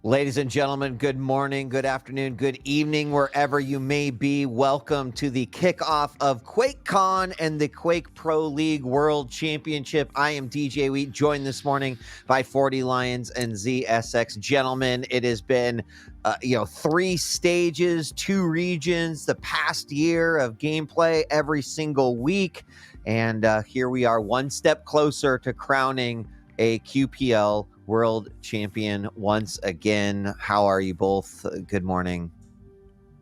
Ladies and gentlemen, good morning, good afternoon, good evening, wherever you may be. Welcome to the kickoff of QuakeCon and the Quake Pro League World Championship. I am DJ Wheat, joined this morning by 40 Lions and ZSX. Gentlemen, it has been 3 stages, 2 regions, the past year of gameplay every single week. And here we are, one step closer to crowning a QPL World Champion once again. How are you both? Good morning.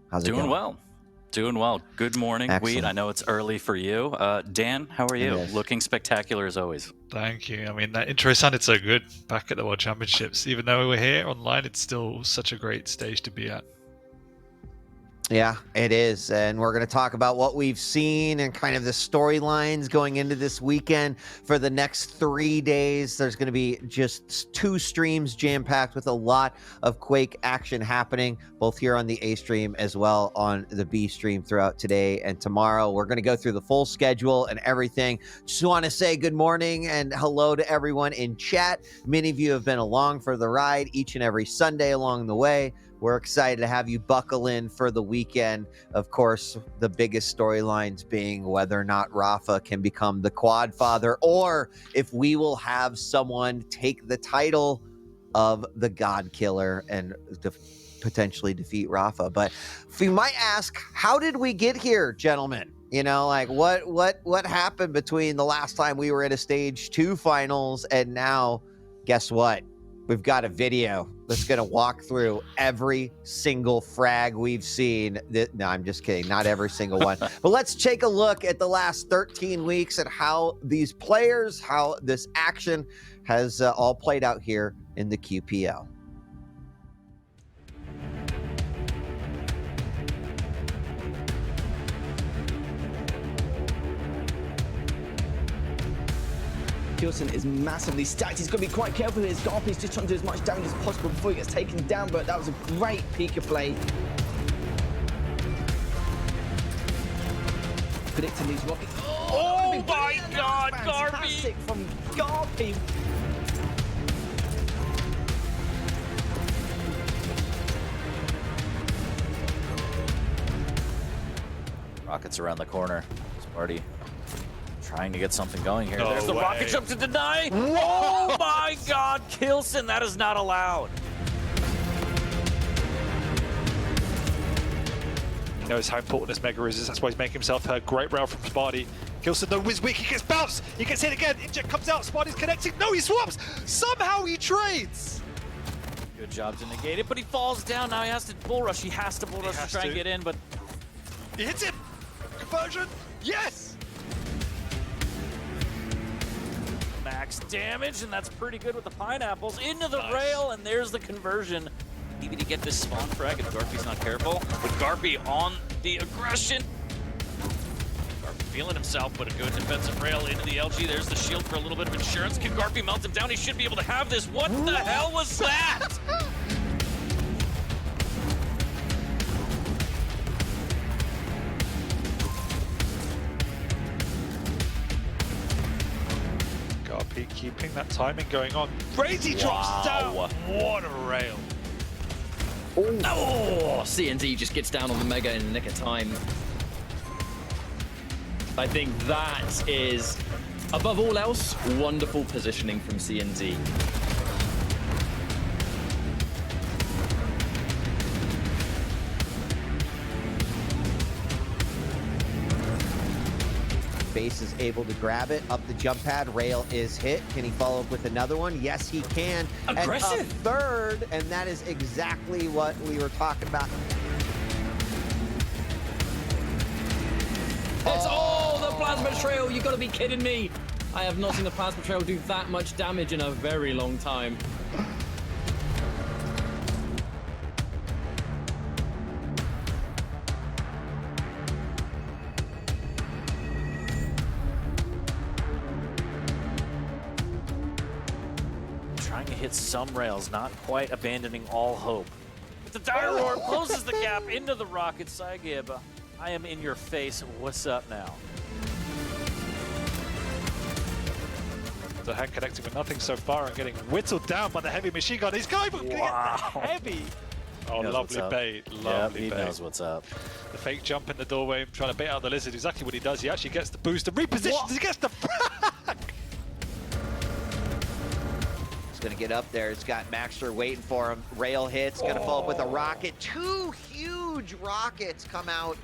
How's it going? Doing well. Good morning, Excellent. Wheat. I know it's early for you. Dan, how are you? Yes. Looking spectacular as always. Thank you. I mean, that intro sounded so good back at the World Championships. Even though we're here online, it's still such a great stage to be at. Yeah, it is. And we're going to talk about what we've seen and kind of the storylines going into this weekend. For the next 3 days, there's going to be just 2 streams jam-packed with a lot of Quake action happening, both here on the A stream as well on the B stream throughout today and tomorrow. We're going to go through the full schedule and everything. Just want to say good morning and hello to everyone in chat. Many of you have been along for the ride each and every Sunday along the way. We're excited to have you buckle in for the weekend. Of course, the biggest storylines being whether or not Rafa can become the quad father, or if we will have someone take the title of the God Killer and potentially defeat Rafa. But if you might ask, how did we get here, gentlemen? You know, like what happened between the last time we were at a stage 2 finals and now? Guess what? We've got a video that's going to walk through every single frag we've seen. No, I'm just kidding. Not every single one. But let's take a look at the last 13 weeks and how these players, how this action has all played out here in the QPL. Kilson is massively stacked. He's got to be quite careful here. Scarpy's just trying to do as much damage as possible before he gets taken down, but that was a great Pika play. Predicting these rockets. Oh my God, Garpy! Fantastic from Garpy. Rockets around the corner. Sparty trying to get something going here. No There's the way. rocket jump to deny. Oh my God, Kilson, that is not allowed. He knows how important this Mega is. That's why he's making himself heard. Great rail from Sparty. Kilson, no, whiz weak. He gets bounced. He gets hit again. Inject comes out. Sparty's connecting. No, he swaps. Somehow he trades. Good job to negate it, but he falls down. Now he has to bull rush. He has to bull rush to try and get in, but He hits him. Conversion. Yes. max damage, and that's pretty good with the pineapples into the rail, and there's the conversion. Maybe to get this spawn frag if Garpy's not careful. With Garpy on the aggression. Garpy feeling himself, but a good defensive rail into the LG. There's the shield for a little bit of insurance. Can Garpy melt him down? He should be able to have this. What the hell was that? Garpy keeping that timing going on. Crazy drops down. What a rail. Oh, CNZ just gets down on the Mega in the nick of time. I think that is, above all else, wonderful positioning from CNZ. Base is able to grab it up the jump pad. Rail is hit. Can he follow up with another one? Yes, he can. Aggressive. And a third, and that is exactly what we were talking about. It's the plasma trail. You gotta be kidding me. I have not seen the plasma trail do that much damage in a very long time. Trying to hit some rails, not quite abandoning all hope. The Dire Roar closes the gap into the rocket. Saigib, I am in your face. What's up now? The hand connecting with nothing so far and getting whittled down by the heavy machine gun. He's going for getting the heavy. Oh, lovely bait. Lovely he bait. knows what's up. The fake jump in the doorway, trying to bait out the lizard. Exactly what he does. He actually gets the boost and repositions. He gets the frag. He's going to get up there. He's got Maxter waiting for him. Rail hits. Going to follow up with a rocket. 2 huge rockets come out.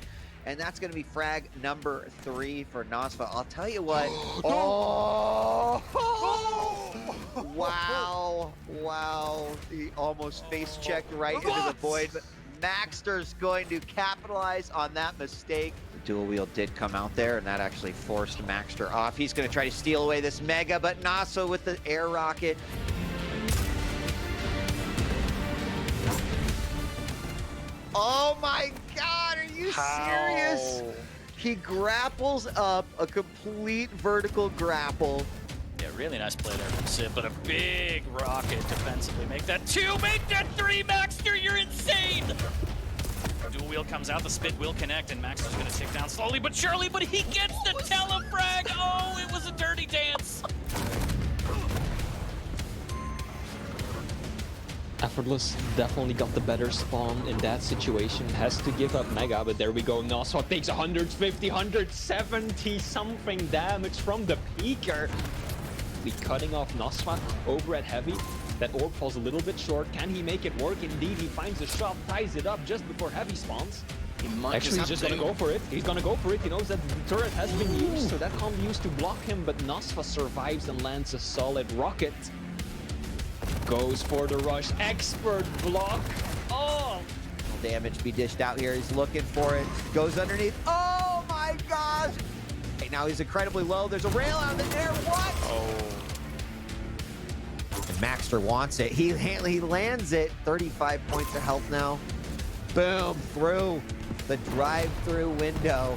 And that's going to be frag number 3 for Nosfa. I'll tell you what. Wow. Wow. He almost face checked right into the void. But Maxter's going to capitalize on that mistake. The dual wheel did come out there, and that actually forced Maxter off. He's going to try to steal away this Mega, but Nosfa with the air rocket. Oh my God, are you serious? He grapples up a complete vertical grapple. Yeah, really nice play there from Sid, but a big rocket defensively. Make that 2, make that 3, Maxter, you're insane! Dual wheel comes out, the spit will connect, and Maxter's gonna tick down slowly but surely, but he gets the telefrag! Oh, it was a dirty dance! Effortless definitely got the better spawn in that situation. Has to give up Mega, but there we go. Nosfa takes 150, 170 something damage from the peaker. We cutting off Nosfa over at Heavy. That orb falls a little bit short. Can he make it work? Indeed, he finds a shot, ties it up just before Heavy spawns. Actually, he's just gonna go for it. He's gonna go for it. He knows that the turret has been used, so that can't be used to block him, but Nosfa survives and lands a solid rocket. Goes for the rush. Expert block. Oh! Damage be dished out here. He's looking for it. Goes underneath. Oh my gosh! Hey, now he's incredibly low. There's a rail out in the air. What? Oh. And Maxter wants it. He lands it. 35 points of health now. Boom! Through the drive-through window.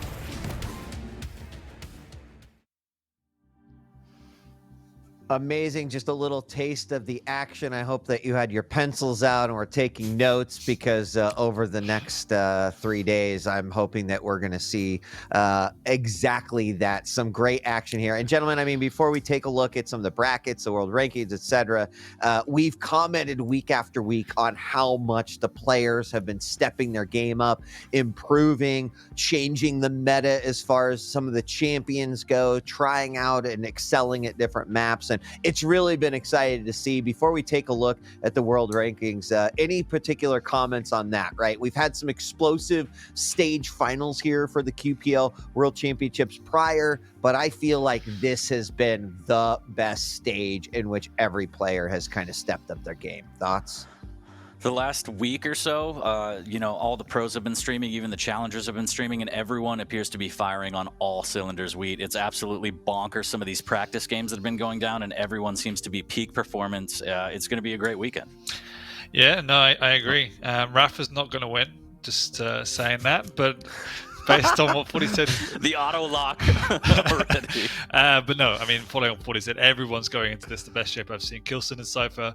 Amazing, just a little taste of the action. I hope that you had your pencils out and were taking notes, because over the next 3 days, I'm hoping that we're going to see exactly that. Some great action here. And gentlemen, I mean, before we take a look at some of the brackets, the world rankings, etc., we've commented week after week on how much the players have been stepping their game up, improving, changing the meta as far as some of the champions go, trying out and excelling at different maps. And it's really been exciting to see. Before we take a look at the world rankings, any particular comments on that, right? We've had some explosive stage finals here for the QPL World Championships prior, but I feel like this has been the best stage in which every player has kind of stepped up their game. Thoughts? The last week or so, you know, all the pros have been streaming, even the challengers have been streaming, and everyone appears to be firing on all cylinders. It's absolutely bonkers, some of these practice games that have been going down, and everyone seems to be peak performance. It's going to be a great weekend. Yeah, no, I agree. Rafa's not going to win, just saying that, but based on what Forty said. The auto lock already. But no, I mean, following on what Forty said, everyone's going into this the best shape I've seen. Kilson and Cypher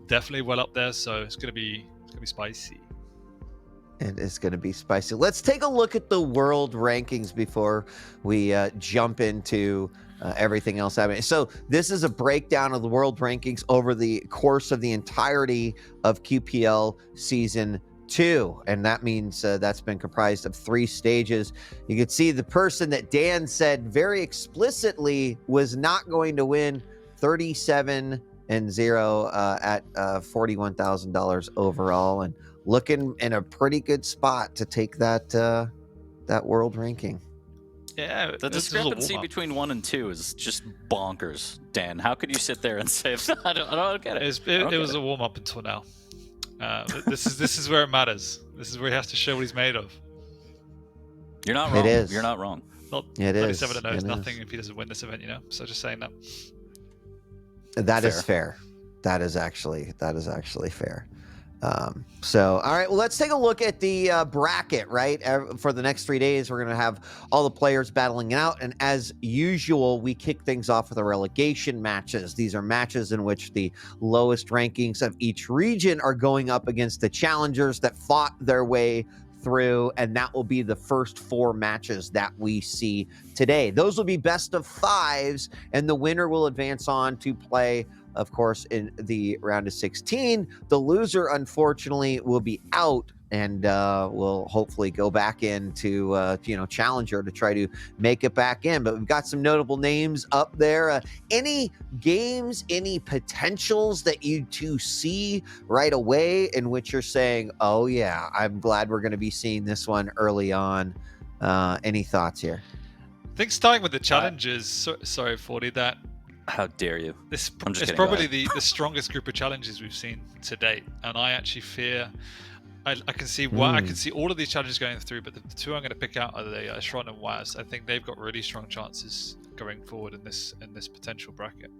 definitely well up there, so it's gonna be spicy. It is going to be spicy. Let's take a look at the world rankings before we jump into everything else happening. So this is a breakdown of the world rankings over the course of the entirety of QPL Season 2, and that means that's been comprised of 3 stages. You can see the person that Dan said very explicitly was not going to win, 37-0 at $41,000 overall, and looking in a pretty good spot to take that that world ranking. Yeah, the discrepancy between 1 and 2 is just bonkers. Dan, how could you sit there and say I don't get it? It was a warm up until now. This is where it matters. This is where he has to show what he's made of. You're not wrong. It is. You're not wrong. Not it 37 is. knows nothing if he doesn't win this event, you know. So just saying that. That is fair. That is actually fair. So, all right, well, let's take a look at the bracket, right? For the next 3 days, we're going to have all the players battling it out. And as usual, we kick things off with the relegation matches. These are matches in which the lowest rankings of each region are going up against the challengers that fought their way through, and that will be the first 4 matches that we see today. Those will be best of 5s, and the winner will advance on to play, of course, in the round of 16. The loser, unfortunately, will be out and will hopefully go back into Challenger to try to make it back in. But we've got some notable names up there. Any games, any potentials that you two see right away in which you're saying, oh yeah, I'm glad we're going to be seeing this one early on? Any thoughts here? I think starting with the challenges, sorry, 40, that How dare you? it's kidding, probably the strongest group of challenges we've seen to date, and I actually fear I can see I can see all of these challenges going through, but the 2 I'm going to pick out are the Shron and Waz. I think they've got really strong chances going forward in this potential bracket.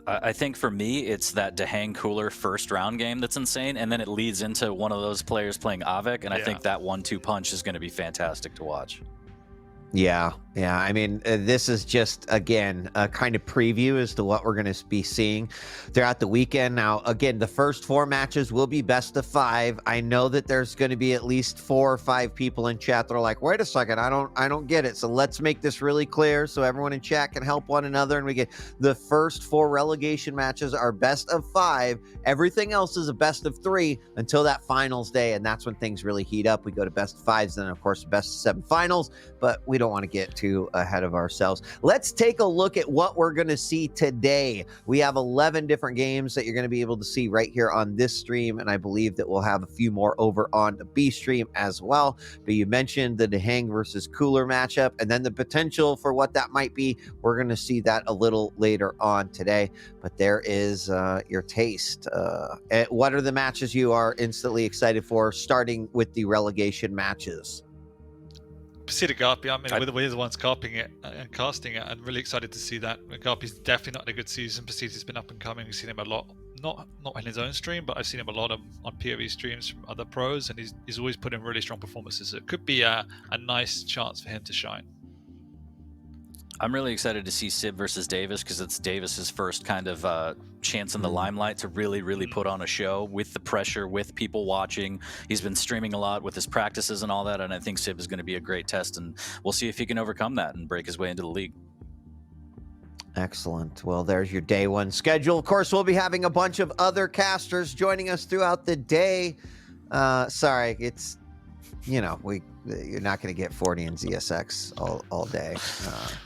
I think for me, it's that Dehang Cooler first round game that's insane, and then it leads into one of those players playing Avik, and I think that 1-2 punch is going to be fantastic to watch. Yeah. I mean, this is just, again, a kind of preview as to what we're going to be seeing throughout the weekend. Now, again, the first 4 matches will be best of 5. I know that there's going to be at least 4 or 5 people in chat that are like, wait a second, I don't get it. So let's make this really clear so everyone in chat can help one another. And we get the first 4 relegation matches are best of 5. Everything else is a best of 3 until that finals day. And that's when things really heat up. We go to best of 5s, then, of course, best of 7 finals. But we don't want to get too ahead of ourselves. Let's take a look at what we're going to see today. We have 11 different games that you're going to be able to see right here on this stream, and I believe that we'll have a few more over on the B stream as well. But you mentioned the Dehang versus Cooler matchup, and then the potential for what that might be. We're going to see that a little later on today, but there is your taste. What are the matches you are instantly excited for, starting with the relegation matches? Pasita Garpy, I mean, we're the ones carping it and casting it. I'm really excited to see that. Garpy's definitely not in a good season. Pasita's been up and coming. We've seen him a lot, not in his own stream, but I've seen him a lot on POV streams from other pros, and he's always put in really strong performances. So it could be a nice chance for him to shine. I'm really excited to see Sib versus Davis, because it's Davis's first kind of chance in the limelight to really put on a show with the pressure, with people watching. He's been streaming a lot with his practices and all that, and I think Sib is going to be a great test, and we'll see if he can overcome that and break his way into the league. Excellent. Well, there's your day 1 schedule. Of course, we'll be having a bunch of other casters joining us throughout the day. Sorry, it's, you're not going to get 40 and ZSX all day.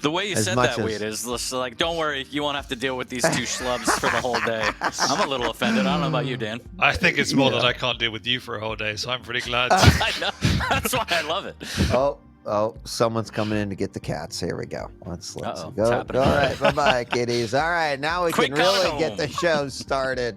The way you said that, Weed, is like, don't worry, you won't have to deal with these 2 schlubs for the whole day. I'm a little offended. I don't know about you, Dan. I think it's more that I can't deal with you for a whole day, so I'm pretty glad. I know. That's why I love it. Oh, someone's coming in to get the cats. Here we go. Let's go. All happening. right, bye-bye, kitties. All right, now we can really QuakeCon. get the show started.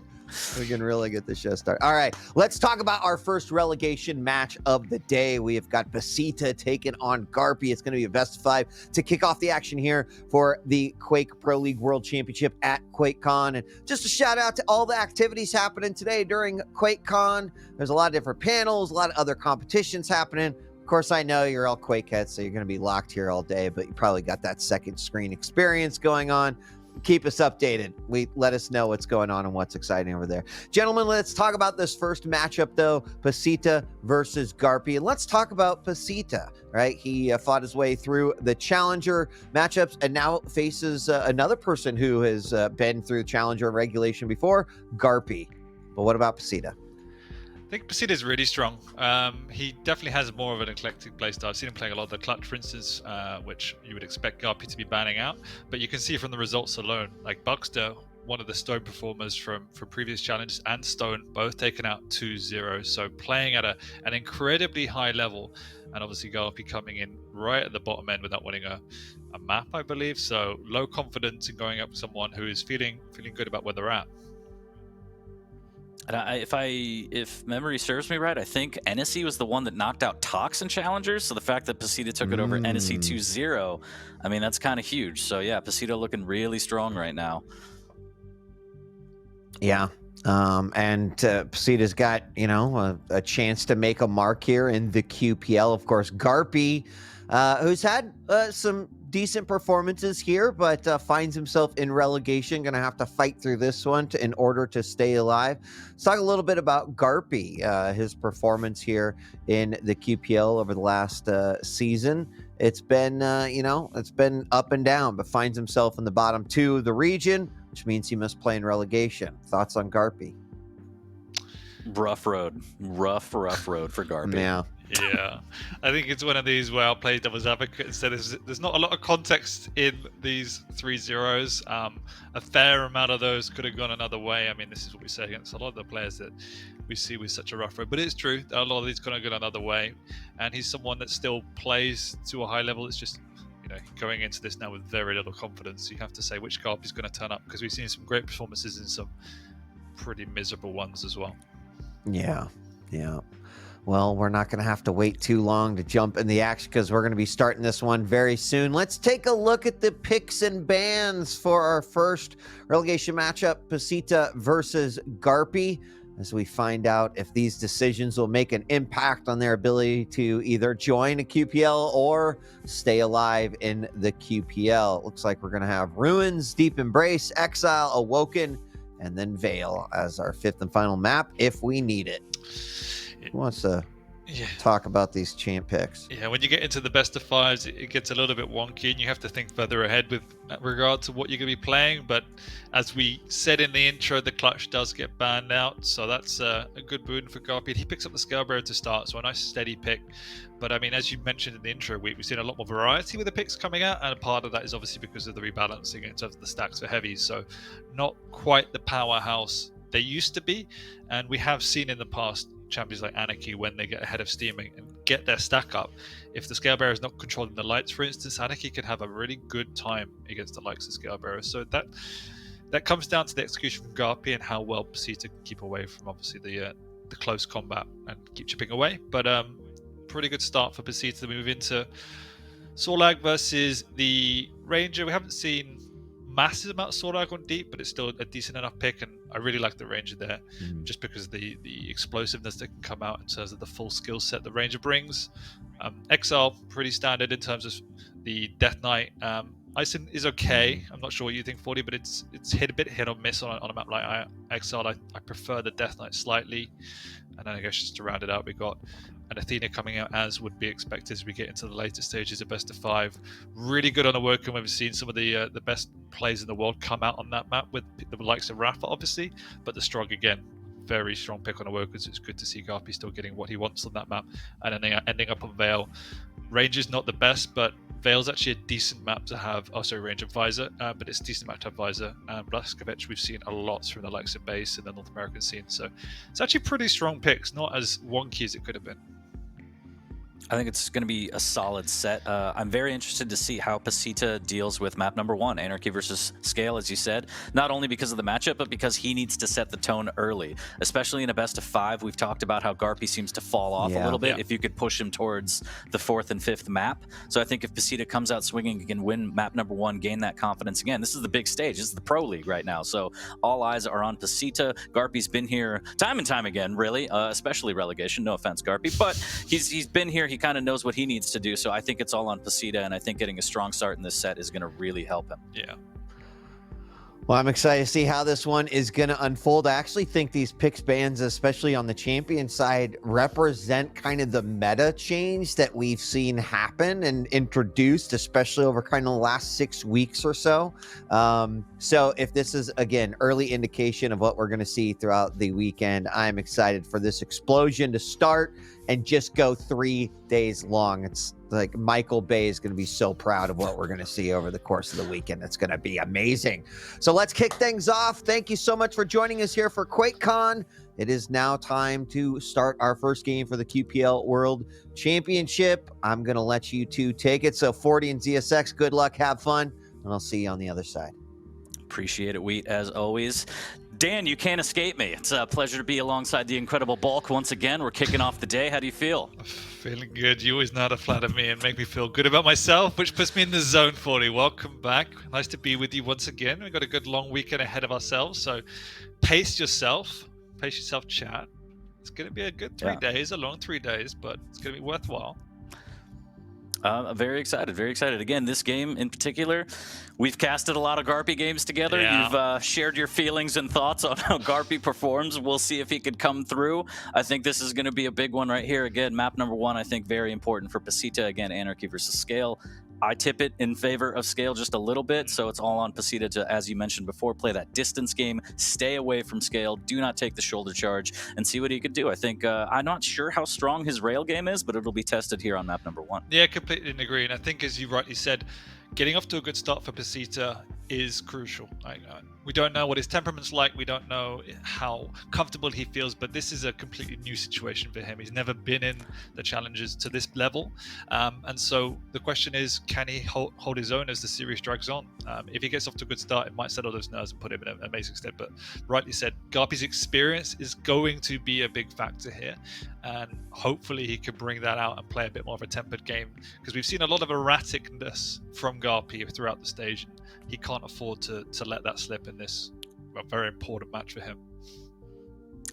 All right, let's talk about our first relegation match of the day. We have got Pasita taking on Garpy. It's going to be a best of 5 to kick off the action here for the Quake Pro League World Championship at QuakeCon. And just a shout out to all the activities happening today during QuakeCon. There's a lot of different panels, a lot of other competitions happening. Of course, I know you're all Quake heads, so you're going to be locked here all day, but you probably got that second screen experience going on. Keep us updated. Let us know what's going on and what's exciting over there. Gentlemen, let's talk about this first matchup, though. Pasita versus Garpy. And let's talk about Pasita, right? He fought his way through the Challenger matchups and now faces another person who has been through Challenger regulation before, Garpy. But what about Pasita? I think Pasita is really strong. He definitely has more of an eclectic playstyle. I've seen him playing a lot of the clutch, for instance, which you would expect Garpy to be banning out. But you can see from the results alone, like Buckster, one of the Stone performers from previous challenges, and Stone both taken out 2-0. So playing at an incredibly high level, and obviously Garpy coming in right at the bottom end without winning a map, I believe. So low confidence in going up with someone who is feeling good about where they're at. And if memory serves me right, I think NSE was the one that knocked out Tox in Challengers. So the fact that Pasita took it over NSE 2-0, I mean, that's kind of huge. So yeah, Pasita looking really strong right now. Yeah. And Pasita's got, a chance to make a mark here in the QPL. Of course, Garpy, who's had some decent performances here, but finds himself in relegation. Going to have to fight through this one in order to stay alive. Let's talk a little bit about Garpy, his performance here in the QPL over the last season. It's been, it's been up and down, but finds himself in the bottom 2 of the region, which means he must play in relegation. Thoughts on Garpy? Rough road for Garpy. Yeah, I think it's one of these where I'll play devil's advocate and say there's not a lot of context in these 3-0s. A fair amount of those could have gone another way. I mean, this is what we say against a lot of the players that we see with such a rough road, but it's true. A lot of these could have gone another way, and he's someone that still plays to a high level. It's just, going into this now with very little confidence. You have to say which Garpy's going to turn up, because we've seen some great performances and some pretty miserable ones as well. Yeah. Well, we're not going to have to wait too long to jump in the action, because we're going to be starting this one very soon. Let's take a look at the picks and bans for our first relegation matchup, Pasita versus Garpy, as we find out if these decisions will make an impact on their ability to either join a QPL or stay alive in the QPL. It looks like we're going to have Ruins, Deep Embrace, Exile, Awoken, and then Veil as our 5th and final map if we need it. Who wants to talk about these champ picks? Yeah, when you get into the best of 5s, it gets a little bit wonky, and you have to think further ahead with regard to what you're going to be playing. But as we said in the intro, the clutch does get banned out, so that's a good boon for Garpy. He picks up the Scalebearer to start, so a nice steady pick. But I mean, as you mentioned in the intro, we've seen a lot more variety with the picks coming out, and part of that is obviously because of the rebalancing in terms of the stacks for heavies. So not quite the powerhouse they used to be, and we have seen in the past champions like Anarchy, when they get ahead of Steaming and get their stack up, if the Scalebearer is not controlling the lights, for instance, Anarchy can have a really good time against the likes of Scalebearer. So that comes down to the execution from Garpy and how well Pasita can keep away from obviously the close combat and keep chipping away. But pretty good start for Pasita to move into Sorlag versus the Ranger. We haven't seen massive amount of Sorlag on deep, but it's still a decent enough pick, and I really like the Ranger there, just because of the explosiveness that can come out in terms of the full skill set the Ranger brings. Exile, pretty standard in terms of the Death Knight. Ison is okay. I'm not sure what you think, 40, but it's hit or miss on a map like Exile. I prefer the Death Knight slightly. And then I guess just to round it out, we got an Athena coming out as would be expected as we get into the later stages of best of 5. Really good on the work, and we've seen some of the best plays in the world come out on that map with the likes of Rafa, obviously, but the Strong again, very strong pick on the workers. It's good to see Garpy still getting what he wants on that map, and then ending up on Veil. Ranger's not the best, but Veil's actually a decent map to have. Oh, sorry, Range Advisor, but it's a decent map to have Visor. Blaskovich, we've seen a lot from the likes of Base in the North American scene, so it's actually pretty strong picks, not as wonky as it could have been. I think it's going to be a solid set. I'm very interested to see how Pasita deals with map number 1, Anarchy versus Scale, as you said. Not only because of the matchup, but because he needs to set the tone early. Especially in a best of 5, we've talked about how Garpy seems to fall off a little bit if you could push him towards the 4th and 5th map. So I think if Pasita comes out swinging, he can win map number 1, gain that confidence again. This is the big stage. This is the Pro League right now. So all eyes are on Pasita. Garpy's been here time and time again, really, especially relegation. No offense, Garpy, but he's been here. He kind of knows what he needs to do, so I think it's all on Pasita, and I think getting a strong start in this set is going to really help him. Yeah. Well, I'm excited to see how this one is going to unfold. I actually think these picks bans, especially on the champion side, represent kind of the meta change that we've seen happen and introduced, especially over kind of the last 6 weeks or so. So if this is, again, early indication of what we're going to see throughout the weekend, I'm excited for this explosion to start and just go 3 days long. It's like Michael Bay is going to be so proud of what we're going to see over the course of the weekend. It's going to be amazing. So let's kick things off. Thank you so much for joining us here for QuakeCon. It is now time to start our first game for the QPL World Championship. I'm going to let you two take it. So 40 and ZSX, good luck, have fun, and I'll see you on the other side. Appreciate it, Wheat, as always. Dan, you can't escape me. It's a pleasure to be alongside the incredible Bulk once again. We're kicking off the day. How do you feel? Feeling good. You always know how to flatter me and make me feel good about myself, which puts me in the zone, 40. Welcome back. Nice to be with you once again. We've got a good long weekend ahead of ourselves, so pace yourself, chat. It's going to be a good 3 days, a long 3 days, but it's going to be worthwhile. Very excited, very excited. Again, this game in particular, we've casted a lot of Garpy games together. Yeah. You've shared your feelings and thoughts on how Garpy performs. We'll see if he could come through. I think this is going to be a big one right here. Again, map number 1, I think very important for Pasita. Again, Anarchy versus Scale. I tip it in favor of Scale just a little bit, so it's all on Pasita to, as you mentioned before, play that distance game, stay away from Scale, do not take the shoulder charge, and see what he could do. I think, I'm not sure how strong his rail game is, but it'll be tested here on map number 1. Yeah, completely agree. And I think, as you rightly said, getting off to a good start for Pasita is crucial. We don't know what his temperament's like. We don't know how comfortable he feels, but this is a completely new situation for him. He's never been in the challenges to this level. And so the question is, can he hold his own as the series drags on? If he gets off to a good start, it might settle those nerves and put him in an amazing state. But rightly said, Garpy's experience is going to be a big factor here. And hopefully he can bring that out and play a bit more of a tempered game, because we've seen a lot of erraticness from Garpy throughout the stage. He can't afford to let that slip in this very important match for him.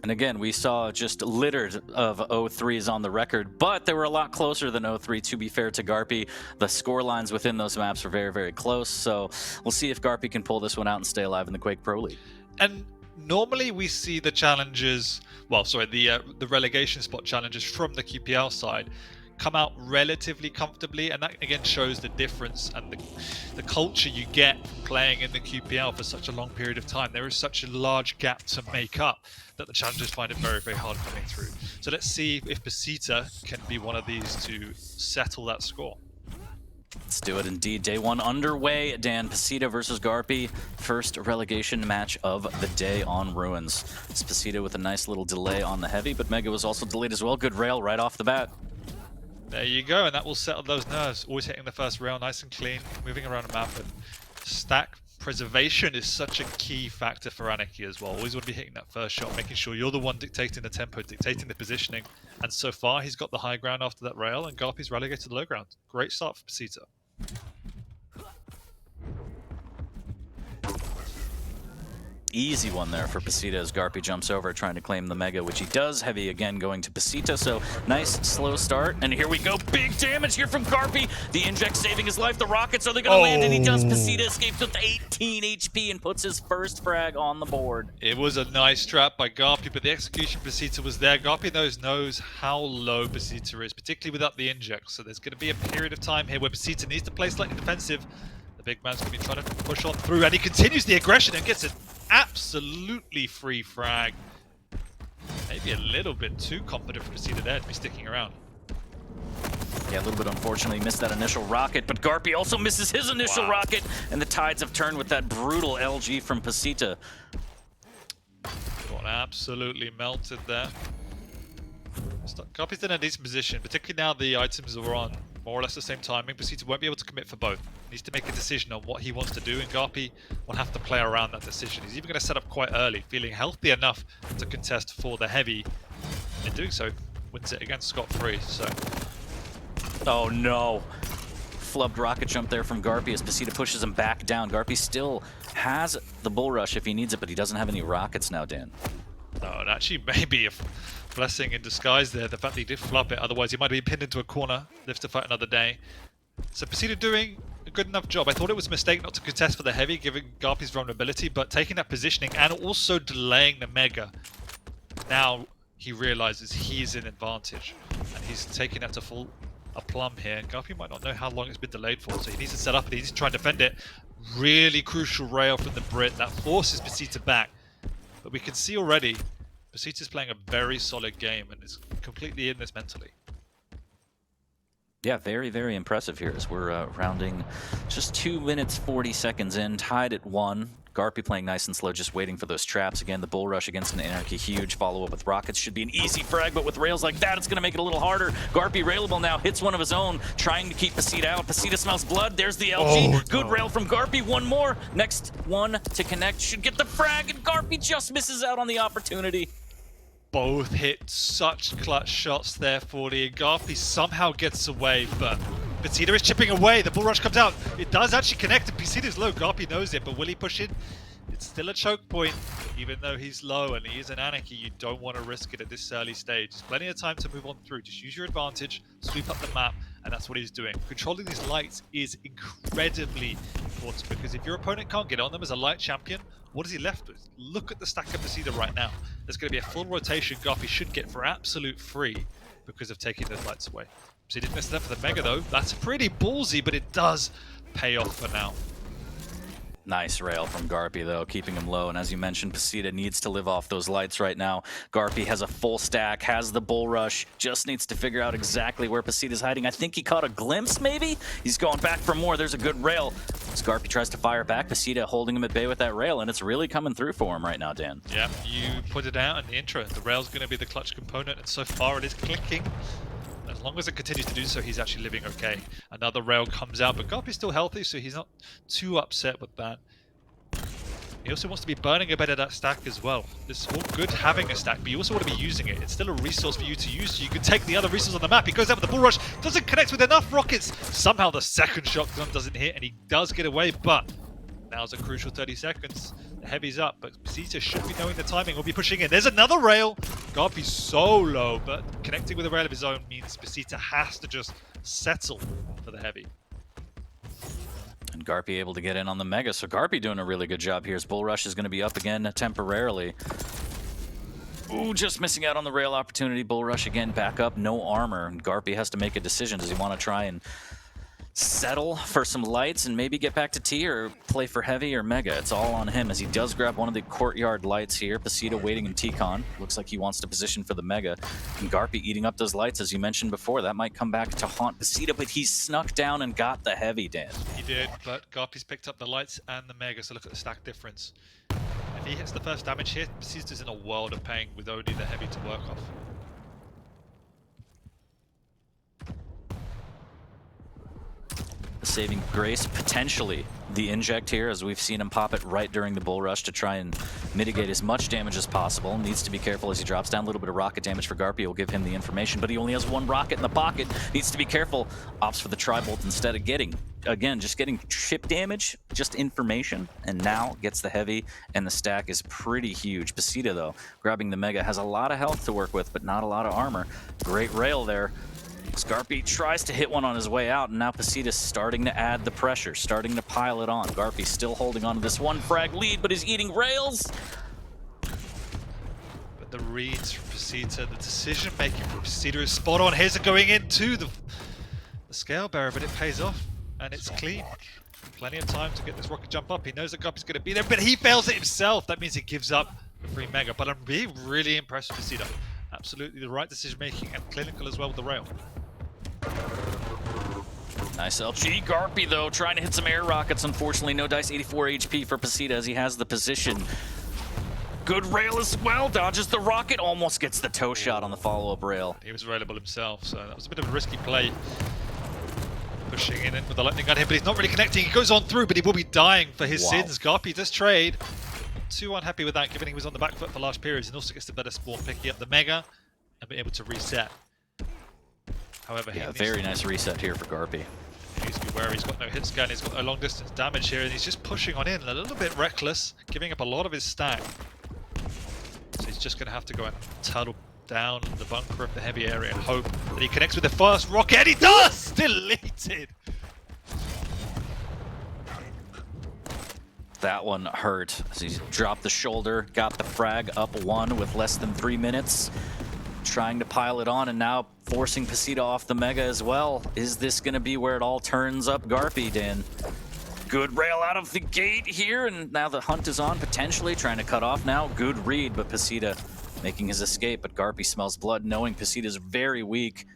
And again, we saw just littered of 0-3s on the record, but they were a lot closer than 0-3, to be fair to Garpy. The score lines within those maps were very, very close, so we'll see if Garpy can pull this one out and stay alive in the Quake Pro League. And normally we see the challenges, the relegation spot challenges from the QPL side come out relatively comfortably, and that again shows the difference and the culture you get from playing in the QPL for such a long period of time. There is such a large gap to make up that the challengers find it very, very hard coming through. So let's see if Pasita can be one of these to settle that score. Let's do it indeed. Day 1 underway. Dan, Pasita versus Garpy. First relegation match of the day on Ruins. It's Pasita with a nice little delay on the heavy, but Mega was also delayed as well. Good rail right off the bat. There you go, and that will settle those nerves. Always hitting the first rail nice and clean, moving around the map. And stack preservation is such a key factor for Anarchy as well. Always want to be hitting that first shot, making sure you're the one dictating the tempo, dictating the positioning. And so far, he's got the high ground after that rail, and Garpy's relegated to the low ground. Great start for Pasita. Easy one there for Pasita as Garpy jumps over, trying to claim the Mega, which he does. Heavy again going to Pasita, so nice slow start. And here we go, big damage here from Garpy. The inject saving his life. The rockets, are they going to land? And he does. Pasita escapes with 18 HP and puts his first frag on the board. It was a nice trap by Garpy, but the execution for Pasita was there. Garpy knows how low Pasita is, particularly without the inject. So there's going to be a period of time here where Pasita needs to play slightly defensive. The big man's going to be trying to push on through, and he continues the aggression and gets it. Absolutely free frag. Maybe a little bit too confident for Pasita there to be sticking around. Yeah, a little bit unfortunately missed that initial rocket, but Garpy also misses his initial rocket, and the tides have turned with that brutal LG from Pasita. Got absolutely melted there. Garpy's in a decent position, particularly now the items are on more or less the same timing. Pasita won't be able to commit for both. He needs to make a decision on what he wants to do, and Garpy will have to play around that decision. He's even going to set up quite early, feeling healthy enough to contest for the heavy. In doing so, wins it against scot-free. So, oh no. Flubbed rocket jump there from Garpy as Pasita pushes him back down. Garpy still has the bull rush if he needs it, but he doesn't have any rockets now, Dan. oh, it actually may be a blessing in disguise there, the fact that he did flub it. Otherwise, he might have been pinned into a corner, live to fight another day. So Pasita doing a good enough job. I thought it was a mistake not to contest for the heavy, given Garpy's vulnerability, but taking that positioning and also delaying the Mega. Now he realizes he's in advantage, and he's taking that to full aplomb here. And Garpy might not know how long it's been delayed for, so he needs to set up and he needs to try and defend it. Really crucial rail from the Brit that forces Pasita back. But we can see already, Pasita's playing a very solid game and is completely in this mentally. Yeah, very, very impressive here as we're rounding just 2 minutes, 40 seconds in, tied at 1. Garpy playing nice and slow, just waiting for those traps. Again, the bull rush against an Anarchy, huge follow-up with rockets. Should be an easy frag, but with rails like that, it's going to make it a little harder. Garpy railable now, hits one of his own, trying to keep Pasita out. Pasita smells blood. There's the LG. Oh, good no. rail from Garpy. One more. Next one to connect. Should get the frag, and Garpy just misses out on the opportunity. Both hit such clutch shots there for the Garpy somehow gets away, but Pasita is chipping away. The bull rush comes out. It does actually connect, and Pasita's low. Garpy knows it, but will he push in? It's still a choke point, even though he's low and he is an Anarchy. You don't want to risk it at this early stage. There's plenty of time to move on through. Just use your advantage, sweep up the map, and that's what he's doing. Controlling these lights is incredibly important, because if your opponent can't get on them as a light champion, what is he left with? Look at the stack of Pasita right now. There's going to be a full rotation Garpy should get for absolute free because of taking those lights away. So he didn't miss that for the Mega though. That's pretty ballsy, but it does pay off for now. Nice rail from Garpy, though, keeping him low. And as you mentioned, Pasita needs to live off those lights right now. Garpy has a full stack, has the bull rush, just needs to figure out exactly where Pasita's hiding. I think he caught a glimpse, maybe? He's going back for more. There's a good rail. As Garpy tries to fire back, Pasita holding him at bay with that rail, and it's really coming through for him right now, Dan. Yeah, you put it out in the intro. The rail's going to be the clutch component, and so far it is clicking. As long as it continues to do so, he's actually living okay. Another rail comes out, but Garpy's still healthy, so he's not too upset with that. He also wants to be burning a bit of that stack as well. It's all good having a stack, but you also want to be using it. It's still a resource for you to use. You can take the other resources on the map. He goes out with the bull rush, doesn't connect with enough rockets. Somehow the second shotgun doesn't hit, and he does get away, but now's a crucial 30 seconds. The heavy's up, but Pasita should be knowing the timing. We'll be pushing in. There's another rail. Garpy's so low, but connecting with a rail of his own means Pasita has to just settle for the heavy. And Garpy able to get in on the Mega, so Garpy doing a really good job here as Bull Rush is going to be up again temporarily. Ooh, just missing out on the rail opportunity. Bull Rush again back up, no armor. And Garpy has to make a decision. Does he want to try and settle for some lights and maybe get back to T, or play for heavy or Mega? It's all on him as he does grab one of the courtyard lights here. Pasita waiting in T-Con. Looks like he wants to position for the Mega. And Garpy eating up those lights, as you mentioned before. That might come back to haunt Pasita, but he snuck down and got the heavy, Dan. He did, but Garpy's picked up the lights and the Mega, so look at the stack difference. If he hits the first damage here, Pasita's in a world of pain with only the heavy to work off. Saving grace, potentially the inject here, as we've seen him pop it right during the bull rush to try and mitigate as much damage as possible. Needs to be careful as he drops down. A little bit of rocket damage for Garpy will give him the information, but he only has one rocket in the pocket. Needs to be careful. Opts for the tri-bolt instead of getting, again, just getting chip damage, just information, and now gets the heavy, and the stack is pretty huge. Pasita, though, grabbing the Mega, has a lot of health to work with, but not a lot of armor. Great rail there. Garpy tries to hit one on his way out, and now Pasita's starting to add the pressure, starting to pile it on. Garpy still holding on to this one frag lead, but is eating rails. But the reads from Pasita, the decision making from Pasita is spot on. Here's it going into the scale bearer, but it pays off, and it's clean. Plenty of time to get this rocket jump up. He knows that Garpy's going to be there, but he fails it himself. That means he gives up the free Mega. But I'm really impressed with Pasita. Absolutely the right decision making, and clinical as well with the rail. Nice LG. Garpy, though, trying to hit some air rockets. Unfortunately, no dice. 84 HP for Pasita as he has the position. Good rail as well. Dodges the rocket. Almost gets the toe shot on the follow-up rail. He was railable himself, so that was a bit of a risky play. Pushing in with the lightning gun here, but he's not really connecting. He goes on through, but he will be dying for his sins. Garpy does trade. Not too unhappy with that, given he was on the back foot for large periods, and also gets the better spawn, picking up the Mega and be able to reset. However, yeah, very nice reset here for Garpy. He needs to be wary. He's got no hit scan, he's got no long distance damage here, and he's just pushing on in, a little bit reckless, giving up a lot of his stack. So he's just going to have to go and tunnel down the bunker of the heavy area and hope that he connects with the first rocket, and he does! Deleted! That one hurt as he dropped the shoulder, got the frag up one with less than 3 minutes. Trying to pile it on, and now forcing Pasita off the Mega as well. Is this going to be where it all turns up? Garpy, Dan. Good rail out of the gate here, and now the hunt is on, potentially trying to cut off now. Good read, but Pasita making his escape, but Garpy smells blood, knowing Pasita's very weak,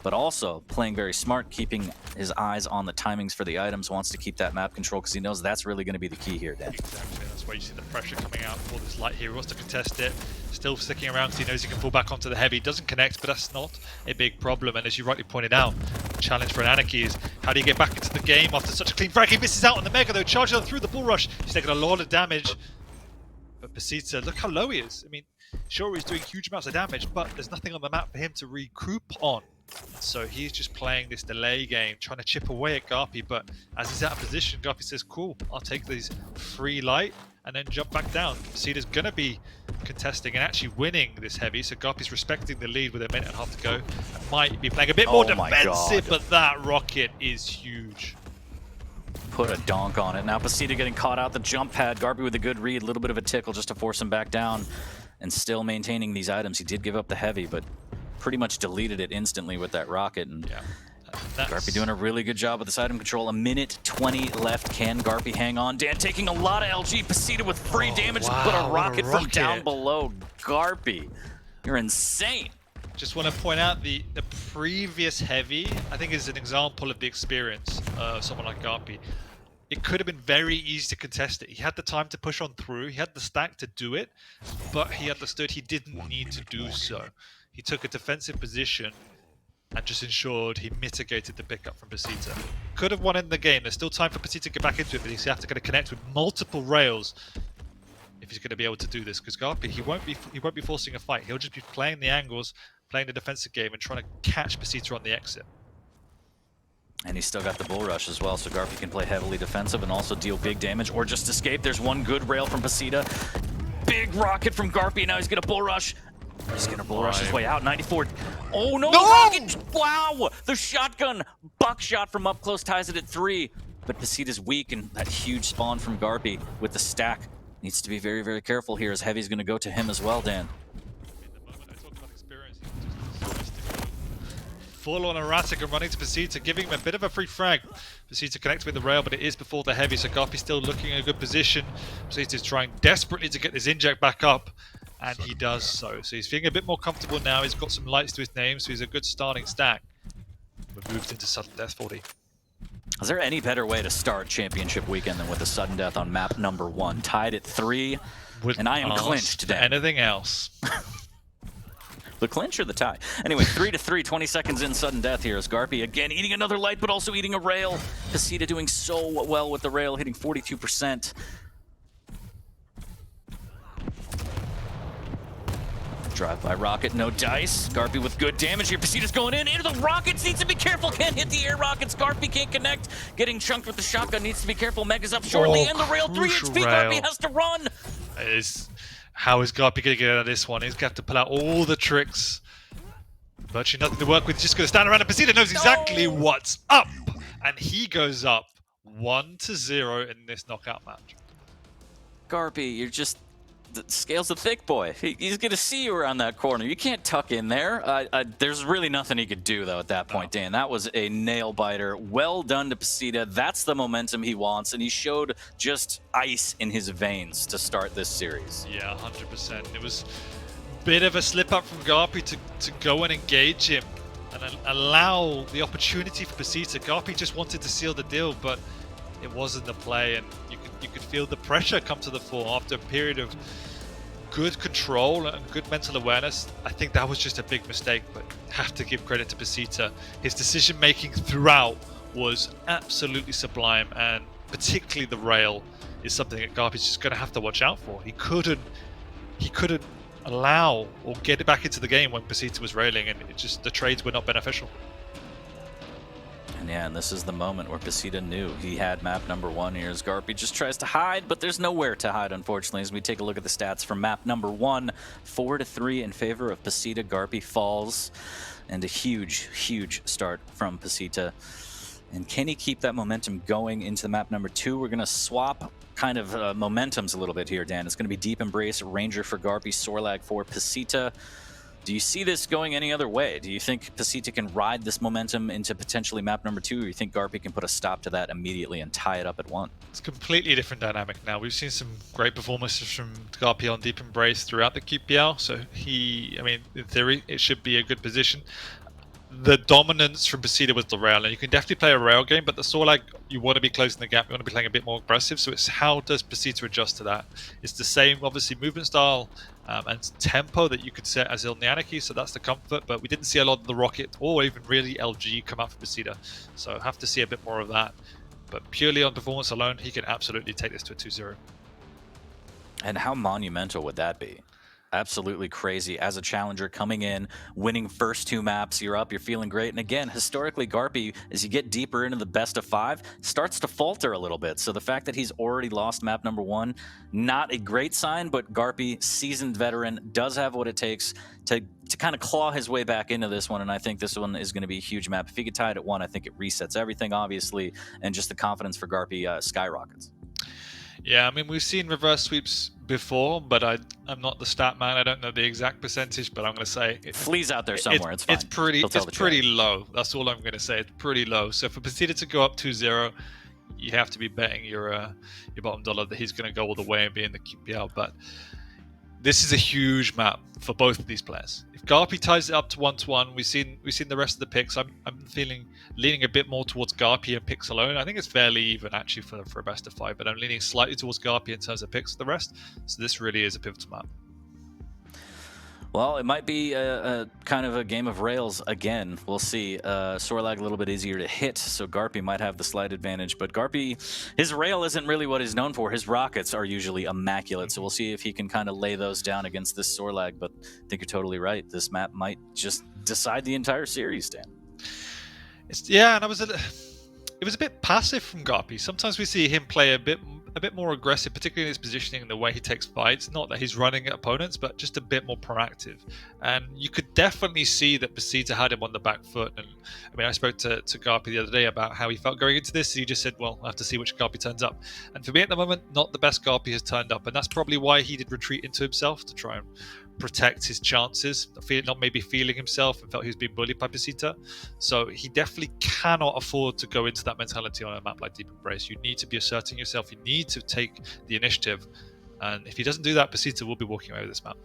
but also playing very smart, keeping his eyes on the timings for the items, wants to keep that map control because he knows that's really going to be the key here, Dan. Exactly, that's why you see the pressure coming out for this light here. He wants to contest it, still sticking around because he knows he can fall back onto the heavy. Doesn't connect, but that's not a big problem. And as you rightly pointed out, the challenge for an Anarchy is how do you get back into the game after such a clean frag? He misses out on the Mega though, charging through the bull rush. He's taking a lot of damage. But Pasita, look how low he is. I mean, sure, he's doing huge amounts of damage, but there's nothing on the map for him to recoup on. So he's just playing this delay game, trying to chip away at Garpy, but as he's out of position, Garpy says, cool, I'll take these free light and then jump back down. Pasita's going to be contesting and actually winning this heavy, so Garpy's respecting the lead with a minute and a half to go. And might be playing a bit more defensive, but that rocket is huge. Put a donk on it. Now Pasita getting caught out the jump pad. Garpy with a good read, a little bit of a tickle just to force him back down, and still maintaining these items. He did give up the heavy, but pretty much deleted it instantly with that rocket. And yeah, Garpy doing a really good job with this item control. A minute 20 left. Can Garpy hang on? Dan taking a lot of LG. Pasita with free damage to put a rocket from down below. Garpy, you're insane. Just want to point out the previous heavy, I think, is an example of the experience of someone like Garpy. It could have been very easy to contest it. He had the time to push on through. He had the stack to do it, but he understood he didn't need to do so. He took a defensive position and just ensured he mitigated the pickup from Pasita. Could have won in the game. There's still time for Pasita to get back into it, but he's have to connect with multiple rails if he's going to be able to do this. Because Garpy, he won't be forcing a fight. He'll just be playing the angles, playing the defensive game, and trying to catch Pasita on the exit. And he's still got the bull rush as well, so Garpy can play heavily defensive and also deal big damage or just escape. There's one good rail from Pasita. Big rocket from Garpy. Now he's going to bull rush. He's going to bull rush his way out. 94. Oh, no! Rocket! Wow! The shotgun buckshot from up close ties it at 3. But Pasita's weak, and that huge spawn from Garpy with the stack needs to be very, very careful here, as Heavy's going to go to him as well, Dan. Full on erratic and running to Pasita, giving him a bit of a free frag. Pasita connects with the rail, but it is before the heavy, so Garpy's still looking in a good position. Pasita's trying desperately to get this inject back up, and he does so. So he's feeling a bit more comfortable now. He's got some lights to his name, so he's a good starting stack. We've moved into sudden death 40. Is there any better way to start championship weekend than with a sudden death on map number 1? Tied at 3, and I am clinched today. Anything else? The clinch or the tie? Anyway, 3-3, 20 seconds in, sudden death here as Garpy again eating another light, but also eating a rail. Pasita doing so well with the rail, hitting 42%. Drive by rocket, no dice. Garpy with good damage here. Pasita's going in into the rockets. Needs to be careful. Can't hit the air rockets. Garpy can't connect. Getting chunked with the shotgun. Needs to be careful. Mega's up shortly. And the rail 3 HP. Garpy has to run. How is Garpy going to get out of this one? He's going to have to pull out all the tricks. Virtually nothing to work with. He's just going to stand around, and Pasita knows exactly what's up. And he goes up 1-0 in this knockout match. Garpy, you're just... The Scale's a thick boy. He's going to see you around that corner. You can't tuck in there. There's really nothing he could do, though, at that point, Dan. That was a nail-biter. Well done to Pasita. That's the momentum he wants, and he showed just ice in his veins to start this series. Yeah, 100%. It was a bit of a slip-up from Garpy to go and engage him and allow the opportunity for Pasita. Garpy just wanted to seal the deal, but it wasn't the play, and you could feel the pressure come to the fore after a period of good control and good mental awareness. I think that was just a big mistake, but have to give credit to Pasita. His decision making throughout was absolutely sublime, and particularly the rail is something that Garpy's just going to have to watch out for. He couldn't allow or get it back into the game when Pasita was railing, and the trades were not beneficial. And yeah, and this is the moment where Pasita knew he had map number 1 here as Garpy just tries to hide, but there's nowhere to hide, unfortunately, as we take a look at the stats from map number 1. 4-3 in favor of Pasita. Garpy falls, and a huge, huge start from Pasita. And can he keep that momentum going into the map number 2? We're going to swap kind of momentums a little bit here, Dan. It's going to be Deep Embrace, Ranger for Garpy, Sorlag for Pasita. Do you see this going any other way? Do you think Pasita can ride this momentum into potentially map number 2, or do you think Garpy can put a stop to that immediately and tie it up at 1? It's a completely different dynamic now. We've seen some great performances from Garpy on Deep Embrace throughout the QPL, so in theory, it should be a good position. The dominance from Pasita was the rail, and you can definitely play a rail game, but the Sorlag, you want to be closing the gap, you want to be playing a bit more aggressive, so it's how does Pasita adjust to that? It's the same, obviously, movement style and tempo that you could set as in the Anarchy, so that's the comfort, but we didn't see a lot of the Rocket or even really LG come out for Pasita, so have to see a bit more of that. But purely on performance alone, he can absolutely take this to a 2-0. And how monumental would that be? Absolutely crazy. As a challenger coming in, winning first 2 maps, you're up, you're feeling great. And again, historically, Garpy, as you get deeper into the best of 5, starts to falter a little bit. So the fact that he's already lost map number 1, not a great sign, but Garpy, seasoned veteran, does have what it takes to kind of claw his way back into this one. And I think this one is going to be a huge map. If he could tie it at 1, I think it resets everything, obviously, and just the confidence for Garpy skyrockets. Yeah, I mean, we've seen reverse sweeps before, but I'm not the stat man. I don't know the exact percentage, but I'm going to say Flea's out there somewhere. It's fine. It's pretty low. That's all I'm going to say. It's pretty low. So for Pasita to go up 2-0, you have to be betting your bottom dollar that he's going to go all the way and be in the QPL. But this is a huge map for both of these players. If Garpy ties it up to 1-1, we've seen the rest of the picks. I'm leaning a bit more towards Garpy and picks alone. I think it's fairly even actually for a best of 5, but I'm leaning slightly towards Garpy in terms of picks for the rest. So this really is a pivotal map. Well, it might be a kind of a game of rails again. We'll see. Sorlag a little bit easier to hit, so Garpy might have the slight advantage. But Garpy, his rail isn't really what he's known for. His rockets are usually immaculate, so we'll see if he can kind of lay those down against this Sorlag. But I think you're totally right. This map might just decide the entire series, Dan. And it was a bit passive from Garpy. Sometimes we see him play a bit more aggressive, particularly in his positioning and the way he takes fights. Not that he's running at opponents, but just a bit more proactive. And you could definitely see that Pasita had him on the back foot. And I mean, I spoke to Garpy the other day about how he felt going into this. He just said, well, I have to see which Garpy turns up. And for me at the moment, not the best Garpy has turned up. And that's probably why he did retreat into himself, to try and protect his chances, not maybe feeling himself and felt he was being bullied by Pasita. So he definitely cannot afford to go into that mentality on a map like Deep Embrace. You need to be asserting yourself. You need to take the initiative. And if he doesn't do that, Pasita will be walking away with this map.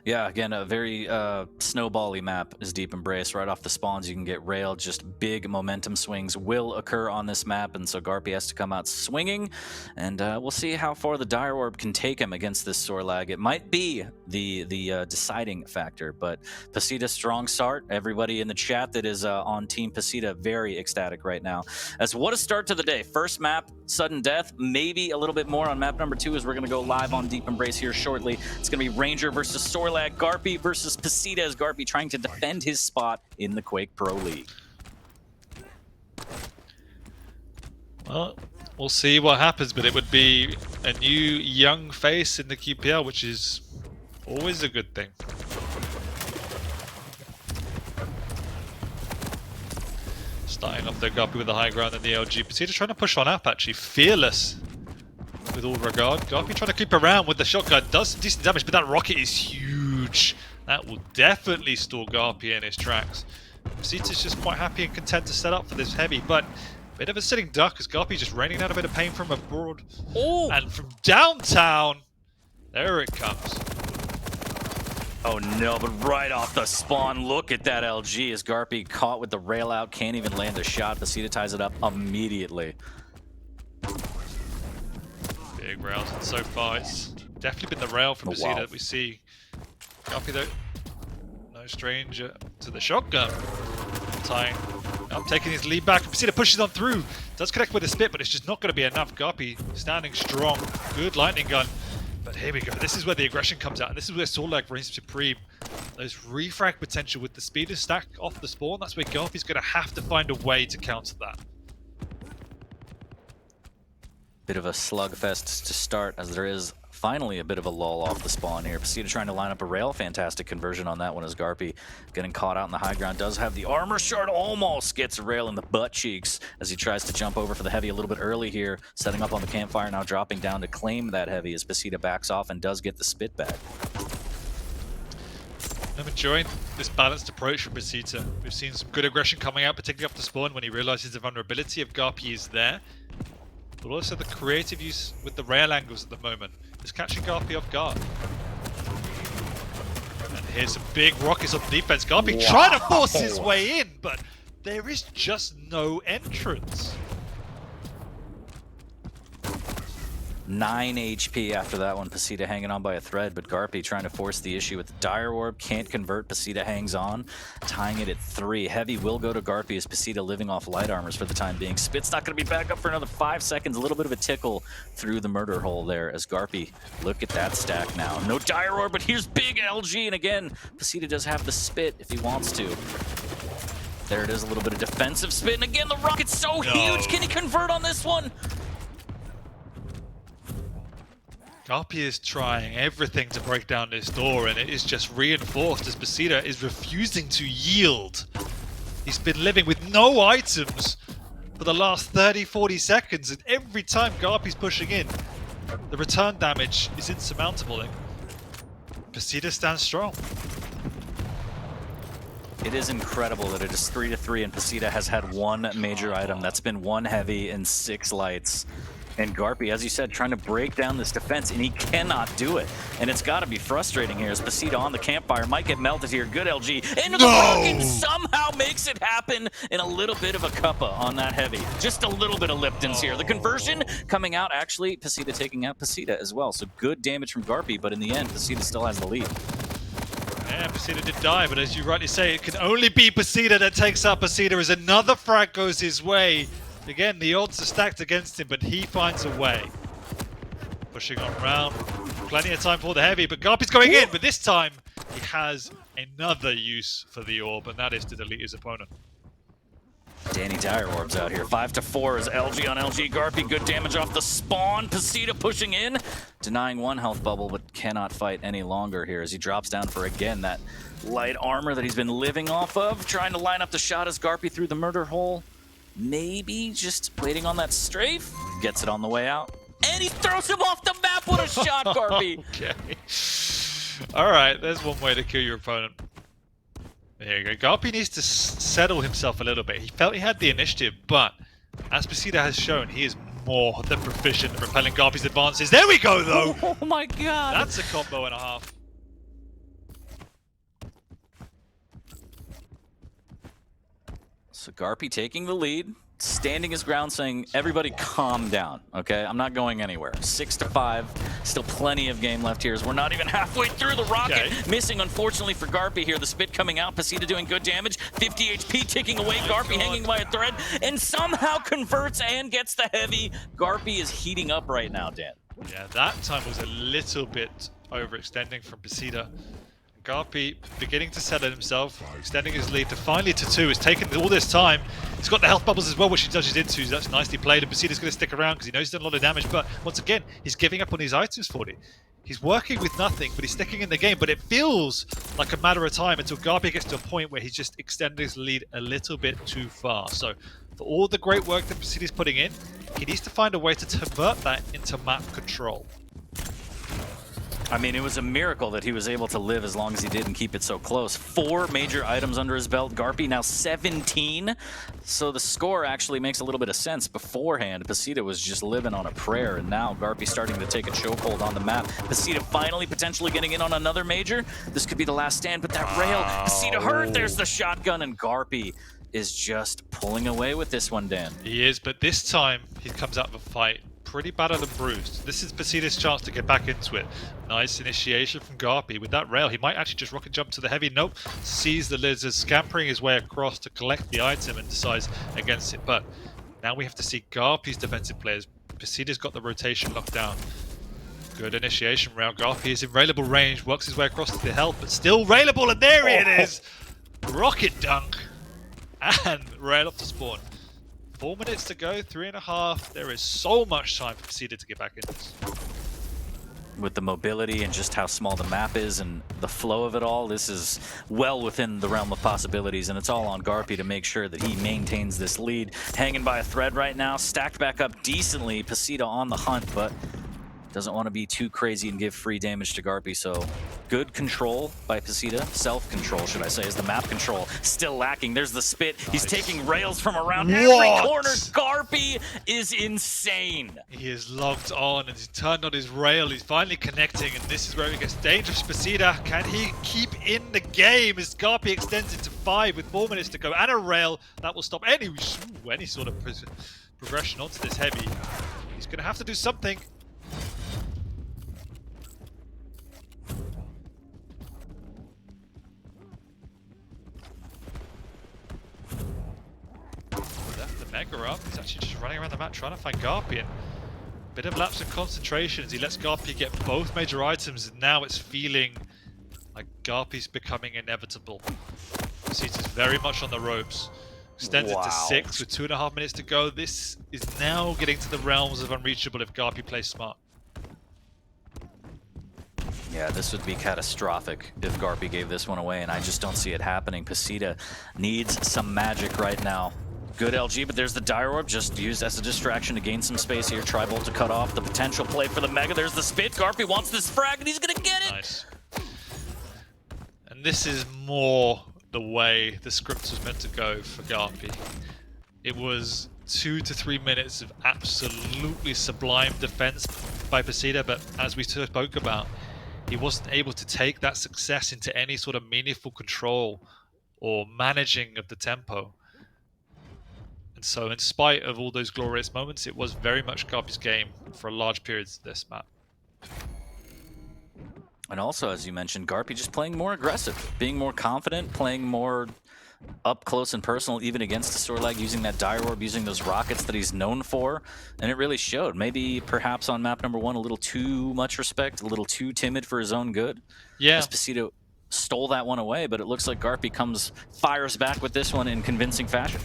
Yeah, again, a very snowbally map is Deep Embrace. Right off the spawns, you can get railed. Just big momentum swings will occur on this map, and so Garpy has to come out swinging. And we'll see how far the Dire Orb can take him against this Sorlag. It might be the deciding factor, but Pasita, strong start. Everybody in the chat that is on Team Pasita, very ecstatic right now. As what a start to the day. First map, sudden death. Maybe a little bit more on map number 2 as we're going to go live on Deep Embrace here shortly. It's going to be Ranger versus Sorlag. Garpy versus Pasita, as Garpy trying to defend his spot in the Quake Pro League. Well, we'll see what happens, but it would be a new young face in the QPL, which is always a good thing. Starting off there, Garpy with the high ground and the LG. Pasita trying to push on up, actually. Fearless. With all regard, Garpy trying to creep around with the shotgun, does some decent damage, but that rocket is huge. That will definitely stall Garpy in his tracks. Pasita's just quite happy and content to set up for this heavy, but a bit of a sitting duck as Garpy just raining down a bit of pain from abroad. Oh! And from downtown, there it comes. Oh no, but right off the spawn, look at that LG as Garpy caught with the rail out, can't even land a shot. Pasita ties it up immediately. Big rails, and so far it's definitely been the rail from Pasita that we see. Garpy though, no stranger to the shotgun. Tying up, taking his lead back. Pasita pushes on through, does connect with a spit, but it's just not going to be enough. Garpy standing strong, good lightning gun. But here we go, this is where the aggression comes out, and this is where Sorlag reigns supreme. Those refrag potential with the speeder stack off the spawn, that's where Garpy's going to have to find a way to counter that. Bit of a slugfest to start, as there is finally a bit of a lull off the spawn here. Pasita trying to line up a rail. Fantastic conversion on that one as Garpy getting caught out in the high ground. Does have the armor shard, almost gets a rail in the butt cheeks as he tries to jump over for the heavy a little bit early here. Setting up on the campfire, now dropping down to claim that heavy as Pasita backs off and does get the spit back. I'm enjoying this balanced approach from Pasita. We've seen some good aggression coming out, particularly off the spawn when he realizes the vulnerability of Garpy is there. But also the creative use with the rail angles at the moment is catching Garpy off guard. And here's some big rockets on defense. Garpy trying to force his way in, but there is just no entrance. 9 HP after that one. Pasita hanging on by a thread, but Garpy trying to force the issue with the Dire Orb. Can't convert. Pasita hangs on, tying it at 3. Heavy will go to Garpy as Pasita living off light armors for the time being. Spit's not going to be back up for another 5 seconds. A little bit of a tickle through the murder hole there as Garpy, look at that stack now. No Dire Orb, but here's big LG, and again, Pasita does have the Spit if he wants to. There it is, a little bit of defensive spit, and again, the rocket's so huge. Can he convert on this one? Garpy is trying everything to break down this door, and it is just reinforced as Pasita is refusing to yield. He's been living with no items for the last 30-40 seconds, and every time Garpy's pushing in, the return damage is insurmountable, and Pasita stands strong. It is incredible that it is 3-3, and Pasita has had 1 major item. That's been 1 heavy and 6 lights. And Garpy, as you said, trying to break down this defense, and he cannot do it. And it's got to be frustrating here as Pasita on the campfire might get melted here. Good LG into the rocket, somehow makes it happen, and a little bit of a cuppa on that heavy. Just a little bit of Lipton's here. The conversion coming out, actually, Pasita taking out Pasita as well. So good damage from Garpy, but in the end, Pasita still has the lead. Yeah, Pasita did die, but as you rightly say, it can only be Pasita that takes out Pasita as another frag goes his way. Again, the odds are stacked against him, but he finds a way. Pushing on round, plenty of time for the heavy, but Garpy's going in, but this time he has another use for the orb, and that is to delete his opponent. Danny Dire Orb's out here. 5-4 is LG on LG. Garpy, good damage off the spawn. Pasita pushing in, denying 1 health bubble, but cannot fight any longer here as he drops down for, again, that light armor that he's been living off of. Trying to line up the shot as Garpy through the murder hole. Maybe just waiting on that strafe. Gets it on the way out. And he throws him off the map. What a shot, Garpy. Okay. All right, there's one way to kill your opponent. There you go. Garpy needs to settle himself a little bit. He felt he had the initiative, but as Pasita has shown, he is more than proficient at repelling Garpy's advances. There we go, though. Oh my god. That's a combo and a half. So Garpy taking the lead, standing his ground, saying, everybody calm down, okay? I'm not going anywhere. 6-5, still plenty of game left here as we're not even halfway through the rocket. Okay. Missing, unfortunately, for Garpy here. The spit coming out, Pasita doing good damage. 50 HP ticking away, Garpy hanging by a thread, and somehow converts and gets the heavy. Garpy is heating up right now, Dan. Yeah, that time was a little bit overextending from Pasita. Garpy beginning to settle himself, extending his lead to finally to 2. It's taken all this time. He's got the health bubbles as well, which he dodges into. That's nicely played, and Pasita's going to stick around because he knows he's done a lot of damage. But once again, he's giving up on his items for it. He's working with nothing, but he's sticking in the game. But it feels like a matter of time until Garpy gets to a point where he's just extending his lead a little bit too far. So for all the great work that Pasita's putting in, he needs to find a way to convert that into map control. I mean, it was a miracle that he was able to live as long as he did and keep it so close. 4 major items under his belt. Garpy now 17. So the score actually makes a little bit of sense. Beforehand, Pasita was just living on a prayer, and now Garpy starting to take a chokehold on the map. Pasita finally potentially getting in on another major. This could be the last stand, but that rail, Pasita hurt. There's the shotgun, and Garpy is just pulling away with this one, Dan. He is, but this time he comes out of a fight pretty battered and bruised. This is Pasita's chance to get back into it. Nice initiation from Garpy. With that rail, he might actually just rocket jump to the heavy. Nope. Sees the lizard scampering his way across to collect the item and decides against it. But now we have to see Garpy's defensive players. Pasita's got the rotation locked down. Good initiation round. Garpy is in railable range, works his way across to the health, but still railable, and there it is! Rocket dunk and rail off to spawn. 4 minutes to go, 3.5. There is so much time for Pasita to get back in this. With the mobility and just how small the map is and the flow of it all, this is well within the realm of possibilities, and it's all on Garpy to make sure that he maintains this lead. Hanging by a thread right now, stacked back up decently. Pasita on the hunt, but doesn't want to be too crazy and give free damage to Garpy, so good control by Pasita. Self-control, should I say, is the map control. Still lacking. There's the spit. He's taking rails from around every corner. Garpy is insane. He is logged on and he's turned on his rail. He's finally connecting, and this is where it gets dangerous. Pasita, can he keep in the game as Garpy extends it to 5 with 4 minutes to go, and a rail that will stop any sort of progression onto this heavy. He's going to have to do something. Mega up. He's actually just running around the map trying to find Garpy. And bit of lapse of concentration as he lets Garpy get both major items, and now it's feeling like Garpy's becoming inevitable. Pasita's very much on the ropes. Extends it to 6 with 2.5 minutes to go. This is now getting to the realms of unreachable if Garpy plays smart. Yeah, this would be catastrophic if Garpy gave this one away, and I just don't see it happening. Pasita needs some magic right now. Good LG, but there's the Dire Orb, just used as a distraction to gain some space here. Tribolt to cut off the potential play for the Mega. There's the spit. Garpy wants this frag, and he's gonna get it! Nice. And this is more the way the script was meant to go for Garpy. It was 2 to 3 minutes of absolutely sublime defense by Pasita, but as we spoke about, he wasn't able to take that success into any sort of meaningful control or managing of the tempo. And so in spite of all those glorious moments, it was very much Garpy's game for large periods of this map. And also, as you mentioned, Garpy just playing more aggressive, being more confident, playing more up close and personal, even against the Sorlag, using that Dire Orb, using those rockets that he's known for. And it really showed. Maybe perhaps on map number 1, a little too much respect, a little too timid for his own good. Yeah. As Pasita stole that one away, but it looks like Garpy fires back with this one in convincing fashion.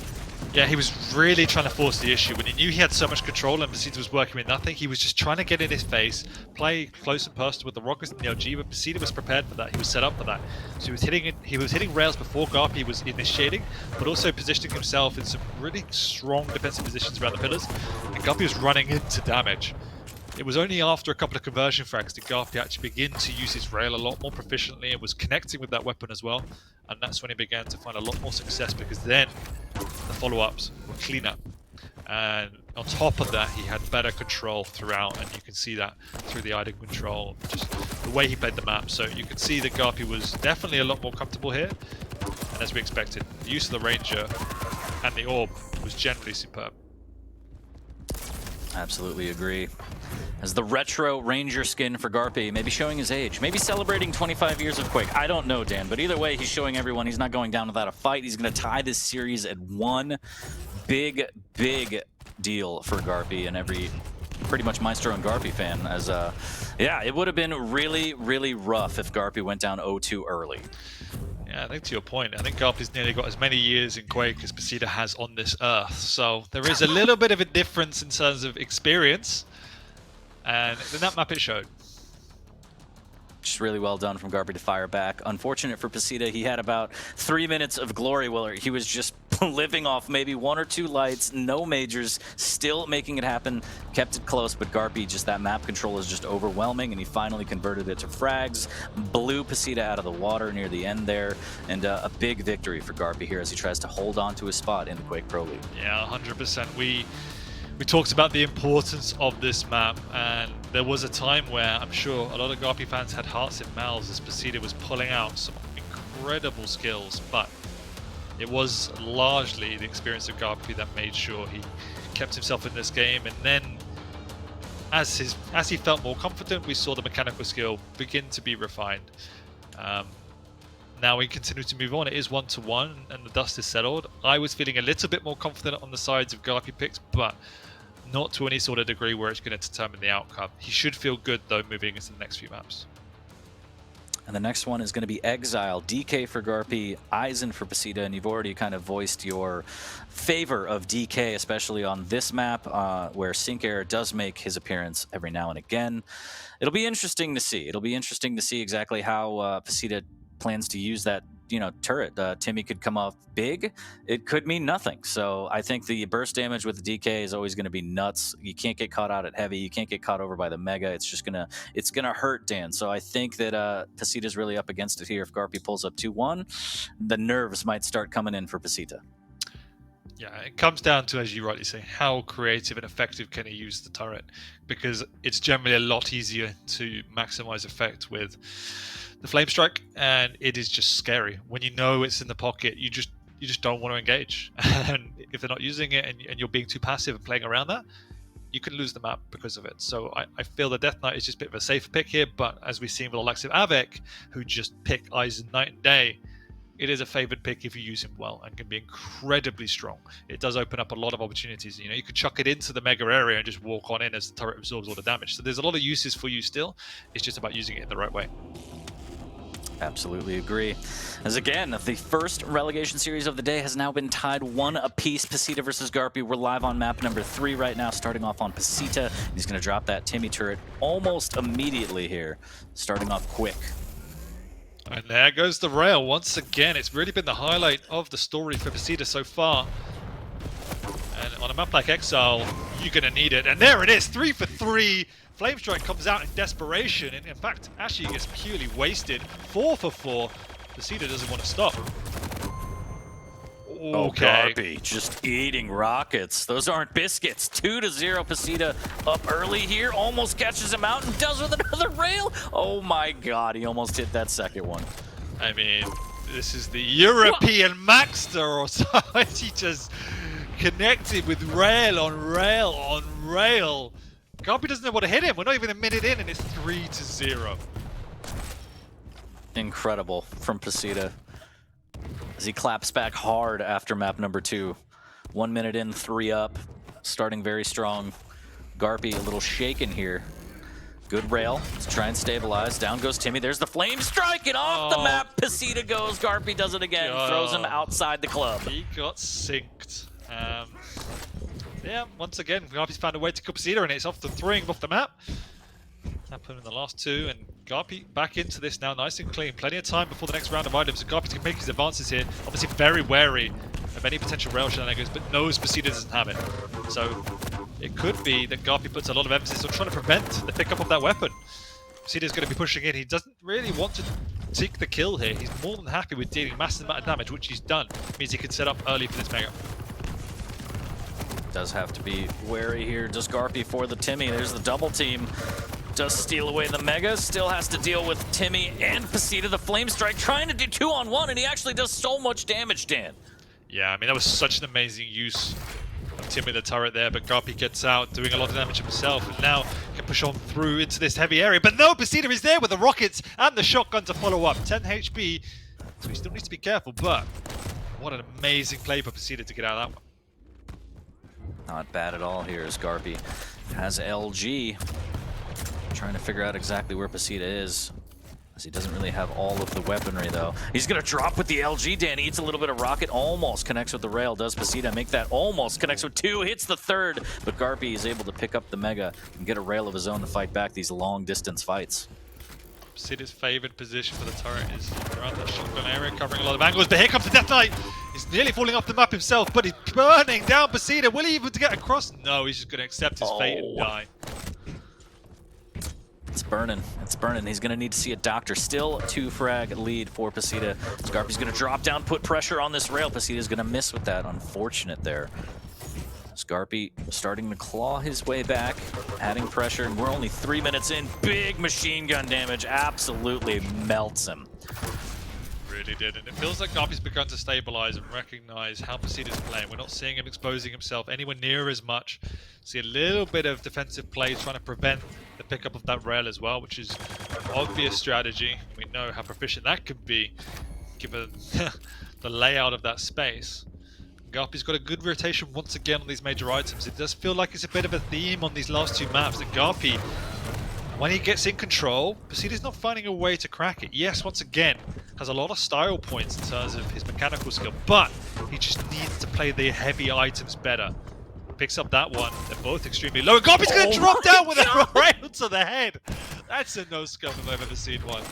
Yeah, he was really trying to force the issue. When he knew he had so much control and Pasita was working with nothing, he was just trying to get in his face, play close and personal with the rockets and the LG, but Pasita was prepared for that. He was set up for that. So he was hitting rails before Garpy was initiating, but also positioning himself in some really strong defensive positions around the pillars, and Garpy was running into damage. It was only after a couple of conversion frags that Garpy actually began to use his rail a lot more proficiently and was connecting with that weapon as well. And that's when he began to find a lot more success, because then the follow-ups were cleaner. And on top of that, he had better control throughout, and you can see that through the item control, just the way he played the map. So you can see that Garpy was definitely a lot more comfortable here. And as we expected, the use of the Ranger and the Orb was generally superb. Absolutely agree. As the retro Ranger skin for Garpy, maybe showing his age, maybe celebrating 25 years of Quake. I don't know, Dan, but either way, he's showing everyone he's not going down without a fight. He's going to tie this series at 1. Big, big deal for Garpy and every pretty much Maestro and Garpy fan. As yeah, it would have been really, really rough if Garpy went down 0-2 early. Yeah, I think to your point, I think Garpy's nearly got as many years in Quake as Pasita has on this earth. So there is a little bit of a difference in terms of experience. And in that map it showed. Just really well done from Garpy to fire back. Unfortunate for Pasita, he had about 3 minutes of glory where he was just living off maybe 1 or 2 lights, no majors, still making it happen, kept it close, but Garpy, just that map control is just overwhelming, and he finally converted it to frags, blew Pasita out of the water near the end there, and a big victory for Garpy here as he tries to hold on to his spot in the Quake Pro League. Yeah, 100%. We talked about the importance of this map, and there was a time where I'm sure a lot of Garpy fans had hearts in mouths as Pasita was pulling out some incredible skills, but it was largely the experience of Garpy that made sure he kept himself in this game. And then as he felt more confident, we saw the mechanical skill begin to be refined. Now we continue to move on. It is 1-1 and the dust is settled. I was feeling a little bit more confident on the sides of Garpy picks, but not to any sort of degree where it's going to determine the outcome. He should feel good though moving into the next few maps. And the next one is going to be Exile, DK for Garpy, Eisen for Pasita, and you've already kind of voiced your favor of DK, especially on this map, where Sync Air does make his appearance every now and again. It'll be interesting to see. It'll be interesting to see exactly how Pasita plans to use that, turret. Timmy could come off big. It could mean nothing. So I think the burst damage with the DK is always going to be nuts. You can't get caught out at heavy. You can't get caught over by the Mega. It's gonna hurt, Dan. So I think that Pasita's really up against it here. If Garpy pulls up 2-1, the nerves might start coming in for Pasita. Yeah, it comes down to, as you rightly say, how creative and effective can he use the turret, because it's generally a lot easier to maximize effect with the flame strike, and it is just scary when you know it's in the pocket. You just don't want to engage, and if they're not using it and you're being too passive and playing around that, you can lose the map because of it. So I feel the Death Knight is just a bit of a safer pick here, but as we've seen with the likes of Avec, who just pick Eisen night and day, it is a favored pick if you use him well and can be incredibly strong. It does open up a lot of opportunities. You know, you could chuck it into the mega area and just walk on in as the turret absorbs all the damage. So there's a lot of uses for you still. It's just about using it in the right way. Absolutely agree. As again, the first relegation series of the day has now been tied 1 apiece. Pasita versus Garpy. We're live on map number 3 right now, starting off on Pasita. He's going to drop that Timmy turret almost immediately here, starting off quick. And there goes the rail once again. It's really been the highlight of the story for Pasita so far. And on a map like Exile, you're going to need it. And there it is, 3 for 3. Flamestrike comes out in desperation, and in fact, actually gets purely wasted. 4 for 4. Pasita doesn't want to stop. Oh, Garpy just eating rockets. Those aren't biscuits. 2-0. Pasita up early here, almost catches him out and does with another rail. Oh my god, he almost hit that second one. I mean, this is the European Maxter or so. He just connected with rail on rail on rail. Garpy doesn't know what to hit him. We're not even a minute in and it's 3-0. Incredible from Pasita as he claps back hard after map number 2. 1 minute in, 3 up, starting very strong. Garpy a little shaken here. Good rail to try and stabilize. Down goes Timmy. There's the flame strike and off the map. Pasita goes. Garpy does it again. Throws him outside the club. He got synced. Yeah, once again, Garpy's found a way to kill Pasita, and it's off the throwing off the map. Happened in the last 2, and Garpy back into this now, nice and clean. Plenty of time before the next round of items, so Garpy can make his advances here. Obviously very wary of any potential rail shenanigans, but knows Pasita doesn't have it. So it could be that Garpy puts a lot of emphasis on trying to prevent the pickup of that weapon. Pasita's going to be pushing in. He doesn't really want to seek the kill here. He's more than happy with dealing massive amount of damage, which he's done. Means he can set up early for this mega. Does have to be wary here. Does Garpy for the Timmy. There's the double team. Does steal away the Mega. Still has to deal with Timmy and Pasita. The Flame Strike trying to do 2-on-1, and he actually does so much damage, Dan. Yeah, I mean, that was such an amazing use of Timmy the turret there, but Garpy gets out, doing a lot of damage himself, and now can push on through into this heavy area. But no, Pasita is there with the rockets and the shotgun to follow up. 10 HP, so he still needs to be careful, but what an amazing play for Pasita to get out of that one. Not bad at all here as Garpy has LG. Trying to figure out exactly where Pasita is, as he doesn't really have all of the weaponry though. He's gonna drop with the LG, Dan. Eats a little bit of rocket, almost connects with the rail. Does Pasita make that? Almost connects with 2, hits the 3rd, but Garpy is able to pick up the Mega and get a rail of his own to fight back these long distance fights. Pasita's favored position for the turret is around that shotgun area, covering a lot of angles, but here comes the Death Knight! He's nearly falling off the map himself, but he's burning down Pasita. Will he even get across? No, he's just going to accept his fate and die. It's burning. It's burning. He's going to need to see a doctor. Still a 2-frag lead for Pasita. Garpy's going to drop down, put pressure on this rail. Pasita's going to miss with that. Unfortunate there. Garpy starting to claw his way back, adding pressure, and we're only 3 minutes in. Big machine gun damage absolutely melts him. Really did, and it feels like Garpy's begun to stabilize and recognize how Pasita's playing. We're not seeing him exposing himself anywhere near as much. See a little bit of defensive play trying to prevent the pickup of that rail as well, which is an obvious strategy. We know how proficient that could be given the layout of that space. Garpy's got a good rotation once again on these major items. It does feel like it's a bit of a theme on these last 2 maps that Garpy, when he gets in control, Pasita's not finding a way to crack it. Yes, once again, has a lot of style points in terms of his mechanical skill, but he just needs to play the heavy items better. Picks up that one. They're both extremely low. And Garpy's going to drop down with a rail to the head. That's a no-scope if I've ever seen one.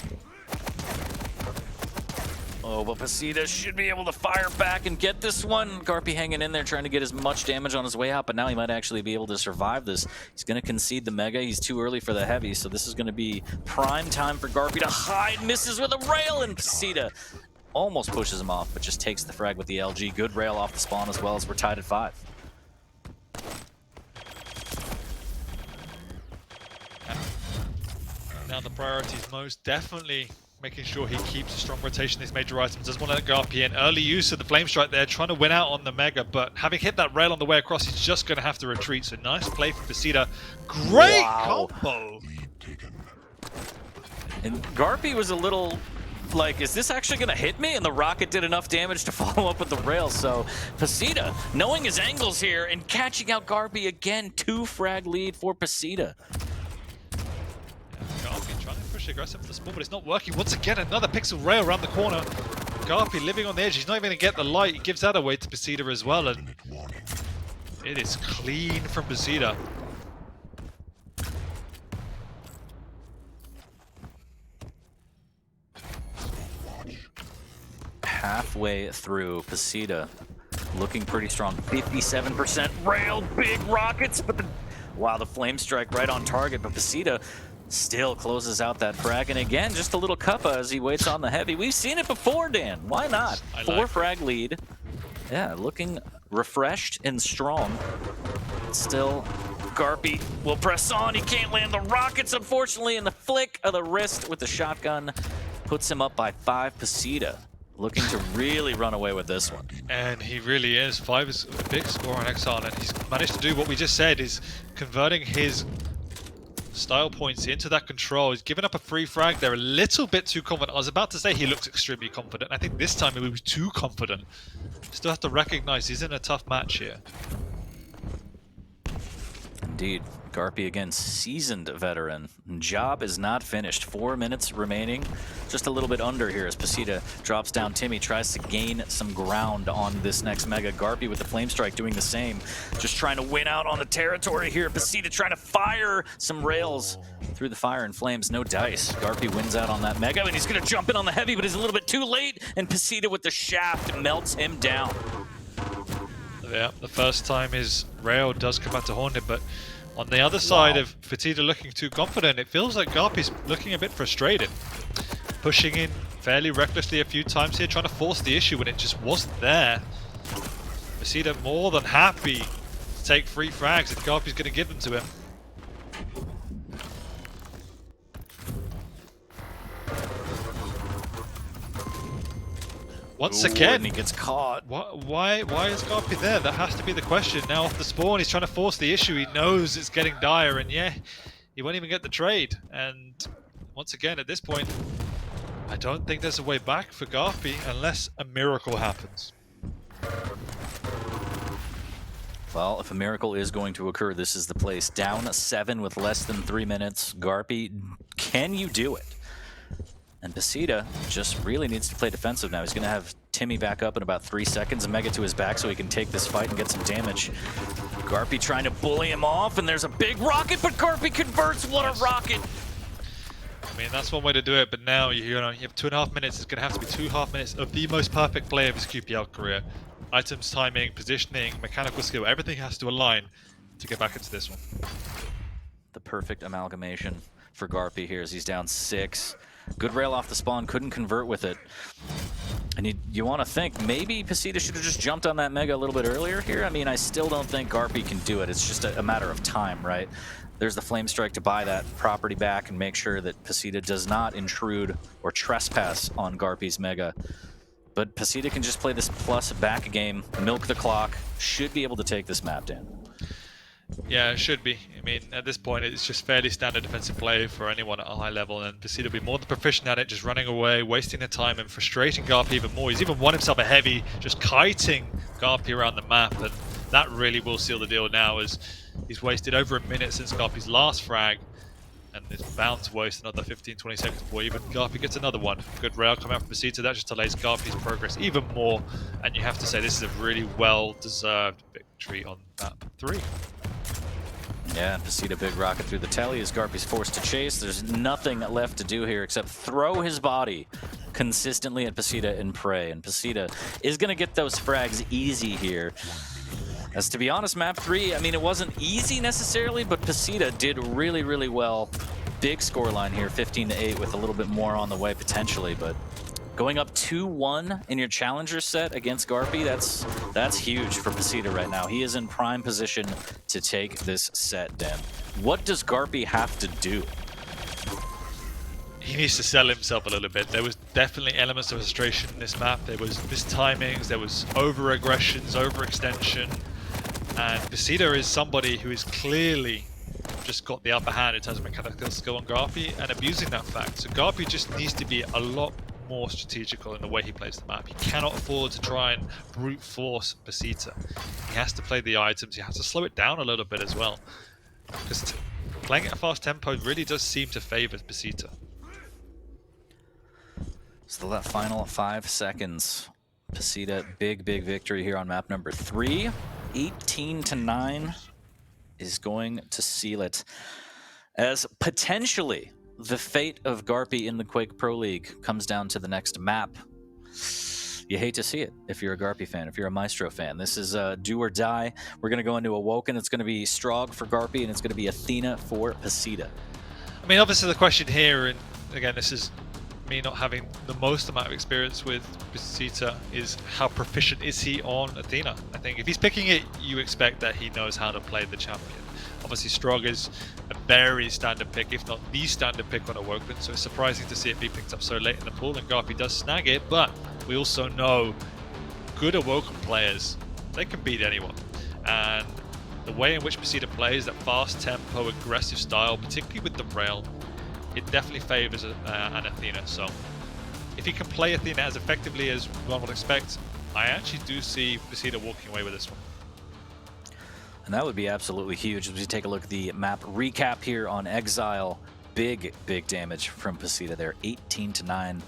Oh, but Pasita should be able to fire back and get this one. Garpy hanging in there trying to get as much damage on his way out, but now he might actually be able to survive this. He's going to concede the Mega. He's too early for the heavy, so this is going to be prime time for Garpy to hide. Misses with a rail, and Pasita almost pushes him off, but just takes the frag with the LG. Good rail off the spawn as well, as we're tied at 5. Now the priority is most definitely making sure he keeps a strong rotation of these major items. Doesn't want to let Garpy in. Early use of the Flame Strike there, trying to win out on the Mega, but having hit that rail on the way across, he's just going to have to retreat. So nice play from Pasita. Great combo! And Garpy was a little like, is this actually gonna hit me? And the rocket did enough damage to follow up with the rail. So Pasita, knowing his angles here and catching out Garpy again, 2 frag lead for Pasita. Garpy trying to push aggressive for the spawn, but it's not working. Once again, another pixel rail around the corner. Garpy living on the edge. He's not even going to get the light. He gives that away to Pasita as well, and it is clean from Pasita. Halfway through, Pasita looking pretty strong. 57% rail, big rockets, but the flame strike right on target, but Pasita still closes out that frag. And again, just a little cuppa as he waits on the heavy. We've seen it before, Dan. Why not? 4 frag lead. Yeah, looking refreshed and strong. Still, Garpy will press on. He can't land the rockets, unfortunately, and the flick of the wrist with the shotgun puts him up by 5. Pasita looking to really run away with this one. And he really is. 5 is a big score on Exile, and he's managed to do what we just said, is converting his style points into that control. He's given up a free frag. They're a little bit too confident. I was about to say he looks extremely confident. I think this time he was too confident. Still have to recognize he's in a tough match here. Indeed. Garpy again, seasoned veteran. Job is not finished. 4 minutes remaining. Just a little bit under here as Pasita drops down. Timmy tries to gain some ground on this next mega. Garpy with the flame strike doing the same. Just trying to win out on the territory here. Pasita trying to fire some rails through the fire and flames. No dice. Garpy wins out on that mega, and he's going to jump in on the heavy, but he's a little bit too late, and Pasita with the shaft melts him down. Yeah, the first time his rail does come out to haunt him, but on the other side of Pasita looking too confident, it feels like Garpy's looking a bit frustrated. Pushing in fairly recklessly a few times here, trying to force the issue when it just wasn't there. Pasita more than happy to take 3 frags if Garpy's going to give them to him. Once again, and he gets caught. Why is Garpy there? That has to be the question. Now off the spawn, he's trying to force the issue. He knows it's getting dire, and yeah, he won't even get the trade. And once again, at this point, I don't think there's a way back for Garpy unless a miracle happens. Well, if a miracle is going to occur, this is the place. Down 7 with less than 3 minutes. Garpy, can you do it? And Pasita just really needs to play defensive now. He's going to have Timmy back up in about 3 seconds and Mega to his back so he can take this fight and get some damage. Garpy trying to bully him off, and there's a big rocket, but Garpy converts. What a rocket! I mean, that's one way to do it, but now you have 2.5 minutes. It's going to have to be 2.5 minutes of the most perfect play of his QPL career. Items, timing, positioning, mechanical skill, everything has to align to get back into this one. The perfect amalgamation for Garpy here as he's down 6. Good rail off the spawn, couldn't convert with it. And you want to think maybe Pasita should have just jumped on that mega a little bit earlier here. I mean, I still don't think Garpy can do it. It's just a matter of time, right? There's the flame strike to buy that property back and make sure that Pasita does not intrude or trespass on Garpy's mega. But Pasita can just play this plus back game, milk the clock, should be able to take this map, Dan. Yeah, it should be. I mean, at this point, it's just fairly standard defensive play for anyone at a high level, and Pasita will be more than proficient at it, just running away, wasting the time, and frustrating Garpy even more. He's even won himself a heavy, just kiting Garpy around the map, and that really will seal the deal now, as he's wasted over a minute since Garpy's last frag, and is bound to waste another 15-20 seconds before even Garpy gets another one. Good rail coming out from Pasita, that just delays Garpy's progress even more, and you have to say this is a really well-deserved victory on map 3. Yeah, Pasita big rocket through the telly as Garpy's forced to chase. There's nothing left to do here except throw his body consistently at Pasita and pray. And Pasita is going to get those frags easy here. As to be honest, map 3, I mean, it wasn't easy necessarily, but Pasita did really, really well. Big scoreline here, 15-8 with a little bit more on the way potentially, but going up 2-1 in your challenger set against Garpy, that's huge for Pasita right now. He is in prime position to take this set, Dan. What does Garpy have to do? He needs to sell himself a little bit. There was definitely elements of frustration in this map. There was mistimings, there was over-aggressions, overextension. And Pasita is somebody who is clearly just got the upper hand in terms of mechanical skill on Garpy and abusing that fact. So Garpy just needs to be a lot more strategical in the way he plays the map. He cannot afford to try and brute force Pasita. He has to play the items, he has to slow it down a little bit as well. Because playing at a fast tempo really does seem to favor Pasita. So that final 5 seconds. Pasita, big victory here on map number 3. 18-9 is going to seal it. As potentially the fate of Garpy in the Quake Pro League comes down to the next map. You hate to see it if you're a Garpy fan, if you're a Maestro fan. This is do or die. We're going to go into Awoken. It's going to be Strog for Garpy, and it's going to be Athena for Pasita. I mean, obviously the question here, and again, this is me not having the most amount of experience with Pasita, is how proficient is he on Athena? I think if he's picking it, you expect that he knows how to play the champion. Obviously, Strog is a very standard pick, if not the standard pick on Awoken, so it's surprising to see it be picked up so late in the pool, and Garpy does snag it, but we also know good Awoken players, they can beat anyone. And the way in which Pasita plays, that fast tempo, aggressive style, particularly with the rail, it definitely favors an Athena. So if he can play Athena as effectively as one would expect, I actually do see Pasita walking away with this one. And that would be absolutely huge as we take a look at the map recap here on Exile. Big damage from Pasita there, 18-9.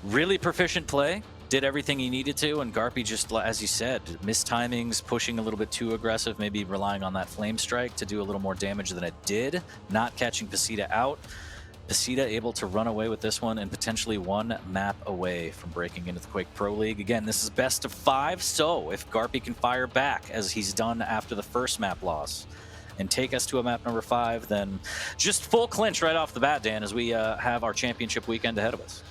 Really proficient play, did everything he needed to, and Garpy just, as you said, missed timings, pushing a little bit too aggressive, maybe relying on that flame strike to do a little more damage than it did, not catching Pasita out. Pasita able to run away with this one and potentially 1 map away from breaking into the Quake Pro League. Again, this is best of 5, so if Garpy can fire back as he's done after the first map loss and take us to a map number 5, then just full clinch right off the bat, Dan, as we have our championship weekend ahead of us.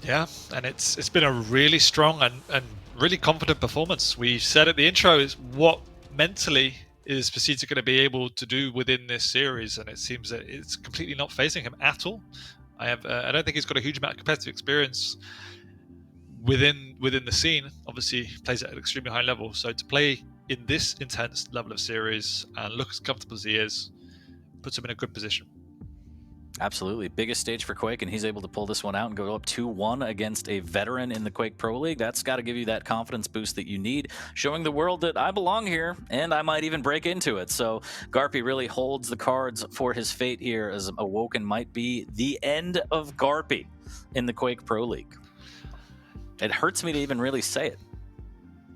Yeah, and it's been a really strong and really confident performance. We said at the intro is what mentally is Pasita going to be able to do within this series, and it seems that it's completely not facing him at all. I don't think he's got a huge amount of competitive experience within the scene. Obviously, he plays at an extremely high level, so to play in this intense level of series and look as comfortable as he is puts him in a good position. Absolutely. Biggest stage for Quake, and he's able to pull this one out and go up 2-1 against a veteran in the Quake Pro League. That's got to give you that confidence boost that you need, showing the world that I belong here, and I might even break into it. So Garpy really holds the cards for his fate here, as Awoken might be the end of Garpy in the Quake Pro League. It hurts me to even really say it.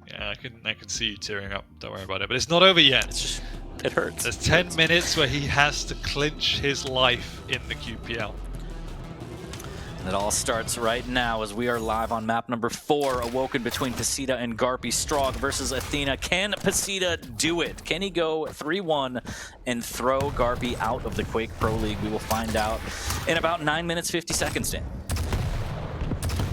Yeah, I can see you tearing up. Don't worry about it. But it's not over yet. It's just, it hurts. There's 10 minutes where he has to clinch his life in the QPL. And it all starts right now as we are live on map number 4, Awoken between Pasita and Garpy. Strog versus Athena. Can Pasita do it? Can he go 3-1 and throw Garpy out of the Quake Pro League? We will find out in about 9 minutes, 50 seconds, Dan.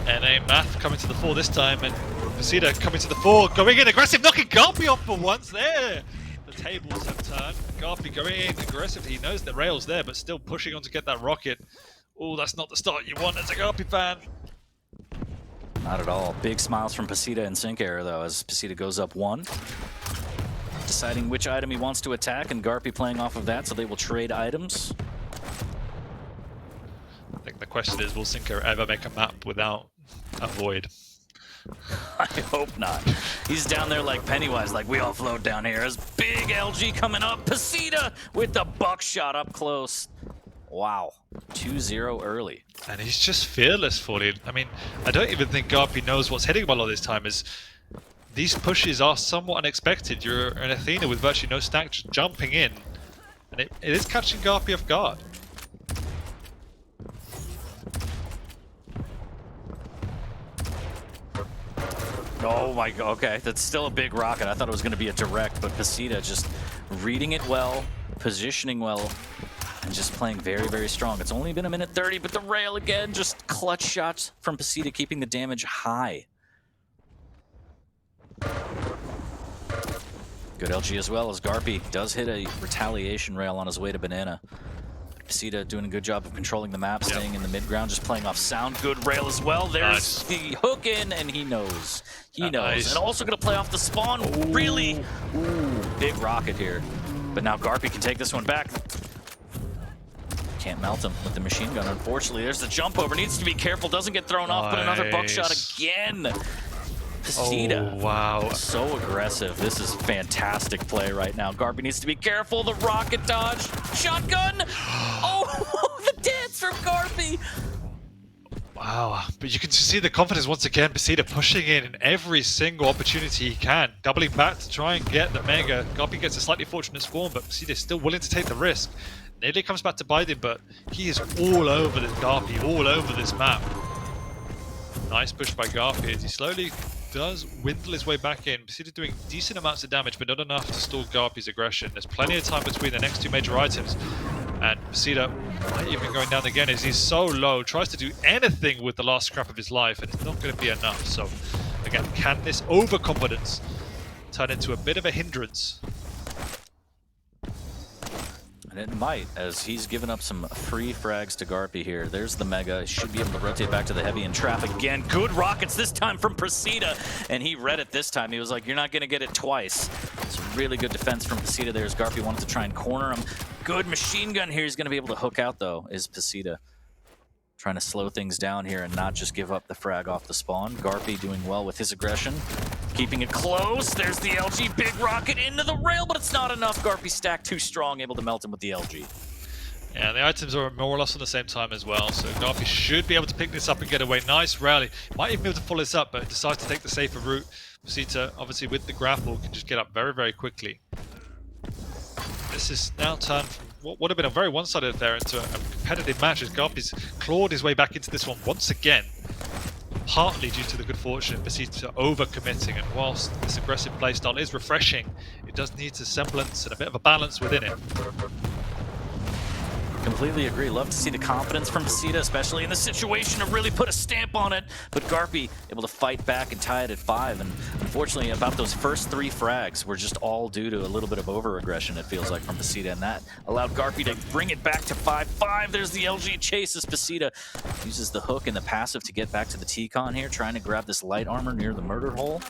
And a Math coming to the fore this time, and Pasita coming to the fore, going in aggressive, knocking Garpy off for once there. The tables have turned. Garpy going in aggressive. He knows the rail's there, but still pushing on to get that rocket. Oh, that's not the start you want as a Garpy fan. Not at all. Big smiles from Pasita and Sync Air, though, as Pasita goes up 1. Deciding which item he wants to attack, and Garpy playing off of that, so they will trade items. I think the question is, will Sinker ever make a map without a void? I hope not. He's down there like Pennywise, like we all float down here. As big LG coming up, Pasita with the buckshot up close. Wow, 2-0 early. And he's just fearless for it. I mean, I don't even think Garpy knows what's hitting him a lot this time. Is these pushes are somewhat unexpected. You're an Athena with virtually no stack just jumping in, and it is catching Garpy off guard. Oh my god, okay, that's still a big rocket. I thought it was going to be a direct, but Pasita just reading it well, positioning well, and just playing very strong. It's only been a minute 30, but the rail again, just clutch shots from Pasita, keeping the damage high. Good LG as well, as Garpy does hit a retaliation rail on his way to Banana. Pasita doing a good job of controlling the map, staying in the mid-ground, just playing off sound. Good rail as well. There's the hook in, and he knows. He knows. Nice. And also going to play off the spawn. Ooh. Really? Ooh, big rocket here. But now Garpy can take this one back. Can't melt him with the machine gun, unfortunately. There's the jump over. Needs to be careful. Doesn't get thrown off, but another buckshot again. Pasita. Oh, wow. So aggressive. This is fantastic play right now. Garpy needs to be careful. The rocket dodge. Shotgun. Oh, the dance from Garpy. Wow, but you can see the confidence once again. Pasita pushing in every single opportunity he can, doubling back to try and get the Mega. Garpy gets a slightly fortunate spawn, but Pasita is still willing to take the risk. Nearly comes back to bite him, but he is all over this Garpy, all over this map. Nice push by Garpy as he slowly does dwindle his way back in. Pasita doing decent amounts of damage, but not enough to stall Garpy's aggression. There's plenty of time between the next two major items. And Pasita might even going down again as he's so low, tries to do anything with the last scrap of his life, and it's not going to be enough. So, again, can this overconfidence turn into a bit of a hindrance? And it might, as he's given up some free frags to Garpy here. There's the Mega. Should be able to rotate back to the heavy and trap again. Good rockets this time from Pasita. And he read it this time. He was like, you're not going to get it twice. It's really good defense from Pasita there as Garpy wanted to try and corner him. Good machine gun here. He's going to be able to hook out, though, is Pasita. Trying to slow things down here and not just give up the frag off the spawn. Garpy doing well with his aggression. Keeping it close. There's the LG. Big rocket into the rail, but it's not enough. Garpy stacked too strong, able to melt him with the LG. Yeah, the items are more or less on the same time as well, so Garpy should be able to pick this up and get away. Nice rally. Might even be able to follow this up, but decides to take the safer route. Pasita, obviously with the grapple, can just get up very, very quickly. This is now turned from what would have been a very one-sided affair into a competitive match as Garpy's clawed his way back into this one once again. Partly due to the good fortune of Pasita overcommitting, and whilst this aggressive playstyle is refreshing, it does need a semblance and a bit of a balance within it. Completely agree. Love to see the confidence from Pasita, especially in this situation, to really put a stamp on it. But Garpy able to fight back and tie it at 5. And unfortunately, about those first 3 frags were just all due to a little bit of over-aggression, it feels like, from Pasita. And that allowed Garpy to bring it back to 5-5. There's the LG chase as Pasita uses the hook and the passive to get back to the T-Con here, trying to grab this light armor near the murder hole.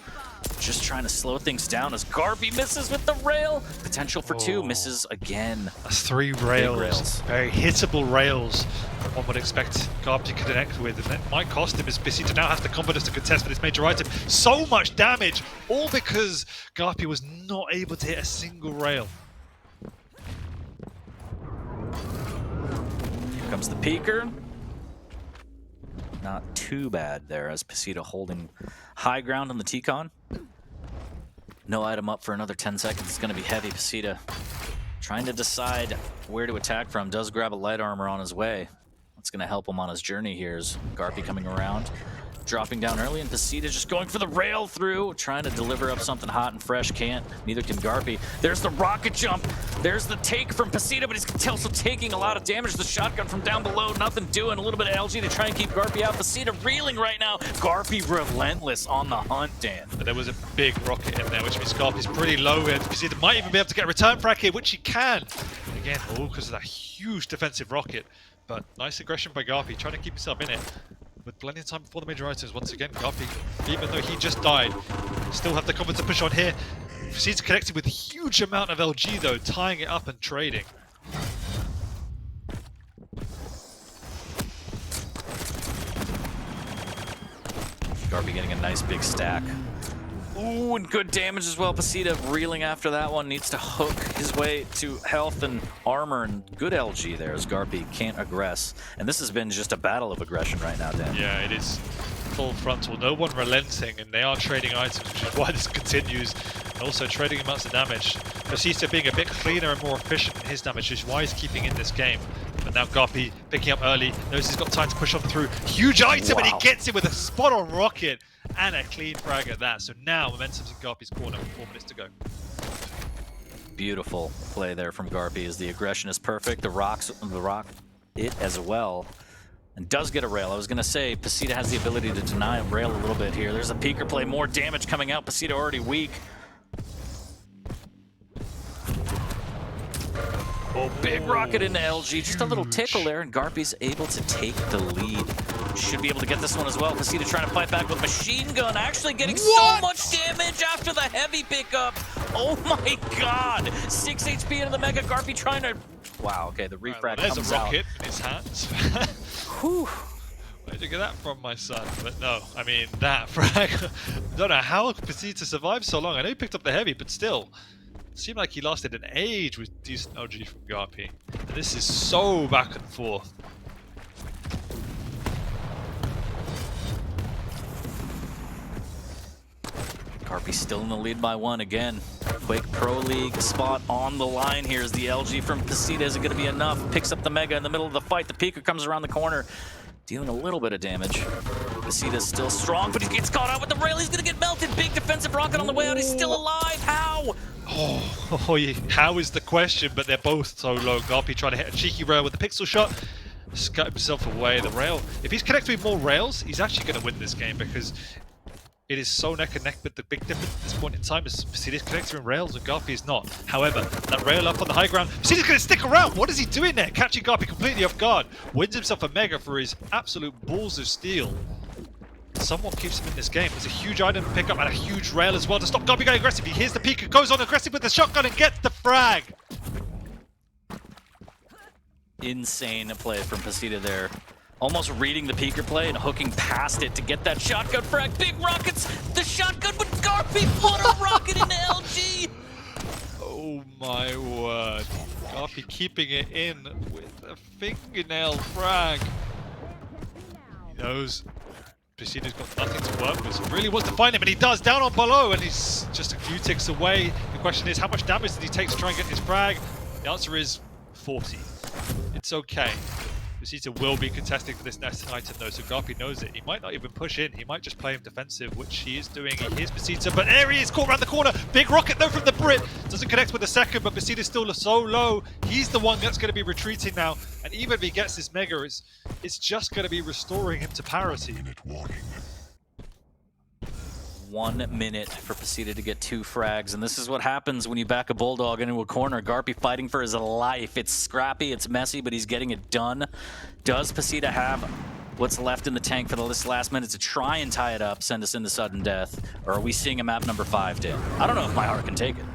Just trying to slow things down as Garpy misses with the rail. Potential for 2, misses again. That's 3 rails. Very hittable rails that one would expect Garpy to connect with, and that might cost him as Pasita now has the confidence to contest for this major item. So much damage, all because Garpy was not able to hit a single rail. Here comes the peeker. Not too bad there as Pasita holding high ground on the T-Con. No item up for another 10 seconds. It's going to be heavy. Pasita trying to decide where to attack from. Does grab a light armor on his way. That's going to help him on his journey here as Garpy coming around. Dropping down early, and Pasita just going for the rail through, trying to deliver up something hot and fresh. Can't. Neither can Garpy. There's the rocket jump. There's the take from Pasita, but he's also taking a lot of damage. The shotgun from down below, nothing doing. A little bit of LG to try and keep Garpy out. Pasita reeling right now. Garpy relentless on the hunt, Dan. But there was a big rocket in there, which means Garpy's pretty low, and Pasita might even be able to get a return frag here, which he can. Again, all because of that huge defensive rocket. But nice aggression by Garpy, trying to keep himself in it. With plenty of time before the major items, once again, Garpy, even though he just died, still have the confidence to push on here. Pasita connected with a huge amount of LG though, tying it up and trading. Garpy getting a nice big stack. Ooh, and good damage as well. Pasita reeling after that one. Needs to hook his way to health and armor, and good LG there as Garpy can't aggress. And this has been just a battle of aggression right now, Dan. Yeah, it is full frontal. No one relenting, and they are trading items, which is why this continues. And also trading amounts of damage. Pasita being a bit cleaner and more efficient in his damage, which is why he's keeping in this game. But now Garpy picking up early, knows he's got time to push on through. Huge item, and he gets it with a spot-on rocket. And a clean frag at that. So now momentum's in Garpy's corner with 4 minutes to go. Beautiful play there from Garpy as the aggression is perfect. The rock it as well. And does get a rail. I was going to say, Pasita has the ability to deny a rail a little bit here. There's a peeker play, more damage coming out. Pasita already weak. Oh, big rocket into LG. Just a little tickle there, and Garpy's able to take the lead. should be able to get this one as well. Pasita trying to fight back with machine gun, actually getting so much damage after the heavy pickup. Oh my god! 6 HP into the Mega. Garpy trying to... Wow, okay, the refrag There's comes a out. rocket in his hands. Whew. Where'd you get that from, my son? But no, I mean, that frag. I don't know how Pasita survived so long. I know he picked up the heavy, but still. It seemed like he lasted an age with decent LG from Garpy. And this is so back and forth. Garpy still in the lead by 1 again. Quake Pro League spot on the line here is the LG from Pasita. Is it going to be enough? Picks up the Mega in the middle of the fight. The Pika comes around the corner, dealing a little bit of damage. Pasita's still strong, but he gets caught out with the rail. He's going to get melted. Big defensive rocket on the way out. He's still alive. How? Oh, yeah. How is the question, but they're both so low. Garpy trying to hit a cheeky rail with the pixel shot. Scut himself away. The rail. If he's connected with more rails, he's actually going to win this game because it is so neck and neck, but the big difference at this point in time is Pasita's connected in rails and Garpy is not. However, that rail up on the high ground, Pasita's going to stick around. What is he doing there? Catching Garpy completely off guard. Wins himself a Mega for his absolute balls of steel. Somewhat keeps him in this game. There's a huge item to pick up and a huge rail as well to stop Garpy going aggressive. He hears the Pika, goes on aggressive with the shotgun and gets the frag. Insane play from Pasita there. Almost reading the peeker play and hooking past it to get that shotgun frag. Big rockets, the shotgun, but Garpy put a rocket into LG. Oh my word. Garpy keeping it in with a fingernail frag. He knows Pasita's got nothing to work with, so he really wants to find him, and he does, down on below, and he's just a few ticks away. The question is, how much damage did he take to try and get his frag? The answer is 40. It's okay. Pasita will be contesting for this next item though, so Garpy knows it. He might not even push in, he might just play him defensive, which he is doing. He hears Pasita, but there he is, caught around the corner. Big rocket though from the Brit. Doesn't connect with the second, but Pasita's still so low. He's the one that's going to be retreating now, and even if he gets this Mega, it's just going to be restoring him to parity. 1 minute for Pasita to get 2 frags, and this is what happens when you back a Bulldog into a corner. Garpy fighting for his life. It's scrappy, it's messy, but he's getting it done. Does Pasita have what's left in the tank for this last minute to try and tie it up, send us into sudden death? Or are we seeing a map number 5, Dan? I don't know if my heart can take it.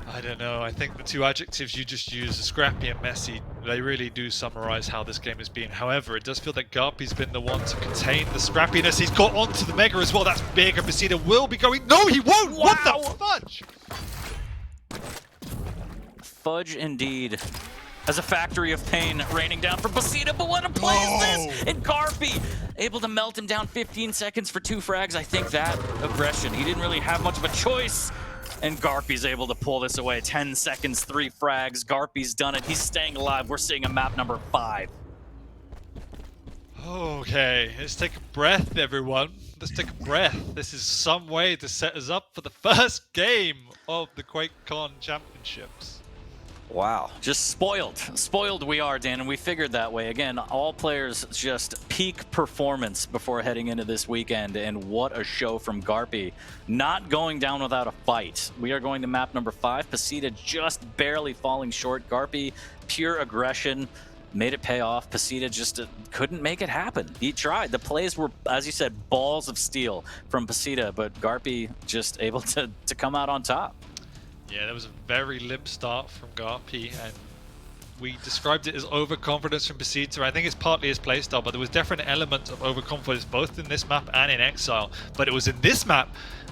I don't know, I think the 2 adjectives you just used, scrappy and messy, they really do summarize how this game has been. However, it does feel that Garpy's been the one to contain the scrappiness. He's got onto the Mega as well, that's big, and Pasita will be going... No, he won't! Wow. What the fudge? Fudge indeed. As a factory of pain raining down for Pasita, but what a play is this? And Garpy able to melt him down 15 seconds for 2 frags. I think that aggression, he didn't really have much of a choice. And Garpy's able to pull this away. 10 seconds, 3 frags. Garpy's done it. He's staying alive. We're seeing a map number 5. Okay, let's take a breath, everyone. Let's take a breath. This is some way to set us up for the first game of the QuakeCon Championships. Wow, just spoiled. Spoiled we are, Dan, and we figured that way. Again, all players just peak performance before heading into this weekend, and what a show from Garpy. Not going down without a fight. We are going to map number 5. Pasita just barely falling short. Garpy, pure aggression, made it pay off. Pasita just couldn't make it happen. He tried. The plays were, as you said, balls of steel from Pasita, but Garpy just able to come out on top. Yeah, there was a very limp start from Garpy, and we described it as overconfidence from Pasita. I think it's partly his playstyle, but there was definite elements of overconfidence both in this map and in Exile. But it was in this map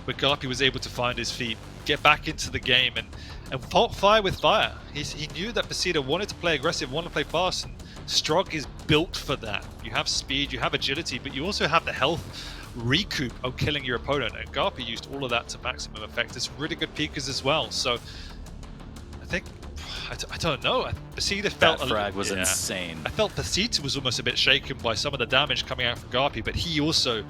where Garpy was able to find his feet, get back into the game, and fought fire with fire. He knew that Pasita wanted to play aggressive, wanted to play fast, and Strog is built for that. You have speed, you have agility, but you also have the health recoup of killing your opponent, and Garpy used all of that to maximum effect. There's really good peekers as well, so I think I don't know. Pasita felt that frag was insane. I felt Pasita was almost a bit shaken by some of the damage coming out from Garpy, but he also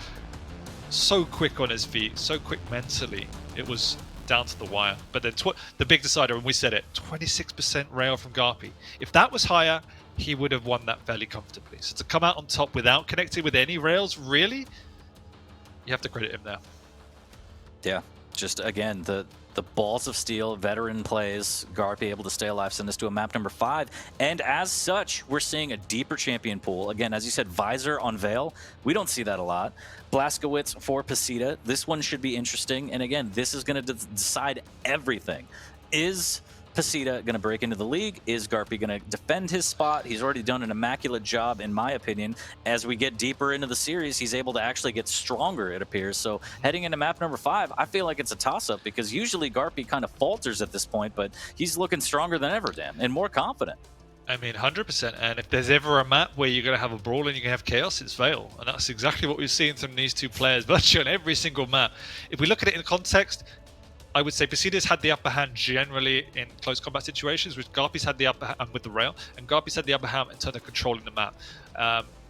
so quick on his feet, so quick mentally. It was down to the wire. But then the big decider, and we said it, 26% rail from Garpy. If that was higher, he would have won that fairly comfortably. So to come out on top without connecting with any rails, really, you have to credit him there. Yeah, just again, the The balls of steel, veteran plays, Garpy able to stay alive, send us to a map number 5. And as such, we're seeing a deeper champion pool. Again, as you said, Visor on Veil. We don't see that a lot. Blazkowicz for Pasita. This one should be interesting. And again, this is going to decide everything. Is Pasita going to break into the league? Is Garpy going to defend his spot? He's already done an immaculate job, in my opinion. As we get deeper into the series, he's able to actually get stronger, it appears. So heading into map number 5, I feel like it's a toss-up because usually Garpy kind of falters at this point, but he's looking stronger than ever, Dan, and more confident. I mean, 100%. And if there's ever a map where you're going to have a brawl and you're going to have chaos, it's Veil. And that's exactly what we've seen from these two players, virtually on every single map. If we look at it in context, I would say Pasita's had the upper hand generally in close combat situations, which Garpy's had the upper hand with the rail, and Garpy's had the upper hand in terms of controlling the map.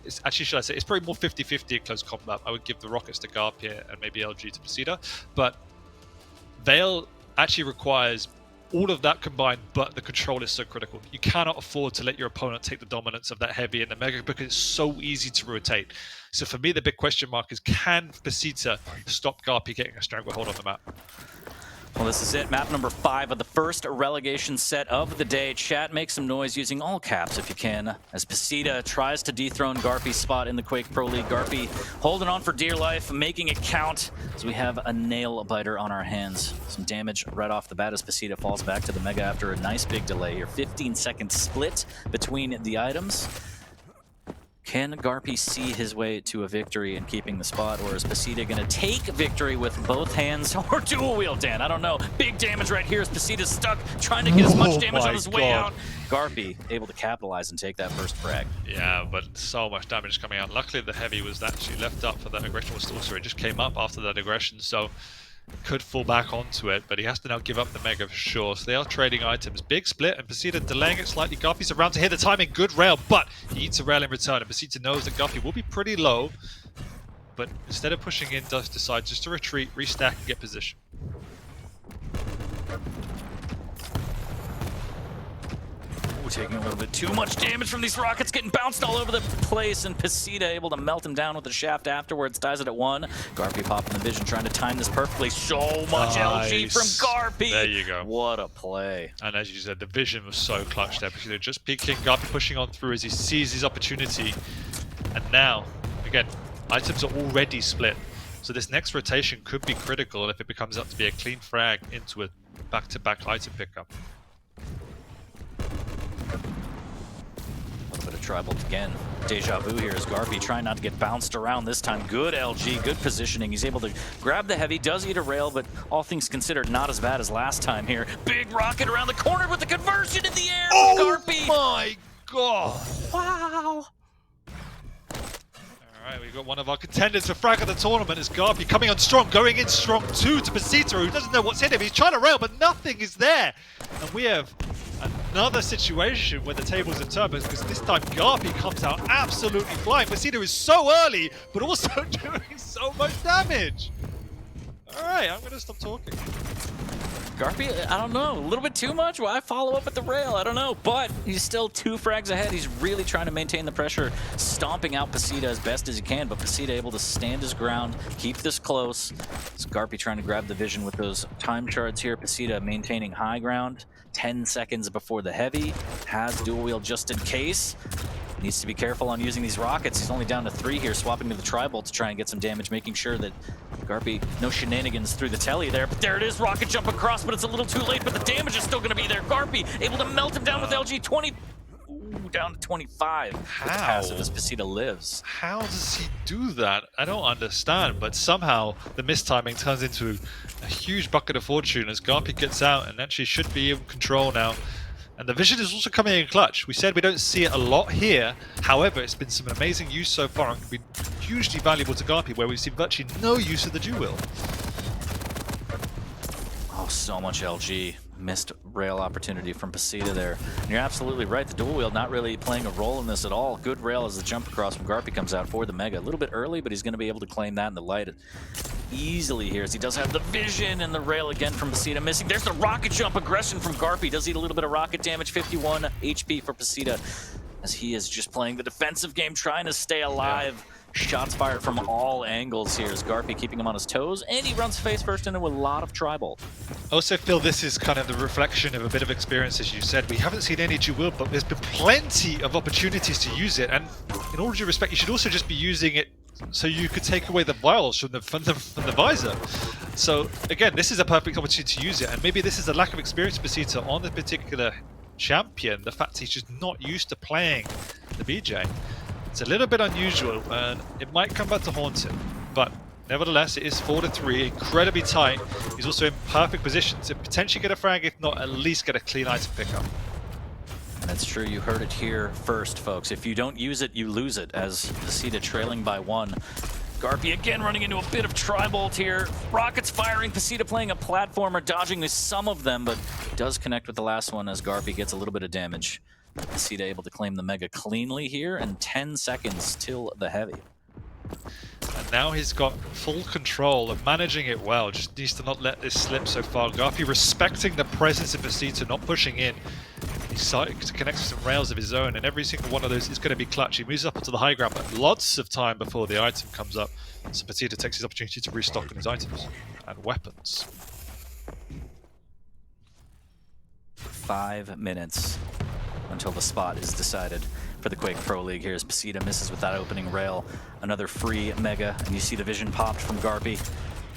It's actually, should I say, it's probably more 50-50 in close combat. I would give the rockets to Garpy and maybe LG to Pasita, but Veil actually requires all of that combined, but the control is so critical. You cannot afford to let your opponent take the dominance of that heavy and the mega because it's so easy to rotate. So for me, the big question mark is, can Pasita stop Garpy getting a stranglehold on the map? Well, this is it. Map number 5 of the first relegation set of the day. Chat, make some noise using all caps if you can, as Pasita tries to dethrone Garpy's spot in the Quake Pro League. Garpy holding on for dear life, making it count, as we have a nail biter on our hands. Some damage right off the bat as Pasita falls back to the Mega after a nice big delay here. 15-second split between the items. Can Garpy see his way to a victory and keeping the spot, or is Pasita going to take victory with both hands or dual wheel, Dan? I don't know. Big damage right here as Pasita's stuck, trying to get as much damage on his way out. Garpy able to capitalize and take that first frag. Yeah, but so much damage coming out. Luckily, the heavy was actually left up for that aggression. Also, it just came up after that aggression, so could fall back onto it, but he has to now give up the mega for sure. So they are trading items. Big split, and Pasita delaying it slightly. Garpy's around to hit the timing. Good rail, but he eats a rail in return, and Pasita knows that Garpy will be pretty low, but instead of pushing in, does decide just to retreat, restack, and get position. Taking a little bit too much damage from these rockets, getting bounced all over the place, and Pasita able to melt him down with the shaft afterwards, ties it at 1. Garpy popping the vision, trying to time this perfectly. So much LG from Garpy. There you go. What a play. And as you said, the vision was so clutch there. Pasita just peeking, Garpy pushing on through as he sees his opportunity. And now, again, items are already split. So this next rotation could be critical if it becomes up to be a clean frag into a back-to-back item pickup. Bit of tribal again. Deja vu here as Garpy trying not to get bounced around this time. Good LG, good positioning. He's able to grab the heavy, does eat a rail, but all things considered, not as bad as last time here. Big rocket around the corner with the conversion in the air. Oh Garpy. My God! Wow. Alright, we've got one of our contenders for frag of the tournament is Garpy coming on strong, going in strong too to Pasita, who doesn't know what's hit him. He's trying to rail, but nothing is there. And we have another situation where the tables are turned, because this time Garpy comes out absolutely flying. Pasita is so early, but also doing so much damage. Alright, I'm going to stop talking. Garpy, I don't know, a little bit too much? Why follow up at the rail? I don't know, but he's still 2 frags ahead. He's really trying to maintain the pressure, stomping out Pasita as best as he can, but Pasita able to stand his ground, keep this close. It's Garpy trying to grab the vision with those time charts here. Pasita maintaining high ground, 10 seconds before the heavy, has dual wheel just in case. Needs to be careful on using these rockets. He's only down to 3 here, swapping to the tribal to try and get some damage, making sure that Garpy, no shenanigans through the telly there, but there it is, rocket jump across, but it's a little too late, but the damage is still gonna be there. Garpy able to melt him down with LG 20, down to 25. How? With the passive as Pasita lives. How does he do that? I don't understand, but somehow the mistiming turns into a huge bucket of fortune as Garpy gets out and actually should be in control now. And the vision is also coming in clutch. We said we don't see it a lot here. However, it's been some amazing use so far and can be hugely valuable to Garpy, where we've seen virtually no use of the dual wheel. Oh, so much LG. Missed rail opportunity from Pasita there. And you're absolutely right, the dual wheel not really playing a role in this at all. Good rail as the jump across from Garpy comes out for the Mega. A little bit early, but he's going to be able to claim that in the light easily here, as he does have the vision, and the rail again from Pasita missing. There's the rocket jump aggression from Garpy. Does eat a little bit of rocket damage, 51 HP for Pasita, as he is just playing the defensive game, trying to stay alive. Shots fired from all angles here as Garpy keeping him on his toes, and he runs face first into a lot of tribal. I also feel this is kind of the reflection of a bit of experience, as you said. We haven't seen any dual wield, but there's been plenty of opportunities to use it, and in all due respect, you should also just be using it so you could take away the vials from the visor. So again, this is a perfect opportunity to use it, and maybe this is a lack of experience for Pacita on the particular champion, the fact he's just not used to playing the BJ. It's a little bit unusual, and it might come back to haunt him, but nevertheless, it is 4-3, incredibly tight. He's also in perfect position to potentially get a frag, if not at least get a clean item pickup. That's true, you heard it here first, folks. If you don't use it, you lose it, as Pacita trailing by 1. Garpy again running into a bit of tri-bolt here. Rockets firing, Pacita playing a platformer, dodging with some of them, but does connect with the last one as Garpy gets a little bit of damage. Pacita able to claim the Mega cleanly here, and 10 seconds till the heavy. And now he's got full control of managing it well, just needs to not let this slip so far. Garpy respecting the presence of Pacita, not pushing in. He's starting to connect to some rails of his own, and every single one of those is going to be clutch. He moves up onto the high ground, but lots of time before the item comes up. So Pacita takes his opportunity to restock on his items and weapons. 5 minutes until the spot is decided for the Quake Pro League. Here's Pacita misses with that opening rail. Another free Mega, and you see the vision popped from Garpy.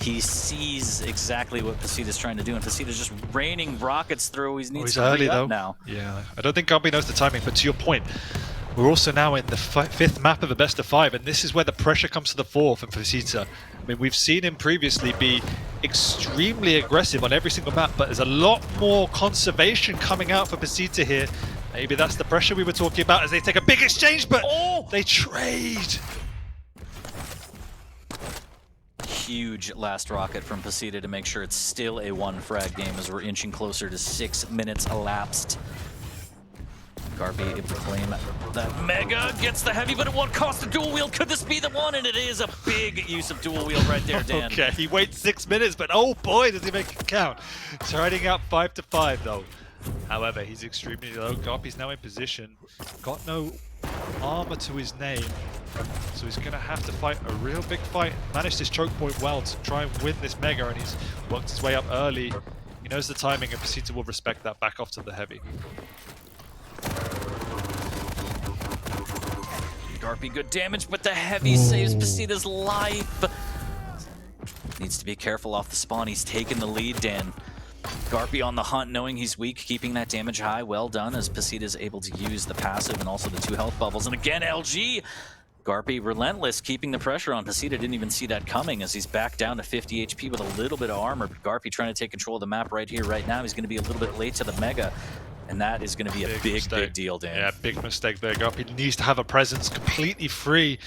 He sees exactly what Pacita's trying to do, and Pacita's just raining rockets through. He needs to early hurry though. up now. Yeah, I don't think Garpy knows the timing, but to your point, we're also now in the 5th map of a best of 5, and this is where the pressure comes to the fore for Pacita. I mean, we've seen him previously be extremely aggressive on every single map, but there's a lot more conservation coming out for Pacita here. Maybe that's the pressure we were talking about as they take a big exchange, but they trade. Huge last rocket from Pacita to make sure it's still a 1 frag game as we're inching closer to 6 minutes elapsed. Garpy able to claim that Mega, gets the heavy, but at what cost? A dual wield. Could this be the one? And it is a big use of dual wield right there, Dan. Okay, he waits 6 minutes, but oh boy, does he make it count. Starting out 5-5 though. However, he's extremely low. Garpy's now in position. Got no armor to his name, so he's going to have to fight a real big fight. Managed his choke point well to try and win this Mega, and he's worked his way up early. He knows the timing, and Pacita will respect that. Back off to the heavy. Garpy, good damage, but the heavy saves Pacita's life. Needs to be careful off the spawn. He's taken the lead, Dan. Garpy on the hunt, knowing he's weak, keeping that damage high. Well done, as Pacita's able to use the passive and also the 2 health bubbles. And again, LG. Garpy relentless, keeping the pressure on. Pacita didn't even see that coming as he's back down to 50 HP with a little bit of armor. But Garpy trying to take control of the map right here, right now. He's going to be a little bit late to the Mega. And that is going to be a big deal, Dan. Yeah, big mistake there. Garpy needs to have a presence completely free.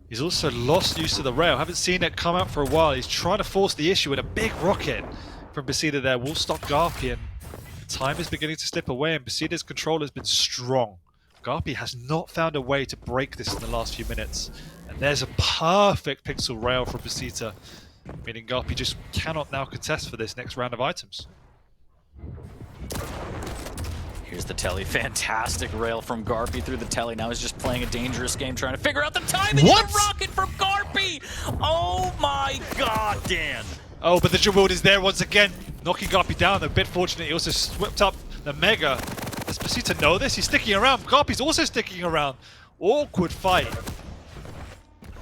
He's also lost use of the rail. Haven't seen it come out for a while. He's trying to force the issue with a big rocket from Pacita there. Will stop Garpy, and time is beginning to slip away, and Pacita's control has been strong. Garpy has not found a way to break this in the last few minutes. And there's a perfect pixel rail from Pacita, meaning Garpy just cannot now contest for this next round of items. Here's the telly. Fantastic rail from Garpy through the telly. Now he's just playing a dangerous game, trying to figure out the timing. What? The rocket from Garpy! Oh my god, Dan! Oh, but the dual wield is there once again, knocking Garpy down. A bit fortunate, he also swept up the Mega. Does Pacita know this? He's sticking around. Garpy's also sticking around. Awkward fight.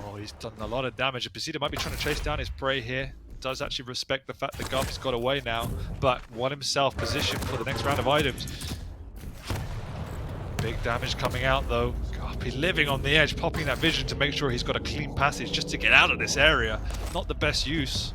Oh, he's done a lot of damage. Pacita might be trying to chase down his prey here. Does actually respect the fact that Garpy's got away now, but won himself position for the next round of items. Big damage coming out though. Garpy living on the edge, popping that vision to make sure he's got a clean passage just to get out of this area. Not the best use.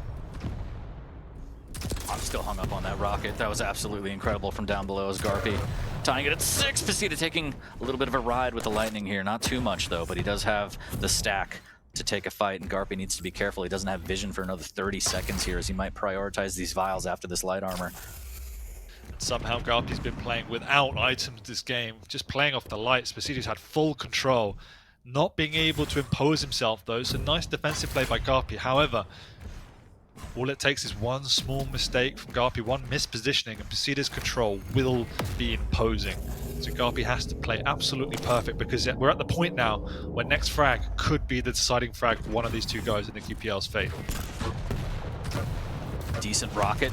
I'm still hung up on that rocket. That was absolutely incredible from down below as Garpy tying it at 6. Pacita taking a little bit of a ride with the lightning here. Not too much though, but he does have the stack to take a fight, and Garpy needs to be careful. He doesn't have vision for another 30 seconds here as he might prioritize these vials after this light armor. Somehow Garpy's been playing without items this game, just playing off the lights. Pacita's had full control, not being able to impose himself though, so nice defensive play by Garpy. However, all it takes is one small mistake from Garpy, one mispositioning, and Pacita's control will be imposing. So Garpy has to play absolutely perfect, because we're at the point now where next frag could be the deciding frag for one of these two guys in the QPL's fate. Decent rocket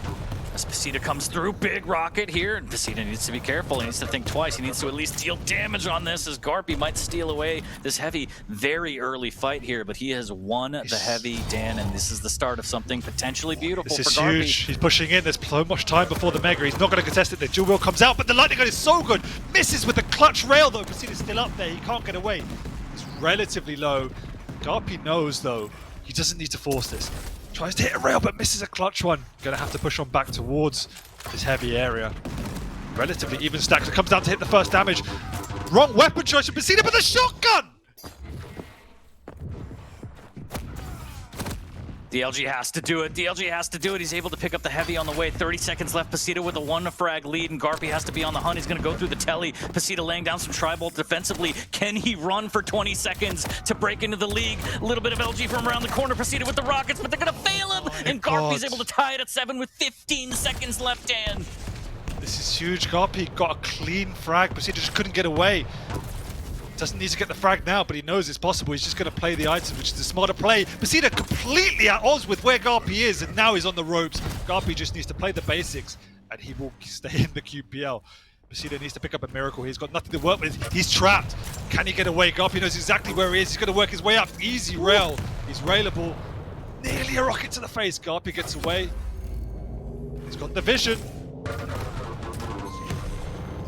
as Pasita comes through. Big rocket here. Pasita needs to be careful. He needs to think twice. He needs to at least deal damage on this, as Garpy might steal away this heavy very early fight here, but he has won the heavy, Dan, and this is the start of something potentially beautiful This is for Garpy. huge. He's pushing in. There's so much time before the Mega. He's not going to contest it. The dual wheel comes out, but the lightning gun is so good. Misses with the clutch rail, though. Pasita's still up there. He can't get away. It's relatively low. Garpy knows, though, he doesn't need to force this. Tries to hit a rail, but misses a clutch one. Gonna have to push on back towards this heavy area. Relatively even stacked. It comes down to hit the first damage. Wrong weapon choice from Pasita, but the shotgun! DLG has to do it. DLG has to do it. He's able to pick up the heavy on the way. 30 seconds left. Pasita with a 1 frag lead, and Garpy has to be on the hunt. He's going to go through the telly. Pasita laying down some tri-bolt defensively. Can he run for 20 seconds to break into the league? A little bit of LG from around the corner. Pasita with the rockets, but they're going to fail him. And Garpy's able to tie it at 7 with 15 seconds left, Dan. This is huge. Garpy got a clean frag. Pasita just couldn't get away. Doesn't need to get the frag now, but he knows it's possible. He's just going to play the items, which is a smarter play. Pasita completely at odds with where Garpy is, and now he's on the ropes. Garpy just needs to play the basics, and he will stay in the QPL. Pasita needs to pick up a miracle. He's got nothing to work with. He's trapped. Can he get away? Garpy knows exactly where he is. He's going to work his way up. Easy rail. He's railable. Nearly a rocket to the face. Garpy gets away. He's got the vision.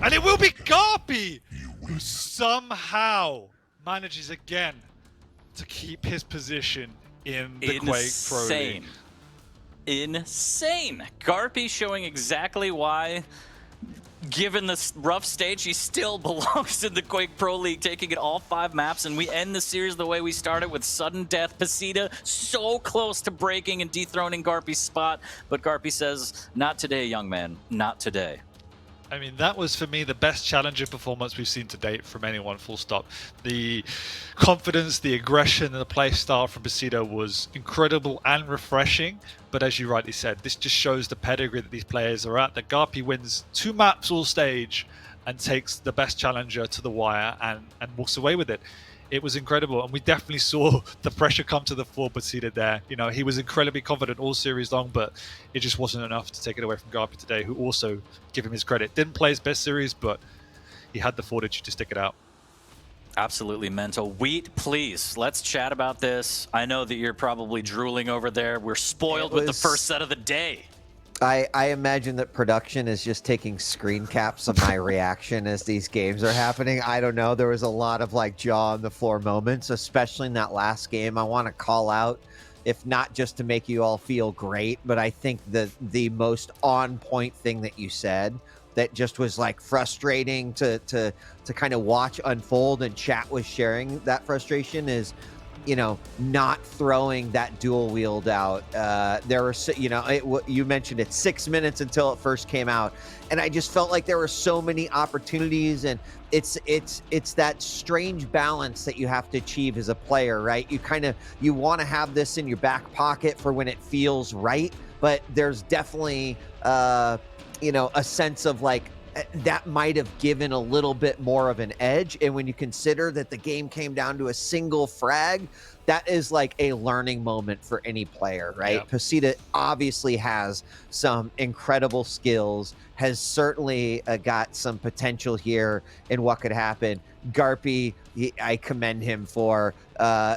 And it will be Garpy who somehow manages again to keep his position in the Quake Pro League. Insane. Garpy showing exactly why, given this rough stage, he still belongs in the Quake Pro League, taking it all 5 maps, and we end the series the way we started, with sudden death. Pasita so close to breaking and dethroning Garpy's spot, but Garpy says, not today, young man, not today. I mean, that was, for me, the best challenger performance we've seen to date from anyone, full stop. The confidence, the aggression, and the play style from Pasita was incredible and refreshing. But as you rightly said, this just shows the pedigree that these players are at. That Garpy wins 2 maps all stage and takes the best challenger to the wire and walks away with it. It was incredible, and we definitely saw the pressure come to the fore. Pasita there, you know, he was incredibly confident all series long, but it just wasn't enough to take it away from Garpy today, who also, give him his credit, didn't play his best series, but he had the fortitude to stick it out. Absolutely mental. Wheat, please, let's chat about this. I know that you're probably drooling over there. We're spoiled with the first set of the day. I imagine that production is just taking screen caps of my reaction as these games are happening. I don't know. There was a lot of like jaw on the floor moments, especially in that last game. I want to call out, if not just to make you all feel great, but I think the most on point thing that you said that just was like frustrating to kind of watch unfold, and chat was sharing that frustration, is, you know, not throwing that dual wield out. There were, you know, you mentioned it, 6 minutes until it first came out, and I just felt like there were so many opportunities, and it's that strange balance that you have to achieve as a player, right? You want to have this in your back pocket for when it feels right, but there's definitely you know, a sense of like, that might have given a little bit more of an edge. And when you consider that the game came down to a single frag, that is like a learning moment for any player, right? Yep. Pasita obviously has some incredible skills, has certainly got some potential here in what could happen. Garpy, I commend him for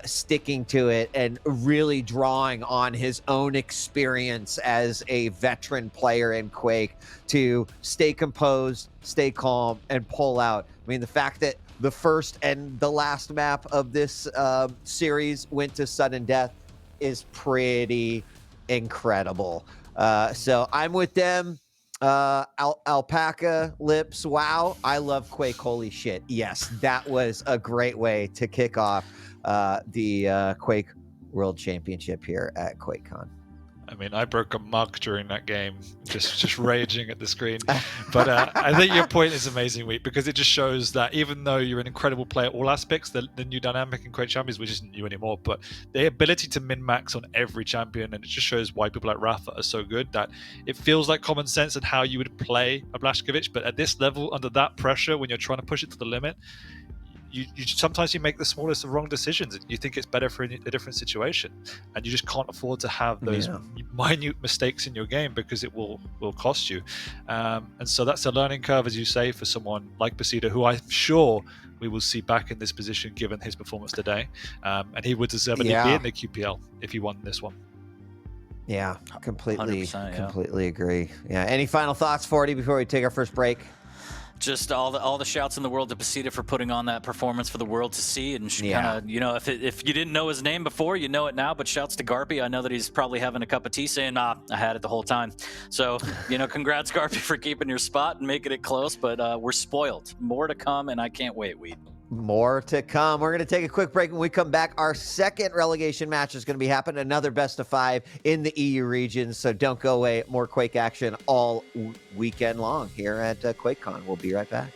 sticking to it and really drawing on his own experience as a veteran player in Quake to stay composed, stay calm, and pull out. I mean, the fact that the first and the last map of this series went to sudden death is pretty incredible. So I'm with them. Alpaca lips. Wow. I love Quake. Holy shit. Yes, that was a great way to kick off the Quake World Championship here at QuakeCon. I mean, I broke a mug during that game, just raging at the screen. But I think your point is amazing, Wheat, because it just shows that even though you're an incredible player at all aspects, the new dynamic in Quake Champions, which isn't new anymore, but the ability to min-max on every champion, and it just shows why people like Rafa are so good, that it feels like common sense and how you would play a Blazkowicz. But at this level, under that pressure, when you're trying to push it to the limit, you sometimes you make the smallest of wrong decisions, and you think it's better for a different situation, and you just can't afford to have those minute mistakes in your game because it will cost you. And so that's a learning curve, as you say, for someone like Basida, who I'm sure we will see back in this position given his performance today, and he would deservedly be in the QPL if he won this one. Yeah, completely yeah. agree. Yeah. Any final thoughts, 40, before we take our first break? Just all the shouts in the world to Basida for putting on that performance for the world to see, and kind of, you know, if you didn't know his name before, you know it now. But shouts to Garpy. I know that he's probably having a cup of tea saying, "Ah, I had it the whole time." So, you know, congrats Garpy for keeping your spot and making it close. But we're spoiled. More to come, and I can't wait. More to come. We're going to take a quick break. When we come back, our second relegation match is going to be happening. Another best of 5 in the EU region. So don't go away. More Quake action all weekend long here at QuakeCon. We'll be right back.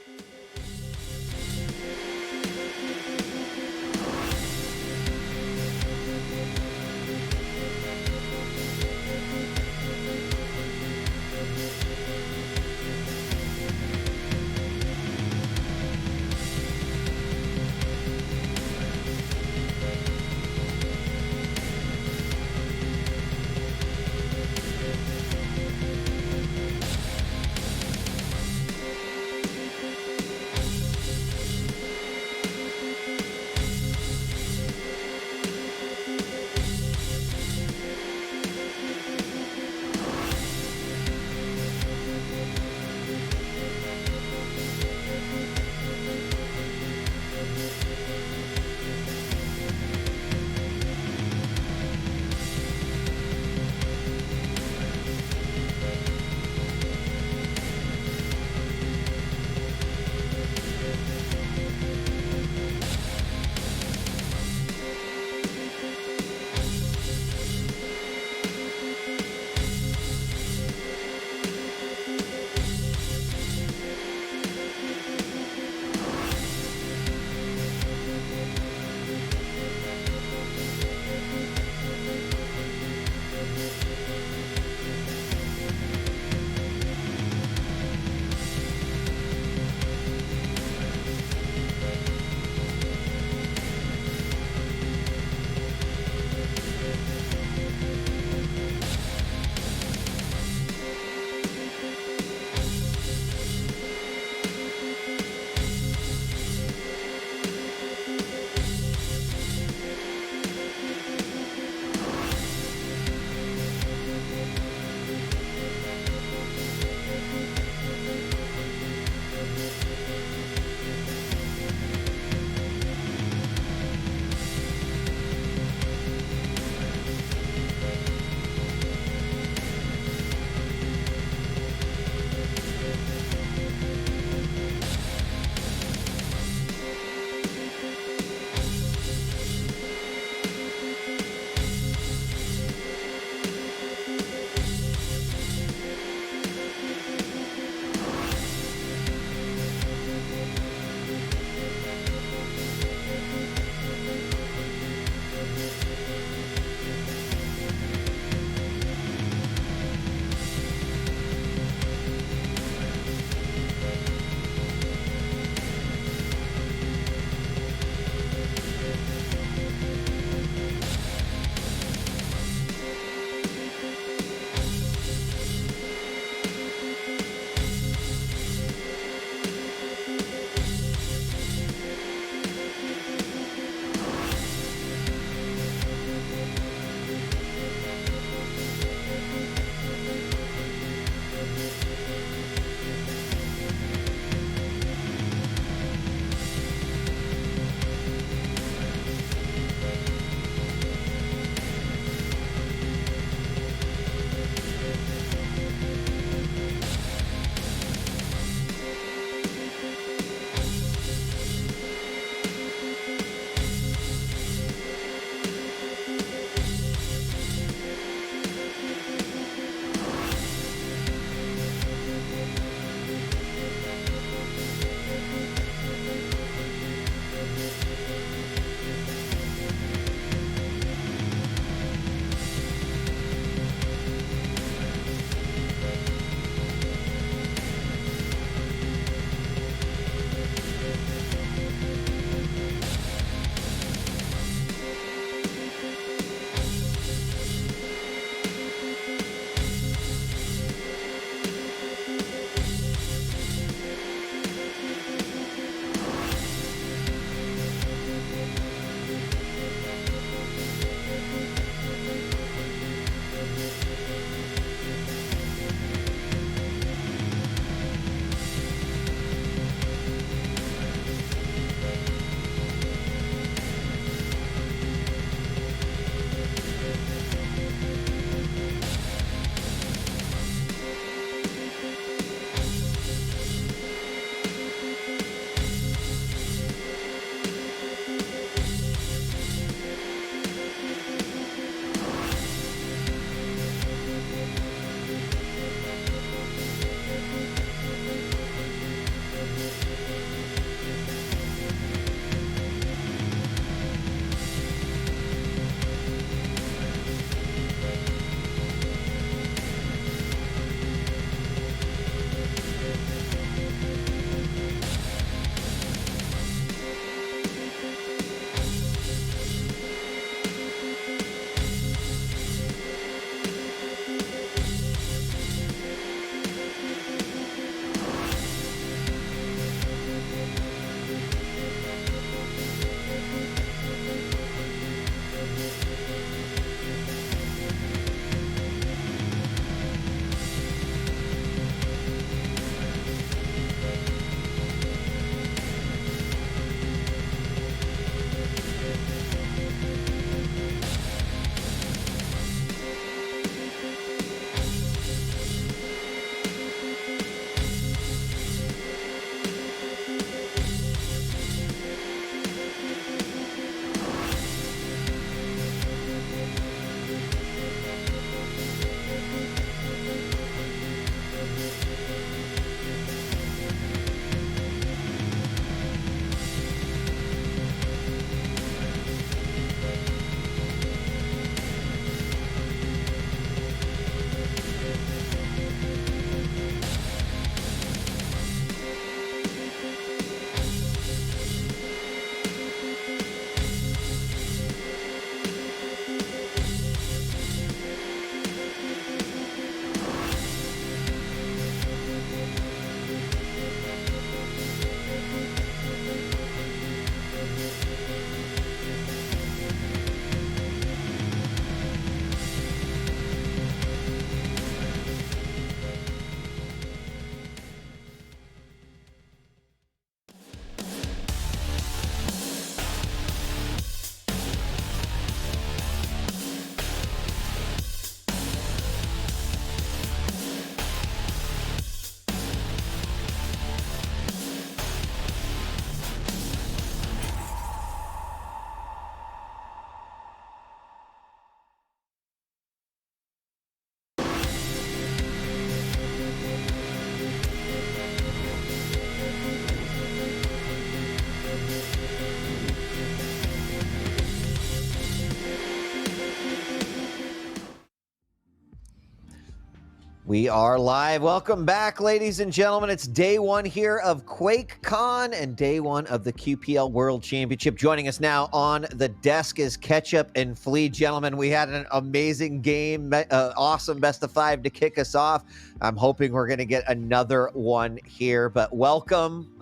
We are live. Welcome back, ladies and gentlemen. It's day one here of QuakeCon and day one of the QPL World Championship. Joining us now on the desk is Ketchup and Flea. Gentlemen, we had an amazing game, awesome best of 5 to kick us off. I'm hoping we're going to get another one here, but welcome.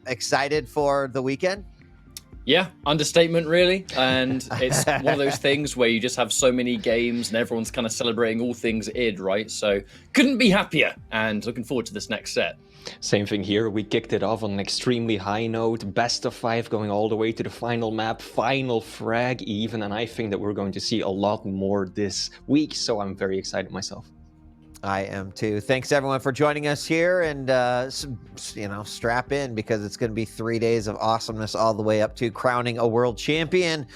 Excited for the weekend? Yeah, understatement really. And it's one of those things where you just have so many games and everyone's kind of celebrating all things id, right? So couldn't be happier and looking forward to this next set. Same thing here. We kicked it off on an extremely high note, best of 5 going all the way to the final map, final frag even, and I think that we're going to see a lot more this week, so I'm very excited myself. I am too. Thanks everyone for joining us here, and strap in because it's going to be 3 days of awesomeness all the way up to crowning a world champion.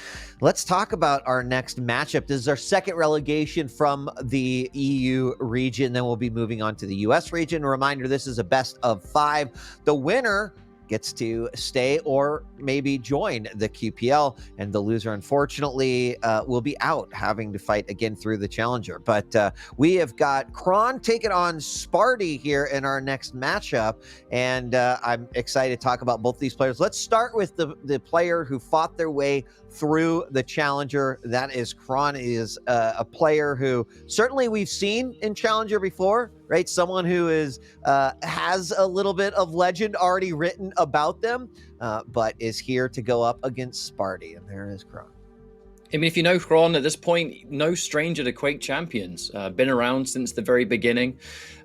Let's talk about our next matchup. This is our second relegation from the EU region. Then we'll be moving on to the US region. A reminder, this is a best of 5. The winner gets to stay or maybe join the QPL, and the loser, unfortunately, will be out, having to fight again through the challenger. But we have got Kron taking on Sparty here in our next matchup, and I'm excited to talk about both these players. Let's start with the player who fought their way through the challenger. That is Kron. Is a player who certainly we've seen in challenger before, right? Someone who is has a little bit of legend already written about them, but is here to go up against Sparty, and there is Kron. I mean, if you know Kron at this point, no stranger to Quake champions. Been around since the very beginning.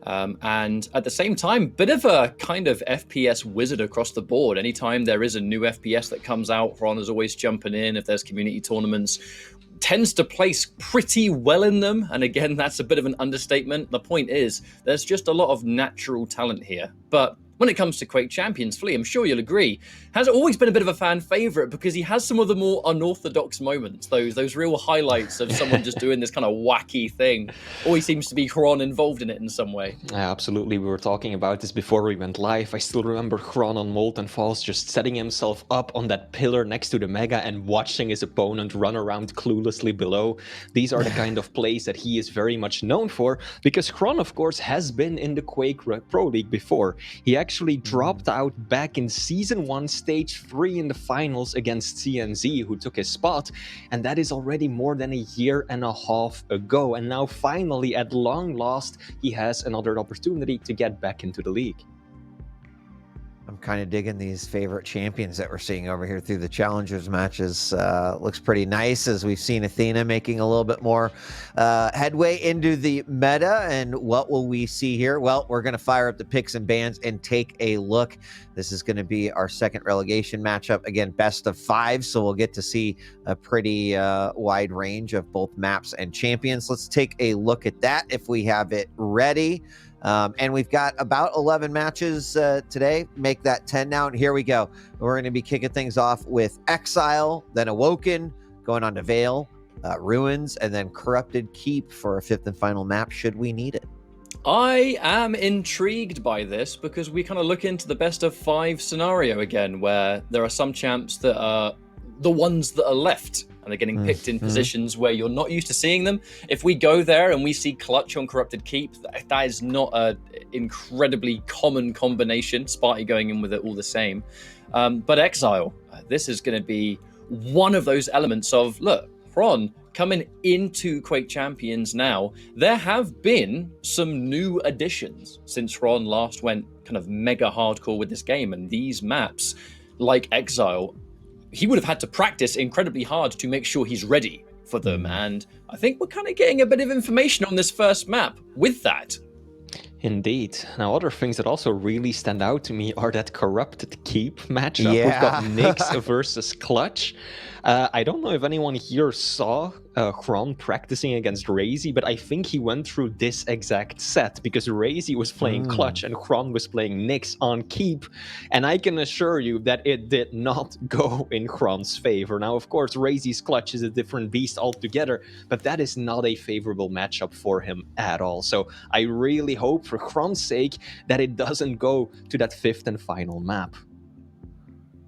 And at the same time, bit of a kind of FPS wizard across the board. Anytime there is a new FPS that comes out, Kron is always jumping in. If there's community tournaments, tends to place pretty well in them. And again, that's a bit of an understatement. The point is, there's just a lot of natural talent here. But when it comes to Quake champions, Flea, I'm sure you'll agree, has always been a bit of a fan favorite because he has some of the more unorthodox moments, those real highlights of someone just doing this kind of wacky thing. Always seems to be Kron involved in it in some way. Absolutely, we were talking about this before we went live. I still remember Kron on Molten Falls just setting himself up on that pillar next to the Mega and watching his opponent run around cluelessly below. These are the kind of plays that he is very much known for, because Kron, of course, has been in the Quake Pro League before. He actually dropped out back in Season 1, Stage 3 in the finals against CNZ, who took his spot, and that is already more than a year and a half ago. And now finally, at long last, he has another opportunity to get back into the league. I'm kind of digging these favorite champions that we're seeing over here through the challengers matches. Looks pretty nice, as we've seen Athena making a little bit more headway into the meta. And what will we see here? Well, we're going to fire up the picks and bans and take a look. This is going to be our second relegation matchup. Again, best of 5, so we'll get to see a pretty wide range of both maps and champions. Let's take a look at that if we have it ready. And we've got about 11 matches today. Make that 10 now. And here we go. We're going to be kicking things off with Exile, then Awoken, going on to Veil, Ruins, and then Corrupted Keep for a 5th and final map, should we need it. I am intrigued by this because we kind of look into the best of 5 scenario again, where there are some champs that are the ones that are left, and they're getting picked in positions where you're not used to seeing them. If we go there and we see Clutch on Corrupted Keep, that is not an incredibly common combination. Sparty going in with it all the same. But Exile, this is going to be one of those elements of, look, Kron coming into Quake Champions now. There have been some new additions since Kron last went kind of mega hardcore with this game, and these maps, like Exile, he would have had to practice incredibly hard to make sure he's ready for them. And I think we're kind of getting a bit of information on this first map with that. Indeed. Now, other things that also really stand out to me are that Corrupted Keep matchup. Yeah. We've got Nyx versus Clutch. I don't know if anyone here saw Kron practicing against Razy, but I think he went through this exact set because Razy was playing Clutch and Kron was playing Nyx on Keep, and I can assure you that it did not go in Kron's favor. Now, of course, Razy's Clutch is a different beast altogether, but that is not a favorable matchup for him at all. So I really hope, for Kron's sake, that it doesn't go to that 5th and final map.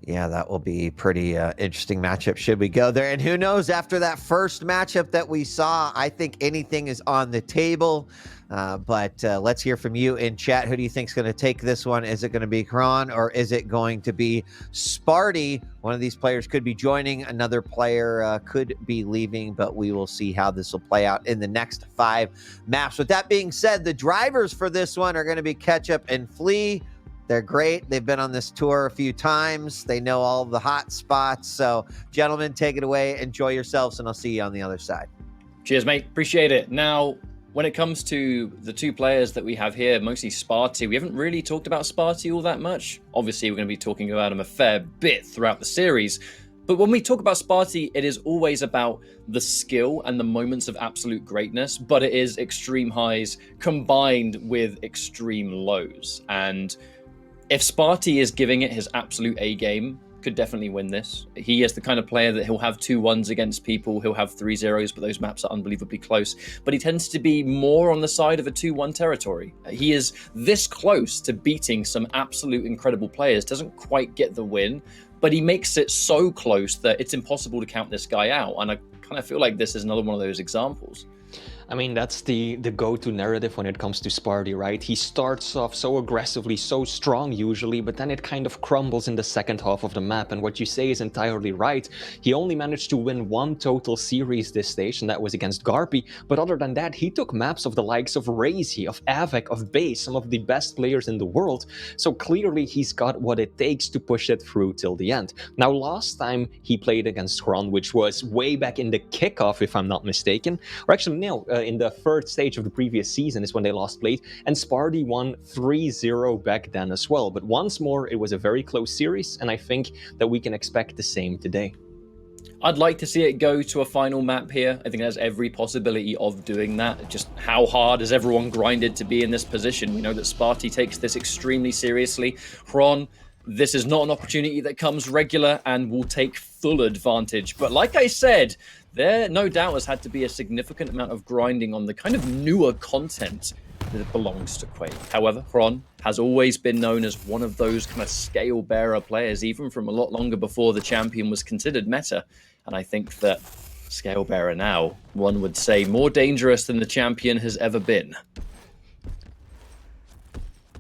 Yeah, that will be pretty interesting matchup should we go there. And who knows, after that first matchup that we saw, I think anything is on the table. But let's hear from you in chat. Who do you think is going to take this one? Is it going to be Kron or is it going to be Sparty? One of these players could be joining. Another player could be leaving, but we will see how this will play out in the next 5 maps. With that being said, the drivers for this one are going to be Ketchup and Flea. They're great. They've been on this tour a few times. They know all the hot spots. So, gentlemen, take it away. Enjoy yourselves, and I'll see you on the other side. Cheers, mate. Appreciate it. Now, when it comes to the 2 players that we have here, mostly Sparty, we haven't really talked about Sparty all that much. Obviously, we're going to be talking about him a fair bit throughout the series. But when we talk about Sparty, it is always about the skill and the moments of absolute greatness, but it is extreme highs combined with extreme lows. And if Sparty is giving it his absolute A game, could definitely win this. He is the kind of player that he'll have 2-1s against people, he'll have 3-0s, but those maps are unbelievably close. But he tends to be more on the side of a 2-1 territory. He is this close to beating some absolute incredible players, doesn't quite get the win, but he makes it so close that it's impossible to count this guy out. And I kind of feel like this is another one of those examples. I mean, that's the go-to narrative when it comes to Sparty, right? He starts off so aggressively, so strong usually, but then it kind of crumbles in the second half of the map. And what you say is entirely right. He only managed to win 1 total series this stage, and that was against Garpy. But other than that, he took maps of the likes of Razy, of Avek, of Base, some of the best players in the world. So clearly he's got what it takes to push it through till the end. Now, last time he played against Kron, which was way back in the kickoff, if I'm not mistaken, or actually no, in the 3rd stage of the previous season is when they last played, and Sparty won 3-0 back then as well. But once more, it was a very close series, and I think that we can expect the same today. I'd like to see it go to a final map here. I think there's every possibility of doing that. Just how hard has everyone grinded to be in this position? We know that Sparty takes this extremely seriously. Kron, this is not an opportunity that comes regular and will take full advantage. But like I said, there no doubt has had to be a significant amount of grinding on the kind of newer content that belongs to Quake. However, Kron has always been known as one of those kind of scale bearer players, even from a lot longer before the champion was considered meta. And I think that scale bearer now, one would say, more dangerous than the champion has ever been.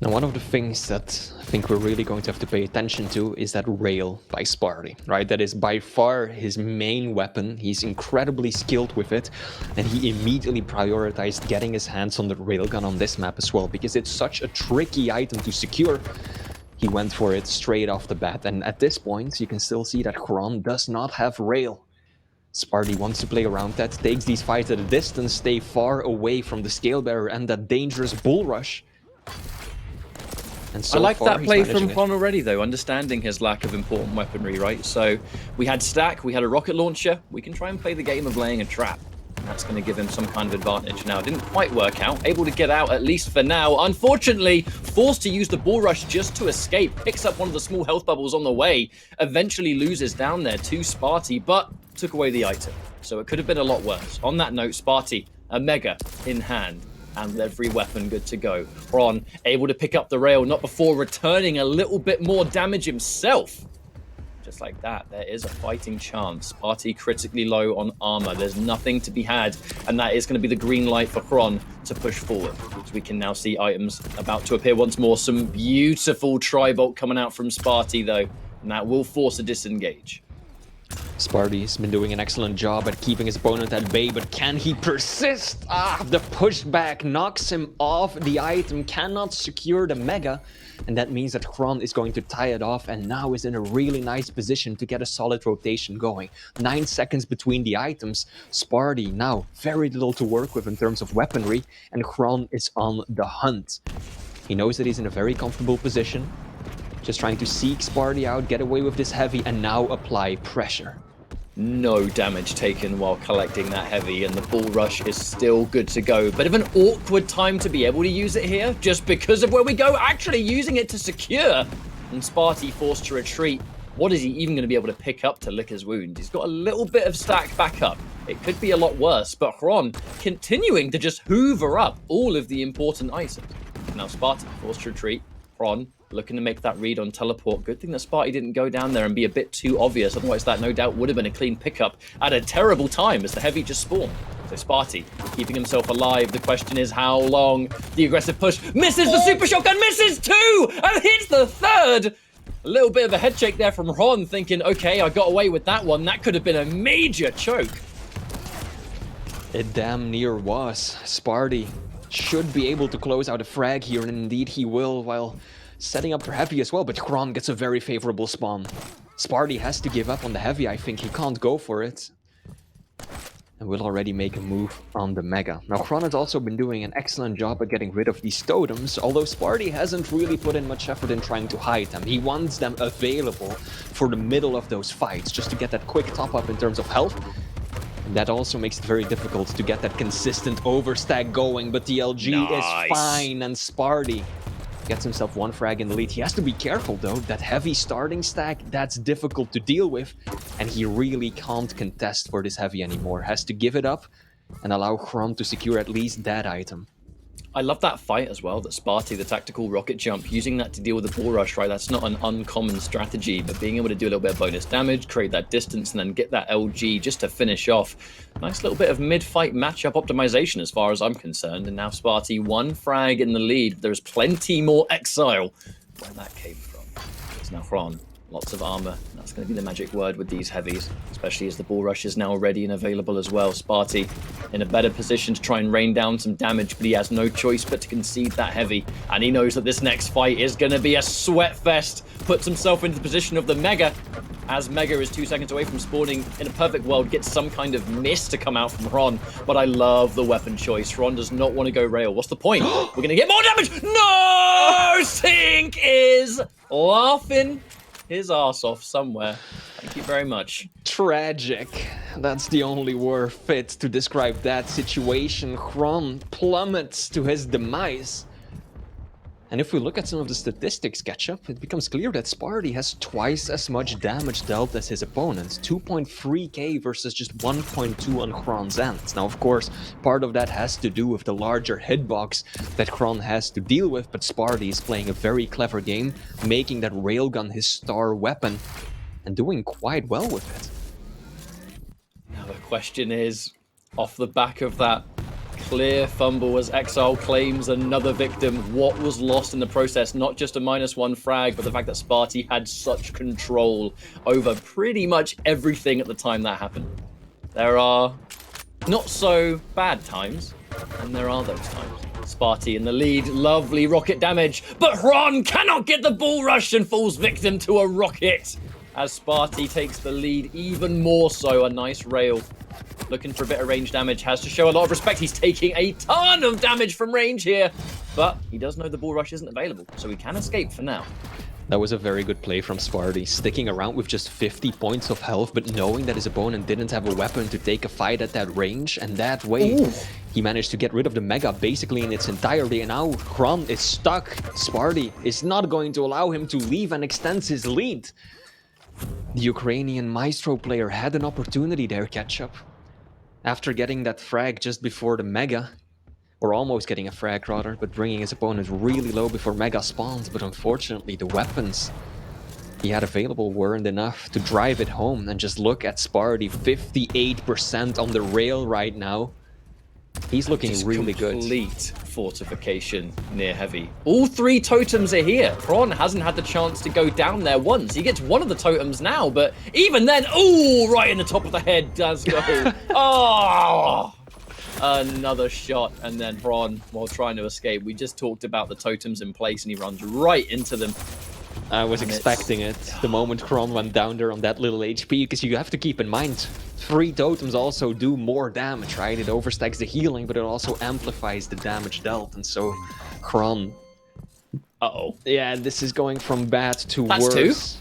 Now, one of the things that I think we're really going to have to pay attention to is that rail by Sparty, right? That is by far his main weapon. He's incredibly skilled with it, and he immediately prioritized getting his hands on the railgun on this map as well, because it's such a tricky item to secure. He went for it straight off the bat, and at this point, you can still see that Kron does not have rail. Sparty wants to play around that, takes these fights at a distance, stay far away from the scale bearer and that dangerous bull rush. And so I like far, that play he's from managing Kron already, though, understanding his lack of important weaponry, right? So we had Stack, we had a rocket launcher. We can try and play the game of laying a trap. And that's going to give him some kind of advantage. Now, it didn't quite work out. Able to get out, at least for now. Unfortunately, forced to use the bull rush just to escape. Picks up one of the small health bubbles on the way. Eventually loses down there to Sparty, but took away the item. So it could have been a lot worse. On that note, Sparty, a mega in hand, and every weapon good to go. Kron able to pick up the rail, not before returning a little bit more damage himself. Just like that, there is a fighting chance. Sparty critically low on armor. There's nothing to be had, and that is going to be the green light for Kron to push forward. So we can now see items about to appear once more. Some beautiful tri-bolt coming out from Sparty, though, and that will force a disengage. Sparty's been doing an excellent job at keeping his opponent at bay, but can he persist? The pushback knocks him off the item, cannot secure the mega, and that means that Kron is going to tie it off and now is in a really nice position to get a solid rotation going. 9 seconds between the items. Sparty now very little to work with in terms of weaponry, and Kron is on the hunt. He knows that he's in a very comfortable position, just trying to seek Sparty out, get away with this heavy, and now apply pressure. No damage taken while collecting that heavy, and the bull rush is still good to go. Bit of an awkward time to be able to use it here, just because of where we go, actually using it to secure. And Sparty forced to retreat. What is he even going to be able to pick up to lick his wound? He's got a little bit of stack backup. It could be a lot worse, but Kron continuing to just hoover up all of the important items. Now Sparty forced to retreat. Kron looking to make that read on teleport. Good thing that Sparty didn't go down there and be a bit too obvious. Otherwise, that no doubt would have been a clean pickup at a terrible time as the heavy just spawned. So Sparty keeping himself alive. The question is how long? The aggressive push misses the super shotgun, misses two, and hits the third. A little bit of a head shake there from Ron, thinking, okay, I got away with that one. That could have been a major choke. It damn near was. Sparty should be able to close out a frag here, and indeed he will, while setting up for heavy as well, but Kron gets a very favorable spawn. Sparty has to give up on the heavy, I think he can't go for it. And will already make a move on the Mega. Now Kron has also been doing an excellent job at getting rid of these totems, although Sparty hasn't really put in much effort in trying to hide them. He wants them available for the middle of those fights, just to get that quick top up in terms of health. And that also makes it very difficult to get that consistent overstack going, but the LG is fine, and Sparty gets himself one frag in the lead. He has to be careful though, that heavy starting stack, that's difficult to deal with, and he really can't contest for this heavy anymore. Has to give it up and allow Kron to secure at least that item. I love that fight as well, that Sparty, the tactical rocket jump, using that to deal with the bull rush, right? That's not an uncommon strategy, but being able to do a little bit of bonus damage, create that distance, and then get that LG just to finish off. Nice little bit of mid-fight matchup optimization as far as I'm concerned. And now Sparty, one frag in the lead. There's plenty more exile where that came from. It's now Kron. Lots of armor. That's going to be the magic word with these heavies, especially as the bull rush is now ready and available as well. Sparty in a better position to try and rain down some damage, but he has no choice but to concede that heavy. And he knows that this next fight is going to be a sweat fest. Puts himself into the position of the Mega, as Mega is 2 seconds away from spawning. In a perfect world, gets some kind of mist to come out from Ron. But I love the weapon choice. Ron does not want to go rail. What's the point? We're going to get more damage. No! Sink is laughing his ass off somewhere. Thank you very much. Tragic. That's the only word fit to describe that situation. Kron plummets to his demise. And if we look at some of the statistics catch-up, it becomes clear that Sparty has twice as much damage dealt as his opponents. 2.3k versus just 1.2 on Kron's end. Now, of course, part of that has to do with the larger hitbox that Kron has to deal with, but Sparty is playing a very clever game, making that railgun his star weapon, and doing quite well with it. Now the question is, off the back of that clear fumble as Exile claims another victim, what was lost in the process? Not just a -1 frag, but the fact that Sparty had such control over pretty much everything at the time that happened. There are not so bad times, and there are those times. Sparty in the lead, lovely rocket damage, but Ron cannot get the bull rush and falls victim to a rocket as Sparty takes the lead even more so. A nice rail. Looking for a bit of range damage, has to show a lot of respect. He's taking a ton of damage from range here, but he does know the bull rush isn't available, so he can escape for now. That was a very good play from Sparty, sticking around with just 50 points of health, but knowing that his opponent didn't have a weapon to take a fight at that range, and that way he managed to get rid of the Mega basically in its entirety, and now Kron is stuck. Sparty is not going to allow him to leave and extends his lead. The Ukrainian Maestro player had an opportunity there, Ketchup. After getting that frag just before the Mega, or almost getting a frag rather, but bringing his opponent really low before Mega spawns, but unfortunately the weapons he had available weren't enough to drive it home. And just look at Sparty, 58% on the rail right now. He's looking just really good. Complete fortification near heavy. All three totems are here. Kron hasn't had the chance to go down there once. He gets one of the totems now, but even then, ooh, right in the top of the head does go. Oh, another shot, and then Kron, while trying to escape, we just talked about the totems in place, and he runs right into them. I was expecting it the moment Kron went down there on that little HP, because you have to keep in mind, 3 totems also do more damage, right? It overstacks the healing, but it also amplifies the damage dealt, and so Kron... Uh-oh. Yeah, this is going from bad to That's worse.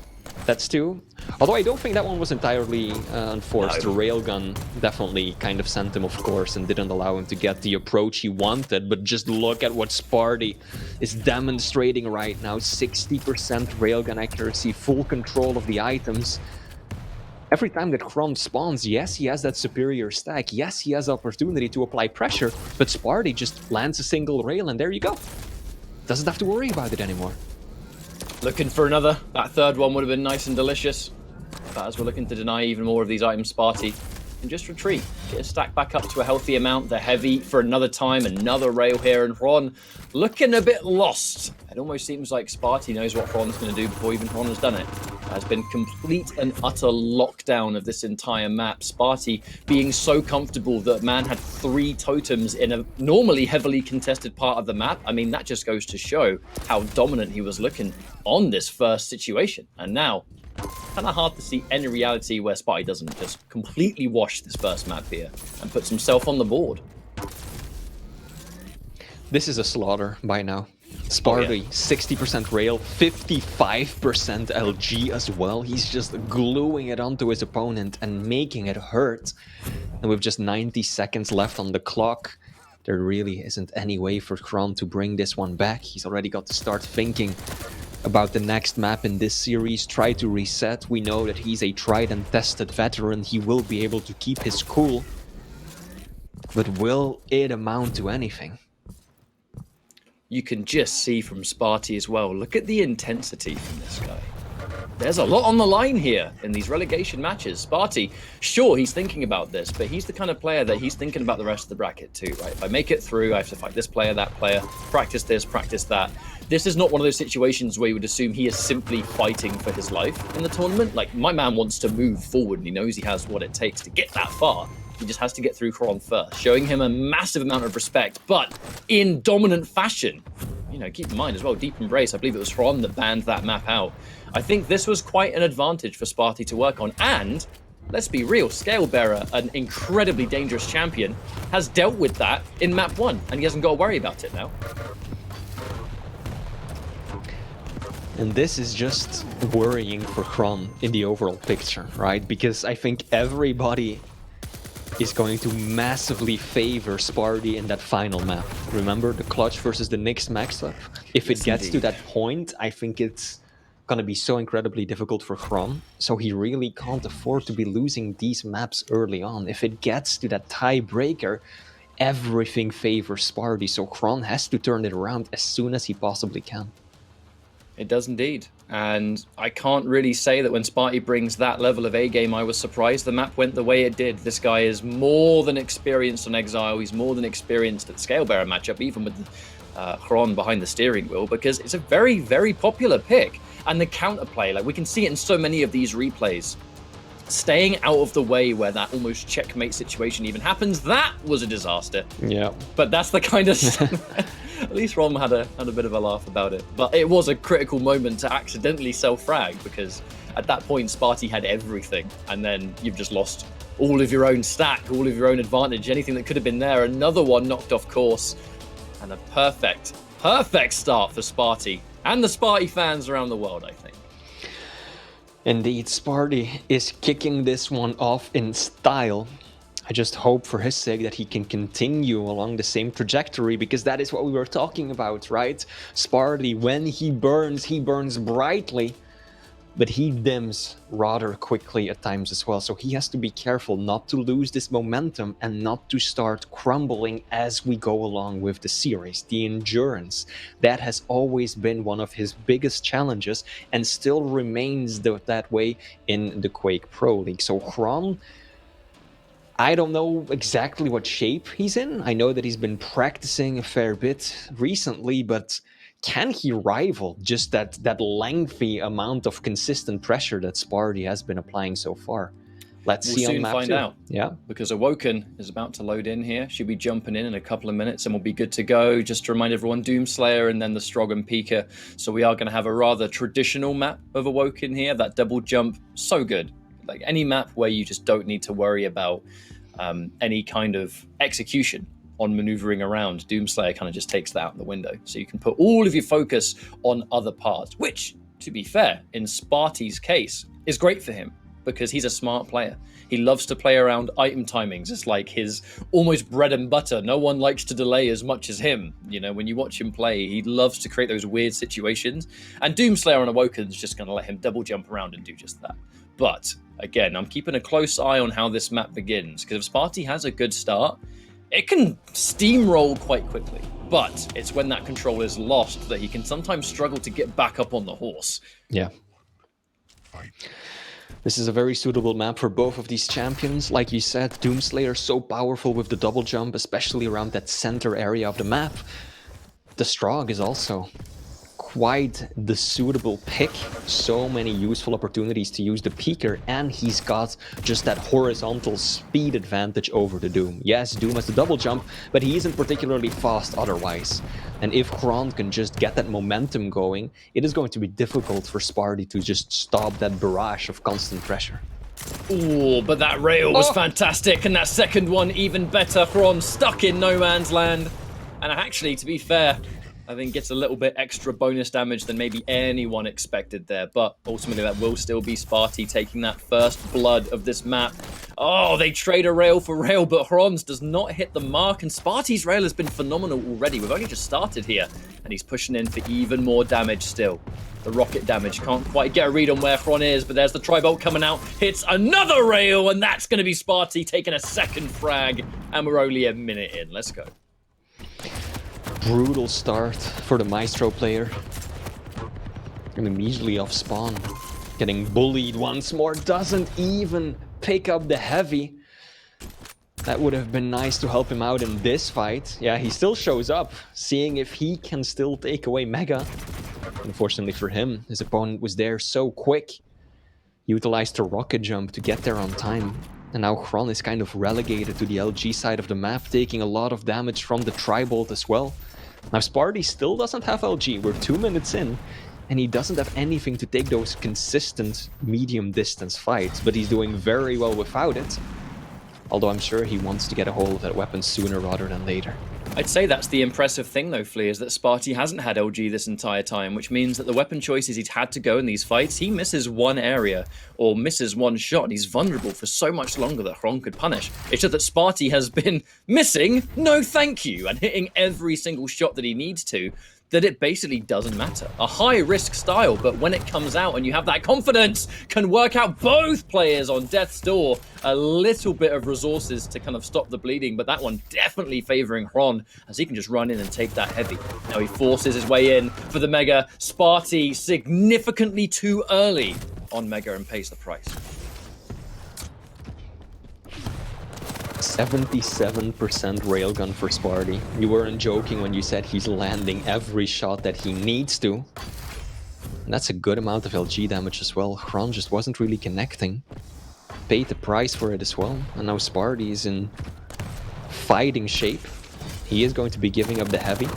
That's 2. Although I don't think that one was entirely unforced. No. The railgun definitely kind of sent him, of course, and didn't allow him to get the approach he wanted. But just look at what Sparty is demonstrating right now. 60% railgun accuracy, full control of the items. Every time that Kron spawns, yes, he has that superior stack. Yes, he has opportunity to apply pressure. But Sparty just lands a single rail, and there you go. Doesn't have to worry about it anymore. Looking for another. That third one would have been nice and delicious. But as we're looking to deny even more of these items, Sparty can just retreat. Get a stack back up to a healthy amount. They're heavy for another time. Another rail here, and Ron looking a bit lost. It almost seems like Sparty knows what Ron's going to do before even Ron has done it. Has been complete and utter lockdown of this entire map. Sparty being so comfortable that man had 3 totems in a normally heavily contested part of the map. I mean, that just goes to show how dominant he was looking on this first situation. And now, kind of hard to see any reality where Sparty doesn't just completely wash this first map here and puts himself on the board. This is a slaughter by now. Sparty, 60% rail, 55% LG as well. He's just gluing it onto his opponent and making it hurt. And with just 90 seconds left on the clock, there really isn't any way for Kron to bring this one back. He's already got to start thinking about the next map in this series, try to reset. We know that he's a tried and tested veteran. He will be able to keep his cool. But will it amount to anything? You can just see from Sparty as well. Look at the intensity from this guy. There's a lot on the line here in these relegation matches. Sparty, sure, he's thinking about this, but he's the kind of player that he's thinking about the rest of the bracket too, right? If I make it through, I have to fight this player, that player, practice this, practice that. This is not one of those situations where you would assume he is simply fighting for his life in the tournament. Like, my man wants to move forward and he knows he has what it takes to get that far. He just has to get through Kron first, showing him a massive amount of respect, but in dominant fashion. You know, keep in mind as well, Deep Embrace, I believe it was Kron that banned that map out. I think this was quite an advantage for Sparty to work on, and let's be real, Scalebearer, an incredibly dangerous champion, has dealt with that in map 1, and he hasn't got to worry about it now. And this is just worrying for Kron in the overall picture, right? Because I think everybody is going to massively favor Sparty in that final map. Remember the clutch versus the Nyx matchup? If it gets to that point, I think it's gonna be so incredibly difficult for Kron. So he really can't afford to be losing these maps early on. If it gets to that tiebreaker, everything favors Sparty. So Kron has to turn it around as soon as he possibly can. It does indeed. And I can't really say that when Sparty brings that level of A-game, I was surprised the map went the way it did. This guy is more than experienced on Exile. He's more than experienced at the Scalebearer matchup, even with Kron behind the steering wheel, because it's a very, very popular pick. And the counterplay, like we can see it in so many of these replays. Staying out of the way where that almost checkmate situation even happens, that was a disaster. Yeah. But that's the kind of... At least Ron had a bit of a laugh about it. But it was a critical moment to accidentally self-frag, because at that point Sparty had everything, and then you've just lost all of your own stack, all of your own advantage, anything that could have been there. Another one knocked off course, and a perfect start for Sparty and the Sparty fans around the world, I think. Indeed, Sparty is kicking this one off in style. I just hope for his sake that he can continue along the same trajectory, because that is what we were talking about, right? Sparty, when he burns brightly, but he dims rather quickly at times as well. So he has to be careful not to lose this momentum and not to start crumbling as we go along with the series. The endurance, that has always been one of his biggest challenges and still remains that way in the Quake Pro League. So Kron, I don't know exactly what shape he's in. I know that he's been practicing a fair bit recently, but can he rival just that lengthy amount of consistent pressure that Sparty has been applying so far? Let's see on map 2. We'll soon find out. Yeah. Because Awoken is about to load in here. She'll be jumping in a couple of minutes and we'll be good to go. Just to remind everyone, Doomslayer and then the Strogan Pika. So we are going to have a rather traditional map of Awoken here. That double jump, so good. Like any map where you just don't need to worry about any kind of execution on maneuvering around. Doomslayer kind of just takes that out the window. So you can put all of your focus on other parts, which, to be fair, in Sparty's case, is great for him because he's a smart player. He loves to play around item timings. It's like his almost bread and butter. No one likes to delay as much as him. You know, when you watch him play, he loves to create those weird situations. And Doomslayer on Awoken is just going to let him double jump around and do just that. But again, I'm keeping a close eye on how this map begins, because if Sparty has a good start, it can steamroll quite quickly. but it's when that control is lost that he can sometimes struggle to get back up on the horse. Yeah. This is a very suitable map for both of these champions. Like you said, Doomslayer so powerful with the double jump, especially around that center area of the map. The Strog is also quite the suitable pick. So many useful opportunities to use the Peeker, and he's got just that horizontal speed advantage over the Doom. Yes, Doom has the double jump, but he isn't particularly fast otherwise. And if Kron can just get that momentum going, it is going to be difficult for Sparty to just stop that barrage of constant pressure. Ooh, but that rail was fantastic, and that second one even better. Kron stuck in no man's land. And actually, to be fair, I think gets a little bit extra bonus damage than maybe anyone expected there. But ultimately, that will still be Sparty taking that first blood of this map. Oh, they trade a rail for rail, but Hron's does not hit the mark. And Sparty's rail has been phenomenal already. We've only just started here. And he's pushing in for even more damage still. The rocket damage can't quite get a read on where Hron is, but there's the Tribolt coming out. Hits another rail, and that's going to be Sparty taking a second frag. And we're only a minute in. Let's go. Brutal start for the Maestro player. And immediately off spawn. Getting bullied once more. Doesn't even pick up the heavy. That would have been nice to help him out in this fight. Yeah, he still shows up, seeing if he can still take away Mega. Unfortunately for him, his opponent was there so quick. Utilized the rocket jump to get there on time. And now Hron is kind of relegated to the LG side of the map, taking a lot of damage from the Tribolt as well. Now Sparty still doesn't have LG, we're 2 minutes in, and he doesn't have anything to take those consistent medium distance fights, but he's doing very well without it. Although I'm sure he wants to get a hold of that weapon sooner rather than later. I'd say that's the impressive thing though, Flea, is that Sparty hasn't had LG this entire time, which means that the weapon choices he's had to go in these fights, he misses one area or misses one shot, and he's vulnerable for so much longer that Hron could punish. It's just that Sparty has been missing, no thank you, and hitting every single shot that he needs to, that it basically doesn't matter. A high-risk style, but when it comes out and you have that confidence, can work out both players on death's door. A little bit of resources to kind of stop the bleeding, but that one definitely favoring Hron, as he can just run in and take that heavy. Now he forces his way in for the Mega. Sparty significantly too early on Mega and pays the price. 77% railgun for Sparty. You weren't joking when you said he's landing every shot that he needs to. And that's a good amount of LG damage as well. Hron just wasn't really connecting. Paid the price for it as well. And now Sparty is in fighting shape. He is going to be giving up the heavy.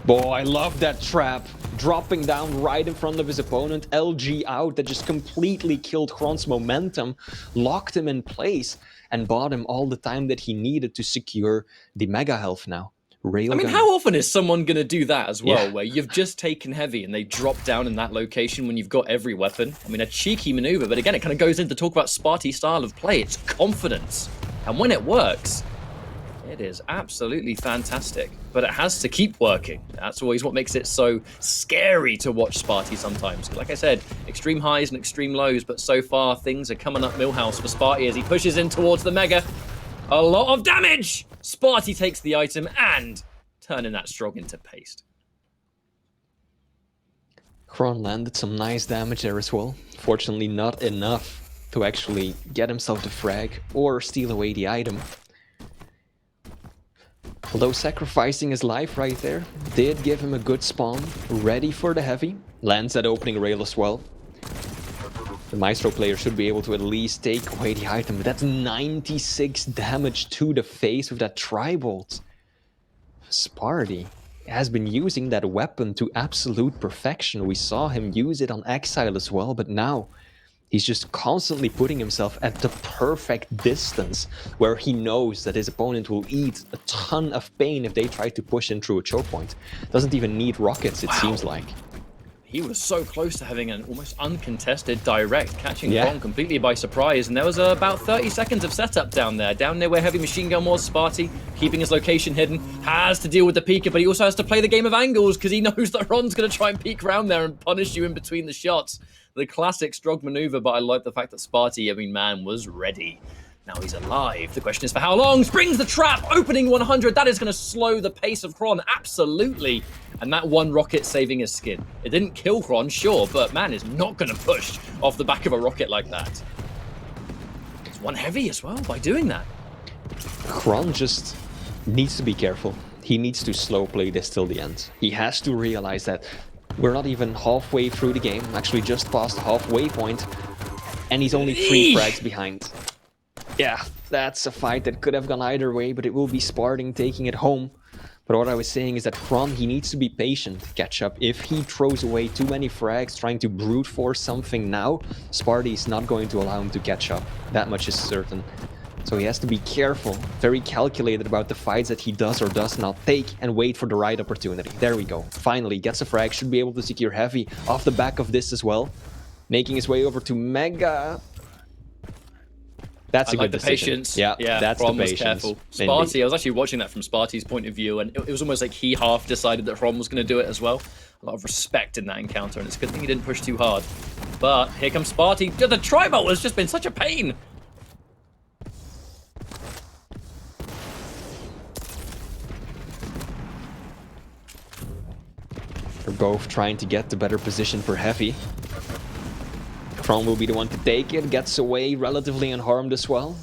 Boy, I love that trap. Dropping down right in front of his opponent. LG out, that just completely killed Hron's momentum. Locked him in place. And bought him all the time that he needed to secure the Mega health now. Railgun. I mean, how often is someone going to do that as well, Yeah. where you've just taken heavy and they drop down in that location when you've got every weapon? I mean, a cheeky maneuver, but again, it kind of goes in to talk about Sparty's style of play. It's confidence. And when it works, it is absolutely fantastic. But it has to keep working. That's always what makes it so scary to watch Sparty sometimes. Like I said, extreme highs and extreme lows, but so far things are coming up Millhouse for Sparty as he pushes in towards the Mega. A lot of damage! Sparty takes the item and turning that Strog into paste. Hron landed some nice damage there as well. Fortunately not enough to actually get himself the frag or steal away the item. Although sacrificing his life right there did give him a good spawn, ready for the heavy. Lands that opening rail as well. The Maestro player should be able to at least take away the item, but that's 96 damage to the face with that Tribolt. Sparty has been using that weapon to absolute perfection. We saw him use it on Exile as well, but now he's just constantly putting himself at the perfect distance where he knows that his opponent will eat a ton of pain if they try to push in through a choke point. Doesn't even need rockets, it seems like. He was so close to having an almost uncontested direct, catching Yeah. Hron completely by surprise, and there was about 30 seconds of setup down near where Heavy Machine Gun was. Sparty, keeping his location hidden, has to deal with the peeker, but he also has to play the game of angles because he knows that Hron's going to try and peek around there and punish you in between the shots. The classic Strog maneuver, but I like the fact that Sparty, I mean, man, was ready. Now he's alive. The question is for how long? Springs the trap, opening 100. That is going to slow the pace of Kron, absolutely. And that one rocket saving his skin. It didn't kill Kron, sure, but man is not going to push off the back of a rocket like that. It's one heavy as well by doing that. Kron just needs to be careful. He needs to slow play this till the end. He has to realize that we're not even halfway through the game, actually just past the halfway point, and he's only 3 frags behind. Yeah, that's a fight that could have gone either way, but it will be Sparting taking it home. But what I was saying is that Kron, he needs to be patient to catch up. If he throws away too many frags, trying to brute force something now, Sparty is not going to allow him to catch up. That much is certain. So he has to be careful, very calculated about the fights that he does or does not take, and wait for the right opportunity. There we go. Finally, gets a frag, should be able to secure heavy off the back of this as well. Making his way over to Mega. That's a good decision. Patience. Yeah, that's the patience. Careful. Sparty, I was actually watching that from Sparty's point of view, and it was almost like he half decided that Ron was going to do it as well. A lot of respect in that encounter, and it's a good thing he didn't push too hard. But here comes Sparty. The tri-bolt has just been such a pain. They're both trying to get the better position for heavy. Kron will be the one to take it, gets away relatively unharmed as well.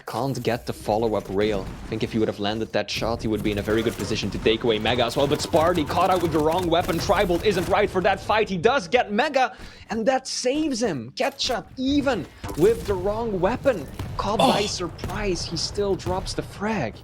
Can't get the follow-up rail. I think if he would have landed that shot, he would be in a very good position to take away Mega as well. But Sparty caught out with the wrong weapon. Tri-bolt isn't right for that fight. He does get Mega, and that saves him. Ketchup, even with the wrong weapon. Caught by surprise, he still drops the frag.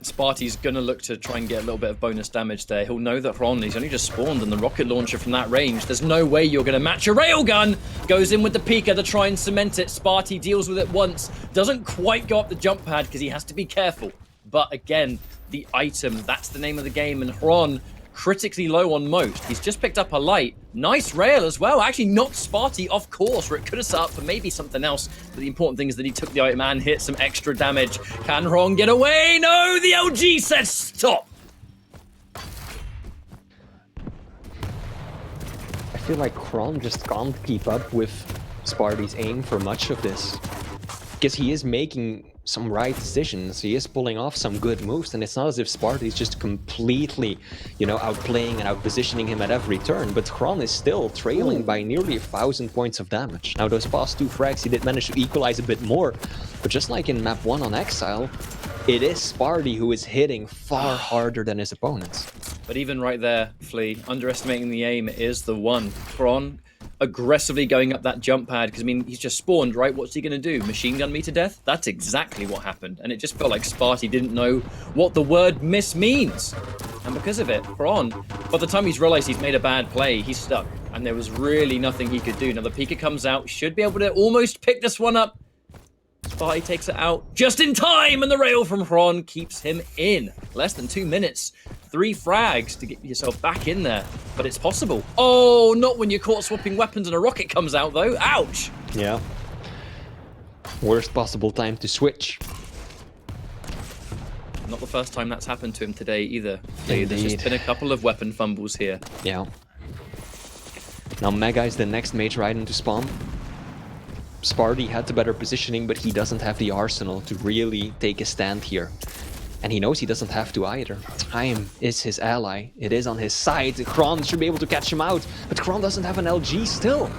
Sparty's gonna look to try and get a little bit of bonus damage there. He'll know that Ron, he's only just spawned, and the rocket launcher from that range, there's no way you're gonna match a railgun. Goes in with the Pika to try and cement it. Sparty deals with it once. Doesn't quite go up the jump pad because he has to be careful. But again, the item, that's the name of the game, and Ron critically low on most. He's just picked up a light. Nice rail as well. Actually knocked Sparty off course, where it could have set up for maybe something else. But the important thing is that he took the item and hit some extra damage. Can Ron get away? No, the LG says stop. I feel like Kron just can't keep up with Sparty's aim for much of this. Because he is making some right decisions, he is pulling off some good moves, and it's not as if Sparty's just completely, outplaying and outpositioning him at every turn, but Kron is still trailing by nearly 1,000 points of damage. Now those past 2 frags he did manage to equalize a bit more, but just like in map 1 on Exile, it is Sparty who is hitting far harder than his opponents. But even right there, Flea, underestimating the aim is the one. Kron aggressively going up that jump pad, because, I mean, he's just spawned, right? What's he going to do? Machine gun me to death? That's exactly what happened. And it just felt like Sparty didn't know what the word miss means. And because of it, Kron, by the time he's realized he's made a bad play, he's stuck. And there was really nothing he could do. Now the Pika comes out, should be able to almost pick this one up. Sparty takes it out just in time, and the rail from Kron keeps him in. Less than 2 minutes. 3 frags to get yourself back in there, but it's possible. Oh, not when you're caught swapping weapons and a rocket comes out, though. Ouch! Yeah. Worst possible time to switch. Not the first time that's happened to him today, either. There's just been a couple of weapon fumbles here. Yeah. Now Mega is the next major item to spawn. Sparty had the better positioning, but he doesn't have the arsenal to really take a stand here. And he knows he doesn't have to either. Time is his ally. It is on his side. Kron should be able to catch him out. But Kron doesn't have an LG still.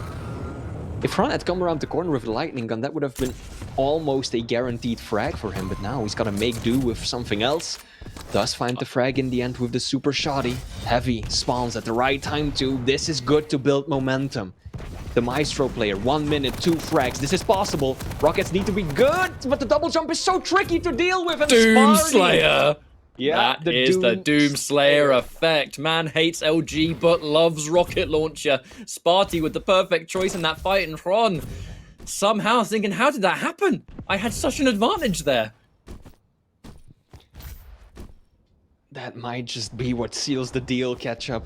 If Kron had come around the corner with a lightning gun, that would have been almost a guaranteed frag for him. But now he's got to make do with something else. Does find the frag in the end with the super shoddy. Heavy spawns at the right time too. This is good to build momentum. The Maestro player, 1 minute, 2 frags. This is possible. Rockets need to be good, but the double jump is so tricky to deal with. And Doomslayer! Yeah, that is the Doomslayer effect. Man hates LG, but loves rocket launcher. Sparty with the perfect choice in that fight, and Kron somehow thinking, how did that happen? I had such an advantage there. That might just be what seals the deal, Ketchup.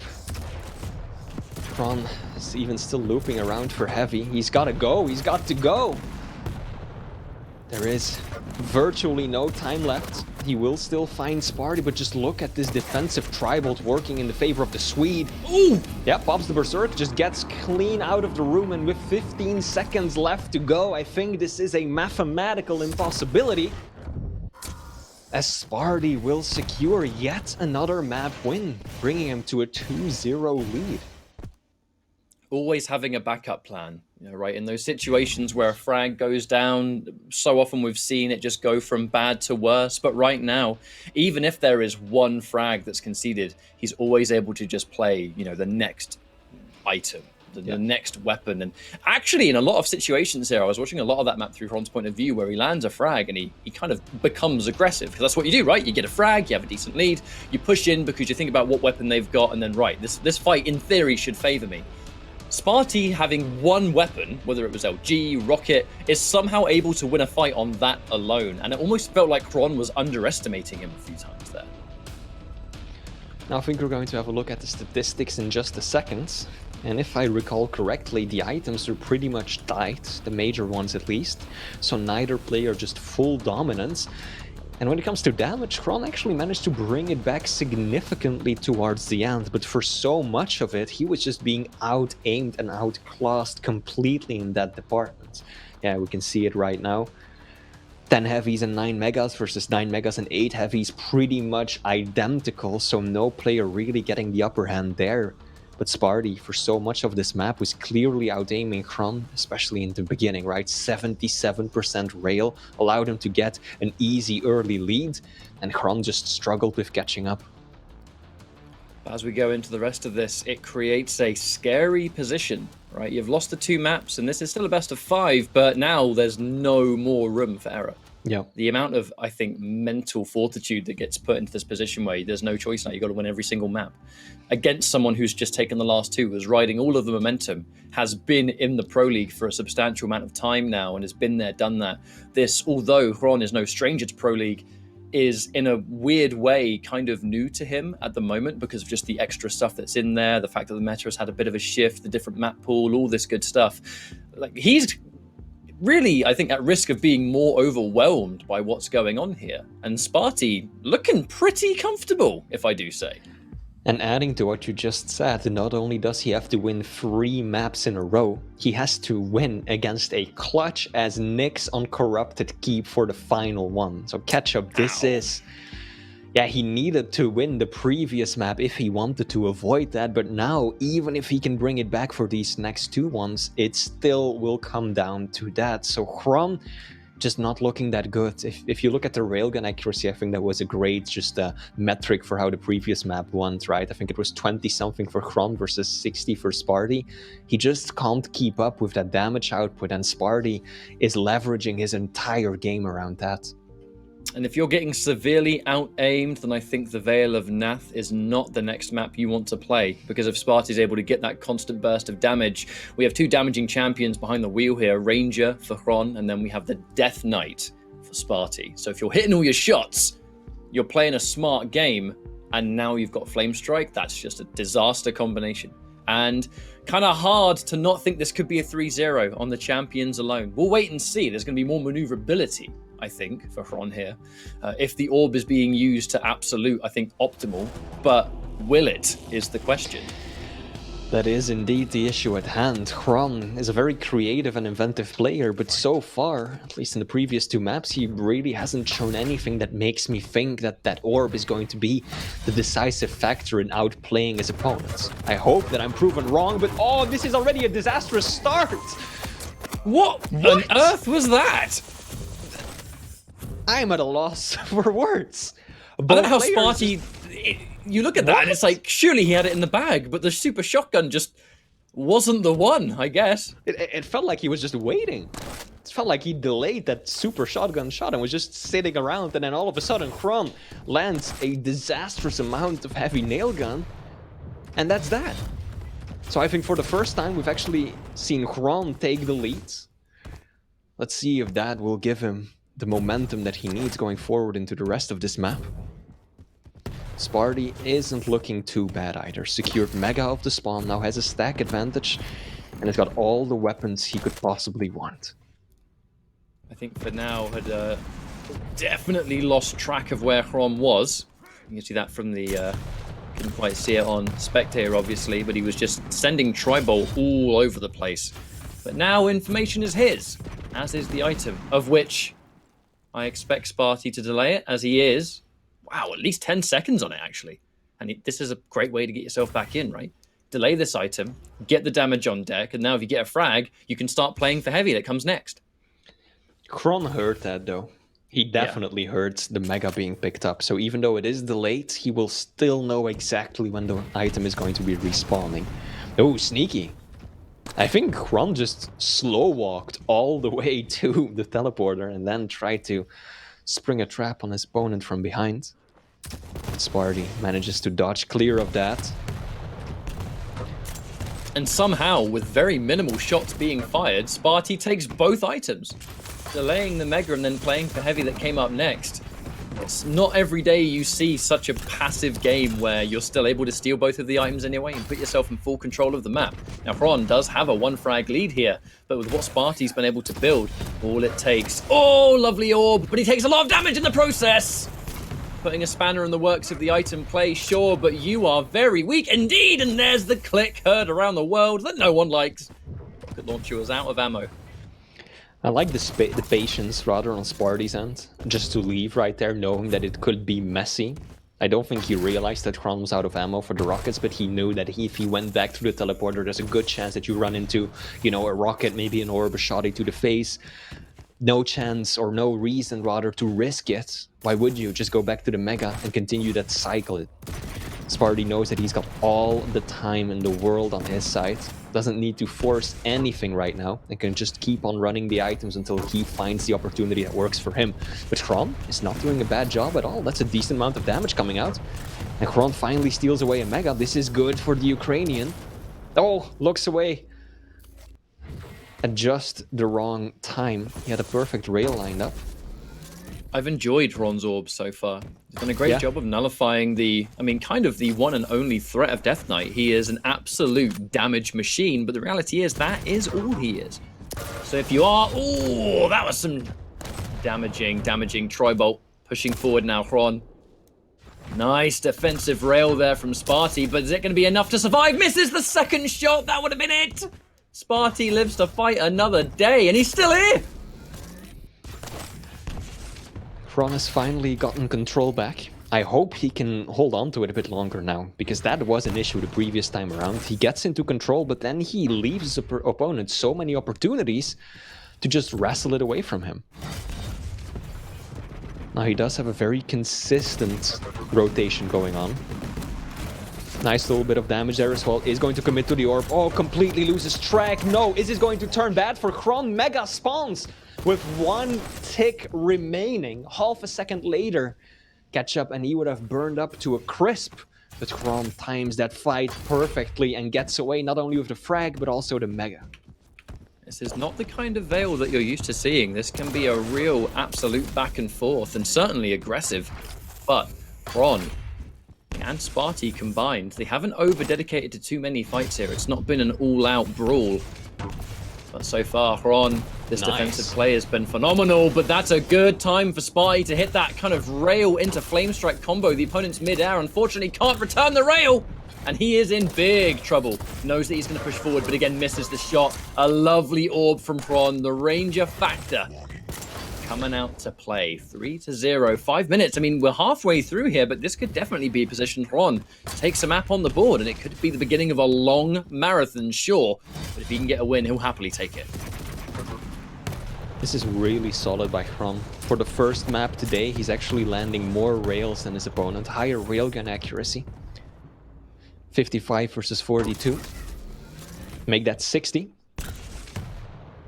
Kron is even still looping around for heavy. He's got to go. He's got to go. There is virtually no time left. He will still find Sparty, but just look at this defensive tribal working in the favor of the Swede. Ooh! Yeah, pops the Berserk, just gets clean out of the room, and with 15 seconds left to go, I think this is a mathematical impossibility. As Sparty will secure yet another map win, bringing him to a 2-0 lead. Always having a backup plan, you know, right? In those situations where a frag goes down, so often we've seen it just go from bad to worse. But right now, even if there is one frag that's conceded, he's always able to just play, you know, the next item, the next weapon. And actually, in a lot of situations here, I was watching a lot of that map through Ron's point of view, where he lands a frag and he kind of becomes aggressive. Because that's what you do, right? You get a frag, you have a decent lead, you push in because you think about what weapon they've got, and then, right, this fight, in theory, should favor me. Sparty, having one weapon, whether it was LG, Rocket, is somehow able to win a fight on that alone. And it almost felt like Ron was underestimating him a few times there. Now I think we're going to have a look at the statistics in just a second. And if I recall correctly, the items are pretty much tied, the major ones at least. So neither player just full dominance. And when it comes to damage, Kron actually managed to bring it back significantly towards the end, but for so much of it, he was just being out-aimed and outclassed completely in that department. Yeah, we can see it right now. 10 heavies and 9 megas versus 9 megas and 8 heavies, pretty much identical, so no player really getting the upper hand there. But Sparty, for so much of this map, was clearly out-aiming Kron, especially in the beginning, right? 77% rail allowed him to get an easy early lead, and Kron just struggled with catching up. As we go into the rest of this, it creates a scary position, right? You've lost the 2 maps, and this is still a best of 5, but now there's no more room for error. Yeah. The amount of, I think, mental fortitude that gets put into this position where there's no choice now, you got to win every single map. Against someone who's just taken the last 2, was riding all of the momentum, has been in the Pro League for a substantial amount of time now, and has been there, done that. This, although Ron is no stranger to Pro League, is in a weird way kind of new to him at the moment because of just the extra stuff that's in there, the fact that the meta has had a bit of a shift, the different map pool, all this good stuff. Like, he's really, I think, at risk of being more overwhelmed by what's going on here. And Sparty looking pretty comfortable, if I do say. And adding to what you just said, not only does he have to win 3 maps in a row, he has to win against a clutch as Nyx Uncorrupted keep for the final one. So Ketchup, this is... Yeah, he needed to win the previous map if he wanted to avoid that, but now, even if he can bring it back for these next 2 ones, it still will come down to that. So Kron just not looking that good. If you look at the railgun accuracy, I think that was a great just metric for how the previous map went, right? I think it was 20-something for Kron versus 60 for Sparty. He just can't keep up with that damage output, and Sparty is leveraging his entire game around that. And if you're getting severely out-aimed, then I think the Veil of Nath is not the next map you want to play, because if Sparty's able to get that constant burst of damage, we have 2 damaging champions behind the wheel here, Ranger for Kron, and then we have the Death Knight for Sparty. So if you're hitting all your shots, you're playing a smart game, and now you've got Flame Strike, that's just a disaster combination. And kind of hard to not think this could be a 3-0 on the champions alone. We'll wait and see. There's going to be more maneuverability, I think, for Ron here. If the orb is being used to absolute, I think optimal, but will it is the question. That is indeed the issue at hand. Ron is a very creative and inventive player, but so far, at least in the previous 2 maps, he really hasn't shown anything that makes me think that that orb is going to be the decisive factor in outplaying his opponents. I hope that I'm proven wrong, but oh, this is already a disastrous start! What on earth was that? I'm at a loss for words. I don't know how Both players Sparty... You look at that and it's like, surely he had it in the bag, but the super shotgun just wasn't the one, I guess. It felt like he was just waiting. It felt like he delayed that super shotgun shot and was just sitting around, and then all of a sudden Kron lands a disastrous amount of heavy nail gun, and that's that. So I think for the first time we've actually seen Kron take the lead. Let's see if that will give him the momentum that he needs going forward into the rest of this map. Sparty isn't looking too bad either. Secured Mega of the spawn, now has a stack advantage, and has got all the weapons he could possibly want. I think for now had Definitely lost track of where Chron was. You can see that from the... couldn't quite see it on Spectator, obviously, but he was just sending Tribal all over the place. But now information is his, as is the item, of which I expect Sparty to delay it, as he is. Wow, at least 10 seconds on it, actually. And this is a great way to get yourself back in, right? Delay this item, get the damage on deck, and now if you get a frag, you can start playing for heavy that comes next. Kron heard that, though. He definitely heard the Mega being picked up. So even though it is delayed, he will still know exactly when the item is going to be respawning. Oh, sneaky. I think Kron just slow-walked all the way to the teleporter and then tried to spring a trap on his opponent from behind. Sparty manages to dodge clear of that. And somehow, with very minimal shots being fired, Sparty takes both items, delaying the Mega and then playing for heavy that came up next. It's not every day you see such a passive game where you're still able to steal both of the items anyway and put yourself in full control of the map. Now, Chron does have a 1 frag lead here, but with what Sparty's been able to build, all it takes... Oh, lovely orb, but he takes a lot of damage in the process! Putting a spanner in the works of the item play, sure, but you are very weak indeed, and there's the click heard around the world that no one likes. Rocket launcher was out of ammo. I like the patience rather on Sparty's end, just to leave right there knowing that it could be messy. I don't think he realized that Chron was out of ammo for the rockets, but he knew that if he went back to the teleporter, there's a good chance that you run into, you know, a rocket, maybe an orb, a shotty to the face. No chance or no reason rather to risk it. Why would you? Just go back to the Mega and continue that cycle. Sparty knows that he's got all the time in the world on his side. Doesn't need to force anything right now and can just keep on running the items until he finds the opportunity that works for him. But Chron is not doing a bad job at all. That's a decent amount of damage coming out. And Chron finally steals away a Mega. This is good for the Ukrainian. Oh, looks away. At just the wrong time. He had a perfect rail lined up. I've enjoyed Chron's orb so far. He's done a great job of nullifying the, kind of the one and only threat of Death Knight. He is an absolute damage machine, but the reality is that is all he is. So if you are, oh, that was some damaging Tribolt pushing forward now, Chron. Nice defensive rail there from Sparty, but is it going to be enough to survive? Misses the second shot, that would have been it. Sparty lives to fight another day, and he's still here. Chron has finally gotten control back. I hope he can hold on to it a bit longer now, because that was an issue the previous time around. He gets into control, but then he leaves his opponent so many opportunities to just wrestle it away from him. Now he does have a very consistent rotation going on. Nice little bit of damage there as well. Is going to commit to the orb. Oh, completely loses track. No, is this going to turn bad for Chron? Mega spawns with 1 tick remaining. Half a second later, catch up and he would have burned up to a crisp. But Chron times that fight perfectly and gets away not only with the frag, but also the Mega. This is not the kind of Veil that you're used to seeing. This can be a real absolute back and forth and certainly aggressive. But Chron and Sparty combined, they haven't over-dedicated to too many fights here. It's not been an all-out brawl. But so far, Chron, this defensive play has been phenomenal, but that's a good time for Sparty to hit that kind of rail into Flame Strike combo. The opponent's mid-air, unfortunately, can't return the rail, and he is in big trouble. Knows that he's going to push forward, but again, misses the shot. A lovely orb from Chron, the Ranger factor coming out to play. 3-0, 5 minutes. We're halfway through here, but this could definitely be a position Chron takes a map on the board, and it could be the beginning of a long marathon, sure. But if he can get a win, he'll happily take it. This is really solid by Chron. For the first map today, he's actually landing more rails than his opponent. Higher railgun accuracy. 55 versus 42. Make that 60.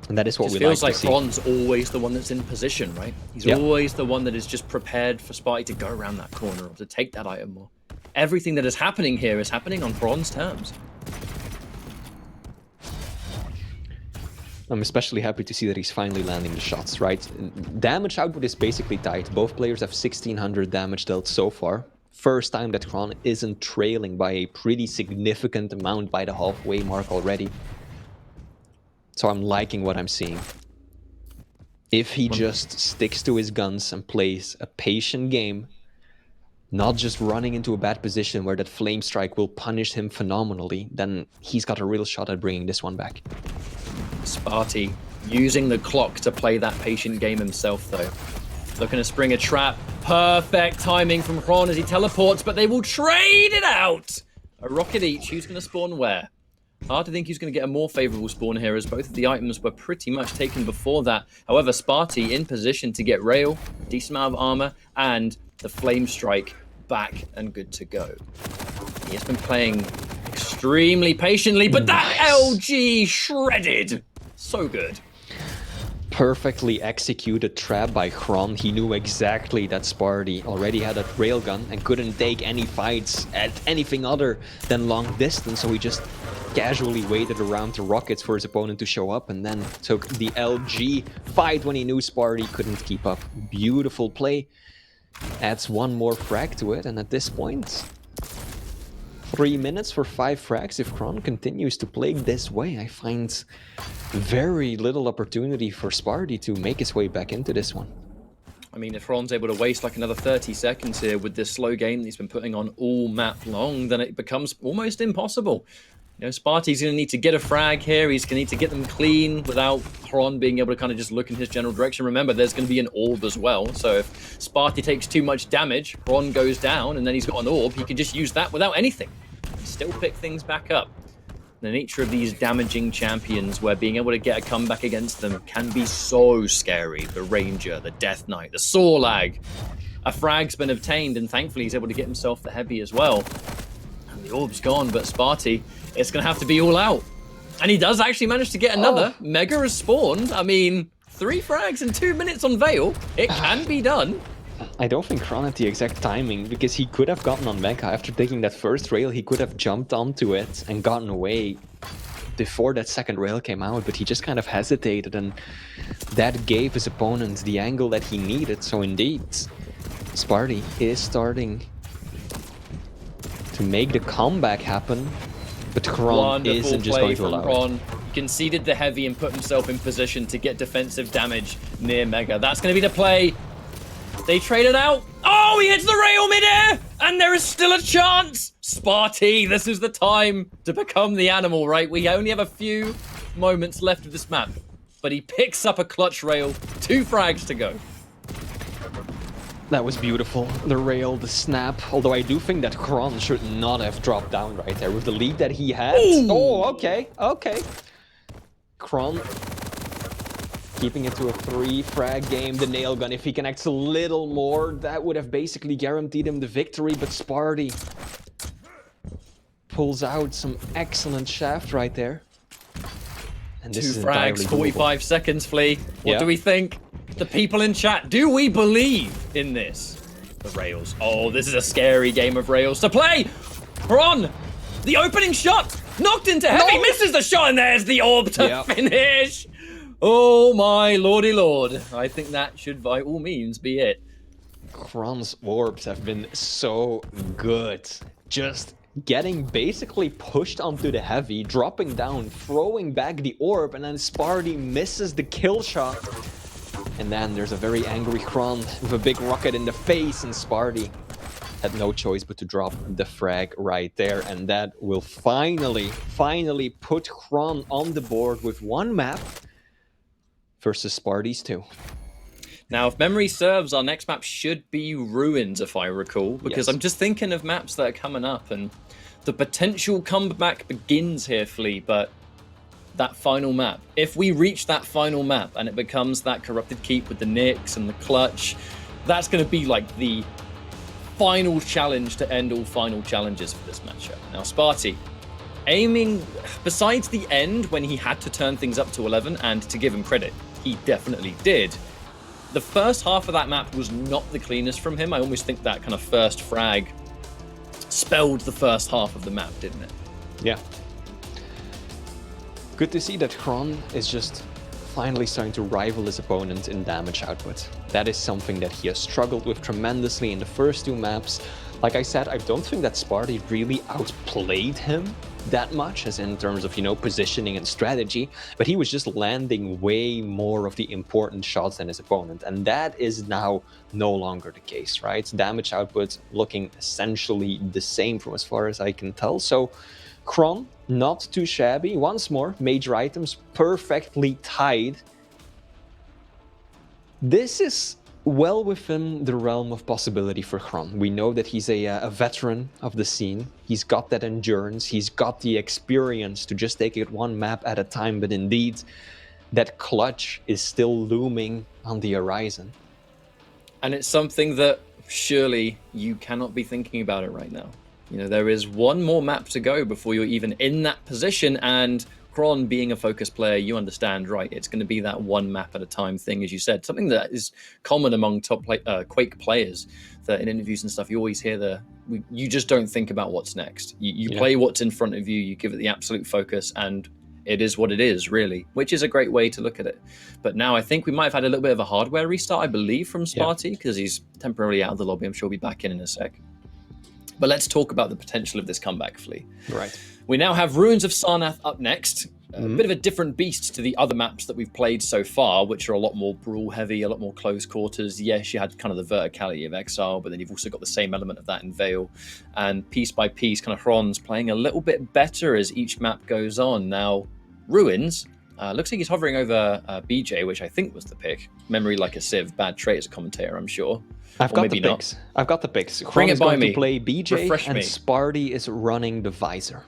And that is what we like to see. It feels like Chron's always the one that's in position, right? He's always the one that is just prepared for Sparty to go around that corner or to take that item more. Everything that is happening here is happening on Chron's terms. I'm especially happy to see that he's finally landing the shots, right? Damage output is basically tight. Both players have 1600 damage dealt so far. First time that Chron isn't trailing by a pretty significant amount by the halfway mark already. So I'm liking what I'm seeing. If he just sticks to his guns and plays a patient game, not just running into a bad position where that flame strike will punish him phenomenally, then he's got a real shot at bringing this one back. Sparty using the clock to play that patient game himself, though. Looking to spring a trap. Perfect timing from Hron as he teleports, but they will trade it out. A rocket each. Who's going to spawn where? Hard to think who's going to get a more favorable spawn here, as both of the items were pretty much taken before that. However, Sparty in position to get Rail, a decent amount of armor, and the Flame Strike back and good to go. He has been playing extremely patiently, but that LG shredded. So good. Perfectly executed trap by Hron. He knew exactly that Sparty already had a railgun and couldn't take any fights at anything other than long distance, so he just casually waited around the rockets for his opponent to show up and then took the LG fight when he knew Sparty couldn't keep up. Beautiful play. Adds one more frag to it, and at this point, 3 minutes for 5 frags. If Hron continues to play this way, I find very little opportunity for Sparty to make his way back into this one. I mean, if Hron's able to waste like another 30 seconds here with this slow game that he's been putting on all map long, then it becomes almost impossible. You know, Sparty's going to need to get a frag here. He's going to need to get them clean without Hron being able to kind of just look in his general direction. Remember, there's going to be an orb as well. So if Sparty takes too much damage, Hron goes down, and then he's got an orb. He can just use that without anything. Still pick things back up. The nature of these damaging champions, where being able to get a comeback against them can be so scary. The Ranger, the Death Knight, the Sorlag. A frag's been obtained, and thankfully he's able to get himself the heavy as well. And the orb's gone, but Sparty, it's going to have to be all out. And he does actually manage to get another. Mega has spawned. I mean, 3 frags in 2 minutes on Veil. It can be done. I don't think Hron had the exact timing, because he could have gotten on Mega. After taking that first rail, he could have jumped onto it and gotten away before that second rail came out, but he just kind of hesitated, and that gave his opponent the angle that he needed. So indeed, Sparty is starting to make the comeback happen, but Hron isn't just going to allow it. Conceded the heavy and put himself in position to get defensive damage near Mega. That's going to be the play. They traded out. Oh, he hits the rail midair, and there is still a chance. Sparty, this is the time to become the animal, right? We only have a few moments left of this map, but he picks up a clutch rail. 2 frags to go. That was beautiful. The rail, the snap. Although I do think that Hron should not have dropped down right there with the lead that he had. Ooh. Oh, okay. Hron keeping it to a 3 frag game. The nail gun, if he connects a little more, that would have basically guaranteed him the victory. But Sparty pulls out some excellent shaft right there. And this 2 is frags, 45 seconds, Flea. What do we think? The people in chat, do we believe in this? The rails. Oh, this is a scary game of rails to play. Hron, the opening shot, knocked into heavy, misses the shot, and there's the orb to finish. Oh my lordy lord. I think that should by all means be it. Hron's orbs have been so good. Just getting basically pushed onto the heavy, dropping down, throwing back the orb, and then Sparty misses the kill shot. And then there's a very angry Hron with a big rocket in the face, and Sparty had no choice but to drop the frag right there. And that will finally put Hron on the board with 1 map versus Sparty's 2. Now, if memory serves, our next map should be Ruins, if I recall, because I'm just thinking of maps that are coming up, and the potential comeback begins here, Flea, but that final map, if we reach that final map and it becomes that Corrupted Keep with the Nyx and the Clutch, that's going to be like the final challenge to end all final challenges for this matchup. Now, Sparty, aiming, besides the end when he had to turn things up to 11, and to give him credit, he definitely did. The first half of that map was not the cleanest from him. I almost think that kind of first frag spelled the first half of the map, didn't it? Yeah. Good to see that Hron is just finally starting to rival his opponent in damage output. That is something that he has struggled with tremendously in the first 2 maps. Like I said, I don't think that Sparty really outplayed him that much, as in terms of, you know, positioning and strategy, but he was just landing way more of the important shots than his opponent. And that is now no longer the case, right? Damage output looking essentially the same from as far as I can tell. So Kron, not too shabby. Once more, major items perfectly tied. This is well within the realm of possibility for Kron. We know that he's a veteran of the scene. He's got that endurance. He's got the experience to just take it one map at a time. But indeed, that clutch is still looming on the horizon. And it's something that surely you cannot be thinking about it right now. You know, there is one more map to go before you're even in that position, and Kron, being a focus player, you understand, right? It's going to be that one map at a time thing, as you said. Something that is common among top Quake players, that in interviews and stuff, you always hear you just don't think about what's next. You play what's in front of you, you give it the absolute focus, and it is what it is, really, which is a great way to look at it. But now I think we might have had a little bit of a hardware restart, I believe, from Sparty, because he's temporarily out of the lobby. I'm sure he'll be back in a sec. But let's talk about the potential of this comeback, Flea. Right. We now have Ruins of Sarnath up next. A bit of a different beast to the other maps that we've played so far, which are a lot more brawl heavy, a lot more close quarters. Yes, you had kind of the verticality of Exile, but then you've also got the same element of that in Veil. And piece by piece, kind of Hron's playing a little bit better as each map goes on. Now, Ruins, looks like he's hovering over BJ, which I think was the pick. Memory like a sieve, bad trait as a commentator, I'm sure. I've got the picks. I've got the picks. Kron is going to play BJ, and Sparty is running the visor.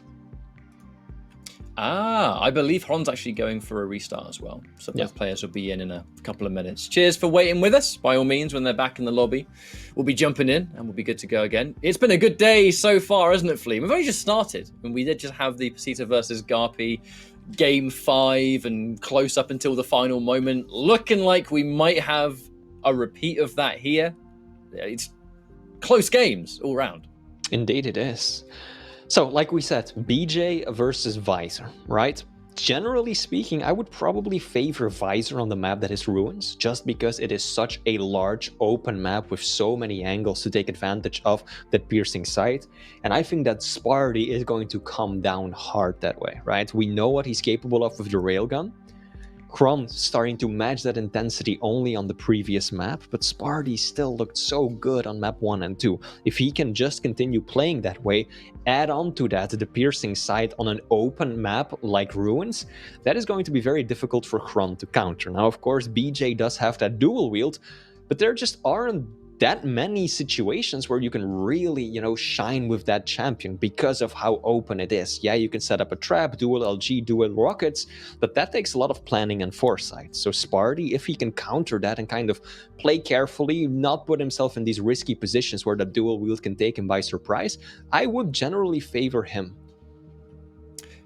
I believe Hron's actually going for a restart as well. So both players will be in a couple of minutes. Cheers for waiting with us. By all means, when they're back in the lobby, we'll be jumping in and we'll be good to go again. It's been a good day so far, hasn't it, Flea? We've only just started, and we did just have the Pasita versus Garpy Game 5 and close up until the final moment. Looking like we might have a repeat of that here. It's close games all round. Indeed it is. So, like we said, BJ versus Visor, right? Generally speaking, I would probably favor Visor on the map that is Ruins, just because it is such a large open map with so many angles to take advantage of that piercing sight. And I think that Sparty is going to come down hard that way, right? We know what he's capable of with the railgun. Kron starting to match that intensity only on the previous map, but Sparty still looked so good on map 1 and 2. If he can just continue playing that way, add on to that the piercing sight on an open map like Ruins, that is going to be very difficult for Kron to counter. Now, of course, BJ does have that dual wield, but there just aren't that many situations where you can really, you know, shine with that champion because of how open it is. Yeah, you can set up a trap, dual LG, dual rockets, but that takes a lot of planning and foresight. So Sparty, if he can counter that and kind of play carefully, not put himself in these risky positions where the dual wield can take him by surprise, I would generally favor him.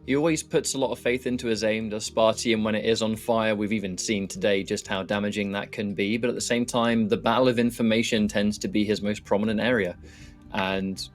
He always puts a lot of faith into his aim, does Sparty, and when it is on fire, we've even seen today just how damaging that can be. But at the same time, the battle of information tends to be his most prominent area. And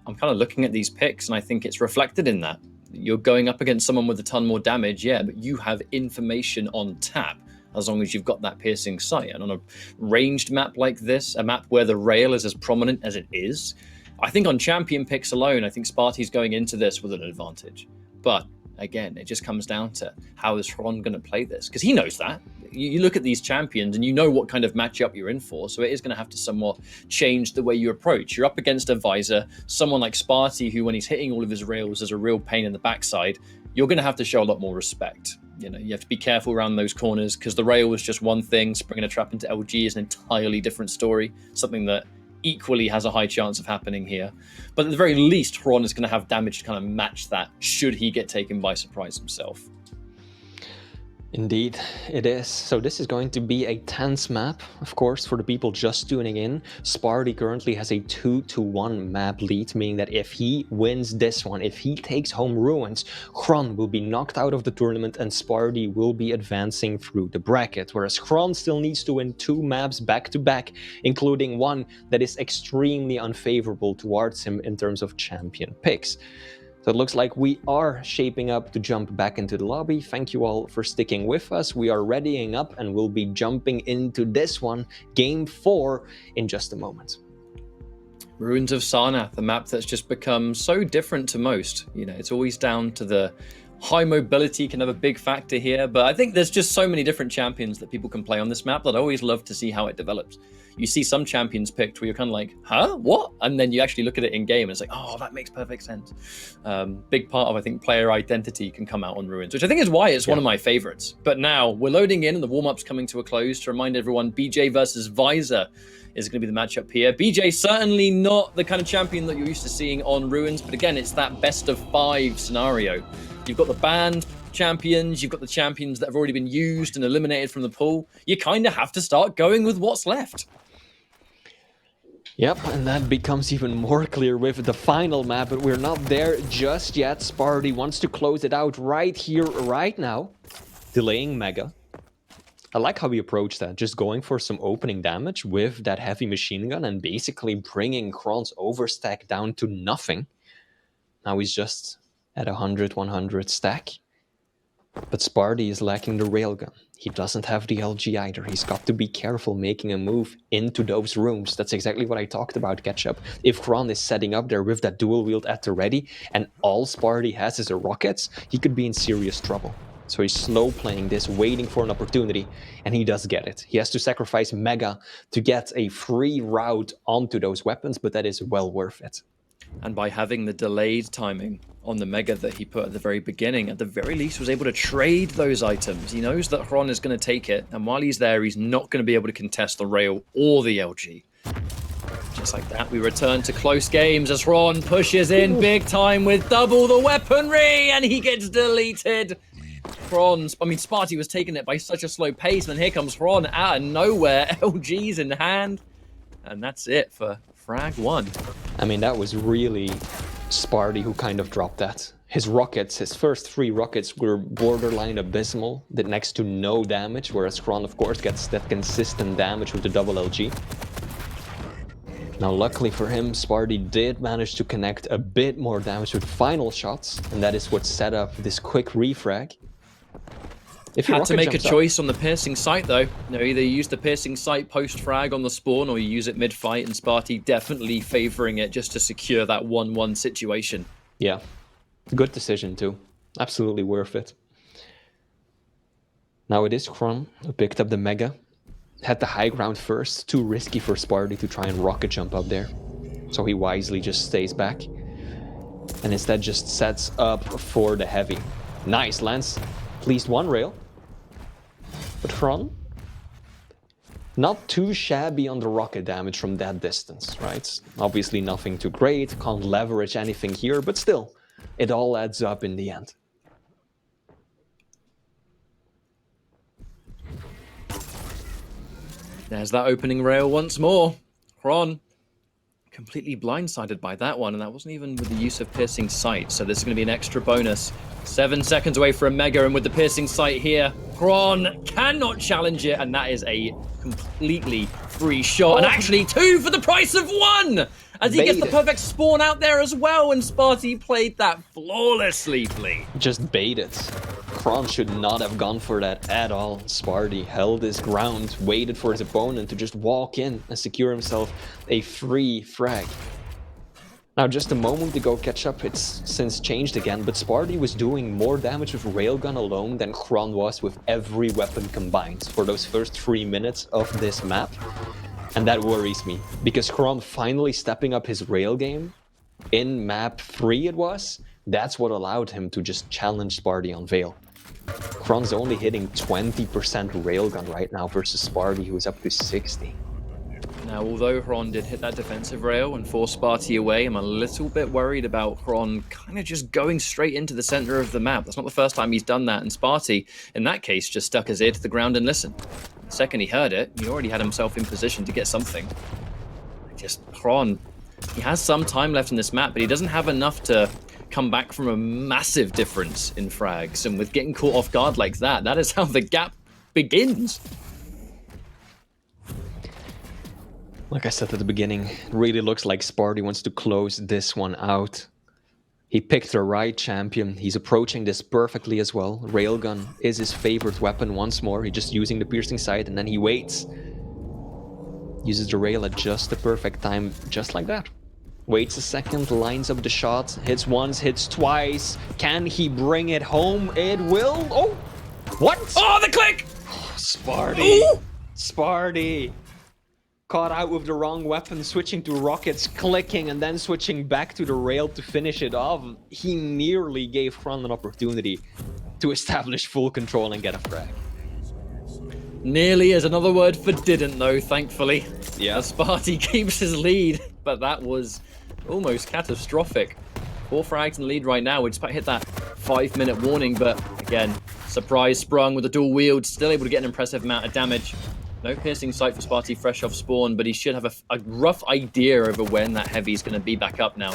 I'm kind of looking at these picks, and I think it's reflected in that. You're going up against someone with a ton more damage, yeah, but you have information on tap, as long as you've got that piercing sight. And on a ranged map like this, a map where the rail is as prominent as it is, I think on champion picks alone, I think Sparty's going into this with an advantage. But again, it just comes down to how is Hron going to play this? Because he knows that. You look at these champions and you know what kind of matchup you're in for. So it is going to have to somewhat change the way you approach. You're up against a visor, someone like Sparty, who when he's hitting all of his rails is a real pain in the backside. You're going to have to show a lot more respect. You know, you have to be careful around those corners because the rail was just one thing. Springing a trap into LG is an entirely different story. Something that equally has a high chance of happening here. But at the very least, Hron is going to have damage to kind of match that should he get taken by surprise himself. Indeed, it is. So this is going to be a tense map, of course, for the people just tuning in. Sparty currently has a 2-1 map lead, meaning that if he wins this one, if he takes home Ruins, Hron will be knocked out of the tournament and Sparty will be advancing through the bracket, whereas Hron still needs to win 2 maps back-to-back, including one that is extremely unfavorable towards him in terms of champion picks. So it looks like we are shaping up to jump back into the lobby. Thank you all for sticking with us. We are readying up and we'll be jumping into this one, Game 4, in just a moment. Ruins of Sarnath, a map that's just become so different to most. You know, it's always down to the high mobility can have a big factor here, but I think there's just so many different champions that people can play on this map that I always love to see how it develops. You see some champions picked where you're kind of like, huh, what? And then you actually look at it in game and it's like, oh, that makes perfect sense. Big part of, I think, player identity can come out on Ruins, which I think is why it's one of my favorites. But now we're loading in and the warm-up's coming to a close. To remind everyone, BJ versus Visor is going to be the matchup here. BJ certainly not the kind of champion that you're used to seeing on Ruins, but again, it's that best of 5 scenario. You've got the banned champions, you've got the champions that have already been used and eliminated from the pool. You kind of have to start going with what's left. Yep, and that becomes even more clear with the final map, but we're not there just yet. Sparty wants to close it out right here, right now, delaying Mega. I like how he approached that, just going for some opening damage with that heavy machine gun and basically bringing Kron's overstack down to nothing. Now he's just at 100 stack. But Sparty is lacking the railgun. He doesn't have the LG either. He's got to be careful making a move into those rooms. That's exactly what I talked about, Ketchup. If Kron is setting up there with that dual wield at the ready and all Sparty has is a rockets, he could be in serious trouble. So he's slow playing this, waiting for an opportunity, and he does get it. He has to sacrifice Mega to get a free route onto those weapons, but that is well worth it. And by having the delayed timing on the Mega that he put at the very beginning, at the very least was able to trade those items. He knows that Hron is going to take it, and while he's there, he's not going to be able to contest the rail or the LG. Just like that, we return to close games as Hron pushes in big time with double the weaponry, and he gets deleted. Sparty was taking it by such a slow pace, and then here comes Hron out of nowhere, LG's in hand, and that's it for frag 1. I mean, that was really Sparty who kind of dropped that. His rockets, his first 3 rockets were borderline abysmal, did next to no damage, whereas Hron, of course, gets that consistent damage with the double LG. Now, luckily for him, Sparty did manage to connect a bit more damage with final shots, and that is what set up this quick refrag. If Had to make a choice on the piercing sight, though. You know, either you use the piercing sight post-frag on the spawn, or you use it mid-fight, and Sparty definitely favoring it just to secure that 1-1 situation. Yeah, good decision too. Absolutely worth it. Now it is Kron who picked up the Mega. Had the high ground first, too risky for Sparty to try and rocket jump up there. So he wisely just stays back. And instead just sets up for the heavy. Nice, lands at least 1 rail. But Kron, not too shabby on the rocket damage from that distance, right? Obviously nothing too great, can't leverage anything here, but still, it all adds up in the end. There's that opening rail once more. Kron completely blindsided by that one, and that wasn't even with the use of piercing sight, so this is going to be an extra bonus. 7 seconds away from Mega, and with the piercing sight here, Kron cannot challenge it, and that is a completely free shot, and actually 2 for the price of 1! As he gets the perfect spawn out there as well, and Sparty played that flawlessly. Just baited. Kron should not have gone for that at all. Sparty held his ground, waited for his opponent to just walk in and secure himself a free frag. Now, just a moment ago, Ketchup, it's since changed again, but Sparty was doing more damage with Railgun alone than Kron was with every weapon combined for those first 3 minutes of this map. And that worries me, because Kron finally stepping up his rail game, in map 3 it was, that's what allowed him to just challenge Sparty on Veil. Kron's only hitting 20% railgun right now versus Sparty, who's up to 60. Now, although Hron did hit that defensive rail and force Sparty away, I'm a little bit worried about Hron kind of just going straight into the center of the map. That's not the first time he's done that, and Sparty, in that case, just stuck his ear to the ground and listened. The second he heard it, he already had himself in position to get something. Hron, he has some time left in this map, but he doesn't have enough to come back from a massive difference in frags, and with getting caught off guard like that, that is how the gap begins. Like I said at the beginning, it really looks like Sparty wants to close this one out. He picked the right champion. He's approaching this perfectly as well. Railgun is his favorite weapon once more. He's just using the piercing sight, and then he waits. Uses the rail at just the perfect time, just like that. Waits a second, lines up the shot, hits once, hits twice. Can he bring it home? It will. Oh, what? Oh, the click! Sparty. Sparty. Caught out with the wrong weapon, switching to rockets, clicking, and then switching back to the rail to finish it off. He nearly gave Kron an opportunity to establish full control and get a frag. Nearly is another word for didn't, though, thankfully. Yeah. As Sparty keeps his lead, but that was almost catastrophic. 4 frags in the lead right now. We just about hit that 5-minute warning, but again, surprise sprung with a dual wield, still able to get an impressive amount of damage. No piercing sight for Sparty fresh off spawn, but he should have a rough idea over when that heavy is going to be back up now.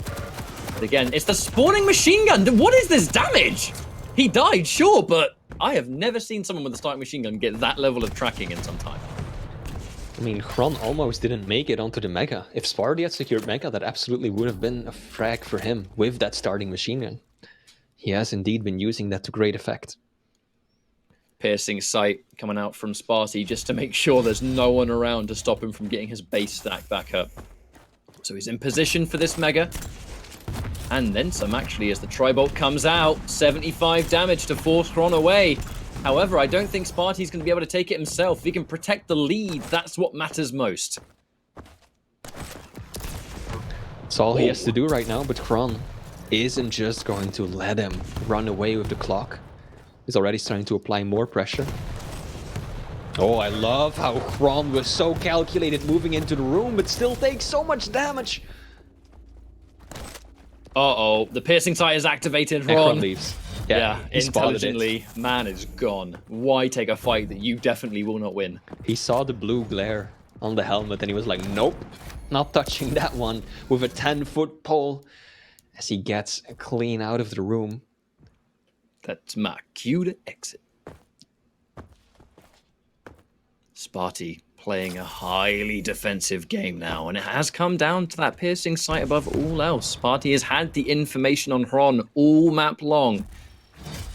But again, it's the spawning machine gun. What is this damage? He died, sure, but I have never seen someone with a starting machine gun get that level of tracking in some time. I mean, Kron almost didn't make it onto the Mega. If Sparty had secured Mega, that absolutely would have been a frag for him with that starting machine gun. He has indeed been using that to great effect. Piercing sight coming out from Sparty just to make sure there's no one around to stop him from getting his base stack back up. So he's in position for this Mega. And then some, actually, as the Tribolt comes out. 75 damage to force Kron away. However, I don't think Sparty's going to be able to take it himself. If he can protect the lead, that's what matters most. That's all he has to do right now, but Kron isn't just going to let him run away with the clock. He's already starting to apply more pressure. Oh, I love how Kron was so calculated moving into the room, but still takes so much damage. Uh-oh, the piercing sight is activated, And Kron Ron. leaves. Yeah, he spotted it. intelligently, man is gone. Why take a fight that you definitely will not win? He saw the blue glare on the helmet and he was like, nope, not touching that one, with a 10-foot pole as he gets clean out of the room. That's my cue to exit. Sparty playing a highly defensive game now, and it has come down to that piercing sight above all else. Sparty has had the information on Hron all map long,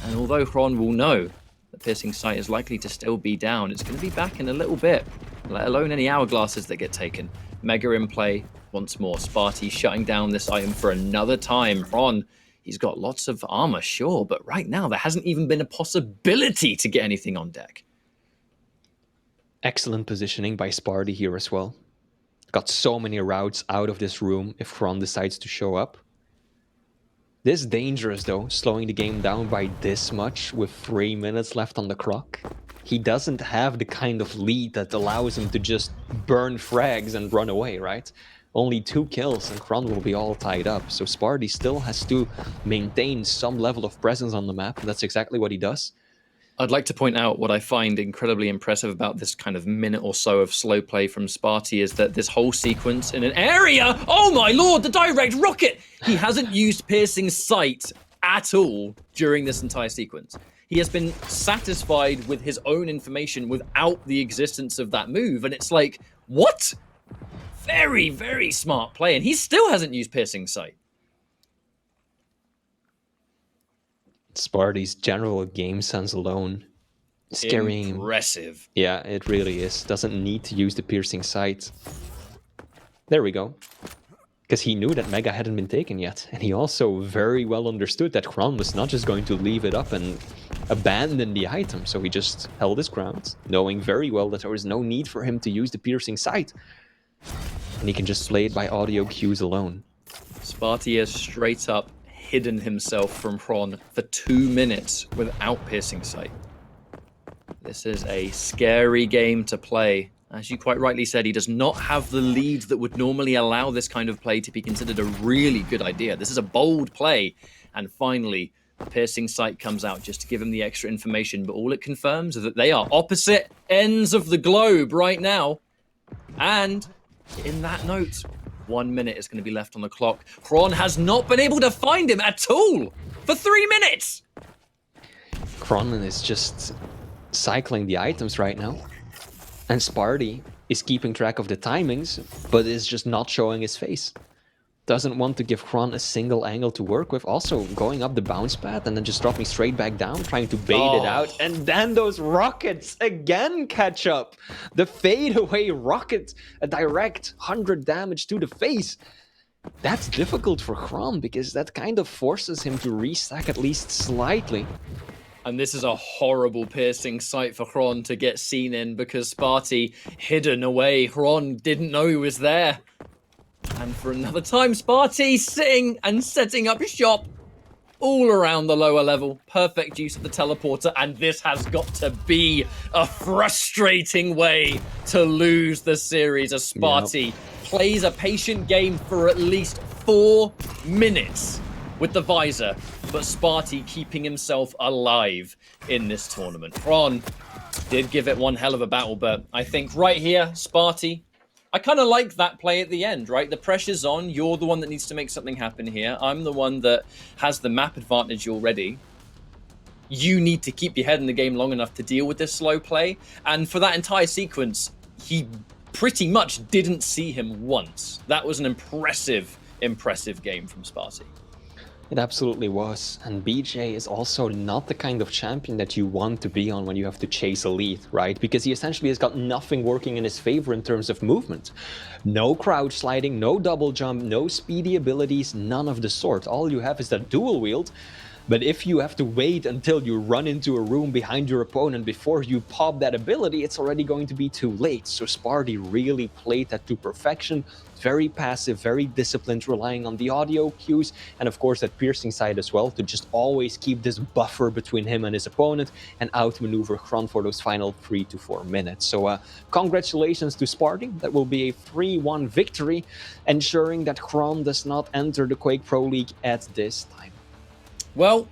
and although Hron will know the piercing sight is likely to still be down, it's going to be back in a little bit, let alone any hourglasses that get taken. Mega in play once more. Sparty shutting down this item for another time. Hron, he's got lots of armor, sure, but right now there hasn't even been a possibility to get anything on deck. Excellent positioning by Sparty here as well. Got so many routes out of this room if Kron decides to show up. This is dangerous though, slowing the game down by this much with 3 minutes left on the clock. He doesn't have the kind of lead that allows him to just burn frags and run away, right? Only 2 kills and Kron will be all tied up, so Sparty still has to maintain some level of presence on the map, and that's exactly what he does. I'd like to point out what I find incredibly impressive about this kind of minute or so of slow play from Sparty is that this whole sequence in an area, oh my lord, the direct rocket! He hasn't used piercing sight at all during this entire sequence. He has been satisfied with his own information without the existence of that move, and it's like, what? Very, very smart play, and he still hasn't used piercing sight. Sparty's general game sense alone is carrying him. Impressive. Yeah, it really is. Doesn't need to use the piercing sight. There we go. Because he knew that Mega hadn't been taken yet. And he also very well understood that Kron was not just going to leave it up and abandon the item. So he just held his ground, knowing very well that there was no need for him to use the piercing sight. And he can just play it by audio cues alone. Sparty has straight up hidden himself from Hron for 2 minutes without piercing sight. This is a scary game to play. As you quite rightly said, he does not have the lead that would normally allow this kind of play to be considered a really good idea. This is a bold play. And finally, the piercing sight comes out just to give him the extra information. But all it confirms is that they are opposite ends of the globe right now. And in that note, 1 minute is going to be left on the clock. Kron has not been able to find him at all for 3 minutes. Kron is just cycling the items right now. And Sparty is keeping track of the timings, but is just not showing his face. Doesn't want to give Kron a single angle to work with. Also going up the bounce pad and then just dropping straight back down, trying to bait it out. And then those rockets again catch up. The fadeaway rocket, a direct 100 damage to the face. That's difficult for Chron because that kind of forces him to restack at least slightly. And this is a horrible piercing sight for Chron to get seen in because Sparty hidden away. Chron didn't know he was there. And for another time, Sparty sitting and setting up shop all around the lower level. Perfect use of the teleporter, and this has got to be a frustrating way to lose the series as Sparty plays a patient game for at least 4 minutes with the visor, but Sparty keeping himself alive in this tournament. Chron did give it one hell of a battle, but I think right here, Sparty, I kind of like that play at the end, right? The pressure's on. You're the one that needs to make something happen here. I'm the one that has the map advantage already. You need to keep your head in the game long enough to deal with this slow play. And for that entire sequence, he pretty much didn't see him once. That was an impressive game from Sparty. It absolutely was, and BJ is also not the kind of champion that you want to be on when you have to chase elite, right? Because he essentially has got nothing working in his favor in terms of movement. No crouch sliding, no double jump, no speedy abilities, none of the sort. All you have is that dual wield. But if you have to wait until you run into a room behind your opponent before you pop that ability, it's already going to be too late. So Sparty really played that to perfection. Very passive, very disciplined, relying on the audio cues, and of course that piercing side as well, to just always keep this buffer between him and his opponent and outmaneuver Chron for those final 3 to 4 minutes. So congratulations to Sparty. That will be a 3-1 victory, ensuring that Chron does not enter the Quake Pro League at this time. Well,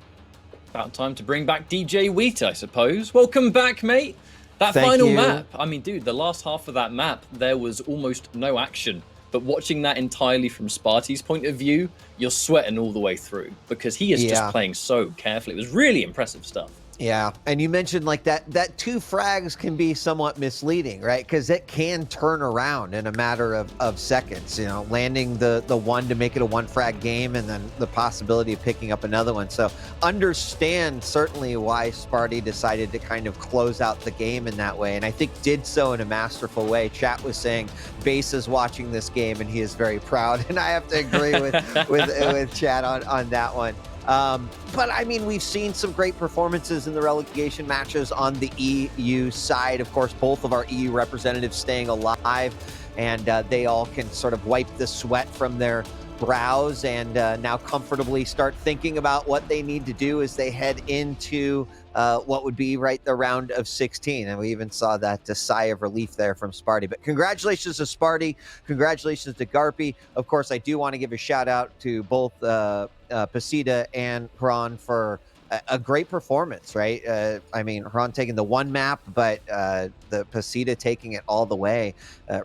about time to bring back DJ Wheat, I suppose. Welcome back, mate. That Thank final you. map. I mean, dude, the last half of that map, there was almost no action. But watching that entirely from Sparty's point of view, you're sweating all the way through because he is just playing so carefully. It was really impressive stuff. Yeah, and you mentioned like that 2 frags can be somewhat misleading, right? Because it can turn around in a matter of seconds, you know, landing the 1 to make it a 1 frag game and then the possibility of picking up another one. So understand certainly why Sparty decided to kind of close out the game in that way, and I think did so in a masterful way. Chat was saying Base is watching this game and he is very proud, and I have to agree with Chat on that one. But I mean, we've seen some great performances in the relegation matches on the EU side. Of course, both of our EU representatives staying alive, and they all can sort of wipe the sweat from their brows and now comfortably start thinking about what they need to do as they head into what would be the round of 16. And we even saw that sigh of relief there from Sparty. But congratulations to Sparty. Congratulations to Garpy. Of course, I do want to give a shout out to both Pasita and Chron for a great performance, right? I mean, Chron taking the 1 map, but the Pasita taking it all the way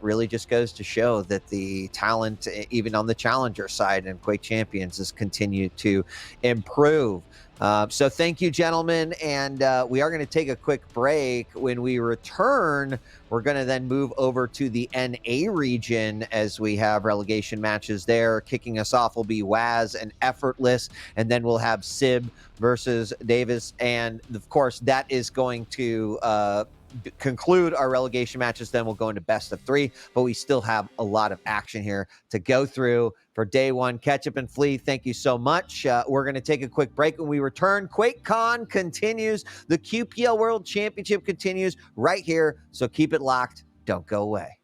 really just goes to show that the talent, even on the challenger side and Quake Champions, has continued to improve. So thank you, gentlemen, and we are going to take a quick break. When we return, we're going to then move over to the NA region as we have relegation matches there. Kicking us off will be Waz and Effortless, and then we'll have Sib versus Davis, and of course that is going to conclude our relegation matches. Then we'll go into best of 3, but we still have a lot of action here to go through for day 1. Ketchup and Flea, thank you so much. We're going to take a quick break. When we return, QuakeCon continues. The QPL World Championship continues right here, so keep it locked. Don't go away.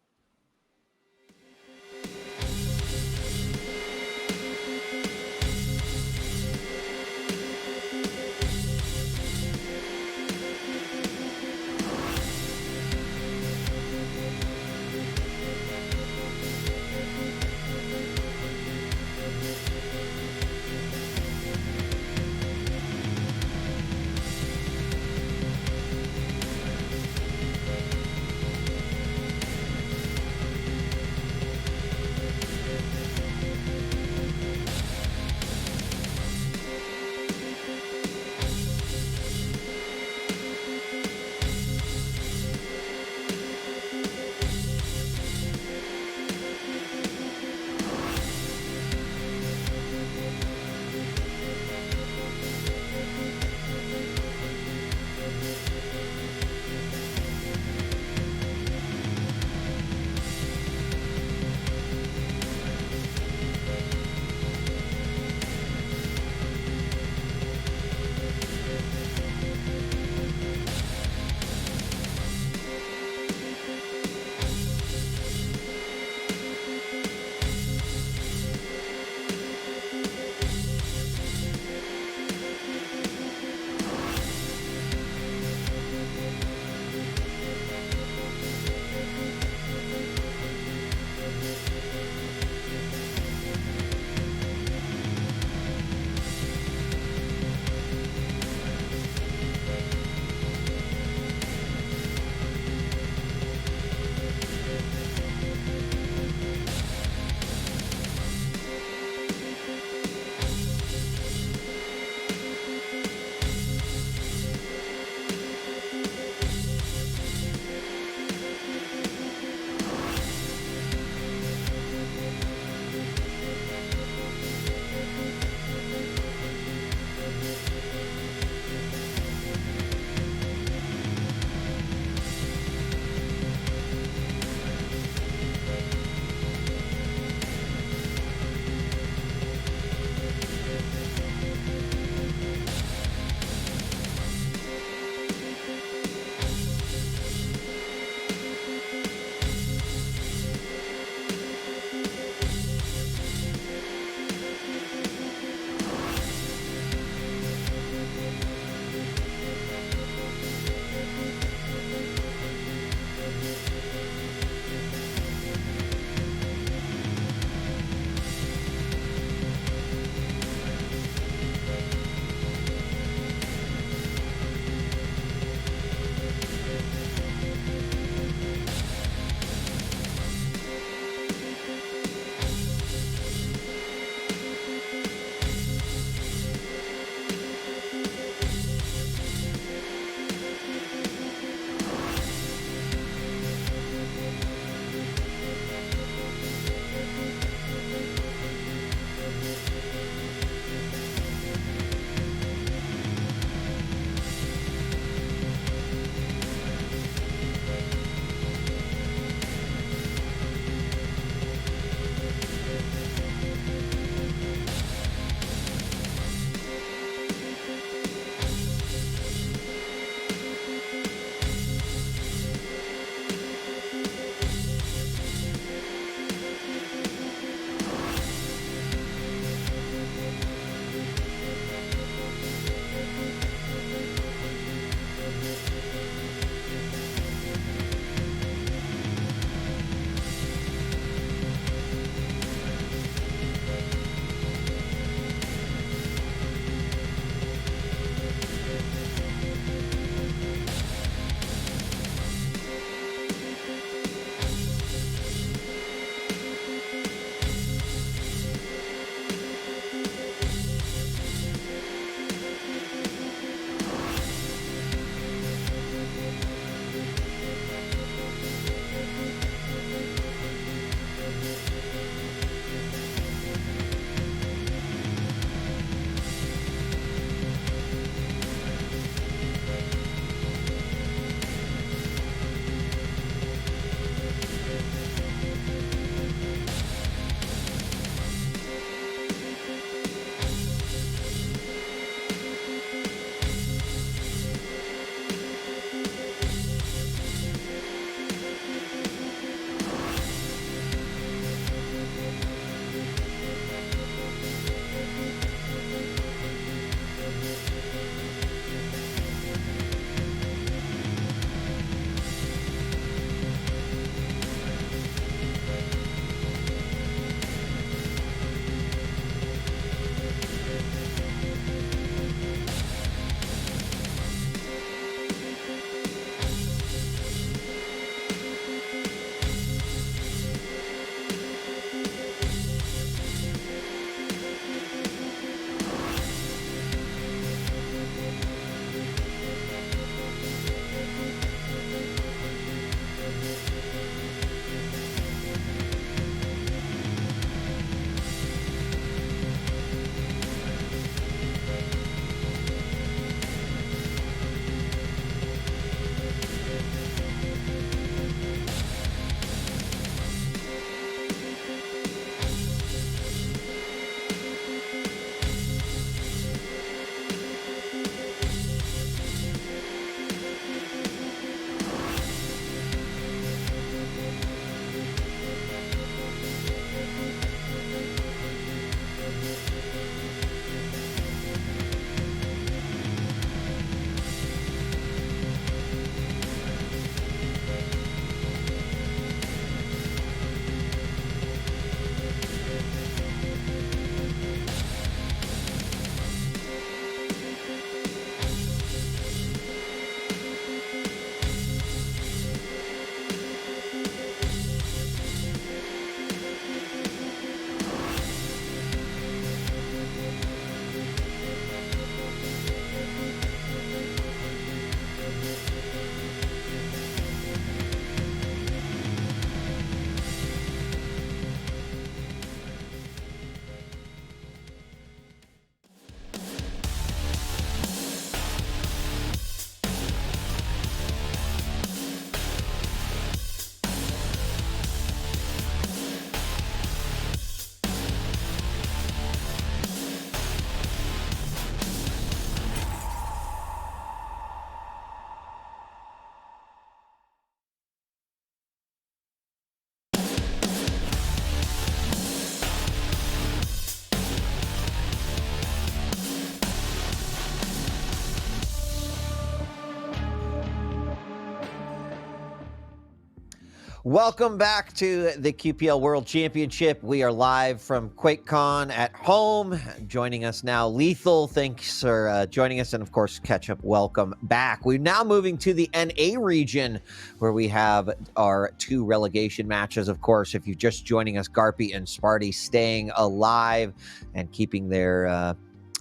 Welcome back to the QPL World Championship. We are live from QuakeCon at home. Joining us now, Lethal. Thanks for joining us. And of course, Ketchup, welcome back. We're now moving to the NA region where we have our 2 relegation matches. Of course, if you're just joining us, Garpy and Sparty staying alive and keeping their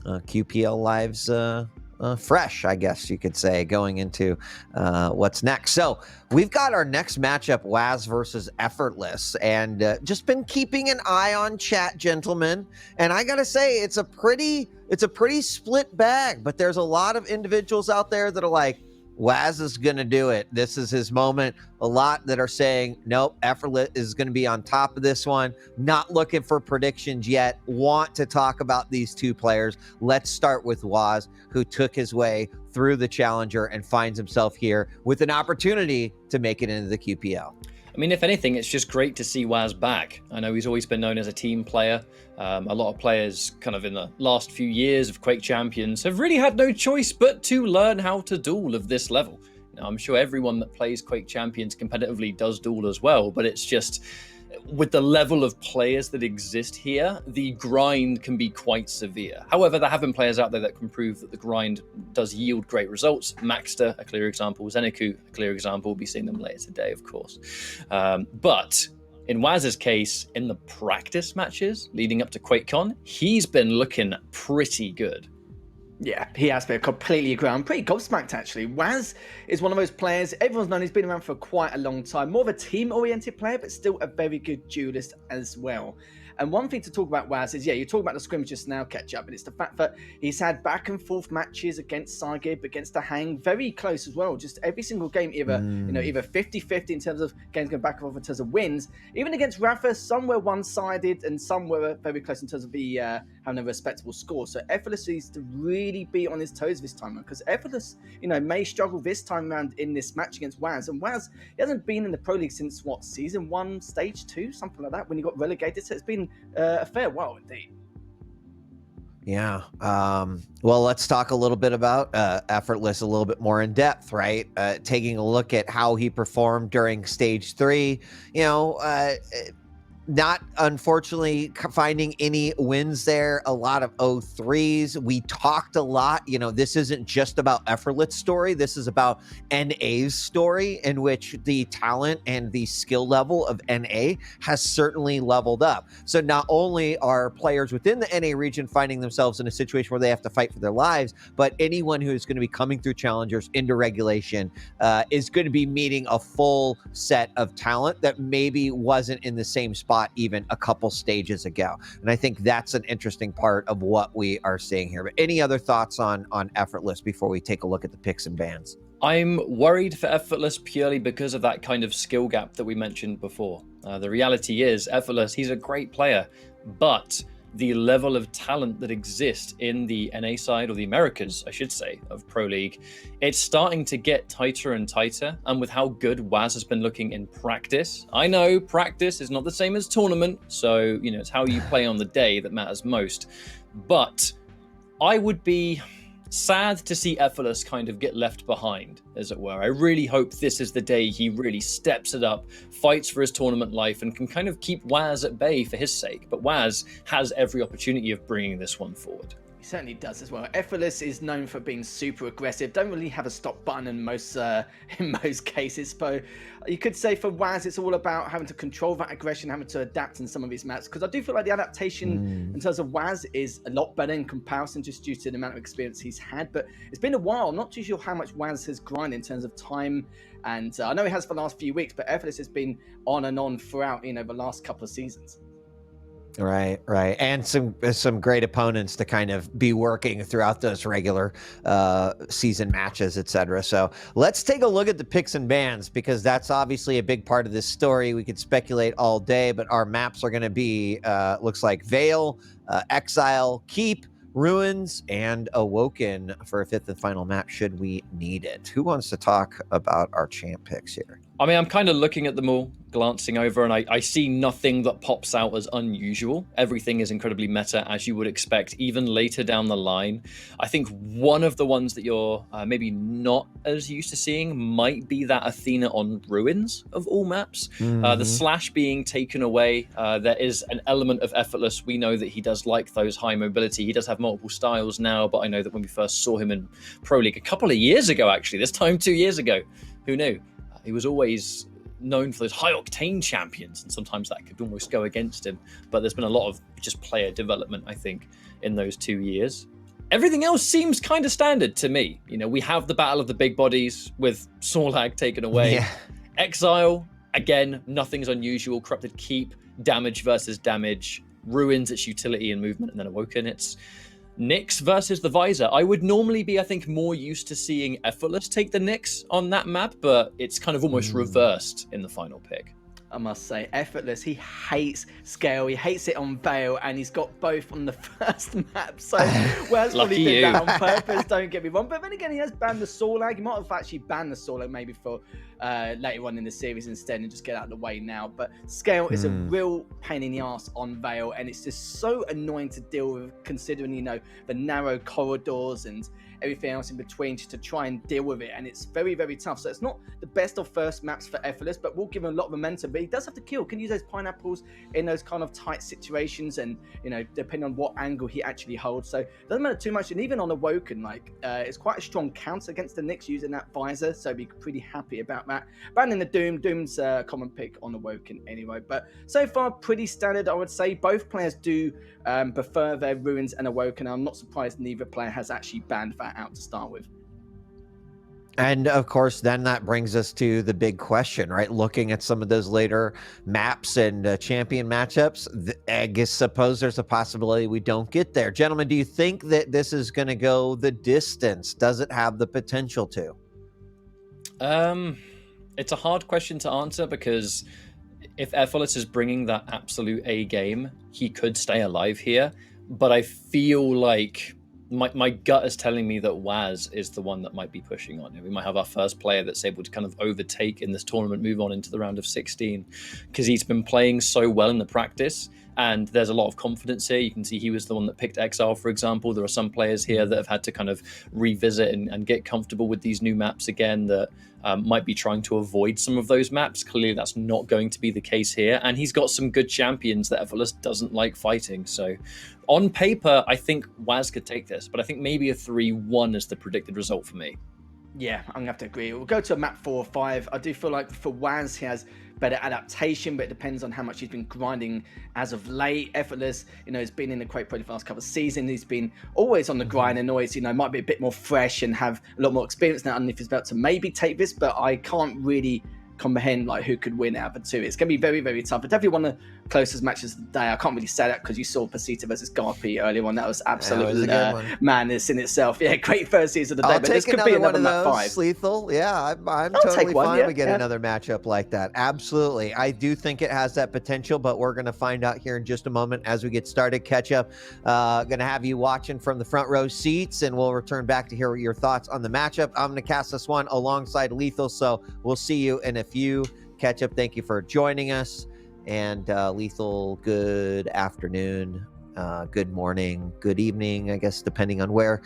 QPL lives fresh, I guess you could say, going into what's next. So we've got our next matchup, Waz versus Effortless, and just been keeping an eye on chat, gentlemen. And I gotta say, it's a pretty split bag, but there's a lot of individuals out there that are like, Waz is going to do it. This is his moment. A lot that are saying, nope, Effortless is going to be on top of this one. Not looking for predictions yet. Want to talk about these 2 players. Let's start with Waz, who took his way through the Challenger and finds himself here with an opportunity to make it into the QPL. I mean, if anything, it's just great to see Waz back. I know he's always been known as a team player. A lot of players kind of in the last few years of Quake Champions have really had no choice but to learn how to duel of this level. Now, I'm sure everyone that plays Quake Champions competitively does duel as well, but it's just, with the level of players that exist here, the grind can be quite severe. However, there have been players out there that can prove that the grind does yield great results. Maxter, a clear example. Zeniku, a clear example. We'll be seeing them later today, of course. But in Waz's case, in the practice matches leading up to QuakeCon, he's been looking pretty good. Yeah, he has been completely agree. I'm pretty gobsmacked, actually. Waz is one of those players, everyone's known he's been around for quite a long time. More of a team-oriented player, but still a very good duelist as well. And one thing to talk about Waz is, yeah, you talk about the scrimmages now, Ketchup, but it's the fact that he's had back and forth matches against Sagib, against the Hang, very close as well. Just every single game, either 50-50 in terms of games going back and forth in terms of wins. Even against Rafa, some were one-sided and some were very close in terms of the having a respectable score. So Effortless needs to really be on his toes this time around, because Effortless, may struggle this time around in this match against Waz. And Waz, he hasn't been in the Pro League since, what, Season 1, Stage 2, something like that, when he got relegated. So it's been a fair while indeed. Yeah. Well, let's talk a little bit about Effortless a little bit more in depth, right? Taking a look at how he performed during Stage 3, not unfortunately finding any wins there. A lot of 0-3s. We talked a lot. This isn't just about Effortless story. This is about NA's story, in which the talent and the skill level of NA has certainly leveled up. So not only are players within the NA region finding themselves in a situation where they have to fight for their lives, but anyone who is going to be coming through challengers into regulation is going to be meeting a full set of talent that maybe wasn't in the same spot even a couple stages ago. And I think that's an interesting part of what we are seeing here. But any other thoughts on Effortless before we take a look at the picks and bans? I'm worried for Effortless purely because of that kind of skill gap that we mentioned before. The reality is, Effortless, he's a great player, but the level of talent that exists in the NA side, or the Americas, I should say, of Pro League, it's starting to get tighter and tighter. And with how good Waz has been looking in practice, I know practice is not the same as tournament, so it's how you play on the day that matters most. But I would be sad to see Effortless kind of get left behind, as it were. I really hope this is the day he really steps it up, fights for his tournament life, and can kind of keep Waz at bay for his sake. But Waz has every opportunity of bringing this one forward. He certainly does as well. Effortless is known for being super aggressive. Don't really have a stop button in most cases. But you could say for Waz, it's all about having to control that aggression, having to adapt in some of his maps. Because I do feel like the adaptation in terms of Waz is a lot better in comparison, just due to the amount of experience he's had. But it's been a while. I'm not too sure how much Waz has grinded in terms of time. And I know he has for the last few weeks, but Effortless has been on and on throughout, the last couple of seasons. Right. And some great opponents to kind of be working throughout those regular season matches, etc. So let's take a look at the picks and bans, because that's obviously a big part of this story. We could speculate all day, but our maps are going to be, looks like Veil, Exile, Keep, Ruins, and Awoken for a 5th and final map should we need it. Who wants to talk about our champ picks here? I mean, I'm kind of looking at them all, glancing over, and I see nothing that pops out as unusual. Everything is incredibly meta, as you would expect, even later down the line. I think one of the ones that you're maybe not as used to seeing might be that Athena on Ruins of all maps. The slash being taken away, there is an element of effortless. We know that he does like those high mobility. He does have multiple styles now, but I know that when we first saw him in Pro League a couple of years ago, actually, this time 2 years ago, who knew? He was always known for those high-octane champions, and sometimes that could almost go against him. But there's been a lot of just player development, I think, in those 2 years. Everything else seems kind of standard to me. You know, we have the Battle of the Big Bodies with Sorlag taken away. Yeah. Exile, again, nothing's unusual. Corrupted Keep, damage versus damage. Ruins, its utility and movement, and then Awoken, it's Nyx versus the Visor. I would normally be, I think, more used to seeing Effortless take the Nyx on that map, but it's kind of almost reversed in the final pick. I must say, Effortless, he hates Scale, he hates it on Veil, and he's got both on the first map. So, Wes probably did that on purpose, don't get me wrong. But then again, he has banned the Sorlag. He might have actually banned the Sorlag maybe for later on in the series instead and just get out of the way now. But Scale is a real pain in the ass on Veil, and it's just so annoying to deal with, considering, you know, the narrow corridors and everything else in between, just to try and deal with it, and it's very, very tough. So it's not the best of first maps for Effortless, but we'll give him a lot of momentum. But he does have to kill, can use those pineapples in those kind of tight situations, and, you know, depending on what angle he actually holds. So it doesn't matter too much. And even on Awoken, like, it's quite a strong counter against the Nyx using that Visor, so be pretty happy about that. Banning the Doom's a common pick on Awoken anyway, but so far pretty standard, I would say. Both players do prefer their Ruins and Awoken. I'm not surprised neither player has actually banned that out to start with. And of course, then that brings us to the big question, right? Looking at some of those later maps and champion matchups, I suppose there's a possibility we don't get there. Gentlemen, do you think that this is going to go the distance? Does it have the potential to? It's a hard question to answer, because if Effortless is bringing that absolute A game, he could stay alive here. But I feel like my gut is telling me that Waz is the one that might be pushing on. We might have our first player that's able to kind of overtake in this tournament, move on into the round of 16, because he's been playing so well in the practice. And there's a lot of confidence here. You can see he was the one that picked Exile, for example. There are some players here that have had to kind of revisit and get comfortable with these new maps again, that might be trying to avoid some of those maps. Clearly, that's not going to be the case here. And he's got some good champions that Effortless doesn't like fighting. So on paper, I think Waz could take this, but I think maybe a 3-1 is the predicted result for me. Yeah, I'm going to have to agree. We'll go to a map 4 or 5. I do feel like for Waz, he has better adaptation, but it depends on how much he's been grinding as of late. Effortless, you know, he's been in the Quake Pro the last couple of seasons. He's been always on the grind and always, you know, might be a bit more fresh and have a lot more experience now. And if he's about to maybe take this, but I can't really comprehend like who could win out of the two. It's going to be very, very tough. But definitely one of the closest matches of the day. I can't really say that because you saw Pasita versus Garpy earlier on. That was absolute madness in itself. Yeah, great first season of the day. But this could be another map 5. Lethal. Yeah, I'm totally fine we get another matchup like that. Absolutely. I do think it has that potential, but we're going to find out here in just a moment as we get started. Catch up. Going to have you watching from the front row seats, and we'll return back to hear your thoughts on the matchup. I'm going to cast this one alongside Lethal, so we'll see you in a few. Catch up. Thank you for joining us. And Lethal, good afternoon, good morning, good evening, I guess, depending on where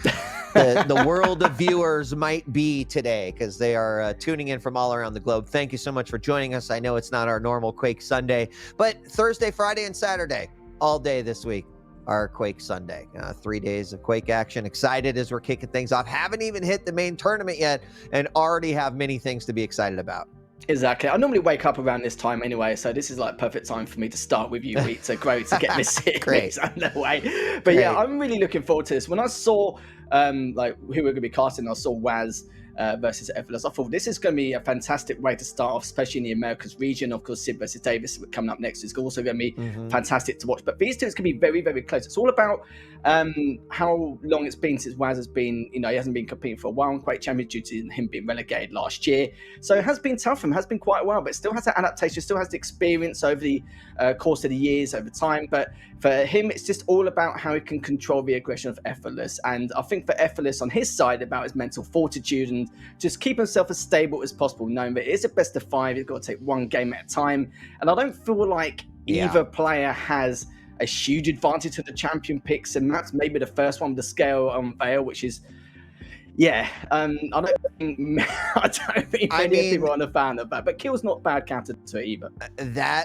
the world of viewers might be today, because they are tuning in from all around the globe. Thank you so much for joining us. I know it's not our normal Quake Sunday, but Thursday, Friday, and Saturday, all day this week, our Quake Sunday. 3 days of Quake action. Excited as we're kicking things off. Haven't even hit the main tournament yet, and already have many things to be excited about. Exactly. I normally wake up around this time anyway, so this is like perfect time for me to start with you, Wheat. So great to get this series underway. But yeah, I'm really looking forward to this. When I saw like who we're going to be casting, I saw Waz versus Effortless. I thought this is going to be a fantastic way to start off, especially in the Americas region. Of course, Sid versus Davis coming up next is also going to be fantastic to watch. But these two is going to be very, very close. It's all about how long it's been since Waz has been, you know, he hasn't been competing for a while in Quake Champions due to him being relegated last year. So it has been tough for him, has been quite a while, but still has that adaptation, still has the experience over the course of the years, over time. But for him, it's just all about how he can control the aggression of Effortless. And I think for Effortless on his side, about his mental fortitude and and just keep himself as stable as possible, knowing that it's a best of 5. He's got to take one game at a time. And I don't feel like either player has a huge advantage to the champion picks, and that's maybe the first one with the scale on Vale, which is, I don't think many people are on a fan of that, but Kill's not bad counter to it either.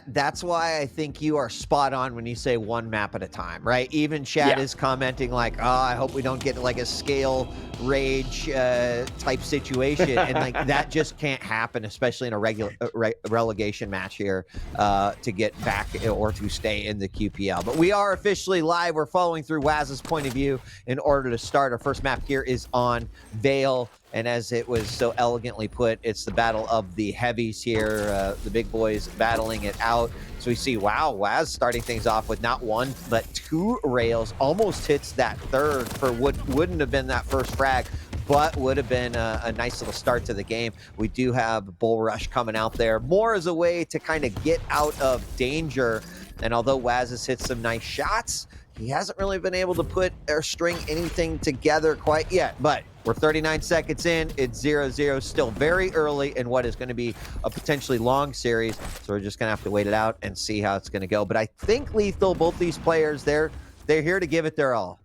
That's why I think you are spot on when you say one map at a time, right? Even Chad is commenting like, oh, I hope we don't get like a scale rage type situation, and like that just can't happen, especially in a relegation match here to get back or to stay in the QPL. But we are officially live. We're following through Waz's point of view in order to start. Our first map here is on Vale, and as it was so elegantly put, it's the battle of the heavies here, the big boys battling it out. So we see, wow, Waz starting things off with not 1 but 2 rails, almost hits that third for what wouldn't have been that first frag, but would have been a nice little start to the game. We do have Bull Rush coming out there more as a way to kind of get out of danger, and although Waz has hit some nice shots, he hasn't really been able to put or string anything together quite yet. But we're 39 seconds in. It's 0-0, still very early in what is going to be a potentially long series. So we're just going to have to wait it out and see how it's going to go. But I think, Lethal, both these players, they're here to give it their all.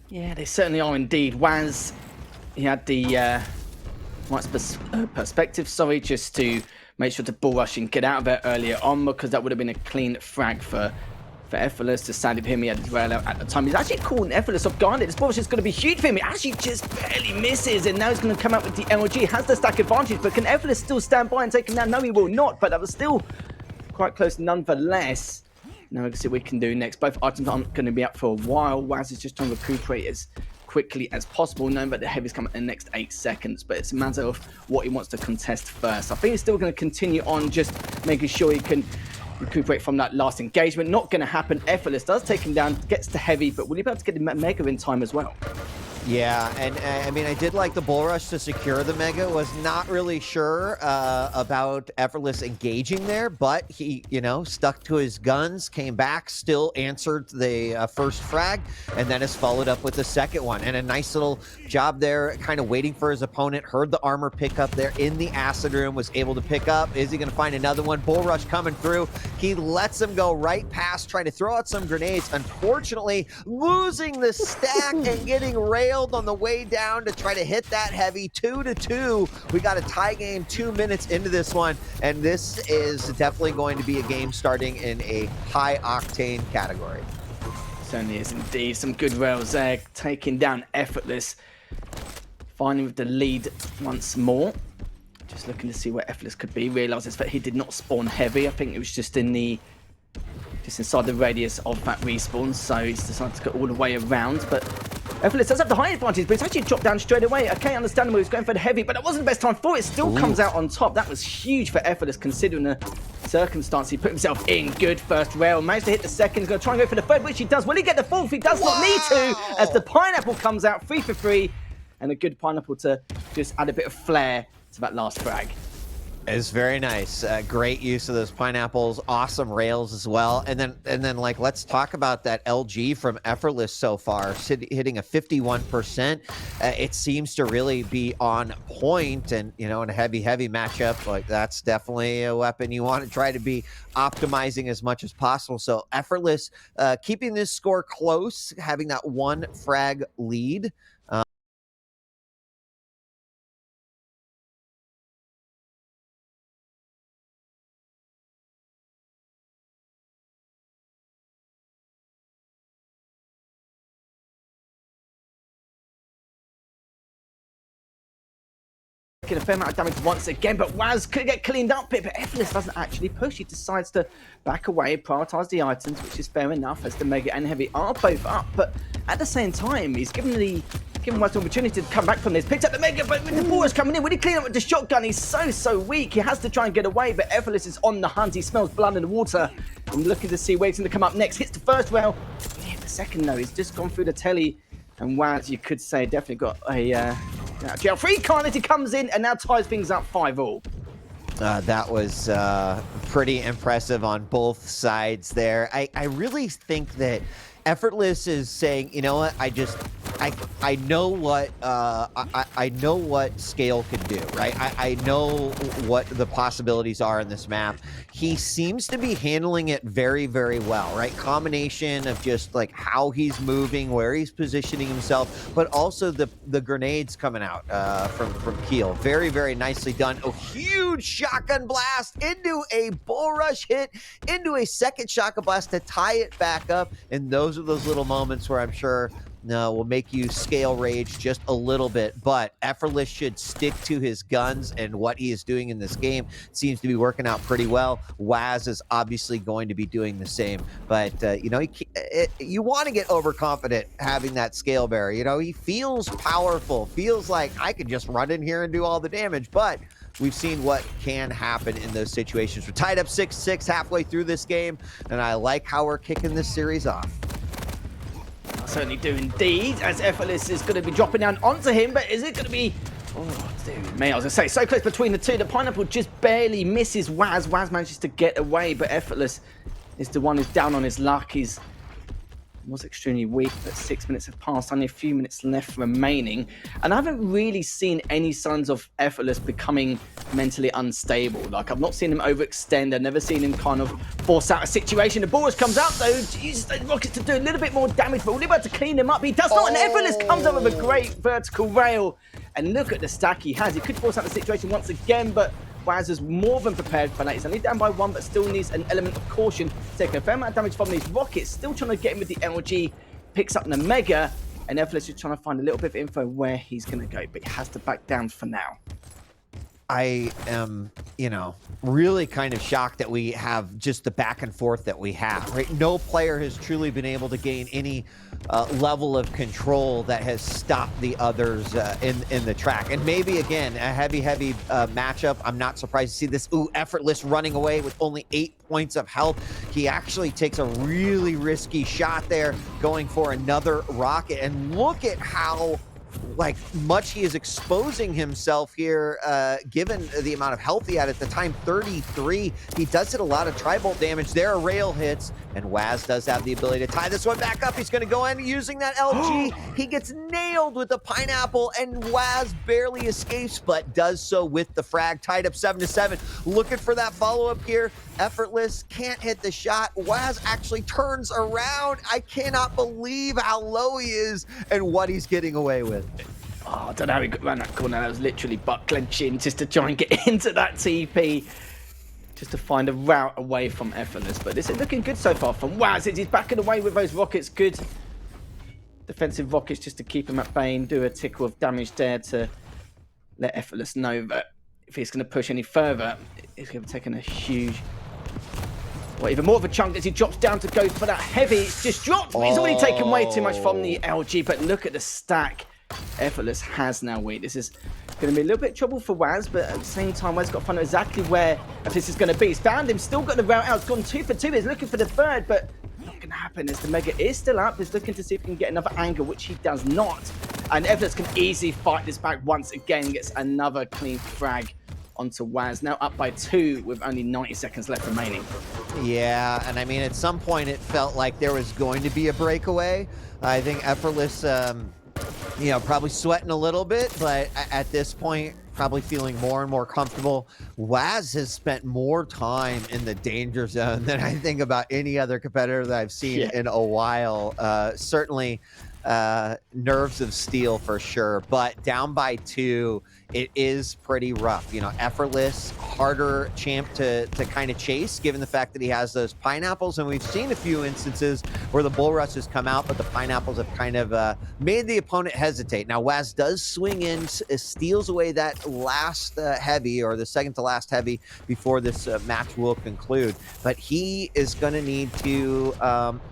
Yeah, they certainly are indeed. Waz, he had the perspective, just to make sure to bull rush and get out of it earlier on, because that would have been a clean frag for Effortless to stand with him. He had his rail out at the time. He's actually caught Effortless off guard. This ball is going to be huge for him. He actually just barely misses, and now he's going to come out with the LG. Has the stack advantage, but can Effortless still stand by and take him down? No, he will not, but that was still quite close nonetheless. Now we can see what we can do next. Both items aren't going to be up for a while. Waz is just trying to recuperate as quickly as possible, knowing that the heavy's coming in the next 8 seconds, but it's a matter of what he wants to contest first. I think he's still going to continue on, just making sure he can recuperate from that last engagement. Not going to happen. Effortless does take him down, gets to heavy, but will he be able to get the Mega in time as well? Yeah, and I mean, I did like the bull rush to secure the Mega. Was not really sure about Effortless engaging there, but he, stuck to his guns, came back, still answered the first frag, and then has followed up with the second one. And a nice little job there, kind of waiting for his opponent, heard the armor pick up there in the acid room, was able to pick up. Is he going to find another one? Bull rush coming through. He lets him go right past, trying to throw out some grenades. Unfortunately, losing the stack and getting railed on the way down to try to hit that heavy. 2-2. We got a tie game 2 minutes into this one, and this is definitely going to be a game starting in a high octane category. Certainly is indeed. Some good rails there, taking down Effortless, finally with the lead once more. Just looking to see where Effortless could be. Realizes that he did not spawn heavy. I think it was just inside the radius of that respawn, so he's decided to go all the way around. But Effortless does have the high advantage, but it's actually dropped down straight away. Okay, understandable, he's going for the heavy, but that wasn't the best time for it. Still comes out on top. That was huge for Effortless, considering the circumstance he put himself in. Good first rail, managed to hit the second. He's going to try and go for the third, which he does. Will he get the fourth? He does not need to, as the pineapple comes out 3 for 3, and a good pineapple to just add a bit of flair to that last frag. It's very nice. Great use of those pineapples. Awesome rails as well. And then like, let's talk about that LG from Effortless so far, hitting a 51%. It seems to really be on point, and in a heavy matchup, like that's definitely a weapon you want to try to be optimizing as much as possible. So Effortless keeping this score close, having that 1 frag lead. A fair amount of damage once again, but Waz could get cleaned up a bit, but Effortless doesn't actually push. He decides to back away, prioritize the items, which is fair enough, as the Mega and Heavy are both up, but at the same time, he's given Waz the opportunity to come back from this. Picks up the Mega, but with the ball is coming in, will he clean up with the shotgun? He's so weak. He has to try and get away, but Effortless is on the hunt. He smells blood in the water. I'm looking to see where he's going to come up next. Hits the first rail. Yeah, the second, though. He's just gone through the telly, and Waz, you could say, definitely got a jail free card as he comes in and now ties things up 5-all. That was pretty impressive on both sides there. I really think that Effortless is saying, you know what, I I know what I know what Scale can do, right? I know what the possibilities are in this map. He seems to be handling it very, very well, right? Combination of just like how he's moving, where he's positioning himself, but also the grenades coming out from Keel. Very, very nicely done. A huge shotgun blast into a bull rush hit, into a second shotgun blast to tie it back up. And those are those little moments where I'm sure will make you scale rage just a little bit, but Effortless should stick to his guns, and what he is doing in this game seems to be working out pretty well. Waz is obviously going to be doing the same, but you know, you want to get overconfident having that scale bearer. You know, he feels powerful, feels like I could just run in here and do all the damage, but we've seen what can happen in those situations. We're tied up 6-6 halfway through this game, and I like how we're kicking this series off. I certainly do indeed, as Effortless is going to be dropping down onto him, but is it going to be... Oh, dude, me, I was going to say, so close between the two. The Pineapple just barely misses Waz. Waz manages to get away, but Effortless is the one who's down on his luck. He's was extremely weak, but 6 minutes have passed, only a few minutes left remaining, and I haven't really seen any signs of Effortless becoming mentally unstable. Like, I've not seen him overextend, I've never seen him kind of force out a situation. The ball comes out though, uses the rockets to do a little bit more damage, but we're about to clean him up. He does not, and Effortless comes up with a great vertical rail, and look at the stack he has. He could force out the situation once again, but Waz is more than prepared for that. He's only down by one, but still needs an element of caution. Taking a fair amount of damage from these rockets. Still trying to get him with the LG. Picks up the Mega. And Effortless is trying to find a little bit of info where he's going to go. But he has to back down for now. I am, you know, really kind of shocked that we have just the back and forth that we have, right? No player has truly been able to gain any level of control that has stopped the others in the track. And maybe, again, a heavy matchup. I'm not surprised to see this. Ooh, Effortless running away with only 8 points of health. He actually takes a really risky shot there, going for another rocket. And look at how like much he is exposing himself here, given the amount of health he had at the time. 33. He does hit a lot of tri-bolt damage. There are rail hits, and Waz does have the ability to tie this one back up. He's going to go in using that LG. He gets nailed with the Pineapple, and Waz barely escapes, but does so with the frag. Tied up 7-7. Looking for that follow-up here. Effortless can't hit the shot. Waz actually turns around. I cannot believe how low he is and what he's getting away with. Oh, I don't know how he got around that corner. That was literally butt clenching just to try and get into that TP. Just to find a route away from Effortless. But this is looking good so far from Waz. He's backing away with those rockets. Good defensive rockets just to keep him at bay and do a tickle of damage there to let Effortless know that if he's going to push any further, he's going to be taking a huge... Well, even more of a chunk as he drops down to go for that heavy. It's just dropped. He's already taken way too much from the LG, but look at the stack Effortless has now. Wait, this is going to be a little bit of trouble for Waz, but at the same time, Waz got to find out exactly where this is going to be. He's found him, still got the route out. He's gone 2 for 2. He's looking for the third, but not going to happen as the Mega is still up. He's looking to see if he can get another angle, which he does not. And Effortless can easily fight this back once again, gets another clean frag onto Waz, now up by 2 with only 90 seconds left remaining. Yeah, and I mean, at some point it felt like there was going to be a breakaway. I think Effortless, you know, probably sweating a little bit, but at this point, probably feeling more and more comfortable. Waz has spent more time in the danger zone than I think about any other competitor that I've seen in a while. Certainly nerves of steel for sure, but down by 2, it is pretty rough. You know, Effortless, harder champ to kind of chase, given the fact that he has those Pineapples, and we've seen a few instances where the bull rushes come out, but the Pineapples have kind of made the opponent hesitate. Now, Waz does swing in, steals away that last heavy, or the second to last heavy, before this match will conclude, but he is going to need to,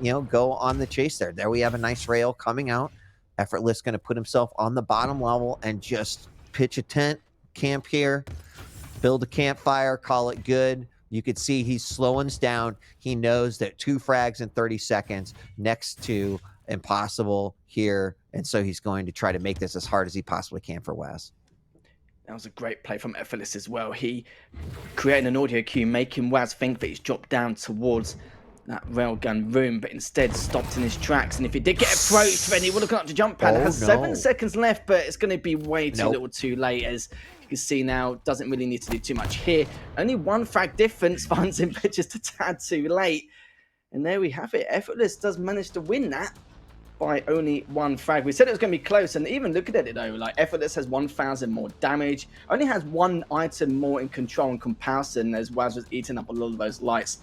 you know, go on the chase there. There we have a nice rail coming out. Effortless going to put himself on the bottom level and just pitch a tent, camp here, build a campfire, call it good. You could see he's slowing us down. He knows that 2 frags in 30 seconds next to impossible here, and so he's going to try to make this as hard as he possibly can for Waz. That was a great play from Effortless as well. He created an audio cue, making Waz think that he's dropped down towards that railgun room, but instead stopped in his tracks. And if he did get approached, then he would have gone up to jump pad. It has 7 seconds left, but it's going to be way too little too late, as you can see now, doesn't really need to do too much here. Only 1 frag difference finds him just a tad too late. And there we have it. Effortless does manage to win that by only 1 frag. We said it was going to be close, and even looking at it though, like Effortless has 1,000 more damage, only has 1 item more in control in comparison, as Waz was eating up a lot of those lights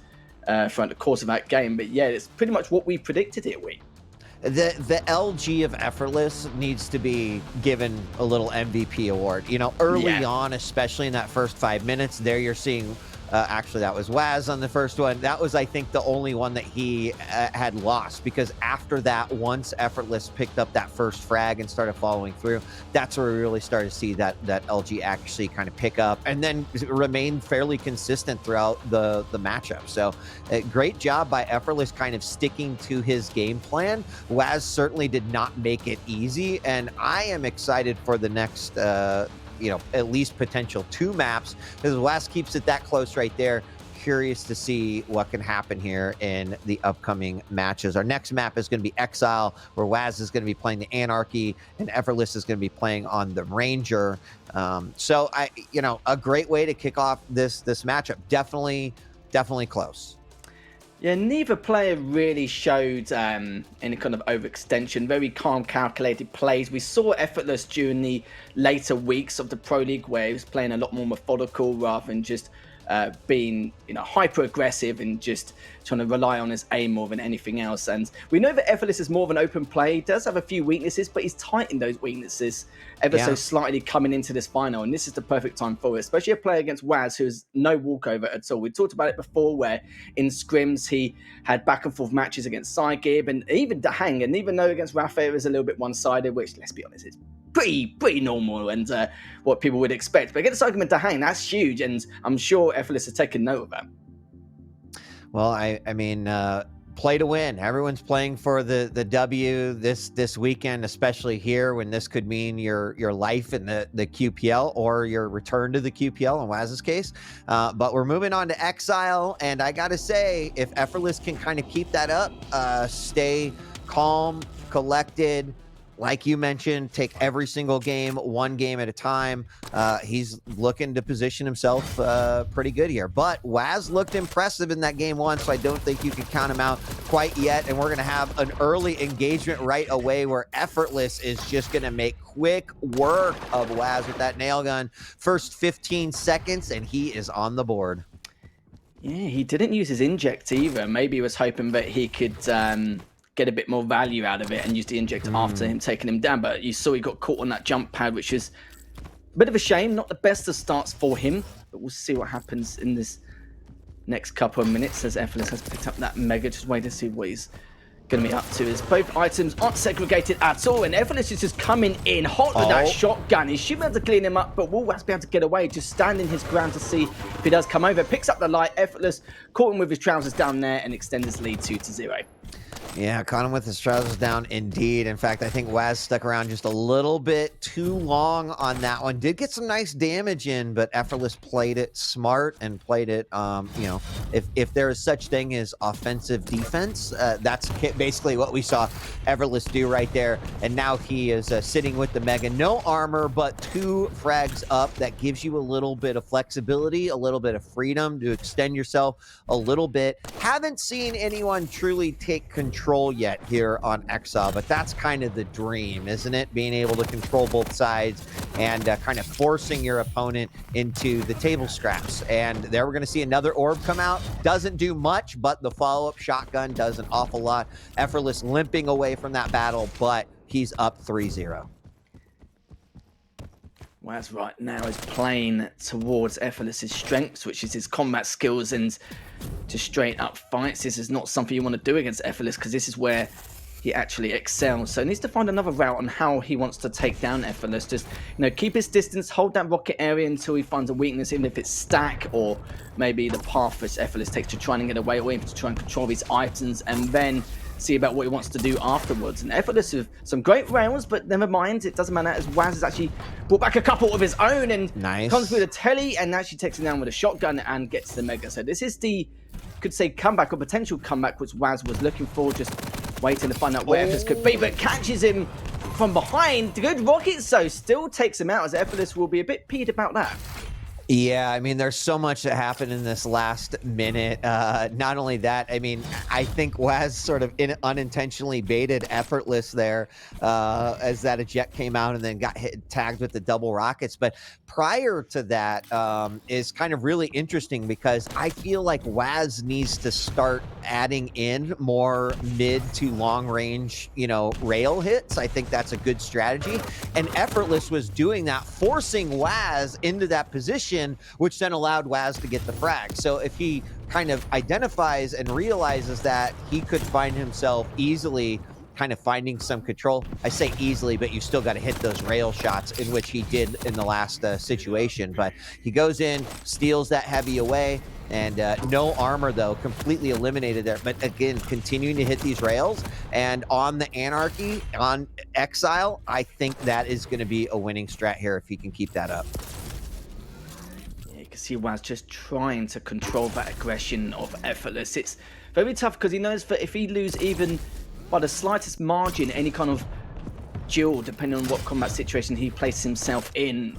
throughout the course of that game. But yeah, it's pretty much what we predicted here. The LG of Effortless needs to be given a little MVP award. You know, early on, especially in that first 5 minutes, there you're seeing. Actually, that was Waz on the first one. That was, I think, the only one that he had lost, because after that, once Effortless picked up that first frag and started following through, that's where we really started to see that LG actually kind of pick up and then remain fairly consistent throughout the matchup. So great job by Effortless kind of sticking to his game plan. Waz certainly did not make it easy, and I am excited for the next you know, at least potential 2 maps, because Waz keeps it that close right there. Curious to see what can happen here in the upcoming matches. Our next map is going to be Exile, where Waz is going to be playing the Anarchy and Effortless is going to be playing on the Ranger. So you know, a great way to kick off this matchup. Definitely close. Yeah, neither player really showed any kind of overextension. Very calm, calculated plays. We saw Effortless during the later weeks of the Pro League, where he was playing a lot more methodical rather than just being, you know, hyper aggressive and just trying to rely on his aim more than anything else. And we know that Effortless is more of an open play. He does have a few weaknesses, but he's tightened those weaknesses ever so slightly coming into this final. And this is the perfect time for it, especially a player against Waz, who's no walkover at all. We talked about it before, where in scrims he had back and forth matches against Cygib and even Dahang. And even though against Rafa it was a little bit one-sided, which, let's be honest, is pretty normal and what people would expect. But against Cygib and Dahang, that's huge, and I'm sure Effortless has taken note of that. Well, I mean, play to win. Everyone's playing for the W this weekend, especially here, when this could mean your life in the QPL or your return to the QPL in Waz's case. But we're moving on to Exile, and I gotta say, if Effortless can kind of keep that up, stay calm, collected, like you mentioned, take every single game, 1 game at a time. He's looking to position himself pretty good here. But Waz looked impressive in that game 1, so I don't think you can count him out quite yet. And we're going to have an early engagement right away, where Effortless is just going to make quick work of Waz with that nail gun. First 15 seconds, and he is on the board. Yeah, he didn't use his inject either. Maybe he was hoping that he could get a bit more value out of it and use the inject after him taking him down, but you saw he got caught on that jump pad, which is a bit of a shame. Not the best of starts for him, but we'll see what happens in this next couple of minutes as Effortless has picked up that Mega. Just wait to see what he's going to be up to, as both items aren't segregated at all, and Effortless is just coming in hot with that shotgun. He should be able to clean him up, but will Waz be able to get away, just standing his ground to see if he does come over. Picks up the light. Effortless caught him with his trousers down there and extends his lead 2-0. Yeah, caught him with his trousers down indeed. In fact, I think Waz stuck around just a little bit too long on that one. Did get some nice damage in, but Effortless played it smart and played it, you know, if there is such thing as offensive defense, that's basically what we saw Effortless do right there. And now he is sitting with the Mega. No armor, but 2 frags up. That gives you a little bit of flexibility, a little bit of freedom to extend yourself a little bit. Haven't seen anyone truly take control yet here on Exile, but that's kind of the dream, isn't it? Being able to control both sides and kind of forcing your opponent into the table scraps. And there we're going to see another orb come out. Doesn't do much, but the follow-up shotgun does an awful lot. Effortless limping away from that battle, but he's up 3-0. Waz right now is playing towards Effortless's strengths, which is his combat skills and just straight up fights. This is not something you want to do against Effortless, because this is where he actually excels. So he needs to find another route on how he wants to take down Effortless. Just, you know, keep his distance, hold that rocket area until he finds a weakness, even if it's stack or maybe the path which Effortless takes to try and get away, or even to try and control these items, and then see about what he wants to do afterwards. And Effortless with some great rails, but never mind, it doesn't matter, as Waz has actually brought back a couple of his own and comes through the telly and actually takes him down with a shotgun and gets the Mega. So this is the could say comeback or potential comeback, which Waz was looking for, just waiting to find out where Effortless could be, but catches him from behind. The good rockets, though, still takes him out, as Effortless will be a bit peeved about that. Yeah, I mean, there's so much that happened in this last minute. Not only that, I mean, I think Waz sort of unintentionally baited Effortless there as that eject came out and then got tagged with the double rockets. But prior to that is kind of really interesting because I feel like Waz needs to start adding in more mid to long range, rail hits. I think that's a good strategy. And Effortless was doing that, forcing Waz into that position, which then allowed Waz to get the frag. So if he kind of identifies and realizes that, he could find himself easily kind of finding some control. I say easily, but you still got to hit those rail shots, in which he did in the last situation. But he goes in, steals that heavy away, and no armor, though, completely eliminated there. But again, continuing to hit these rails, and on the Anarchy, on Exile, I think that is going to be a winning strat here if he can keep that up. See Waz just trying to control that aggression of Effortless. It's very tough because he knows that if he lose even by the slightest margin any kind of duel, depending on what combat situation he places himself in,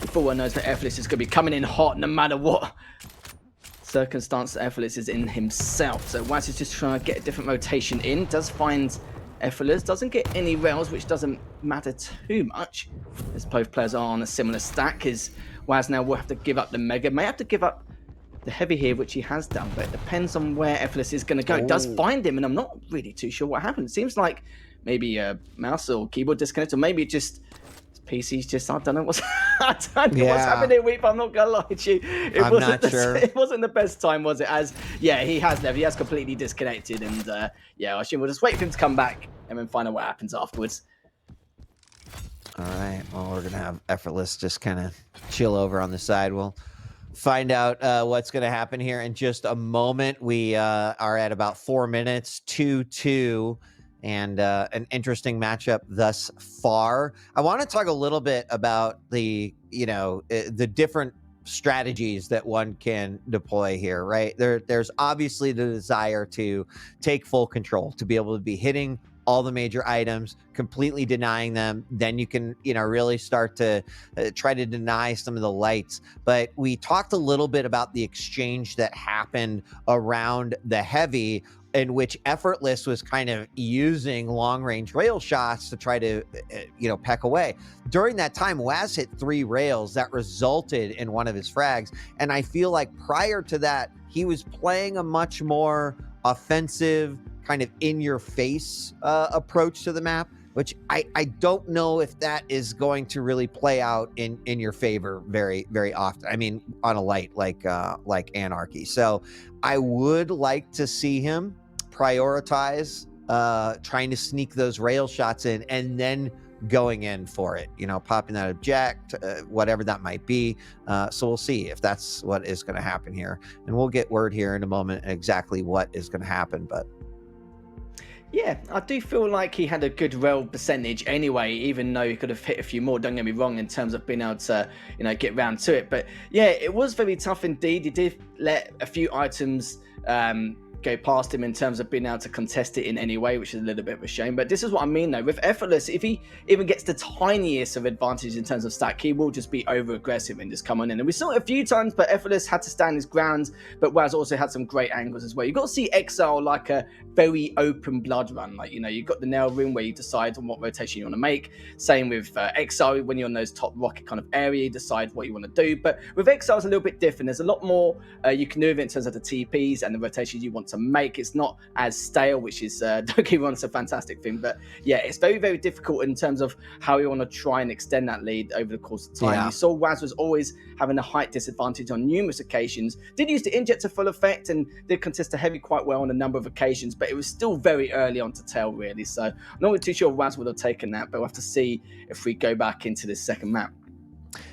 he full well knows that Effortless is going to be coming in hot no matter what circumstance that Effortless is in himself. So Waz is just trying to get a different rotation in, does find Effortless, doesn't get any rails, which doesn't matter too much as both players are on a similar stack. Is Waz now will have to give up the Mega, may have to give up the Heavy here, which he has done, but it depends on where Effortless is going to go. It does find him, and I'm not really too sure what happened. It seems like maybe a mouse or keyboard disconnect, or maybe just PC's just, I don't know what's, what's happening, Weep. I'm not going to lie to you. It wasn't the best time, was it? As, yeah, he has left. He has completely disconnected, and yeah, I assume we'll just wait for him to come back and then find out what happens afterwards. All right, well, we're going to have Effortless just kind of chill over on the side. We'll find out what's going to happen here in just a moment. We are at about 4 minutes, 2-2, and an interesting matchup thus far. I want to talk a little bit about the different strategies that one can deploy here, right? There's obviously the desire to take full control, to be able to be hitting all the major items, completely denying them. Then you can, really start to try to deny some of the lights. But we talked a little bit about the exchange that happened around the Heavy, in which Effortless was kind of using long-range rail shots to try to, peck away. During that time, Waz hit 3 rails that resulted in one of his frags. And I feel like prior to that, he was playing a much more offensive, kind of in-your-face approach to the map, which I don't know if that is going to really play out in your favor very, very often. I mean, on a light like Anarchy. So I would like to see him prioritize trying to sneak those rail shots in and then going in for it, popping that object, whatever that might be. So we'll see if that's what is going to happen here. And we'll get word here in a moment exactly what is going to happen. But yeah, I do feel like he had a good rail percentage anyway, even though he could have hit a few more, don't get me wrong, in terms of being able to, get round to it. But yeah, it was very tough indeed. He did let a few items go past him in terms of being able to contest it in any way, which is a little bit of a shame. But this is what I mean, though. With Effortless, if he even gets the tiniest of advantage in terms of stack, he will just be over-aggressive and just come on in. And we saw it a few times, but Effortless had to stand his ground, but Waz also had some great angles as well. You've got to see Exile like a very open blood run. Like, you've got the nail room where you decide on what rotation you want to make. Same with Exile, when you're on those top rocket kind of area, you decide what you want to do. But with Exile, it's a little bit different. There's a lot more you can do with it in terms of the TPs and the rotations you want to make. It's not as stale, which is don't get me wrong, it's a fantastic thing, but yeah, it's very, very difficult in terms of how you want to try and extend that lead over the course of time. You saw Waz was always having a height disadvantage on numerous occasions, did use the inject to full effect and did contest the Heavy quite well on a number of occasions, but it was still very early on to tell, really. So I'm not really too sure Waz would have taken that, but we'll have to see if we go back into this second map.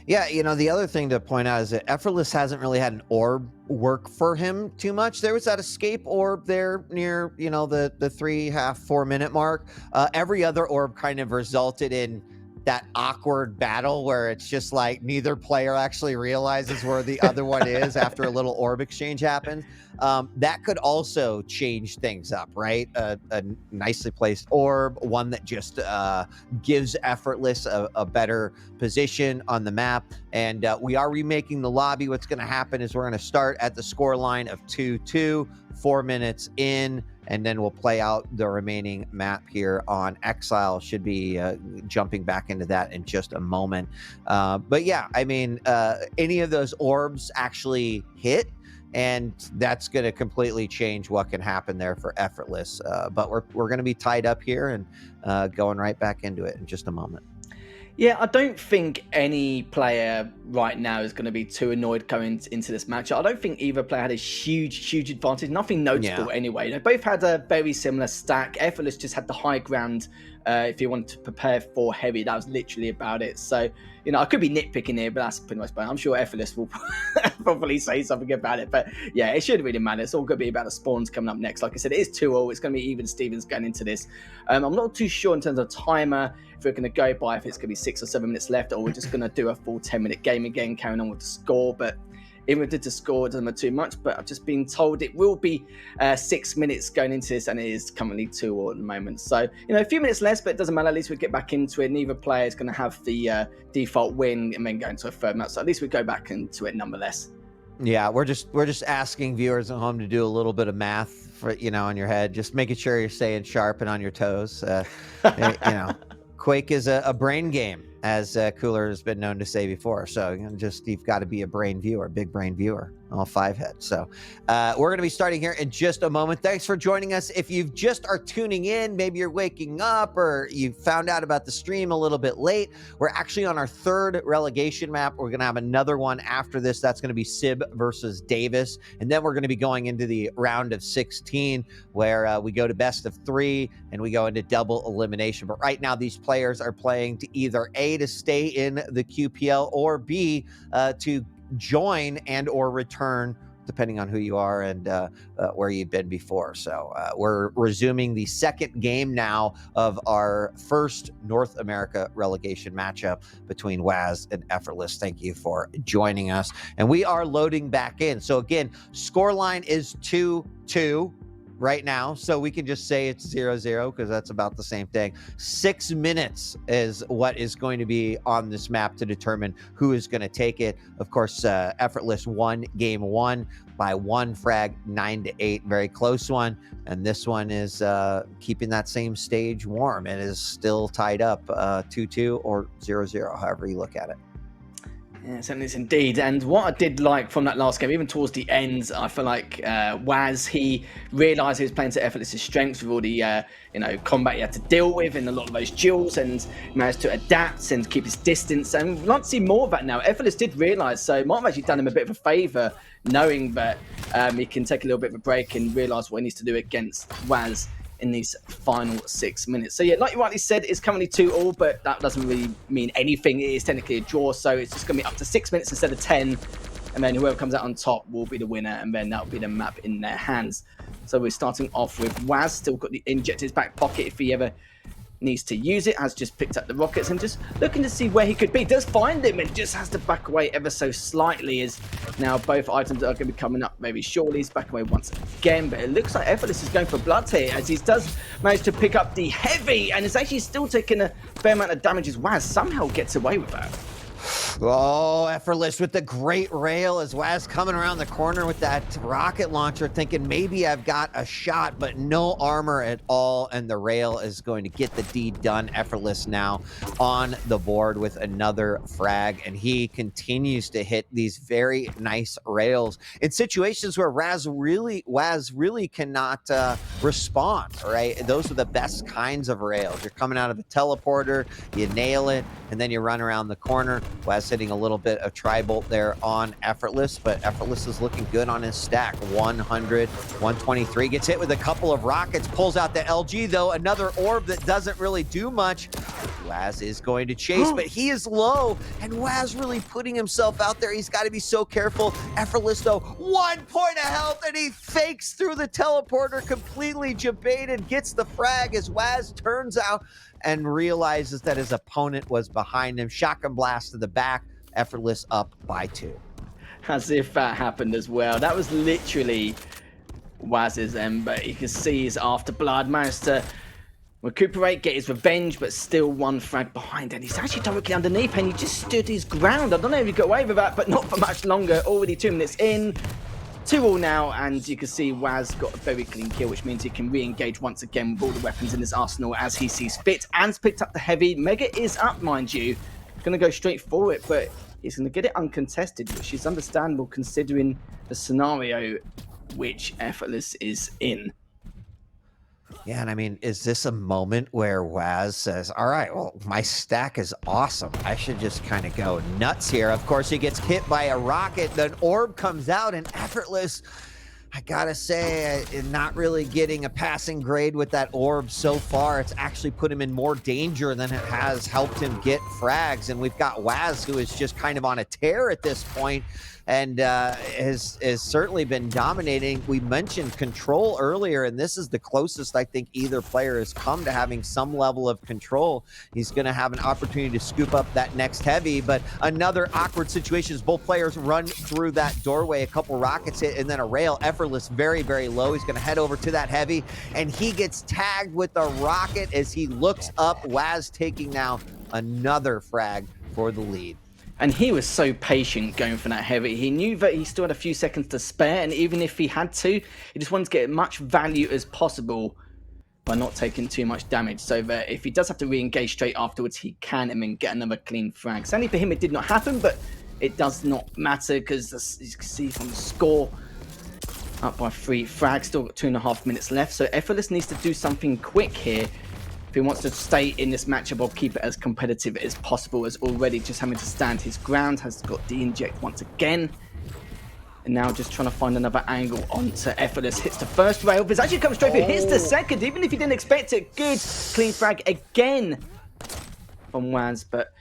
Yeah, the other thing to point out is that Effortless hasn't really had an orb work for him too much. There was that escape orb there near, the 3.5-4 minute mark. Every other orb kind of resulted in that awkward battle where it's just like neither player actually realizes where the other one is after a little orb exchange happens. That could also change things up, right? A nicely placed orb, one that just gives Effortless a better position on the map. And we are remaking the lobby. What's going to happen is we're going to start at the score line of 2-2, 4 minutes in, and then we'll play out the remaining map here on Exile. Should be jumping back into that in just a moment. But yeah, I mean, any of those orbs actually hit, and that's going to completely change what can happen there for Effortless. But we're going to be tied up here and going right back into it in just a moment. Yeah, I don't think any player right now is going to be too annoyed going into this matchup. I don't think either player had a huge advantage. Nothing noticeable anyway. They both had a very similar stack. Effortless just had the high ground. If you wanted to prepare for heavy, that was literally about it. So, you know, I could be nitpicking here, but that's pretty much fine. I'm sure Effortless will probably say something about it. But yeah, it shouldn't really matter. It's all going to be about the spawns coming up next. Like I said, it is 2-0. It's going to be even Stevens going into this. I'm not too sure in terms of timer if we're going to go by if it's going to be 6 or 7 minutes left, or we're just going to do a full 10-minute game again, carrying on with the score. But even if it did the score, it doesn't matter too much, but I've just been told it will be 6 minutes going into this, and it is currently 2-2 at the moment. So, you know, a few minutes less, but it doesn't matter. At least we get back into it. Neither player is going to have the default win and then go into a third match. So at least we go back into it nonetheless. Yeah, we're just asking viewers at home to do a little bit of math for, you know, in your head, just making sure you're staying sharp and on your toes. You know, Quake is a brain game, as Cooler has been known to say before. So you've got to be a brain viewer, big brain viewer, all 5 heads. So we're going to be starting here in just a moment. Thanks for joining us. If you just are tuning in, maybe you're waking up or you found out about the stream a little bit late, we're actually on our 3rd relegation map. We're going to have another one after this. That's going to be Sib versus Davis. And then we're going to be going into the round of 16 where we go to best of 3 and we go into double elimination. But right now, these players are playing to either A, to stay in the QPL, or B, to join and or return, depending on who you are and where you've been before. So we're resuming the 2nd game now of our first North America relegation matchup between Waz and Effortless. Thank you for joining us. And we are loading back in. So again, scoreline is 2-2 right now, so we can just say it's 0-0 because that's about the same thing. 6 minutes is what is going to be on this map to determine who is going to take it. Of course, Effortless won game 1 by 1 frag, 9-8, very close one. And this one is keeping that same stage warm. It is still tied up 2-2 or 0-0, however you look at it. Yeah, certainly is indeed. And what I did like from that last game, even towards the end, I feel like Waz, he realised he was playing to Effortless's strengths with all the combat he had to deal with in a lot of those duels, and managed to adapt and keep his distance. And we'd like to see more of that now. Effortless did realise, so it might have actually done him a bit of a favour, knowing that he can take a little bit of a break and realise what he needs to do against Waz in these final 6 minutes. So yeah, like you rightly said, it's currently 2-2, but that doesn't really mean anything. It is technically a draw, so it's just going to be up to 6 minutes instead of 10, and then whoever comes out on top will be the winner, and then that'll be the map in their hands. So we're starting off with Waz, still got the inject in his back pocket if he ever needs to use it. Has just picked up the rockets and just looking to see where he could be. Does find him and just has to back away ever so slightly, as now both items are going to be coming up very shortly. He's back away once again, but it looks like Effortless is going for blood here, as he does manage to pick up the heavy and is actually still taking a fair amount of damage as Waz somehow gets away with that. Oh, Effortless with the great rail as Waz coming around the corner with that rocket launcher, thinking maybe I've got a shot, but no armor at all, and the rail is going to get the deed done. Effortless now on the board with another frag, and he continues to hit these very nice rails in situations where Waz really cannot respond, right? Those are the best kinds of rails. You're coming out of a teleporter, you nail it, and then you run around the corner. Waz hitting a little bit of tri-bolt there on Effortless, but Effortless is looking good on his stack. 100, 123, gets hit with a couple of rockets, pulls out the LG though, another orb that doesn't really do much. Waz is going to chase, but he is low, and Waz really putting himself out there. He's got to be so careful. Effortless though, 1 point of health, and he fakes through the teleporter, completely jebaited, gets the frag as Waz turns out and realizes that his opponent was behind him. Shotgun blast to the back, Effortless up by 2. As if that happened as well. That was literally Waz's end, but you can see his Afterblood managed to recuperate, get his revenge, but still one frag behind, and he's actually directly underneath, and he just stood his ground. I don't know if he got away with that, but not for much longer. Already 2 minutes in, 2-2 now, and you can see Waz got a very clean kill, which means he can re-engage once again with all the weapons in his arsenal as he sees fit. An's picked up the heavy. Mega is up, mind you. Going to go straight for it, but he's going to get it uncontested, which is understandable considering the scenario which Effortless is in. Yeah, and I mean, is this a moment where Waz says, all right, well, my stack is awesome. I should just kind of go nuts here. Of course, he gets hit by a rocket. Then orb comes out, and Effortless, I gotta say, not really getting a passing grade with that orb so far. It's actually put him in more danger than it has helped him get frags. And we've got Waz, who is just kind of on a tear at this point, and has certainly been dominating. We mentioned control earlier, and this is the closest I think either player has come to having some level of control. He's going to have an opportunity to scoop up that next heavy, but another awkward situation is both players run through that doorway. A couple rockets hit, and then a rail. Effortless very, very low. He's going to head over to that heavy, and he gets tagged with a rocket as he looks up. Waz taking now another frag for the lead. And he was so patient going for that heavy. He knew that he still had a few seconds to spare, and even if he had to, he just wanted to get as much value as possible by not taking too much damage, so that if he does have to re-engage straight afterwards, he can and then get another clean frag. Sadly for him, it did not happen, but it does not matter because you can see from the score, up by 3 frags, still got 2.5 minutes left. So Effortless needs to do something quick here if he wants to stay in this matchup or keep it as competitive as possible, as already just having to stand his ground, has got de-inject once again. And now just trying to find another angle onto Effortless. Hits the first rail, but actually comes straight through. Hits the second, even if he didn't expect it. Good clean frag again from Waz, but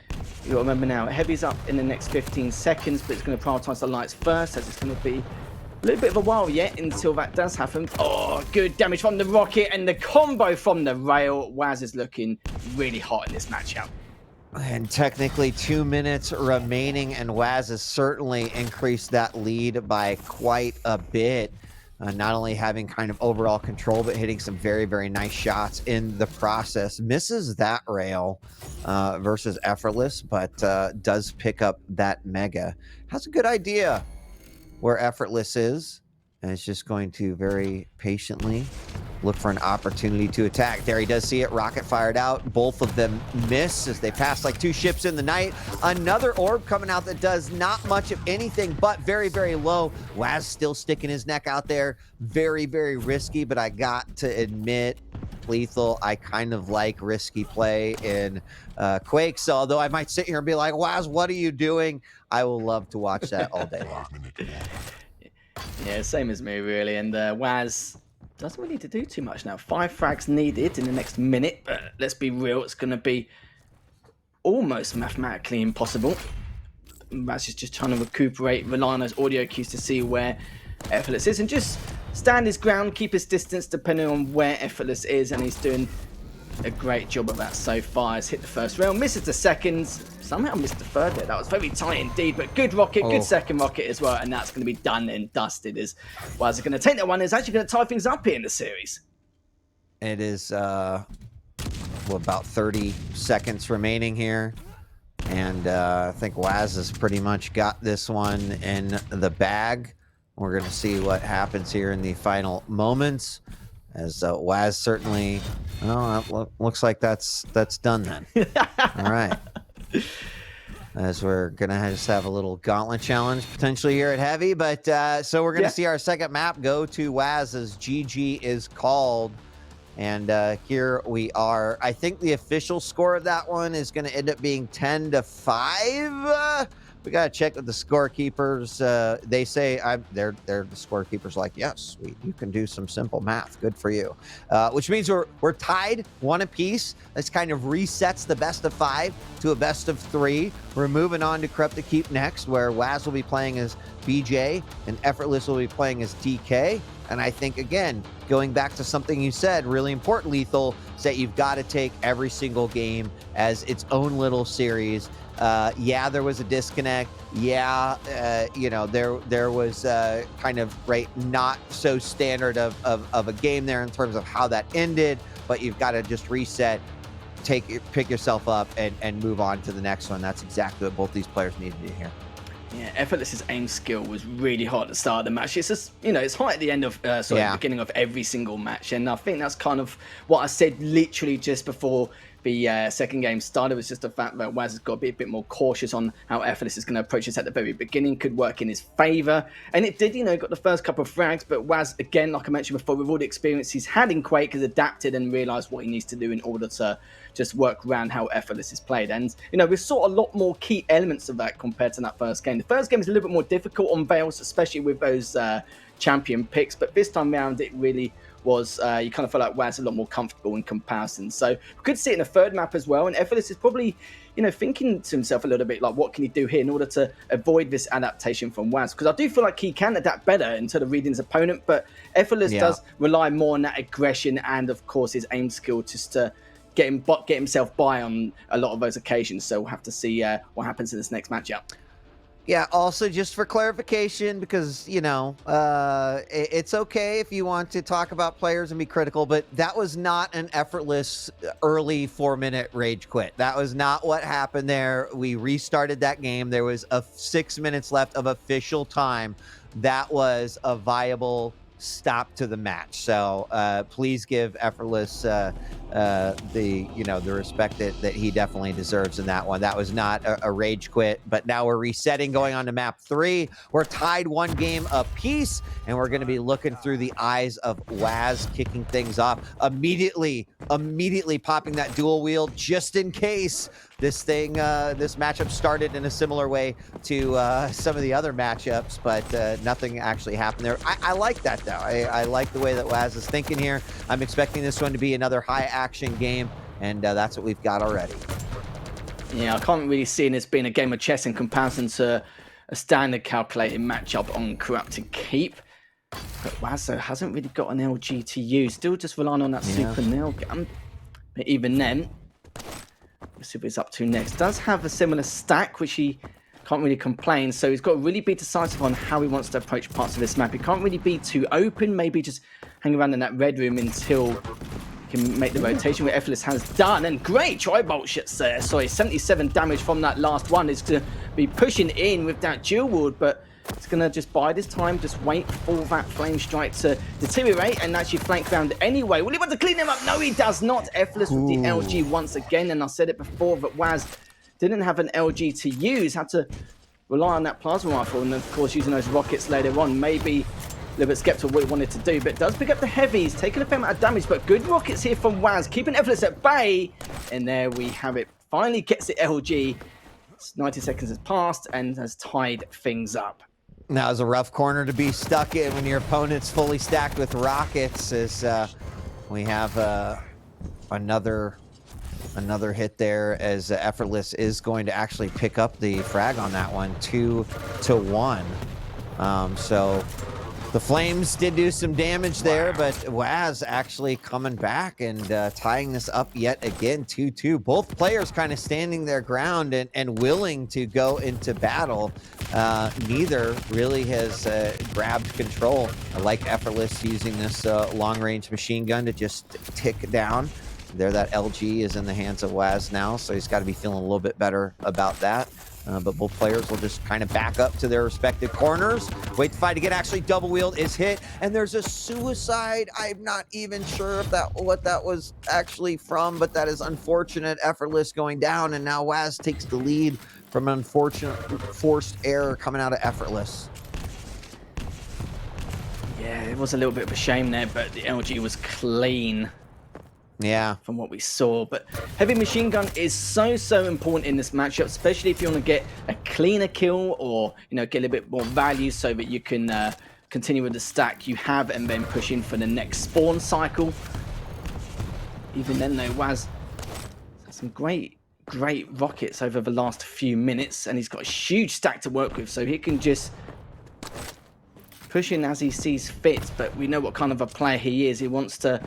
you remember now, Heavy's up in the next 15 seconds, but it's going to prioritize the lights first, as it's going to be a little bit of a while yet until that does happen. Oh, good damage from the rocket and the combo from the rail. Waz is looking really hot in this matchup. And technically 2 minutes remaining, and Waz has certainly increased that lead by quite a bit. Not only having kind of overall control, but hitting some very, very nice shots in the process. Misses that rail versus Effortless, but does pick up that mega. Has a good idea where Effortless is, and it's just going to very patiently look for an opportunity to attack. There he does see it, rocket fired out. Both of them miss as they pass like 2 ships in the night. Another orb coming out that does not much of anything, but very, very low. Waz still sticking his neck out there. Very, very risky, but I got to admit, Lethal, I kind of like risky play in Quake. So although I might sit here and be like, Waz, what are you doing? I will love to watch that all day long. Yeah, same as me, really. And Waz doesn't really need to do too much now. 5 frags needed in the next minute, but let's be real, it's going to be almost mathematically impossible. Waz is just trying to recuperate, rely on those audio cues to see where Effortless is, and just stand his ground, keep his distance depending on where Effortless is, and he's doing a great job of that so far. He's hit the first rail, misses the second, somehow missed the third there. That was very tight indeed, but good rocket, good second rocket as well, and that's going to be done and dusted. As Waz is going to take that one, is actually going to tie things up here in the series. It is well, about 30 seconds remaining here, and I think Waz has pretty much got this one in the bag. We're going to see what happens here in the final moments, as Waz certainly, looks like that's done then. All right. As we're going to just have a little gauntlet challenge potentially here at Heavy, but so we're going to see our second map go to Waz as GG is called. And here we are. I think the official score of that one is going to end up being 10-5. We got to check with the scorekeepers. They say they're the scorekeepers like, yes, you can do some simple math. Good for you. Which means we're tied 1 apiece. This kind of resets the best of 5 to a best of 3. We're moving on to Corrupt Keep next, where Waz will be playing as BJ and Effortless will be playing as DK. And I think, again, going back to something you said, really important, Lethal, is that you've got to take every single game as its own little series. Yeah, there was a disconnect. Yeah, there was kind of not so standard of a game there in terms of how that ended. But you've got to just reset, pick yourself up, and move on to the next one. That's exactly what both these players needed to do here. Yeah, Effortless's aim skill was really hot at the start of the match. It's just, it's hot at the end of, the beginning of every single match. And I think that's kind of what I said literally just before the second game started. Was just the fact that Waz has got to be a bit more cautious on how Effortless is going to approach this at the very beginning. Could work in his favor. And it did, got the first couple of frags. But Waz, again, like I mentioned before, with all the experience he's had in Quake, has adapted and realized what he needs to do in order to just work around how Effortless is played. And, we saw a lot more key elements of that compared to that first game. The first game is a little bit more difficult on Veils, especially with those champion picks. But this time around, it really was, you kind of felt like Waz a lot more comfortable in comparison. So we could see it in a third map as well. And Effortless is probably, thinking to himself a little bit like, what can he do here in order to avoid this adaptation from Waz? Because I do feel like he can adapt better into reading his opponent, but Effortless does rely more on that aggression and, of course, his aim skill just to get himself by on a lot of those occasions. So we'll have to see what happens in this next matchup. Yeah, also just for clarification, because, it's okay if you want to talk about players and be critical, but that was not an Effortless early 4-minute rage quit. That was not what happened there. We restarted that game. There was 6 minutes left of official time. That was a viable stop to the match. So please give Effortless the respect that he definitely deserves in that one. That was not a rage quit, but now we're resetting, going on to map 3. We're tied 1 game apiece, and we're going to be looking through the eyes of Waz, kicking things off, immediately popping that dual wield just in case this matchup started in a similar way to some of the other matchups, but nothing actually happened there. I like that, though. I like the way that Waz is thinking here. I'm expecting this one to be another high-action game, and that's what we've got already. Yeah, I can't really see this being a game of chess in comparison to a standard calculated matchup on Corrupted Keep. But Waz hasn't really got an LG to use. Still just relying on that super nail gun. But even then, let's see what he's up to next. Does have a similar stack, which he can't really complain. So he's got to really be decisive on how he wants to approach parts of this map. He can't really be too open. Maybe just hang around in that red room until he can make the rotation, where Effortless has done. And great tri-bolt shots there. Sorry, 77 damage from that last one. Is to be pushing in with that dual wield, but it's going to just bide his time, just wait for that flame strike to deteriorate and actually flank round anyway. Will he want to clean him up? No, he does not. Effortless with the LG once again, and I said it before, but Waz didn't have an LG to use, had to rely on that plasma rifle, and of course using those rockets later on. Maybe a little bit skeptical what he wanted to do, but does pick up the heavies, taking a fair amount of damage, but good rockets here from Waz, keeping Effortless at bay, and there we have it. Finally gets the LG. 90 seconds has passed and has tied things up. Now, it's a rough corner to be stuck in when your opponent's fully stacked with rockets. As we have another hit there, as Effortless is going to actually pick up the frag on that one, 2-1. So the Flames did do some damage there, but Waz actually coming back and tying this up yet again, 2-2. Both players kind of standing their ground and willing to go into battle. Neither really has grabbed control. I like Effortless using this long-range machine gun to just tick down. There, that LG is in the hands of Waz now, so he's got to be feeling a little bit better about that. But both players will just kind of back up to their respective corners. Wait to fight again. Actually, double wheel is hit, and there's a suicide. I'm not even sure if what that was actually from, but that is unfortunate. Effortless going down, and now Waz takes the lead from an unfortunate forced error coming out of Effortless. Yeah, it was a little bit of a shame there, but the LG was clean. Yeah, from what we saw. But heavy machine gun is so important in this matchup, especially if you want to get a cleaner kill or get a little bit more value so that you can continue with the stack you have and then push in for the next spawn cycle. Even then though, Waz has some great rockets over the last few minutes, and he's got a huge stack to work with, so he can just pushing as he sees fit, but we know what kind of a player he is. He wants to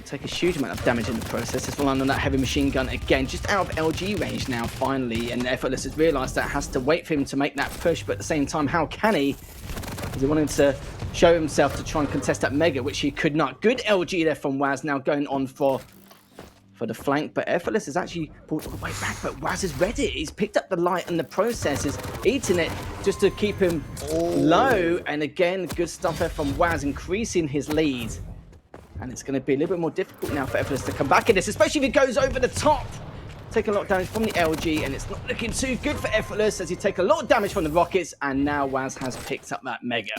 take a huge amount of damage in the process. He's relying on that heavy machine gun again, just out of LG range now, finally, and Effortless has realised that has to wait for him to make that push, but at the same time, how can he? Because he wanted to show himself to try and contest that Mega, which he could not. Good LG there from Waz, now going on for the flank, but Effortless is actually pulled all the way back, but Waz is ready. He's picked up the light and the process is eating it just to keep him low, and again, good stuff there from Waz, increasing his lead. And it's going to be a little bit more difficult now for Effortless to come back in this, especially if he goes over the top. Taking a lot of damage from the LG, and it's not looking too good for Effortless as he takes a lot of damage from the rockets, and now Waz has picked up that Mega.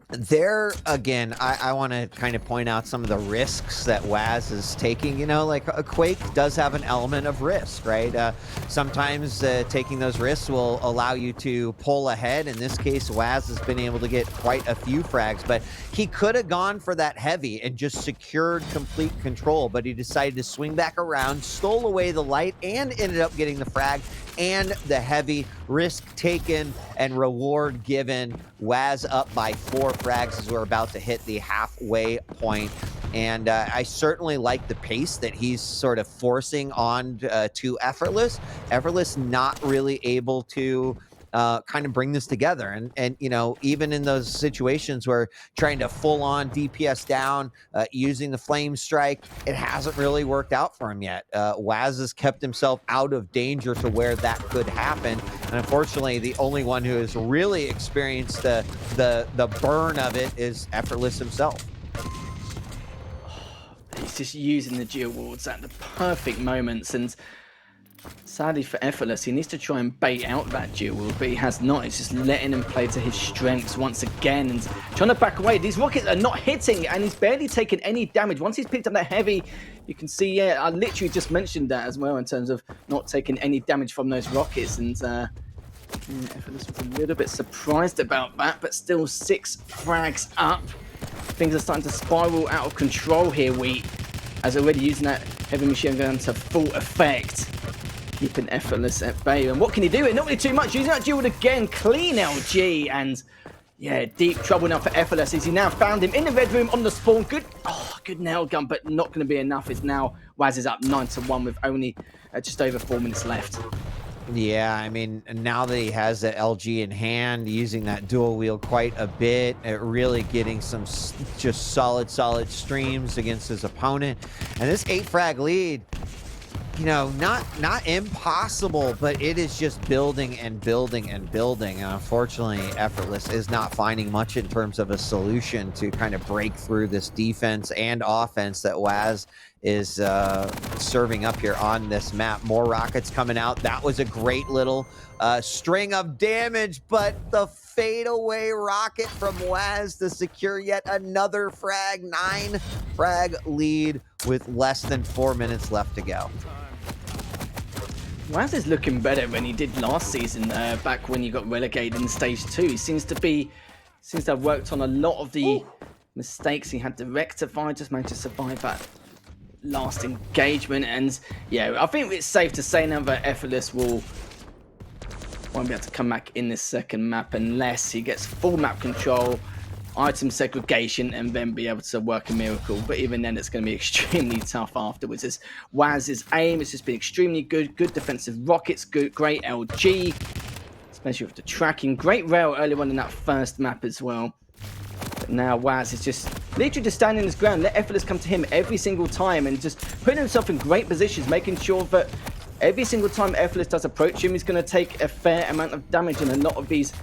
There, again, I want to kind of point out some of the risks that Waz is taking. You know, like a Quake does have an element of risk, right? Sometimes taking those risks will allow you to pull ahead. In this case, Waz has been able to get quite a few frags, but he could have gone for that heavy and just secured complete control, but he decided to swing back around, stole away the light, and ended up getting the frag and the heavy. Risk taken and reward given. Waz up by 4 frags as we're about to hit the halfway point. And I certainly like the pace that he's sort of forcing on to Effortless. Effortless not really able to kind of bring this together. And you know, even in those situations where trying to full on DPS down, using the flame strike, it hasn't really worked out for him yet. Waz has kept himself out of danger to where that could happen. And unfortunately, the only one who has really experienced the burn of it is Effortless himself. He's just using the Geo wards at the perfect moments, and sadly for Effortless, he needs to try and bait out that Geo ward, but he has not. He's just letting him play to his strengths once again and trying to back away. These rockets are not hitting, and he's barely taken any damage. Once he's picked up that heavy, you can see, yeah, I literally just mentioned that as well in terms of not taking any damage from those rockets, and Effortless was a little bit surprised about that, but still 6 frags up. Things are starting to spiral out of control here, Wheat, as already using that heavy machine gun to full effect, keeping Effortless at bay. And what can he do? Not really too much. Using that duel again, clean LG, and yeah, deep trouble now for Effortless as he now found him in the red room on the spawn. Good nail gun, but not going to be enough. It's now Waz is up 9-1 with only just over 4 minutes left. Yeah, I mean, now that he has that LG in hand, using that dual wield quite a bit, really getting some just solid streams against his opponent. And this 8 frag lead, you know, not impossible, but it is just building and building and building. And unfortunately, Effortless is not finding much in terms of a solution to kind of break through this defense and offense that Waz is serving up here on this map. More rockets coming out. That was a great little string of damage, but the fadeaway rocket from Waz to secure yet another frag. 9 frag lead with less than 4 minutes left to go. Waz is looking better than he did last season, back when he got relegated in Stage 2. He seems to have worked on a lot of the mistakes he had to rectify, just managed to survive that last engagement. And yeah, I think it's safe to say now that Effortless won't be able to come back in this second map unless he gets full map control, item segregation, and then be able to work a miracle. But even then, it's going to be extremely tough afterwards. As Waz's aim has just been extremely good. Good defensive rockets, great LG, especially with the tracking. Great rail earlier on in that first map as well. But now Waz is just literally just standing his ground. Let Effortless come to him every single time and just putting himself in great positions, making sure that every single time Effortless does approach him, he's going to take a fair amount of damage in a lot of these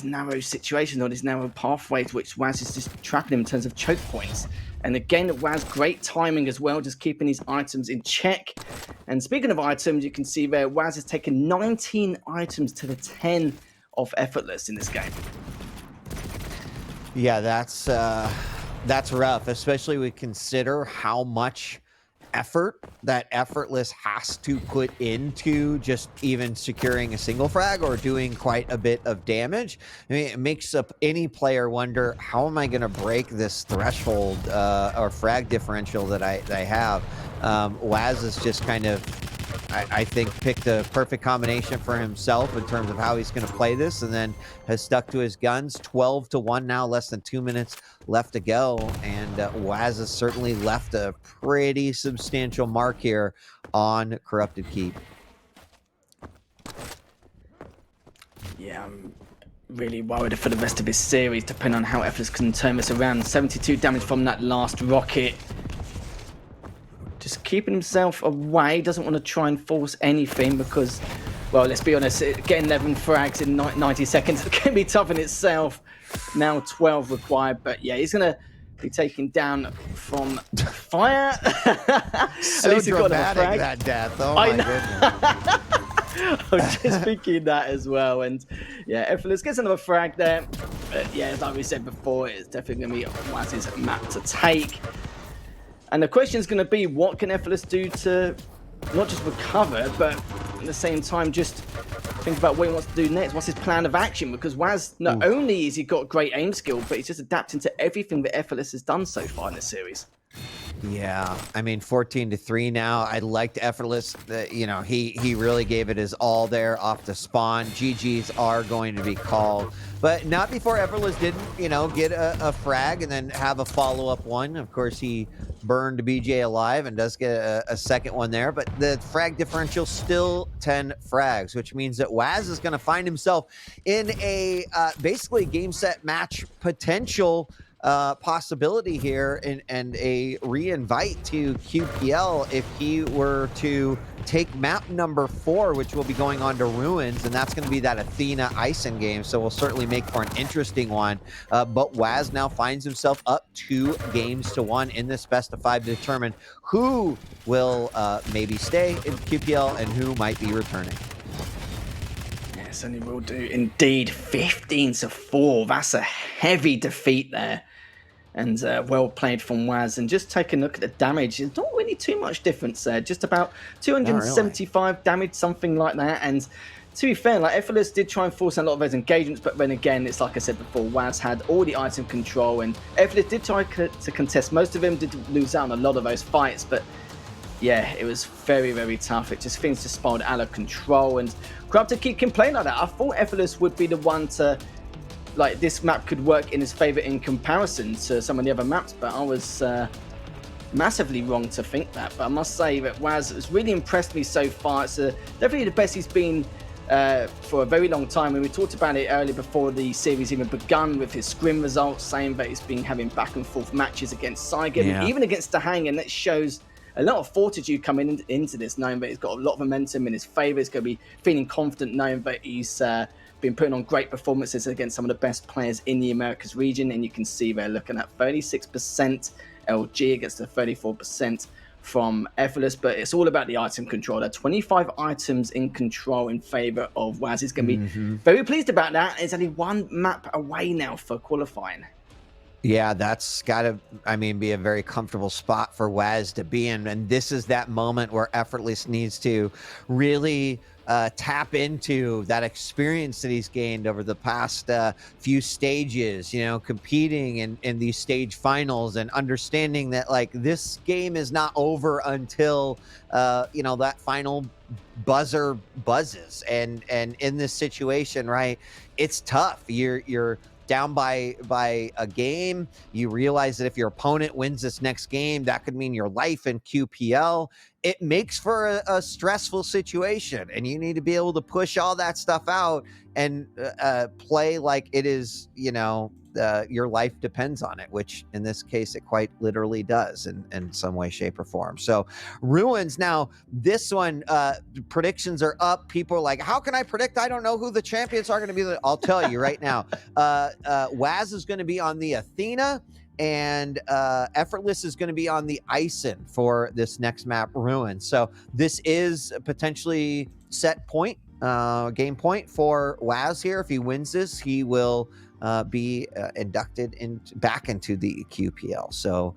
narrow situations or these narrow pathways, which Waz is just trapping him in terms of choke points. And again, Waz, great timing as well, just keeping his items in check. And speaking of items, you can see there, Waz has taken 19 items to the 10 of Effortless in this game. Yeah, that's rough, especially when we consider how much effort that Effortless has to put into just even securing a single frag or doing quite a bit of damage. I mean, it makes up any player wonder, how am I going to break this threshold or frag differential that I have? Waz is just kind of I think picked a perfect combination for himself in terms of how he's going to play this, and then has stuck to his guns. 12-1 now, less than 2 minutes left to go, and Waz has certainly left a pretty substantial mark here on Corrupted Keep. Yeah, I'm really worried for the rest of his series, depending on how Effortless can turn this around. 72 damage from that last rocket. Just keeping himself away, doesn't want to try and force anything because, well, let's be honest, getting 11 frags in 90 seconds can be tough in itself. Now 12 required, but yeah, he's going to be taken down from fire. So At least he got dramatic, a frag. that death. Oh my goodness. I was just thinking that as well, and yeah, Effortless gets another frag there. But yeah, like we said before, it's definitely going to be Waz's map to take. And the question is going to be, what can Effortless do to not just recover, but at the same time just think about what he wants to do next. What's his plan of action? Because Waz, not only has he got great aim skill, but he's just adapting to everything that Effortless has done so far in this series. Yeah, I mean, 14-3 now. I liked Effortless. You know, he really gave it his all there off the spawn. GGs are going to be called, but not before Effortless didn't, you know, get a frag and then have a follow-up one. Of course, he burned BJ alive and does get a second one there, but the frag differential still 10 frags, which means that Waz is going to find himself in a basically game set match potential possibility here, and a re-invite to QPL if he were to take map number 4, which will be going on to Ruins, and that's going to be that Athena Ison game, so we'll certainly make for an interesting one. But Waz now finds himself up 2-1 in this best of 5 to determine who will maybe stay in QPL and who might be returning. Yes, and he will do indeed. 15-4. That's a heavy defeat there. And well played from Waz. And just take a look at the damage. There's not really too much difference there. Just about 275 damage, something like that. And to be fair, like Effortless did try and force a lot of those engagements, but then again, it's like I said before, Waz had all the item control, and Effortless did try to contest most of them, did lose out on a lot of those fights, but yeah, it was very, very tough. It just, things just spiraled out of control, and Corrupted Keep can play like that. I thought Effortless would be the one to, like, this map could work in his favor in comparison to some of the other maps, but I was massively wrong to think that. But I must say that Waz has really impressed me so far. It's definitely the best he's been for a very long time, and we talked about it earlier before the series even begun with his scrim results, saying that he's been having back and forth matches against Saigon, even against Dahang, and that shows a lot of fortitude coming into this, knowing that he's got a lot of momentum in his favor. He's going to be feeling confident knowing that he's been putting on great performances against some of the best players in the Americas region, and you can see they're looking at 36% LG against the 34% from Effortless, but it's all about the item control. There are 25 items in control in favor of Waz. He's going to be very pleased about that. It's only one map away now for qualifying. Yeah, that's got to, I mean, be a very comfortable spot for Waz to be in. And this is that moment where Effortless needs to really tap into that experience that he's gained over the past few stages, you know, competing in these stage finals, and understanding that, like, this game is not over until, you know, that final buzzer buzzes. And in this situation, right, it's tough. You're down by a game. You realize that if your opponent wins this next game, that could mean your life in QPL. It makes for a stressful situation, and you need to be able to push all that stuff out and play like it is, you know, your life depends on it, which in this case it quite literally does in some way, shape, or form. So Ruins, now this one, predictions are up. People are like, how can I predict? I don't know who the champions are going to be. I'll tell you right now. Waz is going to be on the Athena, and Effortless is going to be on the Ison for this next map, Ruins. So this is potentially set point, game point for Waz here. If he wins this, he will be inducted back into the QPL. So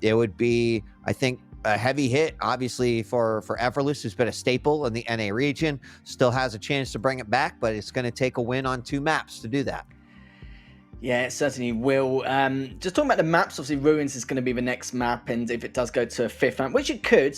it would be, I think, a heavy hit, obviously, for Effortless, who's been a staple in the NA region. Still has a chance to bring it back, but it's going to take a win on 2 maps to do that. Yeah, it certainly will. Just talking about the maps, obviously Ruins is going to be the next map, and if it does go to a 5th map, which it could,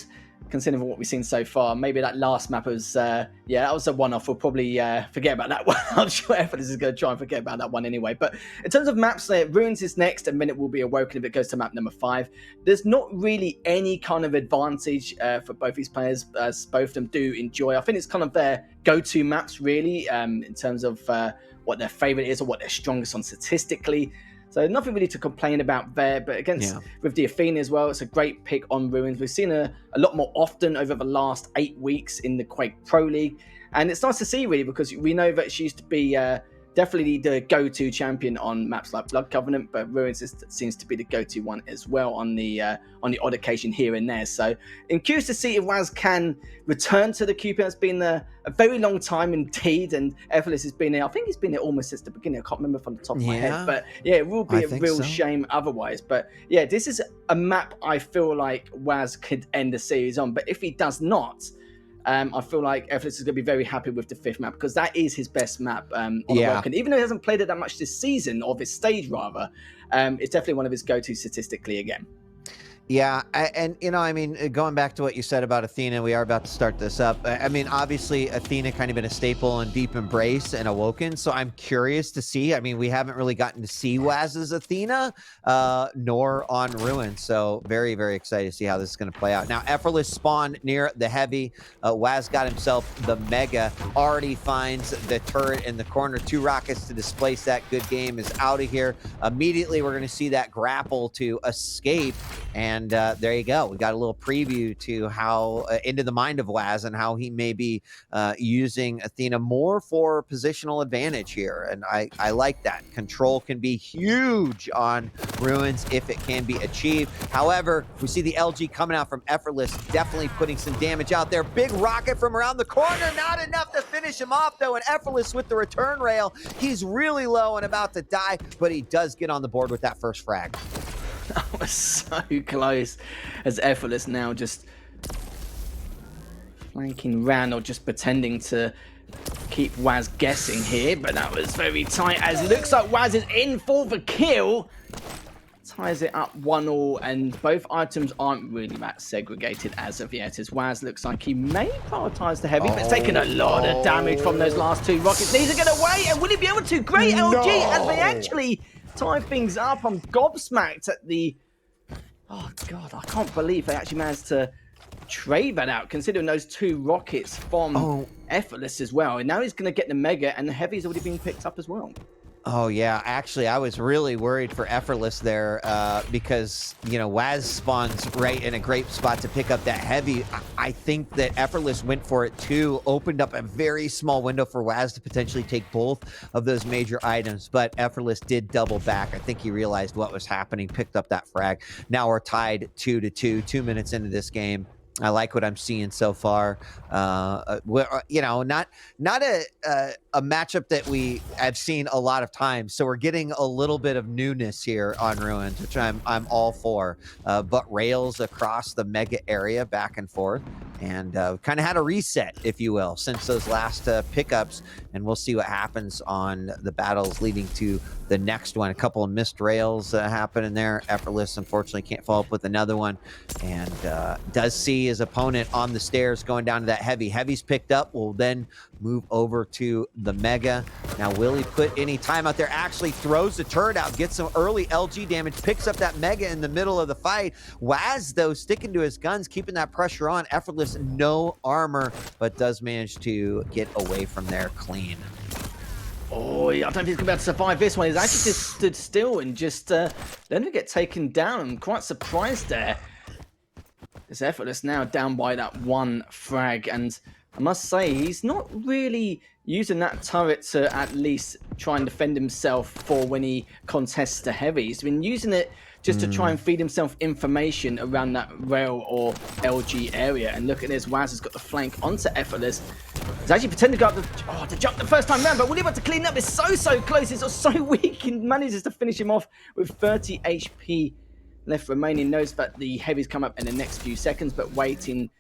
considering what we've seen so far. Maybe that last map was, that was a one-off. We'll probably forget about that one. I'm sure Effortless is going to try and forget about that one anyway. But in terms of maps, Ruins is next, and then it will be Awoken if it goes to map number 5. There's not really any kind of advantage for both these players, as both of them do enjoy. I think it's kind of their go-to maps, really, in terms of what their favorite is or what they're strongest on statistically. So nothing really to complain about there, but with the Athena as well, it's a great pick on Ruins. We've seen a lot more often over the last 8 weeks in the Quake Pro League, and it's nice to see really, because we know that she used to be definitely the go-to champion on maps like Blood Covenant, but Ruins seems to be the go-to one as well on the odd occasion here and there. So I'm curious to see if Waz can return to the QP. It's been a very long time indeed, and Effortless has been here. I think he's been here almost since the beginning. I can't remember from the top of my head, but yeah, it will be a real shame otherwise. But yeah, this is a map I feel like Waz could end the series on, but if he does not, I feel like Effortless is going to be very happy with the 5th map, because that is his best map on Awoken. Even though he hasn't played it that much this season, or this stage rather, it's definitely one of his go-to statistically again. Yeah, and I mean, going back to what you said about Athena, we are about to start this up. I mean, obviously, Athena kind of been a staple in Deep Embrace and Awoken, so I'm curious to see. I mean, we haven't really gotten to see Waz's Athena, nor on Ruin, so very, very excited to see how this is going to play out. Now, Effortless spawned near the Heavy. Waz got himself the Mega, already finds the turret in the corner. 2 rockets to displace that. Good game is out of here. Immediately, we're going to see that grapple to escape, and there you go. We got a little preview to how into the mind of Waz and how he may be using Athena more for positional advantage here. And I like that. Control can be huge on Ruins if it can be achieved. However, we see the LG coming out from Effortless, definitely putting some damage out there. Big rocket from around the corner. Not enough to finish him off, though. And Effortless with the return rail. He's really low and about to die, but he does get on the board with that first frag. That was so close, as Effortless now just flanking round, or just pretending to keep Waz guessing here, but that was very tight, as it looks like Waz is in for the kill. Ties it up 1-1, and both items aren't really that segregated as of yet, as Waz looks like he may prioritize the Heavy, but it's taken a lot of damage from those last 2 rockets. Needs to get away, and will he be able to? Great LG, as they actually tie things up. I'm gobsmacked at the... Oh, God, I can't believe they actually managed to trade that out, considering those 2 rockets from Effortless as well. And now he's going to get the Mega, and the Heavy's already been picked up as well. Oh, yeah. Actually, I was really worried for Effortless there because, Waz spawns right in a great spot to pick up that Heavy. I think that Effortless went for it too, opened up a very small window for Waz to potentially take both of those major items, but Effortless did double back. I think he realized what was happening, picked up that frag. Now we're tied 2-2, 2 minutes into this game. I like what I'm seeing so far. Not a matchup that we have seen a lot of times. So we're getting a little bit of newness here on Ruins, which I'm all for. But rails across the Mega area back and forth, and kind of had a reset, if you will, since those last pickups. And we'll see what happens on the battles leading to the next one. A couple of missed rails happening there. Effortless, unfortunately, can't follow up with another one, and does see his opponent on the stairs going down to that Heavy. Heavy's picked up. Will then move over to the Mega. Now, will he put any time out there? Actually throws the turret out, gets some early LG damage, picks up that Mega in the middle of the fight. Waz, though, sticking to his guns, keeping that pressure on. Effortless, no armor, but does manage to get away from there clean. Oh, I don't think he's going to be able to survive this one. He's actually just stood still and just let him get taken down. I'm quite surprised there. It's Effortless now down by that 1 frag, and I must say, he's not really using that turret to at least try and defend himself for when he contests the Heavy. He's been using it just to try and feed himself information around that rail or LG area. And look at this, Waz has got the flank onto Effortless. He's actually pretending to go up to jump the first time round, but will he be able to clean up? It's so close. It's so weak, and manages to finish him off with 30 HP left remaining. Knows that the Heavy's come up in the next few seconds, but waiting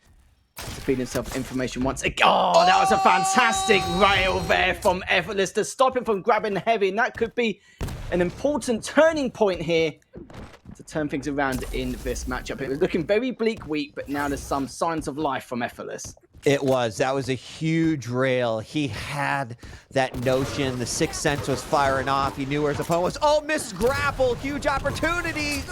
to feed himself information once again. Oh, that was a fantastic rail there from Effortless to stop him from grabbing the Heavy, and that could be an important turning point here to turn things around in this matchup. It was looking very bleak weak, but now there's some signs of life from Effortless. It was. That was a huge rail. He had that notion. The sixth sense was firing off. He knew where his opponent was. Oh, missed grapple. Huge opportunity.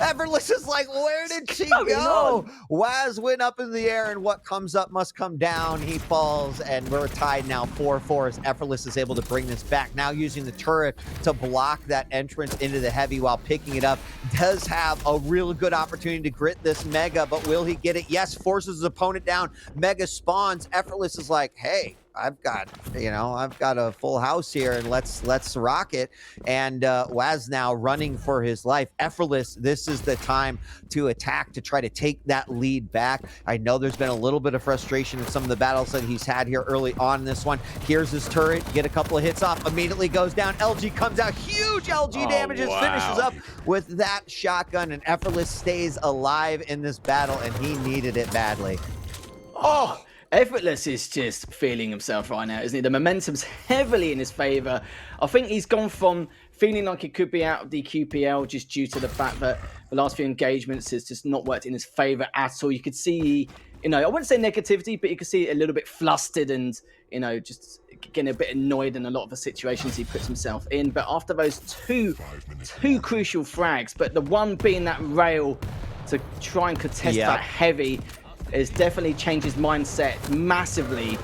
Effortless is like, where did she go? Waz went up in the air, and what comes up must come down. He falls, and we're tied now 4-4 as Effortless is able to bring this back. Now using the turret to block that entrance into the heavy while picking it up. Does have a real good opportunity to grit this Mega, but will he get it? Yes, forces his opponent down. Mega spawns. Effortless is like, hey, I've got a full house here, and let's rock it. And Waz now running for his life. Effortless, this is the time to attack, to try to take that lead back. I know there's been a little bit of frustration in some of the battles that he's had here early on in this one. Here's his turret, get a couple of hits off, immediately goes down. LG comes out, huge LG damages, finishes up with that shotgun, and Effortless stays alive in this battle, and he needed it badly. Oh, Effortless is just feeling himself right now, isn't he? The momentum's heavily in his favor. I think he's gone from feeling like he could be out of the QPL just due to the fact that the last few engagements has just not worked in his favor at all. You could see, I wouldn't say negativity, but you could see a little bit flustered and, just getting a bit annoyed in a lot of the situations he puts himself in. But after those two crucial frags, but the one being that rail to try and contest that heavy, has definitely changed his mindset massively,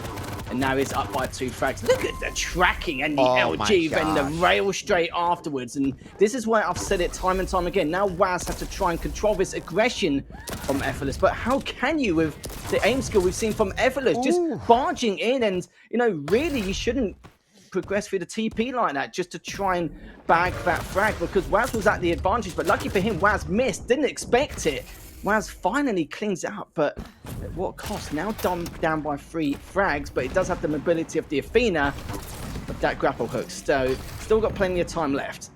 and now he's up by 2 frags. Look at the tracking and the LG, then the rail straight afterwards. And this is why I've said it time and time again. Now Waz has to try and control this aggression from Effortless, but how can you with the aim skill we've seen from Effortless? Just barging in, and really you shouldn't progress through the TP like that just to try and bag that frag, because Waz was at the advantage, but lucky for him, Waz missed, didn't expect it. Waz finally cleans it up, but at what cost? Now down by 3 frags, but it does have the mobility of the Athena with that grapple hook. So still got plenty of time left.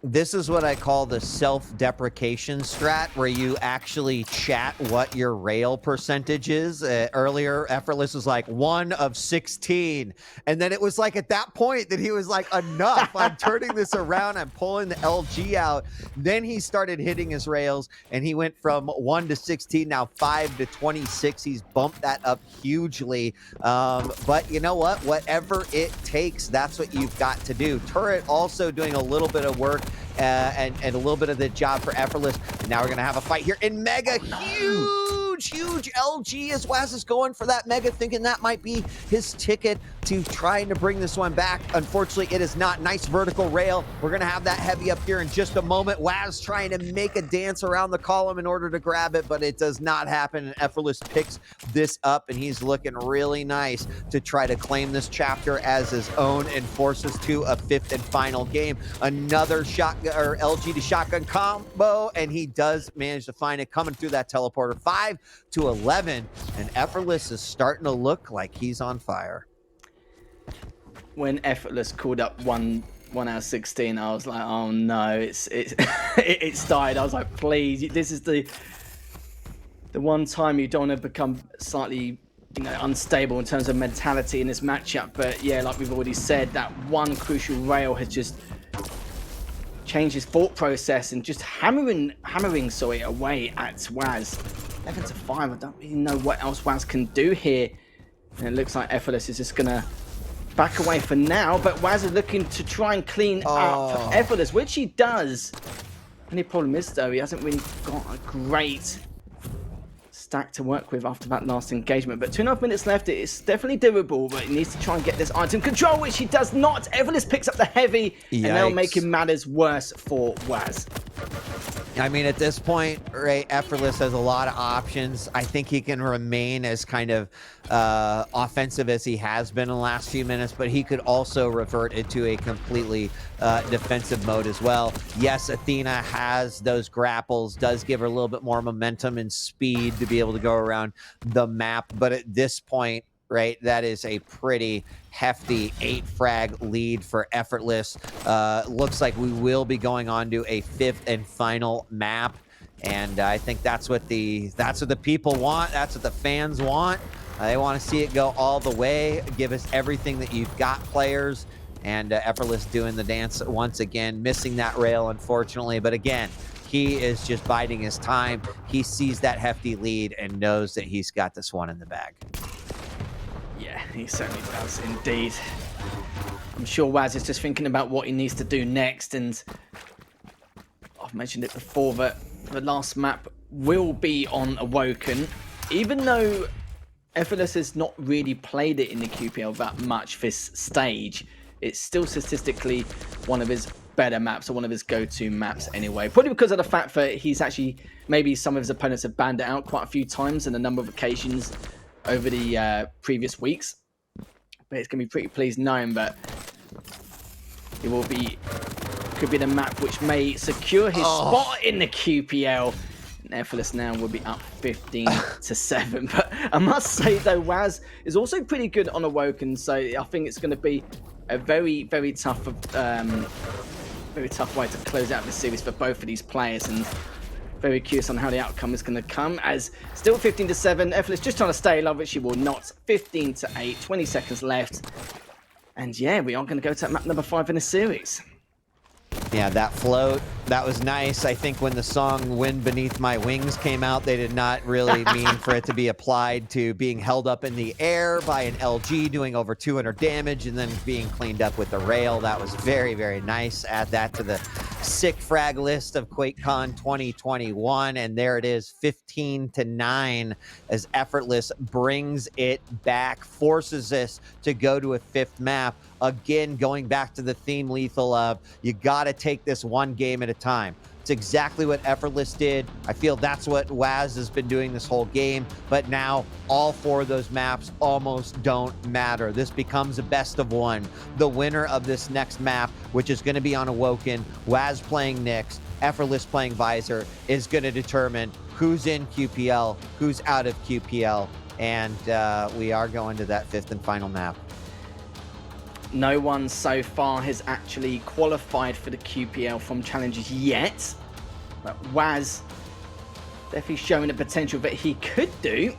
This is what I call the self-deprecation strat, where you actually chat what your rail percentage is. Earlier, Effortless was like 1 of 16. And then it was like at that point that he was like, enough, I'm turning this around, I'm pulling the LG out. Then he started hitting his rails, and he went from 1 to 16, now 5 to 26. He's bumped that up hugely. But you know what? Whatever it takes, that's what you've got to do. Turret also doing a little bit of work, and a little bit of the job for Effortless. And now we're going to have a fight here in Mega. Huge LG as Waz is going for that Mega, thinking that might be his ticket to trying to bring this one back. Unfortunately, it is not. Nice vertical rail. We're going to have that heavy up here in just a moment. Waz trying to make a dance around the column in order to grab it, but it does not happen. And Effortless picks this up, and he's looking really nice to try to claim this chapter as his own and forces to a 5th and final game. Another shotgun or LG to shotgun combo, and he does manage to find it coming through that teleporter. 5 to 11, and Effortless is starting to look like he's on fire. When Effortless called up 1 out of 16, I was like, oh no, it's died. I was like, please, this is the one time you don't want to become slightly unstable in terms of mentality in this matchup. But yeah, like we've already said, that one crucial rail has just changed his thought process and just hammering away at Waz. 11 to 5. I don't really know what else Waz can do here. And it looks like Effortless is just gonna back away for now, but Waz is looking to try and clean up Effortless, which he does. Only problem is though, he hasn't really got a great stack to work with after that last engagement. But 2.5 minutes left. It's definitely doable, but he needs to try and get this item control, which he does not. Effortless picks up the heavy, and they'll make him matters worse for Waz. I mean, at this point, right, Effortless has a lot of options. I think he can remain as kind of offensive as he has been in the last few minutes, but he could also revert into a completely defensive mode as well. Yes, Athena has those grapples, does give her a little bit more momentum and speed to be able to go around the map, but at this point, right, that is a pretty hefty 8-frag lead for Effortless. Looks like we will be going on to a 5th and final map, and I think that's what the people want. That's what the fans want. They want to see it go all the way. Give us everything that you've got, players. And Effortless doing the dance once again, missing that rail, unfortunately. But again, he is just biding his time. He sees that hefty lead and knows that he's got this one in the bag. Yeah, he certainly does indeed. I'm sure Waz is just thinking about what he needs to do next, and I've mentioned it before that the last map will be on Awoken. Even though Effortless has not really played it in the QPL that much this stage, it's still statistically one of his better maps, or one of his go-to maps anyway. Probably because of the fact that he's actually, maybe some of his opponents have banned it out quite a few times and a number of occasions over the previous weeks. But it's going to be pretty pleased knowing that it will be, could be the map which may secure his spot in the QPL. And Effortless now will be up 15-7. But I must say though, Waz is also pretty good on Awoken, so I think it's going to be a very, very tough way to close out the series for both of these players, and very curious on how the outcome is going to come. As still 15-7, Effortless just trying to stay alive, but she will not. 15-8, 20 seconds left. And yeah, we are going to go to map number 5 in the series. Yeah, that float, that was nice. I think when the song Wind Beneath My Wings came out, they did not really mean for it to be applied to being held up in the air by an LG doing over 200 damage and then being cleaned up with the rail. That was very, very nice. Add that to the sick frag list of QuakeCon 2021, and there it is, 15-9 as Effortless brings it back, forces us to go to a 5th map. Again, going back to the theme, Lethal, of you got to take this one game at a time. It's exactly what Effortless did. I feel that's what Waz has been doing this whole game, but now all 4 of those maps almost don't matter. This becomes a best of 1. The winner of this next map, which is going to be on Awoken, Waz playing Nyx, Effortless playing Visor, is going to determine who's in QPL, who's out of QPL, and we are going to that 5th and final map. No one so far has actually qualified for the QPL from challenges yet, but Waz definitely showing the potential that he could do.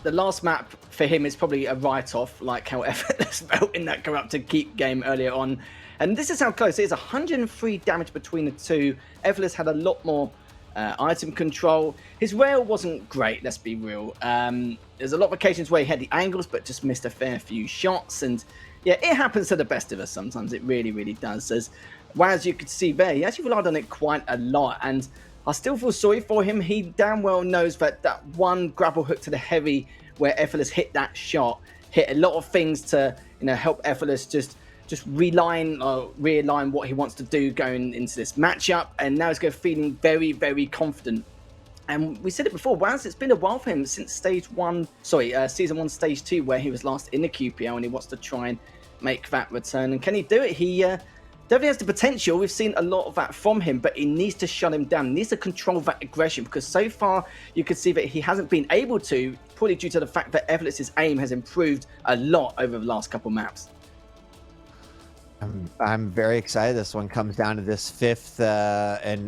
The last map for him is probably a write-off, like how Effortless felt in that Corrupted Keep game earlier on. And this is how close it is, 103 damage between the two. Effortless had a lot more item control. His rail wasn't great, let's be real. There's a lot of occasions where he had the angles, but just missed a fair few shots. And yeah, it happens to the best of us sometimes. It really, really does. As Waz, you could see there, he actually relied on it quite a lot. And I still feel sorry for him. He damn well knows that that one grapple hook to the heavy where Effortless hit that shot, hit a lot of things to, you know, help Effortless just realign what he wants to do going into this matchup. And now he's feeling very, very confident. And we said it before, Waz, it's been a while for him since Season 1, Stage 2, where he was last in the QPL, and he wants to try and make that return. And can he do it? He definitely has the potential. We've seen a lot of that from him, but he needs to shut him down. He needs to control that aggression, because so far you can see that he hasn't been able to, probably due to the fact that Effortless's aim has improved a lot over the last couple maps. I'm very excited this one comes down to this 5th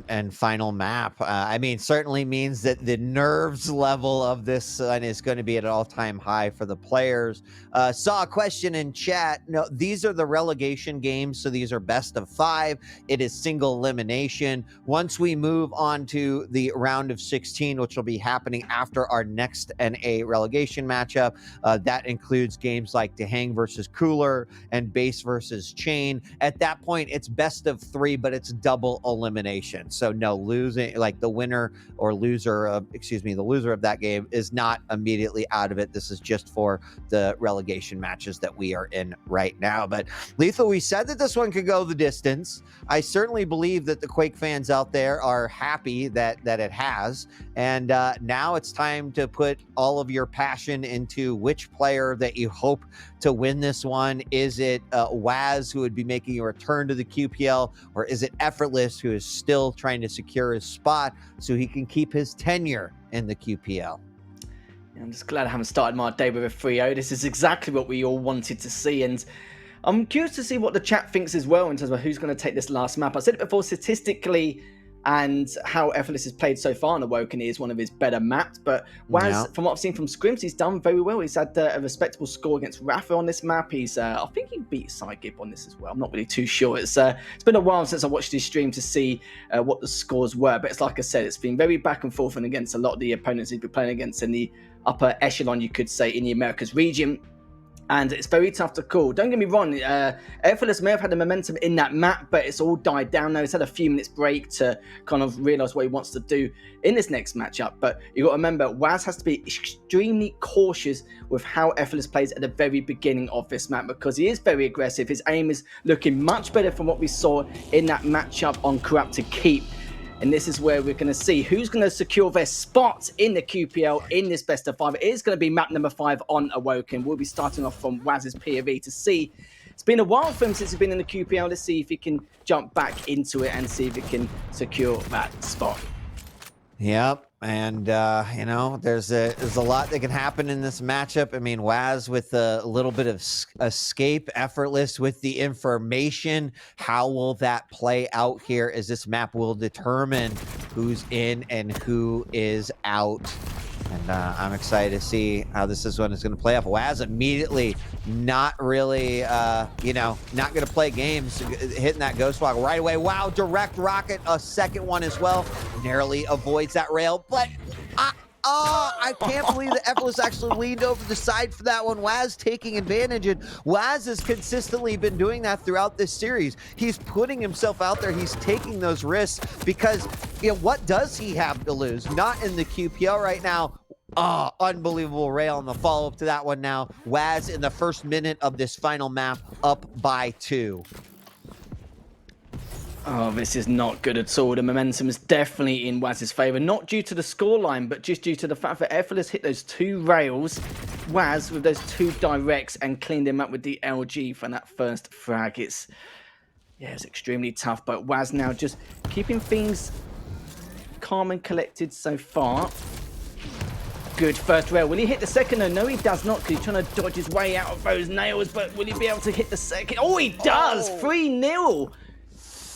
and final map. I mean, certainly means that the nerves level of this one is going to be at an all-time high for the players. Saw a question in chat. No, these are the relegation games, so these are best of 5. It is single elimination. Once we move on to the round of 16, which will be happening after our next NA relegation matchup, that includes games like Dehang versus Cooler and Base versus Chain. At that point, it's best of 3, but it's double elimination. So no losing, like the winner or loser of, the loser of that game is not immediately out of it. This is just for the relegation matches that we are in right now. But Lethal, we said that this one could go the distance. I certainly believe that the Quake fans out there are happy that it has. And now it's time to put all of your passion into which player that you hope to win this one. Is it Waz, who would be making a return to the QPL, or is it Effortless, who is still trying to secure his spot so he can keep his tenure in the QPL? I'm just glad I haven't started my day with a 3-0. This is exactly what we all wanted to see, and I'm curious to see what the chat thinks as well in terms of who's going to take this last map. I said it before, statistically, and how Effortless has played so far on Awoken is one of his better maps. But Waz, from what I've seen from scrims, he's done very well. He's had a respectable score against Rafa on this map. He's, I think he beat Cygib on this as well. I'm not really too sure. It's been a while since I watched his stream to see what the scores were. But it's like I said, it's been very back and forth and against a lot of the opponents he's been playing against in the upper echelon, you could say, in the Americas region. And it's very tough to call. Don't get me wrong, Effortless may have had the momentum in that map, but it's all died down now. He's had a few minutes break to kind of realise what he wants to do in this next matchup. But you've got to remember, Waz has to be extremely cautious with how Effortless plays at the very beginning of this map, because he is very aggressive. His aim is looking much better from what we saw in that matchup on Corrupted Keep. And this is where we're going to see who's going to secure their spot in the QPL in this best of 5. It is going to be map number 5 on Awoken. We'll be starting off from Waz's POV to see. It's been a while for him since he's been in the QPL. Let's see if he can jump back into it and see if he can secure that spot. Yep. And, you know, there's a lot that can happen in this matchup. I mean, Waz with a little bit of escape, Effortless with the information. How will that play out here, as this map will determine who's in and who is out? And I'm excited to see how this one is going to play up. Waz immediately not really, you know, not going to play games, hitting that ghost walk right away. Wow, direct rocket, a second one as well. Narrowly avoids that rail, but I can't believe that Effortless actually leaned over the side for that one. Waz taking advantage, and Waz has consistently been doing that throughout this series. He's putting himself out there. He's taking those risks because, you know, what does he have to lose? Not in the QPL right now. Oh, unbelievable rail on the follow-up to that one now. Waz in the first minute of this final map up by 2. Oh, this is not good at all. The momentum is definitely in Waz's favour. Not due to the scoreline, but just due to the fact that Effortless hit those 2 rails. Waz with those 2 directs and cleaned him up with the LG for that first frag. It's extremely tough, but Waz now just keeping things calm and collected so far. Good first rail. Will he hit the second? No, he does not, because he's trying to dodge his way out of those nails, but will he be able to hit the second? Oh, he does! 3-0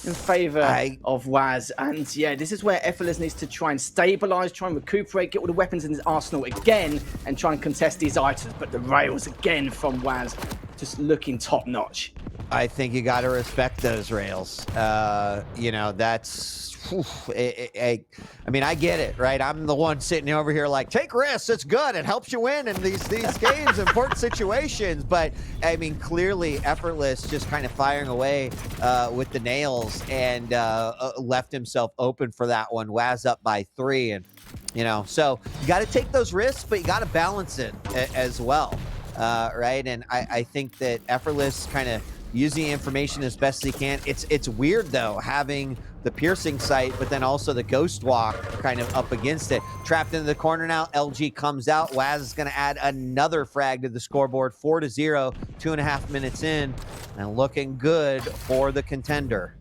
in favour of Waz. And yeah, this is where Effortless needs to try and stabilise, try and recuperate, get all the weapons in his arsenal again, and try and contest these items. But the rails again from Waz, just looking top-notch. I think you got to respect those rails. You know, that's... I mean, I get it, right? I'm the one sitting over here like, take risks, it's good, it helps you win in these games, important situations. But I mean, clearly Effortless just kind of firing away with the nails and left himself open for that one. Waz up by 3, and you know, so you got to take those risks, but you got to balance it as well, right? And I think that Effortless kind of using information as best he can. It's weird though, having the piercing sight, but then also the ghost walk kind of up against it. Trapped into the corner now. LG comes out. Waz is going to add another frag to the scoreboard. 4-0, 2.5 minutes in, and looking good for the contender.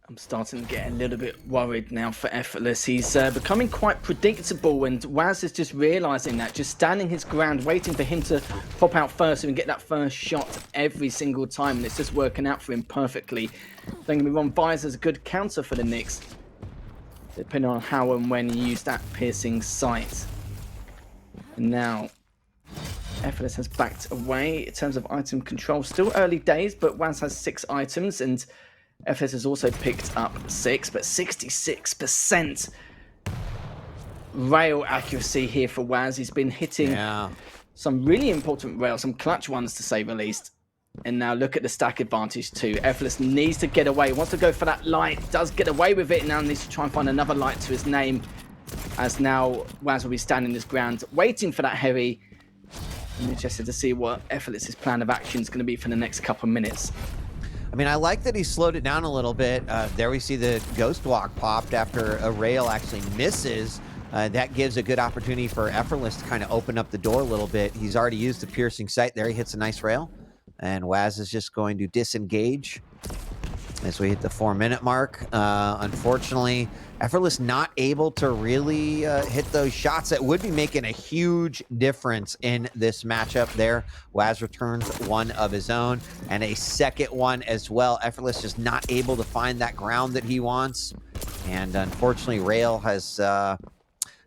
I'm starting to get a little bit worried now for Effortless. He's becoming quite predictable, and Waz is just realising that, just standing his ground, waiting for him to pop out first and get that first shot every single time, and it's just working out for him perfectly. Don't get me wrong, Visor's a good counter for the Knicks, depending on how and when you use that piercing sight. And now Effortless has backed away in terms of item control. Still early days, but Waz has 6 items, and Effortless has also picked up 6, but 66% rail accuracy here for Waz. He's been hitting some really important rails, some clutch ones to say the least. And now look at the stack advantage too. Effortless needs to get away, wants to go for that light, does get away with it, now needs to try and find another light to his name, as now Waz will be standing his ground, waiting for that heavy. I'm interested to see what Effortless's plan of action is going to be for the next couple of minutes. I mean, I like that he slowed it down a little bit. There we see the ghost walk popped after a rail actually misses. That gives a good opportunity for Effortless to kind of open up the door a little bit. He's already used the piercing sight there. He hits a nice rail, and Waz is just going to disengage. as we hit the 4-minute mark. Unfortunately, Effortless not able to really hit those shots that would be making a huge difference in this matchup there. Waz returns one of his own and a second one as well. Effortless just not able to find that ground that he wants. And unfortunately, Rail has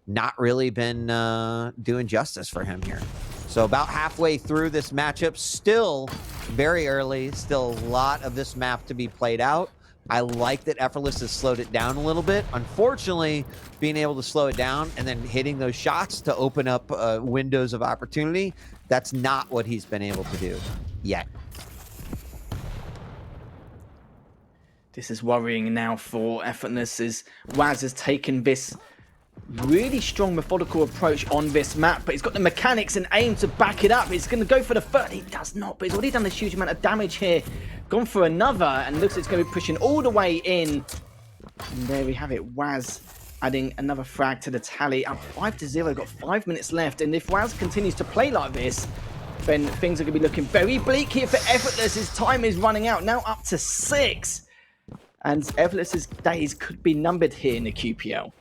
not really been doing justice for him here. So about halfway through this matchup, still very early, still a lot of this map to be played out. I like that Effortless has slowed it down a little bit. Unfortunately, being able to slow it down and then hitting those shots to open up windows of opportunity, that's not what he's been able to do yet. This is worrying now for Effortless, as Waz has taken this really strong methodical approach on this map, but he's got the mechanics and aim to back it up. He's going to go for the third. He does not, but he's already done a huge amount of damage here. Gone for another, and looks like it's going to be pushing all the way in. And there we have it. Waz adding another frag to the tally. Up 5-0, got 5 minutes left. And if Waz continues to play like this, then things are going to be looking very bleak here for Effortless. His time is running out, now up to 6. And Effortless's days could be numbered here in the QPL.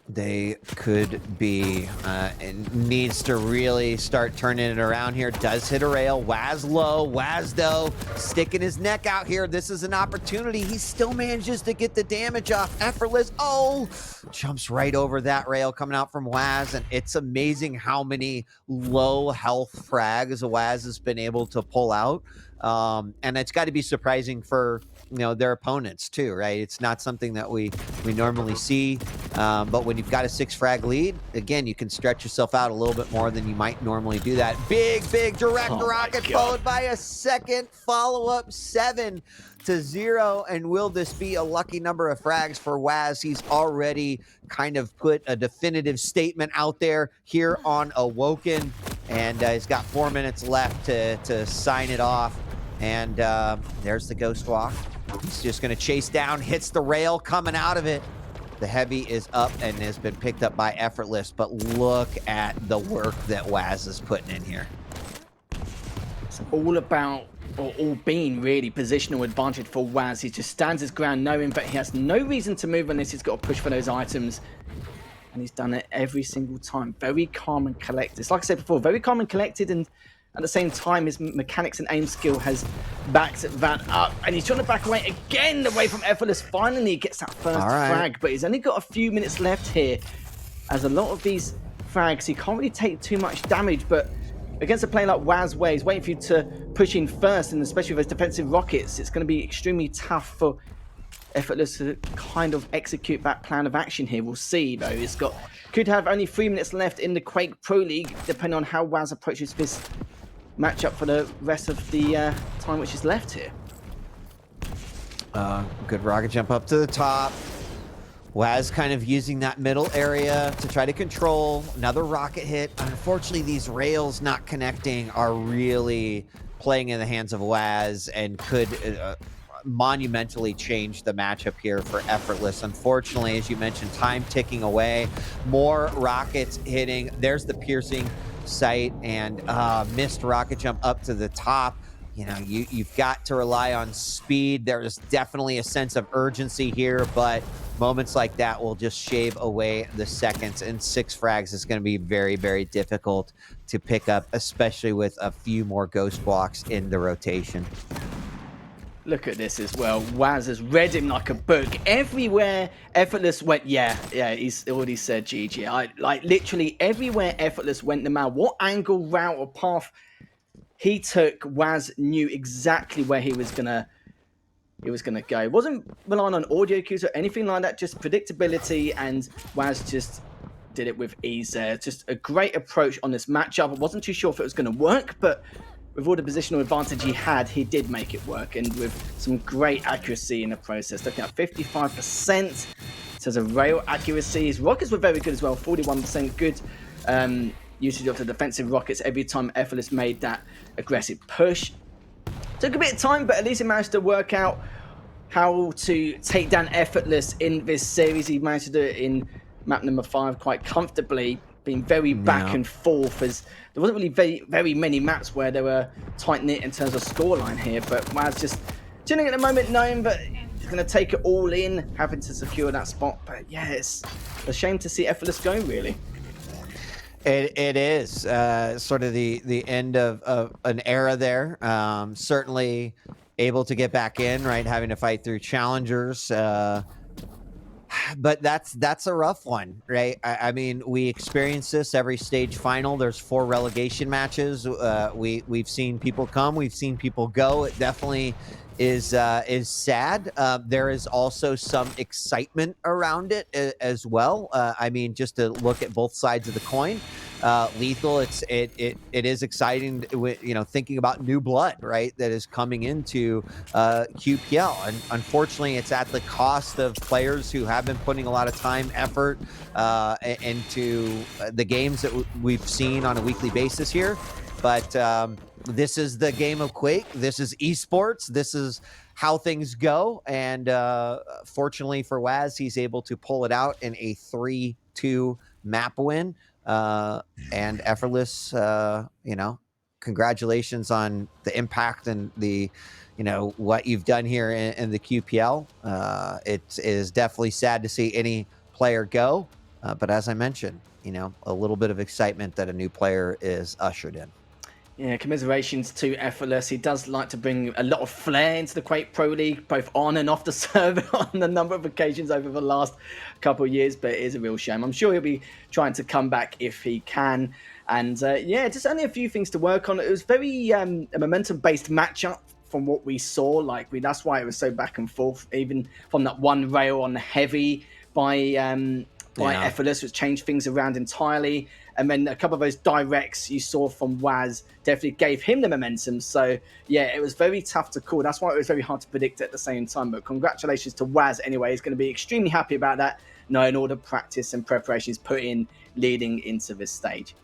They could be, and needs to really start turning it around here. Does hit a rail. Waz low. Waz though sticking his neck out here. This is an opportunity. He still manages to get the damage off. Effortless. Oh, jumps right over that rail coming out from Waz. And it's amazing how many low health frags Waz has been able to pull out. And it's got to be surprising for, you know, their opponents too, right? It's not something that we normally see, but when you've got a 6 frag lead, again, you can stretch yourself out a little bit more than you might normally do that. Big direct rocket followed by a second follow-up, 7-0. And will this be a lucky number of frags for Waz? He's already kind of put a definitive statement out there here on Awoken, and he's got 4 minutes left to sign it off. And there's the Ghost Walk. He's just going to chase down, hits the rail coming out of it. The heavy is up and has been picked up by Effortless, but look at the work that Waz is putting in here. It's all about, or all being really, positional advantage for Waz. He just stands his ground knowing that he has no reason to move unless he's got to push for those items. And he's done it every single time. Very calm and collected. It's like I said before, very calm and collected, and at the same time, his mechanics and aim skill has backed that up. And he's trying to back away again, away from Effortless. Finally, he gets that first frag, but he's only got a few minutes left here. As a lot of these frags, he can't really take too much damage, but against a player like Waz, where he's waiting for you to push in first, and especially with those defensive rockets, it's going to be extremely tough for Effortless to kind of execute that plan of action here. We'll see, though. It's could have only 3 minutes left in the Quake Pro League, depending on how Waz approaches this matchup for the rest of the time which is left here. Good rocket jump up to the top. Waz kind of using that middle area to try to control. Another rocket hit. Unfortunately, these rails not connecting are really playing in the hands of Waz and could monumentally change the matchup here for Effortless. Unfortunately, as you mentioned, time ticking away. More rockets hitting. There's the piercing sight and missed rocket jump up to the top. You know, you've got to rely on speed. There is definitely a sense of urgency here, but moments like that will just shave away the seconds, and 6 frags is going to be very difficult to pick up, especially with a few more Ghost Walks in the rotation. Look at this as well. Waz has read him like a book. Everywhere Effortless went, yeah, he's already said GG. Like literally everywhere Effortless went, no matter what angle, route, or path he took, Waz knew exactly where he was gonna go. It wasn't relying on audio cues or anything like that, just predictability, and Waz just did it with ease there. Just a great approach on this matchup. I wasn't too sure if it was going to work, but with all the positional advantage he had, he did make it work, and with some great accuracy in the process. Looking at 55% in terms of rail accuracy. His rockets were very good as well, 41% good usage of the defensive rockets every time Effortless made that aggressive push. Took a bit of time, but at least he managed to work out how to take down Effortless in this series. He managed to do it in map number 5 quite comfortably, being very back and forth, as there wasn't really very many maps where they were tight-knit in terms of scoreline here, but Waz just chilling at the moment, knowing that he's going to take it all in, having to secure that spot. But yeah, it's a shame to see Effortless go, really. It is sort of the end of an era there. Certainly able to get back in, right? Having to fight through challengers. But that's a rough one, right? I mean, we experience this every stage final. There's 4 relegation matches. We've seen people come, we've seen people go. It definitely is sad. There is also some excitement around it as well. I mean, just to look at both sides of the coin. Lethal, it is exciting, thinking about new blood, right, that is coming into QPL, and unfortunately it's at the cost of players who have been putting a lot of time, effort into the games that we've seen on a weekly basis here. But this is the game of Quake. This is esports. This is how things go, and fortunately for Waz, he's able to pull it out in a 3-2 map win. And Effortless, congratulations on the impact and the, what you've done here in the QPL. It is definitely sad to see any player go, but as I mentioned, a little bit of excitement that a new player is ushered in. Yeah, commiserations to Effortless. He does like to bring a lot of flair into the Quake Pro League, both on and off the server on a number of occasions over the last couple of years, but it is a real shame. I'm sure he'll be trying to come back if he can. And just only a few things to work on. It was very a momentum-based matchup from what we saw. That's why it was so back and forth, even from that one rail on the heavy by Effortless, which changed things around entirely. And then a couple of those directs you saw from Waz definitely gave him the momentum. So, yeah, it was very tough to call. That's why it was very hard to predict at the same time. But congratulations to Waz anyway. He's going to be extremely happy about that, knowing all the practice and preparation he's put in leading into this stage.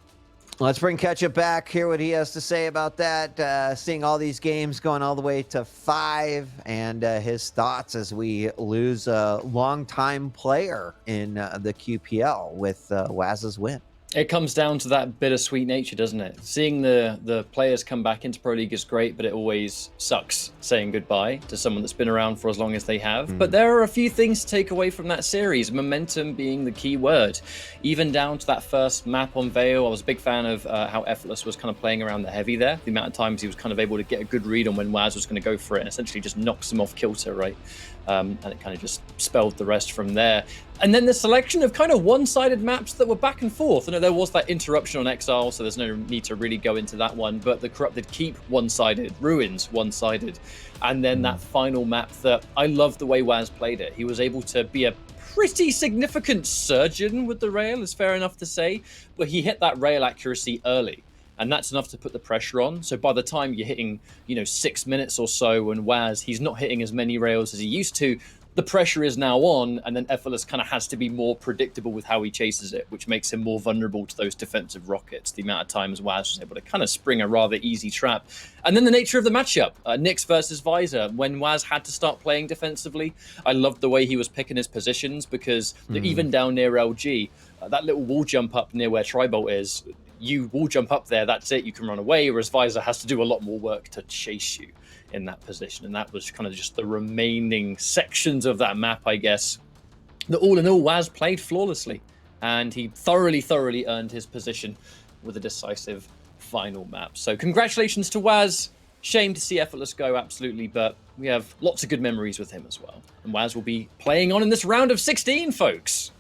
Let's bring Ketchup back, hear what he has to say about that. Seeing all these games going all the way to 5, and his thoughts as we lose a longtime player in the QPL with Waz's win. It comes down to that bittersweet nature, doesn't it? Seeing the players come back into Pro League is great, but it always sucks saying goodbye to someone that's been around for as long as they have. But there are a few things to take away from that series, momentum being the key word. Even down to that first map on Vale, I was a big fan of how Effortless was kind of playing around the heavy there. The amount of times he was kind of able to get a good read on when Waz was going to go for it and essentially just knocks him off kilter, right? And it kind of just spelled the rest from there. And then the selection of kind of one-sided maps that were back and forth. I know there was that interruption on Exile, so there's no need to really go into that one, but the Corrupted Keep one-sided, Ruins one-sided, and then that final map that I love the way Waz played it. He was able to be a pretty significant surgeon with the rail, is fair enough to say, but he hit that rail accuracy early. And that's enough to put the pressure on. So by the time you're hitting, 6 minutes or so, and Waz, he's not hitting as many rails as he used to, the pressure is now on, and then Effortless kind of has to be more predictable with how he chases it, which makes him more vulnerable to those defensive rockets. The amount of times Waz was able to kind of spring a rather easy trap. And then the nature of the matchup, Nyx versus Visor. When Waz had to start playing defensively, I loved the way he was picking his positions, because even down near LG, that little wall jump up near where Tribolt is, you wall jump up there, that's it, you can run away, whereas Visor has to do a lot more work to chase you in that position. And that was kind of just the remaining sections of that map, I guess, that all in all Waz played flawlessly, and he thoroughly earned his position with a decisive final map. So congratulations to Waz. Shame to see Effortless go, absolutely, but we have lots of good memories with him as well, and Waz will be playing on in this round of 16, folks.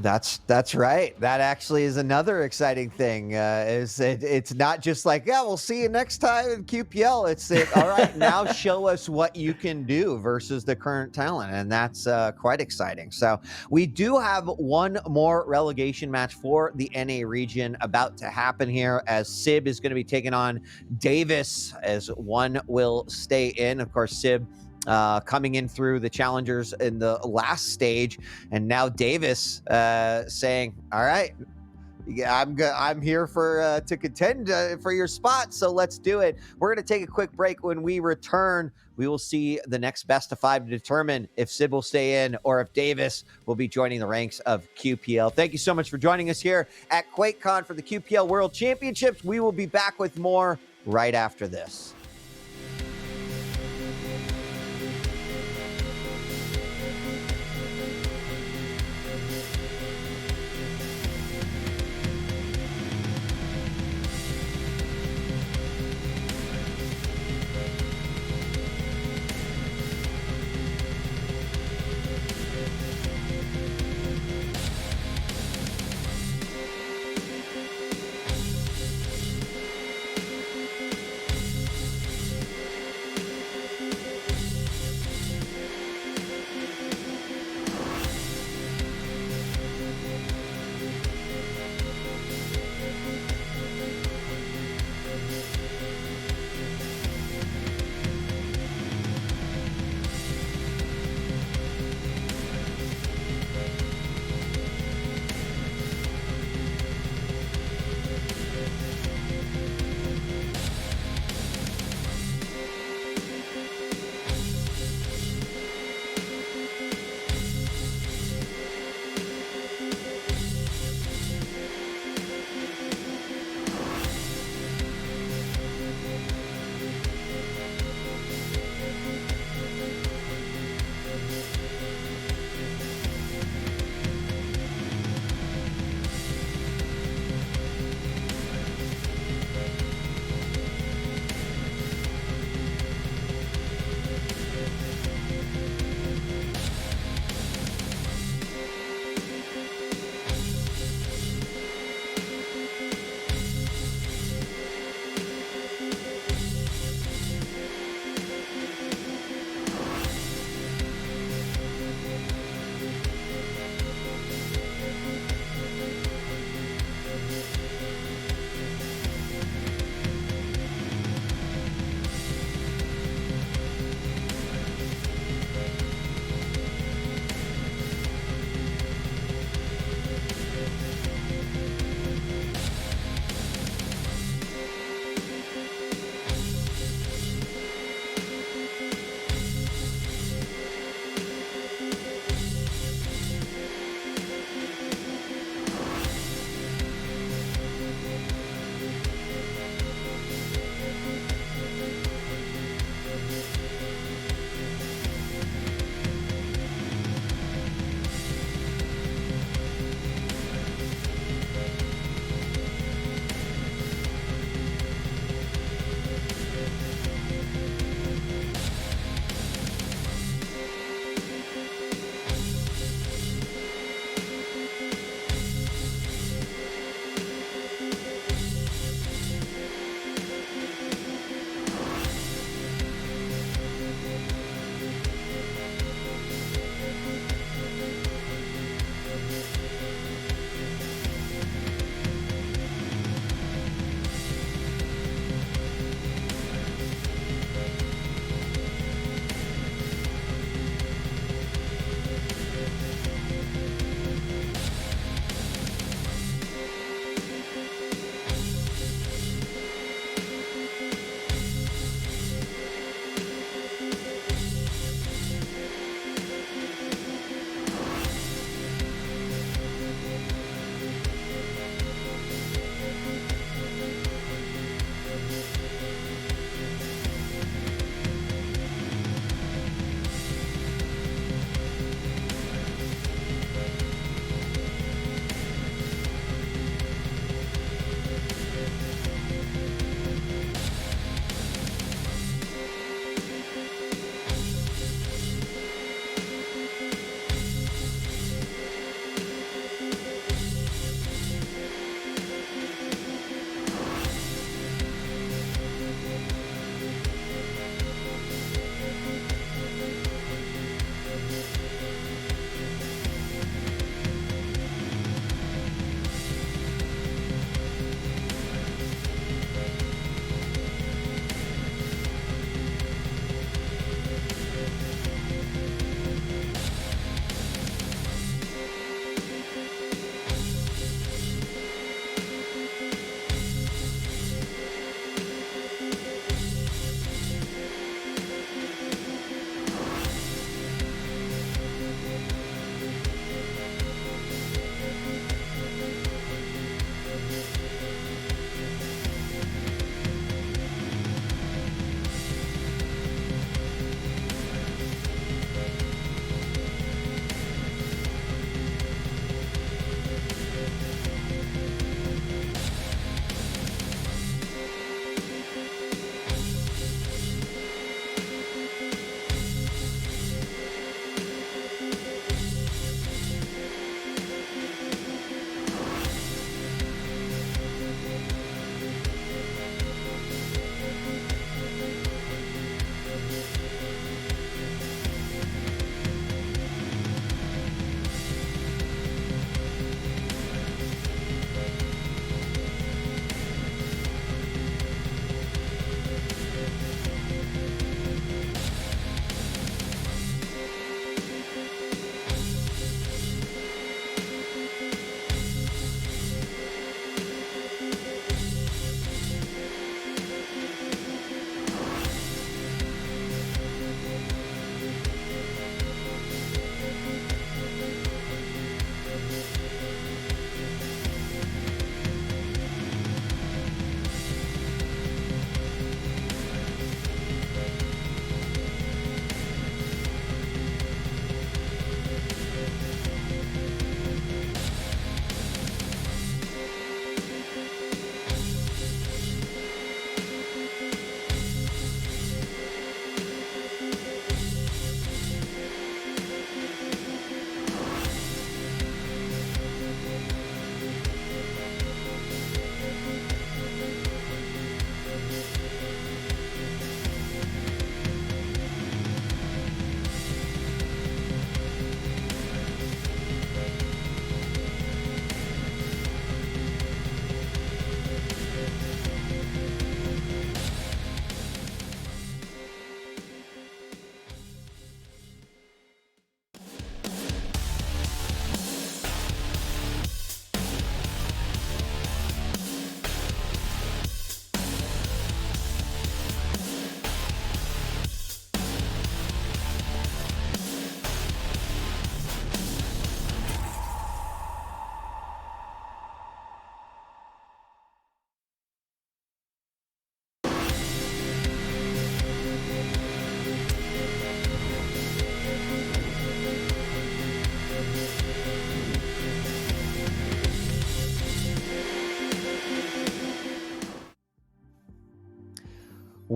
That's right. That actually is another exciting thing. It's not just like, yeah, we'll see you next time in QPL. It's all right. Now show us what you can do versus the current talent, and that's quite exciting. So we do have one more relegation match for the NA region about to happen here, as Sib is going to be taking on Davis, as one will stay in. Of course, Sib coming in through the challengers in the last stage, and now Davis saying, all right, yeah, I'm here for to contend for your spot, so let's do it. We're going to take a quick break. When we return, we will see the next best of 5 to determine if Sid will stay in or if Davis will be joining the ranks of QPL. Thank you so much for joining us here at QuakeCon for the QPL World Championships. We will be back with more right after this.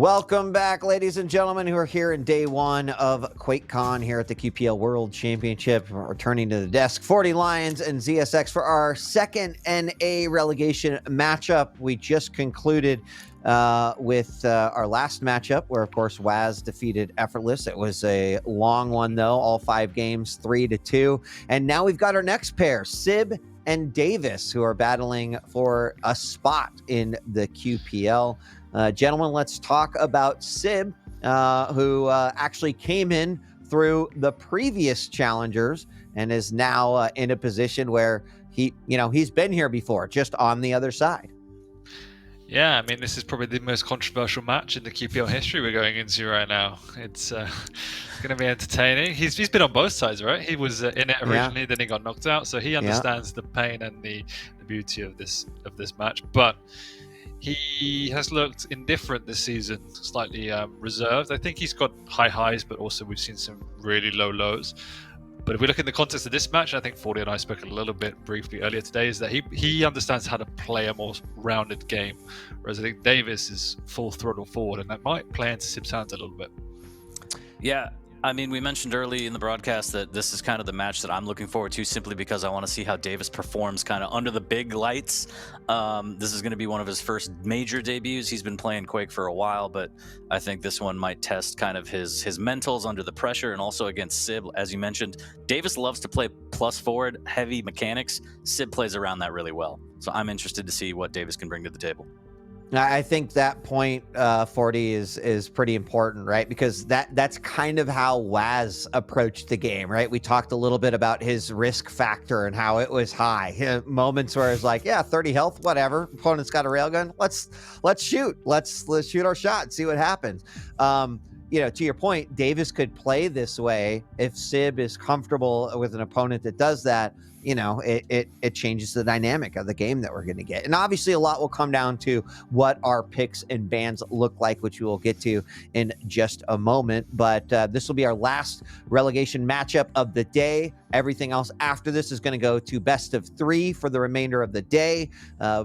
Welcome back, ladies and gentlemen, who are here in day one of QuakeCon here at the QPL World Championship. We're returning to the desk, 40 Lions and ZSX for our second NA relegation matchup. We just concluded with our last matchup, where, of course, Waz defeated Effortless. It was a long one, though, all 5 games, 3-2. And now we've got our next pair, Sib and Davis, who are battling for a spot in the QPL. Gentlemen, let's talk about Sib, who actually came in through the previous challengers and is now in a position where he's been here before, just on the other side. Yeah, I mean, this is probably the most controversial match in the QPL history we're going into right now. It's going to be entertaining. He's been on both sides, right? He was in it originally, then he got knocked out, so he understands the pain and the beauty of this match. But he has looked indifferent this season, slightly reserved. I think he's got high highs, but also we've seen some really low lows. But if we look in the context of this match, I think 40 and I spoke a little bit briefly earlier today, is that he understands how to play a more rounded game, whereas I think Davis is full throttle forward, and that might play into Sib's hands a little bit. Yeah, I mean, we mentioned early in the broadcast that this is kind of the match that I'm looking forward to, simply because I want to see how Davis performs kind of under the big lights. This is going to be one of his first major debuts. He's been playing Quake for a while, but I think this one might test kind of his mentals under the pressure, and also against Sib. As you mentioned, Davis loves to play plus forward, heavy mechanics. Sib plays around that really well. So I'm interested to see what Davis can bring to the table. I think that point, 40, is pretty important, right? Because that's kind of how Waz approached the game, right? We talked a little bit about his risk factor and how it was high. Moments where it's like, yeah, 30 health, whatever. Opponent's got a railgun. Let's shoot. Let's shoot our shot and see what happens. To your point, Davis could play this way if Sib is comfortable with an opponent that does that. It changes the dynamic of the game that we're going to get. And obviously a lot will come down to what our picks and bans look like, which we will get to in just a moment. But this will be our last relegation matchup of the day. Everything else after this is going to go to best of 3 for the remainder of the day.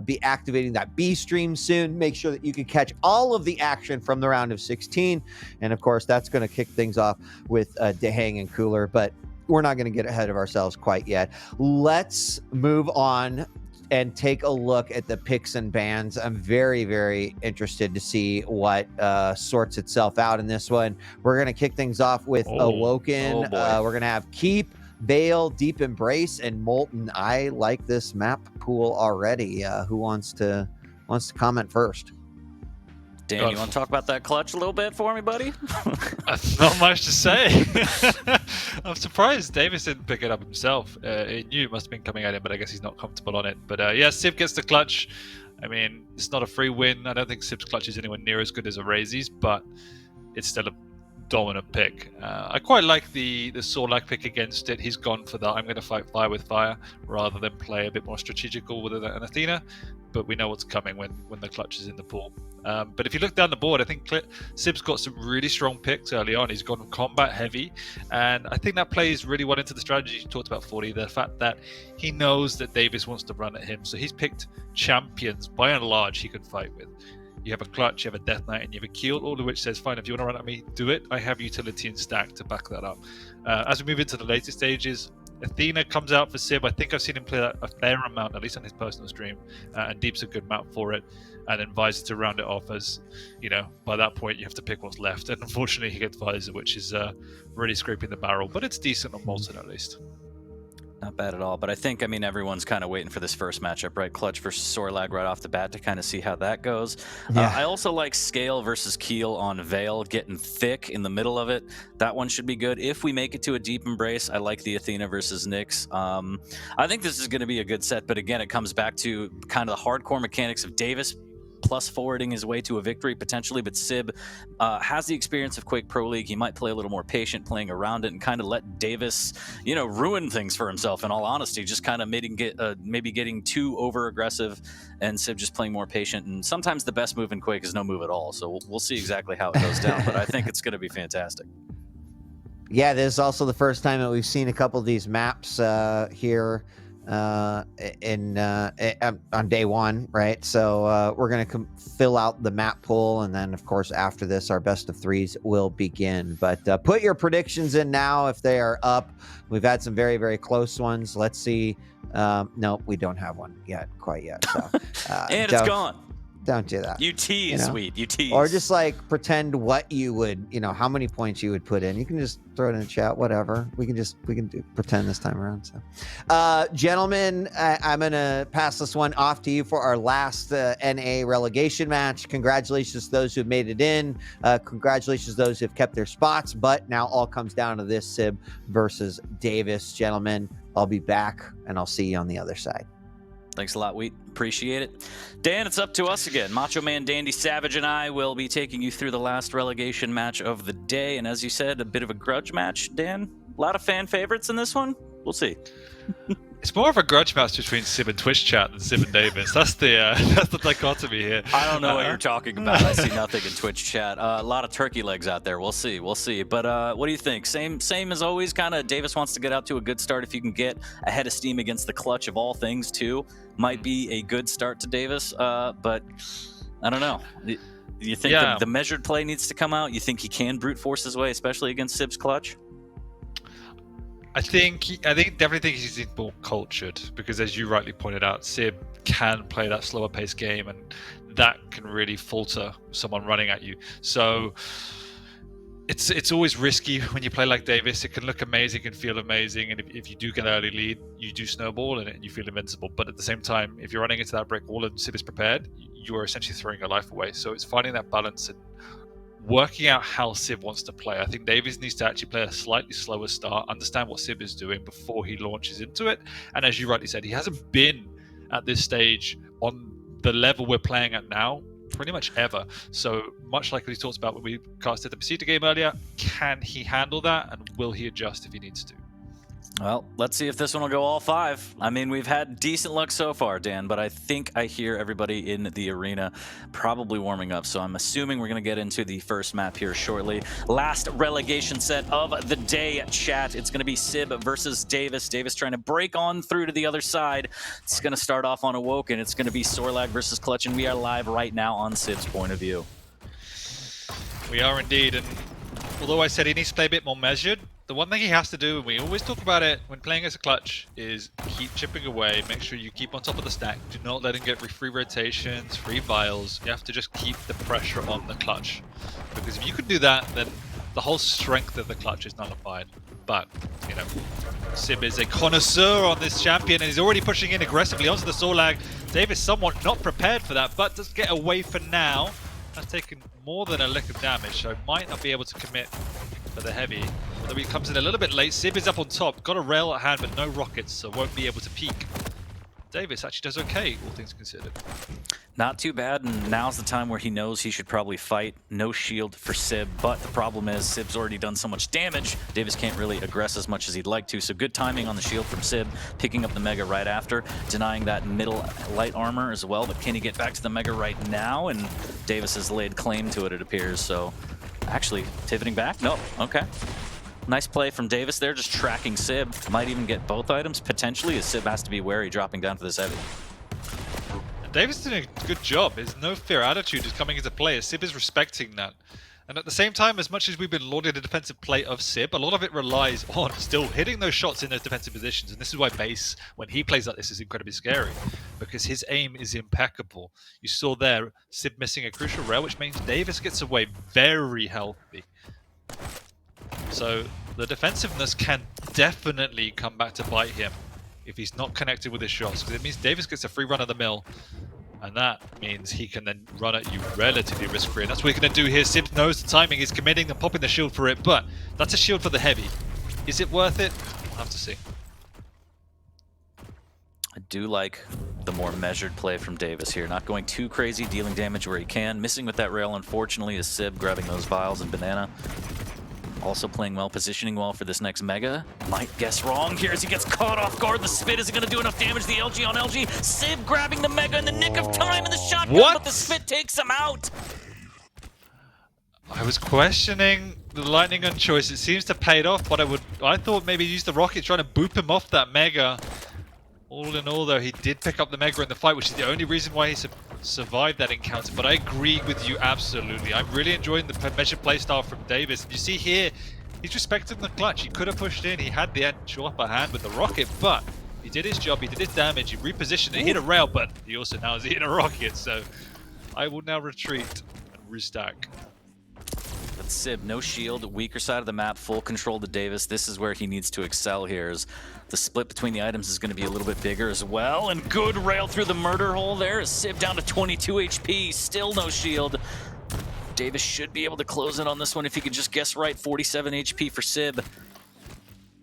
Be activating that B stream soon. Make sure that you can catch all of the action from the round of 16. And of course, that's going to kick things off with Dehang and Cooler. But we're not going to get ahead of ourselves quite yet. Let's move on and take a look at the picks and bans. I'm very, very interested to see what sorts itself out in this one. We're going to kick things off with Awoken. We're going to have Keep, Veil, Deep Embrace, and Molten. I like this map pool already. Who wants to comment first? Dan, you want to talk about that clutch a little bit for me, buddy? Not much to say. I'm surprised Davis didn't pick it up himself. He knew it must have been coming at him, but I guess he's not comfortable on it. But Sib gets the clutch. I mean, it's not a free win. I don't think Sib's clutch is anywhere near as good as Arazi's, but it's still a dominant pick. I quite like the Sorlak pick against it. He's gone for that. I'm going to fight fire with fire rather than play a bit more strategical with an Athena. But we know what's coming when the clutch is in the pool. But if you look down the board, I think Sib's got some really strong picks early on. He's gone combat heavy, and I think that plays really well into the strategy you talked about, 40. The fact that he knows that Davis wants to run at him, so he's picked champions by and large he can fight with. You have a clutch, you have a death knight, and you have a keel, all of which says, fine, if you want to run at me, do it. I have utility and stack to back that up. As we move into the later stages, Athena comes out for Sib. I think I've seen him play that a fair amount, at least on his personal stream, and Deep's a good map for it. And then Visor to round it off, as by that point you have to pick what's left. And unfortunately, he gets Visor, which is really scraping the barrel, but it's decent on Molten at least. Not bad at all, but I think, everyone's kind of waiting for this first matchup, right? Clutch versus Sorlag right off the bat to kind of see how that goes. Yeah. I also like Scale versus Keel on Veil, getting thick in the middle of it. That one should be good. If we make it to a Deep Embrace, I like the Athena versus Nyx. I think this is going to be a good set, but again, it comes back to kind of the hardcore mechanics of Davis plus forwarding his way to a victory potentially, but Sib has the experience of Quake Pro League. He might play a little more patient, playing around it, and kind of let Davis, ruin things for himself. In all honesty, just kind of maybe getting too over aggressive, and Sib just playing more patient. And sometimes the best move in Quake is no move at all. So we'll see exactly how it goes down, but I think it's going to be fantastic. Yeah, this is also the first time that we've seen a couple of these maps here on day one, right? So we're going to fill out the map pool, and then of course after this our best of threes will begin. But put your predictions in now if they are up. We've had some very, very close ones. Let's see. No, we don't have one yet, quite yet. So And it's gone. Don't do that. You tease, sweet. You tease. Or just like pretend what you would, how many points you would put in. You can just throw it in the chat, whatever. We can pretend this time around. So, gentlemen, I'm gonna pass this one off to you for our last NA relegation match. Congratulations to those who have made it in. Congratulations to those who have kept their spots. But now all comes down to this: Sib versus Davis. Gentlemen, I'll be back, and I'll see you on the other side. Thanks a lot, Wheat. Appreciate it. Dan, it's up to us again. Macho Man Dandy Savage and I will be taking you through the last relegation match of the day. And as you said, a bit of a grudge match, Dan. A lot of fan favorites in this one. We'll see. It's more of a grudge match between Sib and Twitch chat than Sib and Davis. That's the dichotomy here. I don't know what you're talking about. I see nothing in Twitch chat. A lot of turkey legs out there. We'll see. But what do you think? Same as always. Kind of Davis wants to get out to a good start. If you can get ahead of steam against the clutch of all things too, might be a good start to Davis. But I don't know. You think the measured play needs to come out? You think he can brute force his way, especially against Sib's clutch? I definitely think he's more cultured, because as you rightly pointed out, Sib can play that slower paced game, and that can really falter someone running at you. So it's always risky when you play like Davis. It can look amazing and feel amazing, and if you do get an early lead, you do snowball and you feel invincible. But at the same time, if you're running into that brick wall and Sib is prepared, you are essentially throwing your life away. So it's finding that balance and working out how Sib wants to play. I think Davis needs to actually play a slightly slower start, understand what Sib is doing before he launches into it. And as you rightly said, he hasn't been at this stage on the level we're playing at now pretty much ever. So much like we talked about when we casted the Besita game earlier, can he handle that, and will he adjust if he needs to? Well, let's see if this one will go all five. I mean, we've had decent luck so far, Dan, but I think I hear everybody in the arena probably warming up, so I'm assuming we're going to get into the first map here shortly. Last relegation set of the day, chat. It's going to be Sib versus Davis. Davis trying to break on through to the other side. It's going to start off on Awoken. It's going to be Sorlag versus Clutch, and we are live right now on Sib's point of view. We are indeed, and although I said he needs to play a bit more measured, the one thing he has to do, and we always talk about it when playing as a clutch, is keep chipping away. Make sure you keep on top of the stack. Do not let him get free rotations, free vials. You have to just keep the pressure on the clutch. Because if you can do that, then the whole strength of the clutch is nullified. But, Sib is a connoisseur on this champion, and he's already pushing in aggressively onto the Sorlag. Davis somewhat not prepared for that, but does get away for now. Has taken more than a lick of damage, so might not be able to commit for the heavy. Although he comes in a little bit late. Sib is up on top, got a rail at hand, but no rockets, so won't be able to peek. Davis actually does okay, all things considered. Not too bad, and now's the time where he knows he should probably fight. No shield for Sib, but the problem is Sib's already done so much damage, Davis can't really aggress as much as he'd like to, so good timing on the shield from Sib, picking up the Mega right after, denying that middle light armor as well, but can he get back to the Mega right now? And Davis has laid claim to it, it appears, so actually pivoting back? Nope, okay. Nice play from Davis there, just tracking Sib. Might even get both items, potentially, as Sib has to be wary dropping down for this heavy. Davis is doing a good job. His no fear attitude is coming into play, as Sib is respecting that. And at the same time, as much as we've been lauding the defensive play of Sib, a lot of it relies on still hitting those shots in those defensive positions. And this is why Base, when he plays like this, is incredibly scary, because his aim is impeccable. You saw there, Sib missing a crucial rail, which means Davis gets away very healthy. So the defensiveness can definitely come back to bite him if he's not connected with his shots, because it means Davis gets a free run of the mill, and that means he can then run at you relatively risk-free. And that's what he's going to do here. Sib knows the timing, he's committing and popping the shield for it, but that's a shield for the heavy. Is it worth it? We'll have to see. I do like the more measured play from Davis here. Not going too crazy, dealing damage where he can. Missing with that rail, unfortunately, is Sib grabbing those vials and banana. Also playing well, positioning well for this next Mega. Might guess wrong here as he gets caught off guard. The spit isn't going to do enough damage. The LG on LG. Sib grabbing the Mega in the nick of time in the shotgun, but the spit takes him out. I was questioning the lightning gun choice. It seems to pay it off, but I thought maybe use the rocket trying to boop him off that Mega. All in all, though, he did pick up the Mega in the fight, which is the only reason why he survived that encounter. But I agree with you absolutely. I'm really enjoying the measured playstyle from Davis. And you see here, he's respecting the clutch. He could have pushed in. He had the actual upper hand with the rocket, but he did his job. He did his damage. He repositioned it, hit a rail, but he also now is hitting a rocket. So I will now retreat and restack. But Sib, no shield, weaker side of the map, full control to Davis. This is where he needs to excel here. As the split between the items is going to be a little bit bigger as well. And good rail through the murder hole there. Sib down to 22 HP, still no shield. Davis should be able to close in on this one if he could just guess right. 47 HP for Sib.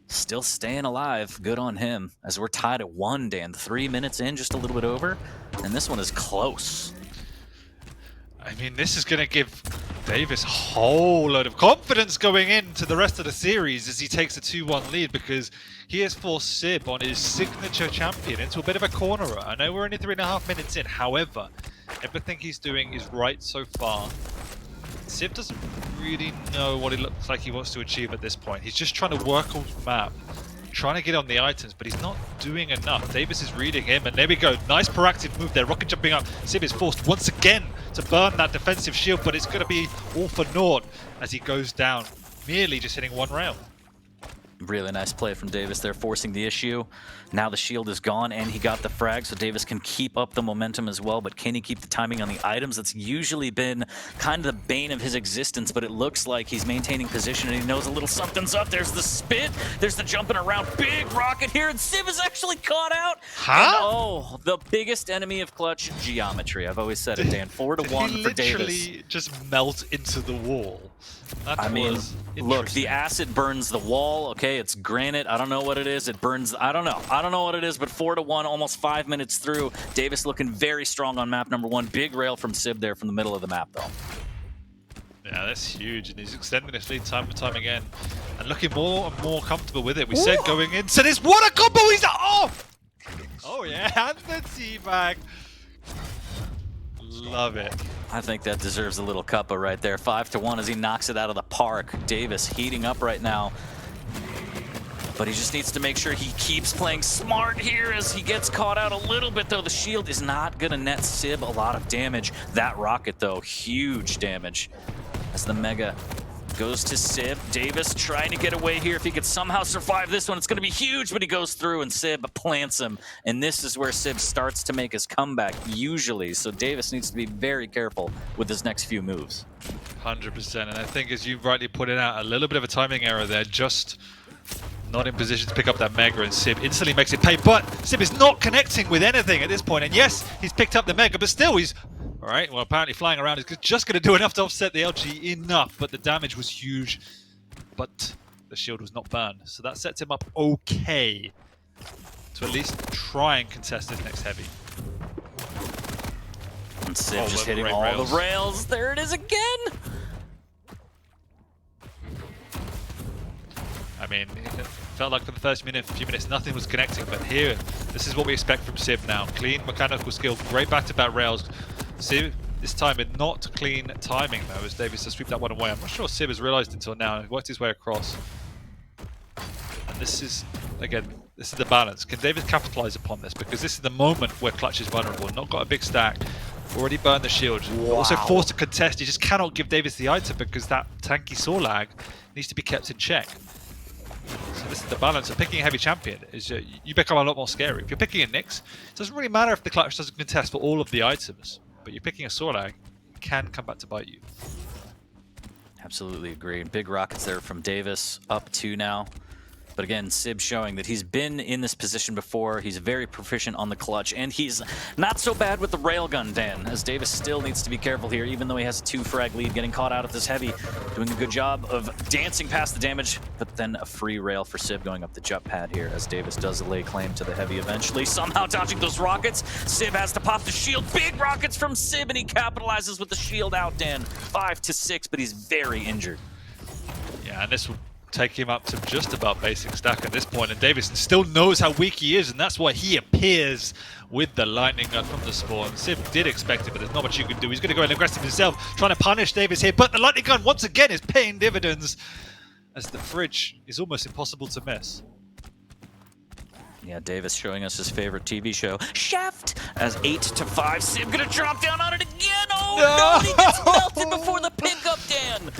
Still staying alive. Good on him. As we're tied at 1, Dan. 3 minutes in, just a little bit over. And this one is close. I mean, this is going to give Davis a whole load of confidence going into the rest of the series as he takes a 2-1 lead, because he has forced Sib on his signature champion into a bit of a cornerer. I know we're only 3.5 minutes in, however, everything he's doing is right so far. Sib doesn't really know what it looks like he wants to achieve at this point. He's just trying to work on the map, trying to get on the items, but he's not doing enough. Davis is reading him, and there we go. Nice proactive move there. Rocket jumping up. Sib is forced once again to burn that defensive shield, but it's going to be all for naught as he goes down, merely just hitting one round. Really nice play from Davis there, forcing the issue. Now the shield is gone, and he got the frag, so Davis can keep up the momentum as well, but can he keep the timing on the items? That's usually been kind of the bane of his existence, but it looks like he's maintaining position, and he knows a little something's up. There's the spit, there's the jumping around. Big rocket here, and Sib is actually caught out. Huh? And, oh, the biggest enemy of clutch, geometry. I've always said it, Dan. 4-1 for Davis. He literally just melt into the wall. That I mean, was look, the acid burns the wall. Okay, it's granite. I don't know what it is. It burns. I don't know. I don't know what it is, but 4-1, almost 5 minutes through. Davis looking very strong on map number 1. Big rail from Sib there from the middle of the map, though. Yeah, that's huge, and he's extending his lead time and time again, and looking more and more comfortable with it. We said going into this, what a combo! He's off! Oh yeah, and the teabag. Love it. I think that deserves a little cuppa right there. 5-1 as he knocks it out of the park. Davis heating up right now. But he just needs to make sure he keeps playing smart here as he gets caught out a little bit, though. The shield is not going to net Sib a lot of damage. That rocket, though, huge damage. As the Mega goes to Sib. Davis trying to get away here. If he could somehow survive this one, it's going to be huge, but he goes through and Sib plants him. And this is where Sib starts to make his comeback, usually. So Davis needs to be very careful with his next few moves. 100%, and I think as you rightly put it out, a little bit of a timing error there, just not in position to pick up that Mega, and Sib instantly makes it pay, but Sib is not connecting with anything at this point, and yes, he's picked up the Mega, but still he's, alright, well apparently flying around is just going to do enough to offset the LG enough, but the damage was huge, but the shield was not burned, so that sets him up okay to at least try and contest his next heavy. And Sib just hitting all the rails. There it is again! I mean, it felt like for the first few minutes, nothing was connecting, but here, this is what we expect from Sib now. Clean mechanical skill, great back-to-back rails. Sib, this time, with not clean timing, though, as Davis has swept that one away. I'm not sure Sib has realized until now. He worked his way across. And this is, again, this is the balance. Can Davis capitalize upon this? Because this is the moment where Clutch is vulnerable. Not got a big stack. Already burned the shield. Wow. Also forced to contest. He just cannot give Davis the item because that tanky saw lag needs to be kept in check. So this is the balance of picking a heavy champion. Is you become a lot more scary. If you're picking a Nyx, it doesn't really matter if the Clutch doesn't contest for all of the items, but you're picking a Sorlag, it can come back to bite you. Absolutely agree. Big rockets there from Davis, up 2 now. But again, Sib showing that he's been in this position before. He's very proficient on the clutch, and he's not so bad with the railgun, Dan, as Davis still needs to be careful here, even though he has a 2-frag lead, getting caught out at this heavy, doing a good job of dancing past the damage, but then a free rail for Sib going up the jump pad here, as Davis does lay claim to the heavy eventually, somehow dodging those rockets. Sib has to pop the shield. Big rockets from Sib, and he capitalizes with the shield out, Dan. 5-6, but he's very injured. Yeah, and this will take him up to just about basic stack at this point, and Davis still knows how weak he is, and that's why he appears with the lightning gun from the spawn. Sib did expect it, but there's not much you can do. He's going to go and aggressive himself, trying to punish Davis here, but the lightning gun once again is paying dividends as the fridge is almost impossible to miss. Yeah, Davis showing us his favorite TV show, Shaft, as 8-5. Sib gonna drop down on it again. Oh no, he gets melted before the pickup, Dan.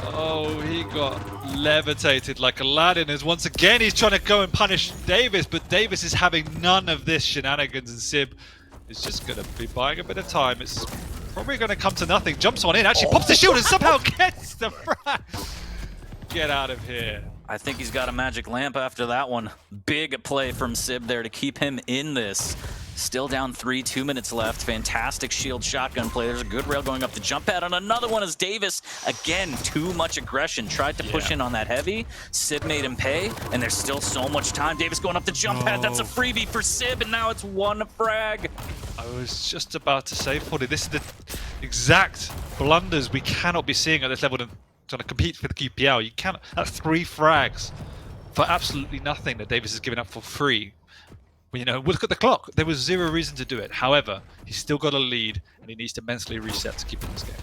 Oh, he got levitated like Aladdin as once again he's trying to go and punish Davis, but Davis is having none of this shenanigans and Sib is just going to be buying a bit of time. It's probably going to come to nothing. Jumps on in, actually pops the shield and somehow gets the frag. Get out of here. I think he's got a magic lamp after that one. Big play from Sib there to keep him in this. Still down 3, 2 minutes left. Fantastic shield shotgun play. There's a good rail going up the jump pad on another one as Davis, again, too much aggression. Tried to push in on that heavy. Sib made him pay, and there's still so much time. Davis going up the jump pad. That's a freebie for Sib, and now it's 1 frag. I was just about to say, Polly, this is the exact blunders we cannot be seeing at this level trying to compete for the QPL. You cannot. That's 3 frags for absolutely nothing that Davis is giving up for free. Well, you know, look at the clock. There was 0 reason to do it. However, he's still got a lead, and he needs to mentally reset to keep in this game.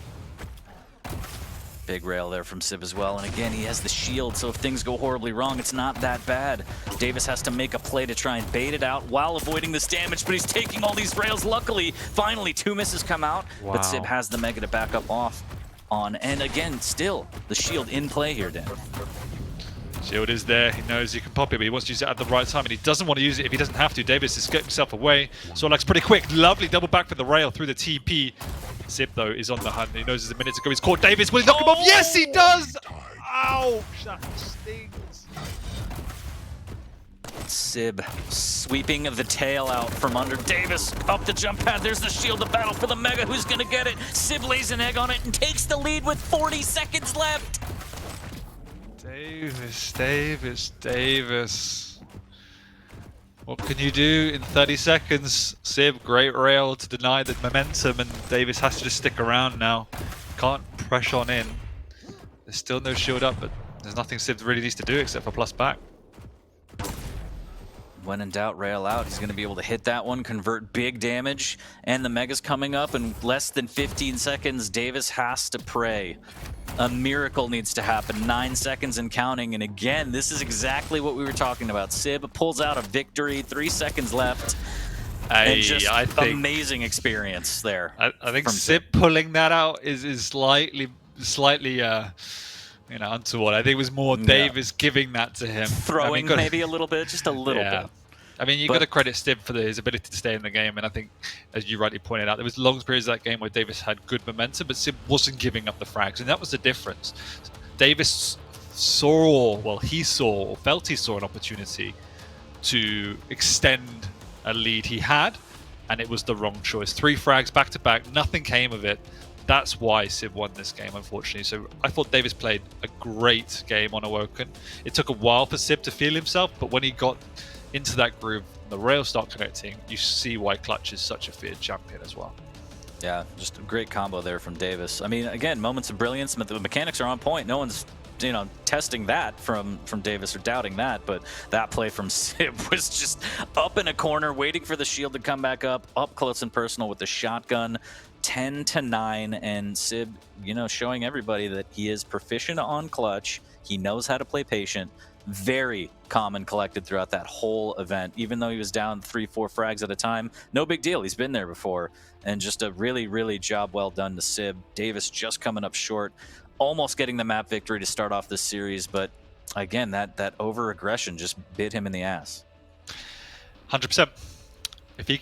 Big rail there from Sib as well, and again, he has the shield, so if things go horribly wrong, it's not that bad. Davis has to make a play to try and bait it out while avoiding this damage, but he's taking all these rails. Luckily, finally, 2 misses come out, but Sib has the Mega to back up off on, and again, still, the shield in play here, Dan. Shield is there, he knows he can pop it, but he wants to use it at the right time, and he doesn't want to use it if he doesn't have to. Davis has skipped himself away. Sorlax's pretty quick, lovely double back for the rail through the TP. Sib, though, is on the hunt. He knows there's a minute to go. He's caught Davis. Will he knock him off? Yes, he does! Ouch, that stings. Sib sweeping the tail out from under Davis. Up the jump pad. There's the shield, the battle for the Mega. Who's going to get it? Sib lays an egg on it and takes the lead with 40 seconds left. Davis. What can you do in 30 seconds? Sib, great rail to deny the momentum, and Davis has to just stick around now. Can't press on in. There's still no shield up, but there's nothing Sib really needs to do except for plus back. When in doubt, rail out. He's going to be able to hit that one, convert big damage, and the Mega's coming up in less than 15 seconds. Davis has to pray. A miracle needs to happen. 9 seconds and counting, and again, this is exactly what we were talking about. Sib pulls out a victory, 3 seconds left. And just I think, amazing experience there. I think Sib pulling that out is slightly you know, untoward. I think it was more Davis giving that to him. Throwing maybe a little bit, just a little bit. I mean, you got to credit Sib for his ability to stay in the game, and I think, as you rightly pointed out, there was long periods of that game where Davis had good momentum, but Sib wasn't giving up the frags, and that was the difference. Davis saw, well, he saw, or felt he saw an opportunity to extend a lead he had, and it was the wrong choice. 3 frags back to back, nothing came of it. That's why Sib won this game, unfortunately. So I thought Davis played a great game on Awoken. It took a while for Sib to feel himself, but when he got into that groove, the rails start connecting, you see why Clutch is such a feared champion as well. Yeah, just a great combo there from Davis. I mean, again, moments of brilliance, but the mechanics are on point. No one's, you know, testing that from Davis or doubting that, but that play from Sib was just up in a corner, waiting for the shield to come back up close and personal with the shotgun. 10-9, and Sib, you know, showing everybody that he is proficient on Clutch. He knows how to play patient. Very calm and collected throughout that whole event. Even though he was down 3-4 frags at a time, no big deal. He's been there before. And just a really job well done to Sib. Davis just coming up short, almost getting the map victory to start off this series, but again, that over-aggression just bit him in the ass. 100%. If he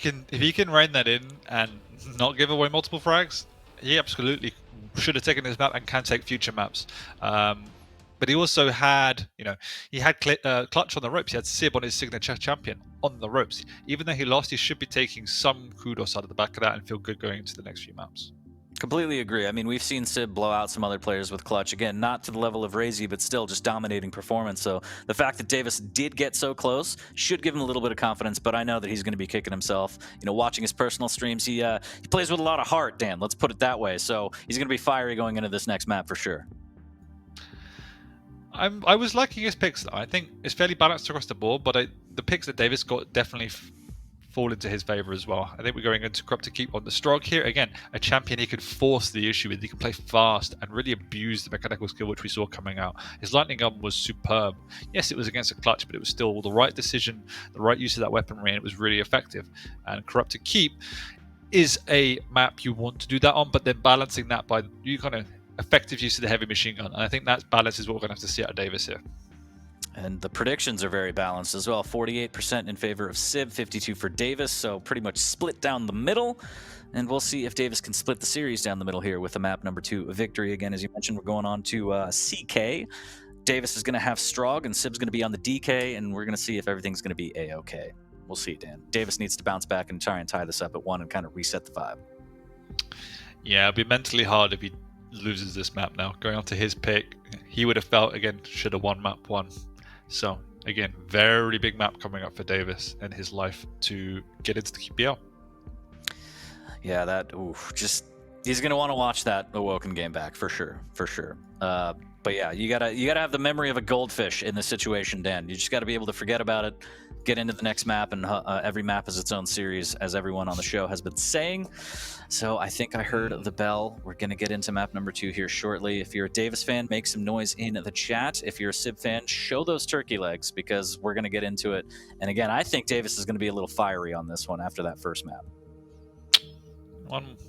can rein that in and not give away multiple frags, he absolutely should have taken this map and can take future maps. But he also had, you know, he had Clutch on the ropes. He had Sib on his signature champion on the ropes. Even though he lost, he should be taking some kudos out of the back of that and feel good going into the next few maps. Completely agree. I mean, we've seen Sib blow out some other players with Clutch. Again, not to the level of Razy, but still just dominating performance. So the fact that Davis did get so close should give him a little bit of confidence, but I know that he's going to be kicking himself. You know, watching his personal streams, he plays with a lot of heart, Dan. Let's put it that way. So he's going to be fiery going into this next map for sure. I was liking his picks, though. I think it's fairly balanced across the board, but the picks that Davis got definitely fall into his favor as well. I think we're going into Corrupt to keep on the Strog here. Again, a champion he could force the issue with. He can play fast and really abuse the mechanical skill which we saw coming out. His lightning gun was superb. Yes, it was against a clutch, but it was still the right decision, the right use of that weaponry, and it was really effective. And Corrupt to keep is a map you want to do that on, but then balancing that by you kind of effective use of the heavy machine gun. And I think that balance is what we're going to have to see out of Davis here. And the predictions are very balanced as well. 48% in favor of Sib, 52 for Davis, so pretty much split down the middle. And we'll see if Davis can split the series down the middle here with the map number 2 victory. Again, as you mentioned, we're going on to CK. Davis is going to have Strog, and Sib's going to be on the DK, and we're going to see if everything's going to be A-OK. We'll see, Dan. Davis needs to bounce back and try and tie this up at 1 and kind of reset the vibe. Yeah, it'll be mentally hard if he loses this map now. Going on to his pick, he would have felt, again, should have won map 1. So, again, very big map coming up for Davis and his life to get into the QPL. Yeah, that, he's going to want to watch that Awoken game back, for sure, for sure. But yeah, you gotta have the memory of a goldfish in this situation, Dan. You just got to be able to forget about it, get into the next map, and every map is its own series, as everyone on the show has been saying. So I think I heard the bell. We're going to get into map number 2 here shortly. If you're a Davis fan, make some noise in the chat. If you're a Sib fan, show those turkey legs, because we're going to get into it. And again, I think Davis is going to be a little fiery on this one after that first map.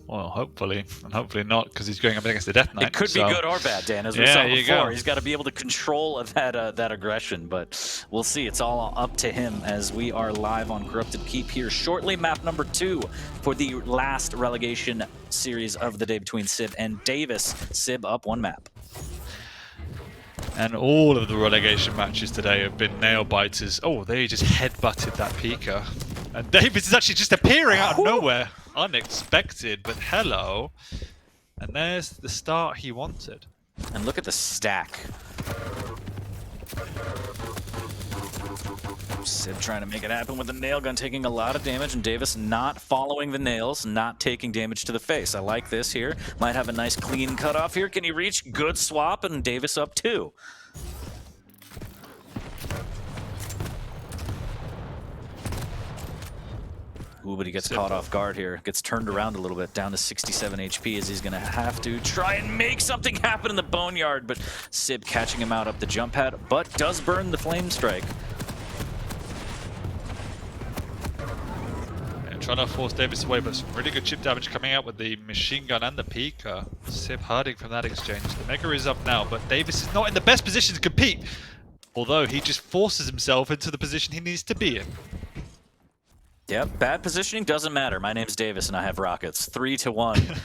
Well, hopefully, and hopefully not, because he's going up against the Death Knight. It could be good or bad, Dan, as we saw before. He's got to be able to control that aggression, but we'll see. It's all up to him as we are live on Corrupted Keep here shortly. Map number 2 for the last relegation series of the day between Sib and Davis. Sib up 1 map. And all of the relegation matches today have been nail biters. Oh, they just headbutted that Pika. And Davis is actually just appearing out of nowhere. Unexpected, but hello. And there's the start he wanted. And look at the stack. Sib trying to make it happen with the nail gun, taking a lot of damage, and Davis not following the nails, not taking damage to the face. I like this here. Might have a nice clean cutoff here. Can he reach? Good swap, and Davis up 2. Ooh, but he gets caught off guard here. Gets turned around a little bit, down to 67 HP, as he's going to have to try and make something happen in the Boneyard. But Sib catching him out up the jump pad, but does burn the Flame Strike. And trying to force Davis away, but some really good chip damage coming out with the machine gun and the Pika. Sib hurting from that exchange. The Mega is up now, but Davis is not in the best position to compete. Although he just forces himself into the position he needs to be in. Yep, bad positioning doesn't matter. My name's Davis and I have rockets. 3-1.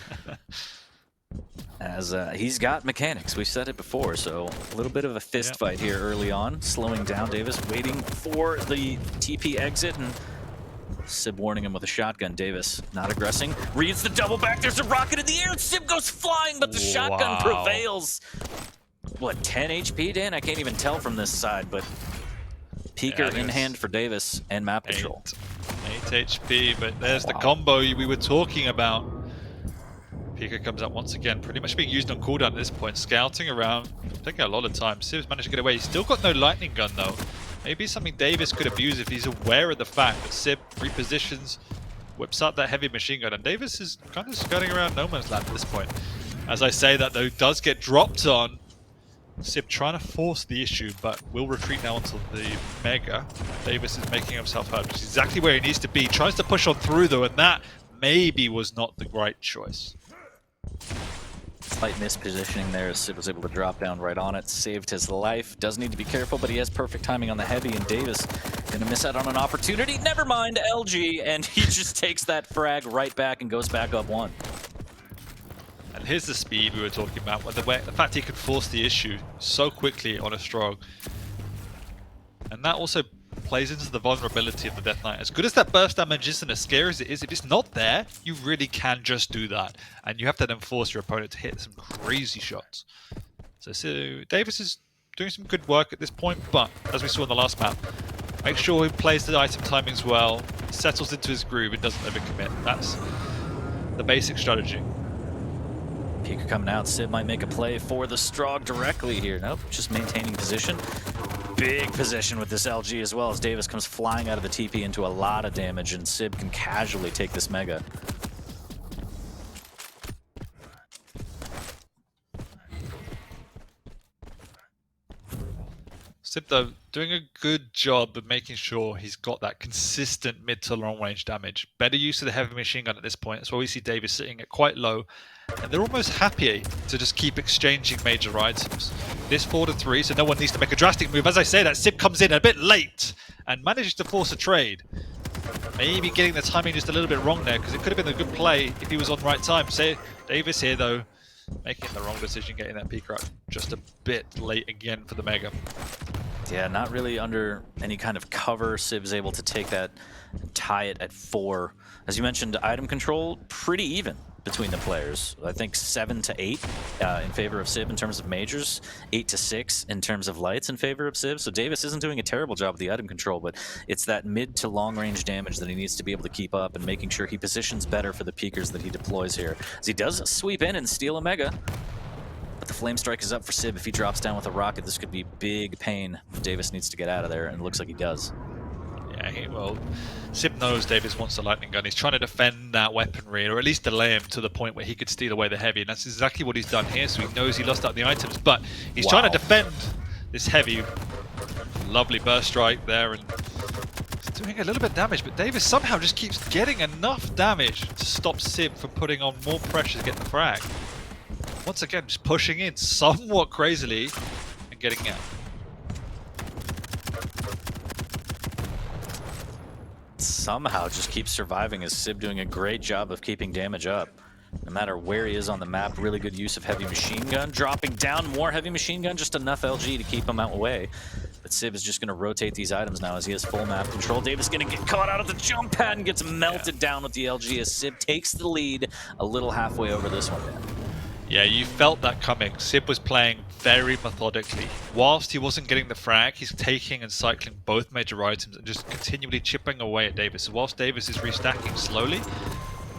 As he's got mechanics. We said it before, so a little bit of a fist fight here early on. Slowing down Davis, waiting for the TP exit, and Sib warning him with a shotgun. Davis not aggressing. Reads the double back. There's a rocket in the air. Sib goes flying, but the shotgun prevails. What, 10 HP, Dan? I can't even tell from this side, but Peeker in hand for Davis and map control. 8 HP, but there's the combo we were talking about. Pika comes up once again, pretty much being used on cooldown at this point, scouting around, taking a lot of time. Sib's managed to get away. He's still got no lightning gun though. Maybe something Davis could abuse if he's aware of the fact that Sib repositions, whips out that heavy machine gun, and Davis is kind of skirting around no man's land at this point. As I say that though, does get dropped on. Sib trying to force the issue, but will retreat now onto the Mega. Davis is making himself hurt, which is exactly where he needs to be. Tries to push on through though, and that maybe was not the right choice. Slight mispositioning there as Sib was able to drop down right on it. Saved his life. Does need to be careful, but he has perfect timing on the heavy, and Davis gonna miss out on an opportunity. Never mind, LG, and he just takes that frag right back and goes back up 1. And here's the speed we were talking about, the fact he could force the issue so quickly on a Strog. And that also plays into the vulnerability of the Death Knight. As good as that burst damage is and as scary as it is, if it's not there, you really can just do that. And you have to then force your opponent to hit some crazy shots. So Davis is doing some good work at this point, but as we saw in the last map, make sure he plays the item timings well, settles into his groove, and doesn't overcommit. That's the basic strategy. Pika coming out. Sib might make a play for the Strog directly here. Nope, just maintaining position. big position with this LG as well, as Davis comes flying out of the TP into a lot of damage, and Sib can casually take this Mega. Sib, though, doing a good job of making sure he's got that consistent mid to long range damage. Better use of the heavy machine gun at this point. That's why we see Davis sitting at quite low. And they're almost happy to just keep exchanging major items. This 4-3, so no one needs to make a drastic move. As I say that, Sib comes in a bit late and manages to force a trade. Maybe getting the timing just a little bit wrong there, because it could have been a good play if he was on the right time. Say Davis here, though, making the wrong decision, getting that peek right just a bit late again for the Mega. Yeah, not really under any kind of cover. Sib's able to take that and tie it at 4. As you mentioned, item control, pretty even between the players. I think 7-8 in favor of Sib in terms of majors, 8-6 in terms of lights in favor of Sib. So Davis isn't doing a terrible job with the item control, but it's that mid to long range damage that he needs to be able to keep up, and making sure he positions better for the peekers that he deploys here. As he does sweep in and steal a Mega. But the Flame Strike is up for Sib. If he drops down with a rocket, this could be big pain. Davis needs to get out of there, and it looks like he does. Yeah, well, Sib knows Davis wants the lightning gun. He's trying to defend that weaponry, or at least delay him to the point where he could steal away the heavy, and that's exactly what he's done here. So he knows he lost out the items, but he's trying to defend this heavy. Lovely burst strike there, and it's doing a little bit of damage, but Davis somehow just keeps getting enough damage to stop Sib from putting on more pressure to get the frag. Once again, just pushing in somewhat crazily and getting out. Somehow just keeps surviving, as Sib doing a great job of keeping damage up. No matter where he is on the map, really good use of heavy machine gun. Dropping down more heavy machine gun, just enough LG to keep him out away. But Sib is just going to rotate these items now as he has full map control. Davis going to get caught out of the jump pad and gets melted down with the LG as Sib takes the lead a little halfway over this one. Yeah, you felt that coming. Sib was playing very methodically. Whilst he wasn't getting the frag, he's taking and cycling both major items and just continually chipping away at Davis. So whilst Davis is restacking slowly,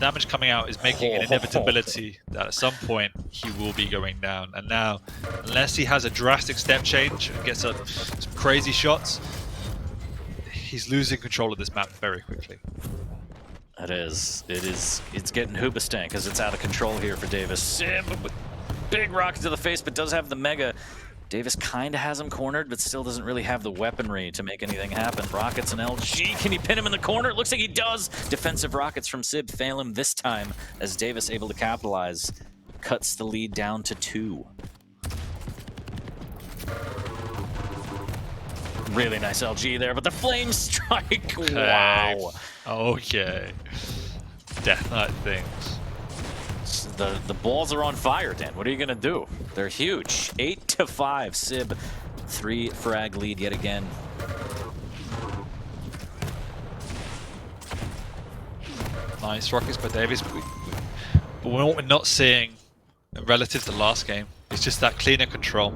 damage coming out is making an inevitability that at some point he will be going down. And now, unless he has a drastic step change and gets some crazy shots, he's losing control of this map very quickly. It is. It's getting hoobastank as it's out of control here for Davis. Sib with big rocket to the face, but does have the Mega. Davis kind of has him cornered, but still doesn't really have the weaponry to make anything happen. Rockets and LG, can he pin him in the corner? It looks like he does. Defensive rockets from Sib fail him this time, as Davis able to capitalize. Cuts the lead down to 2. Really nice LG there, but the Flame Strike, wow. Okay. Death Knight things. The balls are on fire, Dan. What are you gonna do? They're huge. 8-5. Sib, 3 frag lead yet again. Nice rockets by Davis. But what we're not seeing relative to last game is just that cleaner control.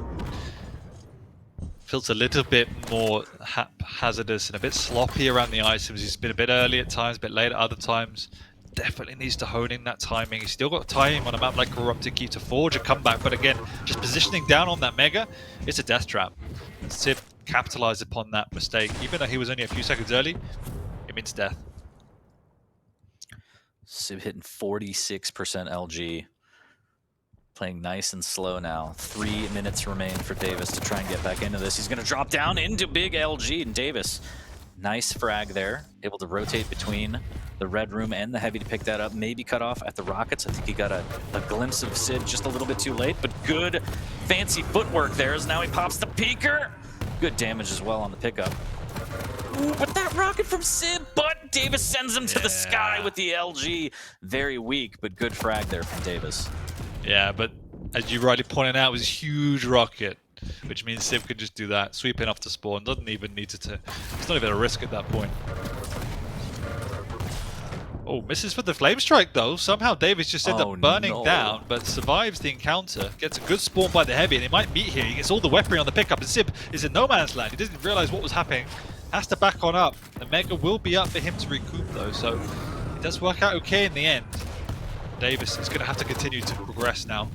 Feels a little bit more haphazardous and a bit sloppy around the items. He's been a bit early at times, a bit late at other times. Definitely needs to hone in that timing. He's still got time on a map like Corrupted Key to forge a comeback, but again, just positioning down on that Mega, it's a death trap. And Sib capitalized upon that mistake. Even though he was only a few seconds early, it means death. Sib hitting 46% LG. Playing nice and slow now. 3 minutes remain for Davis to try and get back into this. He's going to drop down into big LG, and Davis, nice frag there. Able to rotate between the red room and the heavy to pick that up. Maybe cut off at the rockets. I think he got a glimpse of Sib just a little bit too late, but good fancy footwork there as now he pops the peeker. Good damage as well on the pickup. Ooh, but that rocket from Sib, but Davis sends him to the sky with the LG. Very weak, but good frag there from Davis. Yeah, but as you rightly pointed out, it was a huge rocket, which means Sib could just do that, sweep in off the spawn, doesn't even need to... It's not even a risk at that point. Oh, misses for the Flame Strike though. Somehow Davis just ends up burning down, but survives the encounter. Gets a good spawn by the heavy, and he might meet here. He gets all the weaponry on the pickup, and Sib is in no man's land. He doesn't realize what was happening. Has to back on up. The Mega will be up for him to recoup though, so it does work out okay in the end. Davis is going to have to continue to progress now.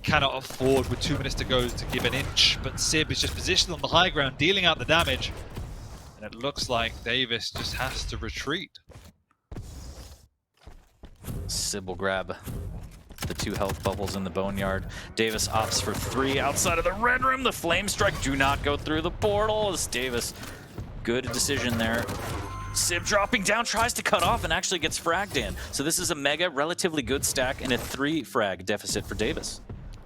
cannot afford with 2 minutes to go to give an inch, but Sib is just positioned on the high ground, dealing out the damage. And it looks like Davis just has to retreat. Sib will grab the 2 health bubbles in the boneyard. Davis opts for 3 outside of the red room. The flame strike do not go through the portal as Davis. Good decision there. Sib dropping down, tries to cut off and actually gets fragged in. So this is a mega, relatively good stack and a 3 frag deficit for Davis.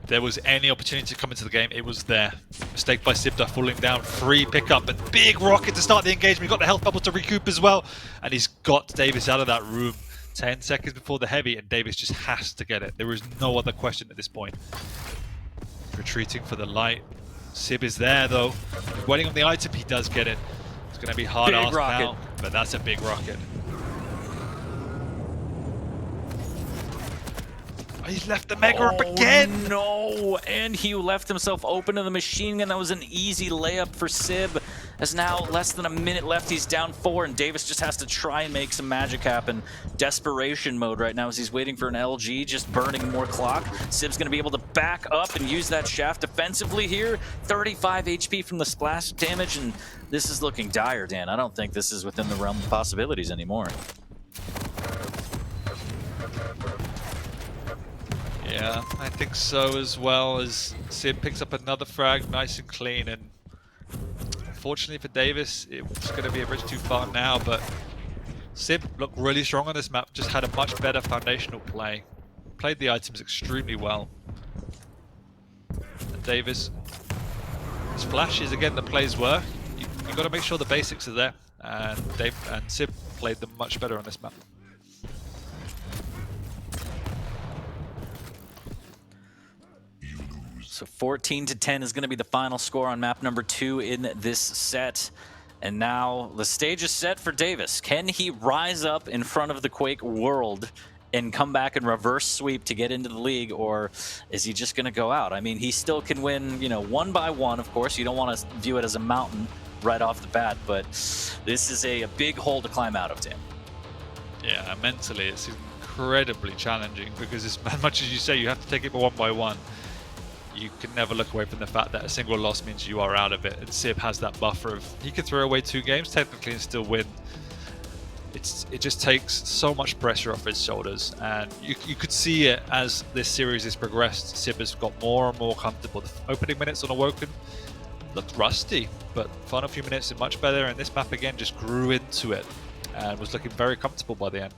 If there was any opportunity to come into the game, it was there. Mistake by Sibda, falling down, free pickup, and big rocket to start the engagement. He's got the health bubble to recoup as well, and he's got Davis out of that room. 10 seconds before the heavy, and Davis just has to get it. There is no other question at this point. Retreating for the light. Sib is there though. Waiting on the item, he does get it. It's going to be hard ass now, but that's a big rocket. Oh, he's left the mega up again! No, and he left himself open to the machine gun. That was an easy layup for Sib. As now less than a minute left, he's down 4, and Davis just has to try and make some magic happen. Desperation mode right now as he's waiting for an LG, just burning more clock. Sib's gonna be able to back up and use that shaft defensively here. 35 HP from the splash damage, and this is looking dire, Dan. I don't think this is within the realm of possibilities anymore. Yeah, I think so as well, as Sib picks up another frag nice and clean, and unfortunately for Davis, it's going to be a bridge too far now, but Sib looked really strong on this map, just had a much better foundational play. Played the items extremely well. And Davis, his flashes, again, the plays work. You've got to make sure the basics are there, and Sib played them much better on this map. So 14-10 is going to be the final score on map number 2 in this set. And now the stage is set for Davis. Can he rise up in front of the Quake world and come back and reverse sweep to get into the league, or is he just going to go out? I mean, he still can win, you know, 1 by 1, of course. You don't want to view it as a mountain right off the bat, but this is a big hole to climb out of, Dan. Yeah, mentally it's incredibly challenging because as much as you say you have to take it 1 by 1, you can never look away from the fact that a single loss means you are out of it. And Sib has that buffer of, he can throw away 2 games technically and still win. It just takes so much pressure off his shoulders, and you could see it as this series has progressed. Sib has got more and more comfortable. The opening minutes on Awoken looked rusty, but final few minutes are much better, and this map again just grew into it and was looking very comfortable by the end.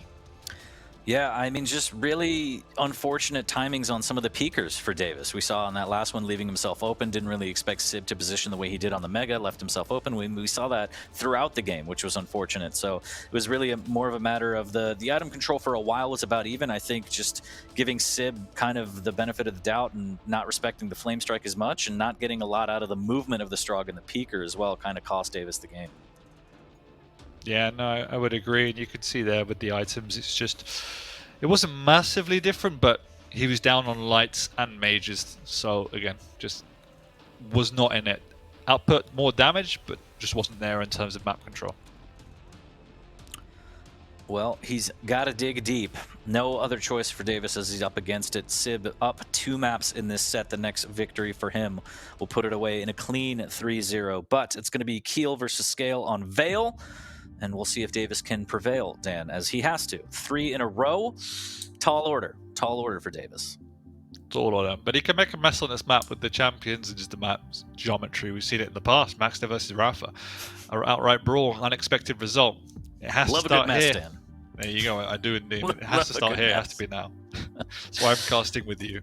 Yeah, I mean, just really unfortunate timings on some of the peekers for Davis. We saw on that last one leaving himself open, didn't really expect Sib to position the way he did on the Mega, left himself open. We saw that throughout the game, which was unfortunate. So it was really more of a matter of the item control for a while was about even. I think just giving Sib kind of the benefit of the doubt and not respecting the Flame Strike as much and not getting a lot out of the movement of the Strog and the peeker as well kind of cost Davis the game. Yeah, no, I would agree, and you could see there with the items, it's just, it wasn't massively different, but he was down on lights and mages, so again, just was not in it. Output more damage, but just wasn't there in terms of map control. Well, he's got to dig deep. No other choice for Davis as he's up against it. Sib up 2 maps in this set. The next victory for him will put it away in a clean 3-0, but it's going to be Keel versus Scale on Veil. And we'll see if Davis can prevail, Dan, as he has to. 3 in a row. Tall order for Davis. Tall order, but he can make a mess on this map with the champions and just the map's geometry. We've seen it in the past. Maxter versus Rafa, an outright brawl, unexpected result. It has to start here. Dan. There you go. I do indeed. It has to start here. It has to be now. That's why I'm casting with you.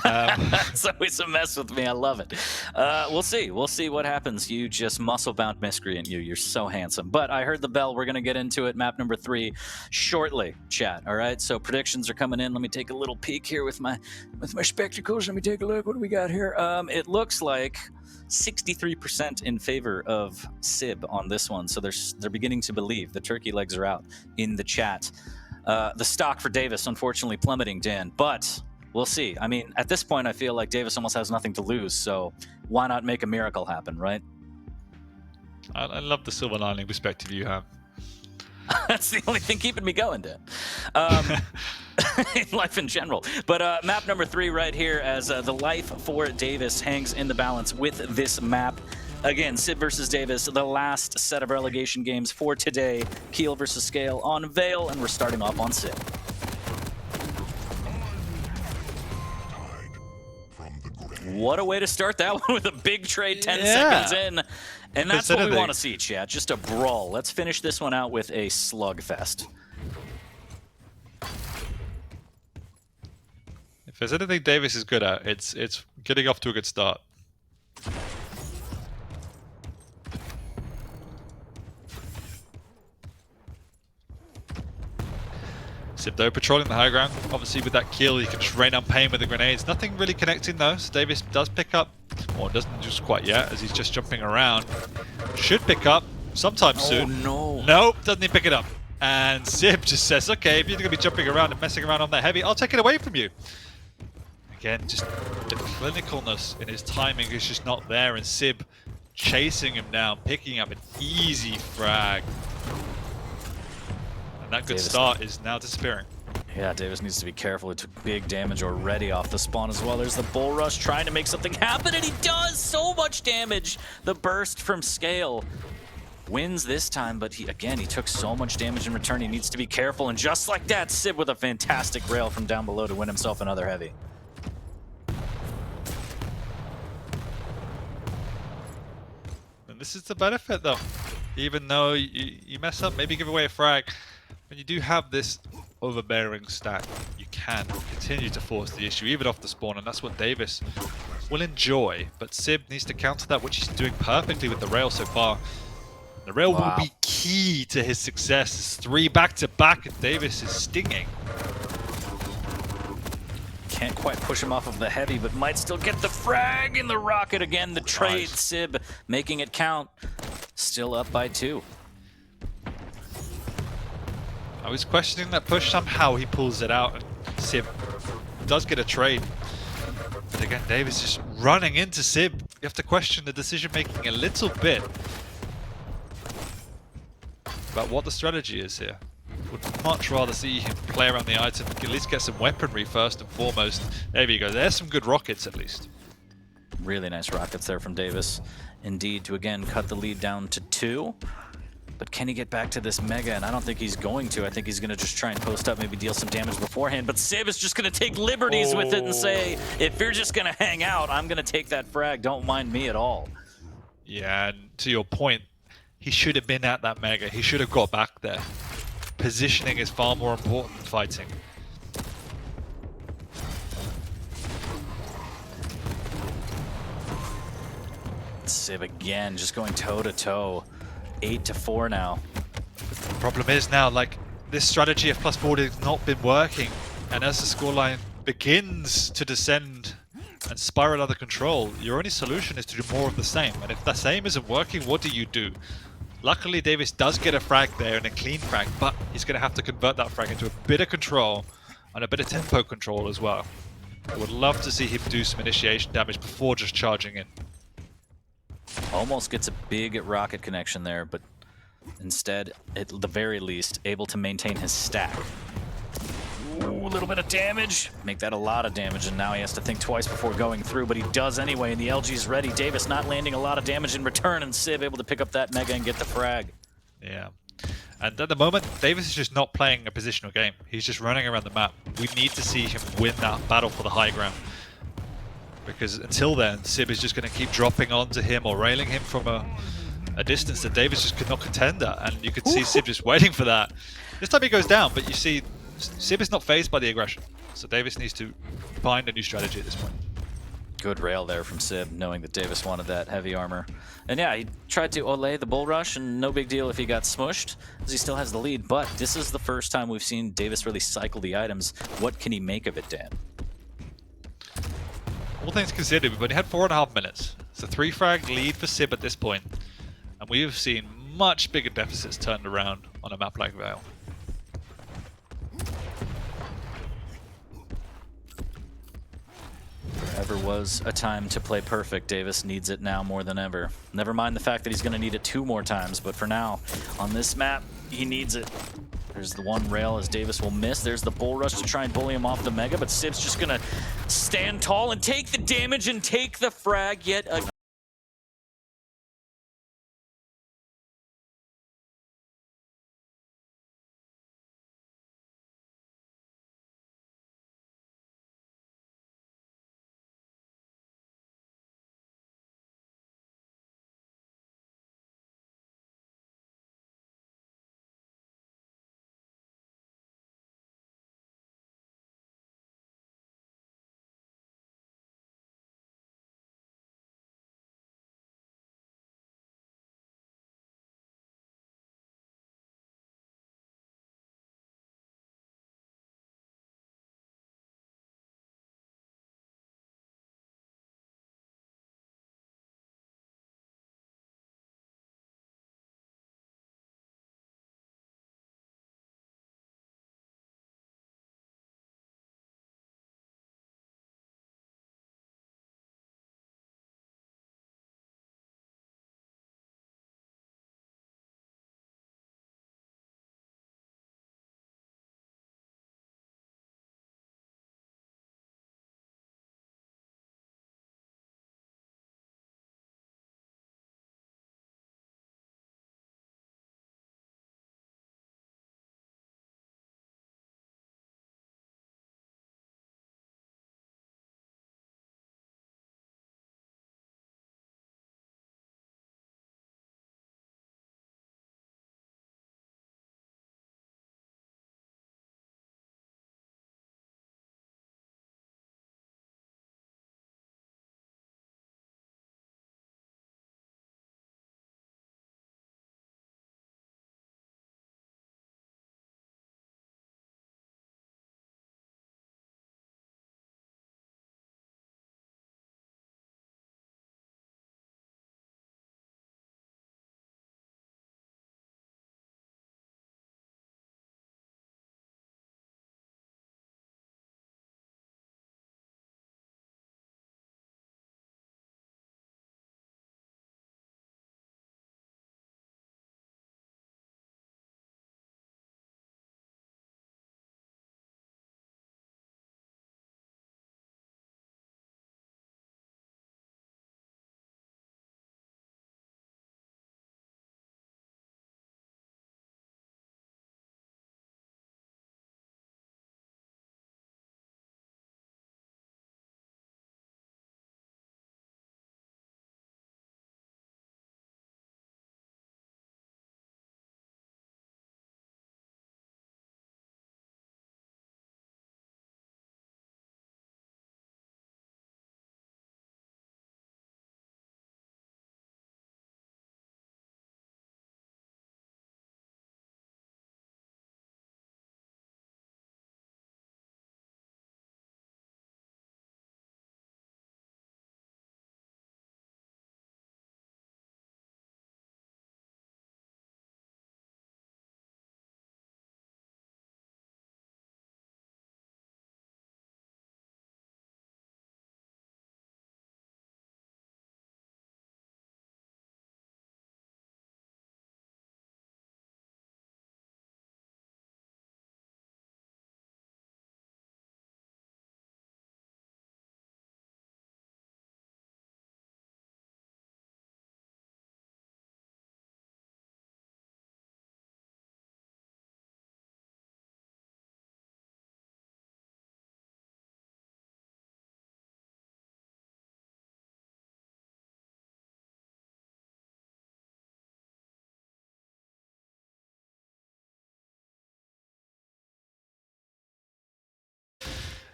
It's always a mess with me. I love it. We'll see. We'll see what happens. You just muscle-bound miscreant. You're so handsome. But I heard the bell. We're going to get into it. Map number 3 shortly, chat. All right. So predictions are coming in. Let me take a little peek here with my spectacles. Let me take a look. What do we got here? It looks like 63% in favor of Sib on this one. So they're beginning to believe. The turkey legs are out in the chat. The stock for Davis, unfortunately, plummeting, Dan. But we'll see. I mean, at this point, I feel like Davis almost has nothing to lose. So why not make a miracle happen, right? I love the silver lining perspective you have. That's the only thing keeping me going, Dan. in life in general. But map number 3 right here, as the life for Davis hangs in the balance with this map. Again, Sib versus Davis, the last set of relegation games for today. Keel versus Scale on Vale, and we're starting off on Sib. What a way to start that one with a big trade 10 seconds in. And that's what we want to see, chat. Just a brawl. Let's finish this one out with a slugfest. If there's anything Davis is good at, it's getting off to a good start. Sib though patrolling the high ground. Obviously with that kill, you can just rain on pain with the grenades. Nothing really connecting though. So Davis does pick up, or doesn't just quite yet, as he's just jumping around. Should pick up sometime soon. No. Nope, doesn't he pick it up? And Sib just says, okay, if you're going to be jumping around and messing around on that heavy, I'll take it away from you. Again, just the clinicalness in his timing is just not there, and Sib chasing him down, picking up an easy frag. And that good start is now disappearing. Yeah, Davis needs to be careful. He took big damage already off the spawn as well. There's the bull rush trying to make something happen, and he does so much damage. The burst from Scale wins this time, but he took so much damage in return. He needs to be careful, and just like that, Sib with a fantastic rail from down below to win himself another heavy. And this is the benefit though. Even though you mess up, maybe give away a frag, when you do have this overbearing stack, you can continue to force the issue even off the spawn, and that's what Davis will enjoy. But Sib needs to counter that, which he's doing perfectly with the rail so far. The rail will be key to his success. It's 3 back-to-back, and Davis is stinging. Can't quite push him off of the heavy, but might still get the frag in the rocket again. The trade, nice. Sib making it count. Still up by 2. I was questioning that push. Somehow he pulls it out, and Sib does get a trade. But again, Davis just running into Sib. You have to question the decision making a little bit about what the strategy is here. Would much rather see him play around the item, at least get some weaponry first and foremost. There you go. There's some good rockets at least. Really nice rockets there from Davis. Indeed, to again cut the lead down to 2. But can he get back to this Mega? And I don't think he's going to. I think he's going to just try and post up, maybe deal some damage beforehand. But Sib is just going to take liberties with it and say, if you're just going to hang out, I'm going to take that frag. Don't mind me at all. Yeah, and to your point, he should have been at that Mega. He should have got back there. Positioning is far more important than fighting. Sib again, just going toe-to-toe. 8-4 now. The problem is now, like, this strategy of +4 has not been working, and as the scoreline begins to descend and spiral out of control, your only solution is to do more of the same. And if the same isn't working, what do you do? Luckily, Davis does get a frag there, and a clean frag, but he's going to have to convert that frag into a bit of control and a bit of tempo control as well. I would love to see him do some initiation damage before just charging in. Almost gets a big rocket connection there, but instead, at the very least, able to maintain his stack. Ooh, a little bit of damage. Make that a lot of damage, and now he has to think twice before going through, but he does anyway, and the LG's ready. Davis not landing a lot of damage in return, and Sib able to pick up that Mega and get the frag. Yeah. And at the moment, Davis is just not playing a positional game. He's just running around the map. We need to see him win that battle for the high ground. Because until then, Sib is just going to keep dropping onto him or railing him from a distance that Davis just could not contend at. And you could see Sib just waiting for that. This time he goes down, but you see Sib is not fazed by the aggression. So Davis needs to find a new strategy at this point. Good rail there from Sib, knowing that Davis wanted that heavy armor. And yeah, he tried to Olay the bull rush, and no big deal if he got smushed, as he still has the lead. But this is the first time we've seen Davis really cycle the items. What can he make of it, Dan? All things considered, we've only had 4.5 minutes. It's a 3-frag lead for Sib at this point, and we have seen much bigger deficits turned around on a map like Vale. There ever was a time to play perfect, Davis needs it now more than ever. Never mind the fact that he's going to need it 2 more times, but for now, on this map, he needs it. There's the one rail as Davis will miss. There's the bull rush to try and bully him off the Mega, but Sib's just gonna stand tall and take the damage and take the frag yet again.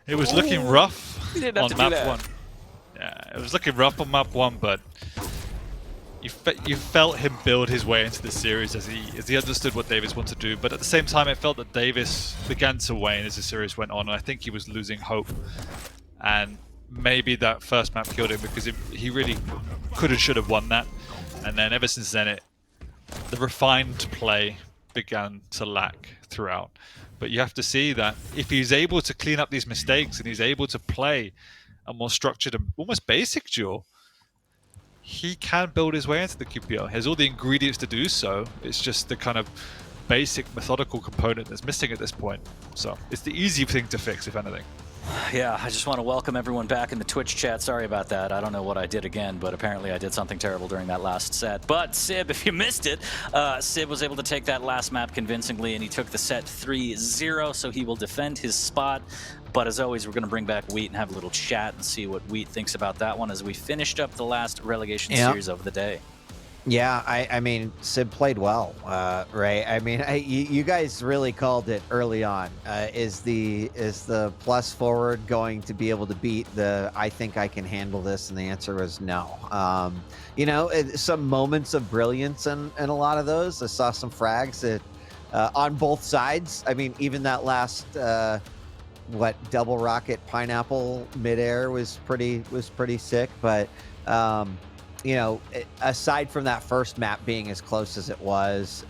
It was looking rough He didn't have on to do map that. 1. Yeah, it was looking rough on map 1, but you felt him build his way into the series as he understood what Davis wanted to do. But at the same time, it felt that Davis began to wane as the series went on, and I think he was losing hope. And maybe that first map killed him because he really could and should have won that. And then ever since then, the refined play began to lack throughout. But you have to see that if he's able to clean up these mistakes and he's able to play a more structured and almost basic duel, he can build his way into the QPR. He has all the ingredients to do so. It's just the kind of basic methodical component that's missing at this point. So it's the easy thing to fix, if anything. Yeah, I just want to welcome everyone back in the Twitch chat. Sorry about that. I don't know what I did again, but apparently I did something terrible during that last set. But Sib, if you missed it, Sib was able to take that last map convincingly, and he took the set 3-0, so he will defend his spot. But as always, we're going to bring back Wheat and have a little chat and see what Wheat thinks about that one as we finished up the last relegation series of the day. Yeah, I mean, Sib played well, right? I mean, you guys really called it early on. Is the plus forward going to be able to beat the I think I can handle this? And the answer was no. You know, some moments of brilliance in a lot of those. I saw some frags that on both sides. I mean, even that last double rocket pineapple midair was pretty sick, but. You know, aside from that first map being as close as it was,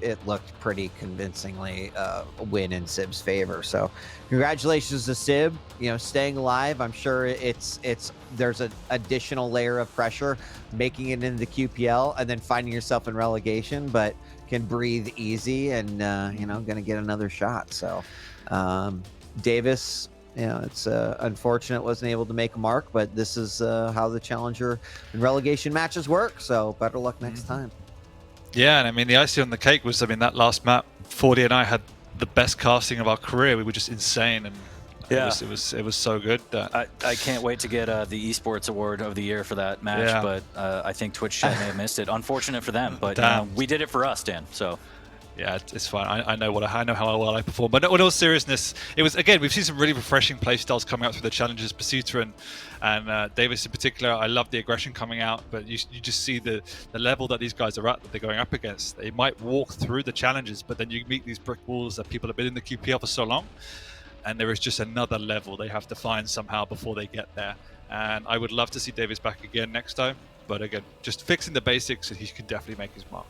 it looked pretty convincingly a win in Sib's favor. So congratulations to Sib, you know, staying alive. I'm sure there's an additional layer of pressure making it into the QPL and then finding yourself in relegation, but can breathe easy and, you know, going to get another shot. So Davis, you know, it's unfortunate wasn't able to make a mark, but this is how the challenger and relegation matches work. So better luck next time. Yeah, and I mean, the icing on the cake was, I mean, that last map, 40 and I had the best casting of our career. We were just insane, and it was so good. That I can't wait to get the esports award of the year for that match, but I think Twitch chat may have missed it. Unfortunate for them, but you know, we did it for us, Dan. So. Yeah, it's fine. I know how well I perform. But in all seriousness, it was, again, we've seen some really refreshing play styles coming out through the challenges. Pasuta and Davis in particular, I love the aggression coming out, but you just see the level that these guys are at, that they're going up against. They might walk through the challenges, but then you meet these brick walls that people have been in the QPL for so long, and there is just another level they have to find somehow before they get there. And I would love to see Davis back again next time, but again, just fixing the basics, and he can definitely make his mark.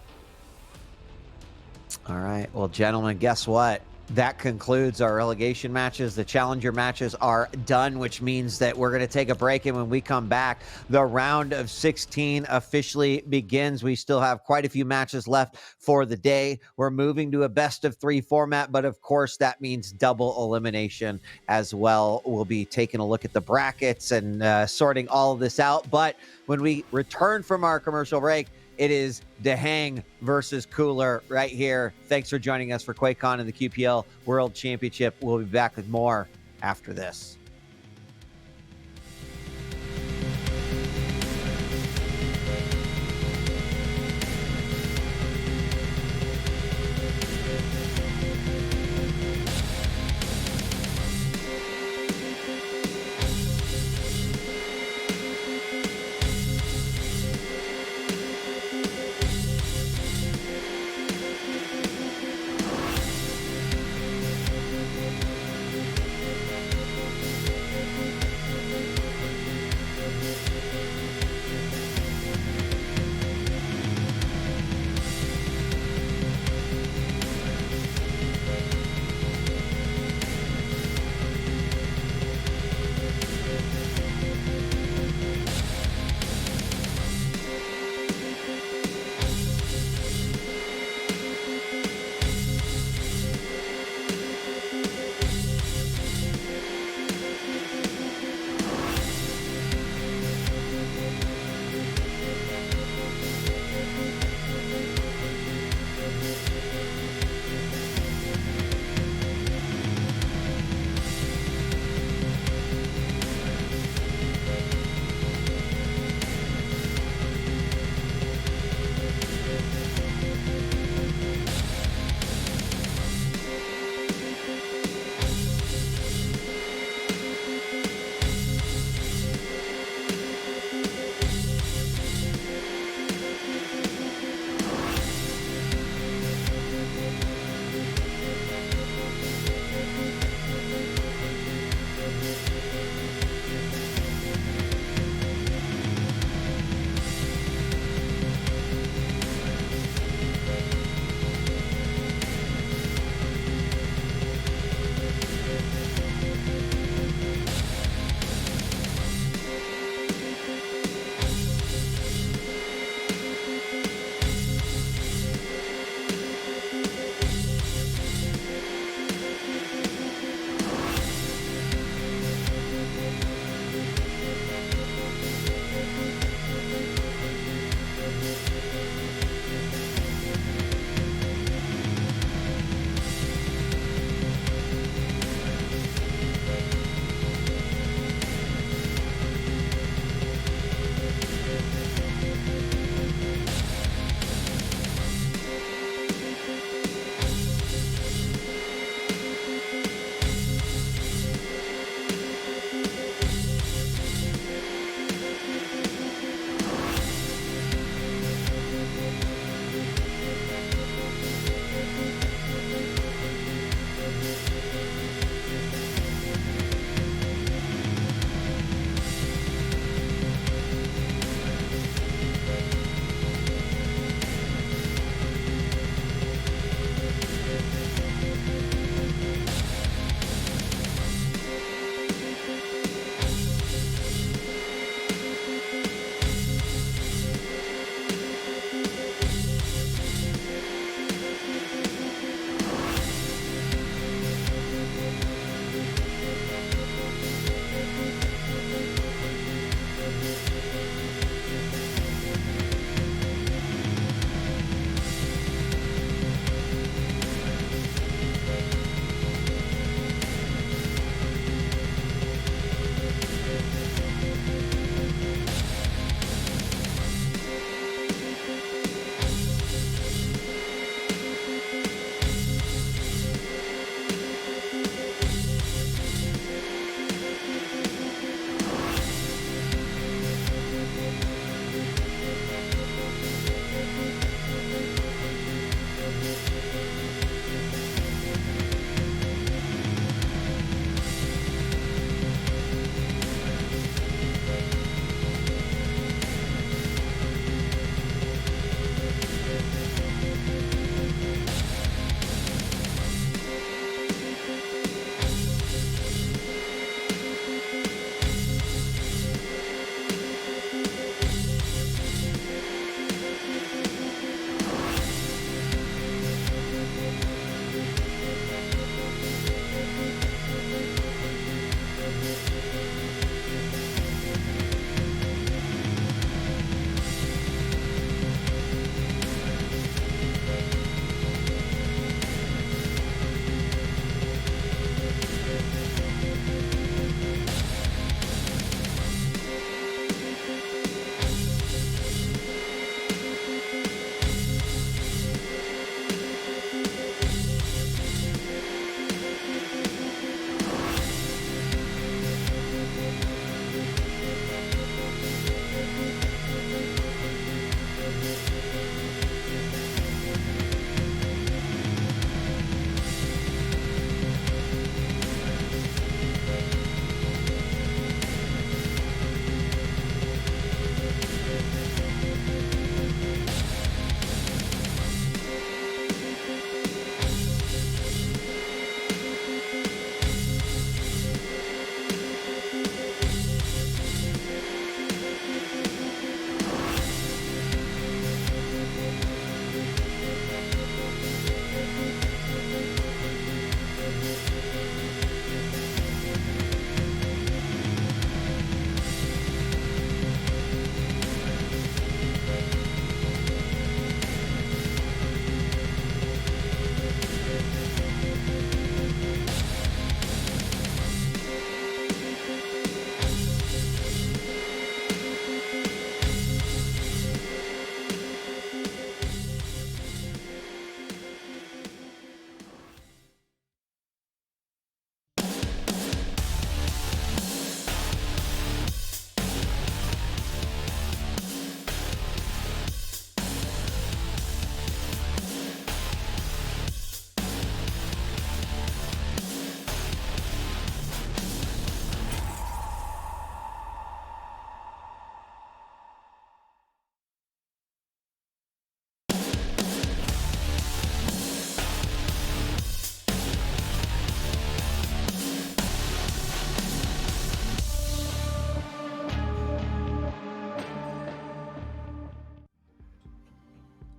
All right. Well, gentlemen, guess what? That concludes our relegation matches. The challenger matches are done, which means that we're going to take a break. And when we come back, the round of 16 officially begins. We still have quite a few matches left for the day. We're moving to a best of 3 format, but of course that means double elimination as well. We'll be taking a look at the brackets and sorting all of this out. But when we return from our commercial break, it is Dehang versus Cooler right here. Thanks for joining us for QuakeCon and the QPL World Championship. We'll be back with more after this.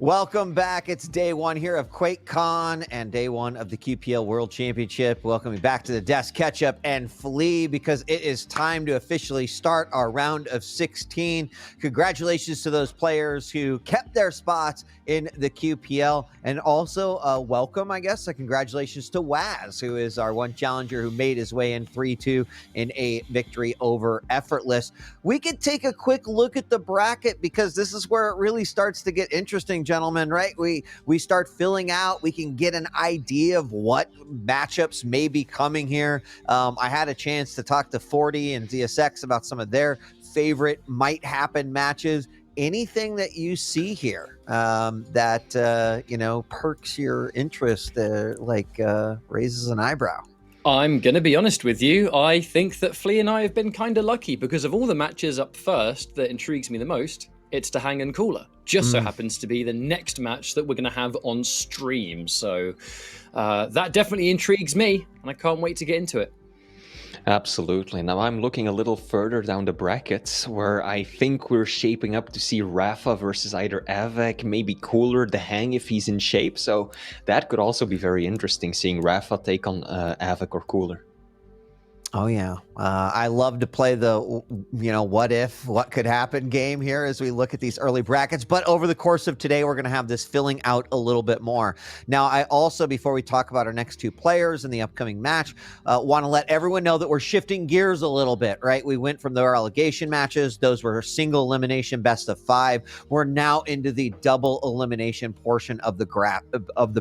Welcome back. It's day one here of QuakeCon and day one of the QPL World Championship. Welcome back to the desk, catch up and flee, because it is time to officially start our round of 16. Congratulations to those players who kept their spots in the QPL, and also welcome, I guess, congratulations to Waz, who is our one challenger who made his way in 3-2 in a victory over Effortless. We could take a quick look at the bracket, because this is where it really starts to get interesting, gentlemen, right? We start filling out. We can get an idea of what matchups may be coming here. I had a chance to talk to 40 and DSX about some of their favorite might happen matches. Anything that you see here that perks your interest, raises an eyebrow? I'm going to be honest with you. I think that Flea and I have been kind of lucky, because of all the matches up first that intrigues me the most, it's Dahang and Cooler. Just so happens to be the next match that we're going to have on stream. So that definitely intrigues me, and I can't wait to get into it. Absolutely. Now I'm looking a little further down the brackets, where I think we're shaping up to see Rafa versus either Avek, maybe Cooler, Dahang if he's in shape. So that could also be very interesting, seeing Rafa take on Avek or Cooler. Oh, yeah. I love to play the, what could happen game here as we look at these early brackets. But over the course of today, we're going to have this filling out a little bit more. Now, I also, before we talk about our next two players in the upcoming match, want to let everyone know that we're shifting gears a little bit, right? We went from the relegation matches. Those were single elimination, best of 5. We're now into the double elimination portion of the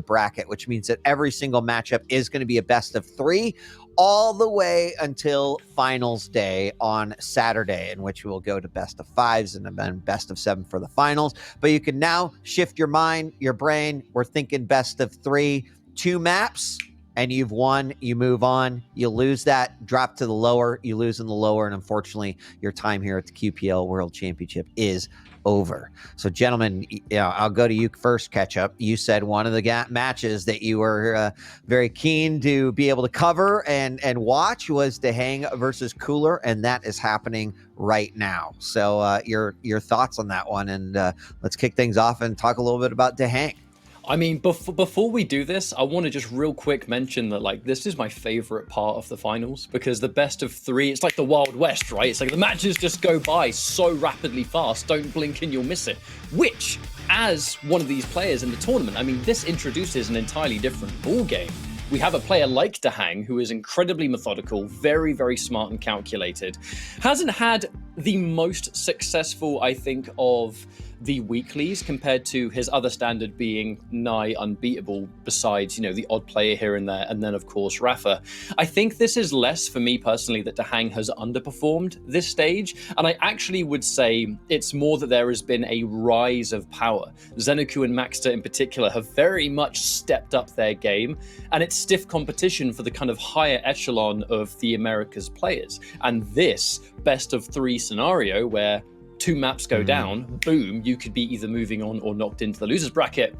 bracket, which means that every single matchup is going to be a best of 3. All the way until finals day on Saturday, in which we will go to best of 5s and then best of 7 for the finals. But you can now shift your mind, your brain. We're thinking best of 3, 2 maps, and you've won. You move on. You lose that, drop to the lower. You lose in the lower, and unfortunately, your time here at the QPL World Championship is over. So, gentlemen, I'll go to you first, Ketchup. You said one of the matches that you were very keen to be able to cover and watch was Dahang versus Cooler, and that is happening right now. So your thoughts on that one, and let's kick things off and talk a little bit about Dahang. I mean, before we do this, I want to just real quick mention that, this is my favorite part of the finals, because the best of 3, it's like the Wild West, right? It's like the matches just go by so rapidly fast, don't blink and you'll miss it. Which, as one of these players in the tournament, I mean, this introduces an entirely different ball game. We have a player like Dahang, who is incredibly methodical, very, very smart and calculated. Hasn't had the most successful, I think, of the weeklies compared to his other standard being nigh unbeatable, besides, the odd player here and there, and then, of course, Rafa. I think this is less, for me personally, that Dahang has underperformed this stage, and I actually would say it's more that there has been a rise of power. Xenoku and Maxter in particular have very much stepped up their game, and it's stiff competition for the kind of higher echelon of the Americas players. And this best of 3 scenario, where 2 maps go down, boom, you could be either moving on or knocked into the losers bracket.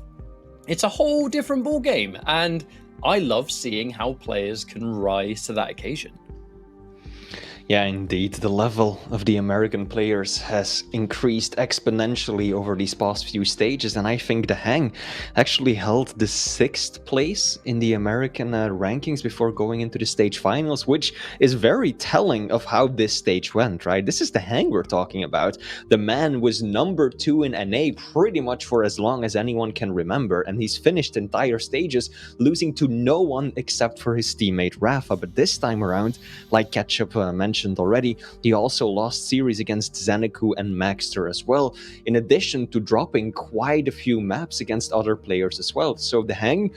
It's a whole different ball game, and I love seeing how players can rise to that occasion. Yeah, indeed. The level of the American players has increased exponentially over these past few stages, and I think Dahang actually held the 6th place in the American rankings before going into the stage finals, which is very telling of how this stage went, right? This is Dahang we're talking about. The man was number 2 in NA pretty much for as long as anyone can remember, and he's finished entire stages losing to no one except for his teammate Rafa. But this time around, like Ketchup mentioned already, he also lost series against Xenoku and Maxter as well, in addition to dropping quite a few maps against other players as well. So Dahang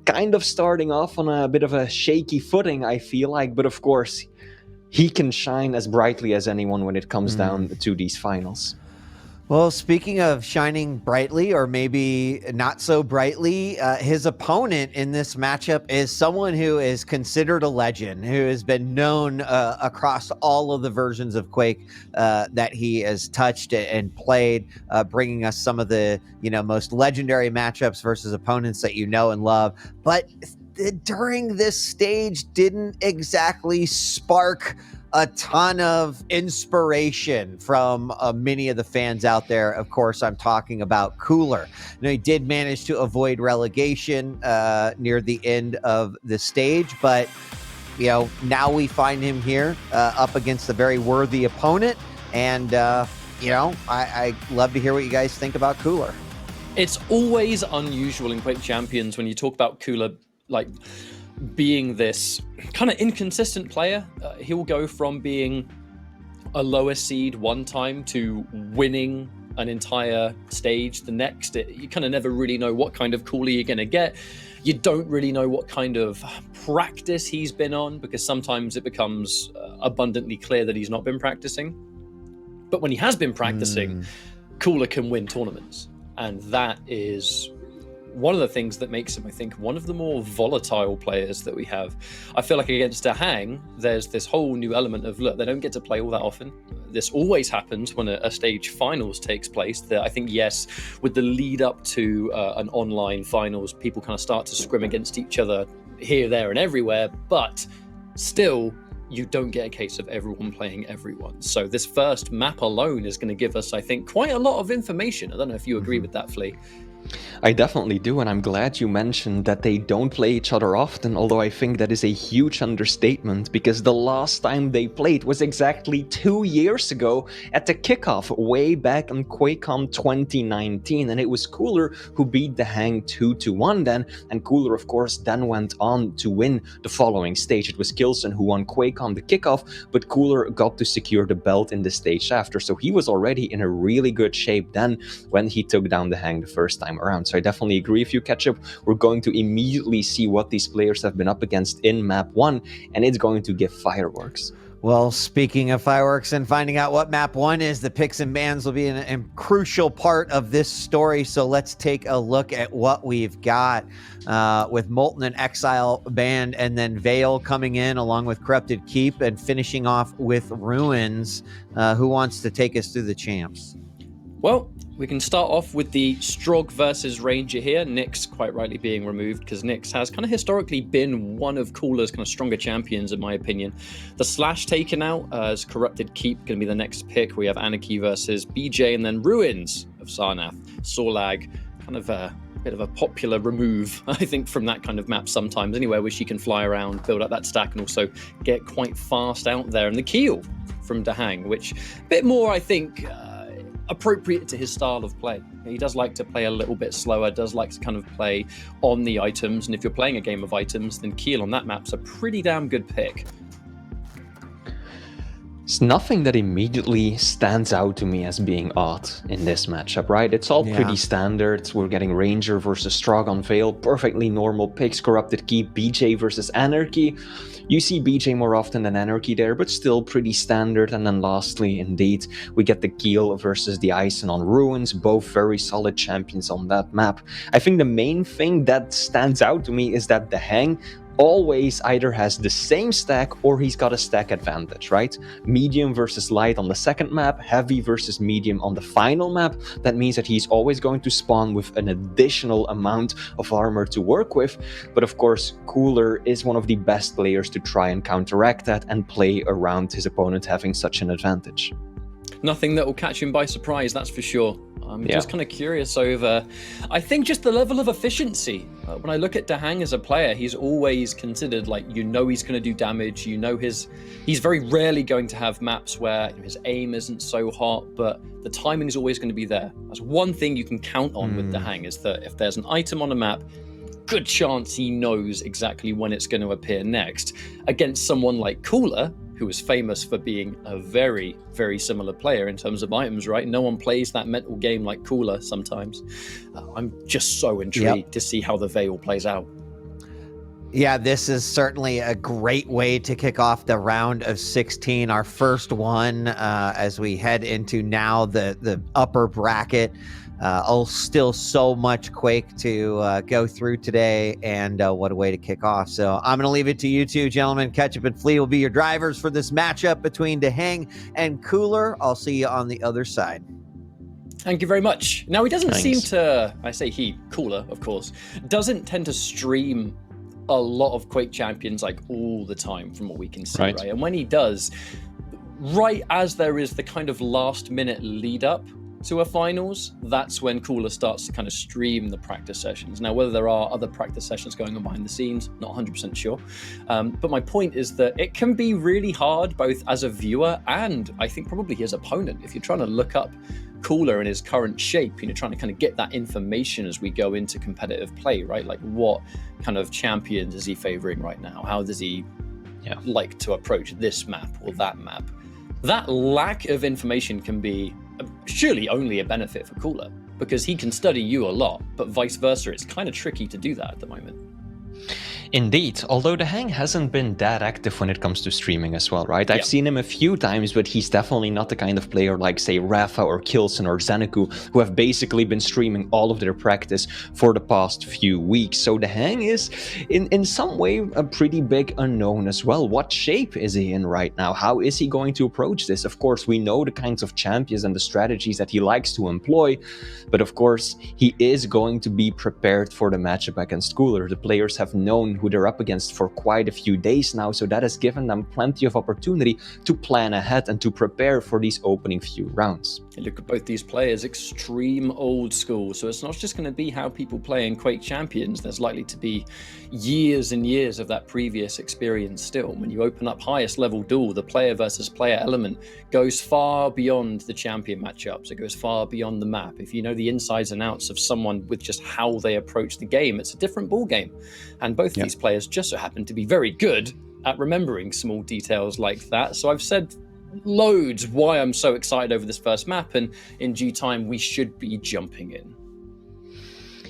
kind of starting off on a bit of a shaky footing, I feel like, but of course he can shine as brightly as anyone when it comes down to these finals. Well, speaking of shining brightly, or maybe not so brightly, his opponent in this matchup is someone who is considered a legend, who has been known across all of the versions of Quake that he has touched and played, bringing us some of the most legendary matchups versus opponents that you know and love. But during this stage didn't exactly spark a ton of inspiration from many of the fans out there. Of course, I'm talking about Cooler. He did manage to avoid relegation near the end of the stage, but now we find him here up against a very worthy opponent. And, I love to hear what you guys think about Cooler. It's always unusual in Quake Champions when you talk about Cooler, like, being this kind of inconsistent player. He'll go from being a lower seed one time to winning an entire stage the next. You kind of never really know what kind of Cooler you're going to get. You don't really know what kind of practice he's been on, because sometimes it becomes abundantly clear that he's not been practicing. But when he has been practicing, Cooler can win tournaments. And that is one of the things that makes him, I think, one of the more volatile players that we have. I feel like against Dahang, there's this whole new element of, look, they don't get to play all that often. This always happens when a stage finals takes place. That I think, yes, with the lead up to an online finals, people kind of start to scrim against each other here, there, and everywhere. But still, you don't get a case of everyone playing everyone. So this first map alone is going to give us, I think, quite a lot of information. I don't know if you agree with that, Flea. I definitely do, and I'm glad you mentioned that they don't play each other often, although I think that is a huge understatement, because the last time they played was exactly 2 years ago at the kickoff, way back in QuakeCon 2019, and it was Cooler who beat Dahang 2-1 then, and Cooler, of course, then went on to win the following stage. It was Kilson who won QuakeCon the kickoff, but Cooler got to secure the belt in the stage after, so he was already in a really good shape then when he took down Dahang the first time around. So I definitely agree. If you catch up, we're going to immediately see what these players have been up against in map 1, and it's going to give fireworks. Well, speaking of fireworks and finding out what map 1 is, the picks and bans will be a crucial part of this story. So let's take a look at what we've got with Molten and Exile banned, and then Veil coming in along with Corrupted Keep, and finishing off with Ruins. Who wants to take us through the champs? Well, we can start off with the Strog versus Ranger here. Nyx quite rightly being removed, because Nyx has kind of historically been one of Cooler's kind of stronger champions, in my opinion. The Slash taken out as Corrupted Keep, going to be the next pick. We have Anarchy versus BJ, and then Ruins of Sarnath. Sorlag, kind of a bit of a popular remove, I think, from that kind of map sometimes, anywhere where she can fly around, build up that stack, and also get quite fast out there. And the Keel from Dahang, which a bit more, I think, appropriate to his style of play. He does like to play a little bit slower, does like to kind of play on the items, and if you're playing a game of items, then Keel on that map's a pretty damn good pick. It's nothing that immediately stands out to me as being odd in this matchup, right? It's all pretty standard. We're getting Ranger versus Strog on Veil, perfectly normal picks. Corrupted Keep, BJ versus Anarchy. You see BJ more often than Anarchy there, but still pretty standard. And then lastly, indeed, we get the Keel versus the Ison on Ruins, both very solid champions on that map. I think the main thing that stands out to me is that Dahang always either has the same stack or he's got a stack advantage, right? Medium versus light on the second map, heavy versus medium on the final map. That means that he's always going to spawn with an additional amount of armor to work with. But of course, Cooler is one of the best players to try and counteract that and play around his opponent having such an advantage. Nothing that will catch him by surprise, that's for sure. I'm just kind of curious over, I think, just the level of efficiency. When I look at Dahang as a player, he's always considered, like, he's going to do damage, he's very rarely going to have maps where his aim isn't so hot, but the timing is always going to be there. That's one thing you can count on with Dahang, is that if there's an item on a map, good chance he knows exactly when it's going to appear next. Against someone like Cooler, who is famous for being a very, very similar player in terms of items, right? No one plays that mental game like Cooler sometimes. I'm just so intrigued to see how the Veil plays out. Yeah, this is certainly a great way to kick off the round of 16, our first one, as we head into now the upper bracket. Still so much Quake to go through today, and what a way to kick off. So I'm going to leave it to you two, gentlemen. Ketchup and Flea will be your drivers for this matchup between Dahang and Cooler. I'll see you on the other side. Thank you very much. Now, he doesn't seem to, I say he, Cooler, of course, doesn't tend to stream a lot of Quake champions like all the time from what we can see, Right. right? And when he does, right as there is the kind of last minute lead up to a finals, that's when Cooler starts to kind of stream the practice sessions. Now, whether there are other practice sessions going on behind the scenes, not 100% sure. But my point is that it can be really hard, both as a viewer and I think probably his opponent, if you're trying to look up Cooler in his current shape, trying to kind of get that information as we go into competitive play, right? Like, what kind of champions is he favoring right now? How does he like to approach this map or that map? That lack of information can be surely only a benefit for Cooler, because he can study you a lot, but vice versa, it's kind of tricky to do that at the moment. Indeed, although the Hang hasn't been that active when it comes to streaming as well, right? I've seen him a few times, but he's definitely not the kind of player like, say, Rafa or Kilson or Xanaku, who have basically been streaming all of their practice for the past few weeks. So the Hang is, in some way, a pretty big unknown as well. What shape is he in right now? How is he going to approach this? Of course, we know the kinds of champions and the strategies that he likes to employ, but of course, he is going to be prepared for the matchup against Cooler. The players have known who they're up against for quite a few days now, so that has given them plenty of opportunity to plan ahead and to prepare for these opening few rounds. You look at both these players, extreme old school, so it's not just going to be how people play in Quake Champions. There's likely to be years and years of that previous experience still. When you open up highest level duel, the player versus player element goes far beyond the champion matchups. It goes far beyond the map. If you know the insides and outs of someone with just how they approach the game, it's a different ball game. And both these players just so happen to be very good at remembering small details like that. So I've said loads why I'm so excited over this first map, and in due time we should be jumping in.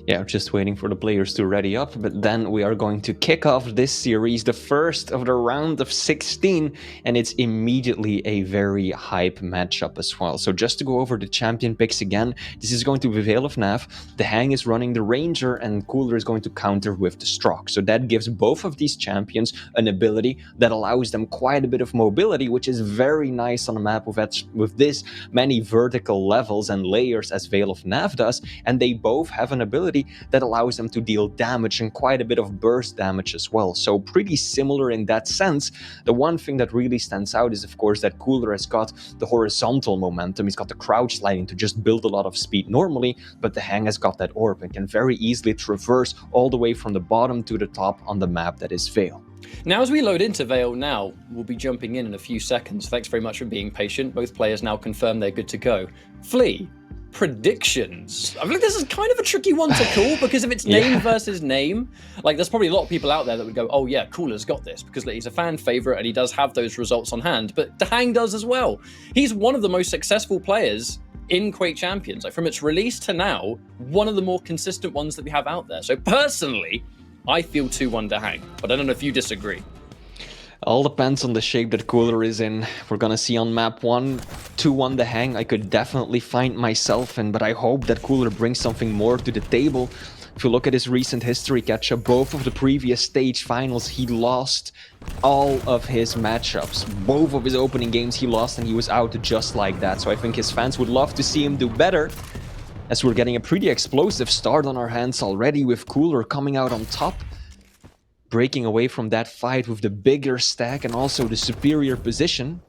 Yeah, just waiting for the players to ready up, but then we are going to kick off this series, the first of the round of 16, and it's immediately a very hype matchup as well. So just to go over the champion picks again, this is going to be Veil of Nav, the Hang is running the Ranger, and Cooler is going to counter with the Strock. So that gives both of these champions an ability that allows them quite a bit of mobility, which is very nice on a map with this many vertical levels and layers as Veil of Nav does, and they both have an ability that allows them to deal damage and quite a bit of burst damage as well. So pretty similar in that sense. The one thing that really stands out is, of course, that Cooler has got the horizontal momentum. He's got the crouch sliding to just build a lot of speed normally, but the Hang has got that orb and can very easily traverse all the way from the bottom to the top on the map that is Veil. Now, as we load into Veil now, we'll be jumping in a few seconds. Thanks very much for being patient. Both players now confirm they're good to go. Flea, predictions. I feel like this is kind of a tricky one to call, because if it's name versus name, like there's probably a lot of people out there that would go, oh yeah, Cooler's got this, because he's a fan favorite and he does have those results on hand, but the Hang does as well. He's one of the most successful players in Quake Champions. Like, from its release to now, one of the more consistent ones that we have out there. So personally, I feel 2-1 to Hang, but I don't know if you disagree. All depends on the shape that Cooler is in. We're gonna see on map 1, 2-1 the Hang. I could definitely find myself in, but I hope that Cooler brings something more to the table. If you look at his recent history, Ketchup, both of the previous stage finals, he lost all of his matchups. Both of his opening games he lost, and he was out just like that. So I think his fans would love to see him do better, as we're getting a pretty explosive start on our hands already, with Cooler coming out on top, breaking away from that fight with the bigger stack and also the superior position.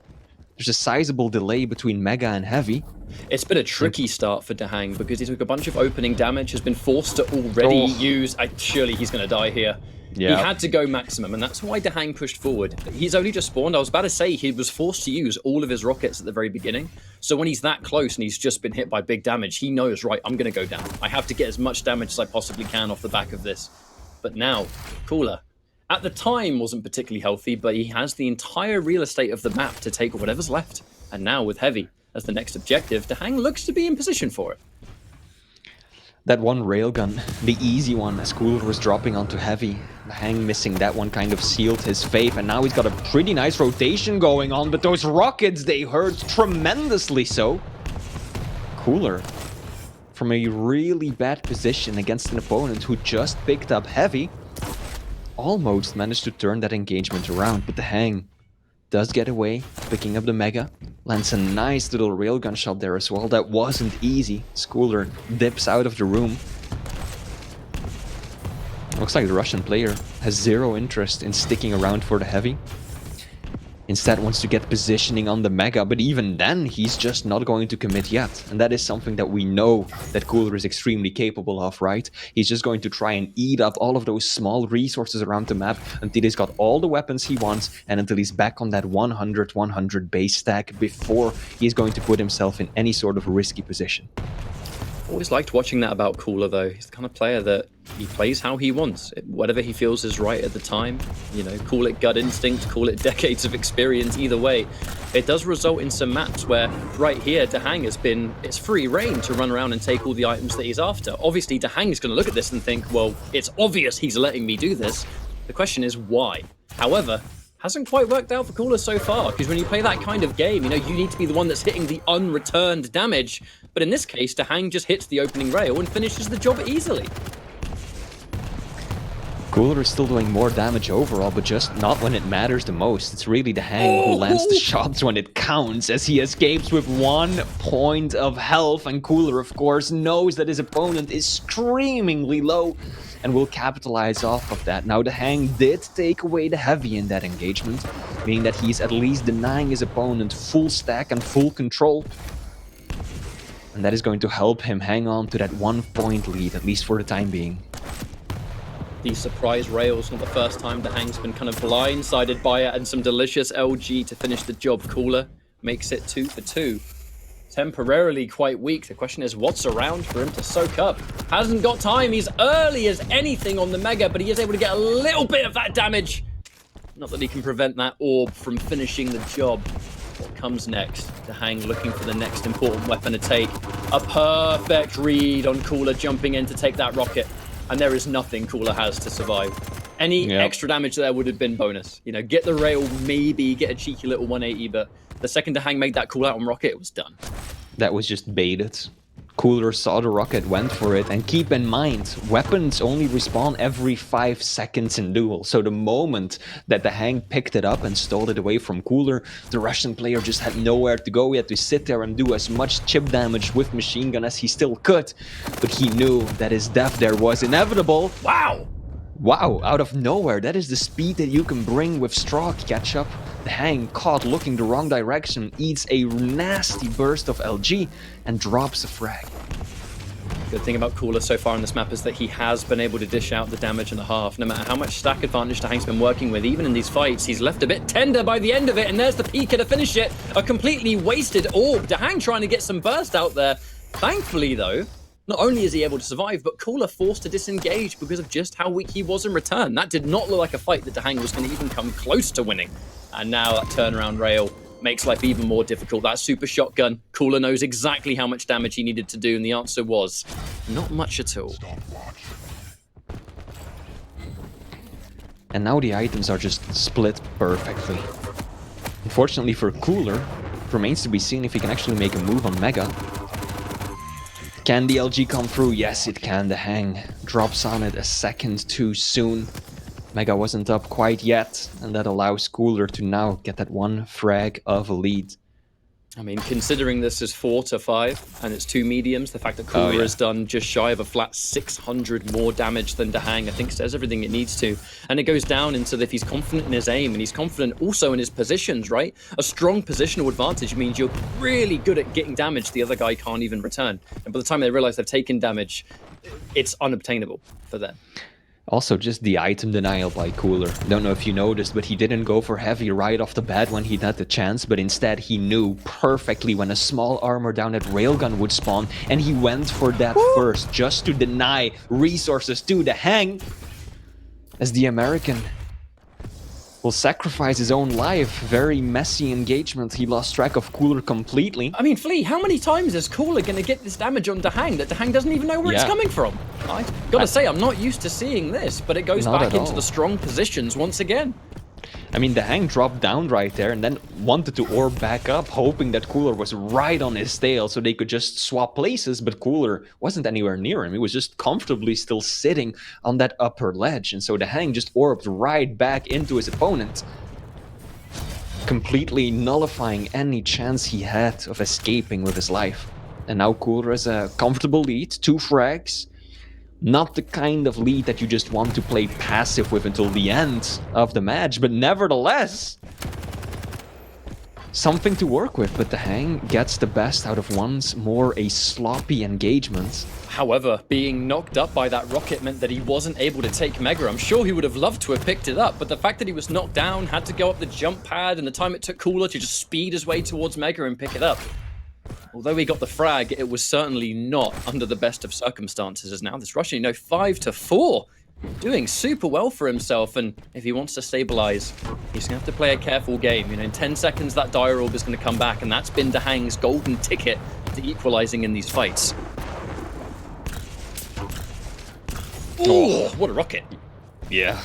There's a sizable delay between Mega and Heavy. It's been a tricky start for Dahang, because he took a bunch of opening damage, has been forced to already use... surely he's going to die here. Yeah. He had to go maximum, and that's why Dahang pushed forward. He's only just spawned. I was about to say he was forced to use all of his rockets at the very beginning. So when he's that close and he's just been hit by big damage, he knows, right, I'm going to go down. I have to get as much damage as I possibly can off the back of this. But now, Cooler, at the time, wasn't particularly healthy, but he has the entire real estate of the map to take whatever's left. And now with Heavy as the next objective, Dahang looks to be in position for it. That one railgun, the easy one, as Cooler was dropping onto Heavy. Dahang missing that one kind of sealed his fate, and now he's got a pretty nice rotation going on, but those rockets, they hurt tremendously so. Cooler, from a really bad position against an opponent who just picked up Heavy, almost managed to turn that engagement around, but the Hang does get away, picking up the Mega, lands a nice little railgun shot there as well. That wasn't easy. Cooler dips out of the room. Looks like the Russian player has zero interest in sticking around for the heavy. Instead wants to get positioning on the Mega, but even then he's just not going to commit yet. And that is something that we know that Cooler is extremely capable of, right? He's just going to try and eat up all of those small resources around the map until he's got all the weapons he wants and until he's back on that 100-100 base stack before he's going to put himself in any sort of risky position. Always liked watching that about Cooler, though. He's the kind of player that he plays how he wants. Whatever he feels is right at the time. You know, call it gut instinct, call it decades of experience, either way. It does result in some maps where, right here, Dahang has been, it's free reign to run around and take all the items that he's after. Obviously, Dahang is going to look at this and think, well, it's obvious he's letting me do this. The question is, why? However, hasn't quite worked out for Cooler so far, because when you play that kind of game, you know, you need to be the one that's hitting the unreturned damage. But in this case, Dahang just hits the opening rail and finishes the job easily. Cooler is still doing more damage overall, but just not when it matters the most. It's really Dahang who lands the shots when it counts, as he escapes with 1 point of health. And Cooler, of course, knows that his opponent is screamingly low and will capitalize off of that. Now, Dahang did take away the heavy in that engagement, meaning that he's at least denying his opponent full stack and full control. And that is going to help him hang on to that 1 point lead, at least for the time being. These surprise rails, not the first time Dahang's been kind of blindsided by it, and some delicious LG to finish the job. Cooler makes it 2 for 2. Temporarily quite weak. The question is, what's around for him to soak up? Hasn't got time. He's early as anything on the Mega, but he is able to get a little bit of that damage. Not that he can prevent that orb from finishing the job. What comes next? Dahang looking for the next important weapon to take. A perfect read on Cooler jumping in to take that rocket. And there is nothing Cooler has to survive. Any extra damage there would have been bonus. You know, get the rail, maybe get a cheeky little 180, but the second Dahang made that call out on rocket, it was done. That was just baited. Cooler saw the rocket, went for it, and keep in mind, weapons only respawn every 5 seconds in duel. So the moment that Dahang picked it up and stole it away from Cooler, the Russian player just had nowhere to go. He had to sit there and do as much chip damage with machine gun as he still could. But he knew that his death there was inevitable. Wow! Wow, out of nowhere, that is the speed that you can bring with straw catch-up. Dahang, caught looking the wrong direction, eats a nasty burst of LG and drops a frag. Good thing about Cooler so far on this map is that he has been able to dish out the damage and a half. No matter how much stack advantage Dahang's been working with, even in these fights, he's left a bit tender by the end of it, and there's the Pika to finish it. A completely wasted orb. Dahang trying to get some burst out there. Thankfully, though, not only is he able to survive, but Cooler forced to disengage because of just how weak he was in return. That did not look like a fight that Dahang was going to even come close to winning. And now that turnaround rail makes life even more difficult. That super shotgun, Cooler knows exactly how much damage he needed to do, and the answer was not much at all. And now the items are just split perfectly. Unfortunately for Cooler, it remains to be seen if he can actually make a move on Mega. Can the LG come through? Yes, it can. Dahang drops on it a second too soon. Mega wasn't up quite yet, and that allows Cooler to now get that 1 frag of a lead. I mean, considering this is 4 to 5, and it's 2 mediums, the fact that Cooler has done just shy of a flat 600 more damage than Dahang, I think says everything it needs to. And it goes down into if he's confident in his aim, and he's confident also in his positions, right? A strong positional advantage means you're really good at getting damage the other guy can't even return. And by the time they realize they've taken damage, it's unobtainable for them. Also, just the item denial by Cooler. Don't know if you noticed, but he didn't go for heavy right off the bat when he had the chance, but instead he knew perfectly when a small armor down at railgun would spawn, and he went for that first, just to deny resources to Dahang, as the American will sacrifice his own life. Very messy engagement. He lost track of Cooler completely. I mean, Flea, how many times is Cooler going to get this damage on Dahang that Dahang doesn't even know where it's coming from? I gotta say, I'm not used to seeing this, but it goes back into the strong positions once again. I mean, Dahang dropped down right there and then wanted to orb back up, hoping that Cooler was right on his tail so they could just swap places, but Cooler wasn't anywhere near him. He was just comfortably still sitting on that upper ledge, and so Dahang just orbed right back into his opponent, completely nullifying any chance he had of escaping with his life. And now Cooler has a comfortable lead, 2 frags, Not the kind of lead that you just want to play passive with until the end of the match, but nevertheless, something to work with. But the Hang gets the best out of once more a sloppy engagement. However, being knocked up by that rocket meant that he wasn't able to take Mega. I'm sure he would have loved to have picked it up, but the fact that he was knocked down, had to go up the jump pad, and the time it took Cooler to just speed his way towards Mega and pick it up. Although he got the frag, it was certainly not under the best of circumstances, as now this Russian, 5-4, doing super well for himself, and if he wants to stabilize, he's gonna have to play a careful game. In 10 seconds that Dire Orb is gonna come back, and that's been Dahang's golden ticket to equalizing in these fights. Oh, what a rocket. Yeah.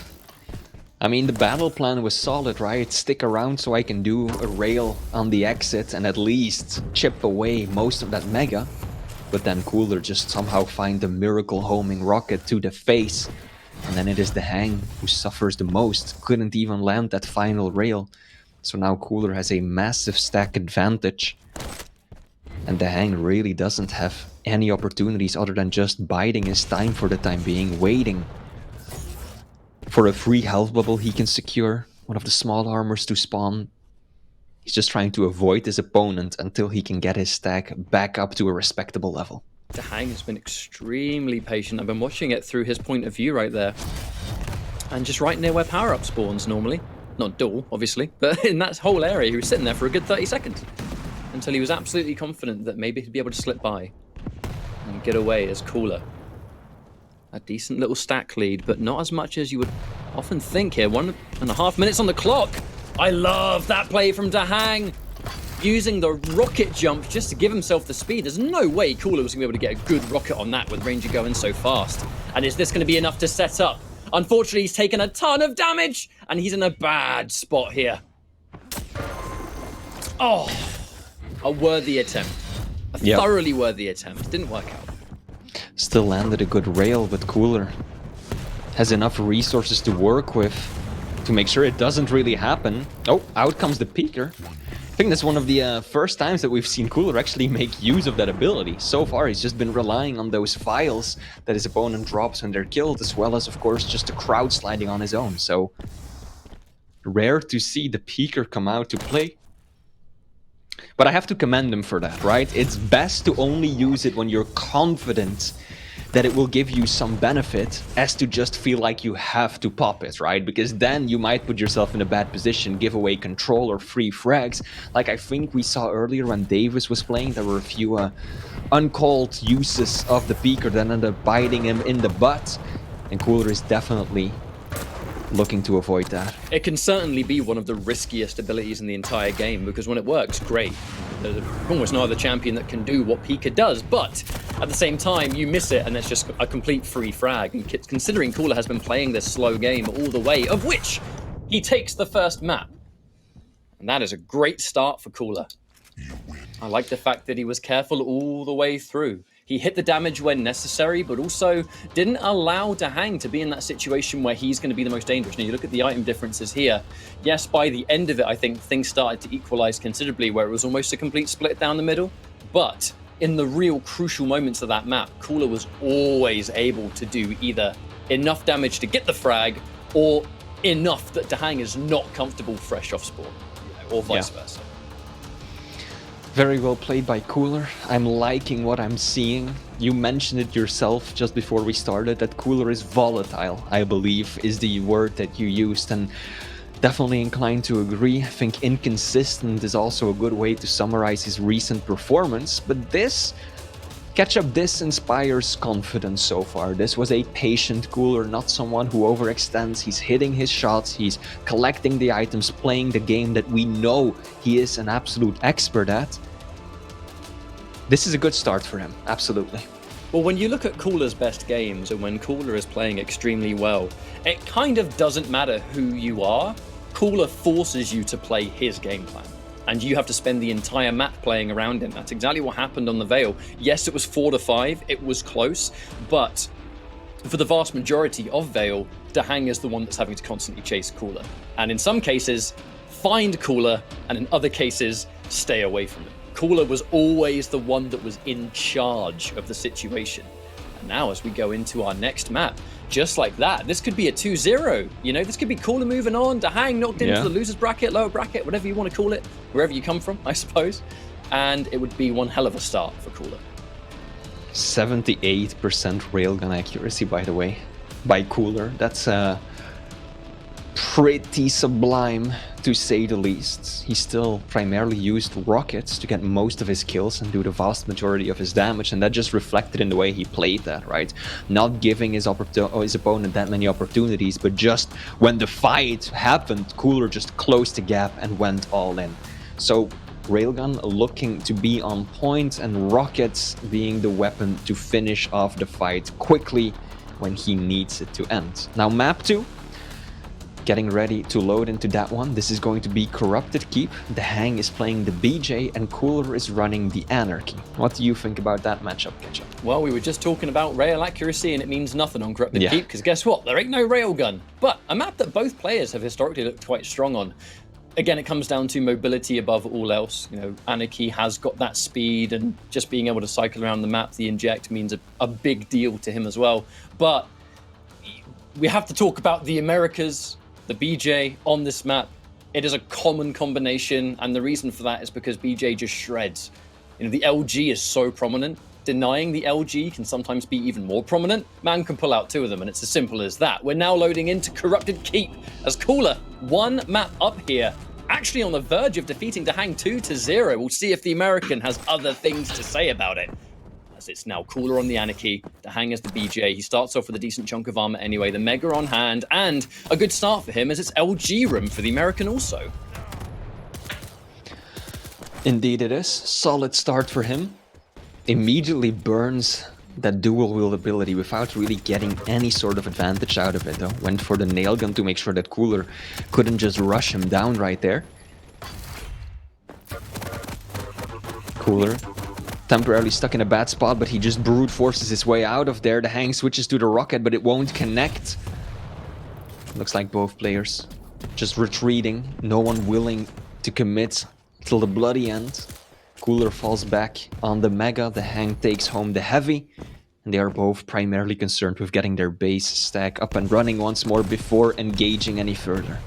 I mean, the battle plan was solid, right? Stick around so I can do a rail on the exit and at least chip away most of that Mega. But then Cooler just somehow find the miracle homing rocket to the face. And then it is the Hang who suffers the most. Couldn't even land that final rail. So now Cooler has a massive stack advantage. And the Hang really doesn't have any opportunities other than just biding his time for the time being, waiting for a free health bubble he can secure, one of the small armors to spawn. He's just trying to avoid his opponent until he can get his stack back up to a respectable level. Dahang has been extremely patient. I've been watching it through his point of view right there. And just right near where power-up spawns normally. Not dual, obviously, but in that whole area he was sitting there for a good 30 seconds. Until he was absolutely confident that maybe he'd be able to slip by and get away as Cooler. A decent little stack lead, but not as much as you would often think here. 1.5 minutes on the clock. I love that play from Dahang. Using the rocket jump just to give himself the speed. There's no way Cooler was going to be able to get a good rocket on that with Ranger going so fast. And is this going to be enough to set up? Unfortunately, he's taken a ton of damage, and he's in a bad spot here. Oh, a worthy attempt. A thoroughly worthy attempt. Didn't work out. Still landed a good rail, but Cooler has enough resources to work with to make sure it doesn't really happen. Oh, out comes the peeker. I think that's one of the first times that we've seen Cooler actually make use of that ability. So far, he's just been relying on those files that his opponent drops when they're killed, as well as, of course, just the crowd sliding on his own. So, rare to see the peeker come out to play. But I have to commend him for that, right? It's best to only use it when you're confident that it will give you some benefit, as to just feel like you have to pop it, right? Because then you might put yourself in a bad position, give away control or free frags. Like I think we saw earlier when Davis was playing, there were a few uncalled uses of the peeker that ended up biting him in the butt. And Cooler is definitely looking to avoid that. It can certainly be one of the riskiest abilities in the entire game, because when it works, great. There's almost no other champion that can do what Pika does, but at the same time, you miss it and it's just a complete free frag. And considering Cooler has been playing this slow game all the way, of which he takes the first map. And that is a great start for Cooler. I like the fact that he was careful all the way through. He hit the damage when necessary, but also didn't allow Dahang to be in that situation where he's going to be the most dangerous. Now, you look at the item differences here. Yes, by the end of it, I think things started to equalize considerably, where it was almost a complete split down the middle. But in the real crucial moments of that map, Cooler was always able to do either enough damage to get the frag, or enough that Dahang is not comfortable fresh off spawn, or vice versa. Very well played by Cooler. I'm liking what I'm seeing. You mentioned it yourself just before we started, that Cooler is volatile, I believe, is the word that you used, and definitely inclined to agree. I think inconsistent is also a good way to summarize his recent performance, but this inspires confidence so far. This was a patient Cooler, not someone who overextends. He's hitting his shots, he's collecting the items, playing the game that we know he is an absolute expert at. This is a good start for him, absolutely. Well, when you look at Cooler's best games, and when Cooler is playing extremely well, it kind of doesn't matter who you are. Cooler forces you to play his game plan, and you have to spend the entire map playing around him. That's exactly what happened on the Veil. Yes, it was 4-5, it was close, but for the vast majority of Veil, Dahang is the one that's having to constantly chase Cooler. And in some cases, find Cooler, and in other cases, stay away from him. Cooler was always the one that was in charge of the situation. And now as we go into our next map, just like that, this could be a 2-0. You know, this could be Cooler moving on, Dahang knocked into the loser's bracket, lower bracket, whatever you want to call it, wherever you come from, I suppose. And it would be one hell of a start for Cooler. 78% railgun accuracy, by the way, by Cooler. That's pretty sublime, to say the least. He still primarily used rockets to get most of his kills and do the vast majority of his damage, and that just reflected in the way he played that, right? Not giving his opponent that many opportunities, but just when the fight happened, Cooler just closed the gap and went all in. So railgun looking to be on point, and rockets being the weapon to finish off the fight quickly when he needs it to end. Now map 2, getting ready to load into that one. This is going to be Corrupted Keep. Dahang is playing the BJ and Cooler is running the Anarchy. What do you think about that matchup, Ketchup? Well, we were just talking about rail accuracy and it means nothing on Corrupted Keep, because guess what? There ain't no railgun. But a map that both players have historically looked quite strong on. Again, it comes down to mobility above all else. You know, Anarchy has got that speed, and just being able to cycle around the map, the inject means a big deal to him as well. But we have to talk about the Americas, the BJ on this map. It is a common combination, and the reason for that is because BJ just shreds. You know, the LG is so prominent. Denying the LG can sometimes be even more prominent. Man can pull out 2 of them, and it's as simple as that. We're now loading into Corrupted Keep as Cooler, 1 map up here, actually on the verge of defeating Dahang 2-0. We'll see if the American has other things to say about it. As it's now Cooler on the Anarchy, Dahang as the BJ. He starts off with a decent chunk of armor anyway, the Mega on hand, and a good start for him as it's LG room for the American also. Indeed it is. Solid start for him. Immediately burns that dual wield ability without really getting any sort of advantage out of it, though. Went for the nail gun to make sure that Cooler couldn't just rush him down right there. Cooler temporarily stuck in a bad spot, but he just brute forces his way out of there. Dahang switches to the rocket, but it won't connect. Looks like both players just retreating. No one willing to commit till the bloody end. Cooler falls back on the Mega, Dahang takes home the Heavy, and they are both primarily concerned with getting their base stack up and running once more before engaging any further.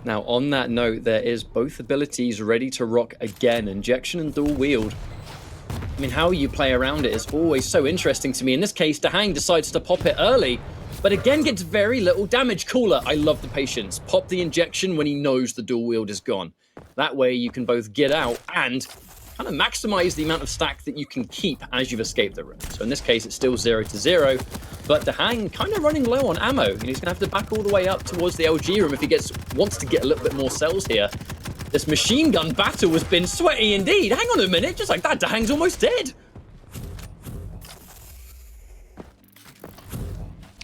Now on that note, there is both abilities ready to rock again, injection and dual wield. I mean, how you play around it is always so interesting to me. In this case, Dahang decides to pop it early, but again gets very little damage. Cooler, I love the patience. Pop the injection when he knows the dual wield is gone. That way you can both get out and kind of maximize the amount of stack that you can keep as you've escaped the room. So in this case, it's still 0-0, but Dahang kind of running low on ammo, and he's gonna have to back all the way up towards the LG room if he wants to get a little bit more cells here. This machine gun battle has been sweaty indeed. Hang on a minute, just like that, Dahang's almost dead.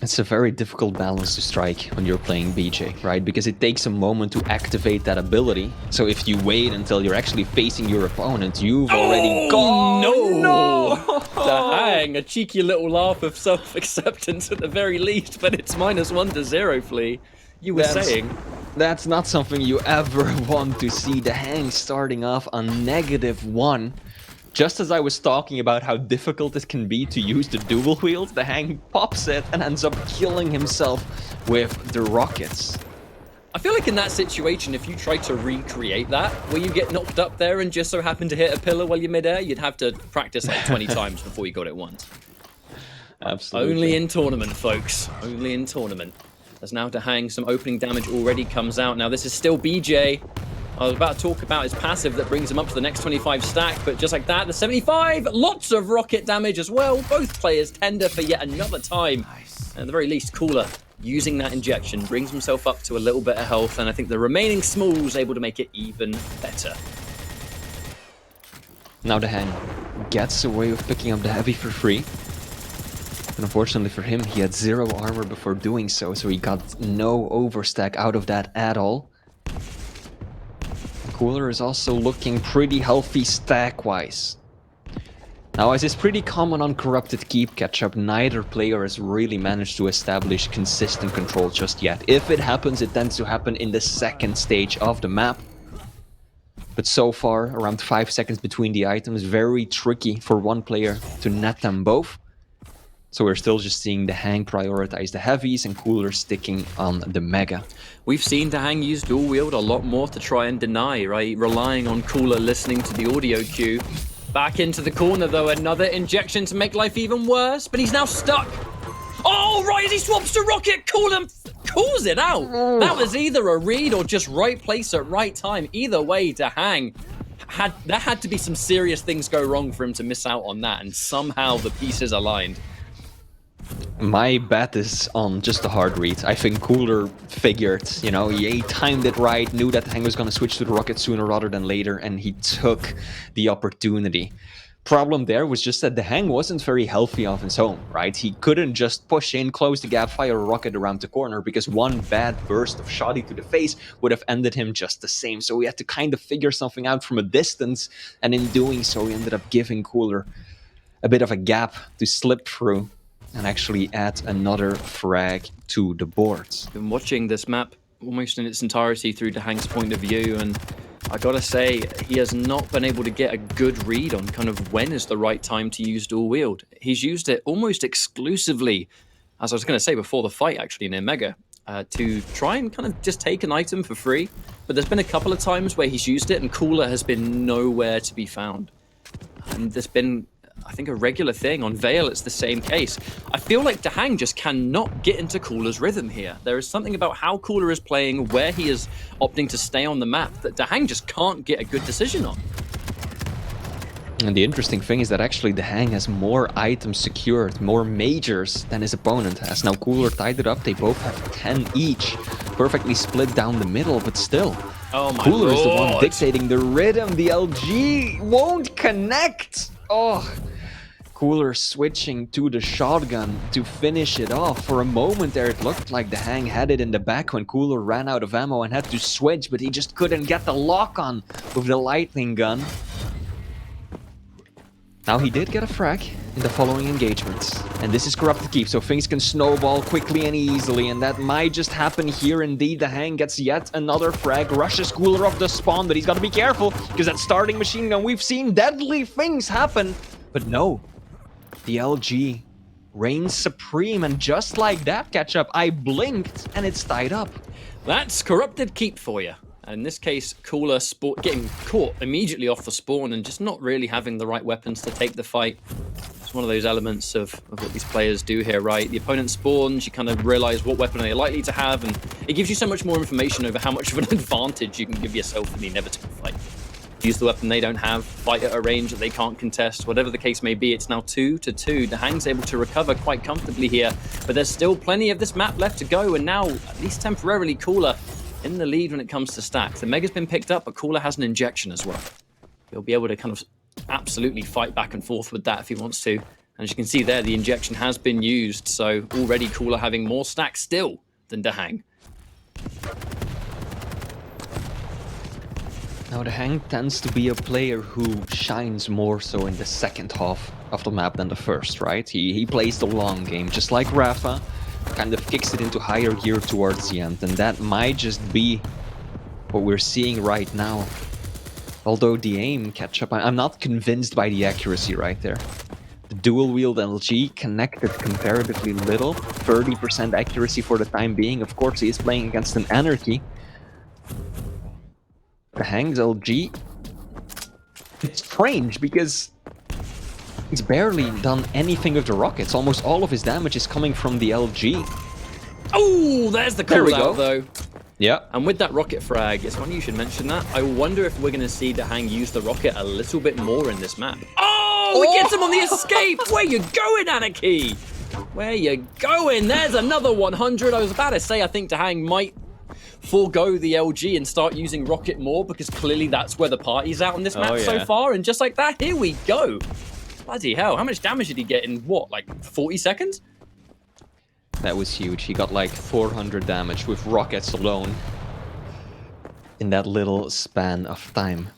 It's a very difficult balance to strike when you're playing BJ, right? Because it takes a moment to activate that ability. So if you wait until you're actually facing your opponent, you've already gone. No! Dahang, a cheeky little laugh of self-acceptance at the very least, but it's -1-0, Flea. You were saying. That's not something you ever want to see. Dahang starting off on -1. Just as I was talking about how difficult it can be to use the dual wield, Dahang pops it and ends up killing himself with the rockets. I feel like in that situation, if you try to recreate that, where you get knocked up there and just so happen to hit a pillar while you're midair, you'd have to practice like 20 times before you got it once. Absolutely. Only in tournament, folks. Only in tournament. As now Dahang, some opening damage already comes out. Now this is still BJ. I was about to talk about his passive that brings him up to the next 25 stack, but just like that, the 75, lots of rocket damage as well. Both players tender for yet another time. And at the very least, Cooler using that injection brings himself up to a little bit of health, and I think the remaining Small's able to make it even better. Now Dahang gets away with picking up the Heavy for free. But unfortunately for him, he had 0 armor before doing so, so he got no overstack out of that at all. Cooler is also looking pretty healthy stack-wise. Now, as is pretty common on Corrupted Keep Ketchup, neither player has really managed to establish consistent control just yet. If it happens, it tends to happen in the second stage of the map. But so far, around 5 seconds between the items, very tricky for one player to net them both. So we're still just seeing the Hang prioritize the heavies and Cooler sticking on the Mega. We've seen the Hang use dual wield a lot more to try and deny, right? Relying on Cooler listening to the audio cue. Back into the corner though, another injection to make life even worse, but he's now stuck. Oh, right as he swaps to Rocket, Cooler calls it out. That was either a read or just right place at right time. Either way, to Hang, there had to be some serious things go wrong for him to miss out on that, and somehow the pieces aligned. My bet is on just a hard read. I think Cooler figured, you know, he timed it right, knew that Hang was going to switch to the Rocket sooner rather than later, and he took the opportunity. Problem there was just that the Hang wasn't very healthy on his own, right? He couldn't just push in, close the gap, fire a rocket around the corner, because one bad burst of shoddy to the face would have ended him just the same. So he had to kind of figure something out from a distance, and in doing so, he ended up giving Cooler a bit of a gap to slip through and actually add another frag to the boards. Been watching this map almost in its entirety through the Hang's point of view, and I gotta say, he has not been able to get a good read on kind of when is the right time to use dual wield. He's used it almost exclusively, as I was gonna say before the fight actually near Mega, to try and kind of just take an item for free. But there's been a couple of times where he's used it and Cooler has been nowhere to be found. And there's been, I think, a regular thing. On Veil, it's the same case. I feel like Dahang just cannot get into Cooler's rhythm here. There is something about how Cooler is playing, where he is opting to stay on the map, that Dahang just can't get a good decision on. And the interesting thing is that actually Dahang has more items secured, more majors than his opponent has. Now Cooler tied it up, they both have 10 each. Perfectly split down the middle, but still. Oh my Cooler is the one Lord. dictating the rhythm. The LG won't connect. Oh, Cooler switching to the shotgun to finish it off. For a moment there, it looked like Dahang had it in the back when Cooler ran out of ammo and had to switch, but he just couldn't get the lock on with the lightning gun. Now he did get a frag in the following engagements, and this is Corrupted Keep, so things can snowball quickly and easily, and that might just happen here indeed. Dahang gets yet another frag, rushes Cooler off the spawn, but he's got to be careful, because that starting machine gun, we've seen deadly things happen. But no, the LG reigns supreme, and just like that, Ketchup, I blinked, and it's tied up. That's Corrupted Keep for you. And in this case, Cooler getting caught immediately off the spawn and just not really having the right weapons to take the fight. It's one of those elements of what these players do here, right? The opponent spawns, you kind of realize what weapon they're likely to have, and it gives you so much more information over how much of an advantage you can give yourself in the inevitable fight. Use the weapon they don't have, fight at a range that they can't contest, whatever the case may be. It's now 2-2. Dahang's able to recover quite comfortably here, but there's still plenty of this map left to go, and now, at least temporarily, Cooler in the lead when it comes to stacks. The Mega's been picked up, but Cooler has an injection as well. He'll be able to kind of absolutely fight back and forth with that if he wants to. And as you can see there, the injection has been used, so already Cooler having more stacks still than Dahang. Now Dahang tends to be a player who shines more so in the second half of the map than the first, right? He plays the long game, just like Rafa. Kind of kicks it into higher gear towards the end, and that might just be what we're seeing right now. Although the aim catch-up, I'm not convinced by the accuracy right there. The dual-wield LG connected comparatively little, 30% accuracy for the time being. Of course, he is playing against an Anarchy. Dahang's LG, it's strange because he's barely done anything with the rockets. Almost all of his damage is coming from the LG. Oh, there's the There we call go. out though. Yeah. And with that rocket frag, it's funny you should mention that. I wonder if we're going to see Dahang use the rocket a little bit more in this map. Oh, he gets him on the escape! Where you going, Anarchy? Where you going? There's another 100. I was about to say I think Dahang might forego the LG and start using rocket more, because clearly that's where the party's at on this map so far. And just like that, here we go. Bloody hell, how much damage did he get in, what, like 40 seconds? That was huge. He got like 400 damage with rockets alone in that little span of time.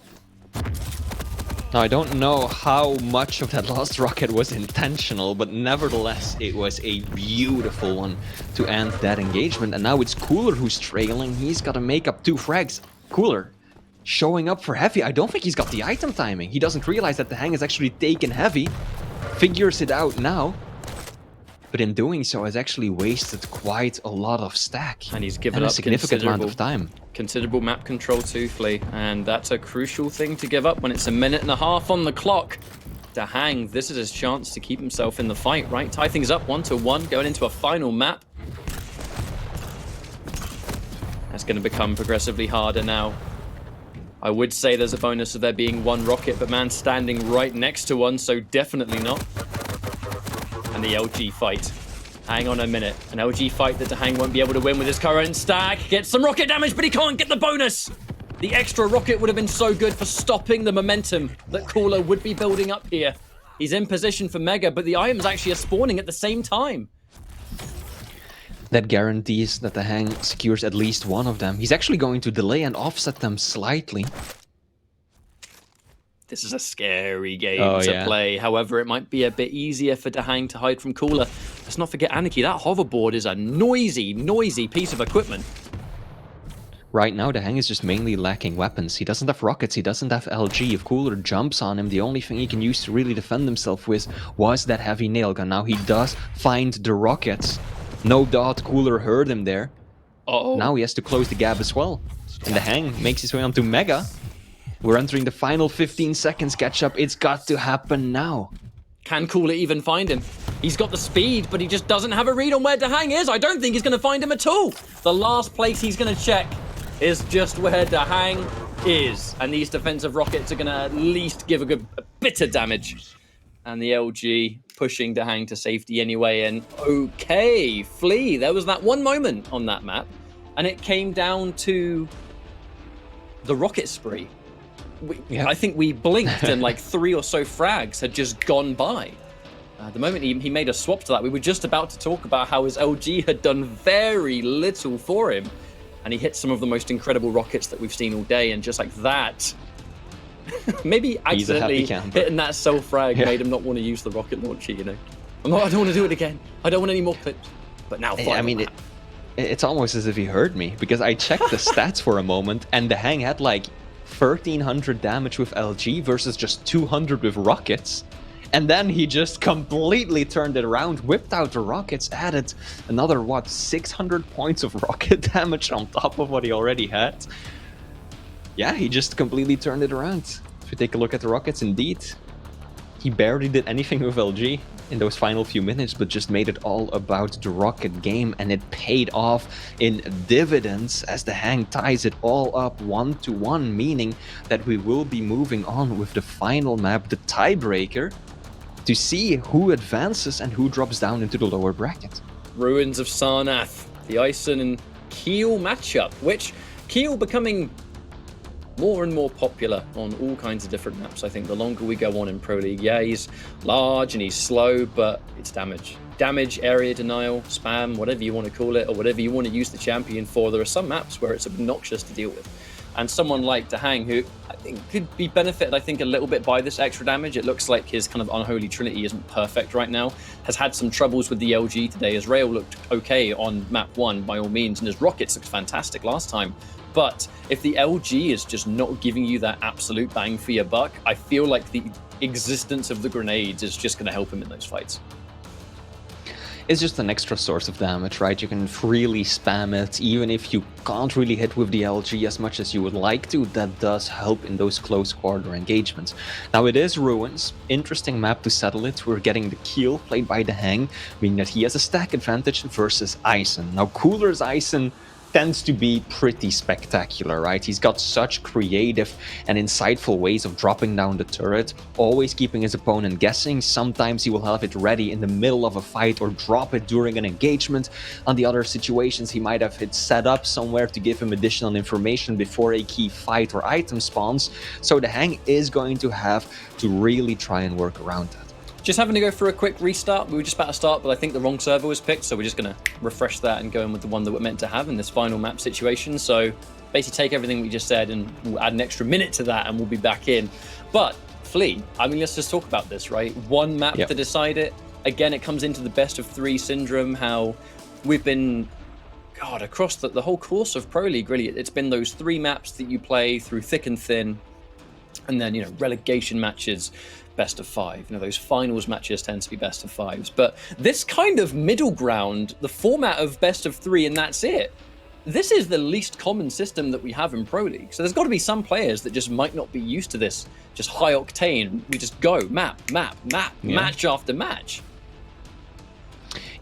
Now, I don't know how much of that last rocket was intentional, but nevertheless, it was a beautiful one to end that engagement. And now it's Cooler who's trailing. He's got to make up 2 frags. Cooler showing up for heavy. I don't think he's got the item timing. He doesn't realize that Dahang is actually taken heavy. Figures it out now. but in doing so has actually wasted quite a lot of stack. And he's given and up a significant amount of time. Considerable map control too, Flea, and that's a crucial thing to give up when it's a minute and a half on the clock. Dahang, this is his chance to keep himself in the fight, right? Tie things up 1-1, going into a final map. That's going to become progressively harder now. I would say there's a bonus of there being one rocket, but man's standing right next to one, so definitely not. And the LG fight. Hang on a minute. An LG fight that Dahang won't be able to win with his current stack. Gets some rocket damage, but he can't get the bonus. The extra rocket would have been so good for stopping the momentum that Cooler would be building up here. He's in position for Mega, but the items actually are spawning at the same time. That guarantees that Dahang secures at least one of them. He's actually going to delay and offset them slightly. This is a scary game to play. However, it might be a bit easier for Dahang to hide from Cooler. Let's not forget Anarchy. That hoverboard is a noisy, noisy piece of equipment. Right now, Dahang is just mainly lacking weapons. He doesn't have rockets, he doesn't have LG. If Cooler jumps on him, the only thing he can use to really defend himself with was that heavy nail gun. Now he does find the rockets. No doubt Cooler heard him there. Now he has to close the gap as well. And Dahang makes his way onto Mega. We're entering the final 15 seconds catch-up. It's got to happen now. Can Cooler even find him? He's got the speed, but he just doesn't have a read on where Dahang is. I don't think he's going to find him at all. The last place he's going to check is just where Dahang is. And these defensive rockets are going to at least give a bit of damage. And the LG pushing Dahang to safety anyway. And okay, Flea, there was that one moment on that map. And it came down to the rocket spree. I think we blinked and like 3 or so frags had just gone by. The moment he made a swap to that, we were just about to talk about how his LG had done very little for him. And he hit some of the most incredible rockets that we've seen all day. And just like that, maybe accidentally hitting that self-frag made him not want to use the rocket launcher, you know. I don't want to do it again. I don't want any more clips. But now, I mean, it's almost as if he heard me. Because I checked the stats for a moment, and Dahang had like 1,300 damage with LG versus just 200 with rockets. And then he just completely turned it around, whipped out the rockets, added another, 600 points of rocket damage on top of what he already had. Yeah, he just completely turned it around. If you take a look at the rockets, indeed, he barely did anything with LG in those final few minutes, but just made it all about the rocket game, and it paid off in dividends as Dahang ties it all up 1-1, meaning that we will be moving on with the final map, the tiebreaker, to see who advances and who drops down into the lower bracket. Ruins of Sarnath, the Ison and Keel matchup, which Keel becoming more and more popular on all kinds of different maps. I think the longer we go on in Pro League, yeah, he's large and he's slow, but it's damage. Damage, area denial, spam, whatever you want to call it, or whatever you want to use the champion for. There are some maps where it's obnoxious to deal with. And someone like Dahang, who I think could be benefited, I think, a little bit by this extra damage. It looks like his kind of unholy trinity isn't perfect right now. Has had some troubles with the LG today. His rail looked okay on map 1 by all means, and his rockets looked fantastic last time. But if the LG is just not giving you that absolute bang for your buck, I feel like the existence of the grenades is just going to help him in those fights. It's just an extra source of damage, right? You can freely spam it, even if you can't really hit with the LG as much as you would like to. That does help in those close quarter engagements. Now it is Ruins, interesting map to settle it. We're getting the Keel played by Dahang, meaning that he has a stack advantage versus Ison. Now Cooler's Ison tends to be pretty spectacular, right? He's got such creative and insightful ways of dropping down the turret, always keeping his opponent guessing. Sometimes he will have it ready in the middle of a fight or drop it during an engagement. On the other situations, he might have it set up somewhere to give him additional information before a key fight or item spawns. So Dahang is going to have to really try and work around that. Just having to go for a quick restart. We were just about to start, but I think the wrong server was picked, so we're just going to refresh that and go in with the one that we're meant to have in this final map situation. So basically take everything we just said and we'll add an extra minute to that and we'll be back in. But Flea, I mean, let's just talk about this, right? One map to decide it. Again, it comes into the best of 3 syndrome, how we've been, God, across the whole course of Pro League, really, it's been those 3 maps that you play through thick and thin, and then, you know, relegation matches, best of 5. You know, those finals matches tend to be best of 5s. But this kind of middle ground, the format of best of 3 and that's it, this is the least common system that we have in Pro League. So there's got to be some players that just might not be used to this. Just high octane. We just go map, match after match.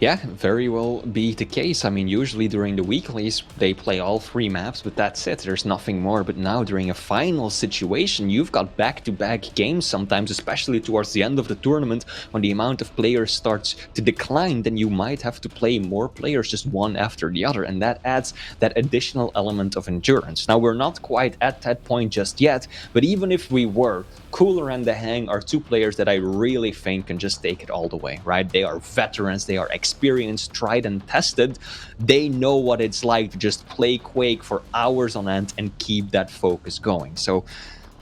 Yeah, very well be the case. I mean, usually during the weeklies, they play all 3 maps, but that's it. There's nothing more. But now during a final situation, you've got back-to-back games sometimes, especially towards the end of the tournament, when the amount of players starts to decline, then you might have to play more players just one after the other. And that adds that additional element of endurance. Now, we're not quite at that point just yet, but even if we were, Cooler and The Hang are 2 players that I really think can just take it all the way, right? They are veterans, they are experienced, tried and tested. They know what it's like to just play Quake for hours on end and keep that focus going. So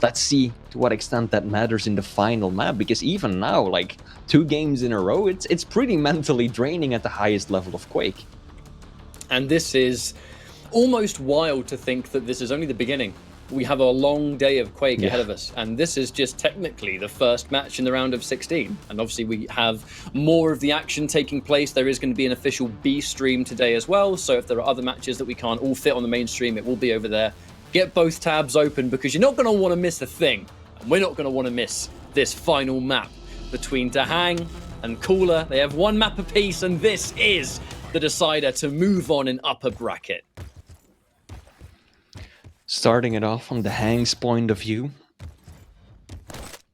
let's see to what extent that matters in the final map, because even now, like 2 games in a row, it's pretty mentally draining at the highest level of Quake. And this is almost wild to think that this is only the beginning. We have a long day of Quake ahead of us, and this is just technically the first match in the round of 16. And obviously we have more of the action taking place. There is going to be an official B stream today as well, so if there are other matches that we can't all fit on the main stream, it will be over there. Get both tabs open, because you're not going to want to miss a thing, and we're not going to want to miss this final map between Dahang and Cooler. They have 1 map apiece, and this is the decider to move on in upper bracket. Starting it off from the Hang's point of view,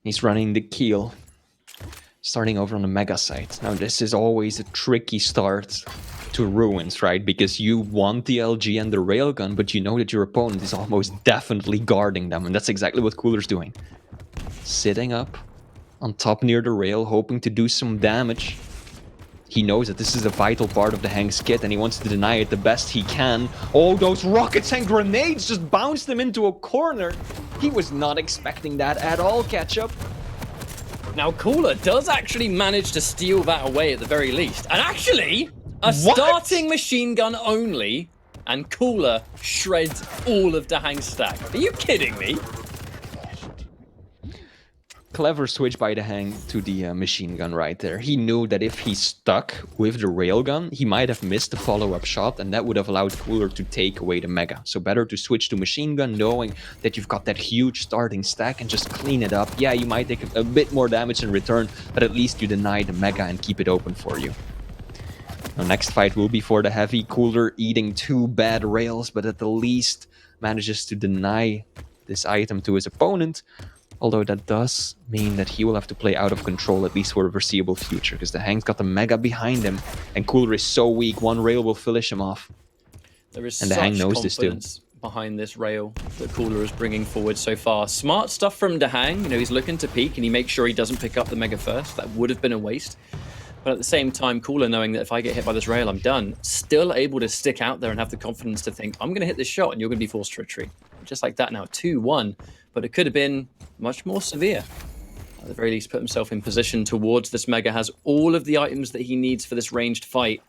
he's running the keel, starting over on the Mega site. Now this is always a tricky start to Ruins, right? Because you want the LG and the Railgun, but you know that your opponent is almost definitely guarding them, and that's exactly what Cooler's doing. Sitting up on top near the rail, hoping to do some damage. He knows that this is a vital part of the Hang's kit, and he wants to deny it the best he can. Oh, those rockets and grenades just bounced him into a corner. He was not expecting that at all, Ketchup. Now, Cooler does actually manage to steal that away at the very least. And actually, a starting machine gun only, and Cooler shreds all of Dahang's stack. Are you kidding me? Clever switch by the Hang to the machine gun right there. He knew that if he stuck with the railgun, he might have missed the follow-up shot, and that would have allowed Cooler to take away the Mega. So better to switch to machine gun, knowing that you've got that huge starting stack, and just clean it up. Yeah, you might take a bit more damage in return, but at least you deny the Mega and keep it open for you. The next fight will be for the heavy. Cooler eating 2 bad rails, but at the least manages to deny this item to his opponent. Although that does mean that he will have to play out of control, at least for the foreseeable future, because the Hang's got the Mega behind him, and Cooler is so weak, 1 rail will finish him off. There is and the Hang knows this too. Behind this rail that Cooler is bringing forward so far. Smart stuff from Dahang. You know, he's looking to peek, and he makes sure he doesn't pick up the Mega first. That would have been a waste. But at the same time, Cooler, knowing that if I get hit by this rail, I'm done, still able to stick out there and have the confidence to think, I'm going to hit this shot, and you're going to be forced to retreat. Just like that now, 2-1. But it could have been much more severe. At the very least, put himself in position towards this Mega, has all of the items that he needs for this ranged fight.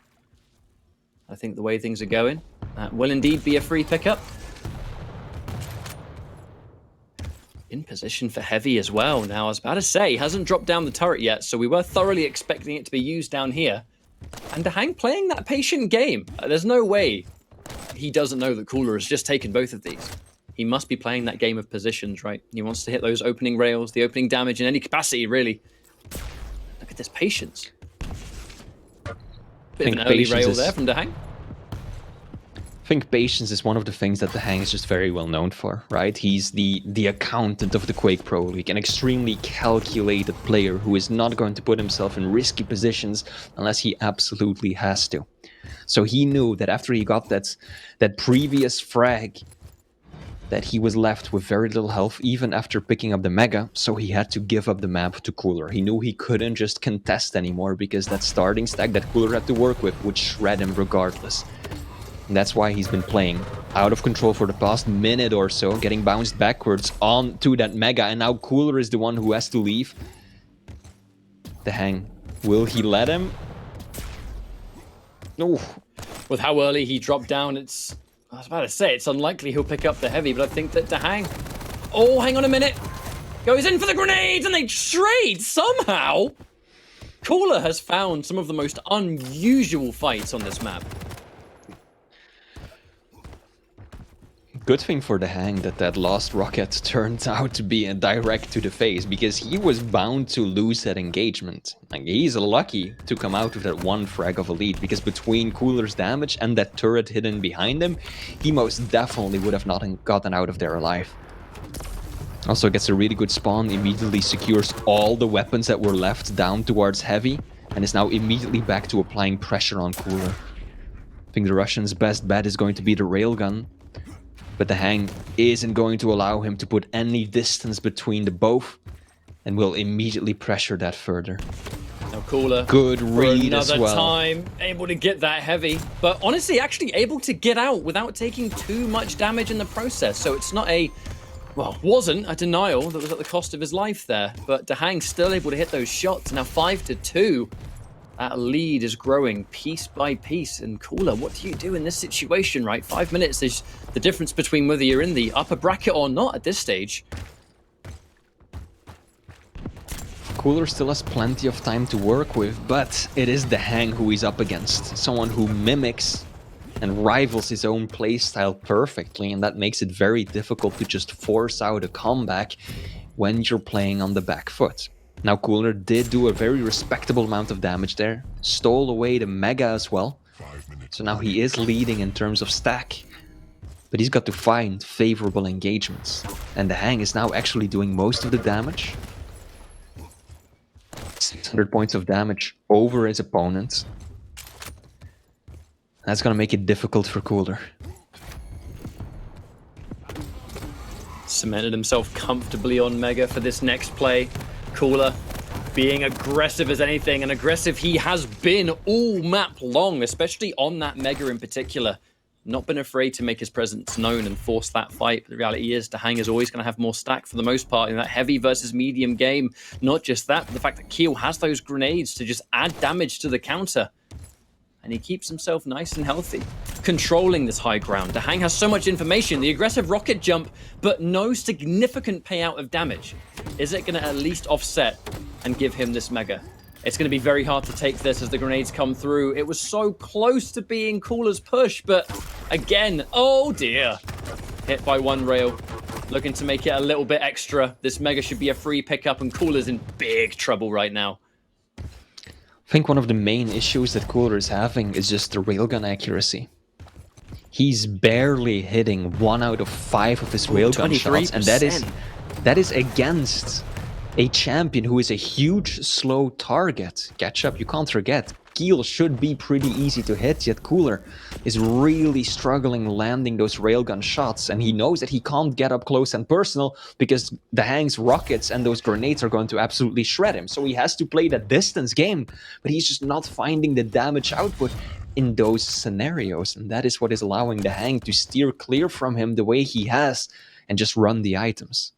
I think the way things are going, that will indeed be a free pickup. In position for Heavy as well. Now, I was about to say, he hasn't dropped down the turret yet, so we were thoroughly expecting it to be used down here. And Dahang playing that patient game. There's no way he doesn't know that Cooler has just taken both of these. He must be playing that game of positions, right? He wants to hit those opening rails, the opening damage in any capacity, really. Look at this patience. Bit of an early rail there from Dahang. I think patience is one of the things that the Hang is just very well known for, right? He's the accountant of the Quake Pro League, an extremely calculated player who is not going to put himself in risky positions unless he absolutely has to. So he knew that after he got that previous frag, that he was left with very little health even after picking up the Mega, so he had to give up the map to Cooler. He knew he couldn't just contest anymore, because that starting stack that Cooler had to work with would shred him regardless. And that's why he's been playing out of control for the past minute or so, getting bounced backwards onto that Mega, and now Cooler is the one who has to leave. The Hang, will he let him? No. With how early he dropped down, I was about to say, it's unlikely he'll pick up the Heavy, but I think that Dahang... Oh, hang on a minute. Goes in for the grenades and they trade somehow. Cooler has found some of the most unusual fights on this map. Good thing for the Hang that that last rocket turned out to be a direct to the face, because he was bound to lose that engagement. Like, he's lucky to come out with that one frag of a lead, because between Cooler's damage and that turret hidden behind him, he most definitely would have not gotten out of there alive. Also gets a really good spawn, immediately secures all the weapons that were left down towards Heavy, and is now immediately back to applying pressure on Cooler. I think the Russians' best bet is going to be the railgun, but the Hang isn't going to allow him to put any distance between the both, and will immediately pressure that further. Now Cooler, good read as well. Another time, able to get that Heavy, but honestly, actually able to get out without taking too much damage in the process. So it's not a, well, wasn't a denial that was at the cost of his life there, but the Hang still able to hit those shots. Now 5-2. That lead is growing piece by piece. And Cooler, what do you do in this situation, right? 5 minutes is the difference between whether you're in the upper bracket or not at this stage. Cooler still has plenty of time to work with, but it is the Hang who he's up against. Someone who mimics and rivals his own playstyle perfectly, and that makes it very difficult to just force out a comeback when you're playing on the back foot. Now Cooler did do a very respectable amount of damage there, stole away the Mega as well, so now he is leading in terms of stack, but he's got to find favorable engagements, and the Hang is now actually doing most of the damage. 600 points of damage over his opponent. That's gonna make it difficult for Cooler. Cemented himself comfortably on Mega for this next play. Cooler being aggressive as anything, and aggressive he has been all map long, especially on that Mega in particular. Not been afraid to make his presence known and force that fight. But the reality is, the Hang is always going to have more stack for the most part in that heavy versus medium game. Not just that, but the fact that Keel has those grenades to just add damage to the counter. And he keeps himself nice and healthy, controlling this high ground. The Hang has so much information, the aggressive rocket jump, but no significant payout of damage. Is it going to at least offset and give him this Mega? It's going to be very hard to take this as the grenades come through. It was so close to being Cooler's push, but again, oh dear. Hit by one rail, looking to make it a little bit extra. This Mega should be a free pickup, and Cooler's in big trouble right now. I think one of the main issues that Cooler is having is just the railgun accuracy. He's barely hitting 1 out of 5 of his railgun shots, and that is against a champion who is a huge slow target. Catch up, you can't forget. Keel should be pretty easy to hit, yet Cooler is really struggling landing those railgun shots, and he knows that he can't get up close and personal because the Hang's rockets and those grenades are going to absolutely shred him. So he has to play that distance game, but he's just not finding the damage output in those scenarios, and that is what is allowing the Hang to steer clear from him the way he has and just run the items.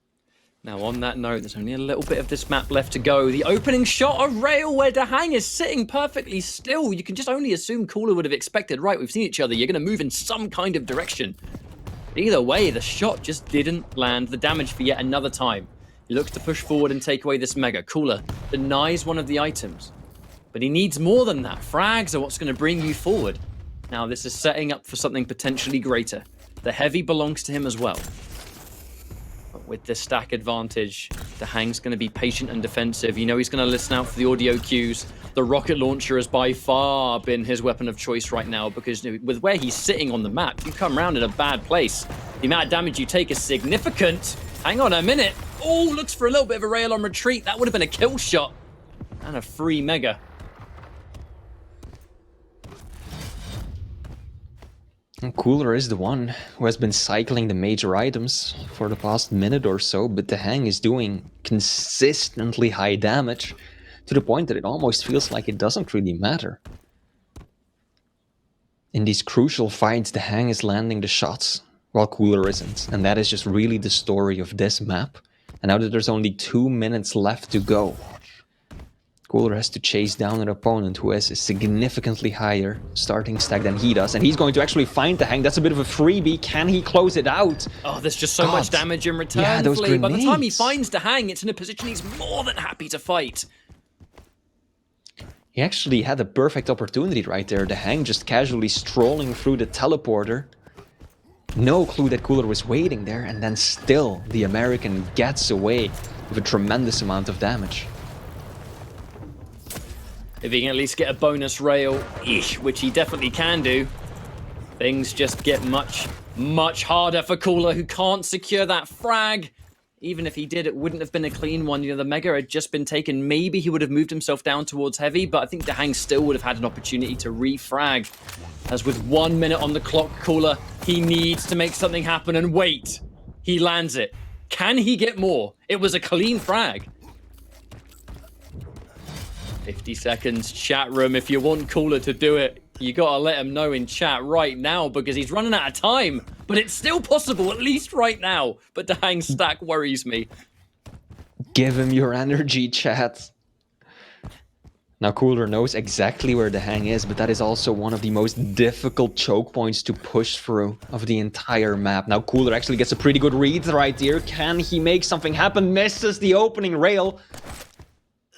Now, on that note, there's only a little bit of this map left to go. The opening shot, a rail where the Hang is sitting perfectly still. You can just only assume Cooler would have expected, right, we've seen each other, you're going to move in some kind of direction. But either way, the shot just didn't land the damage for yet another time. He looks to push forward and take away this Mega. Cooler denies one of the items, but he needs more than that. Frags are what's going to bring you forward. Now, this is setting up for something potentially greater. The Heavy belongs to him as well. With this stack advantage, the Hang's going to be patient and defensive. You know he's going to listen out for the audio cues. The rocket launcher has by far been his weapon of choice right now, because with where he's sitting on the map, you come around in a bad place. The amount of damage you take is significant. Hang on a minute. Oh, looks for a little bit of a rail on retreat. That would have been a kill shot. And a free Mega. And Cooler is the one who has been cycling the major items for the past minute or so, but the Hang is doing consistently high damage to the point that it almost feels like it doesn't really matter. In these crucial fights, the Hang is landing the shots while Cooler isn't, and that is just really the story of this map. And now that there's only 2 minutes left to go, Cooler has to chase down an opponent who has a significantly higher starting stack than he does, and he's going to actually find the hang. That's a bit of a freebie. Can he close it out? Oh, there's just so much damage in return. Yeah, those Flea. By the time he grenades. finds the hang, it's in a position he's more than happy to fight. He actually had a perfect opportunity right there. The hang just casually strolling through the teleporter. No clue that Cooler was waiting there, and then still the American gets away with a tremendous amount of damage. If he can at least get a bonus rail, which he definitely can do, things just get much, much harder for Cooler, who can't secure that frag. Even if he did, it wouldn't have been a clean one. You know, the Mega had just been taken. Maybe he would have moved himself down towards Heavy, but I think the Hang still would have had an opportunity to refrag. As with 1 minute on the clock, Cooler, he needs to make something happen, and wait. He lands it. Can he get more? It was a clean frag. 50 seconds, chat room. If you want Cooler to do it, you gotta let him know in chat right now, because he's running out of time. But it's still possible, at least right now. But the hang stack worries me. Give him your energy, chat. Now Cooler knows exactly where the hang is, but that is also one of the most difficult choke points to push through of the entire map. Now Cooler actually gets a pretty good read right here. Can he make something happen? Misses the opening rail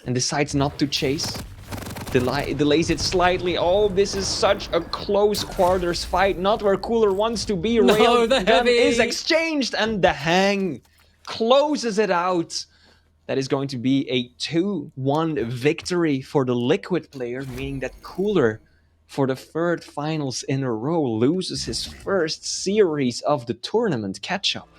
and decides not to chase. Delays it slightly. Oh, this is such a close quarters fight. Not where Cooler wants to be. No, Rail the gun heavy is exchanged, and the hang closes it out. That is going to be a 2-1 victory for the Liquid player, meaning that Cooler, for the third finals in a row, loses his first series of the tournament catch-up.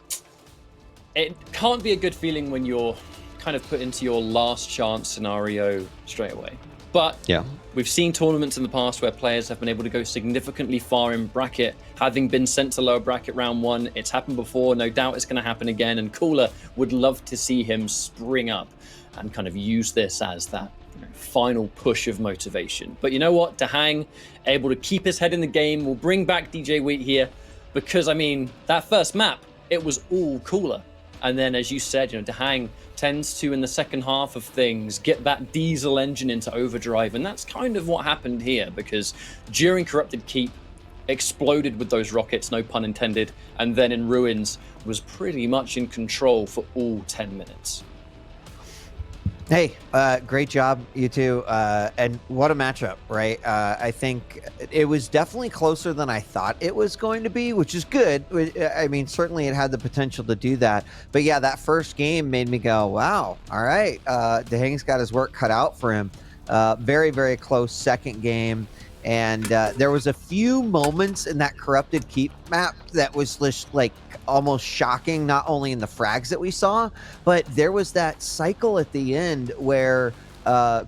It can't be a good feeling when you're kind of put into your last chance scenario straight away. But yeah, we've seen tournaments in the past where players have been able to go significantly far in bracket, having been sent to lower bracket round one. It's happened before, no doubt it's going to happen again, and Cooler would love to see him spring up and kind of use this as that final push of motivation. But you know what? Dahang, able to keep his head in the game, will bring back DJ Wheat here, because, I mean, that first map, it was all Cooler. And then, as you said, Dahang tends to, in the second half of things, get that diesel engine into overdrive. And that's kind of what happened here, because during Corrupted Keep, exploded with those rockets, no pun intended, and then in Ruins was pretty much in control for all 10 minutes. Hey, great job, you two. And what a matchup, right? I think it was definitely closer than I thought it was going to be, which is good. I mean, certainly it had the potential to do that. But yeah, that first game made me go, wow, all right. Dahang's got his work cut out for him. Very, very close second game. And there was a few moments in that Corrupted Keep map that was just like almost shocking, not only in the frags that we saw, but there was that cycle at the end where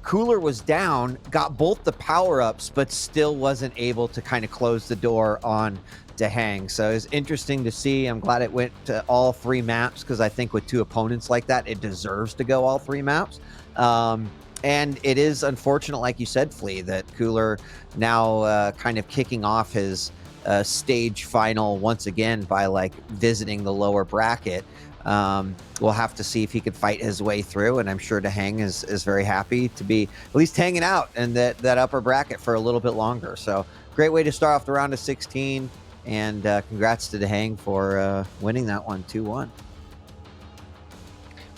Cooler was down, got both the power-ups, but still wasn't able to kind of close the door on Dahang. So it was interesting to see. I'm glad it went to all three maps, because I think with two opponents like that, it deserves to go all three maps. And it is unfortunate, like you said, Flea, that Cooler now kind of kicking off his stage final once again by like visiting the lower bracket. We'll have to see if he could fight his way through, and I'm sure Dahang is very happy to be at least hanging out in that upper bracket for a little bit longer. So great way to start off the round of 16, and congrats to Dahang for winning that one 2-1.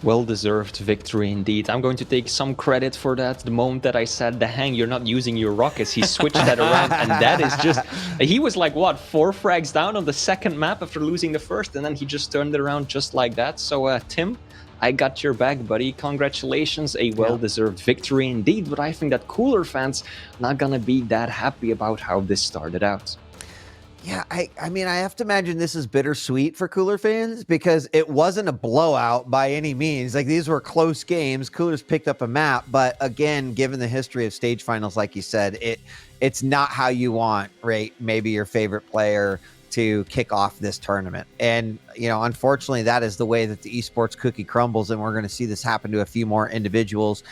Well-deserved victory indeed. I'm going to take some credit for that. The moment that I said, Dahang, you're not using your rockets, he switched that around, and that is just... He was like, what, 4 frags down on the second map after losing the first, and then he just turned it around just like that. So, Tim, I got your back, buddy. Congratulations, a well-deserved victory indeed, but I think that Cooler fans not gonna be that happy about how this started out. Yeah, I mean, I have to imagine this is bittersweet for Cooler fans, because it wasn't a blowout by any means. Like, these were close games. Cooler's picked up a map, but again, given the history of stage finals, like you said, it's not how you want, right, maybe your favorite player to kick off this tournament. And, unfortunately, that is the way that the esports cookie crumbles, and we're going to see this happen to a few more individuals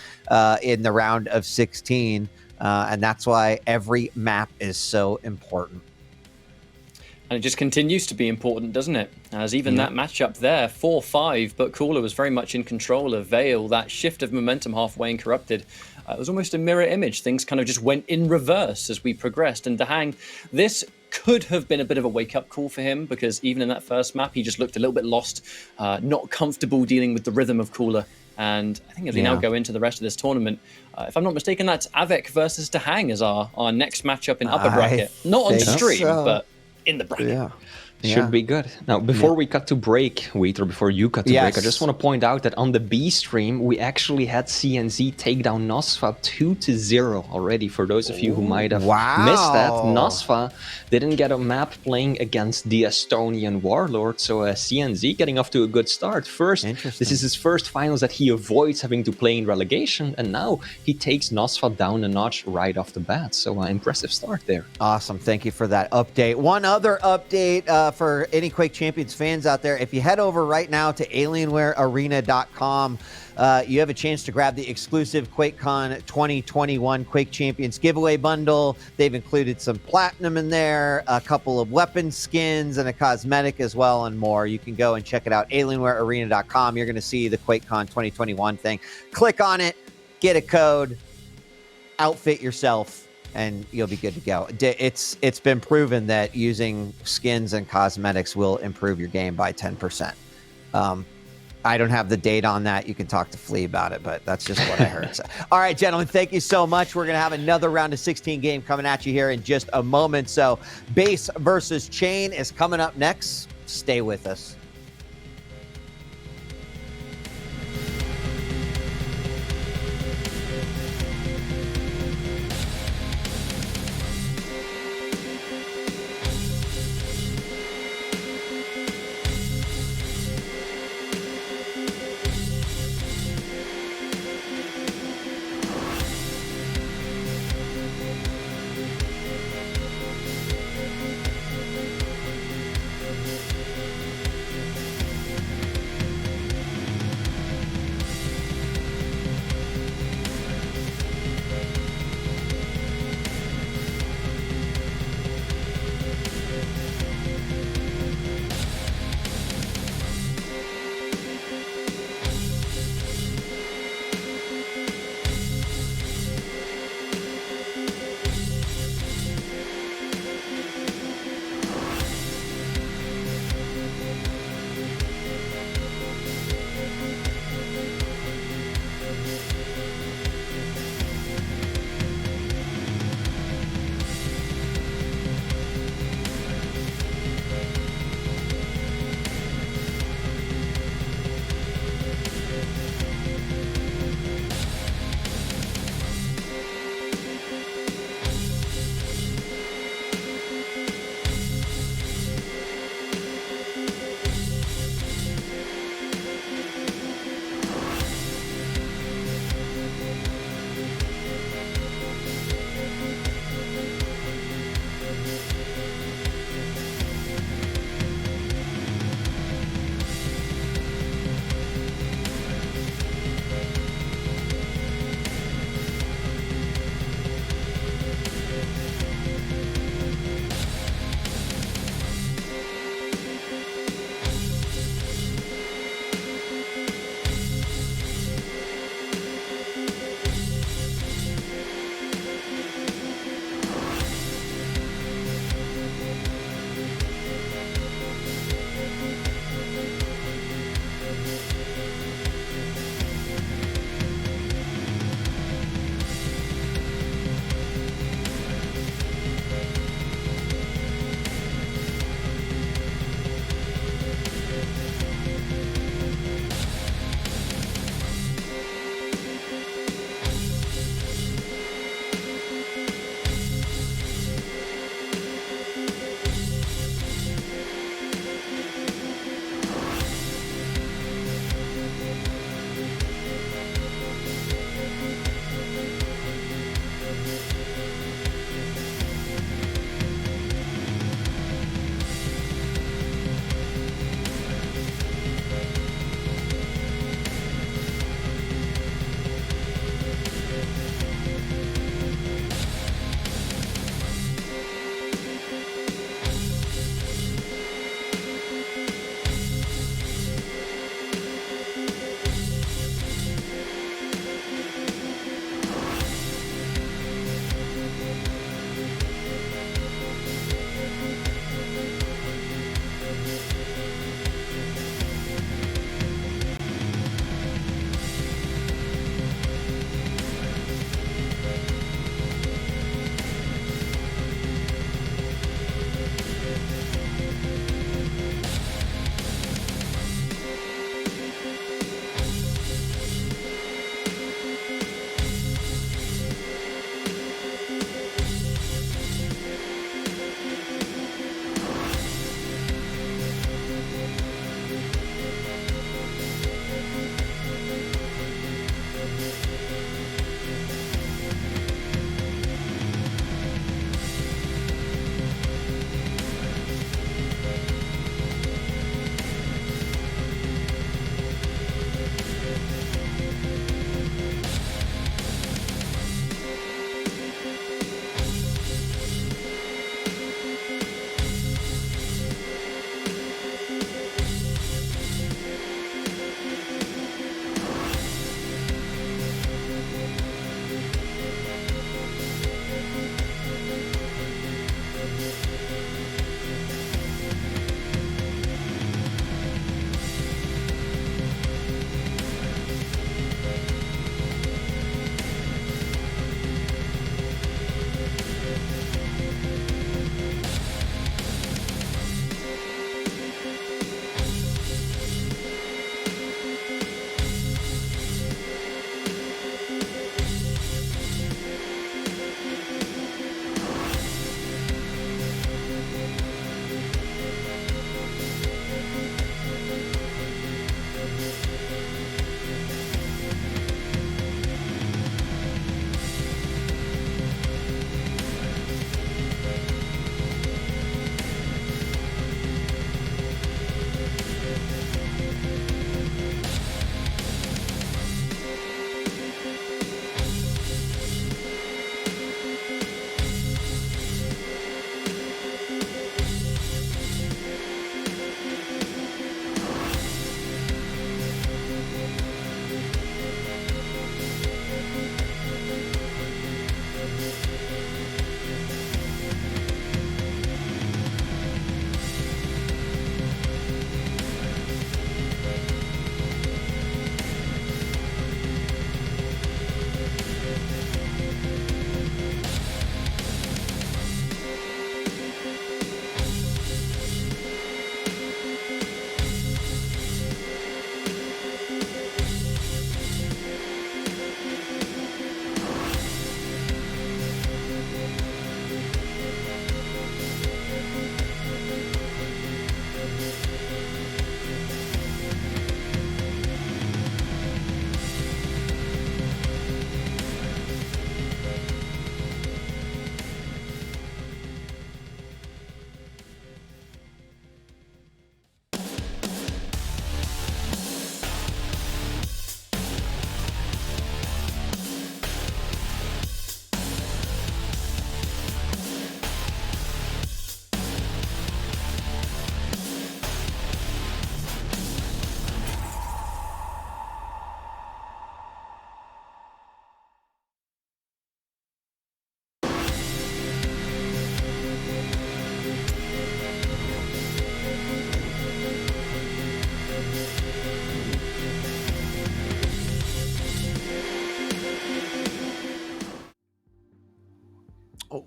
in the round of 16, and that's why every map is so important. And it just continues to be important, doesn't it? As even that matchup there, 4-5, but Cooler was very much in control of Vale. That shift of momentum halfway in Corrupted, it was almost a mirror image. Things kind of just went in reverse as we progressed. And Dahang, this could have been a bit of a wake-up call for him, because even in that first map, he just looked a little bit lost, not comfortable dealing with the rhythm of Cooler. And I think as we now go into the rest of this tournament, if I'm not mistaken, that's Avec versus Dahang as our next matchup in upper bracket. Not on stream, but in the bracket. Should be good. Now, before we cut to break, Wheat, or before you cut to break, I just want to point out that on the B stream, we actually had CNZ take down Nosfa 2-0 already. For those of you who might have missed that, Nosfa didn't get a map playing against the Estonian Warlord, so CNZ getting off to a good start. First, this is his first finals that he avoids having to play in relegation, and now he takes Nosfa down a notch right off the bat. So impressive start there. Awesome. Thank you for that update. One other update for any Quake Champions fans out there. If you head over right now to alienwarearena.com, you have a chance to grab the exclusive QuakeCon 2021 Quake Champions giveaway bundle. They've included some platinum in there, a couple of weapon skins, and a cosmetic as well, and more. You can go and check it out, alienwarearena.com. You're going to see the QuakeCon 2021 thing. Click on it, get a code, outfit yourself, and you'll be good to go. It's been proven that using skins and cosmetics will improve your game by 10%. I don't have the date on that. You can talk to Flea about it, but that's just what I heard. So, all right, gentlemen, thank you so much. We're going to have another round of 16 game coming at you here in just a moment. So Base versus Chain is coming up next. Stay with us.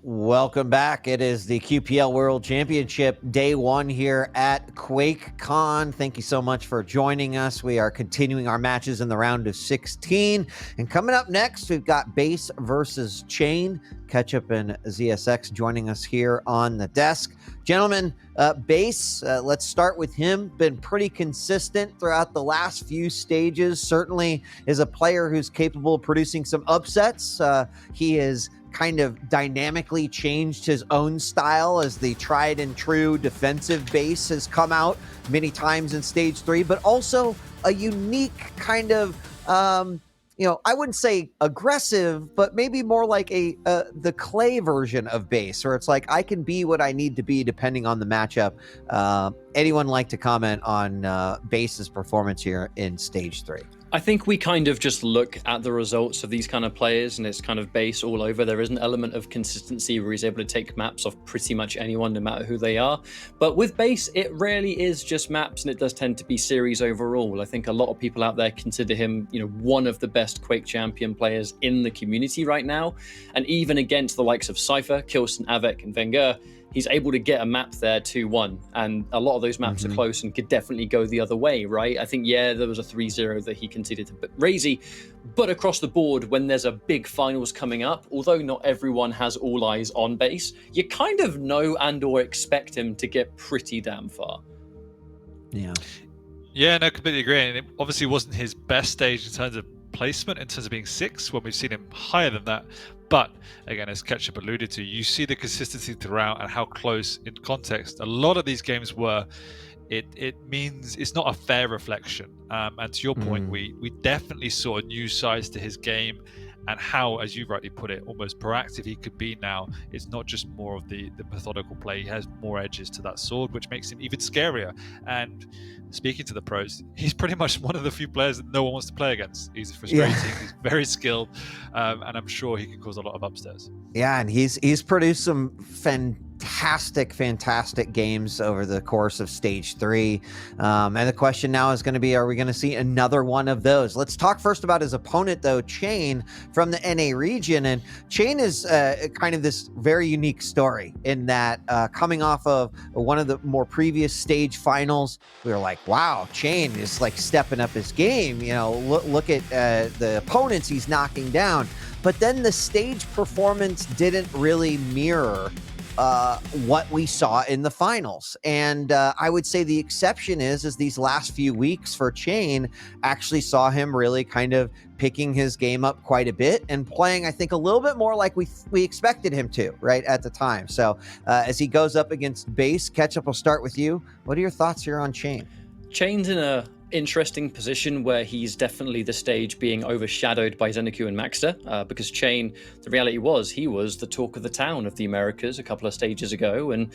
Welcome back. It is the QPL World Championship day 1 here at QuakeCon. Thank you so much for joining us. We are continuing our matches in the round of 16. And coming up next, we've got Base versus Chain. Ketchup and ZSX joining us here on the desk. Gentlemen, Base, let's start with him. Been pretty consistent throughout the last few stages. Certainly is a player who's capable of producing some upsets. He is kind of dynamically changed his own style as the tried and true defensive base has come out many times in stage 3, but also a unique kind of, I wouldn't say aggressive, but maybe more like the clay version of base, where it's like, I can be what I need to be depending on the matchup. Anyone like to comment on base's performance here in stage 3? I think we kind of just look at the results of these kind of players and it's kind of base all over. There is an element of consistency where he's able to take maps off pretty much anyone, no matter who they are. But with base, it rarely is just maps, and it does tend to be series overall. I think a lot of people out there consider him, one of the best Quake champion players in the community right now. And even against the likes of Cypher, Kilson, Avec, and Wenger, he's able to get a map there 2-1, and a lot of those maps are close and could definitely go the other way, right? I think, there was a 3-0 that he conceded to Razy, but across the board, when there's a big finals coming up, although not everyone has all eyes on base, you kind of know and or expect him to get pretty damn far. Yeah, no, completely agree. And it obviously wasn't his best stage in terms of placement, in terms of being 6, when we've seen him higher than that. But again, as Ketchup alluded to, you see the consistency throughout and how close in context a lot of these games were. It means it's not a fair reflection. And to your point, we definitely saw a new size to his game, and how, as you rightly put it, almost proactive he could be now. It's not just more of the methodical play. He has more edges to that sword, which makes him even scarier. And speaking to the pros, he's pretty much one of the few players that no one wants to play against. He's frustrating, he's very skilled, and I'm sure he can cause a lot of upsets. Yeah, and he's produced some fantastic games over the course of stage 3. And the question now is going to be, are we going to see another one of those? Let's talk first about his opponent, though, Chain from the NA region. And Chain is kind of this very unique story in that coming off of one of the more previous stage finals, we were like, wow, Chain is like stepping up his game. Look at the opponents he's knocking down. But then the stage performance didn't really mirror what we saw in the finals. And I would say the exception is these last few weeks for Chain actually saw him really kind of picking his game up quite a bit and playing, I think, a little bit more like we expected him to, right, at the time. So as he goes up against Base, Ketchup, will start with you. What are your thoughts here on Chain? Chain's in a interesting position where he's definitely the stage being overshadowed by Zeniku and Maxter, because Chain, the reality was, he was the talk of the town of the Americas a couple of stages ago, and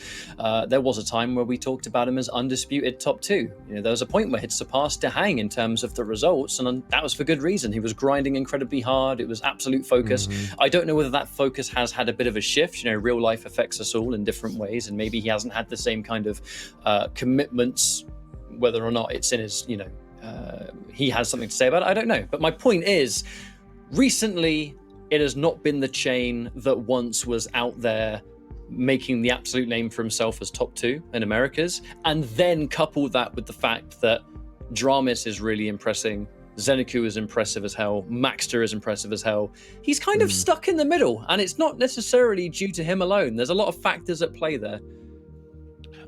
there was a time where we talked about him as undisputed top 2. There was a point where he'd surpassed DeHang in terms of the results, and that was for good reason. He was grinding incredibly hard. It was absolute focus. I don't know whether that focus has had a bit of a shift. Real life affects us all in different ways, and maybe he hasn't had the same kind of commitments, whether or not it's in his, he has something to say about it, I don't know. But my point is, recently, it has not been the Chain that once was out there making the absolute name for himself as top 2 in Americas, and then couple that with the fact that Dramis is really impressing, Zeniku is impressive as hell, Maxter is impressive as hell. He's kind of stuck in the middle, and it's not necessarily due to him alone. There's a lot of factors at play there.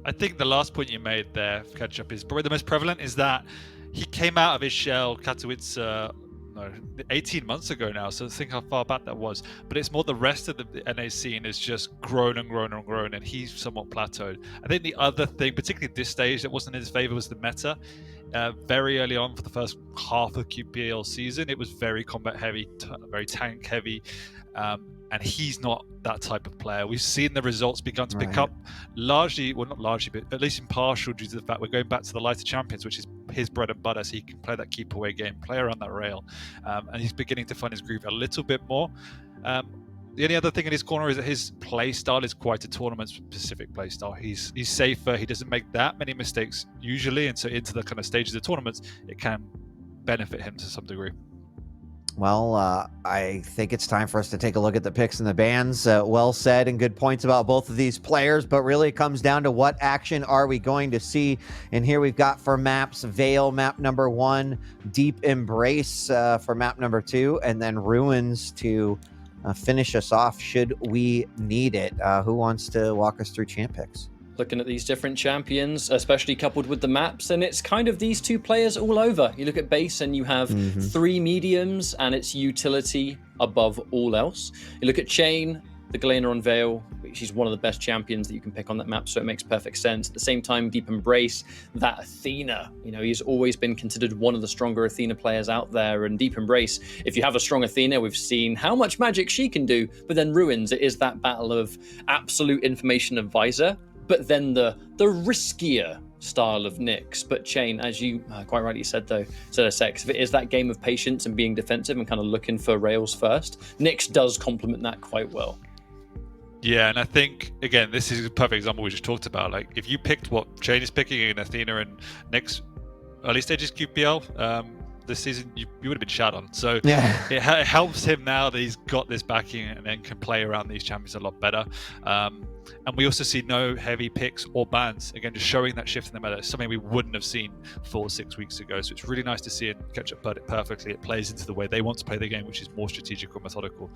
I think the last point you made there, Ketchup, is probably the most prevalent, is that he came out of his shell, Katowice, 18 months ago now, so think how far back that was. But it's more the rest of the NA scene has just grown and grown and grown, and he's somewhat plateaued. I think the other thing, particularly at this stage, that wasn't in his favor was the meta. Very early on, for the first half of QPL season, it was very combat heavy, very tank heavy. And he's not that type of player. We've seen the results begun to pick up, largely, well, not largely, but at least in partial, due to the fact we're going back to the lighter champions, which is his bread and butter, so he can play that keep away game, play around that rail, and he's beginning to find his groove a little bit more. The only other thing in his corner is that his play style is quite a tournament-specific play style. He's safer. He doesn't make that many mistakes usually, and so into the kind of stages of tournaments, it can benefit him to some degree. Well, I think it's time for us to take a look at the picks and the bans. Well said and good points about both of these players, but really it comes down to what action are we going to see. And here we've got for maps, Veil, map number 1, Deep Embrace for map number 2, and then Ruins to finish us off should we need it. Who wants to walk us through champ picks? Looking at these different champions, especially coupled with the maps, and it's kind of these two players all over. You look at base and you have 3 mediums and it's utility above all else. You look at Chain, the Galena on Veil, she's one of the best champions that you can pick on that map, so it makes perfect sense. At the same time, Deep Embrace, that Athena, you know, he's always been considered one of the stronger Athena players out there, and Deep Embrace, if you have a strong Athena, we've seen how much magic she can do, but then Ruins, it is that battle of absolute information advisor, but then the riskier style of Nyx. But Chain, as you quite rightly said though, Sex, if it is that game of patience and being defensive and kind of looking for rails first, Nyx does complement that quite well. Yeah, and I think, again, this is a perfect example we just talked about. Like, if you picked what Chain is picking in Athena and Nyx early stages QPL this season, you would have been shat on. So Yeah. it helps him now that he's got this backing and then can play around these champions a lot better. And we also see no heavy picks or bans. Again, just showing that shift in the meta. It's something we wouldn't have seen 4 or 6 weeks ago. So it's really nice to see it catch up it perfectly. It plays into the way they want to play the game, which is more strategic or methodical.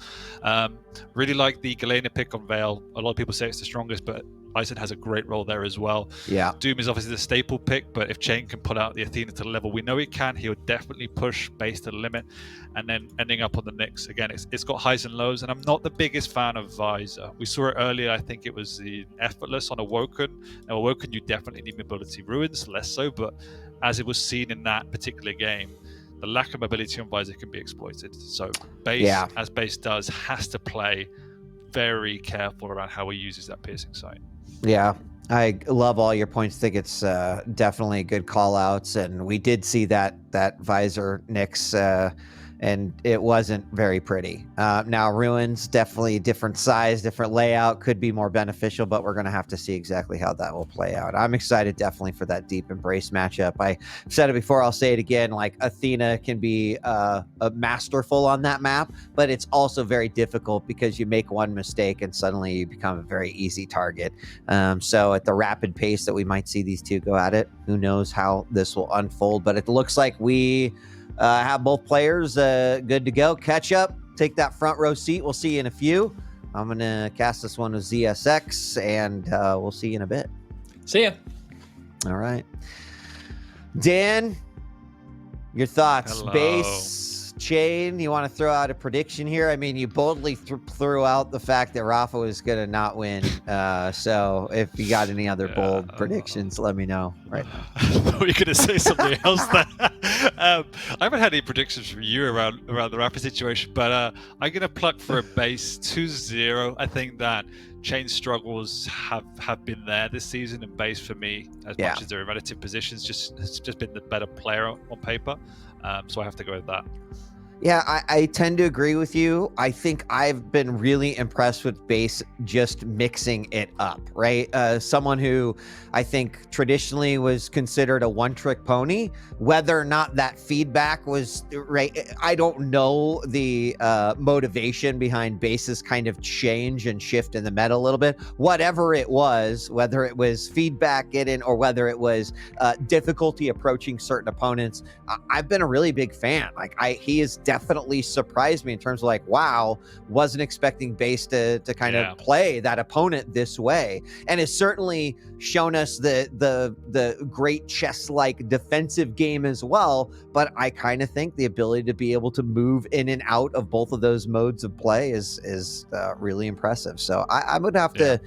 Really like the Galena pick on Veil. A lot of people say it's the strongest, but Bison has a great role there as well. Yeah. Doom is obviously the staple pick, but if Chain can pull out the Athena to the level we know he can, he would definitely push base to the limit. And then ending up on the Nyx, again, it's got highs and lows, and I'm not the biggest fan of Visor. We saw it earlier, I think it was the Effortless on Awoken. Now, Awoken, you definitely need mobility. Ruins, less so, but as it was seen in that particular game, the lack of mobility on Visor can be exploited. So base, as base does, has to play very careful around how he uses that piercing sight. Yeah, I love all your points. I think it's definitely good call outs, and we did see that Visor Nyx, and it wasn't very pretty. Now Ruins, definitely different size, different layout, could be more beneficial, but we're going to have to see exactly how that will play out. I'm excited definitely for that Deep Embrace matchup. I said it before, I'll say it again, like Athena can be a masterful on that map, but it's also very difficult because you make one mistake and suddenly you become a very easy target. So at the rapid pace that we might see these two go at it, who knows how this will unfold, but it looks like we have both players good to go. Catch up, take that front row seat. We'll see you in a few. I'm going to cast this one with ZSX, and we'll see you in a bit. See ya. All right. Dan, your thoughts? Hello. Base, Chain, you want to throw out a prediction here? I mean, you boldly threw out the fact that Rafa was going to not win. So if you got any other bold predictions, let me know. Right. I thought you were going to say something else there. I haven't had any predictions from you around the Rafa situation, but I'm going to pluck for a base 2-0. I think that Chain struggles have been there this season, and base for me, as much as they're in relative positions, has just been the better player on paper. So I have to go with that. Yeah, I tend to agree with you. I think I've been really impressed with base just mixing it up, right? Someone who I think traditionally was considered a one-trick pony, whether or not that feedback was right, I don't know the motivation behind base's kind of change and shift in the meta a little bit. Whatever it was, whether it was feedback getting or whether it was difficulty approaching certain opponents, I've been a really big fan. Like he is definitely surprised me in terms of like, wow, wasn't expecting base to kind of play that opponent this way, and has certainly shown us the great chess-like defensive game as well. But I kind of think the ability to be able to move in and out of both of those modes of play is really impressive. So I would have to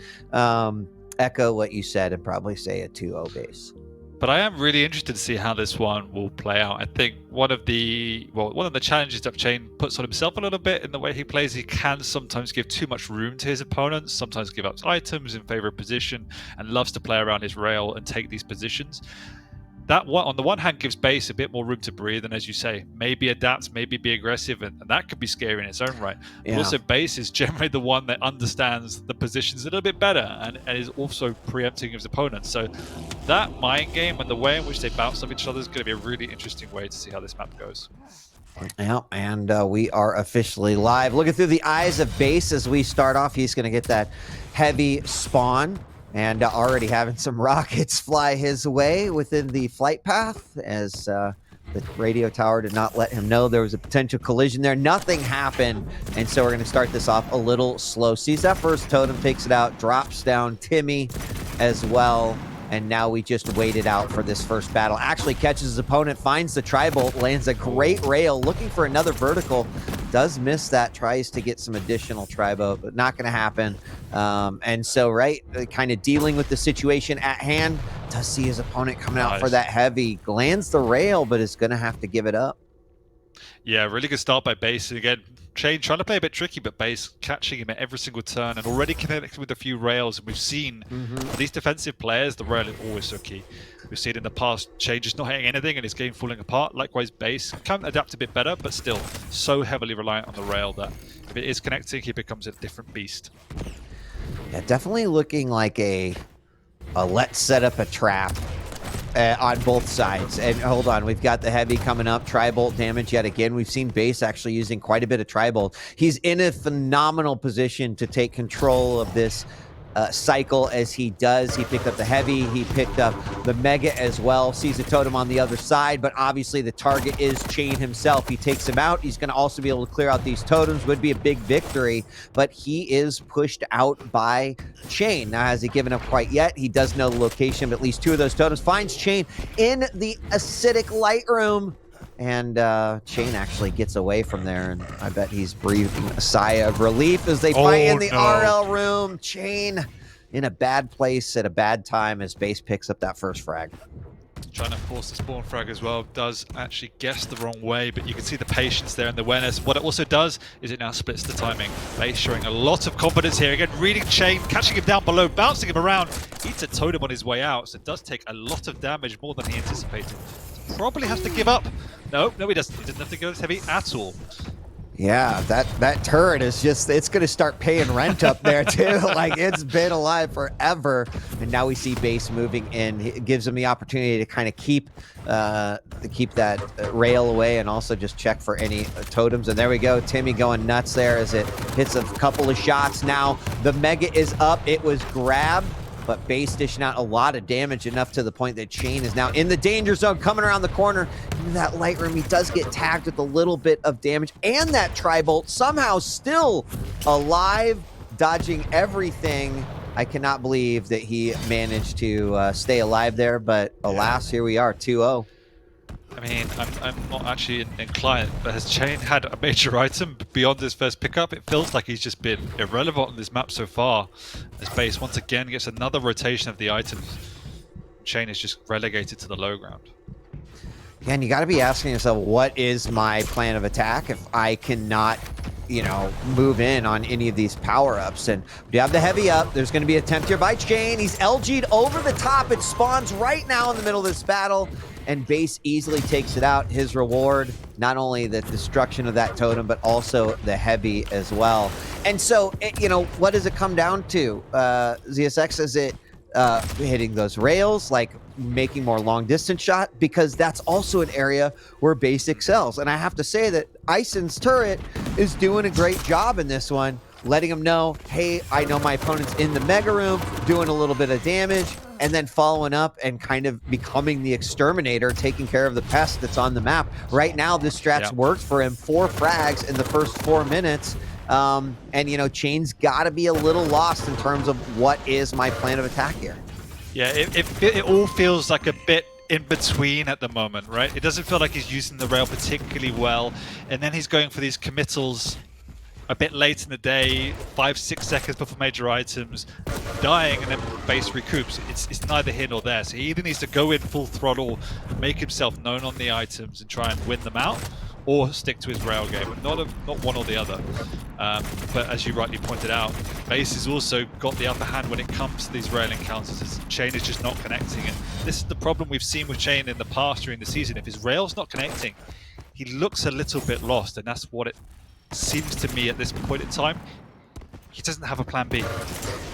echo what you said and probably say a 2-0 base. But I am really interested to see how this one will play out. I think one of the challenges that Chain puts on himself a little bit in the way he plays, he can sometimes give too much room to his opponents, sometimes give up items in favor of position, and loves to play around his rail and take these positions. That one, on the one hand, gives base a bit more room to breathe, and as you say, maybe adapt, maybe be aggressive, and that could be scary in its own right. But also, base is generally the one that understands the positions a little bit better and is also preempting his opponents. So that mind game and the way in which they bounce off each other is going to be a really interesting way to see how this map goes. Yeah, and we are officially live. Looking through the eyes of Base as we start off. He's going to get that heavy spawn and already having some rockets fly his way within the flight path as the radio tower did not let him know there was a potential collision there. Nothing happened, and so we're going to start this off a little slow. Sees that first totem, takes it out, drops down Timmy as well. And now we just waited out for this first battle. Actually catches his opponent, finds the tri-bolt, lands a great rail, looking for another vertical. Does miss that, tries to get some additional tri-bolt, but not going to happen. And so, right, kind of dealing with the situation at hand. Does see his opponent coming out for that heavy. Lands the rail, but is going to have to give it up. Yeah, really good start by Base. And again, Chain trying to play a bit tricky, but Base catching him at every single turn and already connecting with a few rails. And we've seen these defensive players, the rail is always so key. We've seen in the past, Chain just not hitting anything and his game falling apart. Likewise, Base can adapt a bit better, but still so heavily reliant on the rail that if it is connecting, he becomes a different beast. Yeah, definitely looking like a let's set up a trap on both sides. And hold on, we've got the heavy coming up, tri-bolt damage yet again. We've seen Base actually using quite a bit of tri-bolt. He's in a phenomenal position to take control of this cycle as he does. He picked up the heavy, he picked up the mega as well, sees a totem on the other side, but obviously the target is Chain himself. He takes him out. He's going to also be able to clear out these totems, would be a big victory, but he is pushed out by Chain. Now, has he given up quite yet? He does know the location of at least two of those totems. Finds Chain in the acidic light room, and Chain actually gets away from there, and I bet he's breathing a sigh of relief as they fight in the RL room. Chain in a bad place at a bad time as Base picks up that first frag. Trying to force the spawn frag as well, does actually guess the wrong way, but you can see the patience there and the awareness. What it also does is it now splits the timing. Base showing a lot of confidence here. Again, reading Chain, catching him down below, bouncing him around. Eats a totem on his way out, so it does take a lot of damage, more than he anticipated. Probably has to give up. No, he doesn't. He doesn't have to go this heavy at all. Yeah, that turret is just, it's going to start paying rent up there too. Like, it's been alive forever. And now we see Base moving in. It gives him the opportunity to kind of keep that rail away and also just check for any totems. And there we go. Timmy going nuts there as it hits a couple of shots. Now the mega is up. It was grabbed, but Base dishing out a lot of damage, enough to the point that Chain is now in the danger zone, coming around the corner into that light room. He does get tagged with a little bit of damage, and that tri-bolt somehow still alive, dodging everything. I cannot believe that he managed to stay alive there, but alas, here we are, 2-0. I mean, I'm not actually inclined, but has Chain had a major item beyond his first pickup? It feels like he's just been irrelevant on this map so far. As Base once again gets another rotation of the items. Chain is just relegated to the low ground. And you got to be asking yourself, what is my plan of attack if I cannot, you know, move in on any of these power-ups? And we have the heavy up. There's going to be an attempt here by Chain. He's LG'd over the top. It spawns right now in the middle of this battle, and Base easily takes it out. His reward, not only the destruction of that totem, but also the heavy as well. And so, you know, what does it come down to? ZSX, is it hitting those rails, like making more long distance shot? Because that's also an area where Base excels. And I have to say that Ison's turret is doing a great job in this one, letting him know, hey, I know my opponent's in the mega room, doing a little bit of damage, and then following up and kind of becoming the exterminator, taking care of the pest that's on the map. Right now, this strat's worked for him. 4 frags in the first 4 minutes. And, you know, Chain's got to be a little lost in terms of what is my plan of attack here. Yeah, it all feels like a bit in between at the moment, right? It doesn't feel like he's using the rail particularly well, and then he's going for these committals a bit late in the day, 5-6 seconds before major items, dying, and then Base recoups. It's neither here nor there. So he either needs to go in full throttle, make himself known on the items and try and win them out, or stick to his rail game, but not one or the other. But as you rightly pointed out, Base has also got the upper hand when it comes to these rail encounters, as Chain is just not connecting. And this is the problem we've seen with Chain in the past during the season. If his rail's not connecting, he looks a little bit lost, and that's what it seems to me at this point in time. He doesn't have a plan B.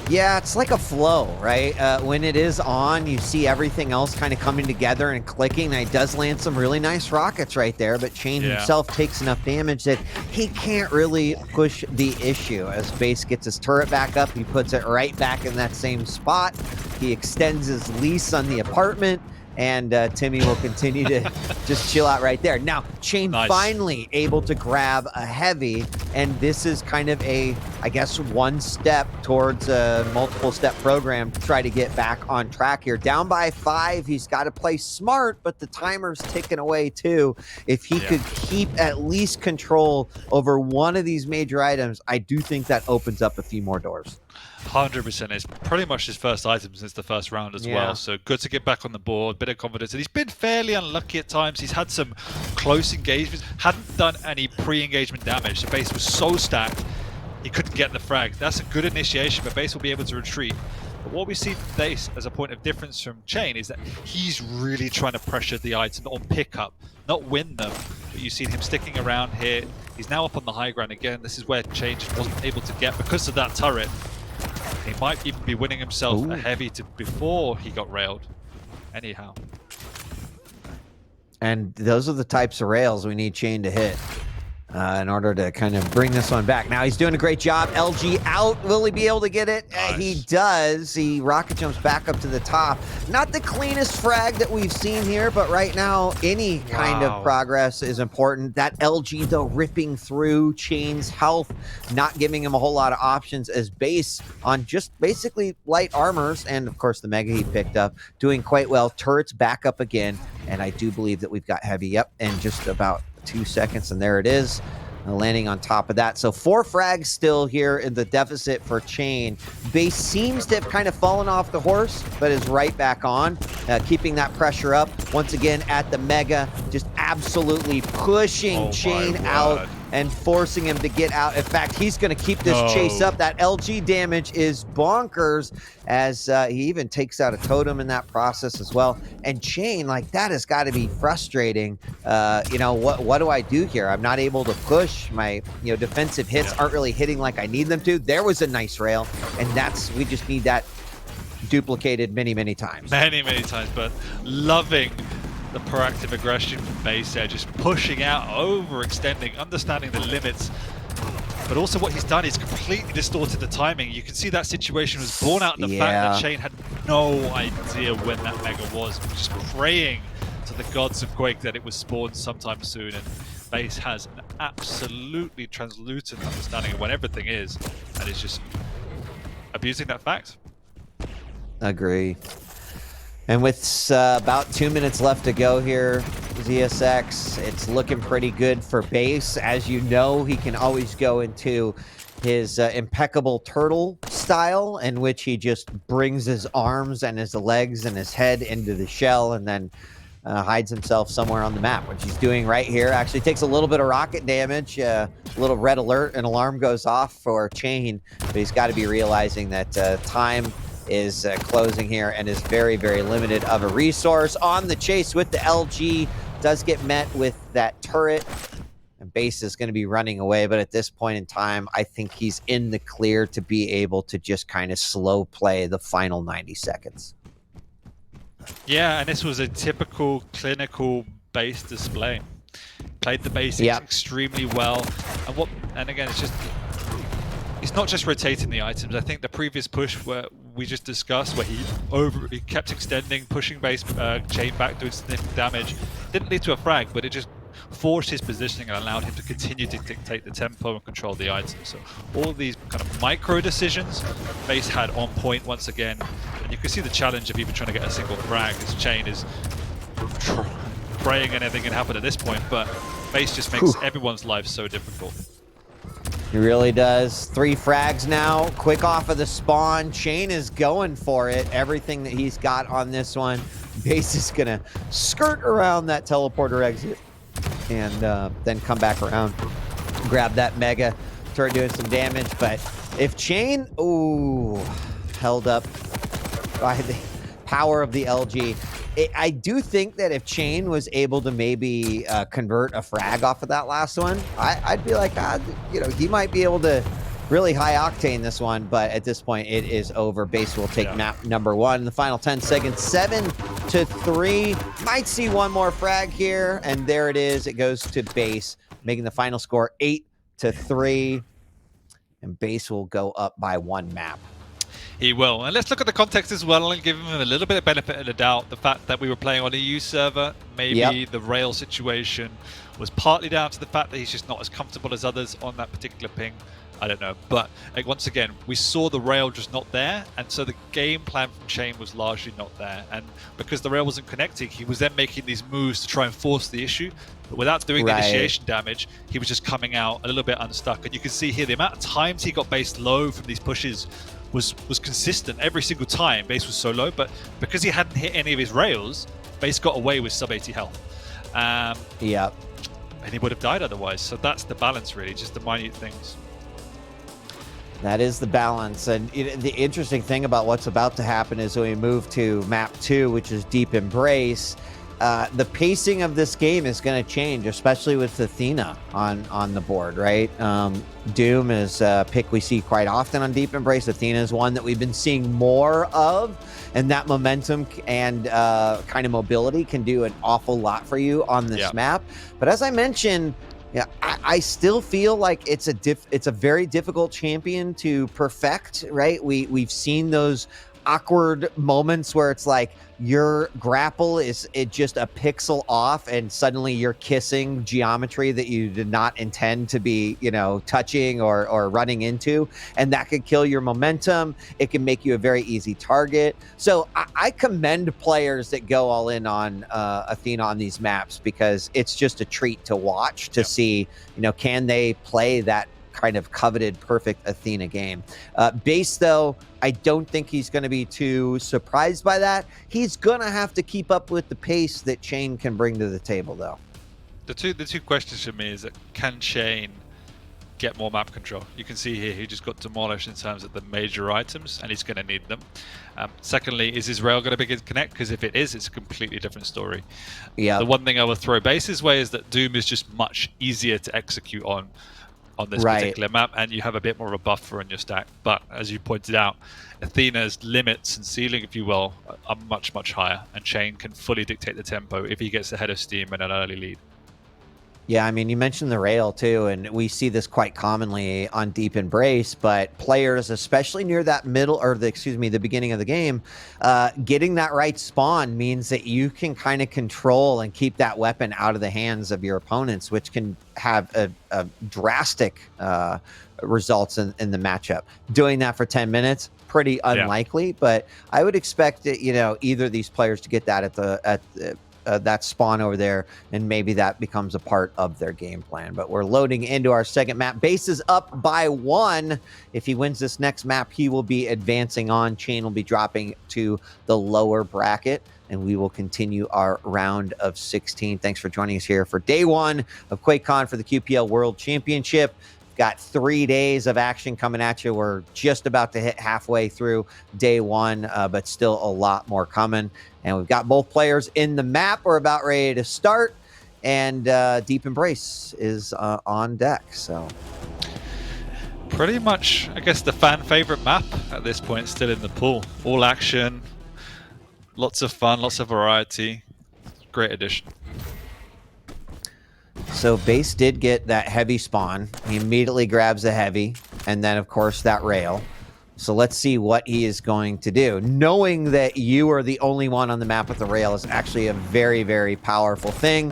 Yeah, it's like a flow, right? When it is on, you see everything else kind of coming together and clicking. And he does land some really nice rockets right there, but Chain himself takes enough damage that he can't really push the issue. As Base gets his turret back up, he puts it right back in that same spot. He extends his lease on the apartment, and Timmy will continue to just chill out right there. Now, Chain finally able to grab a heavy, and this is kind of a, I guess, one step towards a multiple step program to try to get back on track here. Down by 5, he's got to play smart, but the timer's ticking away too. If he could keep at least control over one of these major items, I do think that opens up a few more doors. 100%. It's pretty much his first item since the first round as well. So good to get back on the board, bit of confidence. And he's been fairly unlucky at times. He's had some close engagements, hadn't done any pre-engagement damage. The base was so stacked, he couldn't get the frag. That's a good initiation, but base will be able to retreat. But what we see from base as a point of difference from Chain is that he's really trying to pressure the item on pickup, not win them. But you've seen him sticking around here. He's now up on the high ground again. This is where Chain just wasn't able to get because of that turret. He might even be winning himself a heavy before he got railed. Anyhow. And those are the types of rails we need Chain to hit in order to kind of bring this one back. Now he's doing a great job. LG out. Will he be able to get it? He does. He rocket jumps back up to the top. Not the cleanest frag that we've seen here, but right now any kind of progress is important. That LG though ripping through Chain's health, not giving him a whole lot of options as Base on just basically light armors, and of course the Mega he picked up, doing quite well. Turrets back up again, and I do believe that we've got heavy up in just about 2 seconds, and there it is, landing on top of that. So 4 frags still here in the deficit for Chain. Base seems to have kind of fallen off the horse, but is right back on, keeping that pressure up. Once again at the Mega, just absolutely pushing Chain out and forcing him to get out. In fact, he's going to keep this chase up. That LG damage is bonkers, as he even takes out a totem in that process as well. And Chain, like, that has got to be frustrating. You know, what do I do here? I'm not able to push. My defensive hits aren't really hitting like I need them to. There was a nice rail, and we just need that duplicated many times. Many times, but loving the proactive aggression from Base there, just pushing out, overextending, understanding the limits. But also what he's done is completely distorted the timing. You can see that situation was born out of the fact that Chain had no idea when that Mega was. Just praying to the gods of Quake that it was spawned sometime soon. And Base has an absolutely translucent understanding of when everything is, and is just abusing that fact. Agree. And with about 2 minutes left to go here, ZSX, it's looking pretty good for Base. As you know, he can always go into his impeccable turtle style, in which he just brings his arms and his legs and his head into the shell and then hides himself somewhere on the map, which he's doing right here. Actually takes a little bit of rocket damage, a little red alert, an alarm goes off for Chain, but he's got to be realizing that time is closing here and is very limited of a resource. On the chase with the LG, does get met with that turret, and Base is going to be running away, but at this point in time, I think he's in the clear to be able to just kind of slow play the final 90 seconds. Yeah, and this was a typical clinical Base display. Played the basics extremely well, and again, it's not just rotating the items. I think the previous push where we just discussed, where he kept extending, pushing Base Chain back, doing significant damage, didn't lead to a frag, but it just forced his positioning and allowed him to continue to dictate the tempo and control the items. So all these kind of micro decisions, Base had on point once again, and you can see the challenge of even trying to get a single frag. This Chain is praying anything can happen at this point, but Base just makes everyone's life so difficult. He really does. 3 frags now, quick off of the spawn. Chain is going for it. Everything that he's got on this one. Base is gonna skirt around that teleporter exit and then come back around, grab that Mega, start doing some damage. But if Chain, held up by the power of the LG. I do think that if Chain was able to maybe convert a frag off of that last one, I'd be like, he might be able to really high octane this one, but at this point it is over. Base will take map number 1 in the final 10 seconds. 7-3. Might see one more frag here, and there it is. It goes to Base, making the final score 8-3, and Base will go up by 1 map. He will. And let's look at the context as well and give him a little bit of benefit of the doubt. The fact that we were playing on a EU server, maybe the rail situation was partly down to the fact that he's just not as comfortable as others on that particular ping. I don't know. But like, once again, we saw the rail just not there. And so the game plan from Chain was largely not there. And because the rail wasn't connecting, he was then making these moves to try and force the issue. But without doing the initiation damage, he was just coming out a little bit unstuck. And you can see here the amount of times he got based low from these pushes was consistent every single time. Base was so low, but because he hadn't hit any of his rails, Base got away with sub 80 health. And he would have died otherwise. So that's the balance, really, just the minute things. That is the balance. And the interesting thing about what's about to happen is when we move to map 2, which is Deep Embrace, the pacing of this game is going to change, especially with Athena on the board, right? Doom is a pick we see quite often on Deep Embrace. Athena is one that we've been seeing more of, and that momentum and kind of mobility can do an awful lot for you on this map. But as I mentioned, I still feel like it's a very difficult champion to perfect, right? We've seen those awkward moments where it's like your grapple is just a pixel off and suddenly you're kissing geometry that you did not intend to be, touching or running into, and that could kill your momentum. It can make you a very easy target. So I commend players that go all in on Athena on these maps, because it's just a treat to watch to see, can they play that kind of coveted perfect Athena game. Base, though, I don't think he's going to be too surprised by that. He's going to have to keep up with the pace that Chain can bring to the table, though. The two questions for me is that, can Chain get more map control? You can see here he just got demolished in terms of the major items, and he's going to need them. Secondly, is his rail going to begin to connect? Because if it is, it's a completely different story. The one thing I will throw Base's way is that Doom is just much easier to execute on this particular map, and you have a bit more of a buffer in your stack. But as you pointed out, Athena's limits and ceiling, if you will, are much, much higher, and Chain can fully dictate the tempo if he gets ahead of Steam in an early lead. Yeah, I mean, you mentioned the rail too, and we see this quite commonly on Deep Embrace, but players, especially near that middle, or the beginning of the game, getting that right spawn means that you can kind of control and keep that weapon out of the hands of your opponents, which can have a drastic results in the matchup. Doing that for 10 minutes, pretty unlikely, but I would expect that, either of these players to get that at that spawn over there, and maybe that becomes a part of their game plan. But we're loading into our second map. Base is up by 1. If he wins this next map, he will be advancing on. Chain will be dropping to the lower bracket, and we will continue our round of 16. Thanks for joining us here for day 1 of QuakeCon for the QPL World Championship. Got 3 days of action coming at you. We're just about to hit halfway through day 1, but still a lot more coming. And we've got both players in the map. We're about ready to start, and Deep Embrace is on deck. So pretty much, I guess, the fan favorite map at this point, still in the pool. All action, lots of fun, lots of variety. Great addition. So Base did get that heavy spawn. He immediately grabs the heavy, and then, of course, that rail. So let's see what he is going to do. Knowing that you are the only one on the map with the rail is actually a very, very powerful thing.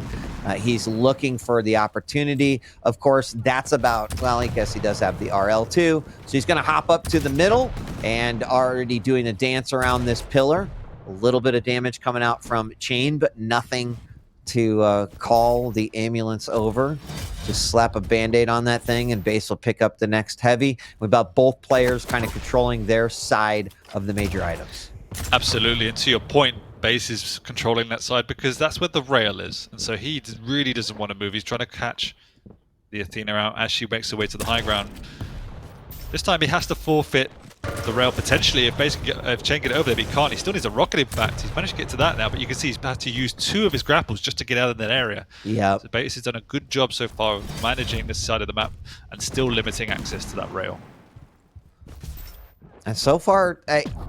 He's looking for the opportunity. Of course, that's about, well, I guess he does have the RL too. So he's going to hop up to the middle and already doing a dance around this pillar. A little bit of damage coming out from Chain, but nothing to call the ambulance over. Just slap a band-aid on that thing, and Base will pick up the next heavy. We've got both players kind of controlling their side of the major items. Absolutely, and to your point, Base is controlling that side because that's where the rail is, and so he really doesn't want to move. He's trying to catch the Athena out as she makes her way to the high ground. This time he has to forfeit the rail potentially if Chain get over there, but he can't. He still needs a rocket impact. He's managed to get to that now, but you can see he's had to use 2 of his grapples just to get out of that area. Yeah. So Base has done a good job so far of managing this side of the map and still limiting access to that rail. And so far,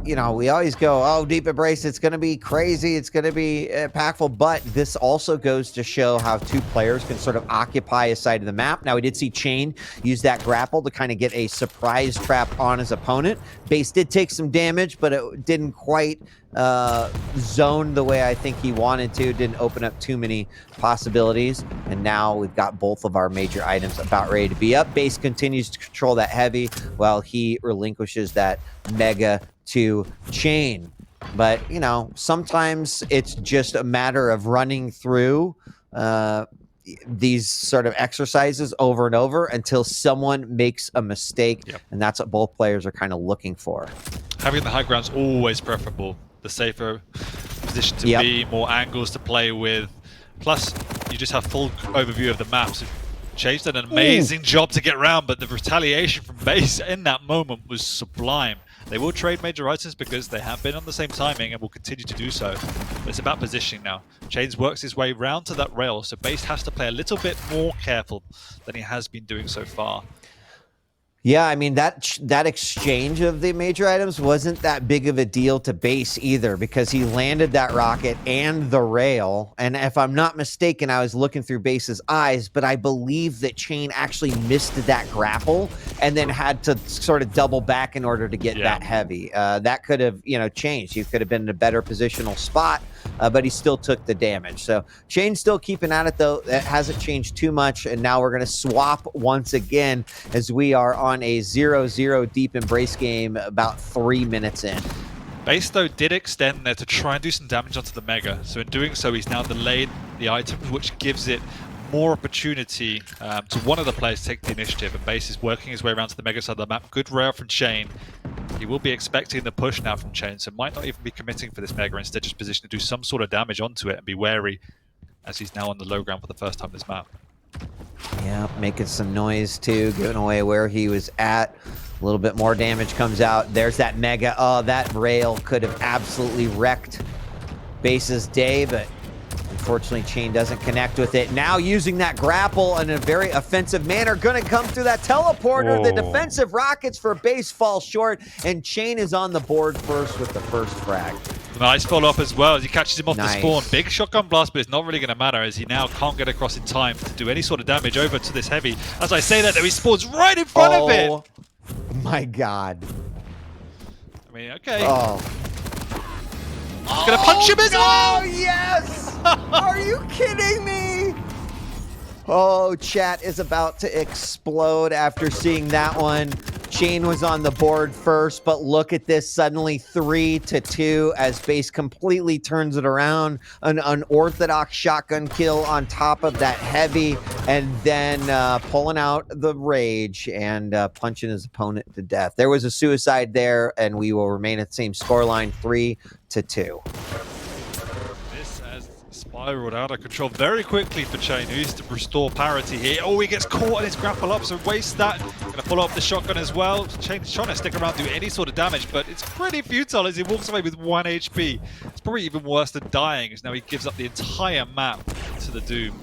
you know, we always go, oh, Deep Embrace, it's going to be crazy. It's going to be impactful. But this also goes to show how two players can sort of occupy a side of the map. Now, we did see Chain use that grapple to kind of get a surprise trap on his opponent. Base did take some damage, but it didn't quite zone the way I think he wanted to. Didn't open up too many possibilities. And now we've got both of our major items about ready to be up. Base continues to control that heavy while he relinquishes that mega to Chain. But, you know, sometimes it's just a matter of running through these sort of exercises over and over until someone makes a mistake. Yep. And that's what both players are kind of looking for. Having the high ground's always preferable. The safer position to be, more angles to play with. Plus, you just have full overview of the map. So Chain's done an amazing job to get around, but the retaliation from Base in that moment was sublime. They will trade major items because they have been on the same timing and will continue to do so. But it's about positioning now. Chains works his way round to that rail, so Base has to play a little bit more careful than he has been doing so far. Yeah, I mean, that exchange of the major items wasn't that big of a deal to Base either, because he landed that rocket and the rail. And if I'm not mistaken, I was looking through Base's eyes, but I believe that Chain actually missed that grapple and then had to sort of double back in order to get that heavy. That could have, you know, changed. You could have been in a better positional spot, but he still took the damage. So Chain's still keeping at it, though. It hasn't changed too much, and now we're going to swap once again as we are on a 0-0 Deep Embrace game about 3 minutes in. Base, though, did extend there to try and do some damage onto the Mega. So in doing so, he's now delayed the items, which gives it more opportunity to one of the players take the initiative. And Base is working his way around to the Mega side of the map. Good rail from Chain. He will be expecting the push now from Chain, so might not even be committing for this Mega, instead just positioned to do some sort of damage onto it and be wary as he's now on the low ground for the first time this map. Yeah, making some noise too, giving away where he was at. A little bit more damage comes out. There's that Mega. Oh, that rail could have absolutely wrecked Base's day, but unfortunately Chain doesn't connect with it. Now using that grapple in a very offensive manner, gonna come through that teleporter. The defensive rockets for Base fall short, and Chain is on the board first with the first frag. Nice follow-up as well as he catches him off the spawn. Big shotgun blast, but it's not really going to matter as he now can't get across in time to do any sort of damage over to this heavy. As I say that, though, he spawns right in front of it! Oh my god. I mean, okay. Oh. He's going to punch him as well! Oh, yes! Are you kidding me? Oh, chat is about to explode after seeing that one. Chain was on the board first, but look at this, suddenly 3-2 as Base completely turns it around. An unorthodox shotgun kill on top of that heavy, and then pulling out the rage and punching his opponent to death. There was a suicide there, and we will remain at the same scoreline, 3-2. Spiraled out of control very quickly for Chain, who needs to restore parity here. Oh, he gets caught on his grapple up, so wastes that. Gonna follow up the shotgun as well. Chain's trying to stick around, do any sort of damage, but it's pretty futile as he walks away with 1 HP. It's probably even worse than dying, as now he gives up the entire map to the Doom.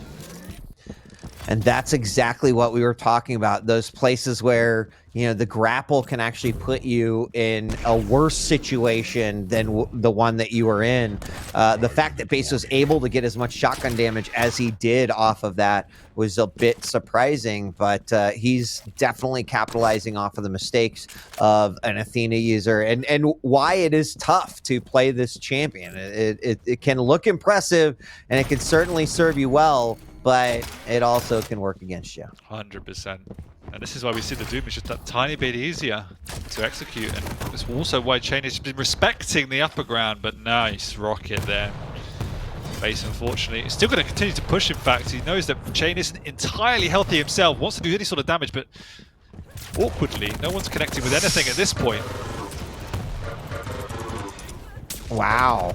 And that's exactly what we were talking about. Those places where, you know, the grapple can actually put you in a worse situation than the one that you were in. The fact that Base was able to get as much shotgun damage as he did off of that was a bit surprising, but he's definitely capitalizing off of the mistakes of an Athena user and why it is tough to play this champion. It can look impressive and it can certainly serve you well, but it also can work against you. 100%. And this is why we see the Doom is just that tiny bit easier to execute. And it's also why Chain has been respecting the upper ground, but nice rocket there. Base, unfortunately, is still going to continue to push, in fact. He knows that Chain isn't entirely healthy himself, wants to do any sort of damage, but awkwardly, no one's connecting with anything at this point. Wow.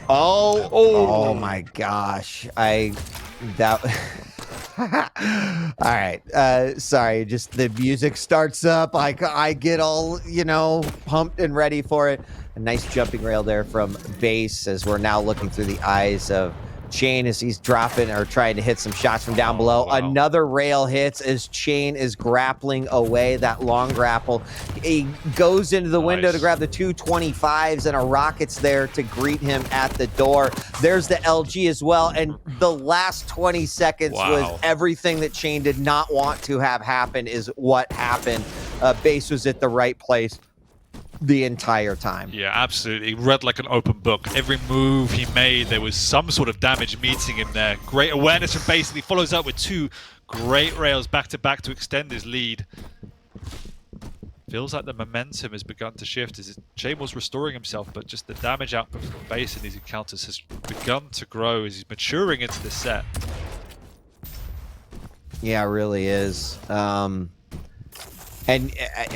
Oh my gosh. All right. Sorry, just the music starts up. I get all, you know, pumped and ready for it. A nice jumping rail there from Base as we're now looking through the eyes of Chain as he's dropping or trying to hit some shots from down below. Wow. Another rail hits as Chain is grappling away, that long grapple. He goes into the window to grab the 225s, and a rocket's there to greet him at the door. There's the LG as well, and the last 20 seconds was everything that Chain did not want to have happen is what happened. Base was at the right place the entire time. Yeah, absolutely. He read like an open book. Every move he made, there was some sort of damage meeting him there. Great awareness from Base, and he follows up with 2 great rails back-to-back to extend his lead. Feels like the momentum has begun to shift as Chain was restoring himself, but just the damage output from Base in these encounters has begun to grow as he's maturing into this set. Yeah, it really is. And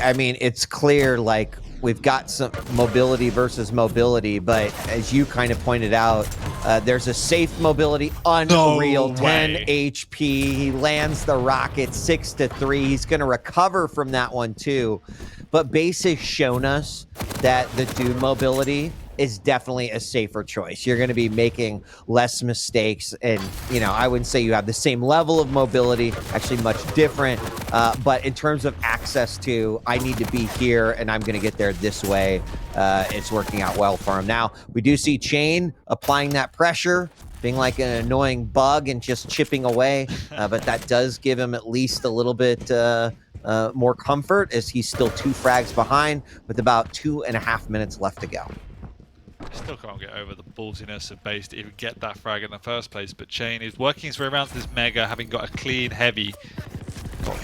I mean, it's clear, like, we've got some mobility versus mobility, but as you kind of pointed out, there's a safe mobility, unreal, 10 HP. He lands the rocket 6-3. He's going to recover from that one too. But Base has shown us that the Dude mobility is definitely a safer choice. You're going to be making less mistakes, and you know, I wouldn't say you have the same level of mobility, actually much different, but in terms of access to, I need to be here and I'm going to get there this way, it's working out well for him. Now we do see Chain applying that pressure, being like an annoying bug and just chipping away, but that does give him at least a little bit more comfort as he's still 2 frags behind with about 2.5 minutes left to go. Still can't get over the ballsiness of Base to even get that frag in the first place, but Chain is working his way around to this Mega, having got a clean heavy. Got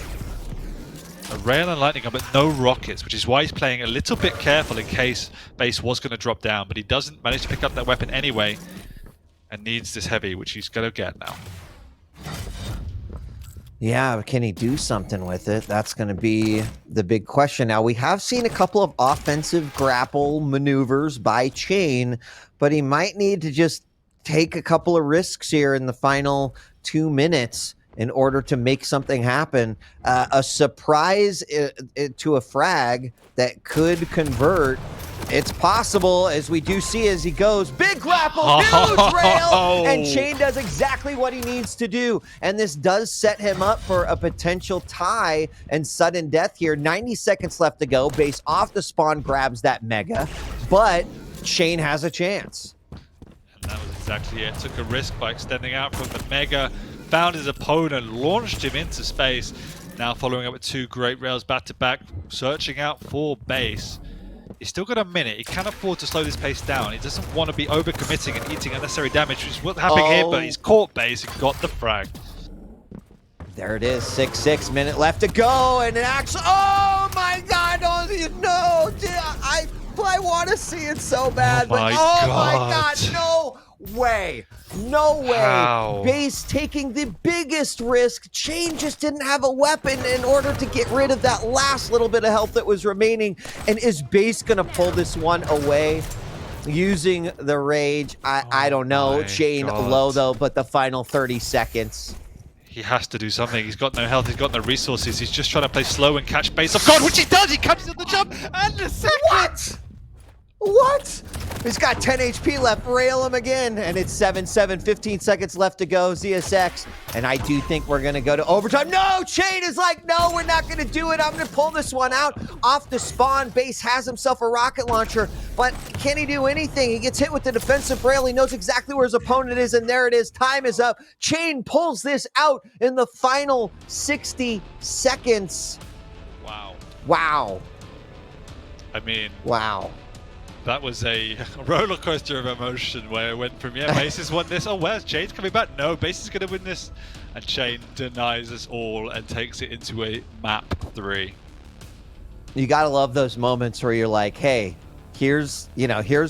a rail and lightning gun, but no rockets, which is why he's playing a little bit careful in case Base was going to drop down, but he doesn't manage to pick up that weapon anyway, and needs this heavy, which he's going to get now. Yeah, can he do something with it? That's going to be the big question. Now, we have seen a couple of offensive grapple maneuvers by Chain, but he might need to just take a couple of risks here in the final 2 minutes in order to make something happen. A surprise to a frag that could convert. It's possible, as we do see as he goes. Big grapple, huge rail, and Chain does exactly what he needs to do. And this does set him up for a potential tie and sudden death here. 90 seconds left to go. Base off the spawn grabs that Mega, but Chain has a chance. And that was exactly it. Took a risk by extending out from the Mega, found his opponent, launched him into space. Now following up with 2 great rails back-to-back, searching out for Base. He's still got a minute. He can't afford to slow this pace down. He doesn't want to be overcommitting and eating unnecessary damage, which is what's happening here, but he's caught Base and got the frag. There it is, 6 minute left to go, and it actually, oh my God, no, I want to see it so bad, but oh my God, no way. No way. How? Base taking the biggest risk. Chain just didn't have a weapon in order to get rid of that last little bit of health that was remaining. And is Base going to pull this one away using the rage? I don't know. Chain low, though, but the final 30 seconds. He has to do something. He's got no health. He's got no resources. He's just trying to play slow and catch Base off guard, which he does. He catches on the jump and the second. What? He's got 10 HP left. Rail him again. And it's 7-7, 15 seconds left to go. ZSX. And I do think we're going to go to overtime. No! Chain is like, no, we're not going to do it. I'm going to pull this one out. Off the spawn. Base has himself a rocket launcher. But can he do anything? He gets hit with the defensive rail. He knows exactly where his opponent is. And there it is. Time is up. Chain pulls this out in the final 60 seconds. Wow. Wow. I mean... Wow. That was a roller coaster of emotion where it went from, yeah, Base has won this. Oh, where's Chain's coming back? No, Base is going to win this. And Chain denies us all and takes it into a map 3. You got to love those moments where you're like, hey, here's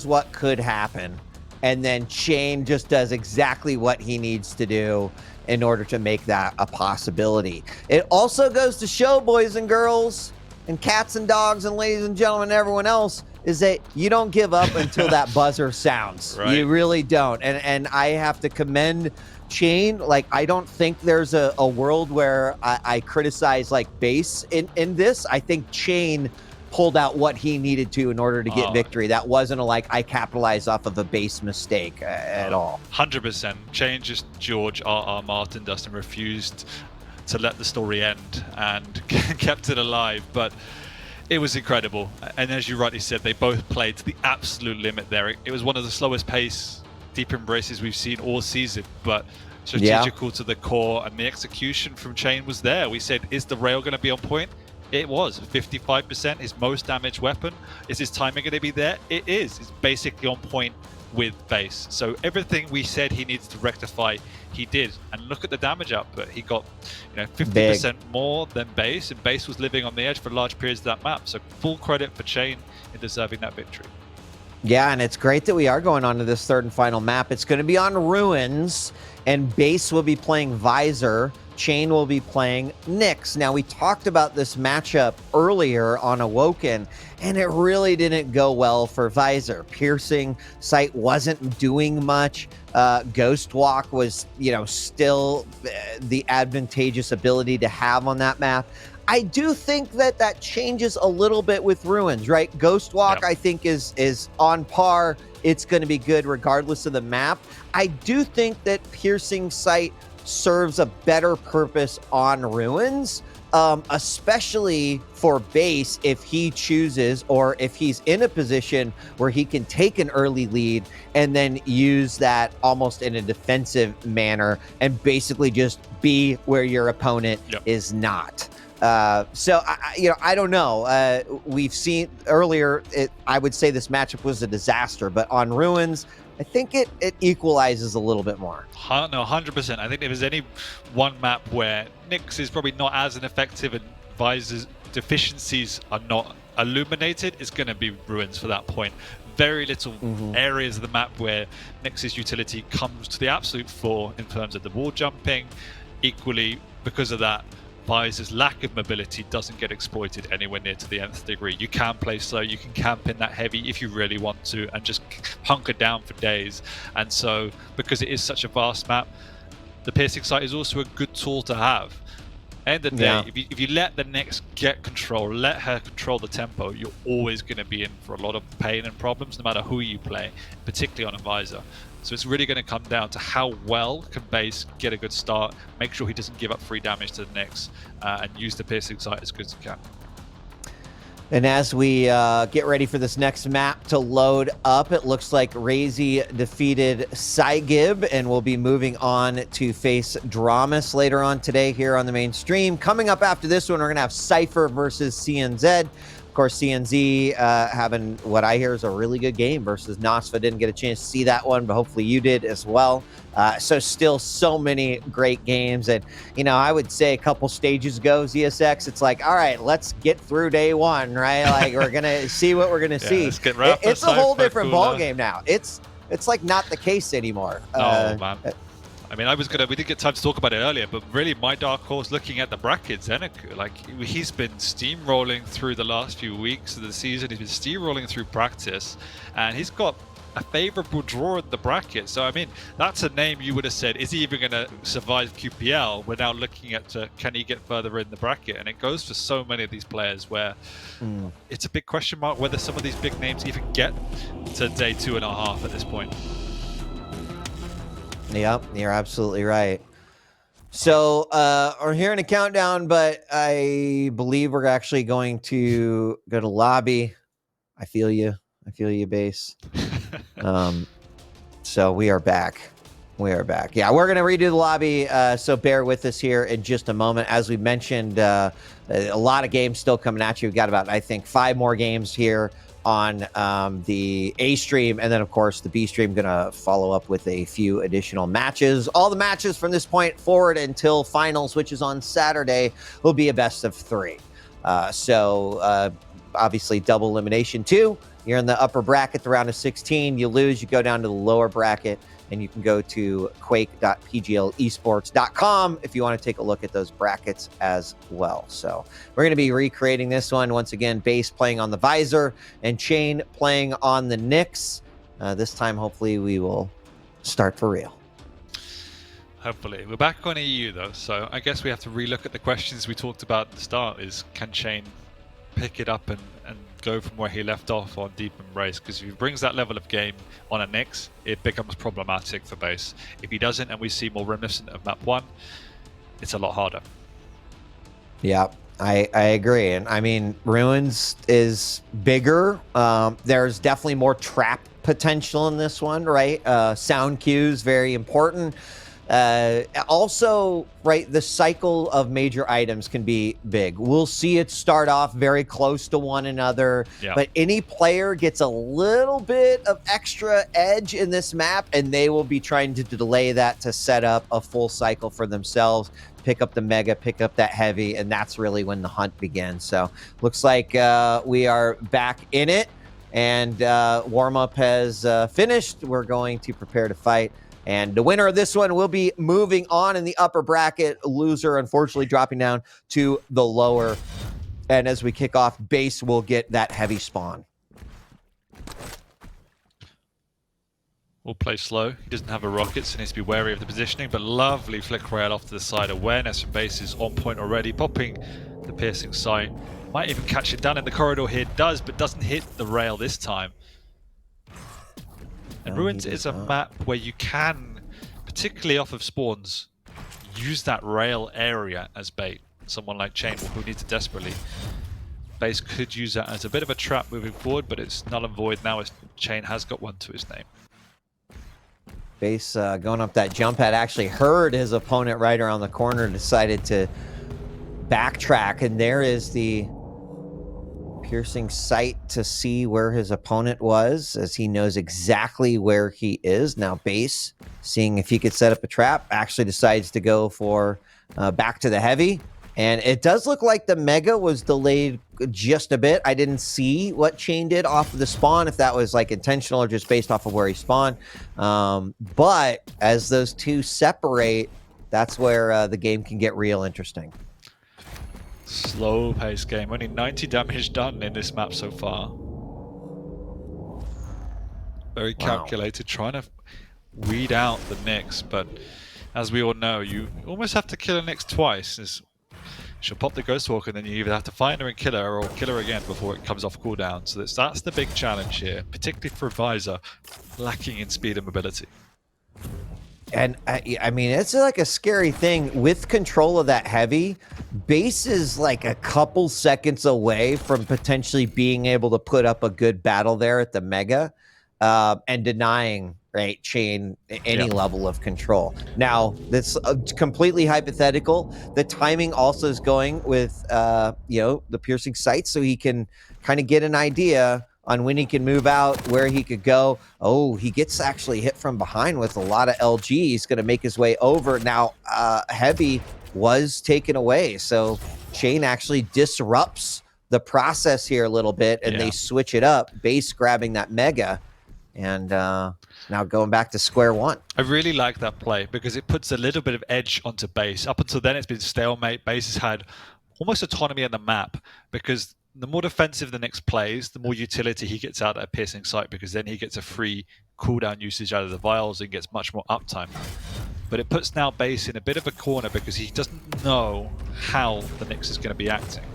what could happen. And then Chain just does exactly what he needs to do in order to make that a possibility. It also goes to show, boys and girls, and cats and dogs and ladies and gentlemen, and everyone else, is that you don't give up until that buzzer sounds. Right. You really don't. And I have to commend Chain. Like, I don't think there's a world where I criticize like Base in this. I think Chain pulled out what he needed to in order to get Oh. victory. That wasn't a like I capitalized off of a base mistake at all. 100%. Shane just George R.R. Martin Dustin refused to let the story end and kept it alive, but it was incredible. And as you rightly said, they both played to the absolute limit there. It was one of the slowest pace deep embraces we've seen all season, but strategical to the core, and the execution from Chain was there. We said, is the rail going to be on point? It was. 55%, his most damaged weapon. Is his timing going to be there? It is. It's basically on point with base. So everything we said he needs to rectify, he did. And look at the damage output. He got 50% more than base, and base was living on the edge for large periods of that map. So full credit for Chain in deserving that victory. Yeah, and it's great that we are going on to this third and final map. It's going to be on Ruins, and Base will be playing Visor. Chain will be playing Nyx. Now, we talked about this matchup earlier on Awoken, and it really didn't go well for Visor. Piercing Sight wasn't doing much. Ghost Walk was, still the advantageous ability to have on that map. I do think that changes a little bit with Ruins, right? Ghost Walk, I think, is on par. It's going to be good regardless of the map. I do think that Piercing Sight serves a better purpose on Ruins, especially for Base if he chooses, or if he's in a position where he can take an early lead and then use that almost in a defensive manner and basically just be where your opponent is not. So I don't know. We've seen earlier, I would say this matchup was a disaster, but on Ruins, I think it equalizes a little bit more. No, 100%. I think if there's any one map where Nyx is probably not as ineffective and Visor's deficiencies are not illuminated, it's going to be Ruins for that point. Very little areas of the map where Nyx's utility comes to the absolute fore in terms of the wall jumping. Equally, because of that, Visor's lack of mobility doesn't get exploited anywhere near to the nth degree. You can play slow, you can camp in that heavy if you really want to, and just hunker down for days. And so, because it is such a vast map, the Piercing Sight is also a good tool to have. End of the day, if you let the Nyx get control, let her control the tempo, you're always going to be in for a lot of pain and problems, no matter who you play, particularly on a Visor. So it's really going to come down to how well can Base get a good start, make sure he doesn't give up free damage to the Nyx, and use the Piercing Sight as good as he can. And as we get ready for this next map to load up, it looks like Razy defeated Saigib, and we'll be moving on to face Dramas later on today here on the main stream. Coming up after this one, we're going to have Cypher versus CNZ. Of course, CNZ having what I hear is a really good game versus Nosfa. Didn't get a chance to see that one, but hopefully you did as well. So still so many great games. And, I would say a couple stages ago, ZSX, it's like, all right, let's get through day one, right? Like, we're going to see what we're going to see. It's a whole different ball game now. It's like not the case anymore. Oh, man. I mean, we didn't get time to talk about it earlier, but really my dark horse looking at the brackets, Zeneku, like he's been steamrolling through the last few weeks of the season. He's been steamrolling through practice, and he's got a favorable draw in the bracket. So, I mean, that's a name you would have said, is he even going to survive QPL? We're now looking at, can he get further in the bracket? And it goes for so many of these players where it's a big question mark whether some of these big names even get to day 2.5 at this point. Yep, you're absolutely right. So we're here in a countdown, but I believe we're actually going to go to lobby. I feel you, Base. So we are back. Yeah, we're going to redo the lobby, so bear with us here in just a moment. As we mentioned, a lot of games still coming at you. We've got about, I think, 5 more games here on the A stream, and then of course the B stream gonna follow up with a few additional matches. All the matches from this point forward until finals, which is on Saturday, will be a best of 3. So obviously double elimination 2. You're in the upper bracket, the round of 16. You lose, you go down to the lower bracket, and you can go to quake.pglesports.com if you want to take a look at those brackets as well. So we're going to be recreating this one. Once again, Base playing on the Visor and Chain playing on the Nyx. This time, hopefully, we will start for real. Hopefully. We're back on EU, though, so I guess we have to relook at the questions we talked about at the start. Is can Chain pick it up and go from where he left off on Deep Embrace, because if he brings that level of game on a Nyx, it becomes problematic for base. If he doesn't, and we see more reminiscent of map 1, it's a lot harder. Yeah, I agree. And I mean, Ruins is bigger. There's definitely more trap potential in this one, right? Sound cues, very important. Also, right, the cycle of major items can be big. We'll see it start off very close to one another, but any player gets a little bit of extra edge in this map, and they will be trying to delay that to set up a full cycle for themselves, pick up the Mega, pick up that Heavy, and that's really when the hunt begins. So looks like we are back in it, and warm-up has finished. We're going to prepare to fight. And the winner of this one will be moving on in the upper bracket. Loser, unfortunately, dropping down to the lower. And as we kick off, base will get that heavy spawn. We'll play slow. He doesn't have a rocket, so needs to be wary of the positioning. But lovely flick rail off to the side. Awareness from base is on point already. Popping the piercing sight. Might even catch it down in the corridor here. Does, but doesn't hit the rail this time. And Ruins is a map where you can, particularly off of spawns, use that rail area as bait. Someone like Chain, who needs it desperately. Base could use that as a bit of a trap moving forward, but it's null and void now as Chain has got one to his name. Base going up that jump pad, actually heard his opponent right around the corner and decided to backtrack, and there is the piercing sight to see where his opponent was, as he knows exactly where he is. Now base, seeing if he could set up a trap, actually decides to go for back to the heavy. And it does look like the Mega was delayed just a bit. I didn't see what Chain did off of the spawn, if that was like intentional or just based off of where he spawned. But as those two separate, that's where the game can get real interesting. Slow pace game. Only 90 damage done in this map so far. Very calculated, trying to weed out the Nyx, but as we all know, you almost have to kill a Nyx twice. She'll pop the Ghost Walk, and then you either have to find her and kill her, or kill her again before it comes off cooldown. So that's the big challenge here, particularly for Visor, lacking in speed and mobility. And I mean, it's like a scary thing with control of that heavy. Base is like a couple seconds away from potentially being able to put up a good battle there at the Mega, and denying Chain any level of control. Now, that's completely hypothetical. The timing also is going with the piercing sight, so he can kind of get an idea on when he can move out, where he could go. Oh, he gets actually hit from behind with a lot of LG. He's going to make his way over. Now, Heavy was taken away, so Chain actually disrupts the process here a little bit, and they switch it up. Base grabbing that Mega, and now going back to square one. I really like that play because it puts a little bit of edge onto Base. Up until then, it's been stalemate. Base has had almost autonomy in the map, because the more defensive the Nyx plays, the more utility he gets out of that piercing sight, because then he gets a free cooldown usage out of the vials and gets much more uptime. But it puts now Base in a bit of a corner because he doesn't know how the Nyx is going to be acting.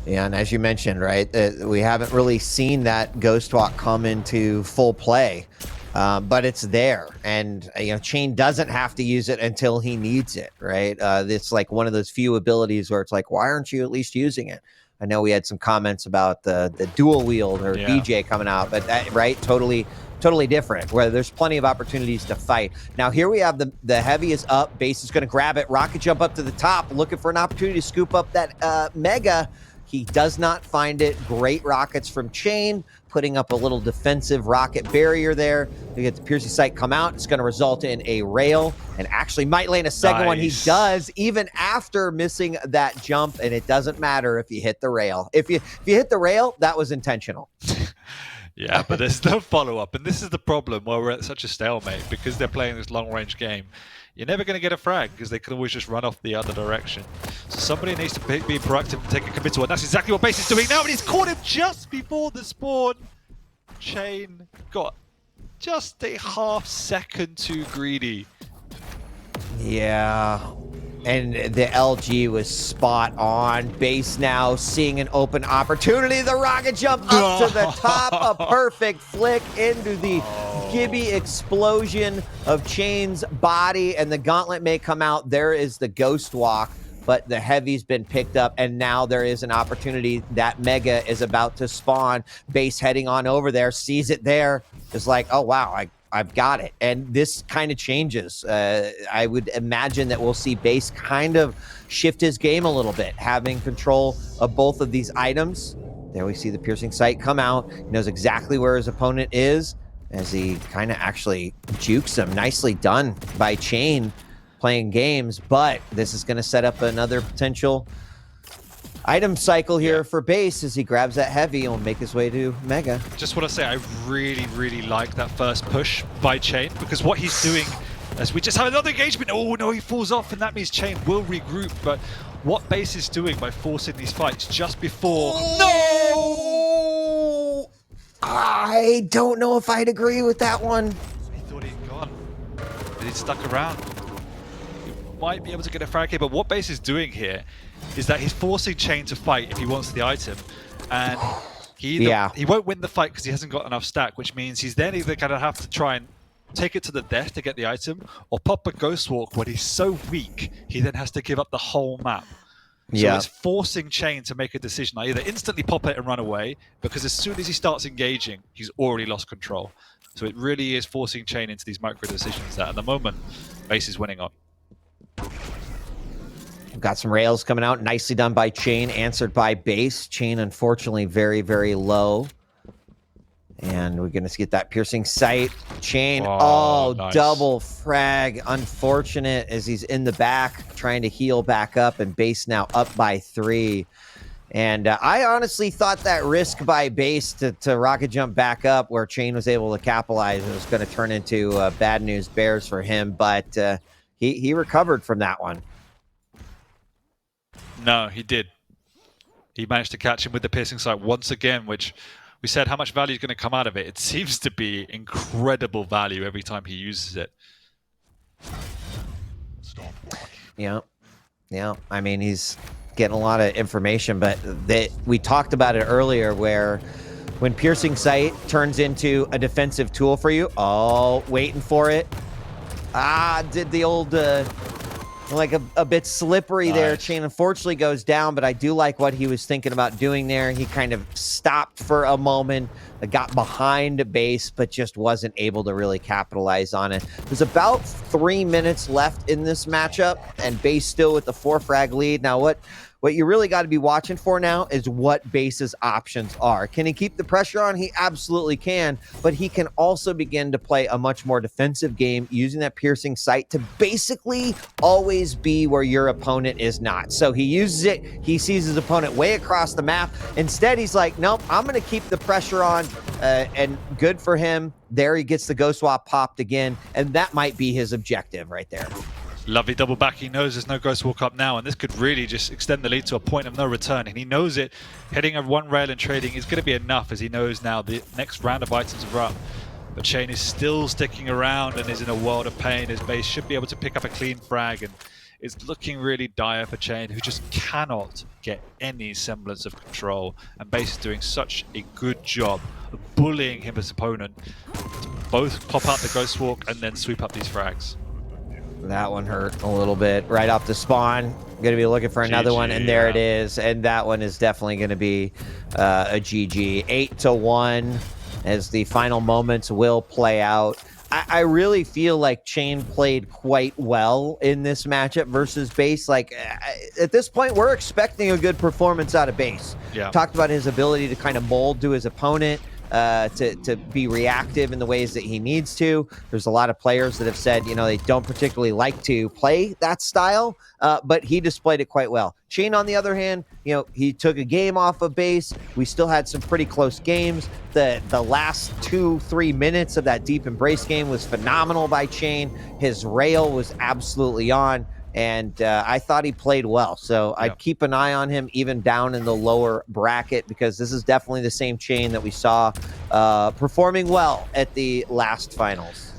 Yeah, and as you mentioned, right, we haven't really seen that Ghost Walk come into full play, but it's there, and Chain doesn't have to use it until he needs it, right? It's like one of those few abilities where it's like, why aren't you at least using it? I know we had some comments about the dual wield or DJ coming out, but that, right, totally different, where there's plenty of opportunities to fight. Now here we have the heavy is up, Base is going to grab it, rocket jump up to the top, looking for an opportunity to scoop up that Mega. He does not find it. Great rockets from Chain, putting up a little defensive rocket barrier there. We get the piercing sight come out. It's going to result in a rail, and actually might land a second one. He does, even after missing that jump, and it doesn't matter if you hit the rail. If you hit the rail, that was intentional. Yeah, but there's no follow-up, and this is the problem where we're at such a stalemate, because they're playing this long-range game. You're never going to get a frag, because they can always just run off the other direction. So somebody needs to be proactive and take a committal, and that's exactly what Base is doing now, and he's caught him just before the spawn. Chain got just a half second too greedy. Yeah. And the LG was spot on. Base now seeing an open opportunity. The rocket jump up to the top. A perfect flick into the Gibby explosion of Chain's body. And the gauntlet may come out. There is the Ghost Walk. But the Heavy's been picked up, and now there is an opportunity. That Mega is about to spawn. Base heading on over there, sees it there, is like, oh, wow, I've got it. And this kind of changes. I would imagine that we'll see Base kind of shift his game a little bit, having control of both of these items. There we see the piercing sight come out. He knows exactly where his opponent is as he kind of actually jukes him. Nicely done by Chain playing games, but this is going to set up another potential item cycle here for Base as he grabs that Heavy and will make his way to Mega. Just want to say, I really, really like that first push by Chain, because what he's doing, as we just have another engagement, oh no, he falls off, and that means Chain will regroup, but what Base is doing by forcing these fights just before... No! I don't know if I'd agree with that one. He thought he'd gone, but he'd stuck around. Might be able to get a frag here, but what Base is doing here is that he's forcing Chain to fight if he wants the item, and he won't win the fight because he hasn't got enough stack, which means he's then either going to have to try and take it to the death to get the item, or pop a Ghost Walk when he's so weak he then has to give up the whole map. So it's forcing Chain to make a decision. I either instantly pop it and run away, because as soon as he starts engaging, he's already lost control. So it really is forcing Chain into these micro decisions that at the moment Base is winning on. We've got some rails coming out. Nicely done by Chain, answered by Base. Chain, unfortunately, very, very low. And we're going to get that piercing sight. Chain, nice. Double frag. Unfortunate as he's in the back, trying to heal back up, and Base now up by 3. And I honestly thought that risk by Base to rocket jump back up where Chain was able to capitalize was going to turn into bad news bears for him, but he recovered from that one. No, he did. He managed to catch him with the piercing sight once again, which we said how much value is going to come out of it. It seems to be incredible value every time he uses it. Yeah. I mean, he's getting a lot of information, but we talked about it earlier where when piercing sight turns into a defensive tool for you, waiting for it. Did the old... like a bit slippery there. Chain unfortunately goes down, but I do like what he was thinking about doing there. He kind of stopped for a moment, got behind Base, but just wasn't able to really capitalize on it. There's about 3 minutes left in this matchup, and Base still with the 4 frag lead. Now, what you really got to be watching for now is what Base's options are. Can he keep the pressure on? He absolutely can, but he can also begin to play a much more defensive game using that piercing sight to basically always be where your opponent is not. So he uses it, he sees his opponent way across the map. Instead, he's like, nope, I'm going to keep the pressure on, and good for him. There he gets the Ghost Swap popped again, and that might be his objective right there. Lovely double back. He knows there's no Ghost Walk up now, and this could really just extend the lead to a point of no return. And he knows it. Heading a 1 rail and trading is going to be enough, as he knows now the next round of items are up. But Chain is still sticking around and is in a world of pain. His Base should be able to pick up a clean frag, and it's looking really dire for Chain, who just cannot get any semblance of control. And Base is doing such a good job of bullying his opponent to both pop out the Ghost Walk and then sweep up these frags. That one hurt a little bit right off the spawn. Going to be looking for another one, and there it is. And that one is definitely going to be a GG. 8-1 as the final moments will play out. I really feel like Chain played quite well in this matchup versus Base. Like, at this point, we're expecting a good performance out of Base. Yeah. Talked about his ability to kind of mold to his opponent. To be reactive in the ways that he needs to. There's a lot of players that have said, they don't particularly like to play that style, but he displayed it quite well. Chain, on the other hand, he took a game off of Base. We still had some pretty close games. The last 2-3 minutes of that Deep Embrace game was phenomenal by Chain. His rail was absolutely on. And I thought he played well. So I'd keep an eye on him even down in the lower bracket, because this is definitely the same Chain that we saw performing well at the last finals.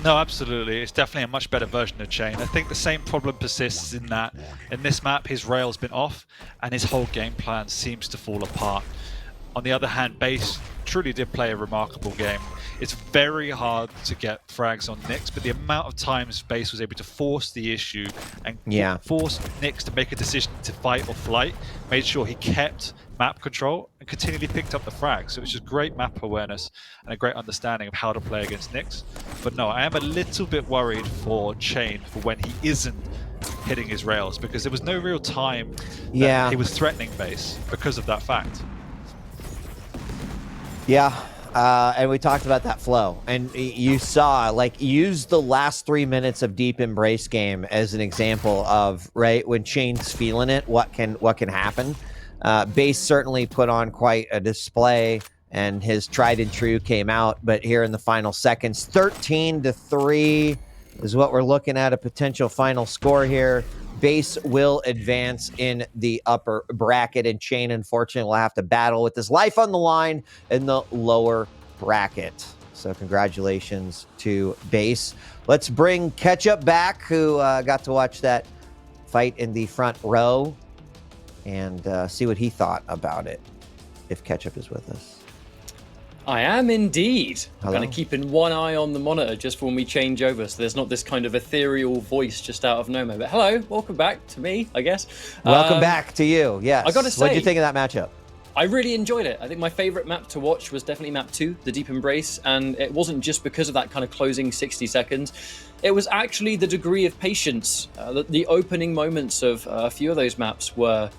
No, absolutely. It's definitely a much better version of Chain. I think the same problem persists in that in this map, his rail's been off and his whole game plan seems to fall apart. On the other hand, Base truly did play a remarkable game. It's very hard to get frags on Nyx, but the amount of times Base was able to force the issue and force Nyx to make a decision to fight or flight, made sure he kept map control and continually picked up the frags. So it was just great map awareness and a great understanding of how to play against Nyx. But no, I am a little bit worried for Chain for when he isn't hitting his rails, because there was no real time that he was threatening Base because of that fact. Yeah, and we talked about that flow, and you saw, like, use the last 3 minutes of Deep Embrace game as an example of, right, when Chain's feeling it, what can happen. Base certainly put on quite a display, and his tried and true came out, but here in the final seconds, 13-3 is what we're looking at, a potential final score here. Base will advance in the upper bracket, and Chain, unfortunately, will have to battle with his life on the line in the lower bracket. So congratulations to Base. Let's bring Ketchup back, who got to watch that fight in the front row, and see what he thought about it, if Ketchup is with us. I am indeed. Hello? Kind of keeping one eye on the monitor just for when we change over, so there's not this kind of ethereal voice just out of nowhere. But hello, welcome back to me, I guess. Welcome back to you, yes. I gotta say, what'd you think of that matchup? I really enjoyed it. I think my favorite map to watch was definitely map 2, the Deep Embrace, and it wasn't just because of that kind of closing 60 seconds. It was actually the degree of patience. The opening moments of a few of those maps were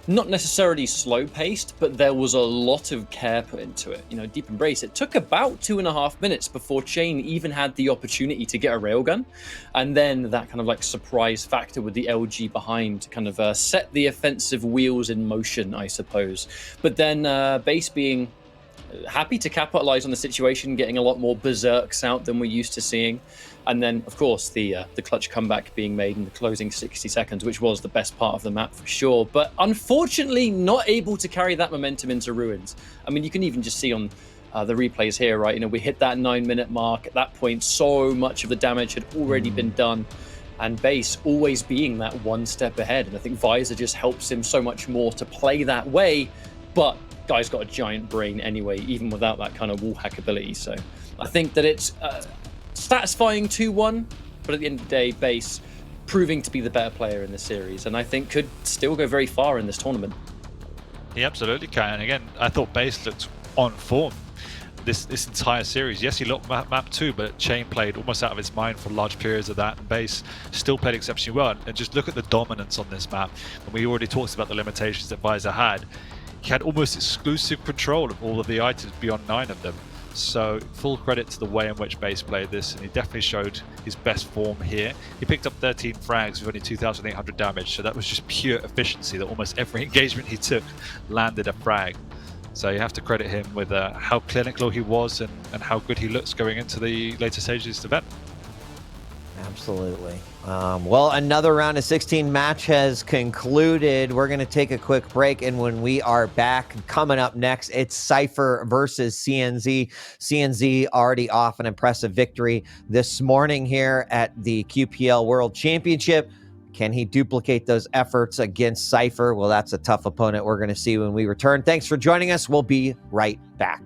not necessarily slow-paced, but there was a lot of care put into it. You know, Deep Embrace, it took about 2.5 minutes before Chain even had the opportunity to get a railgun, and then that kind of like surprise factor with the LG behind to kind of set the offensive wheels in motion, I suppose. But then Base being happy to capitalize on the situation, getting a lot more berserks out than we're used to seeing. And then, of course, the clutch comeback being made in the closing 60 seconds, which was the best part of the map for sure. But unfortunately, not able to carry that momentum into Ruins. I mean, you can even just see on the replays here, right? You know, we hit that 9-minute mark. At that point, so much of the damage had already been done. And Base always being that one step ahead. And I think Visor just helps him so much more to play that way. But guy's got a giant brain anyway, even without that kind of wall hack ability. So I think that it's satisfying 2-1, but at the end of the day, Base proving to be the better player in the series, and I think could still go very far in this tournament. He absolutely can. And again, I thought Base looked on form this entire series. Yes, he looked map 2, but Chain played almost out of his mind for large periods of that, and Base still played exceptionally well. And just look at the dominance on this map. And we already talked about the limitations that Visor had. He had almost exclusive control of all of the items beyond 9 of them. So full credit to the way in which Base played this, and he definitely showed his best form here. He picked up 13 frags with only 2,800 damage, so that was just pure efficiency, that almost every engagement he took landed a frag. So you have to credit him with how clinical he was and how good he looks going into the later stages of the event. Absolutely. Well, another round of 16 match has concluded. We're going to take a quick break, and when we are back, coming up next, it's Cypher versus CNZ. CNZ already off an impressive victory this morning here at the QPL World Championship. Can he duplicate those efforts against Cypher? Well, that's a tough opponent we're going to see when we return. Thanks for joining us. We'll be right back.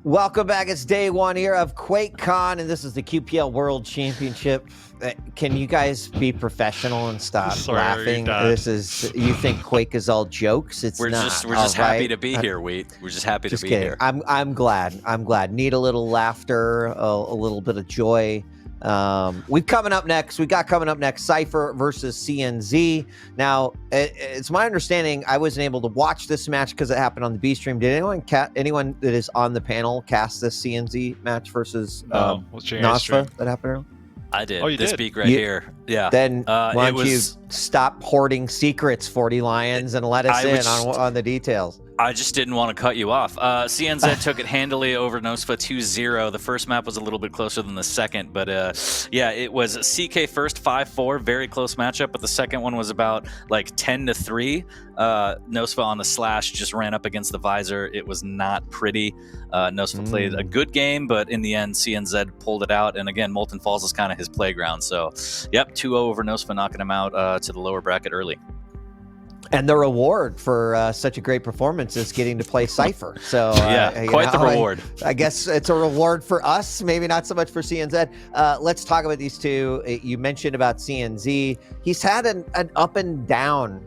Welcome back. It's day one here of QuakeCon, and this is the QPL World Championship. Can you guys be professional and stop laughing? This is, you think Quake is all jokes? It's we're not. just happy to be here, Wheat. We're just happy to be here. I'm glad. Need a little laughter, a little bit of joy. We got coming up next Cypher versus CNZ. Now, it's my understanding I wasn't able to watch this match because it happened on the B stream. Did anyone that is on the panel cast this CNZ match versus Nosfa that happened earlier? I did. Oh, you this did? peak right here. Yeah. Then why don't you stop hoarding secrets, 40 Lions, and let us on the details? I just didn't want to cut you off. CNZ took it handily over Nosfa 2-0. The first map was a little bit closer than the second, but yeah, it was CK first 5-4, very close matchup, but the second one was about like 10-3. Nosfa on the slash just ran up against the visor. It was not pretty. Nosfa played a good game, but in the end, CNZ pulled it out. And again, Molten Falls is kind of his playground. So, yep, 2-0 over Nosfa, knocking him out to the lower bracket early. And the reward for such a great performance is getting to play Cypher. So yeah, quite the reward. I guess it's a reward for us, maybe not so much for CNZ. Let's talk about these two. You mentioned about CNZ. He's had an up and down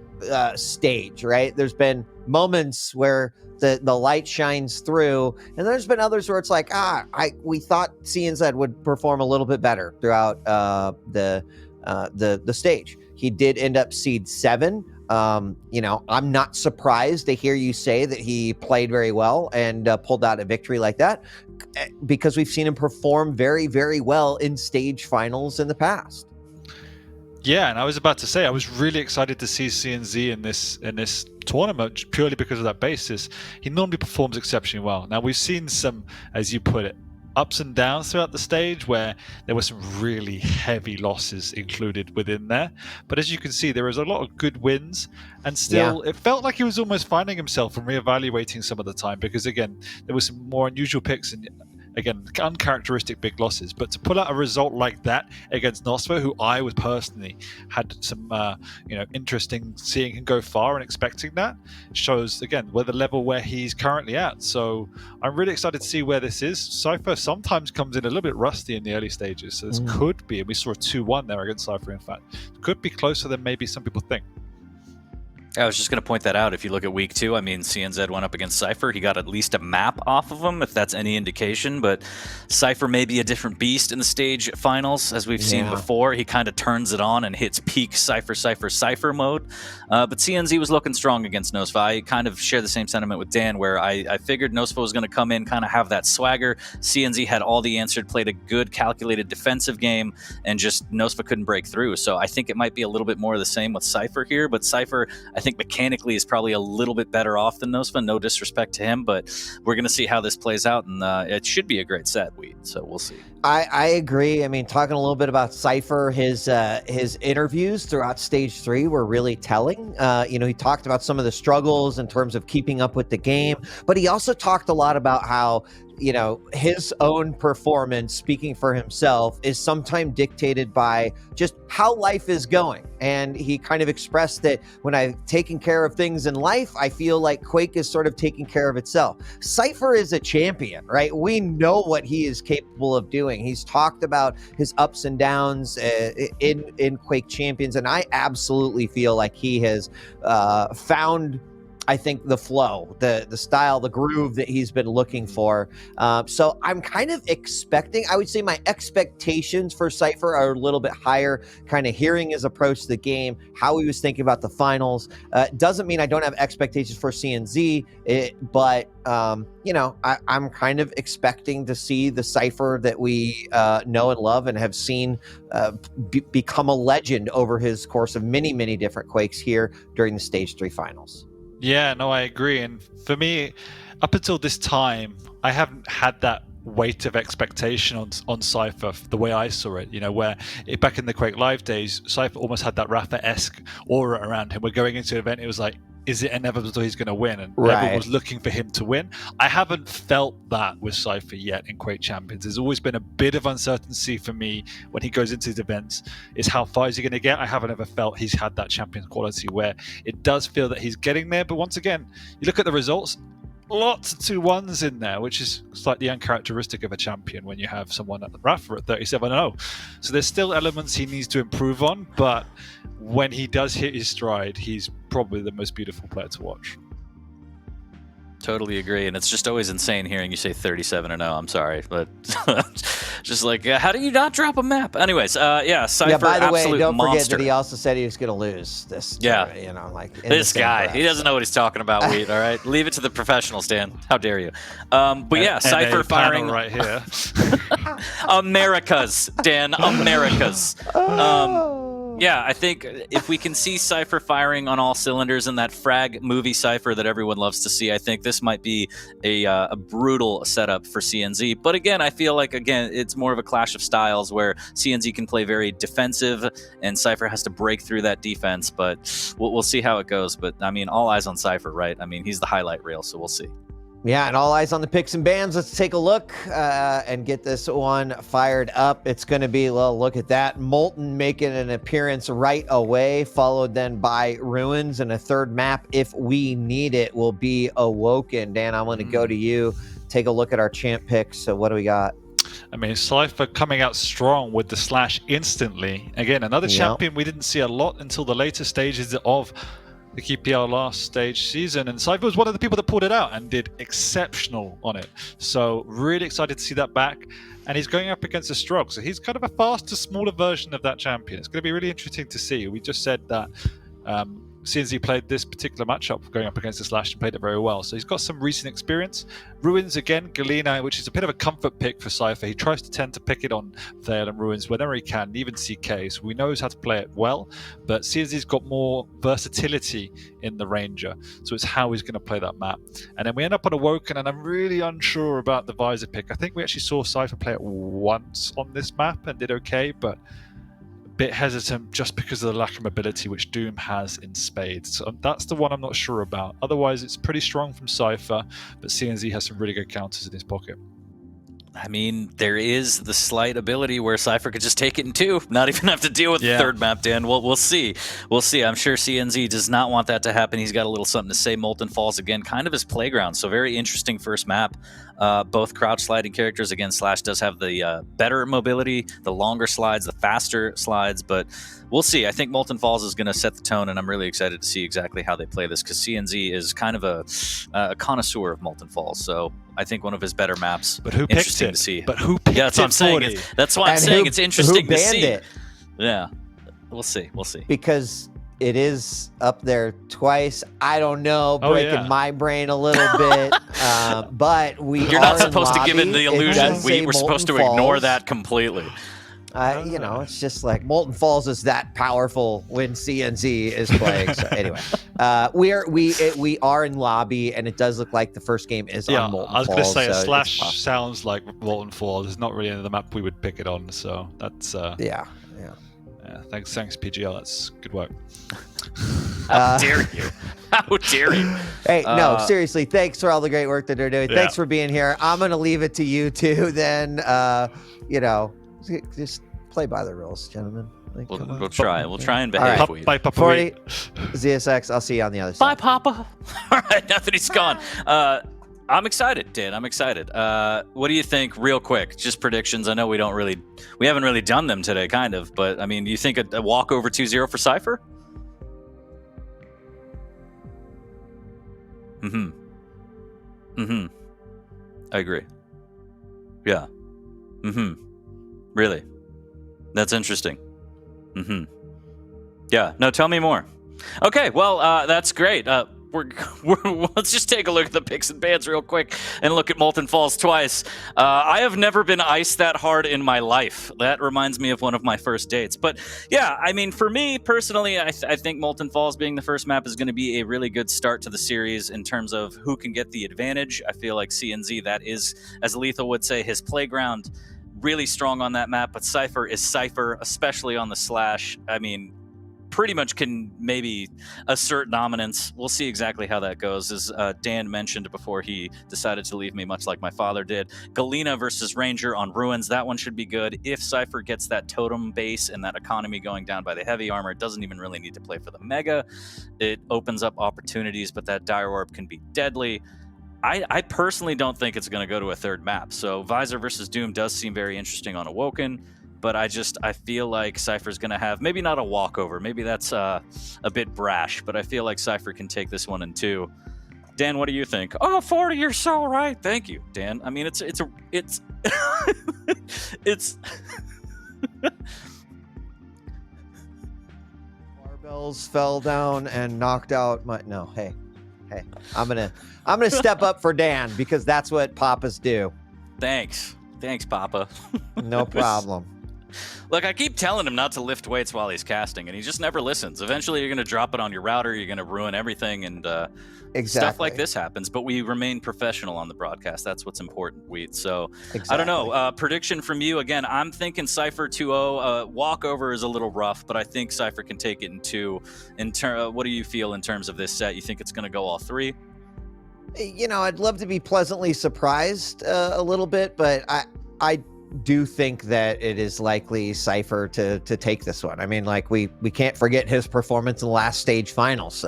stage, right? There's been moments where the light shines through, and there's been others where it's like, we thought CNZ would perform a little bit better throughout the stage. He did end up seed 7. I'm not surprised to hear you say that he played very well and pulled out a victory like that, because we've seen him perform very, very well in stage finals in the past. Yeah, and I was about to say I was really excited to see CNZ in this tournament purely because of that basis. He normally performs exceptionally well. Now we've seen some, as you put it, ups and downs throughout the stage where there were some really heavy losses included within there. But as you can see, there was a lot of good wins, and still it felt like he was almost finding himself and reevaluating some of the time, because again, there were some more unusual picks and again, uncharacteristic big losses. But to pull out a result like that against Nosfa, who I was personally had some interesting seeing him go far and expecting that, shows again where the level where he's currently at. So I'm really excited to see where this is. Cypher sometimes comes in a little bit rusty in the early stages, so this could be, and we saw a 2-1 there against Cypher, in fact, could be closer than maybe some people think. I was just going to point that out. If you look at week 2, I mean, CNZ went up against Cypher. He got at least a map off of him, if that's any indication. But Cypher may be a different beast in the stage finals, as we've seen before. He kind of turns it on and hits peak Cypher mode. But CNZ was looking strong against Nosfa. I kind of share the same sentiment with Dan, where I figured Nosfa was going to come in, kind of have that swagger. CNZ had all the answered, played a good, calculated defensive game, and just Nosfa couldn't break through. So I think it might be a little bit more of the same with Cypher here. But Cypher, I think mechanically is probably a little bit better off than Nosfa. No disrespect to him, but we're going to see how this plays out, and it should be a great set, so we'll see. I agree. I mean, talking a little bit about Cypher, his interviews throughout stage 3 were really telling. He talked about some of the struggles in terms of keeping up with the game, but he also talked a lot about how his own performance, speaking for himself, is sometimes dictated by just how life is going. And he kind of expressed that when I've taken care of things in life, I feel like Quake is sort of taking care of itself. Cypher is a champion, right? We know what he is capable of doing. He's talked about his ups and downs in Quake Champions, and I absolutely feel like he has found, I think, the flow, the style, the groove that he's been looking for. So I'm kind of expecting, I would say my expectations for Cypher are a little bit higher, kind of hearing his approach to the game, how he was thinking about the finals. Doesn't mean I don't have expectations for CNZ, but I'm kind of expecting to see the Cypher that we know and love and have seen become a legend over his course of many, many different Quakes here during the Stage 3 finals. Yeah, no, I agree. And for me, up until this time, I haven't had that weight of expectation on Cypher the way I saw it. Where back in the Quake Live days, Cypher almost had that Rafa-esque aura around him. We're going into an event, it was like, is it inevitable he's going to win? And everyone was looking for him to win. I haven't felt that with Cypher yet in Quake Champions. There's always been a bit of uncertainty for me when he goes into these events, is how far is he going to get? I haven't ever felt he's had that champion quality where it does feel that he's getting there. But once again, you look at the results, lots of 2-1s in there, which is slightly uncharacteristic of a champion when you have someone at the Rafa at 37-0. So there's still elements he needs to improve on, but when he does hit his stride, he's probably the most beautiful player to watch. Totally agree, and it's just always insane hearing you say 37-0. I'm sorry, but just like, how do you not drop a map? Anyways, yeah, Cypher, Yeah, by the way, absolute don't forget monster. that he also said he was going to lose this. Yeah. You know, like in This the same guy, breath, he doesn't know what he's talking about, Wheat, all right? Leave it to the professionals, Dan. How dare you? But yeah, Cypher firing. right here. Americas, Dan, Americas. Oh. Yeah, I think if we can see Cypher firing on all cylinders in that frag movie Cypher that everyone loves to see, I think this might be a brutal setup for CNZ. But again, I feel like, it's more of a clash of styles where CNZ can play very defensive and Cypher has to break through that defense. But we'll see how it goes. But, I mean, all eyes on Cypher, right? I mean, he's the highlight reel, so we'll see. Yeah, and all eyes on the picks and bans. Let's take a look and get this one fired up. It's going to be, well, look at that. Molten making an appearance right away, followed then by Ruins, and a third map, if we need it, will be Awoken. Dan, I'm going to go to you. Take a look at our champ picks. So what do we got? I mean, Cypher coming out strong with the slash instantly. Again, another champion we didn't see a lot until the later stages of the QPR last stage season, and Cypher was one of the people that pulled it out and did exceptional on it. So really excited to see that back. And he's going up against a Strog, so he's kind of a faster, smaller version of that champion. It's going to be really interesting to see. We just said that CNZ played this particular matchup going up against the Slash and played it very well. So he's got some recent experience. Ruins again, Galena, which is a bit of a comfort pick for Cypher. He tries to tend to pick it on Vale and Ruins whenever he can, even CK. So we knows how to play it well. But CNZ's got more versatility in the Ranger. So it's how he's going to play that map. And then we end up on Awoken, and I'm really unsure about the Visor pick. I think we actually saw Cypher play it once on this map and did okay, but bit hesitant just because of the lack of mobility which Doom has in spades. So that's the one I'm not sure about. Otherwise, it's pretty strong from Cypher, but CNZ has some really good counters in his pocket. I mean, there is the slight ability where Cypher could just take it in two, not even have to deal with the third map, Dan. We'll see. We'll see. I'm sure CNZ does not want that to happen. He's got a little something to say. Molten Falls, again, kind of his playground. So very interesting first map. Both crouch sliding characters. Again, Slash does have the better mobility, the longer slides, the faster slides, but we'll see. I think Molten Falls is going to set the tone, and I'm really excited to see exactly how they play this, because CNZ is kind of a connoisseur of Molten Falls. So I think one of his better maps. But who picked it? To see. But who picked that's what I'm saying. That's why I'm saying it's interesting to see. It? Yeah, we'll see. We'll see. Because it is up there twice. I don't know, breaking my brain a little bit. But you're not supposed to give it the illusion. We were supposed to ignore that completely. You know, it's just like Molten Falls is that powerful when CNZ is playing. So anyway, we are in lobby, and it does look like the first game is on Molten Falls. I was going to say a Slash sounds like Molten Falls. It's not really the map we would pick it on, so that's yeah. Thanks PGL. That's good work. How dare you? How dare you? Hey, no, seriously, thanks for all the great work that they're doing. Yeah. Thanks for being here. I'm going to leave it to you two then. You know, just play by the rules, gentlemen. Like, we'll try. We'll try and behave. Right. Bye, Papa. 40 ZSX, I'll see you on the other side. Bye, Papa. All right, now that he's gone. I'm excited, Dan. I'm excited. What do you think, real quick? Just predictions. I know we haven't really done them today, kind of. But, I mean, do you think a walkover 2-0 for Cypher? I agree. Yeah. Really? That's interesting. Yeah. No, tell me more. Okay, well, that's great. Let's just take a look at the picks and bans real quick and look at Molten Falls twice. I have never been iced that hard in my life. That reminds me of one of my first dates. But yeah, I mean, for me personally, I think Molten Falls being the first map is going to be a really good start to the series in terms of who can get the advantage. I feel like CNZ, that is, as Lethal would say, his playground. Really strong on that map, but Cypher is Cypher, especially on the Slash. I mean, pretty much can maybe assert dominance. We'll see exactly how that goes. As Dan mentioned before he decided to leave me, much like my father did. Galena versus Ranger on Ruins, that one should be good. If Cypher gets that totem base and that economy going down by the heavy armor, it doesn't even really need to play for the Mega. It opens up opportunities, but that Dire Orb can be deadly. I personally don't think it's going to go to a third map. So Visor versus Doom does seem very interesting on Awoken, but I feel like Cypher's going to have maybe not a walkover. Maybe that's a bit brash, but I feel like Cypher can take this one in 2. Dan, what do you think? Oh, 40, you're so right. Thank you, Dan. I mean, it's Barbells fell down and knocked out my. No, hey, I'm gonna step up for Dan because that's what Papas do. Thanks, Papa. No problem. Look, I keep telling him not to lift weights while he's casting, and he just never listens. Eventually, you're going to drop it on your router, you're going to ruin everything, and stuff like this happens. But we remain professional on the broadcast. That's what's important, Wheat. So, I don't know. Prediction from you, again, I'm thinking Cypher 2-0. Walkover is a little rough, but I think Cypher can take it in 2. What do you feel in terms of this set? You think it's going to go all 3? You know, I'd love to be pleasantly surprised a little bit, but I do think that it is likely Cypher to take this one. I mean, like we can't forget his performance in the last stage finals.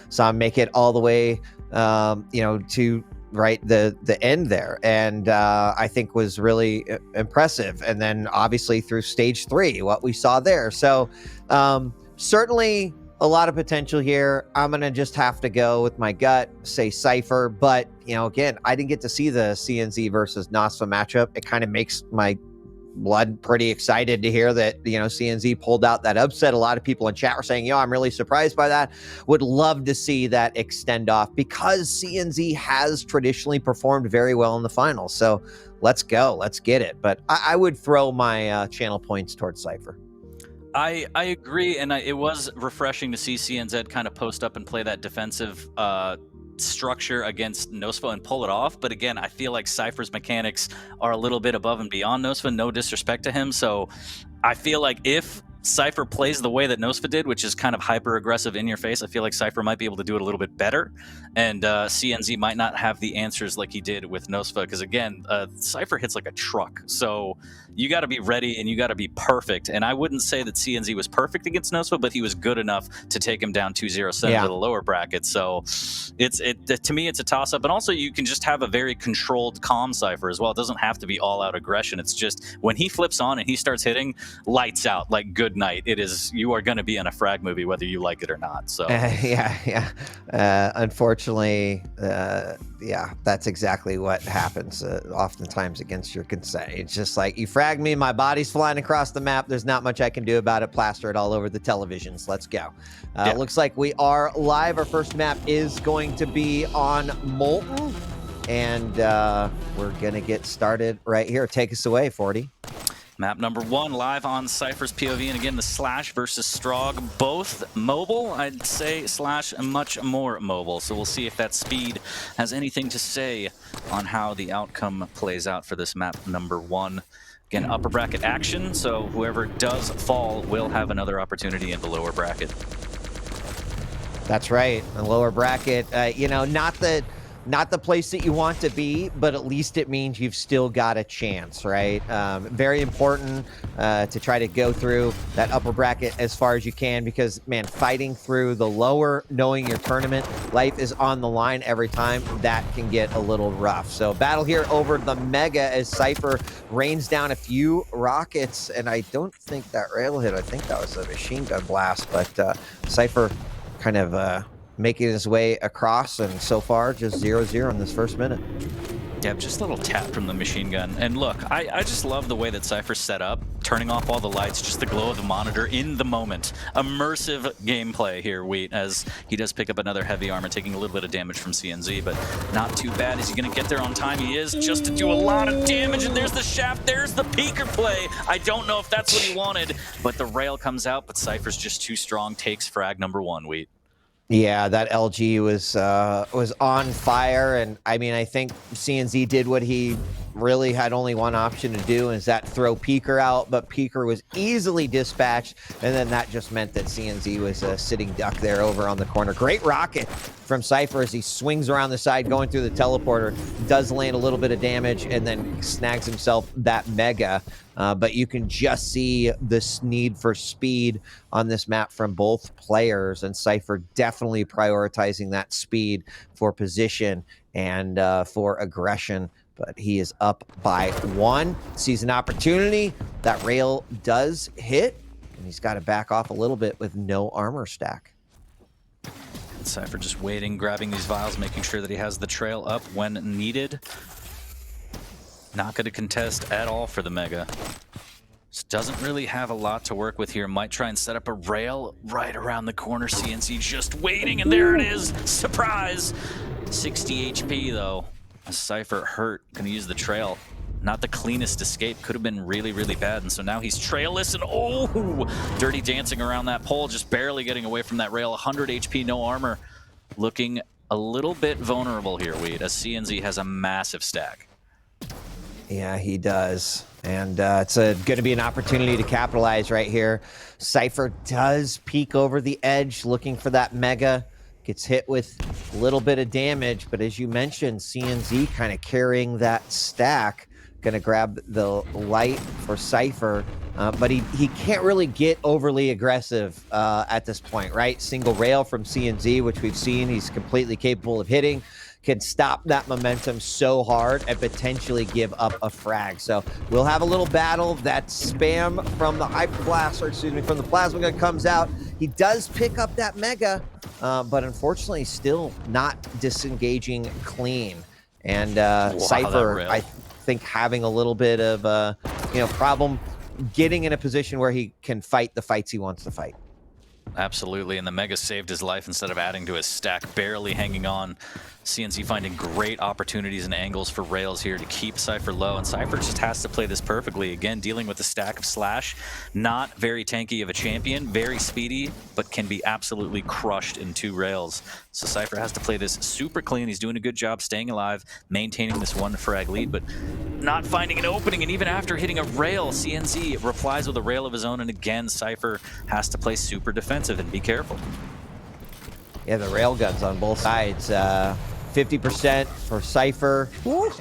Saw him make it all the way, to the end there, and I think was really impressive. And then obviously through stage 3, what we saw there. So certainly a lot of potential here. I'm gonna just have to go with my gut, say Cypher. But again, I didn't get to see the CNZ versus Nosfa matchup. It kind of makes my blood pretty excited to hear that CNZ pulled out that upset. A lot of people in chat were saying, I'm really surprised by that. Would love to see that extend off because CNZ has traditionally performed very well in the finals. So let's go, let's get it. But I would throw my channel points towards Cypher. I agree, and it was refreshing to see CNZ kind of post up and play that defensive structure against Nosfa and pull it off. But again, I feel like Cypher's mechanics are a little bit above and beyond Nosfa, no disrespect to him. So I feel like if Cypher plays the way that Nosfa did, which is kind of hyper-aggressive in your face, I feel like Cypher might be able to do it a little bit better, and CNZ might not have the answers like he did with Nosfa, because again, Cypher hits like a truck, so you got to be ready and you got to be perfect. And I wouldn't say that CNZ was perfect against Nosfa, but he was good enough to take him down 2-0 set into the lower bracket. So to me, it's a toss-up. And also, you can just have a very controlled, calm Cypher as well. It doesn't have to be all-out aggression. It's just when he flips on and he starts hitting, lights out, like good night. You are going to be in a frag movie whether you like it or not. So unfortunately, that's exactly what happens oftentimes against your consent. It's just like, you frag me, my body's flying across the map, there's not much I can do about it. Plaster it all over the televisions. Let's go. Looks like we are live. Our first map is going to be on Molten, and we're gonna get started right here. Take us away, 40. Map number 1, live on Cypher's POV, and again, the Slash versus Strog, both mobile. I'd say Slash much more mobile, so we'll see if that speed has anything to say on how the outcome plays out for this map number 1. Again, upper bracket action, so whoever does fall will have another opportunity in the lower bracket. That's right, the lower bracket, not the place that you want to be, but at least it means you've still got a chance, right? Very important to try to go through that upper bracket as far as you can, because, man, fighting through the lower, knowing your tournament life is on the line every time, that can get a little rough. So battle here over the Mega as Cypher rains down a few rockets, and I don't think that rail hit. I think that was a machine gun blast, but Cypher kind of making his way across, and so far just 0-0 in this first minute. Yeah, just a little tap from the machine gun. And look, I just love the way that Cypher's set up, turning off all the lights, just the glow of the monitor in the moment. Immersive gameplay here, Wheat, as he does pick up another heavy armor, taking a little bit of damage from CNZ, but not too bad. Is he going to get there on time? He is, just to do a lot of damage, and there's the shaft, there's the peeker play. I don't know if that's what he wanted, but the rail comes out, but Cypher's just too strong, takes frag number 1, Wheat. Yeah, that LG was on fire, and I mean, I think CNZ did what he really had only one option to do, is that throw Peeker out, but Peeker was easily dispatched, and then that just meant that CNZ was a sitting duck there over on the corner. Great rocket from Cypher as he swings around the side, going through the teleporter, does land a little bit of damage, and then snags himself that Mega. But you can just see this need for speed on this map from both players, and Cypher definitely prioritizing that speed for position and for aggression. But he is up by 1. Sees an opportunity. That rail does hit, and he's got to back off a little bit with no armor stack. Cypher just waiting, grabbing these vials, making sure that he has the trail up when needed. Not going to contest at all for the Mega. Just doesn't really have a lot to work with here. Might try and set up a rail right around the corner. CNC just waiting, and there it is. Surprise! 60 HP though. Cypher hurt. Gonna use the trail. Not the cleanest escape. Could have been really, really bad. And so now he's trailless, and oh! Dirty dancing around that pole, just barely getting away from that rail. 100 HP, no armor. Looking a little bit vulnerable here, Weed, as CNZ has a massive stack. Yeah, he does. And it's going to be an opportunity to capitalize right here. Cypher does peek over the edge, looking for that Mega. Gets hit with a little bit of damage, but as you mentioned, CNZ kind of carrying that stack. Going to grab the light for Cypher, but he can't really get overly aggressive at this point, right? Single rail from CNZ, which we've seen he's completely capable of hitting, can stop that momentum so hard and potentially give up a frag. So we'll have a little battle. That spam from the Hyper Blast, or excuse me, from the Plasma Gun comes out. He does pick up that Mega, but unfortunately still not disengaging clean. And Cypher, I think, having a little bit of problem getting in a position where he can fight the fights he wants to fight. Absolutely, and the Mega saved his life instead of adding to his stack, barely hanging on. CNC finding great opportunities and angles for rails here to keep Cypher low, and Cypher just has to play this perfectly. Again, dealing with the stack of Slash, not very tanky of a champion, very speedy, but can be absolutely crushed in 2 rails. So Cypher has to play this super clean. He's doing a good job staying alive, maintaining this 1 frag lead, but not finding an opening, and even after hitting a rail, CNZ replies with a rail of his own, and again, Cypher has to play super defensive and be careful. Yeah, the rail guns on both sides. 50% for Cypher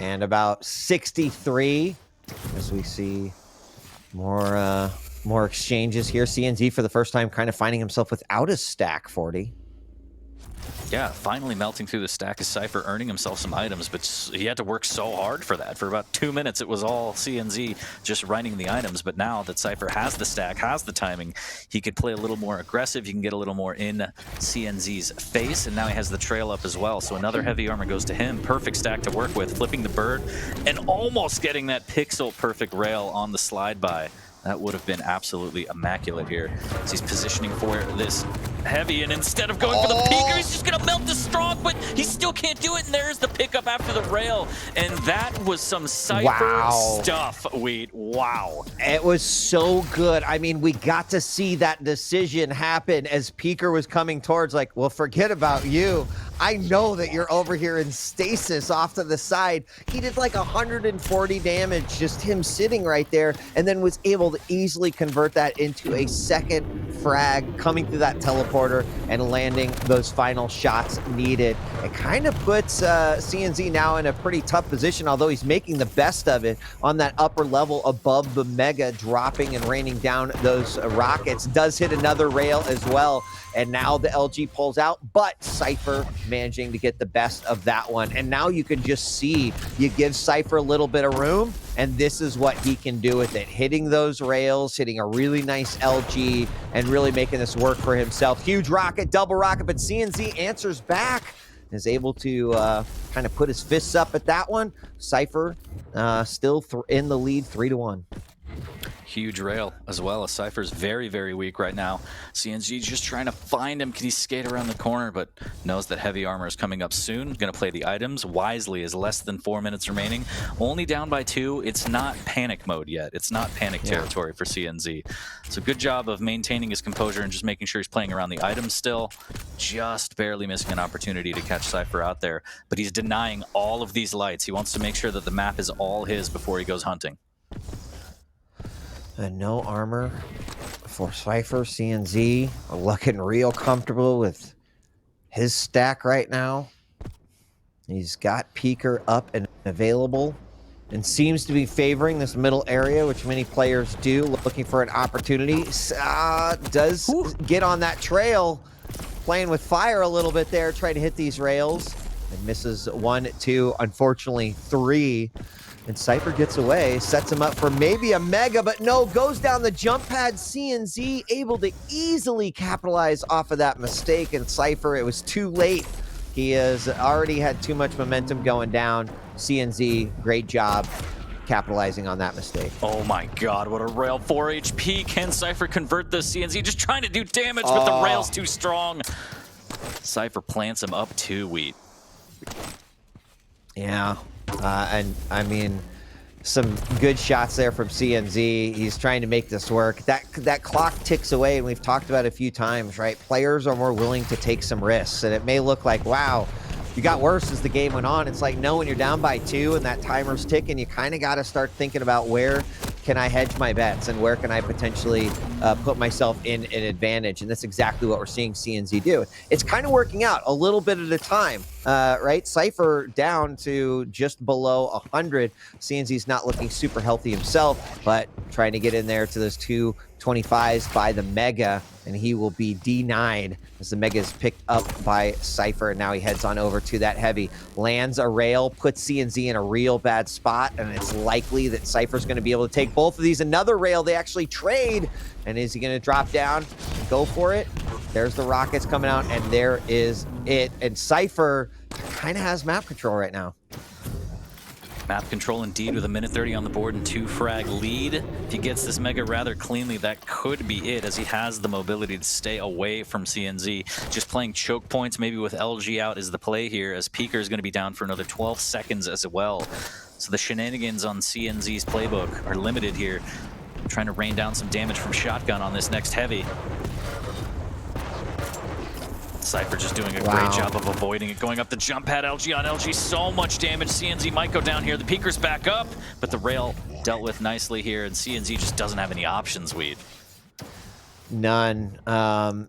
and about 63 as we see more exchanges here. CNZ for the first time kind of finding himself without a stack, 40. Yeah, finally melting through the stack is Cypher, earning himself some items, but he had to work so hard for that. For about 2 minutes, it was all CNZ just running the items, but now that Cypher has the stack, has the timing, he could play a little more aggressive, he can get a little more in CNZ's face, and now he has the trail up as well, so another heavy armor goes to him. Perfect stack to work with, flipping the bird, and almost getting that pixel-perfect rail on the slide-by. That would have been absolutely immaculate here. So he's positioning for this heavy, and instead of going for the peeker, he's just gonna melt the strong, but he still can't do it, and there's the pickup after the rail. And that was some Cypher stuff, Wheat. Wow. It was so good. I mean, we got to see that decision happen as Peeker was coming towards, like, well, forget about you. I know that you're over here in stasis off to the side. He did like 140 damage, just him sitting right there, and then was able to easily convert that into a second frag, coming through that teleporter and landing those final shots needed. It kind of puts CNZ now in a pretty tough position, although he's making the best of it on that upper level above the Mega, dropping and raining down those rockets. Does hit another rail as well, and now the LG pulls out, but Cypher managing to get the best of that one. And now you can just see, you give Cypher a little bit of room, and this is what he can do with it. Hitting those rails, hitting a really nice LG, and really making this work for himself. Huge rocket, double rocket, but CNZ answers back, is able to kind of put his fists up at that one. Cypher still in the lead, 3-1. Huge rail as well, as Cypher's very, very weak right now. CNG just trying to find him. Can he skate around the corner, but knows that heavy armor is coming up soon. Gonna play the items wisely, as less than 4 minutes remaining. Only down by 2. It's not panic mode yet. It's not panic territory for CNZ. So good job of maintaining his composure and just making sure he's playing around the items still. Just barely missing an opportunity to catch Cypher out there, but he's denying all of these lights. He wants to make sure that the map is all his before he goes hunting. And no armor for Cypher. CNZ looking real comfortable with his stack right now. He's got Peeker up and available, and seems to be favoring this middle area, which many players do, looking for an opportunity. Does get on that trail, playing with fire a little bit there, trying to hit these rails. and misses 1, 2, unfortunately 3. And Cypher gets away, sets him up for maybe a mega, but no, goes down the jump pad. CNZ able to easily capitalize off of that mistake, and Cypher, it was too late. He has already had too much momentum going down. CNZ, great job capitalizing on that mistake. Oh my god, what a rail. 4 HP. Can Cypher convert this? CNZ just trying to do damage, but the rail's too strong. Cypher plants him up 2, Wheat. Yeah, and I mean, some good shots there from CNZ. He's trying to make this work. That clock ticks away, and we've talked about it a few times, right? Players are more willing to take some risks, and it may look like, wow, you got worse as the game went on. It's like, no, when you're down by 2 and that timer's ticking, you kind of got to start thinking about where can I hedge my bets and where can I potentially put myself in an advantage. And that's exactly what we're seeing CNZ do. It's kind of working out a little bit at a time, right? Cypher down to just below 100. CNZ's not looking super healthy himself, but trying to get in there to those 225s by the Mega, and he will be D9 as the Mega is picked up by Cypher, and now he heads on over to that heavy. Lands a rail, puts CNZ in a real bad spot, and it's likely that Cypher's going to be able to take both of these. Another rail, they actually trade, and is he going to drop down and go for it? There's the rockets coming out, and there is it. And Cypher kind of has map control right now. Map control indeed, with 1:30 on the board and 2 frag lead. If he gets this Mega rather cleanly, that could be it, as he has the mobility to stay away from CNZ. Just playing choke points, maybe with LG out, is the play here, as Peaker is going to be down for another 12 seconds as well. So the shenanigans on CNZ's playbook are limited here. Trying to rain down some damage from Shotgun on this next heavy. Cypher just doing a great job of avoiding it. Going up the jump pad, LG on LG, so much damage. CNZ might go down here. The Peaker's back up, but the rail dealt with nicely here, and CNZ just doesn't have any options, Weed. None.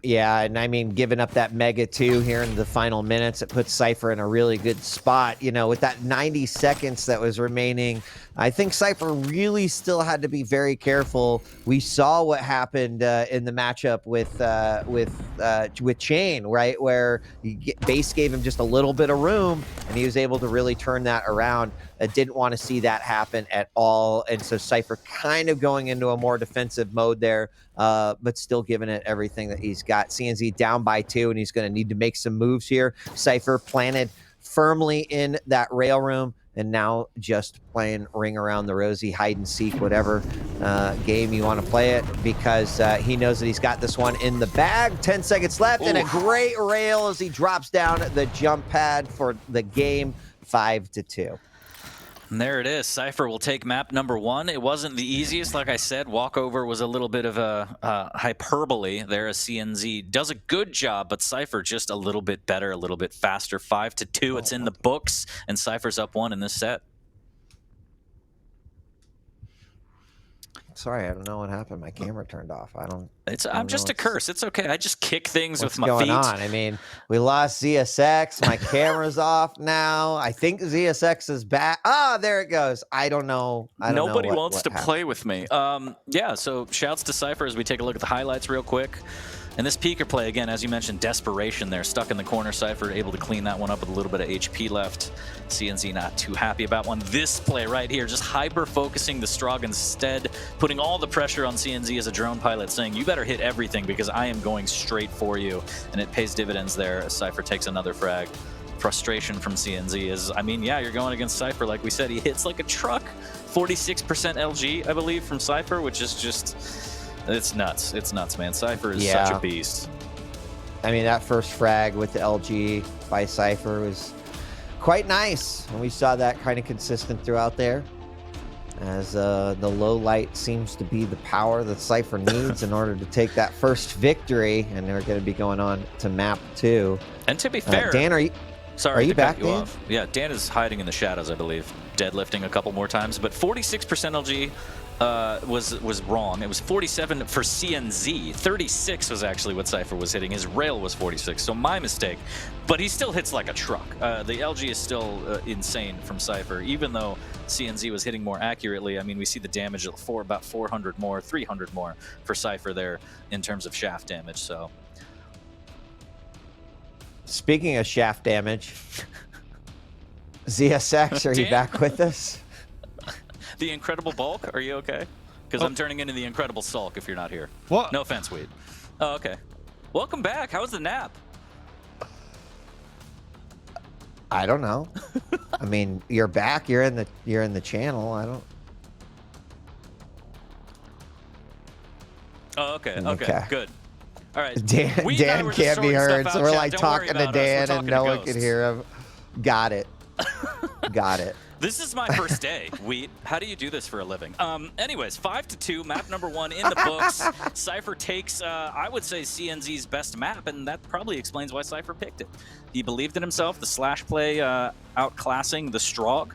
Yeah, and I mean, giving up that Mega 2 here in the final minutes, it puts Cypher in a really good spot. You know, with that 90 seconds that was remaining, I think Cypher really still had to be very careful. We saw what happened in the matchup with Chain, right, where Base gave him just a little bit of room, and he was able to really turn that around. I didn't want to see that happen at all, and so Cypher kind of going into a more defensive mode there, but still giving it everything that he's got. CNZ down by 2, and he's going to need to make some moves here. Cypher planted firmly in that rail room, and now just playing ring around the rosy, hide and seek, whatever game you want to play it, because he knows that he's got this one in the bag. 10 seconds left, and a great rail as he drops down the jump pad for the game, 5-2. And there it is. Cypher will take map number 1. It wasn't the easiest, like I said. Walkover was a little bit of a hyperbole there, as CNZ does a good job, but Cypher just a little bit better, a little bit faster. 5-2. It's in the books, and Cypher's up 1 in this set. Sorry, I don't know what happened. My camera turned off. I'm just a curse. It's okay. I just kick things with my feet. What's feet. going on? I mean, we lost ZSX. My camera's off now. I think ZSX is back. Ah, there it goes. I don't know. Nobody know wants what to happened. play with me. Yeah, so shouts to Cypher as we take a look at the highlights real quick. And this Peaker play, again, as you mentioned, desperation there. Stuck in the corner, Cypher able to clean that one up with a little bit of HP left. CNZ not too happy about one. This play right here, just hyper-focusing the Strog instead, putting all the pressure on CNZ as a drone pilot, saying, you better hit everything because I am going straight for you. And it pays dividends there as Cypher takes another frag. Frustration from CNZ is, I mean, yeah, you're going against Cypher. Like we said, he hits like a truck. 46% LG, I believe, from Cypher, which is just... It's nuts. It's nuts, man. Cypher is such a beast. I mean, that first frag with the LG by Cypher was quite nice. And we saw that kind of consistent throughout there, as the low light seems to be the power that Cypher needs in order to take that first victory. And they're going to be going on to map 2. And to be fair, Dan, are you back, Dan? Yeah, Dan is hiding in the shadows, I believe. Deadlifting a couple more times, but 46% LG was wrong. It was 47 for CNZ. 36 was actually what Cypher was hitting. His rail was 46, so my mistake. But he still hits like a truck. The LG is still insane from Cypher, even though CNZ was hitting more accurately. I mean, we see the damage for about 400 more, 300 more for Cypher there in terms of shaft damage. So, speaking of shaft damage, ZSX, are you back with us? The Incredible Bulk, are you okay? Because I'm turning into the Incredible Sulk if you're not here. What? No offense, Weed. Oh, okay. Welcome back. How was the nap? I don't know. I mean, you're back. You're in the channel. I don't. Oh, okay. Okay. Good. All right. Dan Weed and I Dan were just can't be sorting heard, stuff so out, we're chat. like Don't worry talking to about us. We're Dan, and talking no to one could ghosts. hear him. Got it. Got it. This is my first day. Wheat, how do you do this for a living? Anyways, 5-2, map number 1 in the books. Cypher takes, I would say, CNZ's best map, and that probably explains why Cypher picked it. He believed in himself, the slash play outclassing the Strog.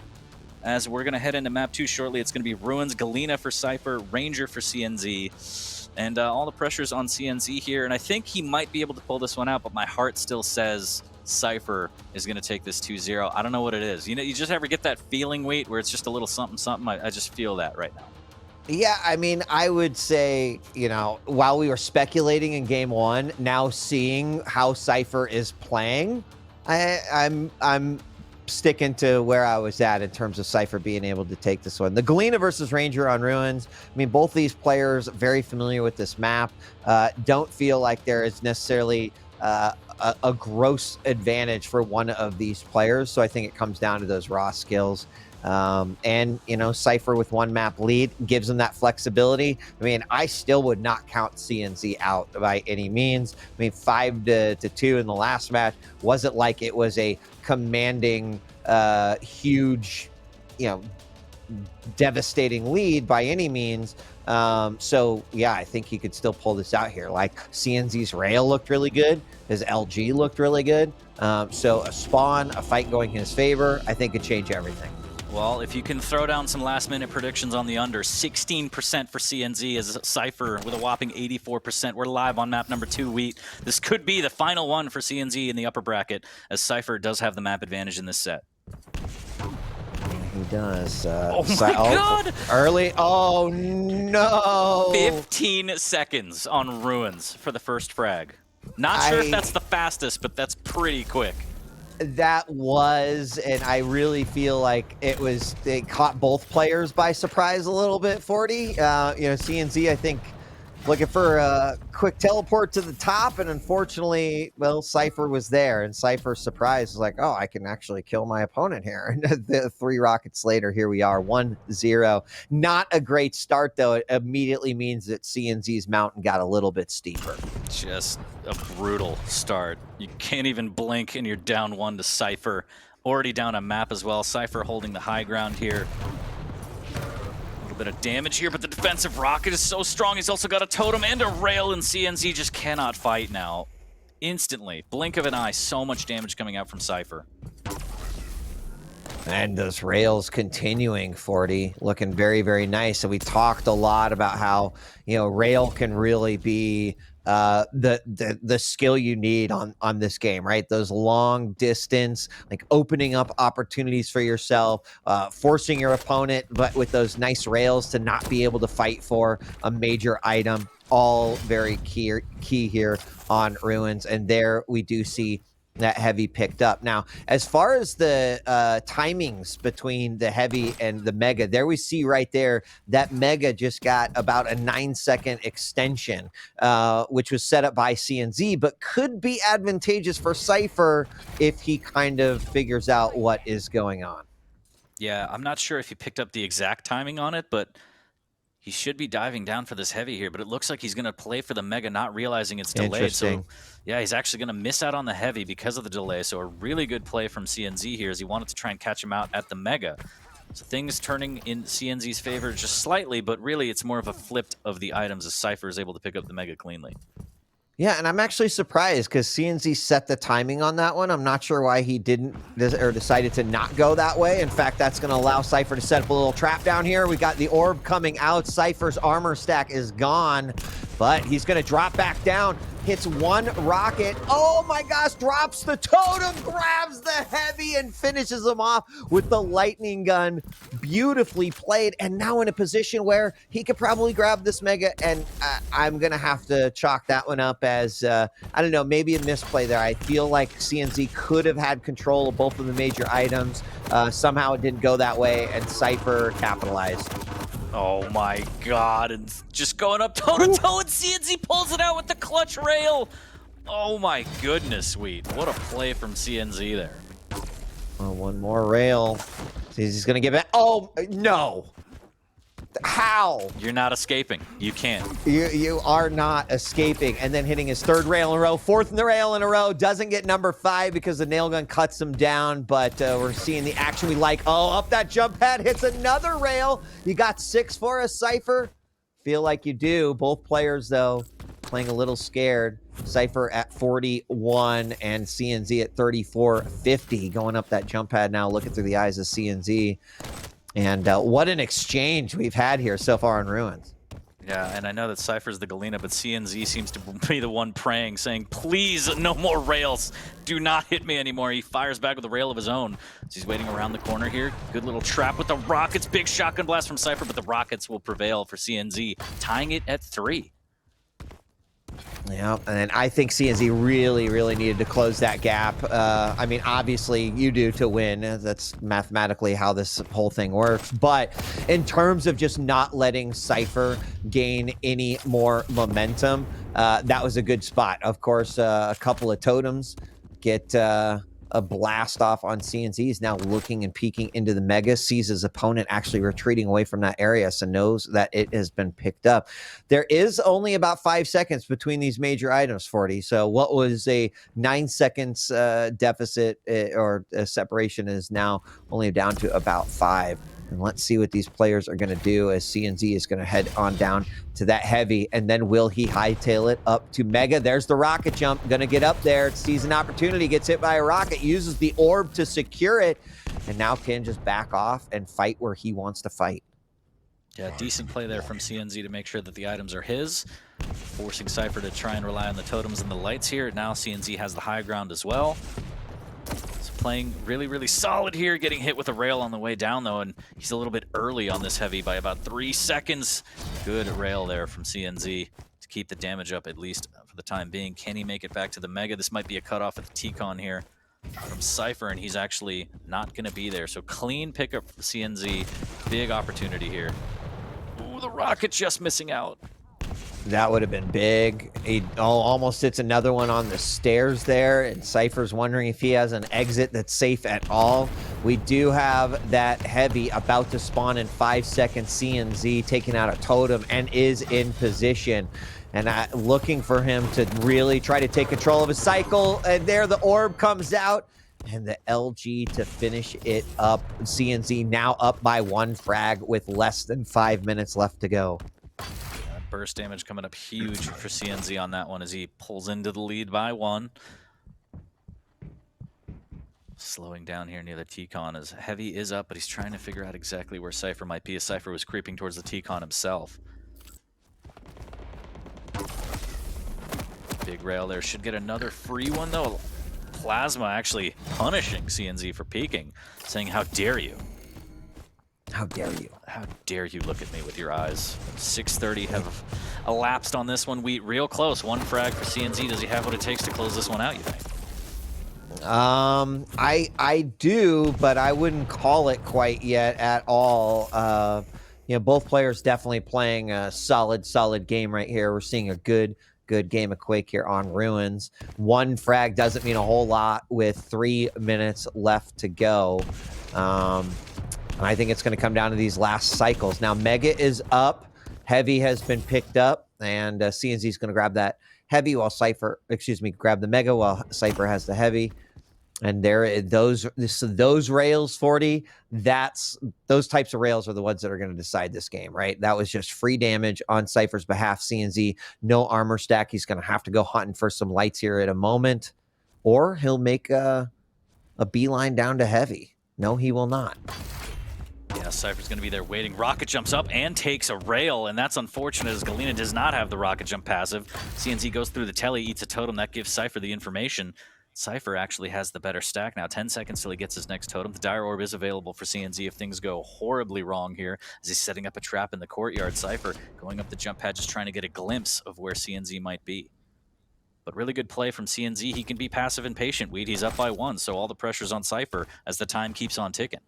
As we're going to head into map 2 shortly, it's going to be Ruins, Galena for Cypher, Ranger for CNZ. And all the pressure's on CNZ here, and I think he might be able to pull this one out, but my heart still says Cypher is going to take this 2-0. I don't know what it is. You know, you just ever get that feeling, Wait, where it's just a little something, something? I just feel that right now. Yeah, I mean, I would say, you know, while we were speculating in game 1, now seeing how Cypher is playing, I'm sticking to where I was at in terms of Cypher being able to take this one. The Galena versus Ranger on Ruins. I mean, both these players very familiar with this map. Don't feel like there is necessarily a gross advantage for one of these players. So I think it comes down to those raw skills. And, you know, Cypher with 1 map lead gives them that flexibility. I mean, I still would not count CNZ out by any means. I mean, 5-2 in the last match wasn't like it was a commanding, huge, you know, devastating lead by any means. So yeah, I think he could still pull this out here. Like CNZ's rail looked really good. His LG looked really good. So a spawn, a fight going in his favor, I think could change everything. Well, if you can throw down some last-minute predictions on the under, 16% for CNZ as Cypher with a whopping 84%. We're live on map number 2, Wheat. This could be the final one for CNZ in the upper bracket, as Cypher does have the map advantage in this set. He does. Oh my god! Early. Oh no! 15 seconds on Ruins for the first frag. Not sure if that's the fastest, but that's pretty quick. That was, and I really feel like it caught both players by surprise a little bit, 40. You know, CNZ, I think, looking for a quick teleport to the top, and unfortunately, well, Cypher was there, and Cypher's surprise was like, oh, I can actually kill my opponent here. And the 3 rockets later, here we are, 1-0. Not a great start, though. It immediately means that CNZ's mountain got a little bit steeper. Just a brutal start. You can't even blink, and you're down 1 to Cypher. Already down a map as well. Cypher holding the high ground here. Bit of damage here, but the defensive rocket is so strong. He's also got a totem and a rail, and CNZ just cannot fight now. Instantly, blink of an eye, so much damage coming out from Cypher. And those rails continuing, 40, looking very, very nice. And we talked a lot about how, you know, rail can really be the skill you need on this game, right? Those long distance, like opening up opportunities for yourself, forcing your opponent, but with those nice rails to not be able to fight for a major item, all very key here on Ruins. And there we do see that heavy picked up. Now, as far as the timings between the heavy and the mega, there we see right there that mega just got about a 9-second extension, which was set up by CNZ, but could be advantageous for Cypher if he kind of figures out what is going on. Yeah, I'm not sure if he picked up the exact timing on it, but he should be diving down for this heavy here, but it looks like he's going to play for the mega, not realizing it's delayed. So, yeah, he's actually going to miss out on the heavy because of the delay. So a really good play from CNZ here as he wanted to try and catch him out at the mega. So things turning in CNZ's favor just slightly, but really it's more of a flip of the items as Cypher is able to pick up the mega cleanly. Yeah, and I'm actually surprised because CNZ set the timing on that one. I'm not sure why he didn't or decided to not go that way. In fact, that's going to allow Cypher to set up a little trap down here. We got the orb coming out. Cypher's armor stack is gone, but he's going to drop back down. hits one rocket. Oh my gosh, drops the totem, grabs the heavy, and finishes him off with the lightning gun. Beautifully played, and now in a position where he could probably grab this mega, and I'm going to have to chalk that one up as, I don't know, maybe a misplay there. I feel like CNZ could have had control of both of the major items. Somehow it didn't go that way, and Cypher capitalized. Oh my god, and just going up toe-to-toe, and CNZ pulls it out with the clutch rail. Oh my goodness, sweet. What a play from CNZ there. Oh, one more rail. He's going to give it. Oh, no. How? You're not escaping. You can't. You are not escaping. And then hitting his third rail in a row, fourth in the rail in a row. Doesn't get number 5 because the nail gun cuts him down. But we're seeing the action we like. Oh, up that jump pad, hits another rail. You got 6 for a Cypher. Feel like you do. Both players, though, playing a little scared. Cypher at 41 and CNZ at 34.50. Going up that jump pad now, looking through the eyes of CNZ. And what an exchange we've had here so far in Ruins. Yeah, and I know that Cypher's the Galena, but CNZ seems to be the one praying, saying, please, no more rails. Do not hit me anymore. He fires back with a rail of his own. So he's waiting around the corner here. Good little trap with the rockets. Big shotgun blast from Cypher, but the rockets will prevail for CNZ, tying it at 3. Yeah, and I think CNZ really, really needed to close that gap. I mean, obviously, you do to win. That's mathematically how this whole thing works. But in terms of just not letting Cypher gain any more momentum, that was a good spot. Of course, a couple of totems get a blast off on CNZ. He's now looking and peeking into the mega, sees his opponent actually retreating away from that area, so knows that it has been picked up. There is only about 5 seconds between these major items, 40. So what was a 9 seconds deficit or separation is now only down to about 5. And let's see what these players are going to do as CNZ is going to head on down to that heavy. And then will he hightail it up to mega? There's the rocket jump. Going to get up there. Sees an opportunity. Gets hit by a rocket. Uses the orb to secure it. And now can just back off and fight where he wants to fight. Yeah, decent play there from CNZ to make sure that the items are his. Forcing Cypher to try and rely on the totems and the lights here. Now CNZ has the high ground as well. Playing really, really solid here, getting hit with a rail on the way down, though, and he's a little bit early on this heavy by about 3 seconds. Good rail there from CNZ to keep the damage up, at least for the time being. Can he make it back to the mega? This might be a cutoff at the T-Con here from Cypher, and he's actually not going to be there. So clean pickup for CNZ. Big opportunity here. Ooh, the rocket just missing out. That would have been big. He almost hits another one on the stairs there, and Cypher's wondering if he has an exit that's safe at all. We do have that heavy about to spawn in 5 seconds. CNZ taking out a totem and is in position. And looking for him to really try to take control of his cycle. And there the orb comes out. And the LG to finish it up. CNZ now up by 1 frag with less than 5 minutes left to go. Burst damage coming up huge for CNZ on that one as he pulls into the lead by 1. Slowing down here near the T-Con as Heavy is up, but he's trying to figure out exactly where Cypher might be as Cypher was creeping towards the T-Con himself. Big rail there. Should get another free one, though. Plasma actually punishing CNZ for peeking, saying, how dare you? How dare you? How dare you look at me with your eyes? 6:30 have elapsed on this one. Wheat real close. 1 frag for CNZ. Does he have what it takes to close this one out, you think? I do, but I wouldn't call it quite yet at all. You know, both players definitely playing a solid game right here. We're seeing a good game of Quake here on Ruins. 1 frag doesn't mean a whole lot with 3 minutes left to go. And I think it's going to come down to these last cycles. Now, Mega is up. Heavy has been picked up. And CNZ is going to grab that heavy while Cypher, grab the Mega while Cypher has the heavy. And those rails, 40, those types of rails are the ones that are going to decide this game, right? That was just free damage on Cypher's behalf. CNZ, no armor stack. He's going to have to go hunting for some lights here at a moment. Or he'll make a beeline down to heavy. No, he will not. Yeah, Yeah, Cypher's going to be there waiting. Rocket jumps up and takes a rail, and that's unfortunate as Galena does not have the rocket jump passive. CNZ goes through the telly, eats a totem. That gives Cypher the information. Cypher actually has the better stack now. 10 seconds till he gets his next totem. The Dire Orb is available for CNZ if things go horribly wrong here, as he's setting up a trap in the courtyard. Cypher going up the jump pad, just trying to get a glimpse of where CNZ might be. But really good play from CNZ. He can be passive and patient, Weed. He's up by 1, so all the pressure's on Cypher as the time keeps on ticking.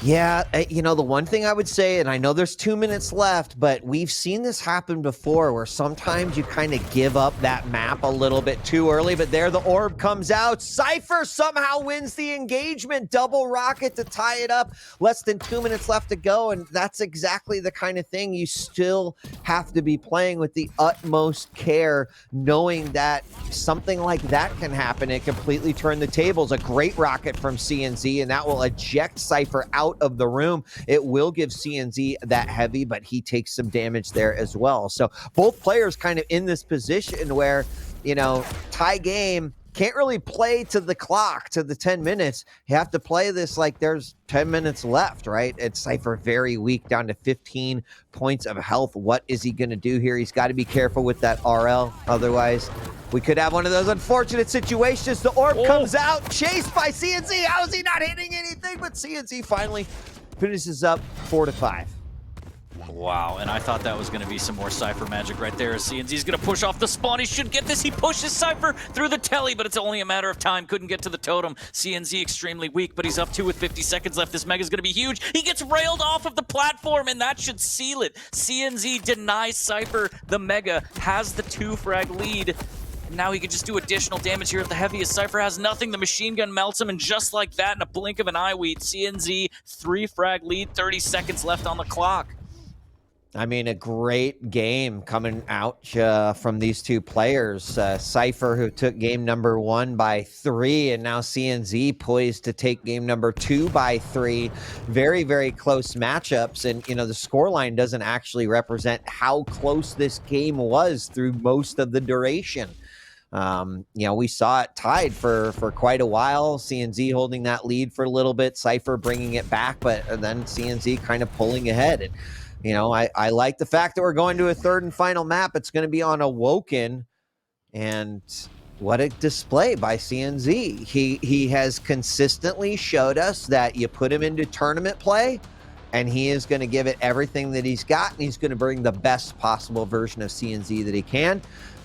Yeah, you know, the one thing I would say, and I know there's 2 minutes left, but we've seen this happen before where sometimes you kind of give up that map a little bit too early, but there the orb comes out. Cypher somehow wins the engagement. Double rocket to tie it up. Less than 2 minutes left to go, and that's exactly the kind of thing you still have to be playing with the utmost care, knowing that something like that can happen and completely turn the tables. A great rocket from CNZ, and that will eject Cypher out of the room. It will give CNZ that heavy, but he takes some damage there as well. So both players kind of in this position where, you know, tie game, can't really play to the clock, to the 10 minutes. You have to play this like there's 10 minutes left, right? It's Cypher very weak, down to 15 points of health. What is he going to do here? He's got to be careful with that RL. Otherwise, we could have one of those unfortunate situations. The orb comes out, chased by CNZ. How is he not hitting anything? But CNZ finally finishes up 4-5. Wow, and I thought that was going to be some more Cypher magic right there. CNZ's going to push off the spawn. He should get this. He pushes Cypher through the telly, but it's only a matter of time. Couldn't get to the totem. CNZ extremely weak, but he's up 2 with 50 seconds left. This Mega's going to be huge. He gets railed off of the platform, and that should seal it. CNZ denies Cypher the Mega, has the 2-frag lead. And now he can just do additional damage here at the heaviest. Cypher has nothing. The machine gun melts him, and just like that, in a blink of an eye, Weed, CNZ 3-frag lead, 30 seconds left on the clock. I mean, a great game coming out from these two players. Cypher, who took game number 1 by 3, and now CNZ poised to take game number 2 by 3. Very, very close matchups. And, you know, the scoreline doesn't actually represent how close this game was through most of the duration. You know, we saw it tied for quite a while. CNZ holding that lead for a little bit, Cypher bringing it back, but then CNZ kind of pulling ahead. And, you know, I like the fact that we're going to a third and final map. It's going to be on Awoken, and what a display by CNZ. He has consistently showed us that you put him into tournament play, and he is going to give it everything that he's got, and he's going to bring the best possible version of CNZ that he can.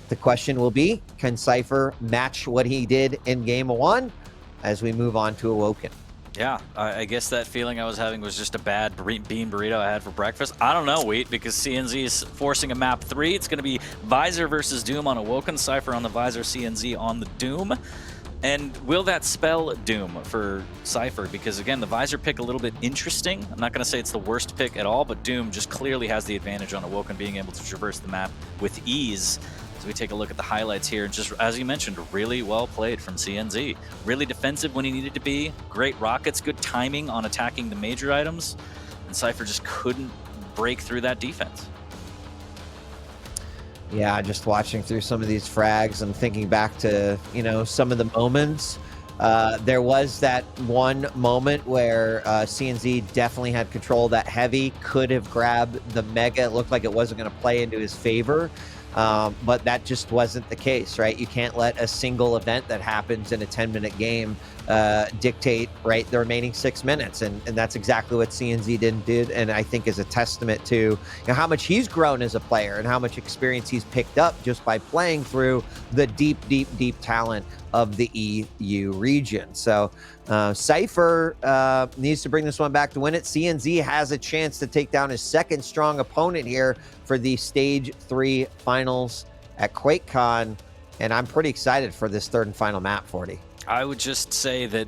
The question will be, can Cypher match what he did in game 1 as we move on to Awoken? Yeah, I guess that feeling I was having was just a bad bean burrito I had for breakfast. I don't know, Wheat, because CNZ is forcing a map 3. It's going to be Visor versus Doom on Awoken, Cypher on the Visor, CNZ on the Doom. And will that spell Doom for Cypher? Because, again, the Visor pick a little bit interesting. I'm not going to say it's the worst pick at all, but Doom just clearly has the advantage on Awoken, being able to traverse the map with ease. As we take a look at the highlights here, and just as you mentioned, really well played from CNZ. Really defensive when he needed to be. Great rockets, good timing on attacking the major items. And Cypher just couldn't break through that defense. Yeah, just watching through some of these frags and thinking back to, you know, some of the moments. There was that one moment where CNZ definitely had control of that heavy, could have grabbed the Mega. It looked like it wasn't going to play into his favor. But that just wasn't the case, right? You can't let a single event that happens in a 10-minute game dictate, right, the remaining 6 minutes. And that's exactly what CNZ did, and I think is a testament to, you know, how much he's grown as a player and how much experience he's picked up just by playing through the deep talent of the EU region. So Cypher needs to bring this one back to win it. CNZ has a chance to take down his second strong opponent here for the Stage 3 finals at QuakeCon, and I'm pretty excited for this third and final map, 40. I would just say that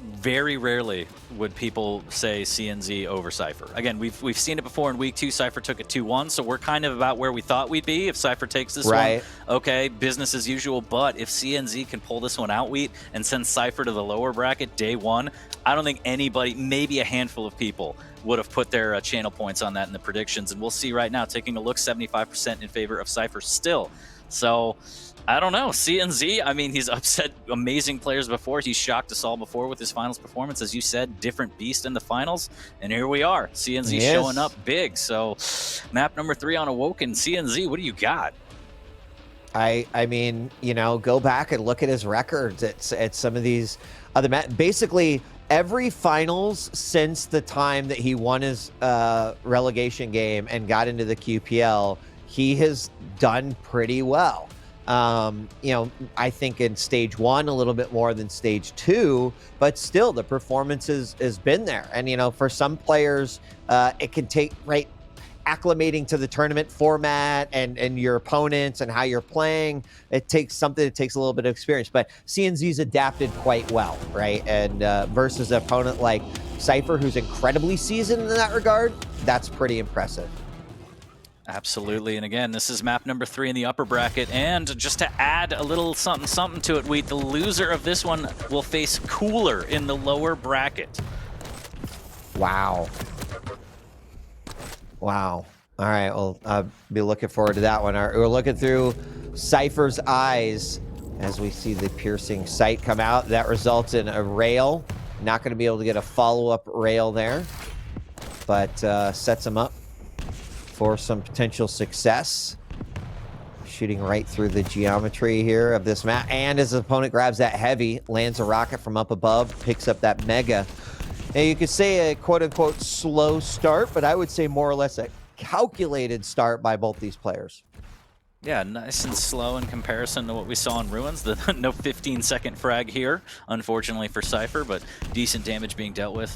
very rarely would people say CNZ over Cypher. Again, we've seen it before in week 2. Cypher took it 2-1, so we're kind of about where we thought we'd be. If Cypher takes this one, okay, business as usual. But if CNZ can pull this one out, Wheat, and send Cypher to the lower bracket day 1, I don't think anybody, maybe a handful of people, would have put their channel points on that in the predictions. And we'll see right now, taking a look, 75% in favor of Cypher still. So I don't know. CNZ, I mean, he's upset amazing players before. He's shocked us all before with his finals performance. As you said, different beast in the finals. And here we are. CNZ showing up big. So map number 3 on Awoken. CNZ, what do you got? I mean, you know, go back and look at his records at some of these other basically every finals since the time that he won his relegation game and got into the QPL, he has done pretty well. You know, I think in stage 1 a little bit more than stage 2, but still the performance has been there. And, you know, for some players, it can take, acclimating to the tournament format and your opponents and how you're playing. It takes a little bit of experience, but CNZ's adapted quite well, right? And versus an opponent like Cypher, who's incredibly seasoned in that regard, that's pretty impressive. Absolutely, and again, this is map number 3 in the upper bracket, and just to add a little something to it, the loser of this one will face Cooler in the lower bracket. Wow. Wow. All right, well, I'll be looking forward to that one. We're looking through Cypher's eyes as we see the piercing sight come out. That results in a rail. Not going to be able to get a follow-up rail there, but sets him up for some potential success. Shooting right through the geometry here of this map. And his opponent grabs that heavy, lands a rocket from up above, picks up that mega. Now, you could say a quote-unquote slow start, but I would say more or less a calculated start by both these players. Yeah, nice and slow in comparison to what we saw in Ruins. The no 15-second frag here, unfortunately for Cypher, but decent damage being dealt with.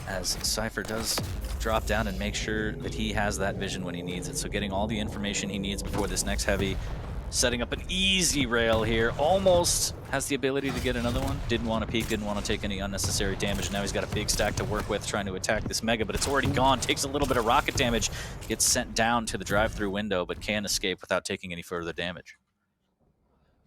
As Cypher does drop down and make sure that he has that vision when he needs it. So getting all the information he needs before this next heavy. Setting up an easy rail here. Almost has the ability to get another one. Didn't want to peek, didn't want to take any unnecessary damage. Now he's got a big stack to work with trying to attack this mega, but it's already gone. Takes a little bit of rocket damage. Gets sent down to the drive-through window, but can escape without taking any further damage.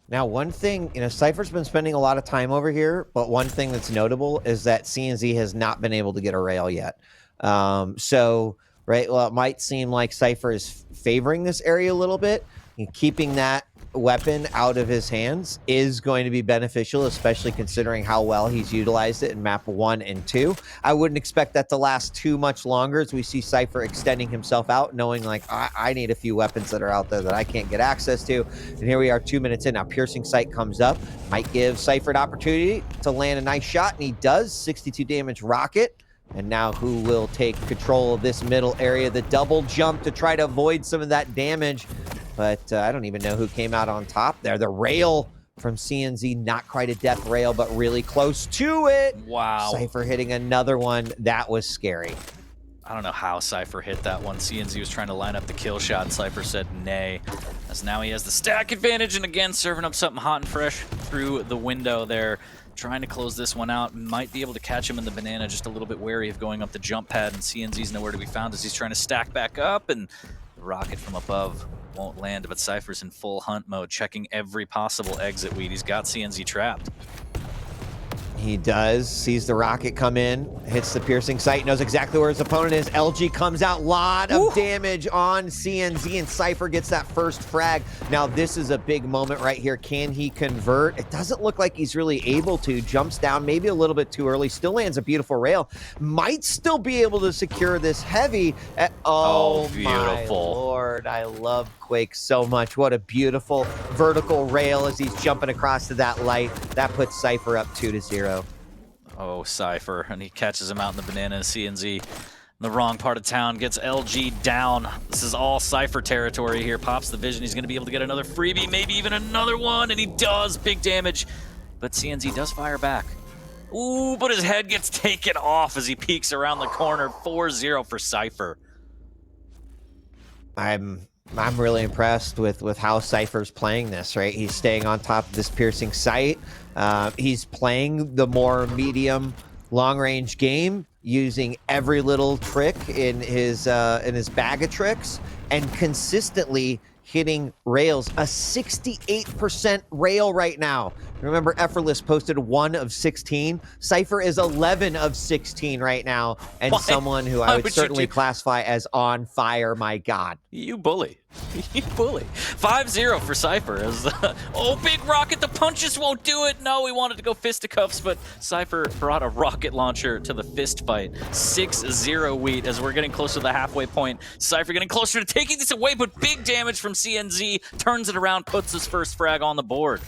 Now, one thing, you know, Cypher's been spending a lot of time over here, but one thing that's notable is that CNZ has not been able to get a rail yet. So, well, it might seem like Cypher is favoring this area a little bit. And keeping that weapon out of his hands is going to be beneficial, especially considering how well he's utilized it in map 1 and 2. I wouldn't expect that to last too much longer as we see Cypher extending himself out, knowing like, I need a few weapons that are out there that I can't get access to. And here we are 2 minutes in. Now piercing sight comes up, might give Cypher an opportunity to land a nice shot, and he does. 62 damage rocket. And now who will take control of this middle area? The double jump to try to avoid some of that damage. But I don't even know who came out on top there. The rail from CNZ, not quite a death rail, but really close to it. Wow. Cypher hitting another one. That was scary. I don't know how Cypher hit that one. CNZ was trying to line up the kill shot, and Cypher said nay. As now he has the stack advantage, and again, serving up something hot and fresh through the window there. Trying to close this one out. Might be able to catch him in the banana, just a little bit wary of going up the jump pad, and CNZ's nowhere to be found as he's trying to stack back up, and the rocket from above won't land, but Cypher's in full hunt mode, checking every possible exit weed. He's got CNZ trapped. He does. Sees the rocket come in, hits the piercing sight, knows exactly where his opponent is. LG comes out, lot of damage on CNZ, and Cypher gets that first frag. Now this is a big moment right here. Can he convert? It doesn't look like he's really able to. Jumps down maybe a little bit too early. Still lands a beautiful rail. Might still be able to secure this heavy. Oh, beautiful. My Lord. I love Quake so much. What a beautiful vertical rail as he's jumping across to that light. That puts Cypher up 2-0. Oh, Cypher, and he catches him out in the banana. CNZ in the wrong part of town, gets LG down. This is all Cypher territory here. Pops the vision. He's going to be able to get another freebie, maybe even another one, and he does. Big damage, but CNZ does fire back. Ooh, but his head gets taken off as he peeks around the corner. 4-0 for Cypher. I'm really impressed with how Cypher's playing this, right? He's staying on top of this piercing sight. He's playing the more medium long-range game, using every little trick in his bag of tricks, and consistently hitting rails. A 68% rail right now. Remember, Effortless posted 1 of 16. Cypher is 11 of 16 right now, and Why? someone who Why I would would you certainly do- classify as on fire, my God. You bully. You bully. 5-0 for Cypher. As, oh, big rocket. The punches won't do it. No, we wanted to go fisticuffs, but Cypher brought a rocket launcher to the fist fight. 6-0 Wheat as we're getting closer to the halfway point. Cypher getting closer to taking this away, but big damage from CNZ. Turns it around, puts his first frag on the board.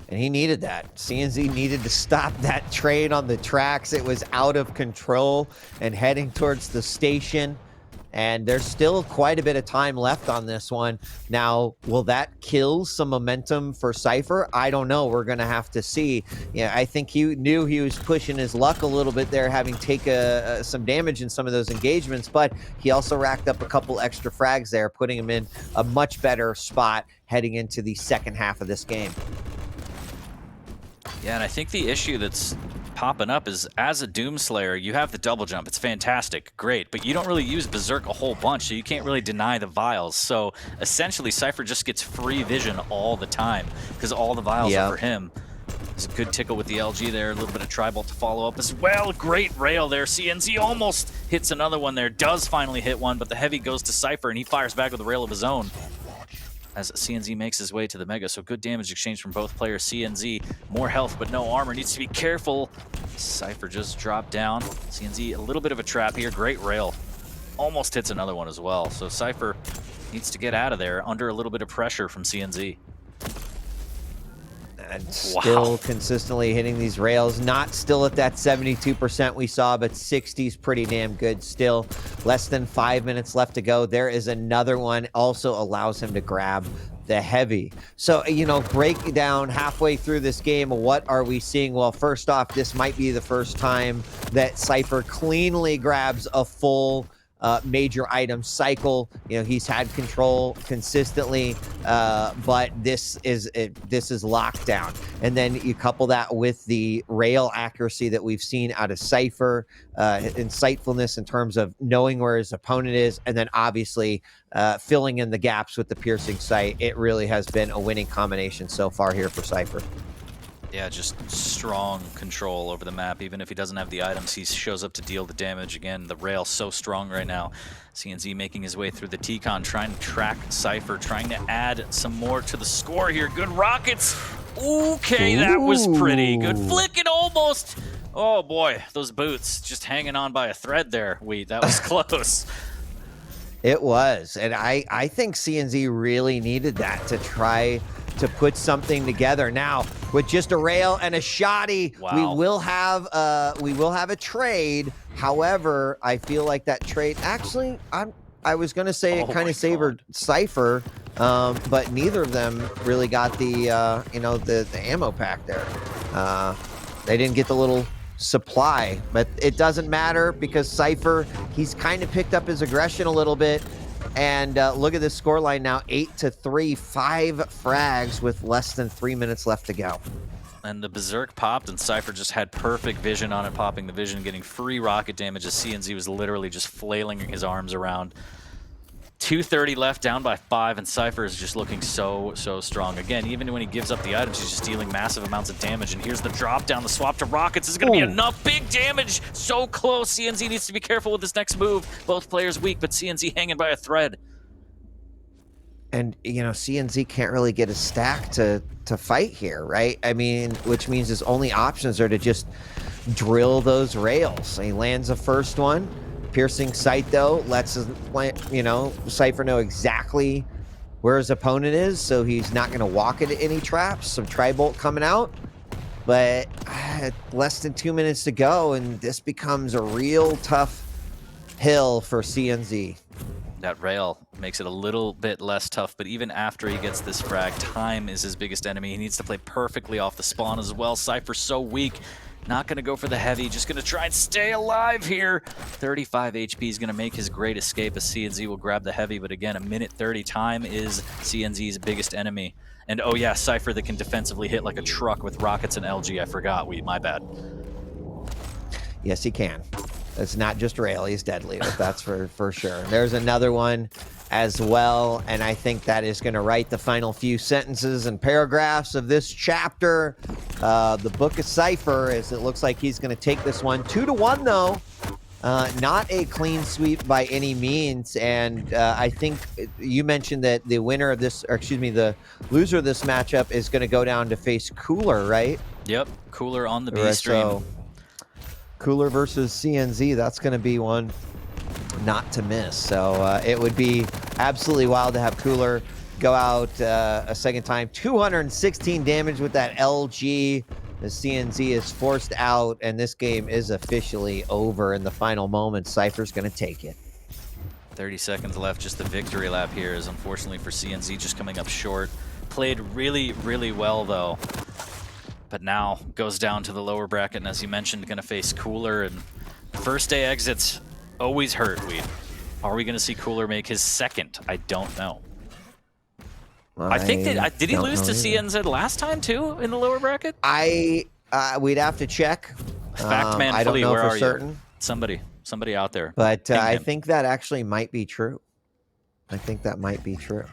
And he needed that. CNZ needed to stop that train on the tracks. It was out of control and heading towards the station. And there's still quite a bit of time left on this one. Now, will that kill some momentum for Cypher? I don't know. We're going to have to see. Yeah, I think he knew he was pushing his luck a little bit there, having taken some damage in some of those engagements, but he also racked up a couple extra frags there, putting him in a much better spot heading into the second half of this game. Yeah, and I think the issue that's popping up is, as a Doomslayer, you have the double jump. It's fantastic, great, but you don't really use Berserk a whole bunch, so you can't really deny the vials. So essentially, Cypher just gets free vision all the time because all the vials are for him. There's a good tickle with the LG there, a little bit of Tri-Bolt to follow up as well. Great rail there. CNZ almost hits another one there, does finally hit one, but the heavy goes to Cypher, and he fires back with a rail of his own as CNZ makes his way to the Mega. So good damage exchange from both players. CNZ, more health but no armor, needs to be careful. Cypher just dropped down. CNZ, a little bit of a trap here. Great rail. Almost hits another one as well. So Cypher needs to get out of there under a little bit of pressure from CNZ. And still consistently hitting these rails. Not still at that 72% we saw, but 60's pretty damn good still. Less than 5 minutes left to go. There is another one. Also allows him to grab the heavy. So, you know, break down halfway through this game, what are we seeing? Well, first off, this might be the first time that Cypher cleanly grabs a full major item cycle. You know, he's had control consistently, but this is lockdown. And then you couple that with the rail accuracy that we've seen out of Cypher, insightfulness in terms of knowing where his opponent is, and then obviously filling in the gaps with the piercing sight. It really has been a winning combination so far here for Cypher. Yeah, just strong control over the map. Even if he doesn't have the items, he shows up to deal the damage. Again, the rail so strong right now. CNZ making his way through the T-Con, trying to track Cypher, trying to add some more to the score here. Good rockets. Okay, that was pretty good. Flick it almost. Oh boy, those boots just hanging on by a thread there. That was close. It was, and I think CNZ really needed that to try to put something together. Now, with just a rail and a shoddy, we will have a trade. However, I feel like that trade actually, I was gonna say it kind of favored Cypher, but neither of them really got the the ammo pack there. They didn't get the little supply, but it doesn't matter because Cypher, he's kind of picked up his aggression a little bit. And look at this scoreline now, 8-3, 5 frags with less than 3 minutes left to go. And the Berserk popped, and Cypher just had perfect vision on it, popping the vision, getting free rocket damage as CNZ was literally just flailing his arms around. 2:30 left, down by 5, and Cypher is just looking so strong. Again, even when he gives up the items, he's just dealing massive amounts of damage. And here's the drop down, the swap to rockets is going to be enough. Big damage, so close. CNZ needs to be careful with this next move. Both players weak, but CNZ hanging by a thread. And, you know, CNZ can't really get a stack to fight here, right? I mean, which means his only options are to just drill those rails. He lands a first one. Piercing sight, though, lets Cypher know exactly where his opponent is, so he's not going to walk into any traps. Some Tri-Bolt coming out, but less than 2 minutes to go, and this becomes a real tough hill for CNZ. That rail makes it a little bit less tough, but even after he gets this frag, time is his biggest enemy. He needs to play perfectly off the spawn as well. Cypher's so weak. Not going to go for the heavy, just going to try and stay alive here. 35 HP is going to make his great escape as CNZ will grab the heavy, but again, a minute 30 time is CNZ's biggest enemy. And oh yeah, Cypher that can defensively hit like a truck with rockets and LG. I forgot, my bad. Yes, he can. It's not just Rail, he's dead leader, that's for sure. There's another one as well, and I think that is going to write the final few sentences and paragraphs of this chapter. The Book of Cypher, as it looks like he's going to take this one 2-1 though. Not a clean sweep by any means, and I think you mentioned that the winner of this, or excuse me, the loser of this matchup is going to go down to face Cooler, right? Yep, Cooler on the B Right, stream. so Cooler versus CNZ, that's going to be one not to miss. So it would be absolutely wild to have Cooler go out a second time. 216 damage with that LG. The CNZ is forced out, and this game is officially over in the final moments. Cypher's going to take it. 30 seconds left. Just the victory lap here is unfortunately for CNZ just coming up short. Played really, really well, though. But now goes down to the lower bracket, and as you mentioned, going to face Cooler. And first day exits always hurt, Weed. Are we going to see Cooler make his second? I don't know. I think that did he lose to CNZ last time too in the lower bracket? We'd have to check. Fact man, I don't Flea, know where for are certain. You? Somebody out there. But Ping I him. think that actually might be true. I think that might be true.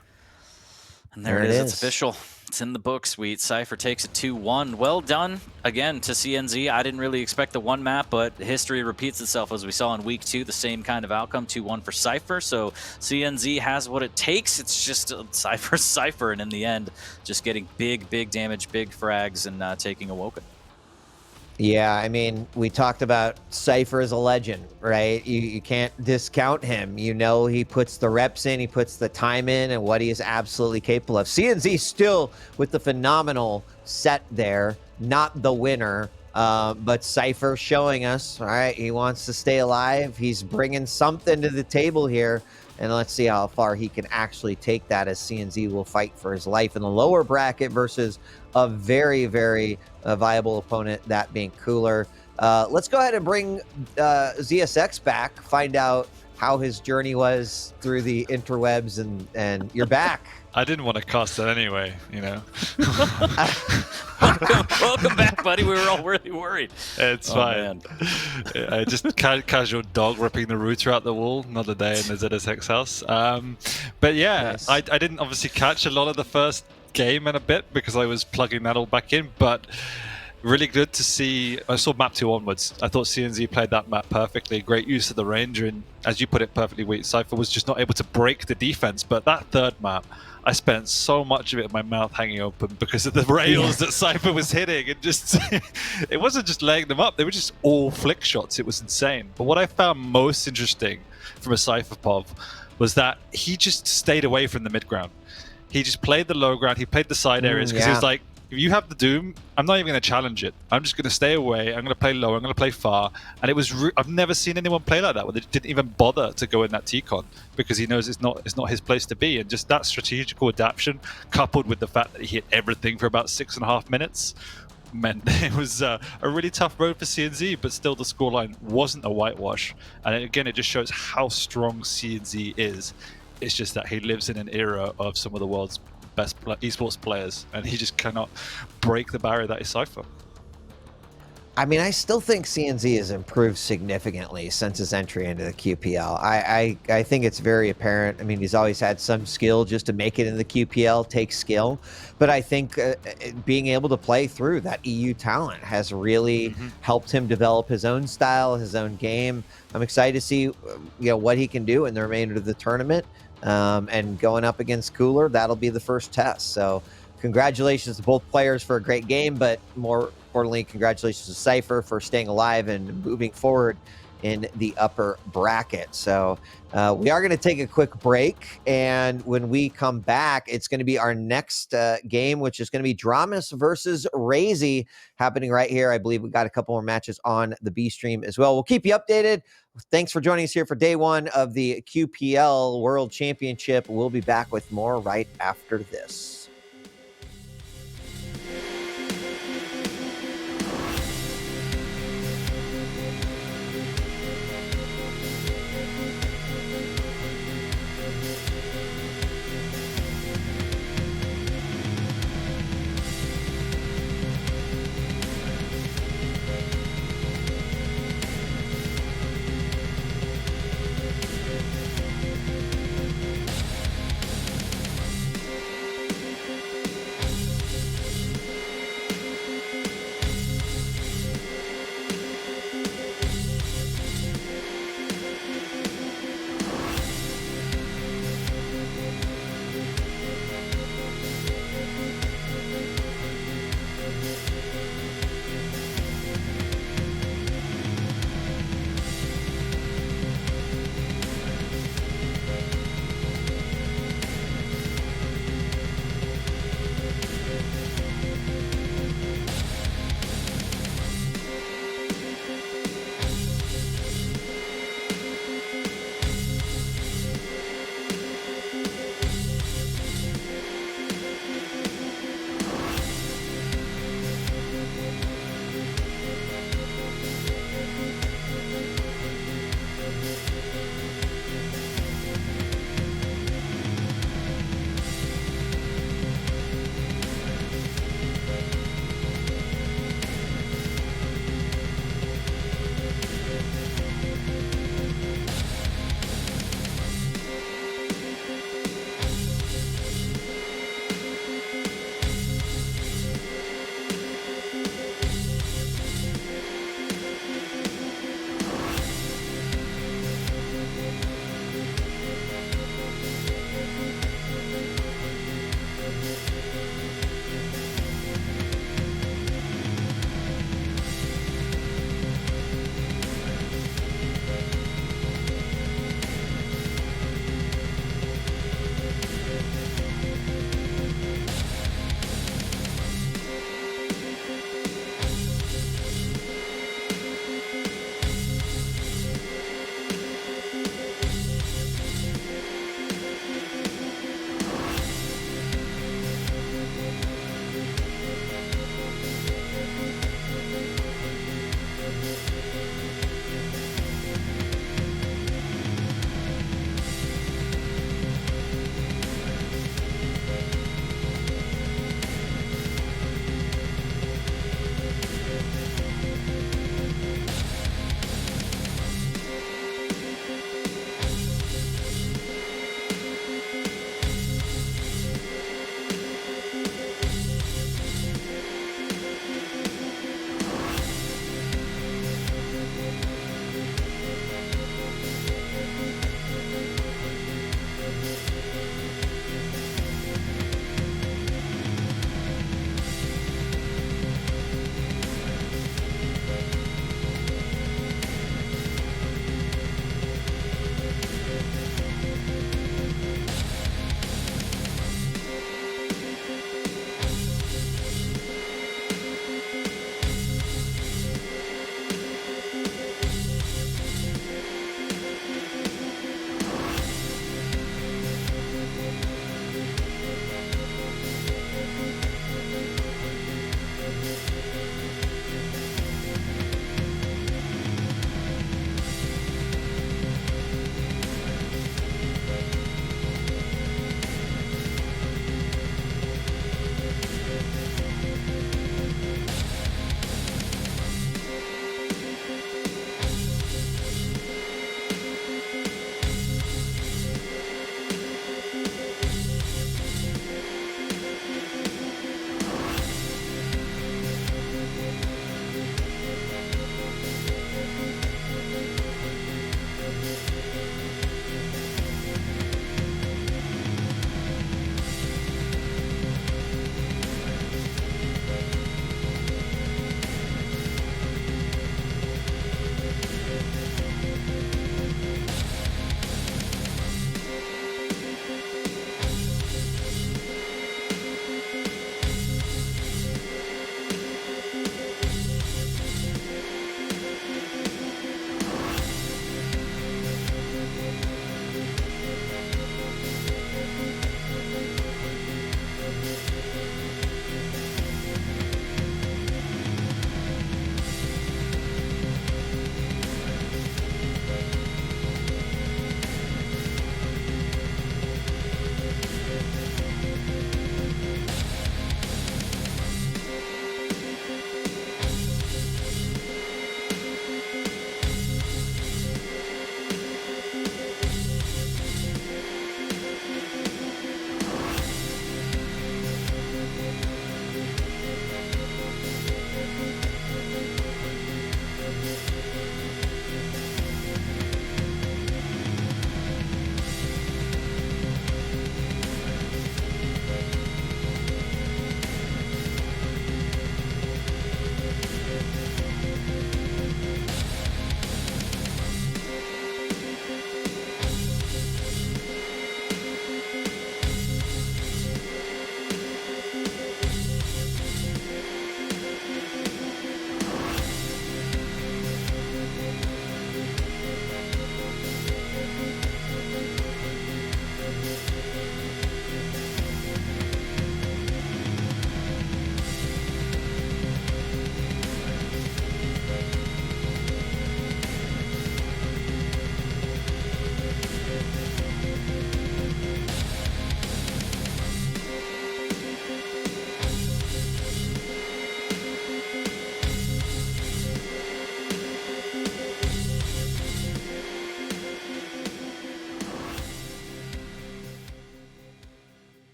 And there it is. It's official. It's in the books. Sweet. Cypher takes it 2-1. Well done again to CNZ. I didn't really expect the one map, but history repeats itself as we saw in week 2. The same kind of outcome, 2-1 for Cypher. So CNZ has what it takes. It's just Cypher, and in the end, just getting big damage, big frags, and taking Awoken. Yeah, I mean, we talked about Cypher as a legend, right? You can't discount him. You know, he puts the reps in, he puts the time in, and what he is absolutely capable of. CNZ still with the phenomenal set there, not the winner, but Cypher showing us, all right, he wants to stay alive. He's bringing something to the table here, and let's see how far he can actually take that as CNZ will fight for his life in the lower bracket versus a very, very viable opponent, that being Cooler. Let's go ahead and bring ZSX back, find out how his journey was through the interwebs, and you're back. I didn't want to cast that anyway, you know. Welcome back, buddy. We were all really worried. It's fine. Just casual dog ripping the router out the wall. Another day in the ZSX house. But yeah, Nice. I didn't obviously catch a lot of the first game in a bit because I was plugging that all back in, but really good to see. I saw map 2 onwards. I thought CNZ played that map perfectly. Great use of the Ranger, and as you put it perfectly, Wheat, Cypher was just not able to break the defense. But that third map, I spent so much of it with my mouth hanging open because of the rails that Cypher was hitting, and just it wasn't just laying them up, they were just all flick shots. It was insane. But what I found most interesting from a Cypher POV was that he just stayed away from the mid ground. He just played the low ground, he played the side areas, because he was like, if you have the Doom, I'm not even going to challenge it. I'm just going to stay away. I'm going to play low. I'm going to play far. And it was I've never seen anyone play like that, where they didn't even bother to go in that T-Con because he knows it's not his place to be. And just that strategical adaptation, coupled with the fact that he hit everything for about 6.5 minutes, meant it was a really tough road for CNZ, but still the scoreline wasn't a whitewash. And again, it just shows how strong CNZ is. It's just that he lives in an era of some of the world's best esports players, and he just cannot break the barrier that is Cypher. I mean, I still think CNZ has improved significantly since his entry into the QPL. I think it's very apparent. I mean, he's always had some skill. Just to make it in the QPL takes skill. But I think being able to play through that EU talent has really helped him develop his own style, his own game. I'm excited to see what he can do in the remainder of the tournament. And going up against Cooler, that'll be the first test. So congratulations to both players for a great game, but more importantly, congratulations to Cypher for staying alive and moving forward in the upper bracket. So we are going to take a quick break, and when we come back, it's going to be our next game, which is going to be Dramas versus Razy, happening right here. I believe we got a couple more matches on the B stream as well. We'll keep you updated. Thanks for joining us here for day one of the QPL World Championship. We'll be back with more right after this.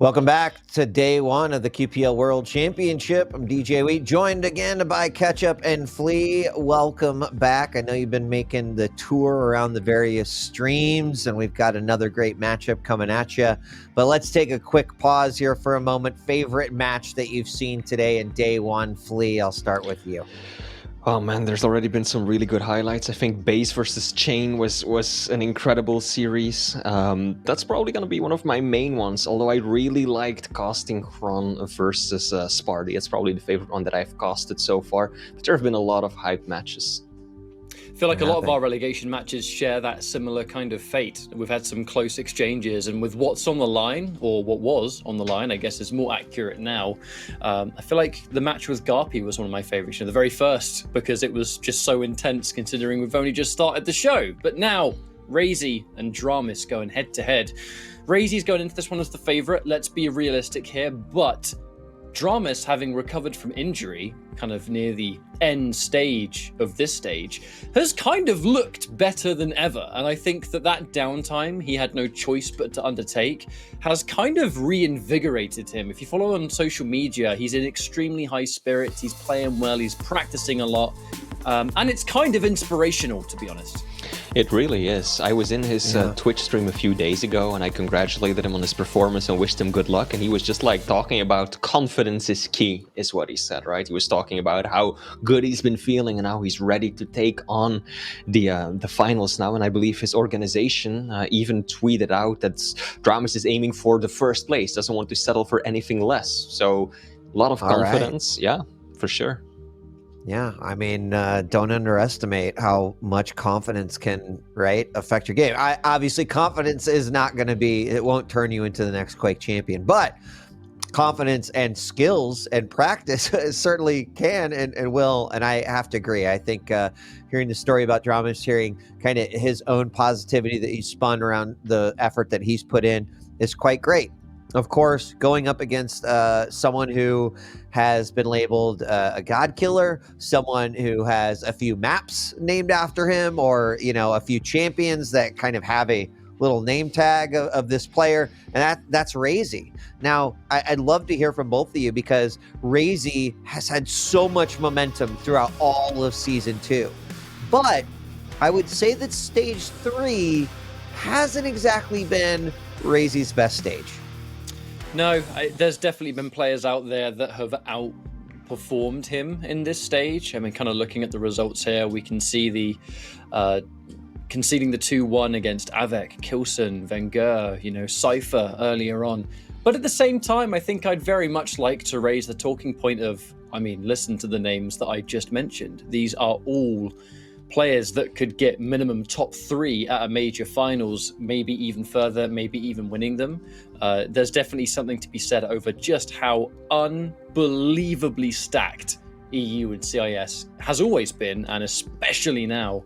Welcome back to day one of the QPL World Championship. I'm DJ Wheat, joined again by Ketchup and Flea. Welcome back. I know you've been making the tour around the various streams, and we've got another great matchup coming at you. But let's take a quick pause here for a moment. Favorite match that you've seen today in day one? Flea, I'll start with you. Oh man, there's already been some really good highlights. I think Base versus Chain was an incredible series. That's probably going to be one of my main ones, although I really liked casting Kron versus Sparty. It's probably the favorite one that I've casted so far. But there have been a lot of hype matches. I feel like a lot of our relegation matches share that similar kind of fate. We've had some close exchanges, and with what's on the line, or what was on the line, I guess is more accurate now. I feel like the match with Garpy was one of my favorites, the very first, because it was just so intense considering we've only just started the show. But now, Razy and Dramis going head to head. Razy's going into this one as the favorite, let's be realistic here, but Dramis, having recovered from injury, kind of near the end stage of this stage, has kind of looked better than ever. And I think that downtime he had no choice but to undertake has kind of reinvigorated him. If you follow on social media, he's in extremely high spirits, he's playing well, he's practicing a lot. And it's kind of inspirational, to be honest. It really is. I was in his Twitch stream a few days ago, and I congratulated him on his performance and wished him good luck. And he was just like talking about confidence is key, is what he said, right? He was talking about how good he's been feeling and how he's ready to take on the finals now. And I believe his organization even tweeted out that Dramis is aiming for the first place, doesn't want to settle for anything less. So a lot of confidence, yeah, for sure. Yeah, I mean, don't underestimate how much confidence can, affect your game. Obviously, confidence is not going to be, it won't turn you into the next Quake champion, but confidence and skills and practice certainly can and will, and I have to agree. I think hearing the story about Dramis, hearing kind of his own positivity that he spun around the effort that he's put in is quite great. Of course, going up against someone who has been labeled a god killer, someone who has a few maps named after him, or a few champions that kind of have a little name tag of this player, and that's Razy. Now, I'd love to hear from both of you, because Razy has had so much momentum throughout all of Season 2. But I would say that Stage 3 hasn't exactly been Razy's best stage. No, there's definitely been players out there that have outperformed him in this stage. I mean, kind of looking at the results here, we can see the conceding the 2-1 against Avec, Kilson, Wenger, Cypher earlier on. But at the same time, I think I'd very much like to raise the talking point of, listen to the names that I just mentioned. These are all players that could get minimum top 3 at a major finals, maybe even further, maybe even winning them. There's definitely something to be said over just how unbelievably stacked EU and CIS has always been, and especially now.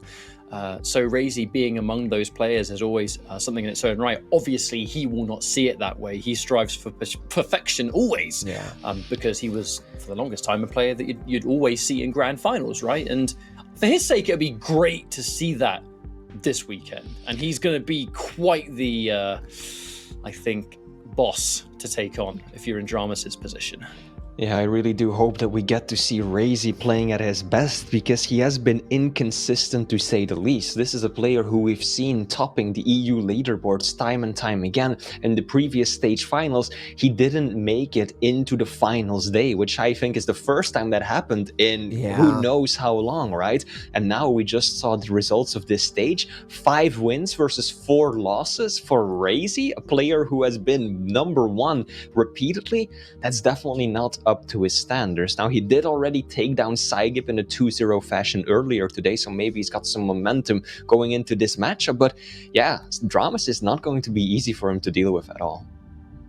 So Razy being among those players is always something in its own right. Obviously, he will not see it that way. He strives for perfection always, because he was, for the longest time, a player that you'd always see in grand finals, right? And for his sake, it'd be great to see that this weekend. And he's going to be quite the, I think, boss to take on if you're in Dramis' position. Yeah, I really do hope that we get to see Razy playing at his best, because he has been inconsistent to say the least. This is a player who we've seen topping the EU leaderboards time and time again. In the previous stage finals, he didn't make it into the finals day, which I think is the first time that happened in who knows how long, right? And now we just saw the results of this stage. 5 wins versus 4 losses for Razy, a player who has been #1 repeatedly. That's definitely not up to his standards. Now, he did already take down Cygip in a 2-0 fashion earlier today, so maybe he's got some momentum going into this matchup, but yeah, Dramis is not going to be easy for him to deal with at all.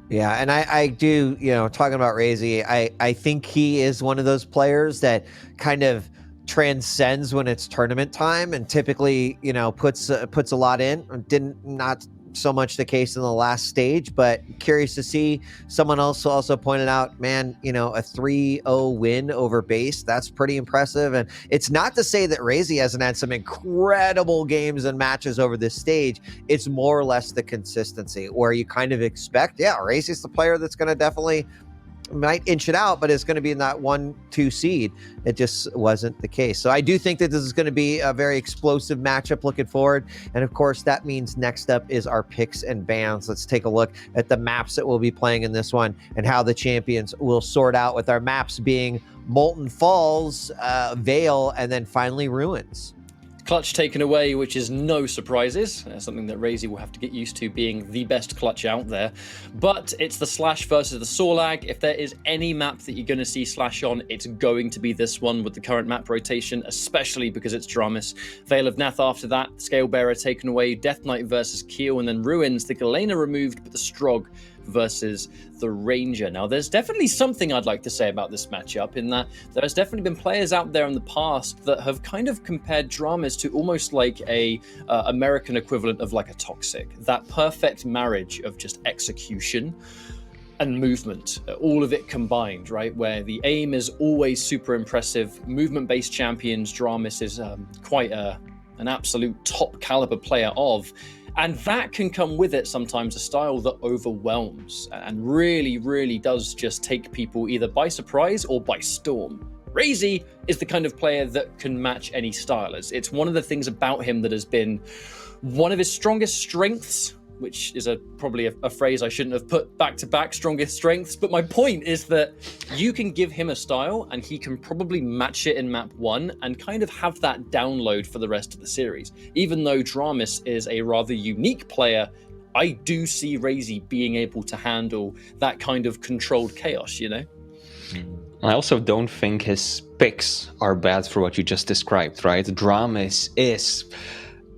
Yeah, and I do, talking about Razy, I think he is one of those players that kind of transcends when it's tournament time, and typically, puts a lot in. so much the case in the last stage, but curious to see. Someone else also pointed out, man, you know, a 3-0 win over base, that's pretty impressive. And it's not to say that Razy hasn't had some incredible games and matches over this stage. It's more or less the consistency where you kind of expect, yeah, Razy's the player that's going to definitely might inch it out, but it's going to be in that 1-2 seed. It just wasn't the case. So I do think that this is going to be a very explosive matchup looking forward. And of course, that means next up is our picks and bans. Let's take a look at the maps that we'll be playing in this one and how the champions will sort out, with our maps being Molten Falls, Vale, and then finally Ruins. Clutch taken away, which is no surprises. Something that Razy will have to get used to, being the best clutch out there. But it's the Slash versus the Sorlag. If there is any map that you're going to see Slash on, it's going to be this one with the current map rotation, especially because it's Dramis. Veil of Nath after that, Scale Bearer taken away, Death Knight versus Keel, and then Ruins, the Galena removed, but the Strog versus the Ranger. Now, there's definitely something I'd like to say about this matchup, in that there's definitely been players out there in the past that have kind of compared Dramis to almost like a American equivalent of like a Toxic. That perfect marriage of just execution and movement, all of it combined, right? Where the aim is always super impressive. Movement-based champions, Dramis is quite an absolute top caliber player of. And that can come with it sometimes a style that overwhelms and really, really does just take people either by surprise or by storm. Razy is the kind of player that can match any style. It's one of the things about him that has been one of his strongest strengths, which is probably a phrase I shouldn't have put back-to-back, strongest strengths. But my point is that you can give him a style and he can probably match it in map 1 and kind of have that download for the rest of the series. Even though Dramis is a rather unique player, I do see Razy being able to handle that kind of controlled chaos, you know? I also don't think his picks are bad for what you just described, right? Dramis is,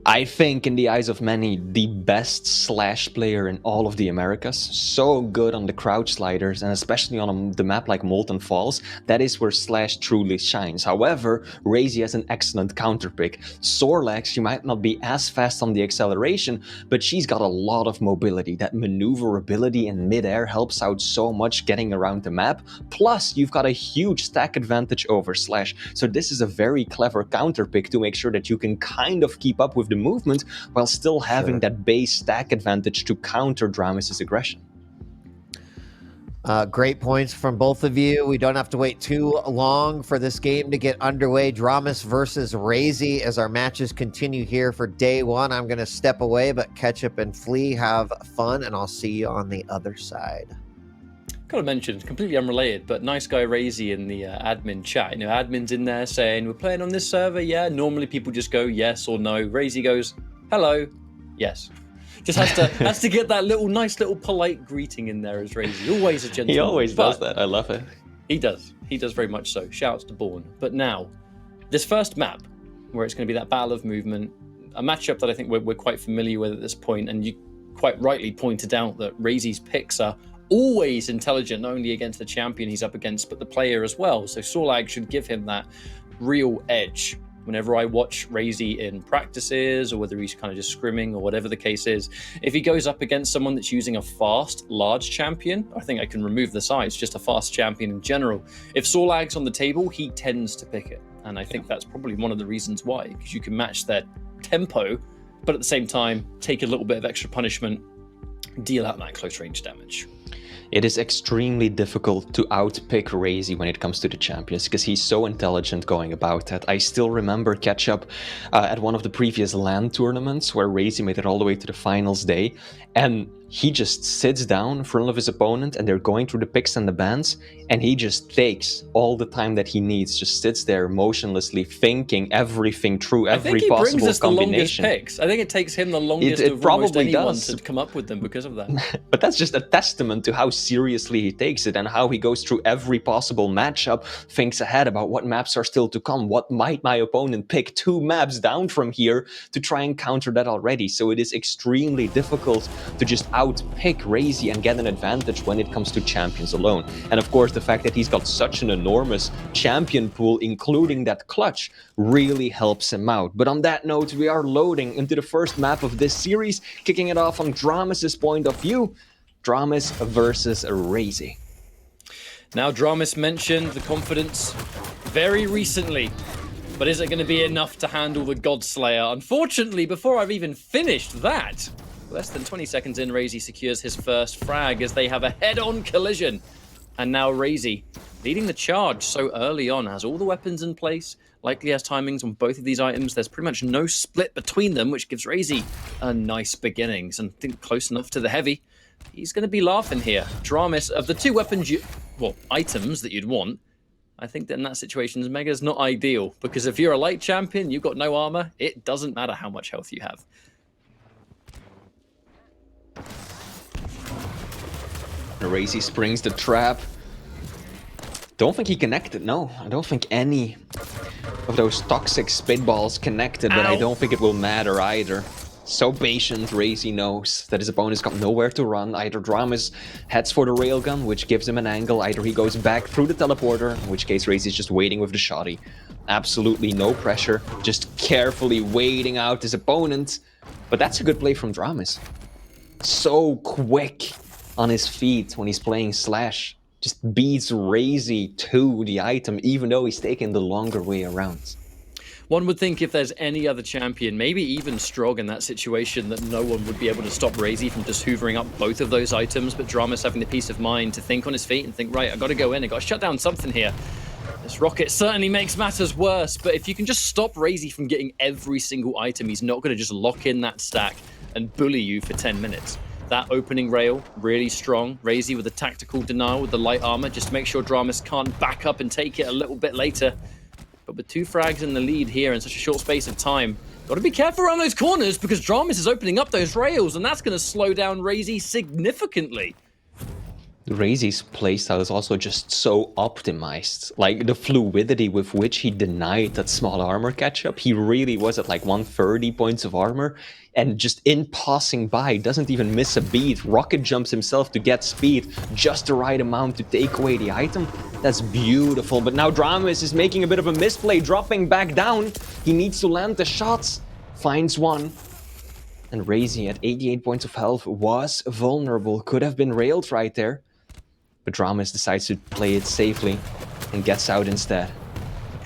I think, in the eyes of many, the best Slash player in all of the Americas. So good on the crouch sliders, and especially on the map like Molten Falls. That is where Slash truly shines. However, Razy has an excellent counter pick. Sorlax, she might not be as fast on the acceleration, but she's got a lot of mobility. That maneuverability in midair helps out so much getting around the map. Plus, you've got a huge stack advantage over Slash. So this is a very clever counter pick to make sure that you can kind of keep up with the movement while still having that base stack advantage to counter Dramis' aggression. Great points from both of you. We don't have to wait too long for this game to get underway. Dramis versus Razy as our matches continue here for day 1. I'm going to step away, but Ketchup and Flea have fun, and I'll see you on the other side. Gotta mention, completely unrelated, but nice guy Razy in the admin chat. You know, admin's in there saying, we're playing on this server, yeah? Normally people just go yes or no. Razy goes, hello, yes. Just has to get that nice little polite greeting in there as Razy. Always a gentleman. He always does that, I love it. He does very much so. Shouts to Bourne. But now, this first map, where it's going to be that battle of movement, a matchup that I think we're quite familiar with at this point, and you quite rightly pointed out that Razy's picks are always intelligent, not only against the champion he's up against, but the player as well. So Sorlag should give him that real edge. Whenever I watch Razy in practices, or whether he's kind of just scrimming or whatever the case is, if he goes up against someone that's using a fast, large champion, I think I can remove the size, just a fast champion in general. If Sorlag's on the table, he tends to pick it. And I think that's probably one of the reasons why, because you can match their tempo, but at the same time, take a little bit of extra punishment, deal out that close range damage. It is extremely difficult to outpick Razy when it comes to the champions, because he's so intelligent going about that. I still remember Ketchup at one of the previous LAN tournaments where Razy made it all the way to the finals day, and he just sits down in front of his opponent and they're going through the picks and the bans, and he just takes all the time that he needs, just sits there motionlessly thinking everything through, every possible combination. I think he brings us the longest picks. I think it takes him the longest of almost anyone to come up with them because of that. But that's just a testament to how seriously he takes it and how he goes through every possible matchup, thinks ahead about what maps are still to come, what might my opponent pick 2 maps down from here to try and counter that already. So it is extremely difficult to just outpick Razy and get an advantage when it comes to champions alone. And of course, the fact that he's got such an enormous champion pool, including that clutch, really helps him out. But on that note, we are loading into the first map of this series, kicking it off on Dramus' point of view. Dramus versus Razy. Now, Dramus mentioned the confidence very recently, but is it going to be enough to handle the Godslayer? Unfortunately, before I've even finished that, less than 20 seconds in, Razy secures his first frag as they have a head-on collision. And now Razy, leading the charge so early on, has all the weapons in place, likely has timings on both of these items. There's pretty much no split between them, which gives Razy a nice beginnings. And I think close enough to the heavy. He's going to be laughing here. Dramus, of the two weapons, items that you'd want, I think that in that situation, Mega's not ideal. Because if you're a light champion, you've got no armor, it doesn't matter how much health you have. Razy springs the trap. Don't think he connected, no. I don't think any of those toxic spitballs connected, but I don't think it will matter either. So patient, Razy knows that his opponent's got nowhere to run. Either Dramus heads for the railgun, which gives him an angle, either he goes back through the teleporter, in which case Razy's just waiting with the shotty. Absolutely no pressure, just carefully waiting out his opponent. But that's a good play from Dramus. So quick on his feet when he's playing Slash. Just beats Razy to the item, even though he's taking the longer way around. One would think if there's any other champion, maybe even Strog in that situation, that no one would be able to stop Razy from just hoovering up both of those items, but Dramus having the peace of mind to think on his feet and think, right, I got to go in, I got to shut down something here. This rocket certainly makes matters worse, but if you can just stop Razy from getting every single item, he's not going to just lock in that stack and bully you for 10 minutes. That opening rail, really strong. Razy with a tactical denial with the light armor, just to make sure Dramus can't back up and take it a little bit later. But with 2 frags in the lead here in such a short space of time, got to be careful around those corners because Dramus is opening up those rails and that's going to slow down Razy significantly. Razy's playstyle is also just so optimized. Like the fluidity with which he denied that small armor catch-up. He really was at like 130 points of armor and just in passing by doesn't even miss a beat. Rocket jumps himself to get speed, just the right amount to take away the item. That's beautiful. But now Dramus is making a bit of a misplay, dropping back down. He needs to land the shots. Finds one. And Razy at 88 points of health was vulnerable. Could have been railed right there. But Dramus decides to play it safely and gets out instead.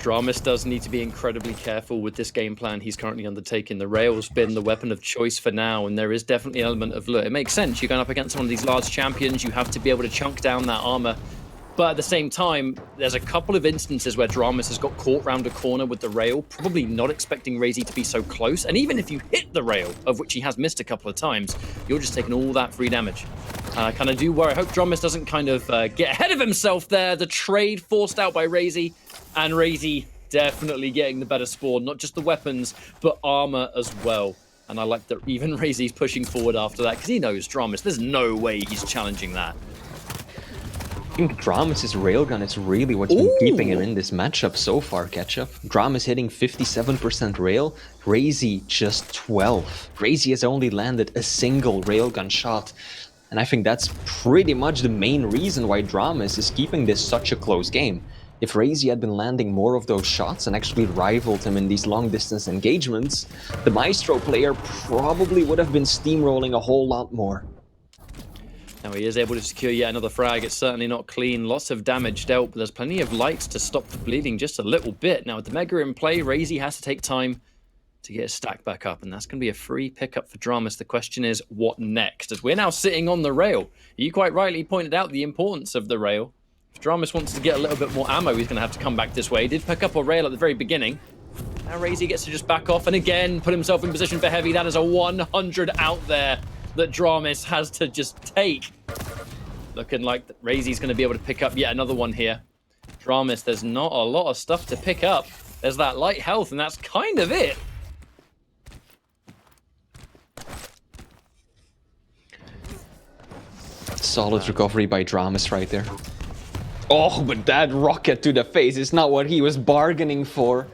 Dramus does need to be incredibly careful with this game plan he's currently undertaking. The rail's been the weapon of choice for now, and there is definitely an element of, look, it makes sense. You're going up against one of these large champions, you have to be able to chunk down that armor. But at the same time, there's a couple of instances where Dramus has got caught round a corner with the rail, probably not expecting Razy to be so close. And even if you hit the rail, of which he has missed a couple of times, you're just taking all that free damage. I kind of do worry. I hope Dramus doesn't kind of get ahead of himself there. The trade forced out by Razy, and Razy definitely getting the better spawn. Not just the weapons, but armor as well. And I like that even Razy's pushing forward after that, because he knows Dramus, there's no way he's challenging that. I think Dramus' railgun is really what's been keeping him in this matchup so far, Ketchup. Dramus hitting 57% rail, Razy just 12. Razy has only landed a single railgun shot. And I think that's pretty much the main reason why Dramus is keeping this such a close game. If Razy had been landing more of those shots and actually rivaled him in these long-distance engagements, the Maestro player probably would have been steamrolling a whole lot more. Now he is able to secure yet another frag. It's certainly not clean. Lots of damage dealt, but there's plenty of lights to stop the bleeding just a little bit. Now with the Mega in play, Razy has to take time to get his stack back up, and that's going to be a free pickup for Dramus. The question is, what next? As we're now sitting on the rail. You quite rightly pointed out the importance of the rail. If Dramus wants to get a little bit more ammo, he's going to have to come back this way. He did pick up a rail at the very beginning. Now Razy gets to just back off and again put himself in position for heavy. That is a 100 out there that Dramus has to just take. Looking like Razy's going to be able to pick up yet another one here. Dramus, there's not a lot of stuff to pick up. There's that light health, and that's kind of it. Solid recovery by Dramus right there. Oh, but that rocket to the face is not what he was bargaining for.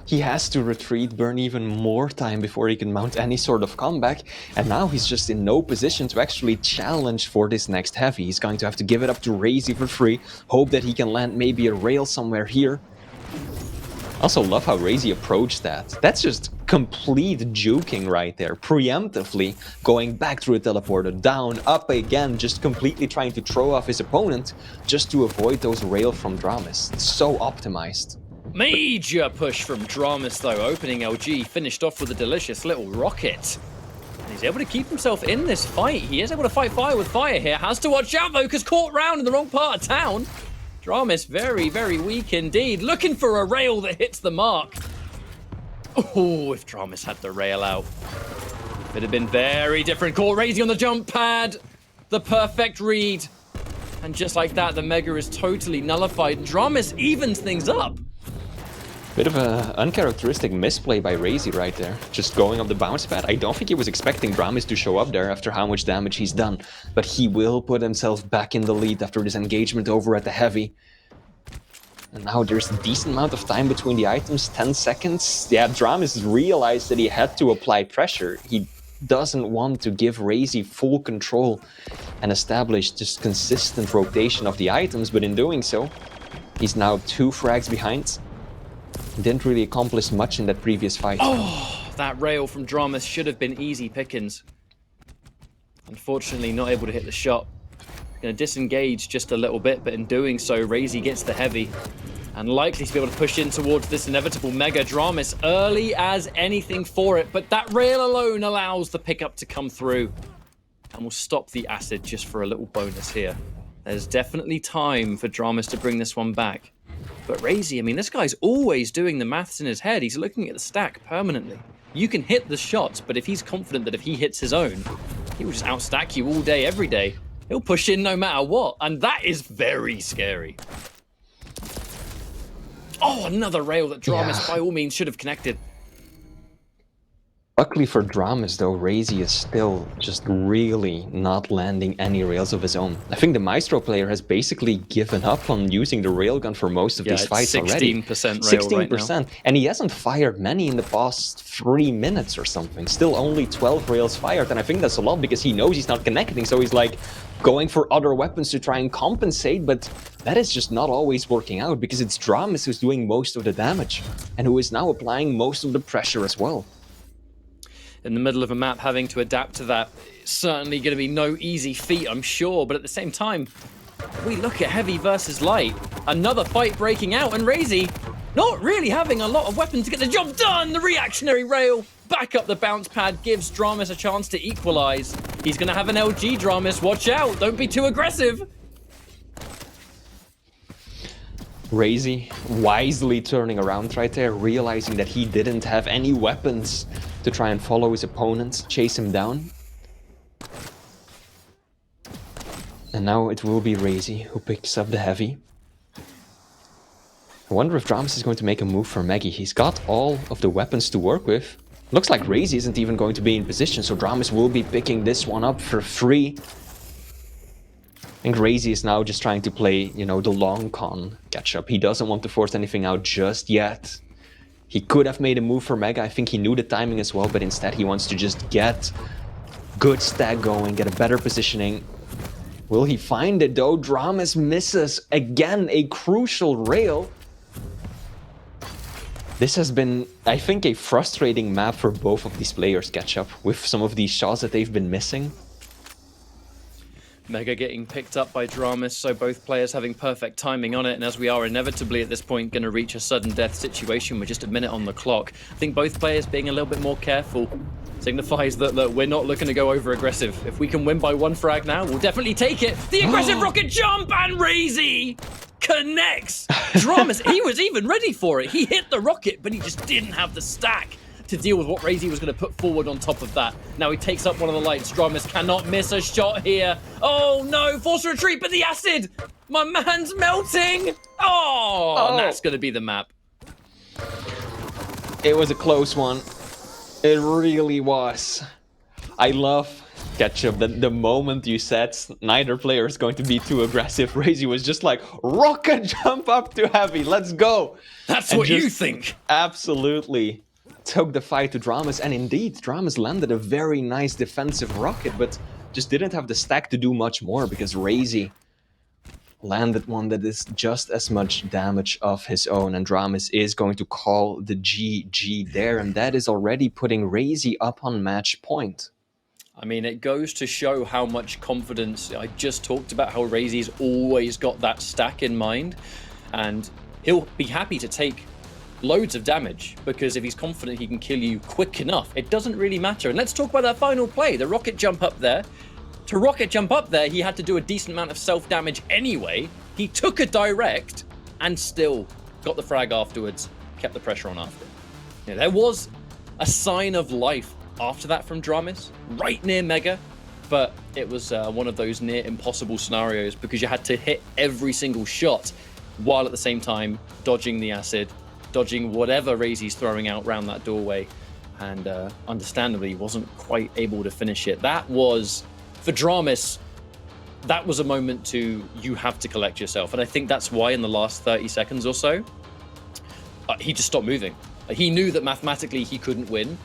He has to retreat, burn even more time before he can mount any sort of comeback, and now he's just in no position to actually challenge for this next heavy. He's going to have to give it up to Razy for free, hope that he can land maybe a rail somewhere here. Also love how Razy approached that. That's just complete juking right there, preemptively going back through a teleporter, down, up again, just completely trying to throw off his opponent just to avoid those rail from Dramis. It's so optimized. Major push from Dramis though, opening LG, finished off with a delicious little rocket. And he's able to keep himself in this fight. He is able to fight fire with fire here. Has to watch out though, because caught round in the wrong part of town. Dramis very, very weak indeed. Looking for a rail that hits the mark. Oh, if Dramis had the rail out, it'd have been very different. Caught Razy on the jump pad. The perfect read. And just like that, the Mega is totally nullified. Dramis evens things up. Bit of an uncharacteristic misplay by Razy right there. Just going up the bounce pad. I don't think he was expecting Dramis to show up there after how much damage he's done. But he will put himself back in the lead after this engagement over at the heavy. And now there's a decent amount of time between the items, 10 seconds. Yeah, Dramis realized that he had to apply pressure. He doesn't want to give Razy full control and establish just consistent rotation of the items, but in doing so, he's now 2 frags behind. Didn't really accomplish much in that previous fight. Oh, that rail from Dramis should have been easy pickings. Unfortunately, not able to hit the shot. Going to disengage just a little bit, but in doing so, Razy gets the heavy. And likely to be able to push in towards this inevitable Mega. Dramis early as anything for it, but that rail alone allows the pickup to come through. And we'll stop the acid just for a little bonus here. There's definitely time for Dramis to bring this one back. But Razy, I mean, this guy's always doing the maths in his head. He's looking at the stack permanently. You can hit the shots, but if he's confident that if he hits his own, he will just outstack you all day, every day. He'll push in no matter what, and that is very scary. Oh, another rail that Dramis by all means should have connected. Luckily for Dramis though, Razy is still just really not landing any rails of his own. I think the Maestro player has basically given up on using the railgun for most of these fights already. 16% rail 16%, right now. and he hasn't fired many in the past 3 minutes or something. Still only 12 rails fired, and I think that's a lot because he knows he's not connecting, so he's like going for other weapons to try and compensate, but that is just not always working out because it's Dramis who's doing most of the damage and who is now applying most of the pressure as well. In the middle of a map, having to adapt to that, it's certainly going to be no easy feat, I'm sure. But at the same time, we look at heavy versus light. Another fight breaking out, and Razy not really having a lot of weapons to get the job done. The reactionary rail back up the bounce pad gives Dramis a chance to equalize. He's going to have an LG, Dramis. Watch out. Don't be too aggressive. Razy wisely turning around right there, realizing that he didn't have any weapons to try and follow his opponent, chase him down. And now it will be Razy who picks up the heavy. I wonder if Dramis is going to make a move for Maggie. He's got all of the weapons to work with. Looks like Razy isn't even going to be in position, so Dramis will be picking this one up for free. I think Razy is now just trying to play, you know, the long con catch-up. He doesn't want to force anything out just yet. He could have made a move for Mega. I think he knew the timing as well, but instead he wants to just get good stack going, get a better positioning. Will he find it though? Dramis misses again, a crucial rail. This has been, I think, a frustrating map for both of these players, catch-up, with some of these shots that they've been missing. Mega getting picked up by Dramis, so both players having perfect timing on it, and as we are inevitably at this point going to reach a sudden death situation with just a minute on the clock, I think both players being a little bit more careful signifies that, look, we're not looking to go over aggressive. If we can win by 1 frag now, we'll definitely take it. The aggressive rocket jump, and Razy connects. Dramis, he was even ready for it. He hit the rocket, but he just didn't have the stack to deal with what Razy was going to put forward on top of that. Now he takes up one of the lights. Dramis cannot miss a shot here. Oh no, forced retreat, but the acid! My man's melting! Oh, and that's going to be the map. It was a close one. It really was. I love Ketchup, the moment you said neither player is going to be too aggressive, Razy was just like, rocket jump up to heavy, let's go. That's And what you just think. Absolutely took the fight to Dramas, and indeed, Dramas landed a very nice defensive rocket, but just didn't have the stack to do much more because Razy landed one that is just as much damage of his own, and Dramas is going to call the GG there, and that is already putting Razy up on match point. I mean, it goes to show how much confidence. I just talked about how Razy's always got that stack in mind, and he'll be happy to take loads of damage because if he's confident he can kill you quick enough, it doesn't really matter. And let's talk about that final play, the rocket jump up there. To rocket jump up there, he had to do a decent amount of self-damage anyway. He took a direct and still got the frag afterwards, kept the pressure on after. There was a sign of life after that from Dramas, right near Mega, but it was one of those near impossible scenarios because you had to hit every single shot while at the same time dodging the acid, dodging whatever Razy's throwing out around that doorway, and understandably wasn't quite able to finish it. That was, for Dramas, that was a moment you have to collect yourself. And I think that's why in the last 30 seconds or so, he just stopped moving. He knew that mathematically he couldn't win.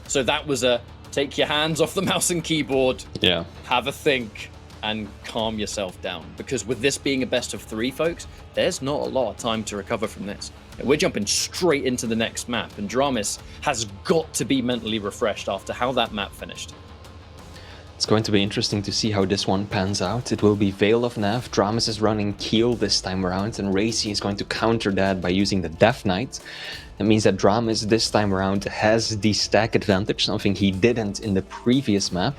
So that was a take your hands off the mouse and keyboard, have a think, and calm yourself down. Because with this being a best of 3, folks, there's not a lot of time to recover from this. We're jumping straight into the next map, and Dramas has got to be mentally refreshed after how that map finished. It's going to be interesting to see how this one pans out. It will be Veil of Nav. Dramas is running Keel this time around, and Razy is going to counter that by using the Death Knight. That means that Dramas this time around has the stack advantage, something he didn't in the previous map.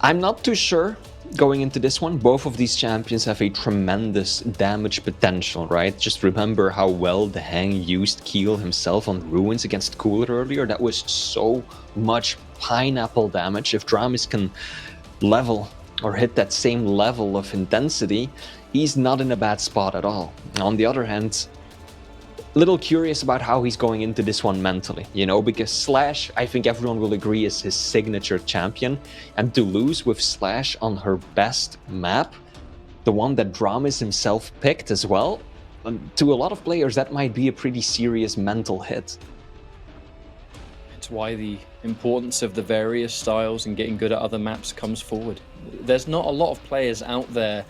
I'm not too sure going into this one. Both of these champions have a tremendous damage potential, right? Just remember how well the Hang used Keel himself on Ruins against Cooler earlier. That was so much pineapple damage. If Dramas can level or hit that same level of intensity, he's not in a bad spot at all. On the other hand, little curious about how he's going into this one mentally, you know, because Slash, I think everyone will agree, is his signature champion, and to lose with Slash on her best map, the one that Dramas himself picked as well, to a lot of players that might be a pretty serious mental hit. It's why the importance of the various styles and getting good at other maps comes forward. There's not a lot of players out there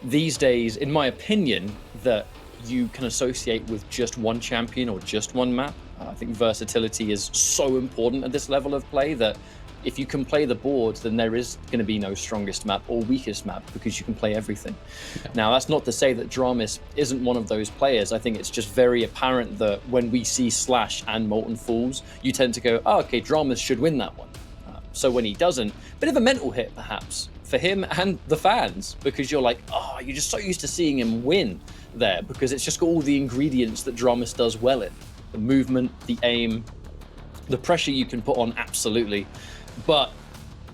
these days, in my opinion, that you can associate with just one champion or just one map. I think versatility is so important at this level of play that if you can play the board, then there is going to be no strongest map or weakest map because you can play everything. Yeah. Now, that's not to say that Dramas isn't one of those players. I think it's just very apparent that when we see Slash and Molten Fools, you tend to go, oh, okay, Dramas should win that one. So when he doesn't, bit of a mental hit perhaps for him and the fans, because you're like, oh, you're just so used to seeing him win there because it's just got all the ingredients that Dramas does well in. The movement, the aim, the pressure you can put on, absolutely. But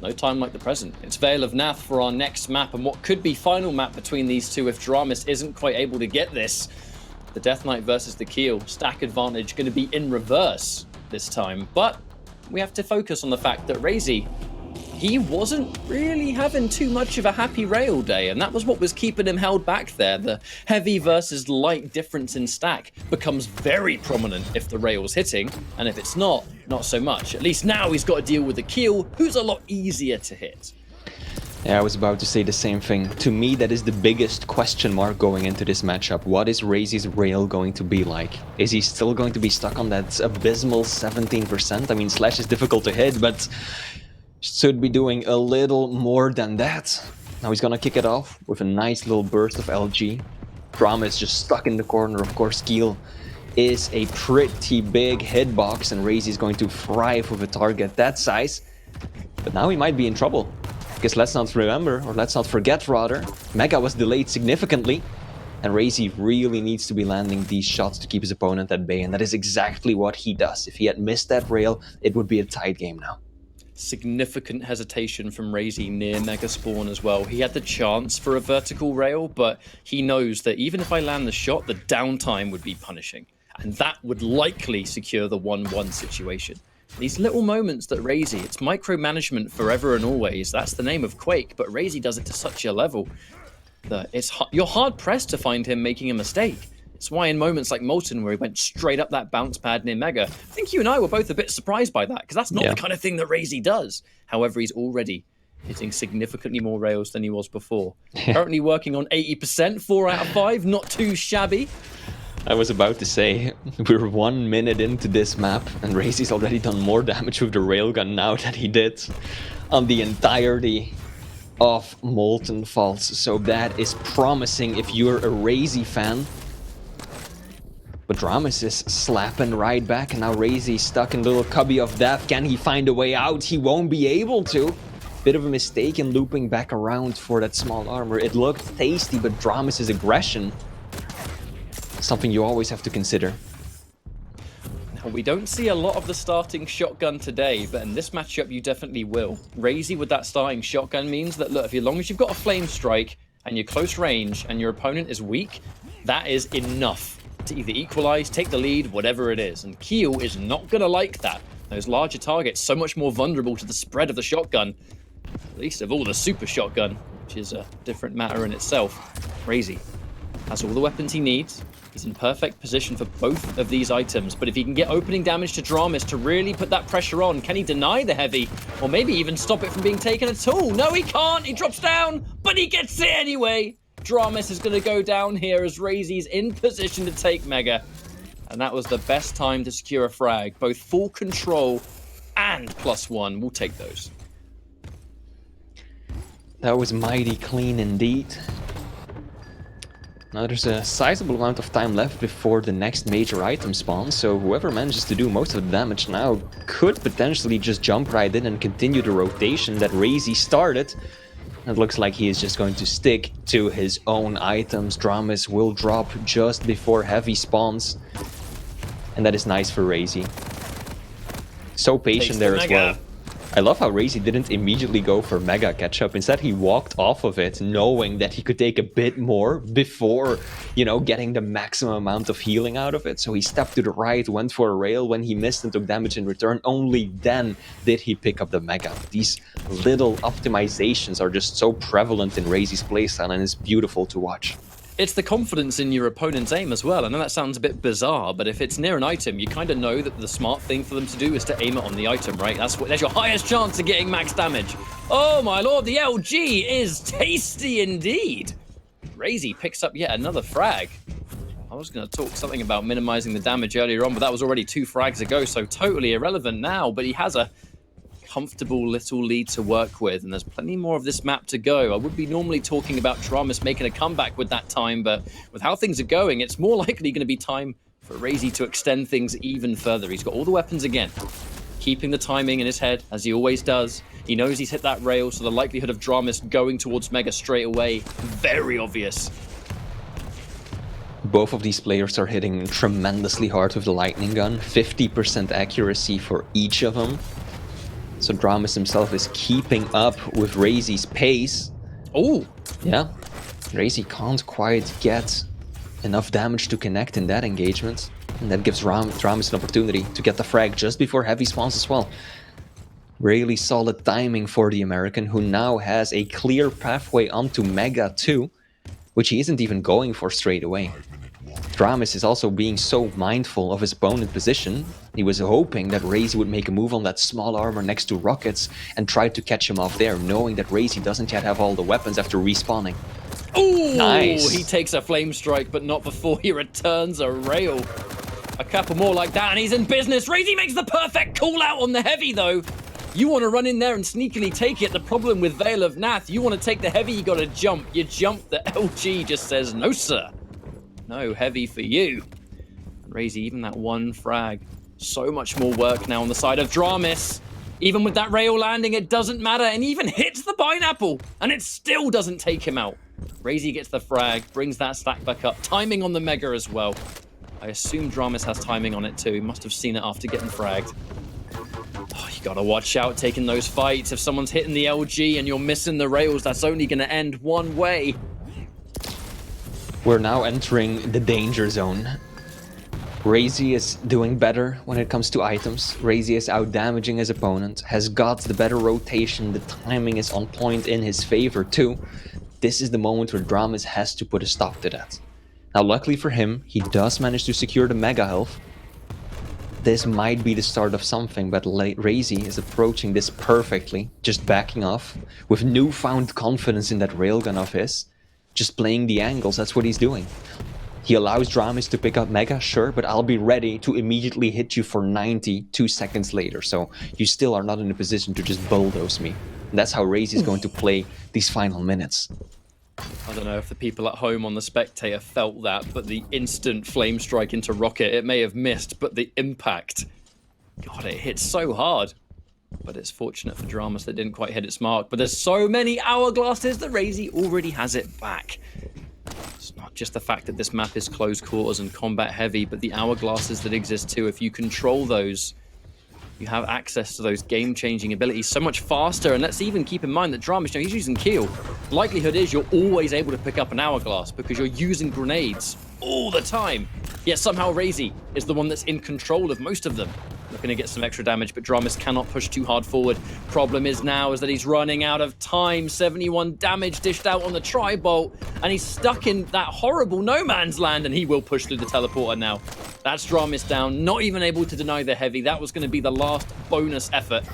no time like the present. It's Veil of Nath for our next map, and what could be final map between these two if Dramas isn't quite able to get this. The Death Knight versus the Keel. Stack advantage going to be in reverse this time. But we have to focus on the fact that Razy, he wasn't really having too much of a happy rail day, and that was what was keeping him held back there. The heavy versus light difference in stack becomes very prominent if the rail's hitting, and if it's not, not so much. At least now he's got to deal with the Keel, who's a lot easier to hit. Yeah, I was about to say the same thing. To me, that is the biggest question mark going into this matchup. What is Razy's rail going to be like? Is he still going to be stuck on that abysmal 17%? I mean, Slash is difficult to hit, but should be doing a little more than that. Now he's gonna kick it off with a nice little burst of LG. Drama is just stuck in the corner. Of course, Keel is a pretty big hitbox, and Razy is going to thrive with a target that size. But now he might be in trouble, because let's not forget rather, Mega was delayed significantly, and Razy really needs to be landing these shots to keep his opponent at bay, and that is exactly what he does. If he had missed that rail, it would be a tight game now. Significant hesitation from Razy near Mega Spawn as well. He had the chance for a vertical rail, but he knows that even if I land the shot, the downtime would be punishing. And that would likely secure the 1-1 situation. These little moments that Razy, it's micromanagement forever and always. That's the name of Quake, but Razy does it to such a level that you're hard pressed to find him making a mistake. It's why in moments like Molten, where he went straight up that bounce pad near Mega, I think you and I were both a bit surprised by that, because that's not the kind of thing that Razy does. However, he's already hitting significantly more rails than he was before. Currently working on 80%, 4 out of 5, not too shabby. I was about to say, we're 1 minute into this map, and Razy's already done more damage with the railgun now than he did on the entirety of Molten Falls. So that is promising if you're a Razy fan. But Dramus is slapping right back, and now Razy stuck in the little cubby of death. Can he find a way out? He won't be able to. Bit of a mistake in looping back around for that small armor. It looked tasty, but Dramus' aggression, something you always have to consider. Now, we don't see a lot of the starting shotgun today, but in this matchup you definitely will. Razy with that starting shotgun means that, look, as long as you've got a flame strike and you're close range and your opponent is weak, that is enough to either equalize, take the lead, whatever it is. And Keel is not going to like that. Those larger targets, so much more vulnerable to the spread of the shotgun. At least of all, the super shotgun, which is a different matter in itself. Razy has all the weapons he needs. He's in perfect position for both of these items. But if he can get opening damage to Dramus to really put that pressure on, can he deny the heavy? Or maybe even stop it from being taken at all? No, he can't. He drops down, but he gets it anyway. Dramus is going to go down here as Razy's in position to take Mega. And that was the best time to secure a frag. Both full control and +1. We'll take those. That was mighty clean indeed. Now there's a sizable amount of time left before the next major item spawns, so whoever manages to do most of the damage now could potentially just jump right in and continue the rotation that Razy started. It looks like he is just going to stick to his own items. Dramus will drop just before heavy spawns. And that is nice for Razy. So patient there as well. I love how Razy didn't immediately go for Mega catch-up. Instead, he walked off of it, knowing that he could take a bit more before, you know, getting the maximum amount of healing out of it. So he stepped to the right, went for a rail. When he missed and took damage in return, only then did he pick up the Mega. These little optimizations are just so prevalent in Razy's playstyle, and it's beautiful to watch. It's the confidence in your opponent's aim as well. I know that sounds a bit bizarre, but if it's near an item, you kind of know that the smart thing for them to do is to aim it on the item, right? That's your highest chance of getting max damage. Oh my lord, the LG is tasty indeed. Razy picks up yet another frag. I was going to talk something about minimizing the damage earlier on, but that was already 2 frags ago, so totally irrelevant now. But he has a comfortable little lead to work with, and there's plenty more of this map to go. I would be normally talking about Dramus making a comeback with that time, but with how things are going, it's more likely going to be time for Razy to extend things even further. He's got all the weapons again, keeping the timing in his head, as he always does. He knows he's hit that rail, so the likelihood of Dramus going towards Mega straight away, very obvious. Both of these players are hitting tremendously hard with the lightning gun, 50% accuracy for each of them. So Dramus himself is keeping up with Razy's pace. Oh! Yeah, Razy can't quite get enough damage to connect in that engagement. And that gives Dramus an opportunity to get the frag just before heavy spawns as well. Really solid timing for the American, who now has a clear pathway onto Mega 2, which he isn't even going for straight away. Dramus is also being so mindful of his opponent position. He was hoping that Razy would make a move on that small armor next to Rockets and try to catch him off there, knowing that Razy doesn't yet have all the weapons after respawning. Ooh, nice. He takes a flame strike, but not before he returns a rail. A couple more like that, and he's in business. Razy makes the perfect call out on the heavy, though. You want to run in there and sneakily take it. The problem with Veil of Nath, you want to take the heavy, you got to jump. You jump, the LG just says, no, sir. No heavy for you. And Razy, even that one frag. So much more work now on the side of Dramus. Even with that rail landing, it doesn't matter. And he even hits the pineapple. And it still doesn't take him out. Razy gets the frag, brings that stack back up. Timing on the Mega as well. I assume Dramus has timing on it too. He must have seen it after getting fragged. Oh, you gotta watch out taking those fights. If someone's hitting the LG and you're missing the rails, that's only gonna end one way. We're now entering the danger zone. Razy is doing better when it comes to items. Razy is out-damaging his opponent, has got the better rotation, the timing is on point in his favor too. This is the moment where Dramis has to put a stop to that. Now luckily for him, he does manage to secure the Mega Health. This might be the start of something, but Razy is approaching this perfectly, just backing off, with newfound confidence in that railgun of his. Just playing the angles, that's what he's doing. He allows Dramis to pick up Mega, sure, but I'll be ready to immediately hit you for 90 2 seconds later, so you still are not in a position to just bulldoze me. And that's how Razy is going to play these final minutes. I don't know if the people at home on the Spectator felt that, but the instant flame strike into Rocket, it may have missed, but the impact, God, it hit so hard. But it's fortunate for Dramis that didn't quite hit its mark. But there's so many hourglasses that Razy already has it back. It's not just the fact that this map is close quarters and combat heavy, but the hourglasses that exist too. If you control those, you have access to those game-changing abilities so much faster. And let's even keep in mind that Dramis, he's using Keel. Likelihood is you're always able to pick up an hourglass because you're using grenades all the time. Yet somehow Razy is the one that's in control of most of them. Looking to get some extra damage, but Dramis cannot push too hard forward. Problem is now is that he's running out of time. 71 damage dished out on the tri-bolt, and he's stuck in that horrible no man's land, and he will push through the teleporter now. That's Dramis down, not even able to deny the heavy. That was going to be the last bonus effort.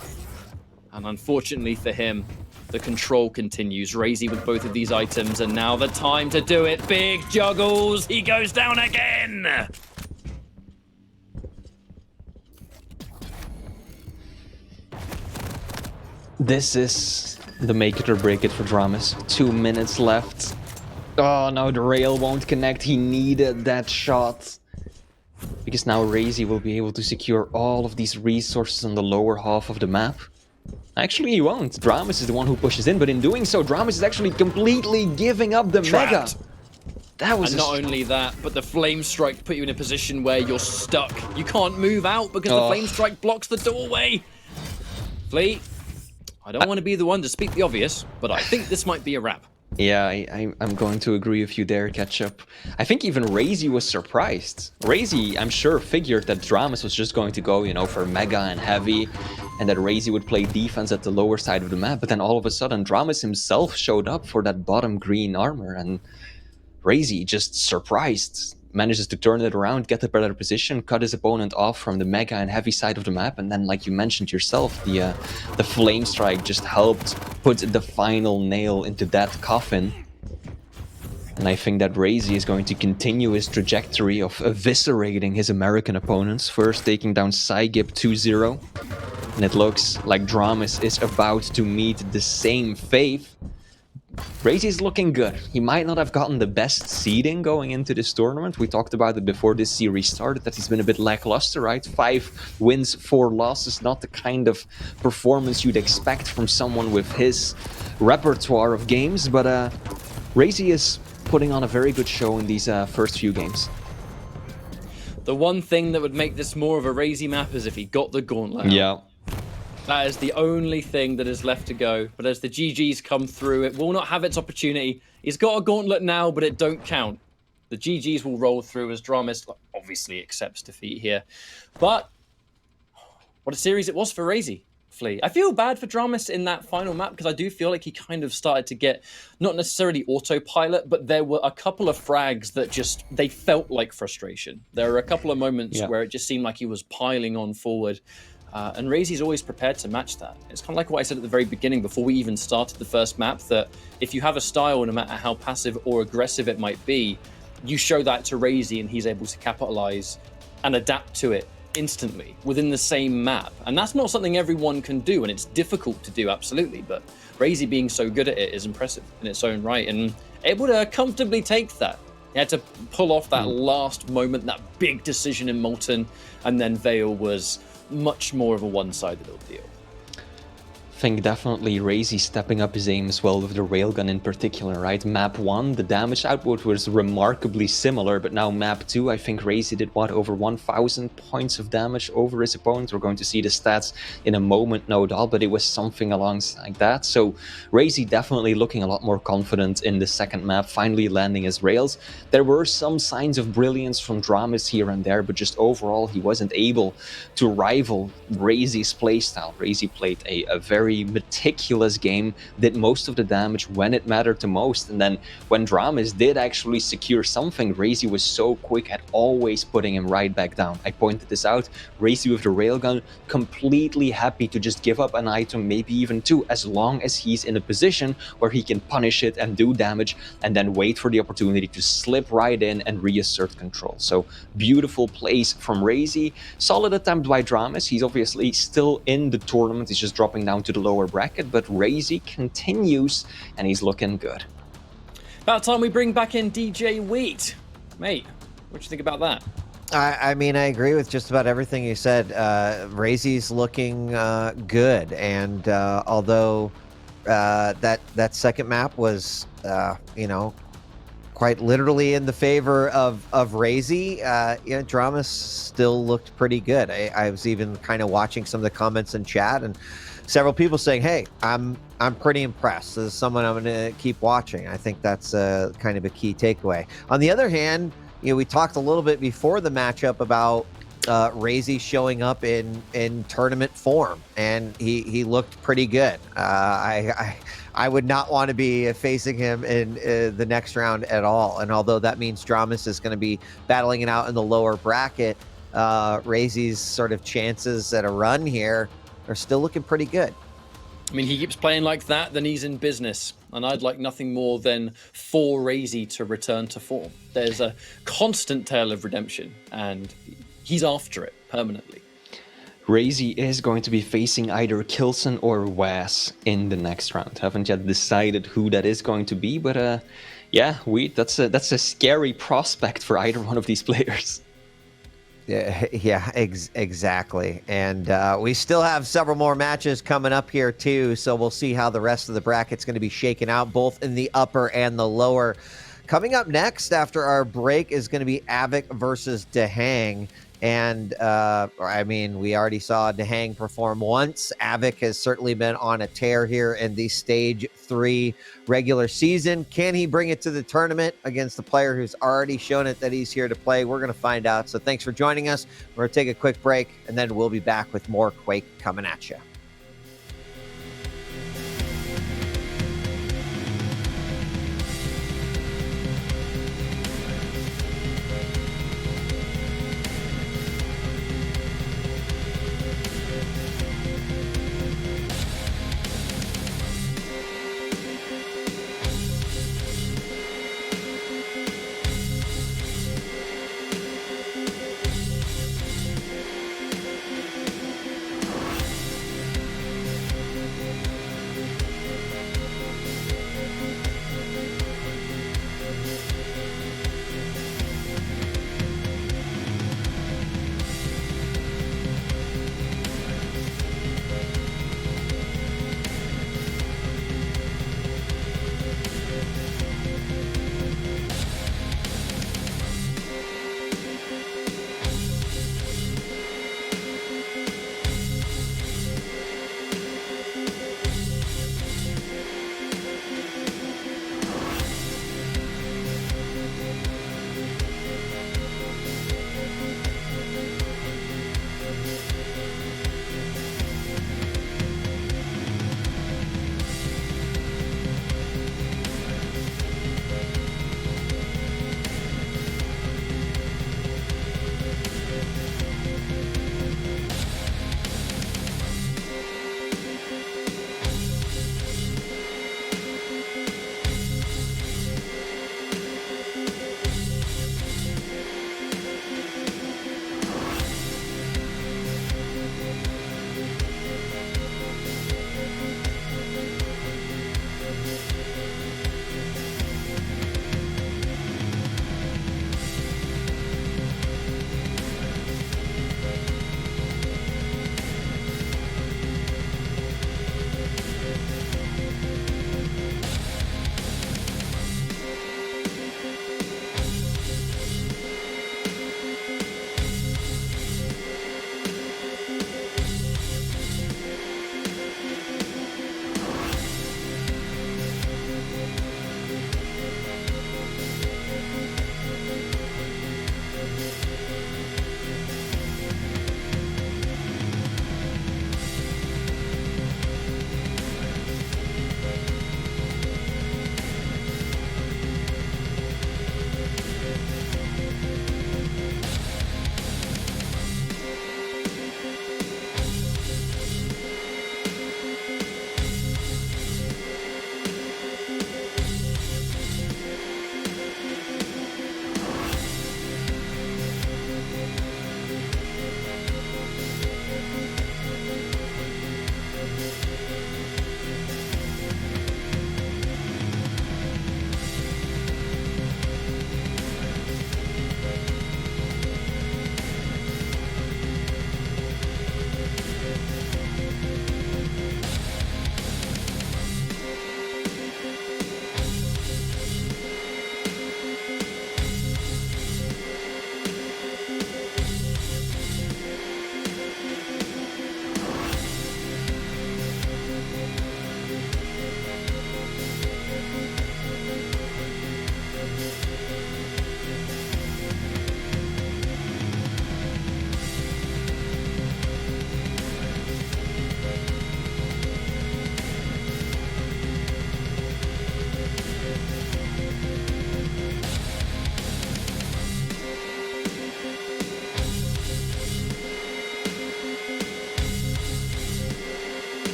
And unfortunately for him, the control continues. Razy with both of these items, and now the time to do it. Big juggles. He goes down again. This is the make it or break it for Dramis. 2 minutes left. Oh no, the rail won't connect. He needed that shot. Because now Razy will be able to secure all of these resources on the lower half of the map. Actually, he won't. Dramis is the one who pushes in, but in doing so, Dramis is actually completely giving up the Mega. That was and not only that, but the Flame Strike put you in a position where you're stuck. You can't move out because the Flame Strike blocks the doorway. Fleet, I don't want to be the one to speak the obvious, but I think this might be a wrap. Yeah, I'm going to agree with you there, Ketchup. I think even Razy was surprised. Razy, I'm sure, figured that Dramis was just going to go, you know, for Mega and Heavy, and that Razy would play defense at the lower side of the map, but then all of a sudden, Dramis himself showed up for that bottom green armor, and Razy, just surprised, manages to turn it around, get a better position, cut his opponent off from the Mega and Heavy side of the map, and then, like you mentioned yourself, the Flame Strike just helped put the final nail into that coffin. And I think that Razy is going to continue his trajectory of eviscerating his American opponents, first taking down Cygib 2-0, and it looks like Dramis is about to meet the same fate. Razy is looking good. He might not have gotten the best seeding going into this tournament. We talked about it before this series started, that he's been a bit lackluster, right? 5 wins, 4 losses, not the kind of performance you'd expect from someone with his repertoire of games, but Razy is putting on a very good show in these first few games. The one thing that would make this more of a Razy map is if he got the gauntlet. Yeah. That is the only thing that is left to go. But as the GGs come through, it will not have its opportunity. He's got a gauntlet now, but it don't count. The GGs will roll through as Dramis obviously accepts defeat here. But what a series it was for Razy. Flea. I feel bad for Dramis in that final map because I do feel like he kind of started to get, not necessarily autopilot, but there were a couple of frags that just, they felt like frustration. There were a couple of moments where it just seemed like he was piling on forward. And Razy's always prepared to match that. It's kind of like what I said at the very beginning before we even started the first map, that if you have a style, no matter how passive or aggressive it might be, you show that to Razy and he's able to capitalize and adapt to it instantly within the same map. And that's not something everyone can do, and it's difficult to do, absolutely, but Razy being so good at it is impressive in its own right, and able to comfortably take that. He had to pull off that last moment, that big decision in Molten, and then Vale was much more of a one-sided ordeal. think definitely Razy stepping up his aim as well with the railgun in particular, right? Map 1, the damage output was remarkably similar, but now map 2, I think Razy did what, over 1,000 points of damage over his opponent. We're going to see the stats in a moment, no doubt, but it was something alongside that. So Razy definitely looking a lot more confident in the second map, finally landing his rails. There were some signs of brilliance from Dramas here and there, but just overall he wasn't able to rival Razy's playstyle. Razy played a very meticulous game, did most of the damage when it mattered the most, and then when Dramas did actually secure something, Razy was so quick at always putting him right back down. I pointed this out, Razy with the railgun, completely happy to just give up an item, maybe even two, as long as he's in a position where he can punish it and do damage, and then wait for the opportunity to slip right in and reassert control. So beautiful plays from Razy, solid attempt by Dramas. He's obviously still in the tournament, he's just dropping down to the lower bracket, but Razy continues and he's looking good. About time we bring back in DJ Wheat. Mate, what do you think about that? I mean, I agree with just about everything you said. Razy's looking good, and although that second map was, you know, quite literally in the favor of Razy, you know, Dramas still looked pretty good. I was even kind of watching some of the comments in chat, and several people saying, "Hey, I'm pretty impressed. This is someone I'm going to keep watching." I think that's kind of a key takeaway. On the other hand, you know, we talked a little bit before the matchup about Razy showing up in tournament form, and he looked pretty good. I would not want to be facing him in the next round at all. And although that means Dramas is going to be battling it out in the lower bracket, Razy's sort of chances at a run here are still looking pretty good. I mean, he keeps playing like that, then he's in business. And I'd like nothing more than for Razy to return to form. There's a constant tale of redemption, and he's after it permanently. Razy is going to be facing either Kilson or Waz in the next round. Haven't yet decided who that is going to be, but yeah, that's a scary prospect for either one of these players. Yeah, exactly. And we still have several more matches coming up here too, so we'll see how the rest of the bracket's going to be shaken out, both in the upper and the lower. Coming up next after our break is going to be Avic versus Dehang. And I mean, we already saw Dehang perform once. Avic has certainly been on a tear here in the Stage 3 regular season. Can he bring it to the tournament against the player who's already shown it that he's here to play? We're going to find out. So thanks for joining us. We're going to take a quick break, and then we'll be back with more Quake coming at you.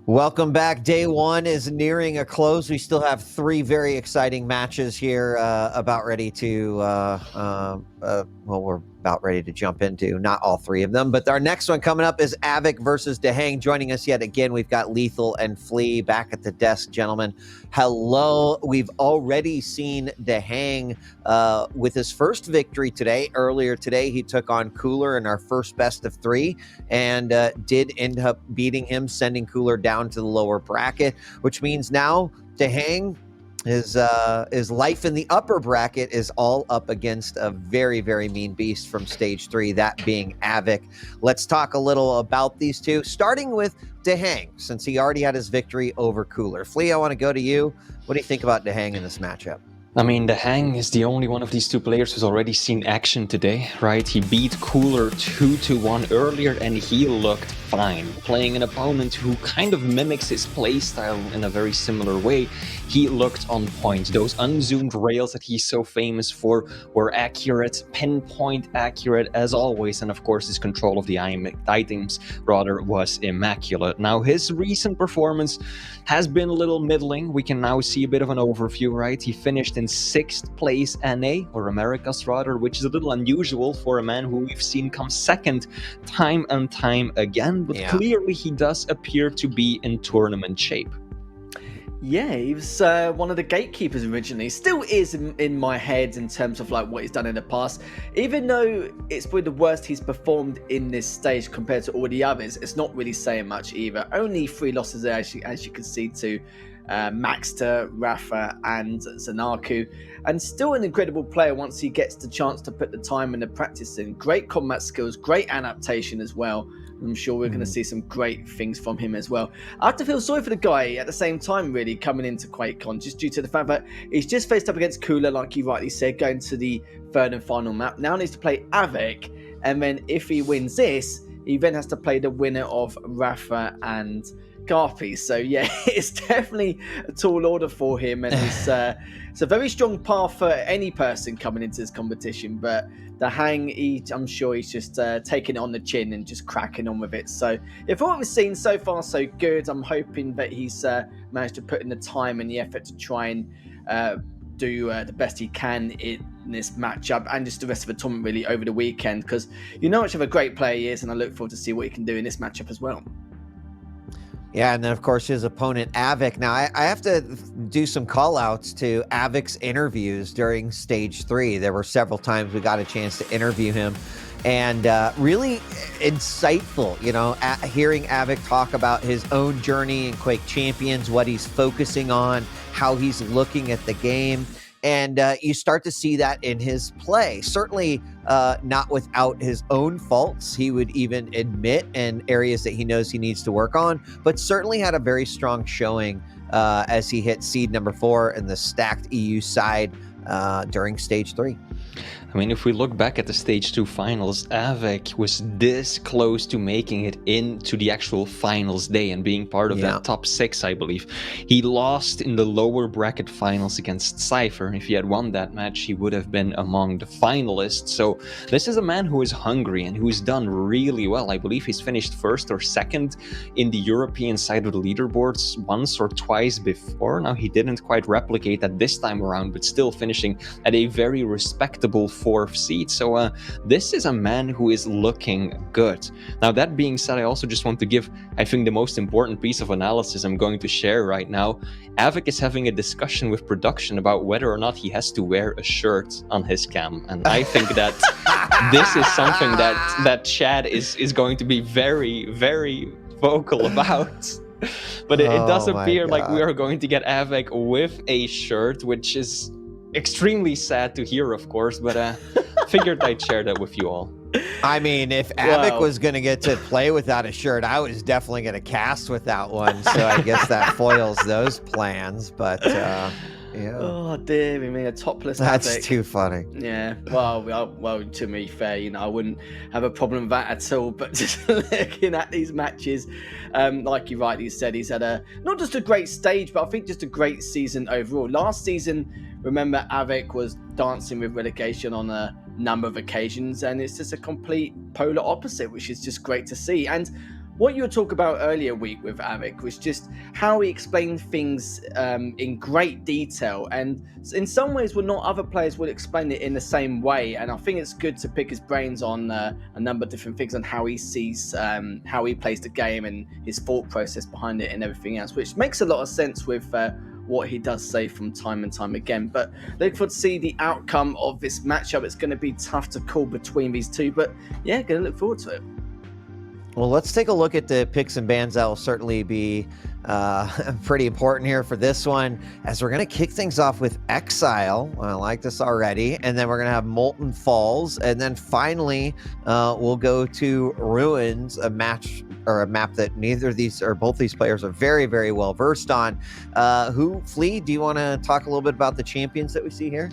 Welcome back. Day one is nearing a close. We still have 3 very exciting matches here about ready to, well, we're about ready to jump into. Not all 3 of them, but our next one coming up is Avic versus Dehang. Joining us yet again, we've got Lethal and Flea back at the desk, gentlemen. Hello. We've already seen Dehang with his first victory today. Earlier today, he took on Cooler in our first best of 3 and did end up beating him, sending Cooler down to the lower bracket, which means now Dehang, his life in the upper bracket is all up against a very, very mean beast from stage 3, that being Avic. Let's talk a little about these two, starting with Dehang, since he already had his victory over Cooler. Flea, I want to go to you. What do you think about Dehang in this matchup? I mean, Dehang is the only one of these 2 players who's already seen action today, right? He beat Cooler 2-1 earlier and he looked fine. Playing an opponent who kind of mimics his playstyle in a very similar way, he looked on point. Those unzoomed rails that he's so famous for were accurate, pinpoint accurate as always, and of course his control of the items rather was immaculate. Now his recent performance has been a little middling. We can now see a bit of an overview, right? He finished in 6th place NA, or Americas rather, which is a little unusual for a man who we've seen come 2nd time and time again, but clearly he does appear to be in tournament shape. Yeah, he was one of the gatekeepers originally. Still is in my head in terms of like what he's done in the past. Even though it's probably the worst he's performed in this stage compared to all the others, it's not really saying much either. Only 3 losses there, as you can see, to Maxter, Rafa, and Zanaku. And still an incredible player once he gets the chance to put the time and the practice in. Great combat skills, great adaptation as well. I'm sure we're going to see some great things from him as well. I have to feel sorry for the guy at the same time, really, coming into QuakeCon, just due to the fact that he's just faced up against Cooler, like you rightly said, going to the 3rd and final map. Now needs to play Avic, and then if he wins this, he then has to play the winner of Rafa and Garpy. So yeah, it's definitely a tall order for him, and it's a very strong path for any person coming into this competition. But Dehang, I'm sure he's just taking it on the chin and just cracking on with it. So if what we've seen so far so good, I'm hoping that he's managed to put in the time and the effort to try and do the best he can in this matchup and just the rest of the tournament really over the weekend, because you know how much of a great player he is, and I look forward to see what he can do in this matchup as well. Yeah, and then of course his opponent Avic. Now I have to do some call outs to Avic's interviews during stage 3. There were several times we got a chance to interview him, and really insightful, you know, hearing Avic talk about his own journey in Quake Champions, what he's focusing on, how he's looking at the game. And you start to see that in his play. Certainly not without his own faults. He would even admit in areas that he knows he needs to work on, but certainly had a very strong showing as he hit seed number 4 in the stacked EU side during stage 3. I mean, if we look back at the Stage 2 finals, Avic was this close to making it into the actual finals day and being part of that top 6, I believe. He lost in the lower bracket finals against Cypher. If he had won that match, he would have been among the finalists. So this is a man who is hungry and who's done really well. I believe he's finished 1st or 2nd in the European side of the leaderboards once or twice before. Now, he didn't quite replicate that this time around, but still finishing at a very respectable 4th seed. So this is a man who is looking good. Now, that being said, I also just want to give, I think, the most important piece of analysis I'm going to share right now. Avic is having a discussion with production about whether or not he has to wear a shirt on his cam. And I think that this is something that Chad is going to be very, very vocal about. But it does appear like we are going to get Avic with a shirt, which is extremely sad to hear, of course, but figured I'd share that with you all. I mean, if Avic was going to get to play without a shirt, I was definitely going to cast without one, so I guess that foils those plans, but yeah. Oh, dear me, a topless That's Avic. too funny. Yeah, well, to be fair, you know, I wouldn't have a problem with that at all, but just looking at these matches, like you rightly said, he's had not just a great stage, but I think just a great season overall. Last season, remember, Avic was dancing with relegation on a number of occasions, and it's just a complete polar opposite, which is just great to see. And what you were talking about earlier week with Avik was just how he explained things in great detail, and in some ways, well, not other players would explain it in the same way. And I think it's good to pick his brains on a number of different things on how he sees, how he plays the game, and his thought process behind it, and everything else, which makes a lot of sense with what he does say from time and time again. But look forward to see the outcome of this matchup. It's going to be tough to call between these two, but yeah, going to look forward to it. Well, let's take a look at the picks and bans. That will certainly be pretty important here for this one, as we're going to kick things off with Exile. I like this already. And then we're going to have Molten Falls. And then finally, we'll go to Ruins, a map that neither of these or both these players are very, very well versed on. Flea, do you want to talk a little bit about the champions that we see here?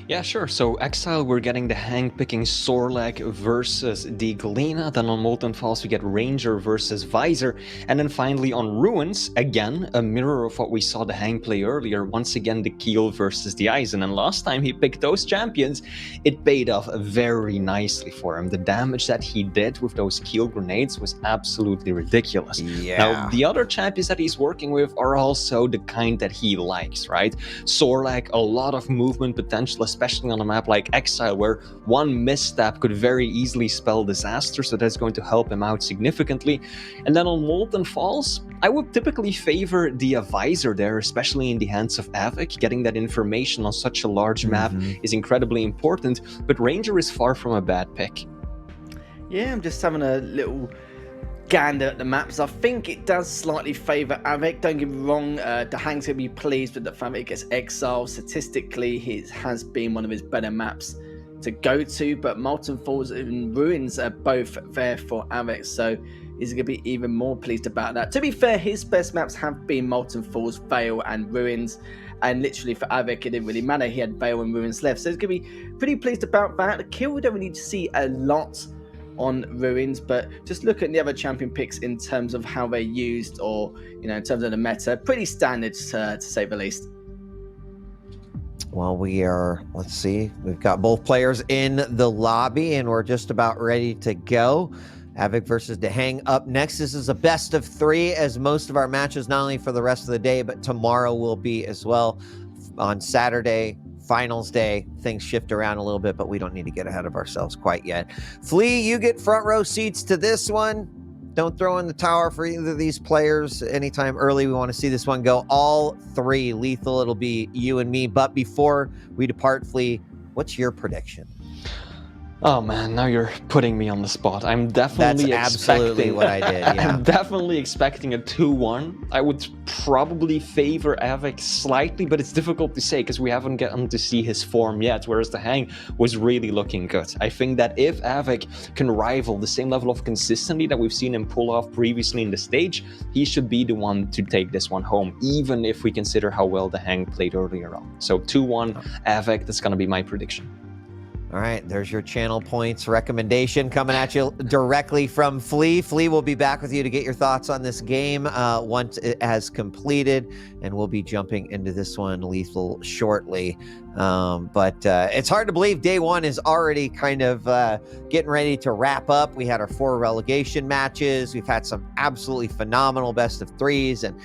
Yeah, sure. So Exile, we're getting the Hang-picking Sorlek versus Diglina. Then on Molten Falls, we get Ranger versus Visor. And then finally on Ruins, again, a mirror of what we saw the Hang play earlier. Once again, the Keel versus the Eisen. And last time he picked those champions, it paid off very nicely for him. The damage that he did with those Keel grenades was absolutely ridiculous. Yeah. Now, the other champions that he's working with are also the kind that he likes, right? Sorlek, a lot of movement potential, especially on a map like Exile, where one misstep could very easily spell disaster, so that's going to help him out significantly. And then on Molten Falls, I would typically favor the Visor there, especially in the hands of Avik. Getting that information on such a large map is incredibly important, but Ranger is far from a bad pick. Yeah, I'm just having a little gander at the maps. I think it does slightly favour Avik. Don't get me wrong, the Hang's going to be pleased with the fact that it gets exiled. Statistically, it has been one of his better maps to go to, but Molten Falls and Ruins are both there for Avik, so he's going to be even more pleased about that. To be fair, his best maps have been Molten Falls, Veil and Ruins, and literally for Avik it didn't really matter. He had Veil and Ruins left, so he's going to be pretty pleased about that. The kill, we don't really need to see a lot on Ruins, but just look at the other champion picks in terms of how they're used, or in terms of the meta, pretty standard to say the least. Well, let's see, we've got both players in the lobby and we're just about ready to go. Avik versus the Hang up next. This is a best of 3, as most of our matches, not only for the rest of the day, but tomorrow will be as well. On Saturday, finals day, things shift around a little bit, but we don't need to get ahead of ourselves quite yet. Flea, you get front row seats to this one. Don't throw in the tower for either of these players anytime early. We want to see this one go all 3 lethal. It'll be you and me. But before we depart, Flea, what's your prediction? Oh man, now you're putting me on the spot. I'm definitely absolutely what I did. Yeah. I'm definitely expecting a 2-1. I would probably favor Avik slightly, but it's difficult to say because we haven't gotten to see his form yet, whereas the Hang was really looking good. I think that if Avik can rival the same level of consistency that we've seen him pull off previously in the stage, he should be the one to take this one home, even if we consider how well the Hang played earlier on. So 2-1 Avik, that's going to be my prediction. All right, there's your channel points recommendation coming at you directly from Flea. Flea will be back with you to get your thoughts on this game once it has completed, and we'll be jumping into this one lethal shortly. But it's hard to believe day 1 is already kind of getting ready to wrap up. We had our 4 relegation matches. We've had some absolutely phenomenal best of 3s. And,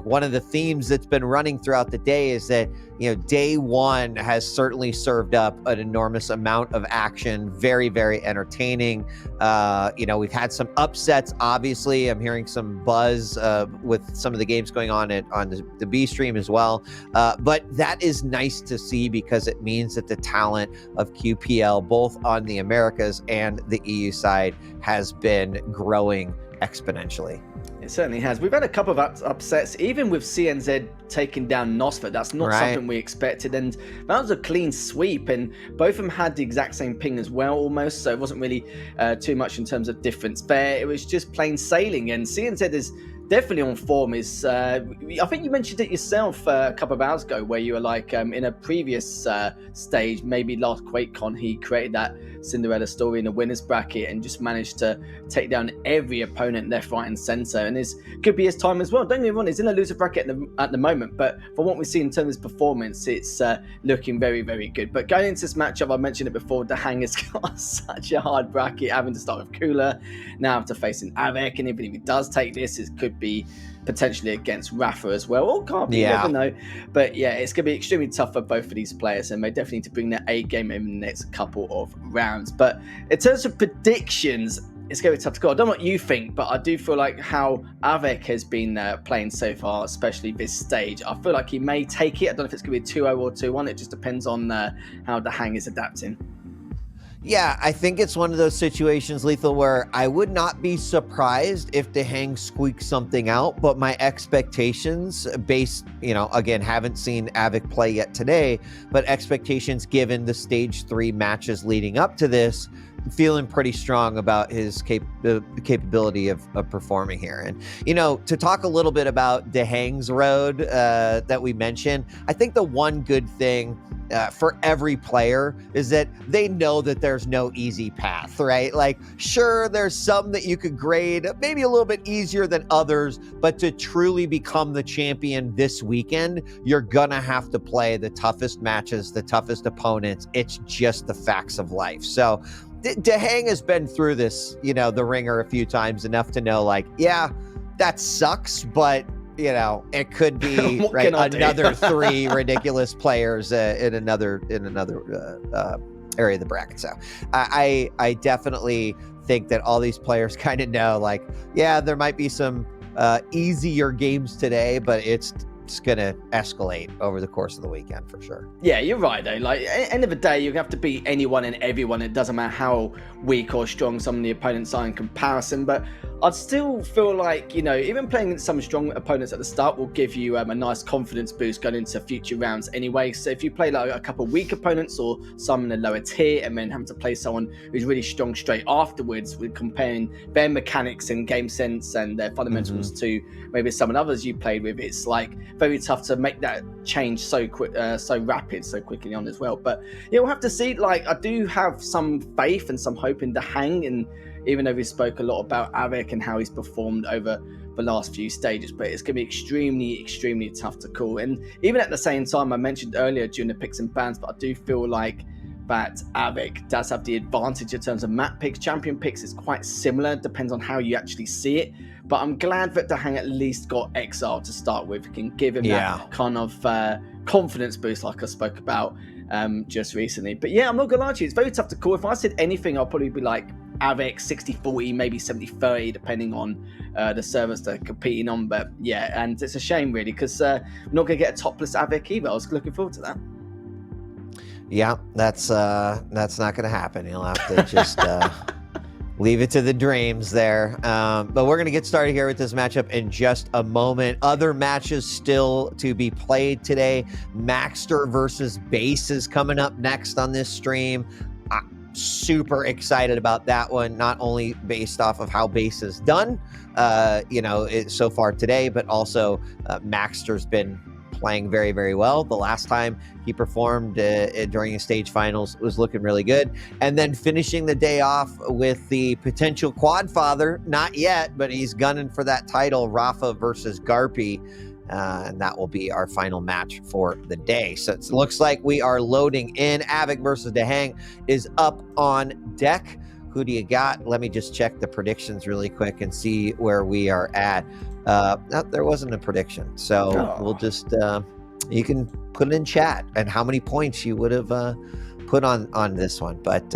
one of the themes that's been running throughout the day is that, day 1 has certainly served up an enormous amount of action. Very, very entertaining. We've had some upsets, obviously. I'm hearing some buzz with some of the games going on on the B stream as well. But that is nice to see, because it means that the talent of QPL, both on the Americas and the EU side, has been growing exponentially. It certainly has. We've had a couple of upsets, even with CNZ taking down Nosford. That's not something we expected, and that was a clean sweep, and both of them had the exact same ping as well, almost, so it wasn't really too much in terms of difference there. It was just plain sailing, and CNZ is definitely on form. Is I think you mentioned it yourself a couple of hours ago, where you were like, in a previous stage, maybe last QuakeCon, he created that Cinderella story in the winners bracket and just managed to take down every opponent left, right, and center. And this could be his time as well. Don't get me wrong, he's in a loser bracket at the moment, but from what we see in terms of performance, it's looking very, very good. But going into this matchup, I mentioned it before, Dahang has got such a hard bracket, having to start with Kula, now after facing Avek, and even if he does take this, it could be potentially against Rafa as well, or Carby, you never know. But yeah, it's going to be extremely tough for both of these players, and they definitely need to bring their A game in the next couple of rounds. But in terms of predictions, it's going to be tough to call. I don't know what you think, but I do feel like how Avek has been playing so far, especially this stage, I feel like he may take it. I don't know if it's going to be 2-0 or 2-1. It just depends on how Dahang is adapting. Yeah, I think it's one of those situations, Lethal, where I would not be surprised if Dahang squeaks something out, but my expectations based, again, haven't seen Avik play yet today, but expectations given the stage 3 matches leading up to this, I'm feeling pretty strong about his capability of performing here. And, to talk a little bit about Dahang's road that we mentioned, I think the one good thing for every player is that they know that there's no easy path, right? Like, sure, there's some that you could grade maybe a little bit easier than others, but to truly become the champion this weekend, you're gonna have to play the toughest matches, the toughest opponents. It's just the facts of life. So Dahang has been through this, the ringer a few times, enough to know, like, yeah, that sucks, but it could be right, another 3 ridiculous players in another area of the bracket. So I definitely think that all these players kind of know, like, yeah, there might be some easier games today, but it's going to escalate over the course of the weekend for sure. Yeah, you're right though. Like, at the end of the day, you have to beat anyone and everyone. It doesn't matter how weak or strong some of the opponents are in comparison. But I'd still feel like, even playing against some strong opponents at the start will give you a nice confidence boost going into future rounds anyway. So if you play like a couple of weak opponents or some in the lower tier and then having to play someone who's really strong straight afterwards, with comparing their mechanics and game sense and their fundamentals to maybe some of the others you played with, it's like very tough to make that change so quick, so rapid, so quickly on as well. But yeah, we'll have to see. Like, I do have some faith and some hope in Dahang, and even though we spoke a lot about Avik and how he's performed over the last few stages, but it's going to be extremely, extremely tough to call. And even at the same time, I mentioned earlier during the picks and bans, but I do feel like that Avik does have the advantage in terms of map picks. Champion picks is quite similar, depends on how you actually see it. But I'm glad that Dahang at least got Exile to start with. It can give him that kind of confidence boost like I spoke about just recently. But yeah, I'm not going to lie to you, it's very tough to call. If I said anything, I'll probably be like Avik 60-40, maybe 70-30, depending on the servers they're competing on. But yeah, and it's a shame really, because we're not going to get a topless Avik either. I was looking forward to that. Yeah, that's not going to happen. You'll have to just leave it to the dreams there. But we're going to get started here with this matchup in just a moment. Other matches still to be played today. Maxter versus Base is coming up next on this stream. Super excited about that one, not only based off of how Base has done, so far today, but also Maxter's been playing very, very well. The last time he performed during his stage finals was looking really good. And then finishing the day off with the potential quad father, not yet, but he's gunning for that title, Rafa versus Garpy. And that will be our final match for the day. So it looks like we are loading in. Avik versus Dahang is up on deck. Who do you got? Let me just check the predictions really quick and see where we are at. No, there wasn't a prediction. So we'll just, you can put it in chat and how many points you would have put on this one. But,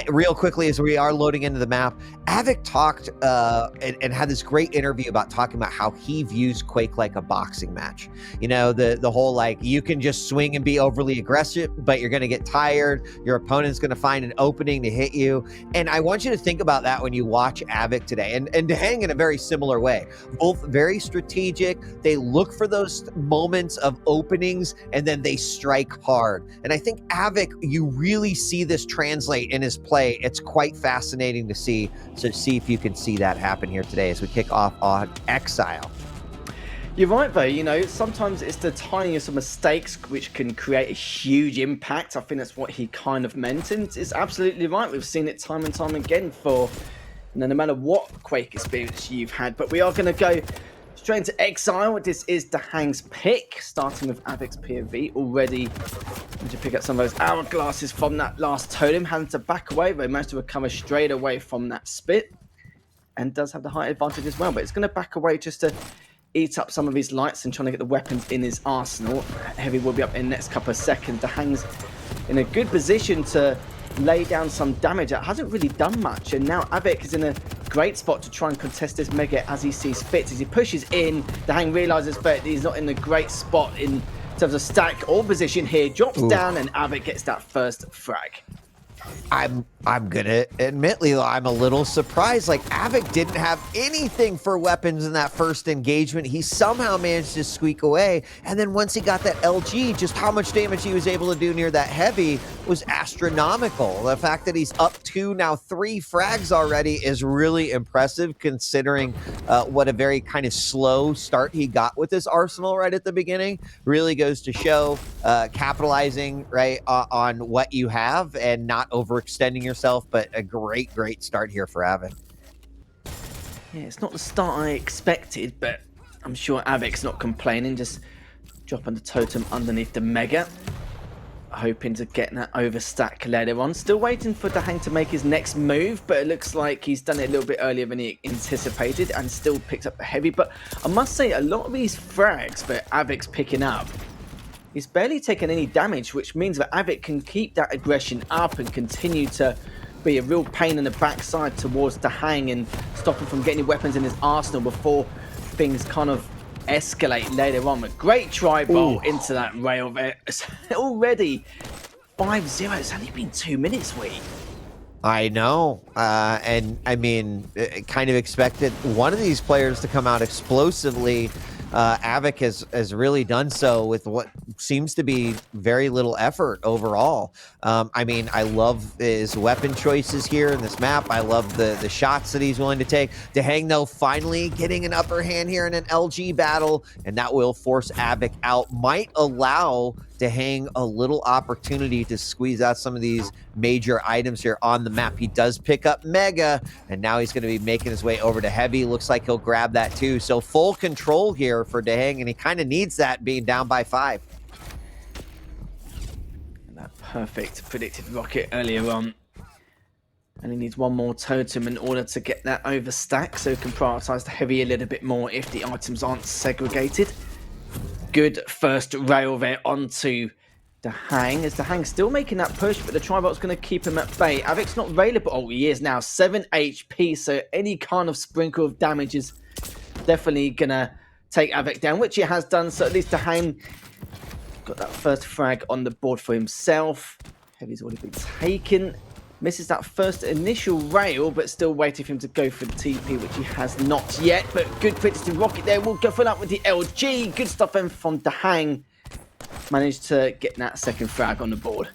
real quickly, as we are loading into the map, Avik talked and had this great interview about talking about how he views Quake like a boxing match. The whole, like, you can just swing and be overly aggressive, but you're going to get tired. Your opponent's going to find an opening to hit you. And I want you to think about that when you watch Avik today. And Dahang in a very similar way. Both very strategic. They look for those moments of openings, and then they strike hard. And I think Avik, you really see this translate in his play. It's quite fascinating to see. So see if you can see that happen here today as we kick off on Exile. You're right, though. You know, sometimes it's the tiniest of mistakes which can create a huge impact. I think that's what he kind of meant, and it's absolutely right. We've seen it time and time again for, you know, no matter what Quake experience you've had. But we are going to go straight into Exile. This is Dahang's pick, starting with Avic's POV already. To pick up some of those hourglasses from that last totem, having to back away, but he managed to recover straight away from that spit, and does have the height advantage as well. But it's going to back away just to eat up some of his lights and trying to get the weapons in his arsenal. Heavy will be up in the next couple of seconds. Dahang's in a good position to lay down some damage. That hasn't really done much, and now Avic is in a great spot to try and contest this Mega as he sees fit. As he pushes in, Dahang realizes that he's not in a great spot in terms of stack or position here. Drops down, and Avic gets that first frag. I'm gonna admit, Lilo, I'm a little surprised. Like, Avic didn't have anything for weapons in that first engagement. He somehow managed to squeak away, and then once he got that LG, just how much damage he was able to do near that heavy was astronomical. The fact that he's up 2, now 3 frags already is really impressive, considering what a very kind of slow start he got with this arsenal right at the beginning. Really goes to show capitalizing right on what you have and not overextending yourself, but a great start here for Avic. Yeah, it's not the start I expected, but I'm sure Avic's not complaining, just dropping the totem underneath the Mega, hoping to get that overstack later on. Still waiting for Dahang to make his next move, but it looks like he's done it a little bit earlier than he anticipated and still picked up the heavy. But I must say, a lot of these frags that Avic's picking up, he's barely taken any damage, which means that Avic can keep that aggression up and continue to be a real pain in the backside towards Dahang and stop him from getting weapons in his arsenal before things kind of escalate later on. A great try ball into that rail there. It's already 5-0. It's only been 2 minutes, I know, and I mean, kind of expected one of these players to come out explosively. Avic has really done so with what seems to be very little effort overall. I mean, I love his weapon choices here in this map. I love the shots that he's willing to take. Dahang, though, finally getting an upper hand here in an LG battle, and that will force Avic out. Might allow Dahang a little opportunity to squeeze out some of these major items here on the map. He does pick up Mega, and now he's going to be making his way over to Heavy. Looks like he'll grab that too. So full control here for Dahang, and he kind of needs that being down by 5. That perfect predicted rocket earlier on. And he needs one more totem in order to get that overstack, so he can prioritize the Heavy a little bit more if the items aren't segregated. Good first rail there onto Dahang, as Dahang still making that push, but the Tribot's going to keep him at bay. Avic's not available. Oh, he is now 7 HP, so any kind of sprinkle of damage is definitely going to take Avic down, which he has done. So at least Dahang got that first frag on the board for himself. Heavy's already been taken. Misses that first initial rail, but still waiting for him to go for the TP, which he has not yet. But good predicted rocket there. We'll go for that with the LG. Good stuff then from Dahang. Managed to get that second frag on the board.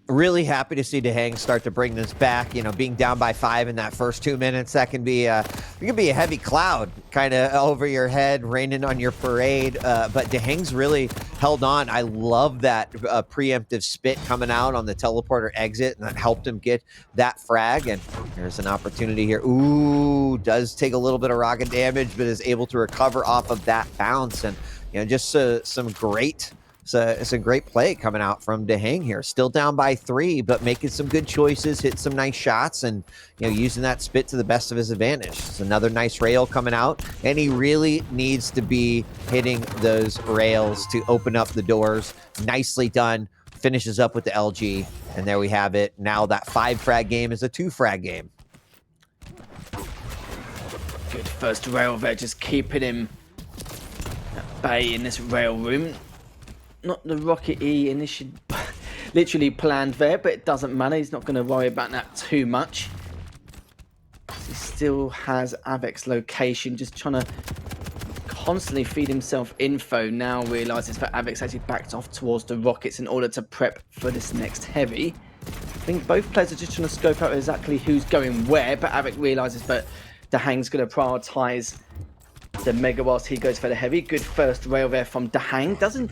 Really happy to see Dahang start to bring this back. You know, being down by 5 in that first 2 minutes, that can be a heavy cloud kind of over your head, raining on your parade. But Dahang's really held on. I love that preemptive spit coming out on the teleporter exit, and that helped him get that frag. And there's an opportunity here. Ooh, does take a little bit of rocket damage, but is able to recover off of that bounce. And you know, just some great. So it's a great play coming out from Dahang here. Still down by 3, but making some good choices, hit some nice shots, and you know, using that spit to the best of his advantage. It's another nice rail coming out, and he really needs to be hitting those rails to open up the doors. Nicely done. Finishes up with the LG, and there we have it. Now that 5 frag game is a 2 frag game. Good first rail there, just keeping him at bay in this rail room. Not the rocket he initially literally planned there, but it doesn't matter. He's not going to worry about that too much. He still has Avic's location, just trying to constantly feed himself info. Now realizes that Avic's actually backed off towards the rockets in order to prep for this next heavy. I think both players are just trying to scope out exactly who's going where, but Avic realizes that Dahang's going to prioritize the Mega whilst he goes for the heavy. Good first rail there from Dahang. Doesn't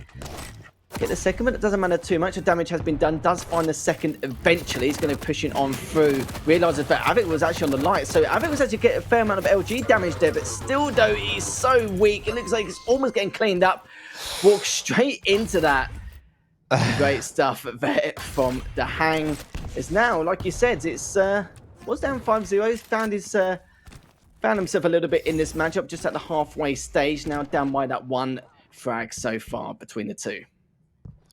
get the second, but it doesn't matter too much. The damage has been done. Does find the second eventually. He's going to push it on through. Realizes that Avic was actually on the light. So Avic was actually getting a fair amount of LG damage there, but still though, he's so weak. It looks like he's almost getting cleaned up. Walks straight into that. Great stuff there from Dahang. It's now, like you said, it's was down 5-0. Found himself a little bit in this matchup, just at the halfway stage. Now down by that one frag so far between the two.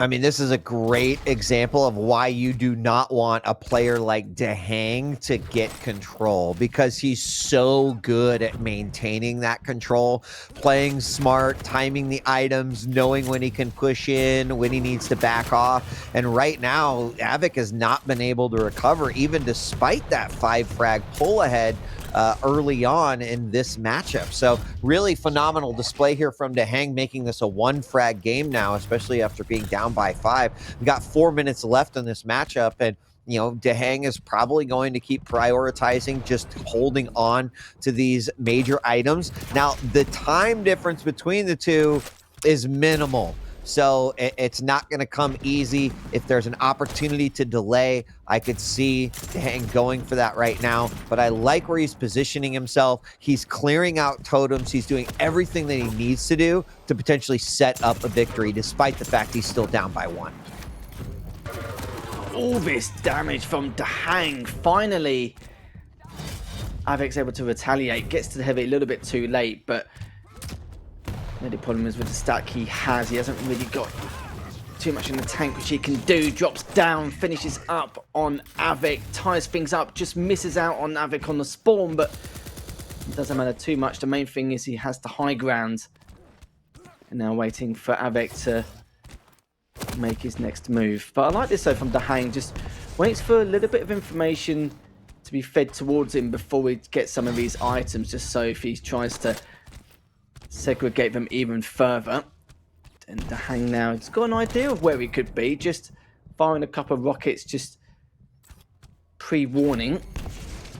I mean, this is a great example of why you do not want a player like Dahang to get control, because he's so good at maintaining that control, playing smart, timing the items, knowing when he can push in, when he needs to back off. And right now, Avic has not been able to recover, even despite that 5-frag pull ahead early on in this matchup. So really phenomenal display here from Dahang, making this a 1-frag game now, especially after being down by 5. We got 4 minutes left in this matchup, and you know, Dahang is probably going to keep prioritizing just holding on to these major items. Now, the time difference between the two is minimal, so it's not going to come easy. If there's an opportunity to delay, I could see Dahang going for that right now. But I like where he's positioning himself. He's clearing out totems. He's doing everything that he needs to do to potentially set up a victory, despite the fact he's still down by 1. All this damage from Dahang. Finally, Avic's able to retaliate. Gets to the heavy a little bit too late, but the only problem is with the stack he has. He hasn't really got too much in the tank, which he can do. Drops down, finishes up on Avic, ties things up, just misses out on Avic on the spawn, but it doesn't matter too much. The main thing is he has the high ground. And now waiting for Avic to make his next move. But I like this though from Dahang, just waits for a little bit of information to be fed towards him before we get some of these items, just so if he tries to segregate them even further. And Dahang now, he's got an idea of where he could be, just firing a couple of rockets, just pre-warning.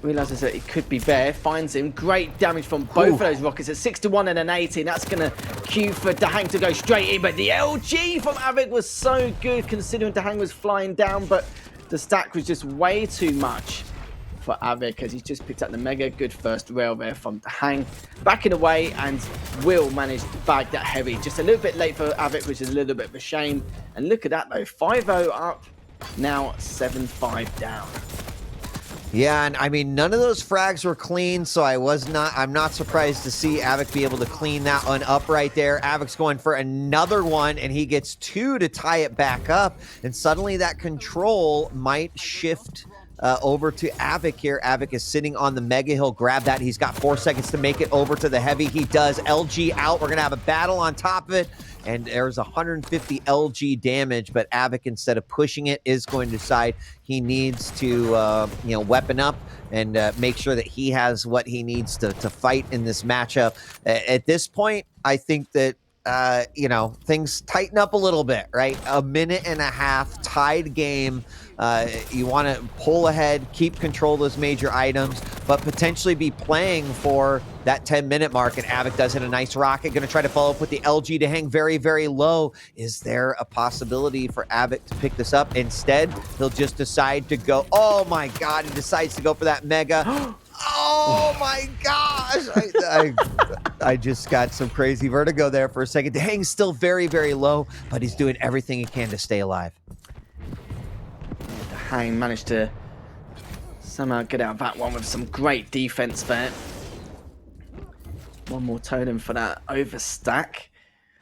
Realizes that he could be there, finds him. Great damage from both of those rockets at 61 and an 80. That's going to cue for Dahang to go straight in, but the LG from Avic was so good considering Dahang was flying down, but the stack was just way too much for Avic as he's just picked up the Mega. Good first rail there from Dahang. Backing away, and will manage to bag that heavy. Just a little bit late for Avic, which is a little bit of a shame. And look at that though, 5-0 up, now 7-5 down. Yeah, and I mean, none of those frags were clean, so I'm not surprised to see Avic be able to clean that one up right there. Avic's going for another one, and he gets 2 to tie it back up, and suddenly that control might shift over to Avic here. Avic is sitting on the Mega. He'll grab that. He's got 4 seconds to make it over to the heavy. He does. LG out. We're going to have a battle on top of it. And there's 150 LG damage, but Avic, instead of pushing it, is going to decide he needs to, weapon up and make sure that he has what he needs to fight in this matchup. At this point, I think that, things tighten up a little bit, right? 1.5 minutes, tied game. You want to pull ahead, keep control of those major items, but potentially be playing for that 10-minute mark. And Avic does hit a nice rocket. Going to try to follow up with the LG to hang very, very low. Is there a possibility for Avic to pick this up? Instead, he'll just decide to go. Oh my God, he decides to go for that Mega. Oh my gosh. I just got some crazy vertigo there for a second. The hang's still very, very low, but he's doing everything he can to stay alive. Hang managed to somehow get out of that one with some great defense there. One more totem for that overstack.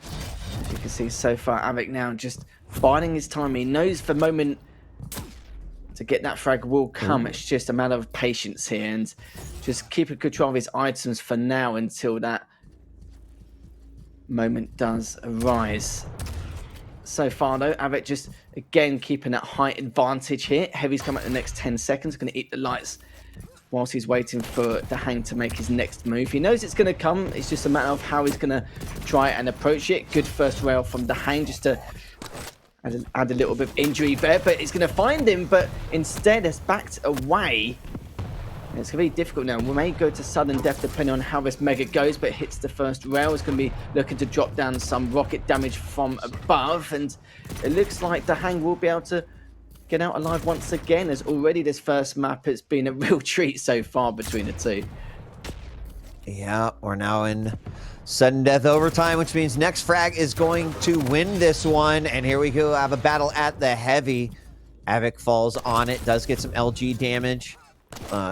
As you can see so far, Avic now just biding his time. He knows the moment to get that frag will come. It's just a matter of patience here and just keeping control of his items for now until that moment does arise. So far though, Avic just again keeping that height advantage here. Heavy's come out the next 10 seconds, going to eat the lights whilst he's waiting for the Hang to make his next move. He knows it's going to come. It's just a matter of how he's going to try and approach it. Good first rail from the Hang just to add a little bit of injury there, but it's going to find him, but instead has backed away. And it's going to be difficult now. We may go to sudden death depending on how this Mega goes, but hits the first rail. It's going to be looking to drop down some rocket damage from above, and it looks like the Hang will be able to get out alive once again, as already this first map has been a real treat so far between the two. Yeah, we're now in sudden death overtime, which means next frag is going to win this one. And here we go, have a battle at the heavy. Avic falls on it, does get some LG damage.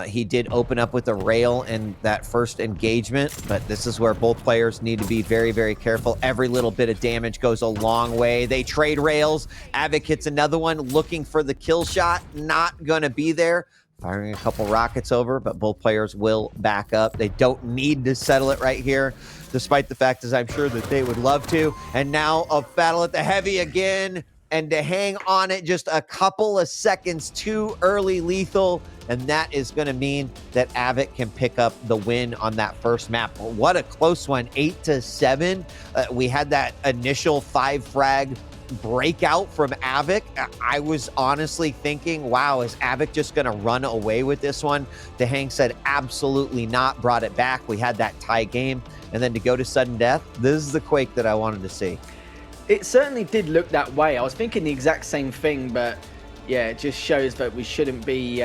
He did open up with a rail in that first engagement, but this is where both players need to be very, very careful. Every little bit of damage goes a long way. They trade rails. Avic hits another one, looking for the kill shot. Not gonna be there. Firing a couple rockets over, but both players will back up. They don't need to settle it right here, despite the fact, as I'm sure that they would love to. And now a battle at the heavy again, and to hang on it just a couple of seconds too early, lethal. And that is going to mean that Avic can pick up the win on that first map. What a close one, 8-7. We had that initial 5 frag breakout from Avic. I was honestly thinking, wow, is Avic just going to run away with this one? The Hang said absolutely not, brought it back. We had that tie game. And then to go to sudden death, this is the Quake that I wanted to see. It certainly did look that way. I was thinking the exact same thing, but yeah, it just shows that we shouldn't be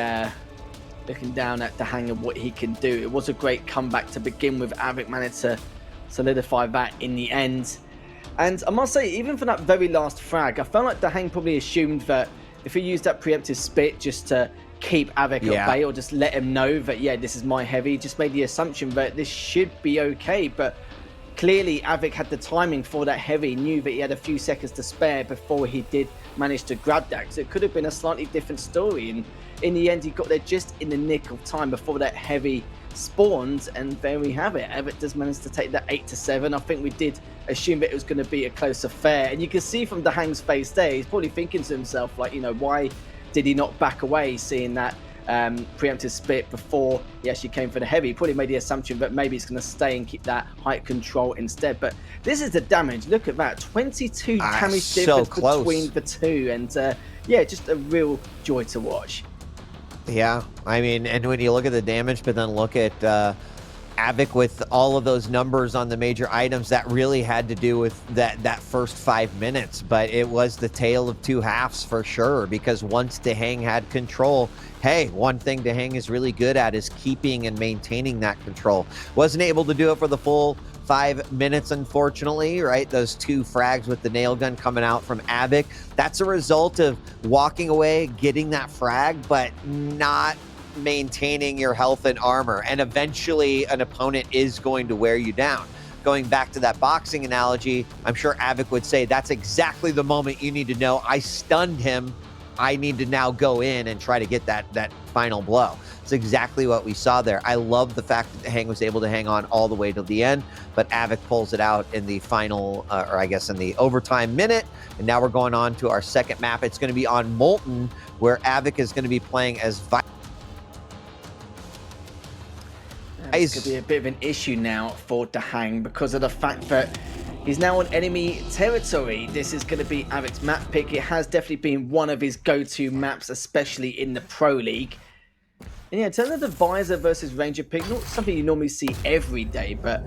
looking down at the Hang of what he can do. It was a great comeback to begin with. Avic managed to solidify that in the end. And I must say, even for that very last frag, I felt like the Hang probably assumed that if he used that preemptive spit just to keep Avic at bay, or just let him know that, yeah, this is my heavy, just made the assumption that this should be okay. But clearly, Avic had the timing for that heavy, knew that he had a few seconds to spare before he did manage to grab that. So it could have been a slightly different story. And in the end, he got there just in the nick of time before that heavy spawned. And there we have it. Avic does manage to take that 8-7. I think we did assume that it was going to be a close affair. And you can see from the Hang's face there, he's probably thinking to himself, like, you know, why did he not back away, seeing that preemptive spit before he actually came for the heavy? He probably made the assumption that maybe it's going to stay and keep that height control instead. But this is the damage. Look at that, 22 damage difference between the two, and yeah, just a real joy to watch. Yeah, I mean, and when you look at the damage, but then look at Avic with all of those numbers on the major items, that really had to do with that first 5 minutes. But it was the tale of two halves for sure, because once the Hang had control, hey, one thing the Hang is really good at is keeping and maintaining that control. Wasn't able to do it for the full 5 minutes, unfortunately, right? Those 2 frags with the nail gun coming out from Avic. That's a result of walking away, getting that frag, but not maintaining your health and armor. And eventually an opponent is going to wear you down. Going back to that boxing analogy, I'm sure Avic would say that's exactly the moment you need to know, I stunned him. I need to now go in and try to get that final blow. It's exactly what we saw there. I love the fact that the Hang was able to hang on all the way to the end, but Avic pulls it out in the final, or I guess in the overtime minute. And now we're going on to our second map. It's going to be on Molten, where Avic is going to be playing as It's going to be a bit of an issue now for the Hang because of the fact that he's now on enemy territory. This is going to be Avic's map pick. It has definitely been one of his go-to maps, especially in the Pro League. And yeah, in terms of the Visor versus Ranger pick, not something you normally see every day, but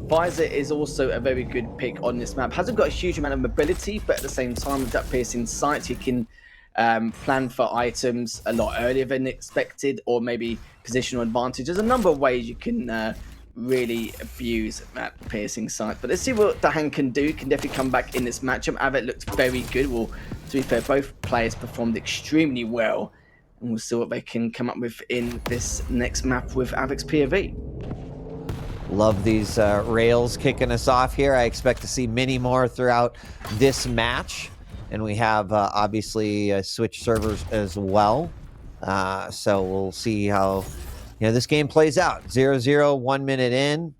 Visor is also a very good pick on this map. Hasn't got a huge amount of mobility, but at the same time, with that piercing sight, he can plan for items a lot earlier than expected, or maybe positional advantage. There's a number of ways you can really abuse that piercing sight. But let's see what the Hang can do. Can definitely come back in this matchup. Avic looked very good. Well, to be fair, both players performed extremely well. And we'll see what they can come up with in this next map with Avic's POV. Love these rails kicking us off here. I expect to see many more throughout this match. And we have obviously Switch servers as well. So we'll see how this game plays out. 0-0, 1 minute in.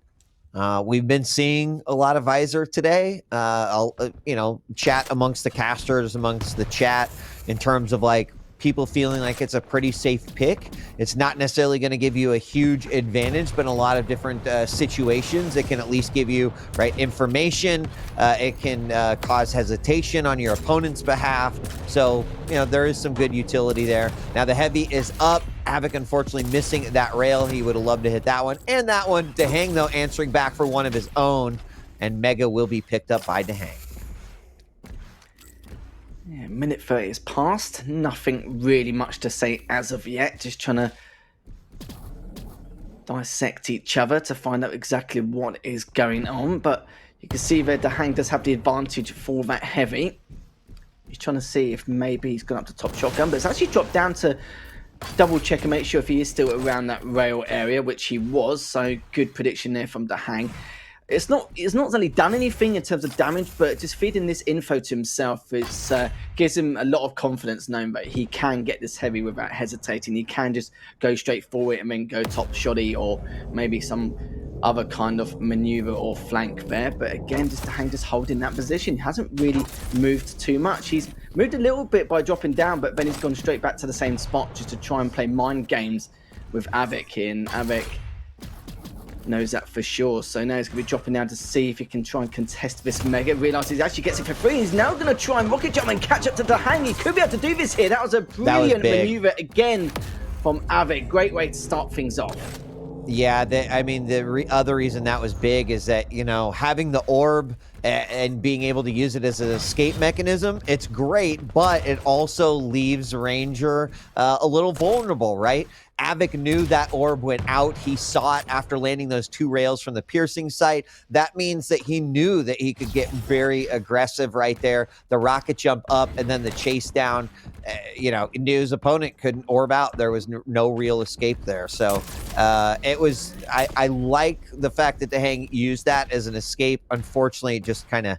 We've been seeing a lot of Visor today. Chat amongst the casters, amongst the chat, in terms of like people feeling like it's a pretty safe pick. It's not necessarily going to give you a huge advantage, but in a lot of different situations, it can at least give you information. It can cause hesitation on your opponent's behalf. So, there is some good utility there. Now the heavy is up. Havoc unfortunately missing that rail. He would have loved to hit that one. And that one, Dehang though answering back for one of his own. And Mega will be picked up by Dehang. Yeah, minute 30 has passed. Nothing really much to say as of yet. Just trying to dissect each other to find out exactly what is going on. But you can see that Dehang does have the advantage for that heavy. He's trying to see if maybe he's gone up to top shotgun, but it's actually dropped down to double check and make sure if he is still around that rail area, which he was. So good prediction there from Dehang. It's not really done anything in terms of damage, but just feeding this info to himself, it gives him a lot of confidence knowing that he can get this heavy without hesitating. He can just go straight for it and then go top shoddy or maybe some other kind of maneuver or flank there. But again, Dehang just holding that position. He hasn't really moved too much. He's moved a little bit by dropping down, but then he's gone straight back to the same spot just to try and play mind games with Avik here. And Avik knows that for sure. So now he's going to be dropping down to see if he can try and contest this Mega. Realises he actually gets it for free. He's now going to try and rocket jump and catch up to Dehang. He could be able to do this here. That was a brilliant maneuver again from Avik. Great way to start things off. Yeah, the other reason that was big is that, having the orb and being able to use it as an escape mechanism, it's great, but it also leaves Ranger a little vulnerable, right? Avik knew that orb went out. He saw it after landing those 2 rails from the piercing site. That means that he knew that he could get very aggressive right there. The rocket jump up and then the chase down. He knew his opponent couldn't orb out. There was no real escape there. So I like the fact that Dehang used that as an escape. Unfortunately, it just kind of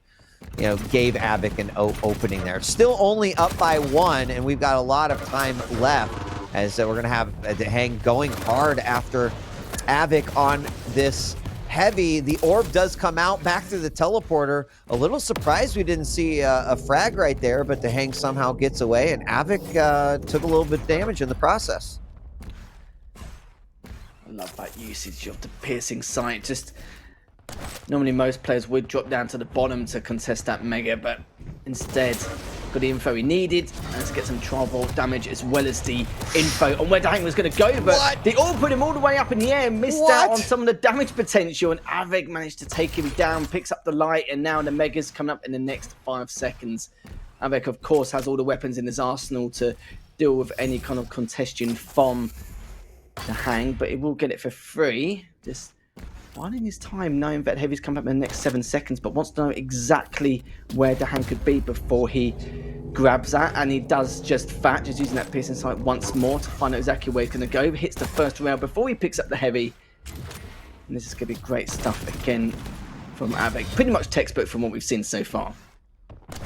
gave Avik an opening there. Still only up by 1, and we've got a lot of time left as we're going to have Dehang going hard after Avik on this heavy. The orb does come out back through the teleporter. A little surprised we didn't see a frag right there, but Dehang somehow gets away, and Avik took a little bit of damage in the process. I love that usage of the piercing sight. Just normally most players would drop down to the bottom to contest that Mega, but instead got the info he needed. Let's get some trial vault damage as well as the info on where Dehang was going to go, but the orb put him all the way up in the air, missed out on some of the damage potential, and Avik managed to take him down, picks up the light, and now the Mega's coming up in the next 5 seconds. Avik, of course, has all the weapons in his arsenal to deal with any kind of congestion from Dehang, but he will get it for free. Just biding his time, knowing that Heavy's come up in the next 7 seconds, but wants to know exactly where Dehang could be before he grabs that, and he does just that, just using that piercing sight once more to find out exactly where he's going to go. Hits the first rail before he picks up the Heavy, and this is going to be great stuff again from Avik. Pretty much textbook from what we've seen so far.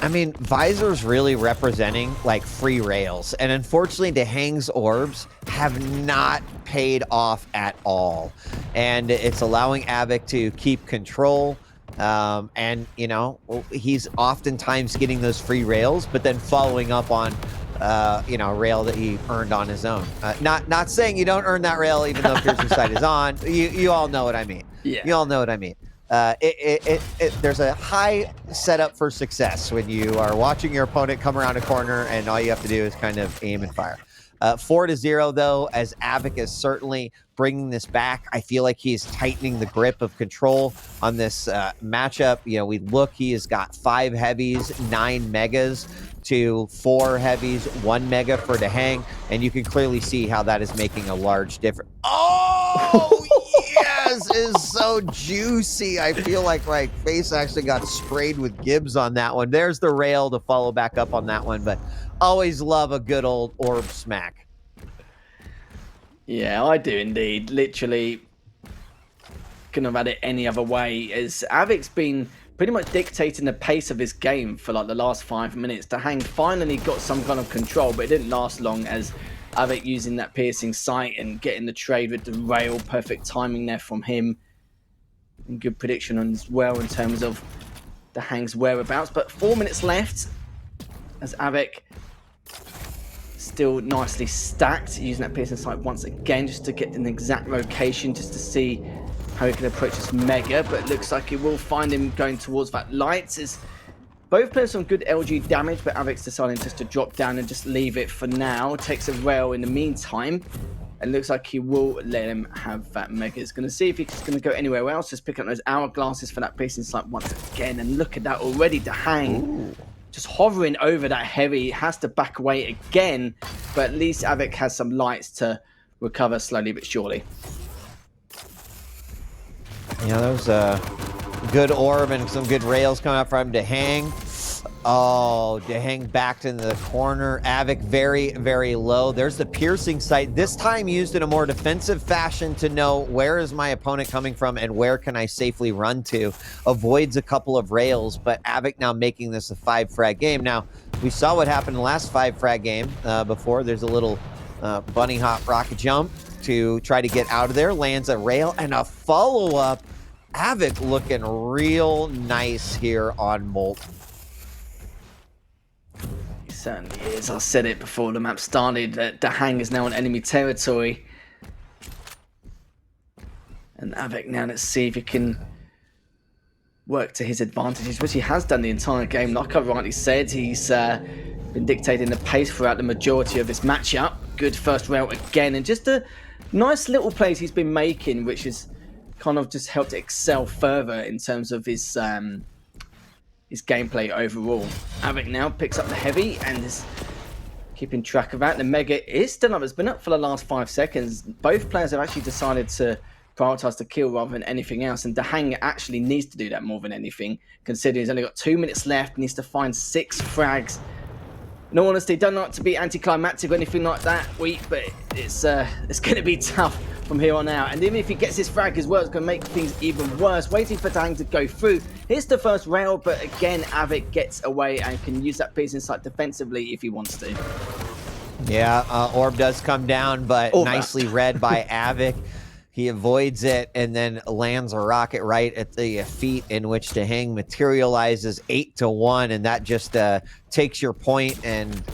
Visor's really representing like free rails, and unfortunately Dehang's orbs have not paid off at all, and it's allowing Avik to keep control. And he's oftentimes getting those free rails, but then following up on a rail that he earned on his own. Not saying you don't earn that rail even though piercing sight is on. You all know what I mean. Yeah. You all know what I mean. There's a high setup for success when you are watching your opponent come around a corner and all you have to do is kind of aim and fire. 4-0 though, as Avik is certainly bringing this back. I feel like he's tightening the grip of control on this matchup. He has got 5 heavies, 9 megas to 4 heavies, 1 mega for Dehang, and you can clearly see how that is making a large difference. Oh, yes, is so juicy. I feel like my face actually got sprayed with Gibbs on that one. There's the rail to follow back up on that one, but always love a good old orb smack. Yeah, I do indeed. Literally couldn't have had it any other way, as Avik's been pretty much dictating the pace of his game for like the last 5 minutes. Dehang finally got some kind of control, but it didn't last long, as Avik using that piercing sight and getting the trade with the rail. Perfect timing there from him. And good prediction as well in terms of Dehang's whereabouts. But 4 minutes left as Avik still nicely stacked, using that piercing sight once again just to get an exact location, just to see how he can approach this Mega. But it looks like it will find him going towards that light. As both players some good LG damage, but Avic's deciding just to drop down and just leave it for now. Takes a rail in the meantime. And looks like he will let him have that Mega. He's going to see if he's going to go anywhere else. Just pick up those hourglasses for that piercing sight once again. And look at that already, Dahang. Ooh. Just hovering over that heavy. Has to back away again. But at least Avic has some lights to recover slowly but surely. Yeah, that was a good orb and some good rails coming up from Dahang. Oh, Dahang backed into the corner. Avic very, very low. There's the piercing sight, this time used in a more defensive fashion to know where is my opponent coming from and where can I safely run to. Avoids a couple of rails, but Avic now making this a 5-frag game. Now, we saw what happened in the last 5-frag game before. There's a little bunny hop rocket jump to try to get out of there. Lands a rail and a follow-up. Avic looking real nice here on Molten. He certainly is. I said it before the map started that Dahang is now on enemy territory. And Avic now, let's see if he can work to his advantages, which he has done the entire game. Like I rightly said, he's been dictating the pace throughout the majority of this matchup. Good first rail again, and just a nice little plays he's been making, which has kind of just helped excel further in terms of his gameplay overall. Avic now picks up the heavy and is keeping track of that. The Mega is still up. It's been up for the last 5 seconds. Both players have actually decided to prioritize the kill rather than anything else, and Dahang actually needs to do that more than anything, considering he's only got 2 minutes left, needs to find 6 frags. In all honesty, don't like to be anticlimactic or anything like that, but it's going to be tough from here on out. And even if he gets his frag as well, it's going to make things even worse. Waiting for Dahang to go through. Here's the first rail, but again, Avic gets away and can use that piercing sight defensively if he wants to. Yeah, orb does come down, but nicely read by Avic. He avoids it and then lands a rocket right at the feet, in which Dahang materializes 8-1, and that just takes your point and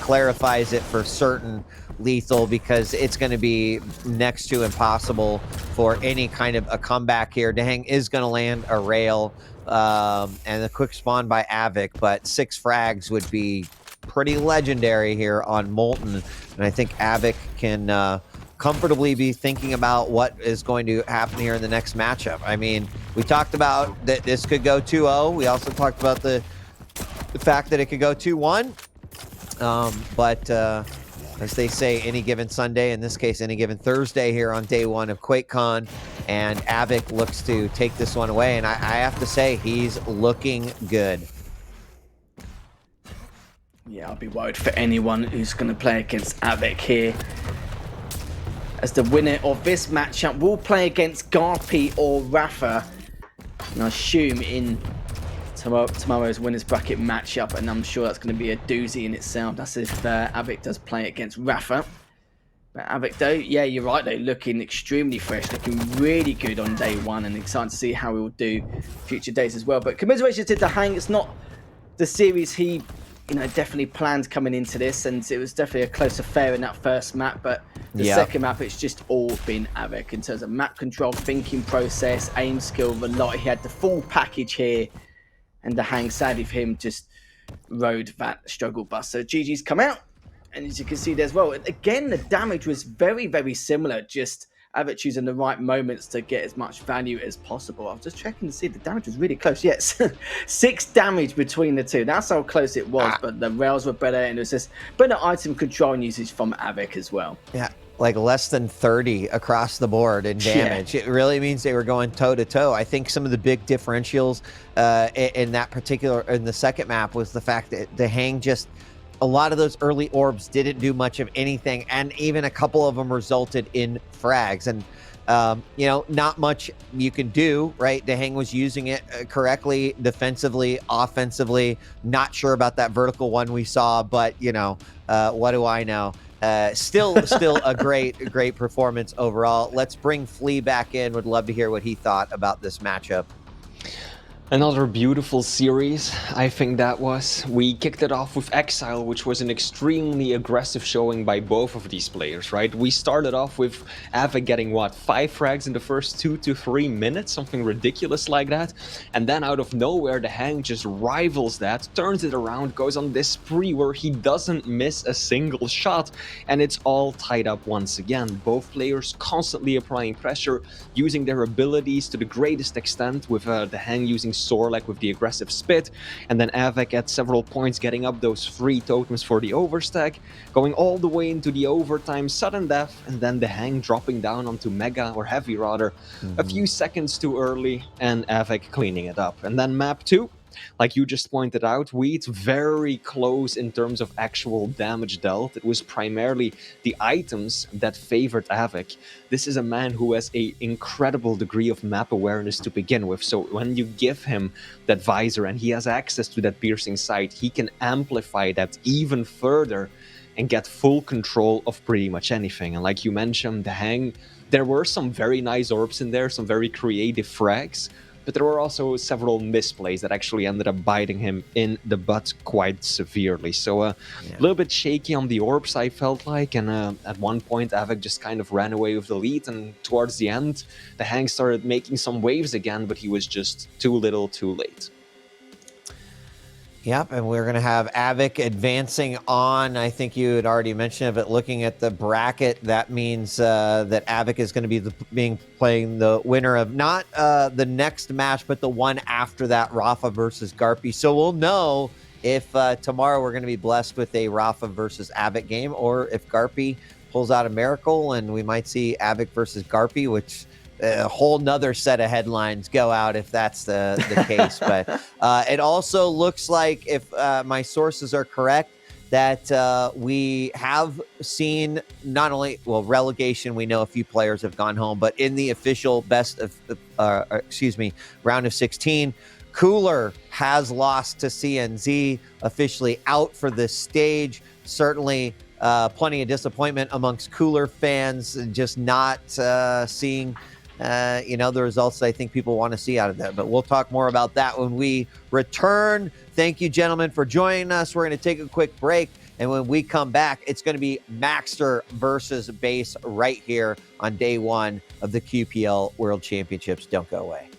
clarifies it for certain lethal, because it's going to be next to impossible for any kind of a comeback here. Dahang is going to land a rail and a quick spawn by Avic, but 6 frags would be pretty legendary here on Molten, and I think Avic can comfortably be thinking about what is going to happen here in the next matchup. I mean, we talked about that this could go 2-0. We also talked about the fact that it could go 2-1. But as they say, any given Sunday, in this case, any given Thursday here on day 1 of QuakeCon, and Avic looks to take this one away. And I have to say, he's looking good. Yeah, I'll be worried for anyone who's going to play against Avic here, as the winner of this matchup will play against Garpy or Rafa, and I assume in tomorrow's winners bracket matchup, and I'm sure that's going to be a doozy in itself. That's if Avic does play against Rafa. But Avic, though, yeah, you're right, though, looking extremely fresh, looking really good on day 1, and excited to see how he will do future days as well. But commiserations to Dahang. It's not the series he definitely planned coming into this, and it was definitely a close affair in that first map, but the second map, it's just all been Avic in terms of map control, thinking process, aim skill, the lot. He had the full package here, and Dahang, sadly for him, just rode that struggle bus. So GG's come out, and as you can see there as well, again, the damage was very, very similar, just Avic choosing the right moments to get as much value as possible. I was just checking to see the damage was really close. Yes, 6 damage between the two. That's how close it was, but the rails were better, and it was just better item control and usage from Avic as well. Yeah, like less than 30 across the board in damage. Yeah. It really means they were going toe-to-toe. I think some of the big differentials in that particular, in the second map, was the fact that Dahang just, a lot of those early orbs didn't do much of anything, and even a couple of them resulted in frags. And, not much you can do, right? Dahang was using it correctly, defensively, offensively. Not sure about that vertical one we saw, but, what do I know? Still a great performance overall. Let's bring Flea back in. Would love to hear what he thought about this matchup. Another beautiful series, I think that was. We kicked it off with Exile, which was an extremely aggressive showing by both of these players, right? We started off with Ava getting, what, 5 frags in the first 2 to 3 minutes, something ridiculous like that. And then out of nowhere, the Hang just rivals that, turns it around, goes on this spree where he doesn't miss a single shot, and it's all tied up once again. Both players constantly applying pressure, using their abilities to the greatest extent, with the Hang using Sorlek with the aggressive spit, and then Avek at several points getting up those 3 totems for the overstack, going all the way into the overtime sudden death, and then the Hang dropping down onto Mega, or Heavy rather, a few seconds too early, and Avek cleaning it up. And then map 2, like you just pointed out, Wheat very close in terms of actual damage dealt. It was primarily the items that favored Avek. This is a man who has an incredible degree of map awareness to begin with, so when you give him that visor and he has access to that piercing sight, he can amplify that even further and get full control of pretty much anything. And like you mentioned, the Hang, there were some very nice orbs in there, some very creative frags, but there were also several misplays that actually ended up biting him in the butt quite severely. So a little bit shaky on the orbs, I felt like, and at one point Avek just kind of ran away with the lead, and towards the end the Hang started making some waves again, but he was just too little too late. Yep, and we're going to have Avik advancing on. I think you had already mentioned it, but looking at the bracket, that means that Avik is going to be playing the winner of not the next match, but the one after that, Rafa versus Garpy. So we'll know if tomorrow we're going to be blessed with a Rafa versus Avik game, or if Garpy pulls out a miracle and we might see Avik versus Garpy, which a whole nother set of headlines go out if that's the case. But it also looks like, if my sources are correct, that we have seen not only, well, relegation, we know a few players have gone home, but in the official round of 16, Cooler has lost to CNZ, officially out for this stage. Certainly plenty of disappointment amongst Cooler fans, just not seeing the results I think people want to see out of that. But we'll talk more about that when we return. Thank you, gentlemen, for joining us. We're going to take a quick break, and when we come back, it's going to be Maxter versus Base right here on day 1 of the QPL World Championships. Don't go away.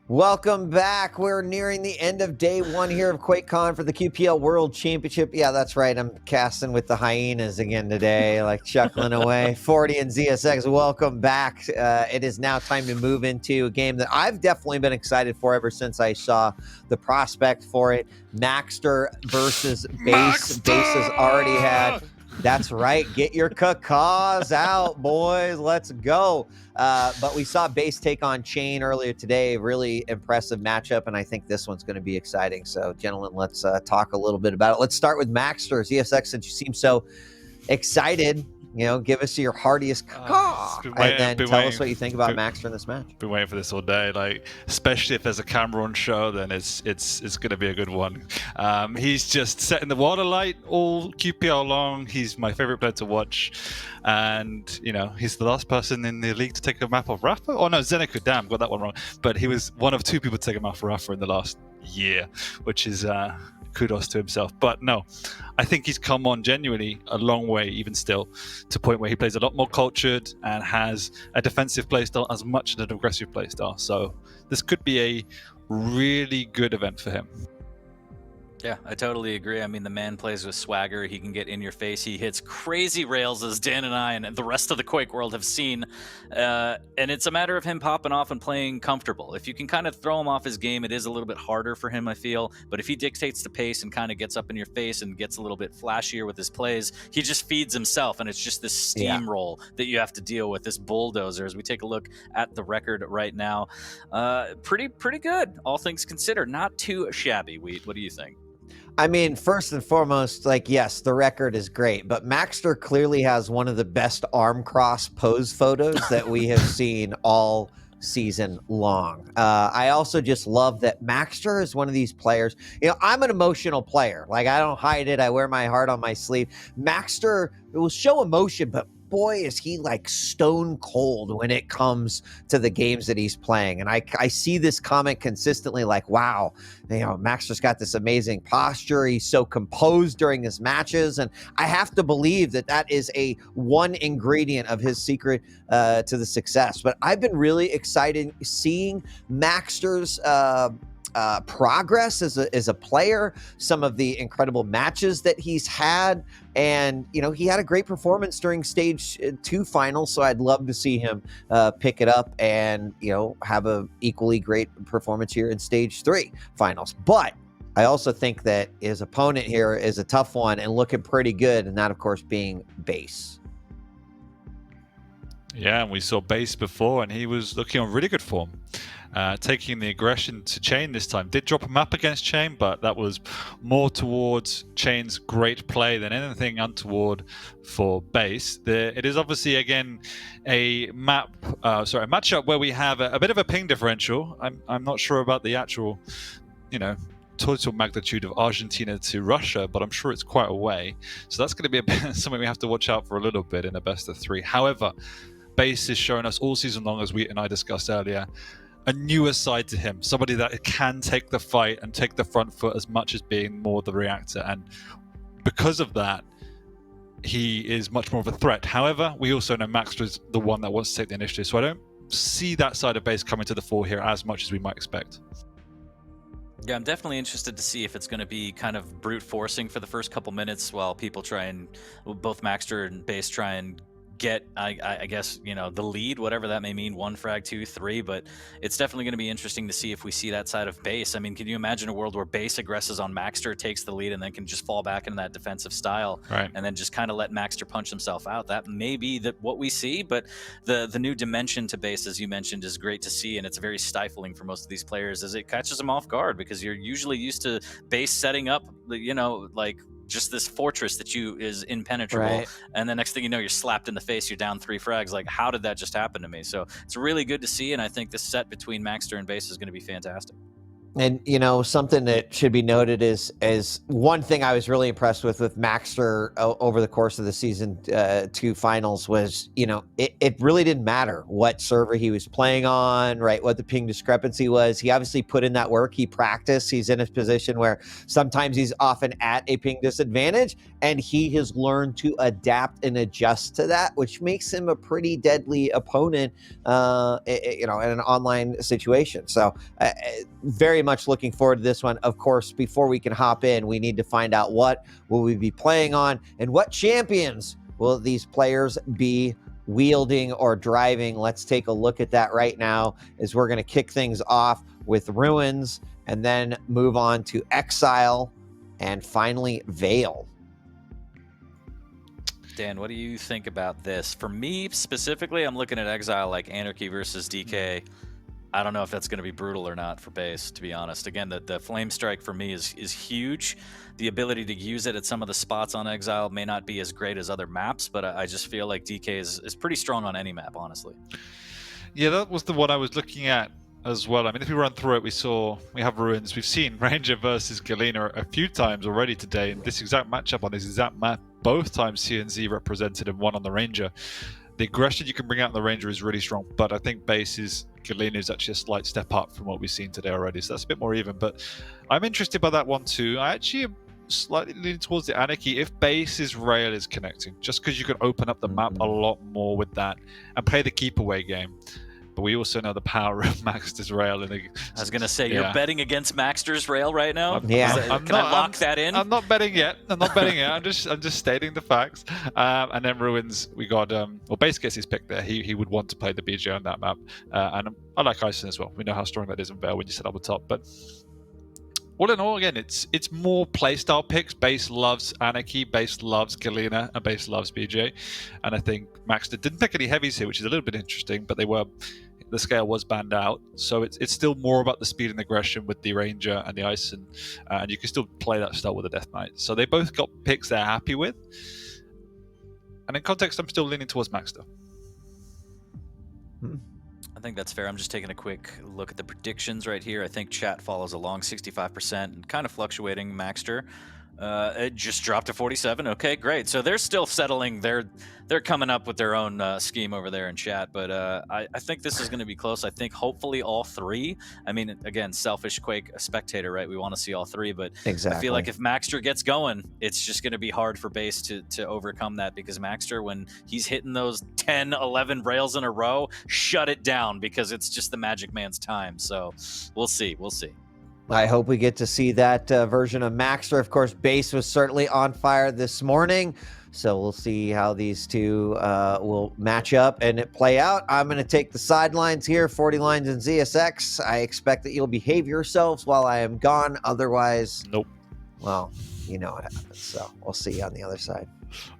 Welcome back. We're nearing the end of day one here of QuakeCon for the QPL World Championship. Yeah, that's right. I'm casting with the hyenas again today, like chuckling away. 40 and ZSX, welcome back. It is now time to move into a game that I've definitely been excited for ever since I saw the prospect for it. Maxter versus Base. Base has already had... That's right. Get your cacaws out, boys. Let's go. But we saw Base take on Chain earlier today. Really impressive matchup, and I think this one's going to be exciting. So, gentlemen, let's talk a little bit about it. Let's start with Maxter. ZSX, since you seem so excited, give us your heartiest caw, and then tell us what you think about Maxter in this match. Been waiting for this all day. Like, especially if there's a camera on show, then it's going to be a good one. He's just setting the water light all QPL long. He's my favorite player to watch, and he's the last person in the league to take a map off Rafa. Oh no, Zeneku. Damn, got that one wrong. But he was one of 2 people to take a map off Rafa in the last year, which is kudos to himself. But no, I think he's come on genuinely a long way, even still, to a point where he plays a lot more cultured and has a defensive playstyle as much as an aggressive playstyle. So this could be a really good event for him. Yeah, I totally agree. I mean, the man plays with swagger. He can get in your face. He hits crazy rails, as Dan and I and the rest of the Quake world have seen. And it's a matter of him popping off and playing comfortable. If you can kind of throw him off his game, it is a little bit harder for him, I feel. But if he dictates the pace and kind of gets up in your face and gets a little bit flashier with his plays, he just feeds himself. And it's just this steamroll that you have to deal with, this bulldozer. As we take a look at the record right now, pretty good, all things considered. Not too shabby, Wheat. What do you think? I mean, first and foremost, yes, the record is great, but Maxter clearly has one of the best arm cross pose photos that we have seen all season long. I also just love that Maxter is one of these players. I'm an emotional player. Like, I don't hide it. I wear my heart on my sleeve. Maxter will show emotion, but boy, is he like stone cold when it comes to the games that he's playing. And I see this comment consistently, like, wow, Maxter's got this amazing posture. He's so composed during his matches. And I have to believe that that is a one ingredient of his secret to the success. But I've been really excited seeing Maxter's progress as a player, some of the incredible matches that he's had, and he had a great performance during stage 2 finals, so I'd love to see him pick it up and have a equally great performance here in stage 3 finals. But I also think that his opponent here is a tough one and looking pretty good, and that of course being Base. Yeah, and we saw Base before, and he was looking on really good form. Taking the aggression to Chain this time. Did drop a map against Chain, but that was more towards Chain's great play than anything untoward for Base. It is obviously, again, a matchup where we have a bit of a ping differential. I'm not sure about the actual, total magnitude of Argentina to Russia, but I'm sure it's quite a way. So that's going to be something we have to watch out for a little bit in a best of 3. However, Base is showing us all season long, as we and I discussed earlier, a newer side to him, somebody that can take the fight and take the front foot as much as being more the reactor. And because of that, he is much more of a threat. However, we also know Maxter is the one that wants to take the initiative, so I don't see that side of Base coming to the fore here as much as we might expect. Yeah, I'm definitely interested to see if it's going to be kind of brute forcing for the first couple minutes while people both Maxter and Base try and get, I guess, the lead, whatever that may mean, 1 frag, 2, 3, but it's definitely going to be interesting to see if we see that side of Base. I mean, can you imagine a world where Base aggresses on Maxter, takes the lead, and then can just fall back into that defensive style, right, and then just kind of let Maxter punch himself out? That may be what we see, but the new dimension to Base, as you mentioned, is great to see, and it's very stifling for most of these players as it catches them off guard, because you're usually used to Base setting up, like just this fortress that is impenetrable, right, and the next thing you know, you're slapped in the face, you're down 3 frags. Like, how did that just happen to me? So it's really good to see, and I think this set between Maxter and Base is going to be fantastic. And you know, something that should be noted is one thing I was really impressed with Maxter over the course of the season 2 finals was, you know, it really didn't matter what server he was playing on, right? What the ping discrepancy was. He obviously put in that work. He practiced. He's in a position where sometimes he's often at a ping disadvantage, and he has learned to adapt and adjust to that, which makes him a pretty deadly opponent, you know, in an online situation. So very much looking forward to this one. Of course, before we can hop in, we need to find out what will we be playing on and what champions will these players be wielding or driving. Let's take a look at that right now, as we're going to kick things off with Ruins and then move on to Exile and finally Veil. Dan, what do you think about this? For me specifically, I'm looking at Exile like Anarchy versus DK. I don't know if that's going to be brutal or not for base, to be honest. Again, the Flame Strike for me is huge. The ability to use it at some of the spots on Exile may not be as great as other maps, but I just feel like DK is pretty strong on any map, honestly. Yeah, that was the one I was looking at as well. I mean, if we run through it, we have Ruins. We've seen Ranger versus Galena a few times already today, in this exact matchup on this exact map. Both times CNZ represented and won on the Ranger. The aggression you can bring out on the Ranger is really strong, but I think base's Galena is actually a slight step up from what we've seen today already, so that's a bit more even. But I'm interested by that one too. I actually am slightly leaning towards the Anarchy if base's rail is connecting, just because you can open up the map a lot more with that and play the keep away game. But we also know the power of Maxter's rail. I was going to say, you're betting against Maxter's rail right now? Yeah. Can I lock that in? I'm not betting yet. I'm just stating the facts. And then Ruins, we got, well, Base gets his pick there. He would want to play the BJ on that map. And I like Ison as well. We know how strong that is in Veil when you set up the top. But all in all, again, it's more playstyle picks. Base loves Anarchy, Base loves Galena, and Base loves BJ. And I think Maxter didn't pick any heavies here, which is a little bit interesting, but the scale was banned out. So it's still more about the speed and aggression with the Ranger and the Ison, and you can still play that style with the Death Knight. So they both got picks they're happy with. And in context, I'm still leaning towards Maxter. I think that's fair. I'm just taking a quick look at the predictions right here. I think chat follows along 65% and kind of fluctuating. Maxter it just dropped to 47. Okay, great. So they're still settling. They're coming up with their own scheme over there in chat. But I think this is going to be close. I think hopefully all three. I mean, again, selfish Quake a spectator, right? We want to see all three. But exactly. I feel like if Maxter gets going, it's just going to be hard for base to overcome that, because Maxter, when he's hitting those 10, 11 rails in a row, shut it down, because it's just the Magic Man's time. So we'll see. We'll see. I hope we get to see that version of Maxter. Of course, base was certainly on fire this morning, so we'll see how these two will match up and play out. I'm going to take the sidelines here, 40 lines in ZSX. I expect that you'll behave yourselves while I am gone. Otherwise, nope. Well, you know what happens. So we'll see you on the other side.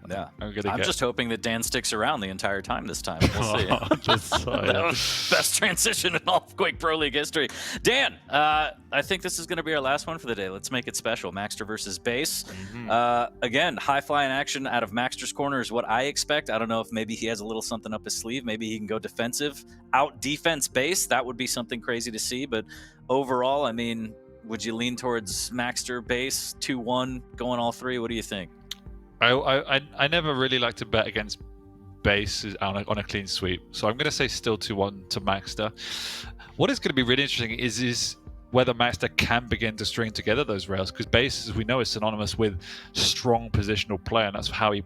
Yeah, I'm just hoping that Dan sticks around the entire time this time. We'll see. That was best transition in all of Quake Pro League history. Dan, I think this is going to be our last one for the day. Let's make it special. Maxter versus base. Again, high flying action out of Maxter's corner is what I expect. I don't know if maybe he has a little something up his sleeve. Maybe he can go defensive, out defense base. That would be something crazy to see. But overall, I mean, would you lean towards Maxter base 2-1 going all three? What do you think? I never really like to bet against base on a clean sweep, so I'm going to say still 2-1 to Maxter. What is going to be really interesting is whether Maxter can begin to string together those rails, because base, as we know, is synonymous with strong positional play, and that's how he,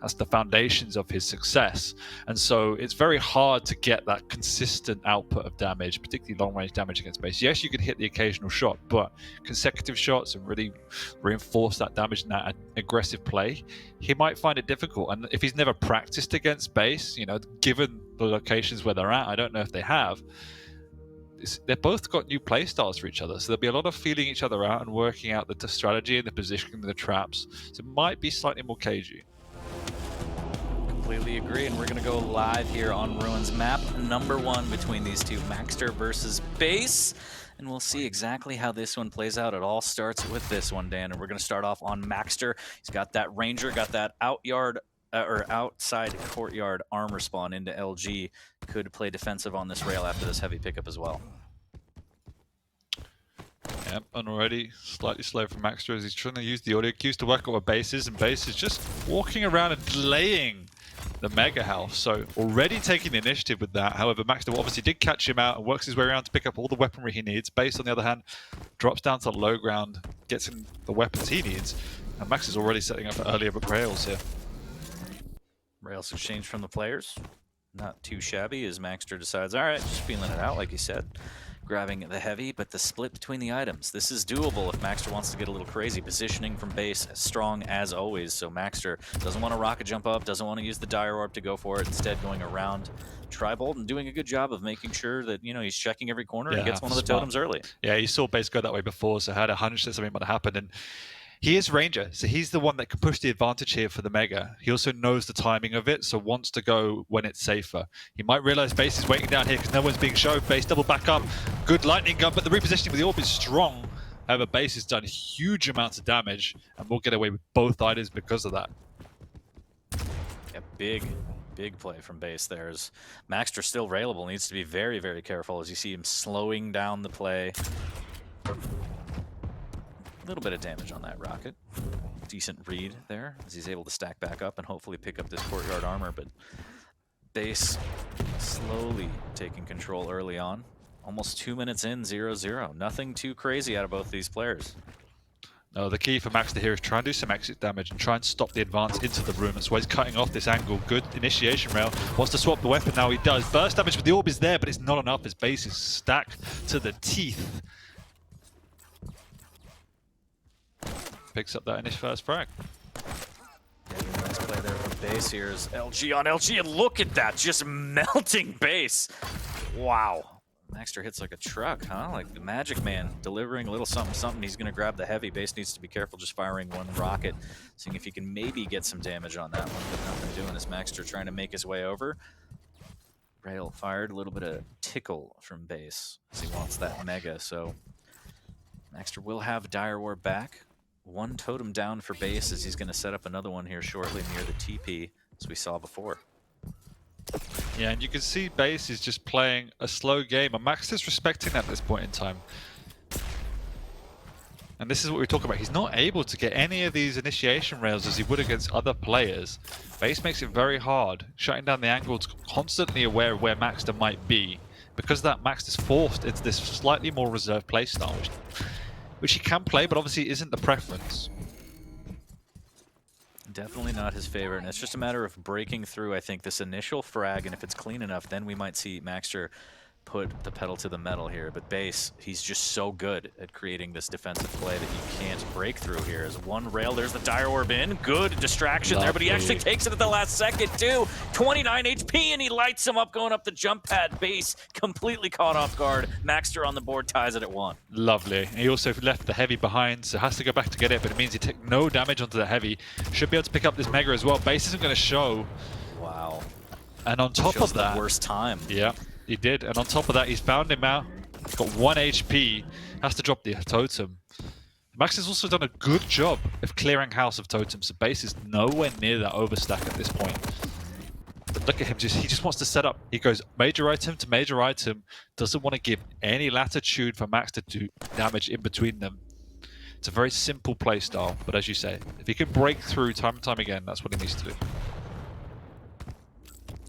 that's the foundations of his success. And so it's very hard to get that consistent output of damage, particularly long-range damage against base. Yes, you can hit the occasional shot, but consecutive shots and really reinforce that damage and that aggressive play, he might find it difficult. And if he's never practiced against base, given the locations where they're at, I don't know if they have, they've both got new play styles for each other, so there'll be a lot of feeling each other out and working out the strategy and the positioning of the traps. So it might be slightly more cagey. Completely agree, and we're going to go live here on Ruins map number 1 between these two, Maxter versus base, and we'll see exactly how this one plays out. It all starts with this one, Dan, and we're going to start off on Maxter. He's got that Ranger, got that outside courtyard armor spawn into LG. Could play defensive on this rail after this heavy pickup as well. Yep, and already slightly slow from Maxter as he's trying to use the audio cues to work out where Base is, and Base is just walking around and delaying the Mega House. So already taking the initiative with that. However, Maxter obviously did catch him out and works his way around to pick up all the weaponry he needs. Base, on the other hand, drops down to low ground, gets him the weapons he needs, and Max is already setting up earlier rails here. Rails exchange from the players. Not too shabby as Maxter decides, all right, just feeling it out, like you said. Grabbing the heavy, but the split between the items. This is doable if Maxter wants to get a little crazy. Positioning from base, strong as always. So Maxter doesn't want to rocket jump up, doesn't want to use the Dire Orb to go for it. Instead, going around Tribolt and doing a good job of making sure that, you know, he's checking every corner and gets one of the totems early. Yeah, you saw base go that way before, so I had a hunch that something might happen. And he is Ranger, so he's the one that can push the advantage here for the Mega. He also knows the timing of it, so wants to go when it's safer. He might realize Base is waiting down here because no one's being shown. Base double back up. Good lightning gun, but the repositioning with the orb is strong. However, Base has done huge amounts of damage and will get away with both items because of that. Yeah, big play from Base there. As Maxter still railable, needs to be very, very careful as you see him slowing down the play. A little bit of damage on that rocket. Decent read there as he's able to stack back up and hopefully pick up this courtyard armor, but Base slowly taking control early on. Almost 2 minutes in, 0-0. Nothing too crazy out of both these players. No, the key for Maxter here is try and do some exit damage and try and stop the advance into the room. That's why he's cutting off this angle. Good initiation rail. Wants to swap the weapon now, he does. Burst damage with the orb is there, but it's not enough as Base is stacked to the teeth. Picks up that initial first frag. Yeah, nice play there from Base here is LG on LG, and look at that, just melting Base. Wow. Maxter hits like a truck, huh? Like the Magic Man delivering a little something. He's going to grab the heavy. Base needs to be careful just firing one rocket, seeing if he can maybe get some damage on that one, but nothing doing as Maxter trying to make his way over. Rail fired, a little bit of tickle from Base as he wants that Mega, so Maxter will have Dire Orb back. One totem down for Base as he's going to set up another one here shortly near the TP, as we saw before. Yeah, and you can see Base is just playing a slow game, and Max is respecting that at this point in time. And this is what we talk about. He's not able to get any of these initiation rails as he would against other players. Base makes it very hard, shutting down the angles, constantly aware of where Maxter might be. Because of that, Max is forced into this slightly more reserved playstyle, which he can play, but obviously isn't the preference. Definitely not his favorite, and it's just a matter of breaking through, I think, this initial frag, and if it's clean enough, then we might see Maxter put the pedal to the metal here. But Base, he's just so good at creating this defensive play that you can't break through here. As one rail, there's the Dire Orb in. Good distraction there, but he actually takes it at the last second, too. 29 HP, and he lights him up going up the jump pad. Base completely caught off guard. Maxter on the board ties it at 1. Lovely. He also left the heavy behind, so has to go back to get it, but it means he took no damage onto the heavy. Should be able to pick up this Mega as well. Base isn't going to show. Wow. And on top of that, the worst time. Yeah, he did. And on top of that, he's found him out. He's got 1 HP. Has to drop the totem. Max has also done a good job of clearing house of totems. So Base is nowhere near that overstack at this point. But look at him, he just wants to set up. He goes major item to major item. Doesn't want to give any latitude for Max to do damage in between them. It's a very simple play style, but as you say, if he can break through time and time again, that's what he needs to do.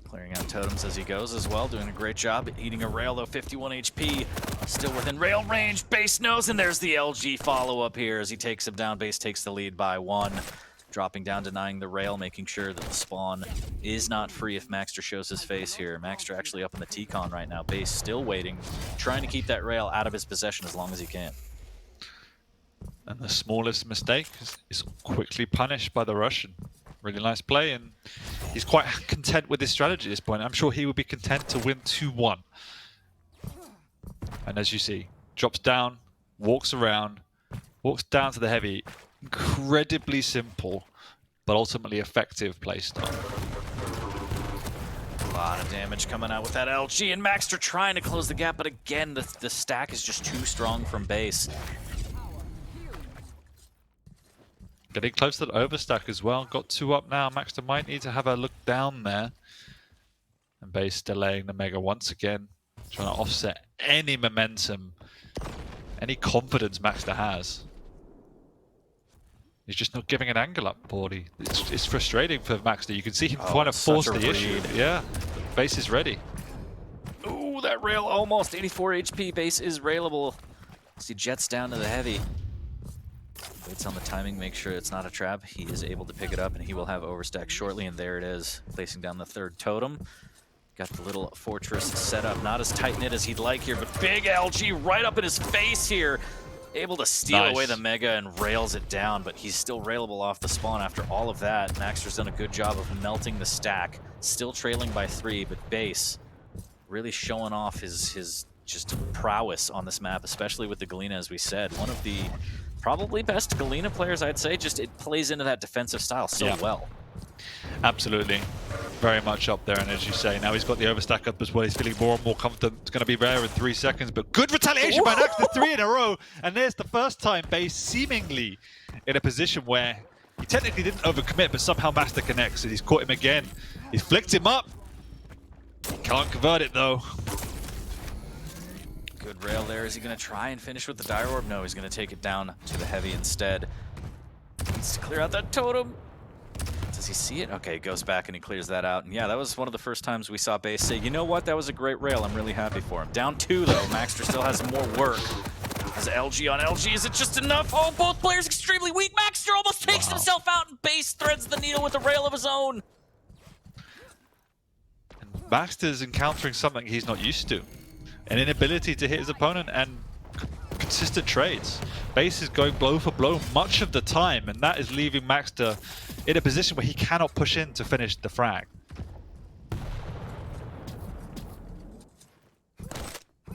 Clearing out totems as he goes as well, doing a great job. Eating a rail though, 51 HP. Still within rail range, Base knows, and there's the LG follow-up here as he takes him down. Base takes the lead by 1. Dropping down, denying the rail, making sure that the spawn is not free if Maxter shows his face here. Maxter actually up in the T-Con right now. Base still waiting, trying to keep that rail out of his possession as long as he can. And the smallest mistake is quickly punished by the Russian. Really nice play, and he's quite content with his strategy at this point. I'm sure he would be content to win 2-1. And as you see, drops down, walks around, walks down to the heavy. Incredibly simple, but ultimately effective playstyle. A lot of damage coming out with that LG, and Maxter trying to close the gap, but again, the stack is just too strong from Base. Getting close to the overstack as well. Got 2 up now. Maxter might need to have a look down there. And Base delaying the Mega once again. Trying to offset any momentum any confidence Maxter has. He's just not giving an angle up, Paulie. It's frustrating for Maxter. You can see him trying to force the issue. Yeah, base is ready. Ooh, that rail almost 84 HP. Base is railable. He jets down to the heavy. Waits on the timing, make sure it's not a trap. He is able to pick it up, and he will have overstack shortly. And there it is, placing down the third totem. Got the little fortress set up. Not as tight-knit as he'd like here, but big LG right up in his face here. Able to steal away the Mega and rails it down, but he's still railable off the spawn after all of that. Maxter's done a good job of melting the stack. Still trailing by 3, but Base really showing off his just prowess on this map, especially with the Galena, as we said. One of the probably best Galena players, I'd say. Just it plays into that defensive style so well. Absolutely. Very much up there, and as you say, now he's got the overstack up as well. He's feeling more and more confident. It's going to be rare in 3 seconds, but good retaliation by Naxter, 3 in a row. And there's the first time Base seemingly in a position where he technically didn't overcommit, but somehow Maxter connects, and he's caught him again. He's flicked him up. Can't convert it though. Good rail there. Is he going to try and finish with the Dire Orb? No, he's going to take it down to the heavy instead. Needs to clear out that totem. Does he see it? Okay, he goes back and he clears that out. And yeah, that was one of the first times we saw Base say, you know what, that was a great rail. I'm really happy for him. Down 2 though. Maxter still has more work. Has LG on LG. Is it just enough? Oh, both players extremely weak. Maxter almost takes himself out, and Base threads the needle with a rail of his own. And Maxter's encountering something he's not used to. An inability to hit his opponent and consistent trades. Base is going blow for blow much of the time, and that is leaving Maxter in a position where he cannot push in to finish the frag.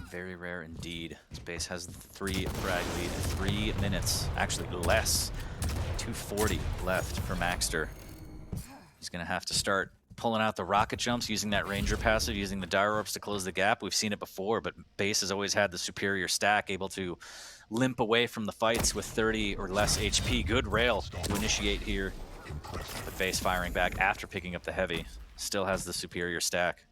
Very rare indeed. Base has the 3 frag lead, 3 minutes, actually less. 2:40 left for Maxter. He's gonna have to start pulling out the rocket jumps, using that Ranger passive, using the Dire Orbs to close the gap. We've seen it before, but Base has always had the superior stack, able to limp away from the fights with 30 or less HP. Good rail to initiate here. But Base firing back after picking up the heavy. Still has the superior stack.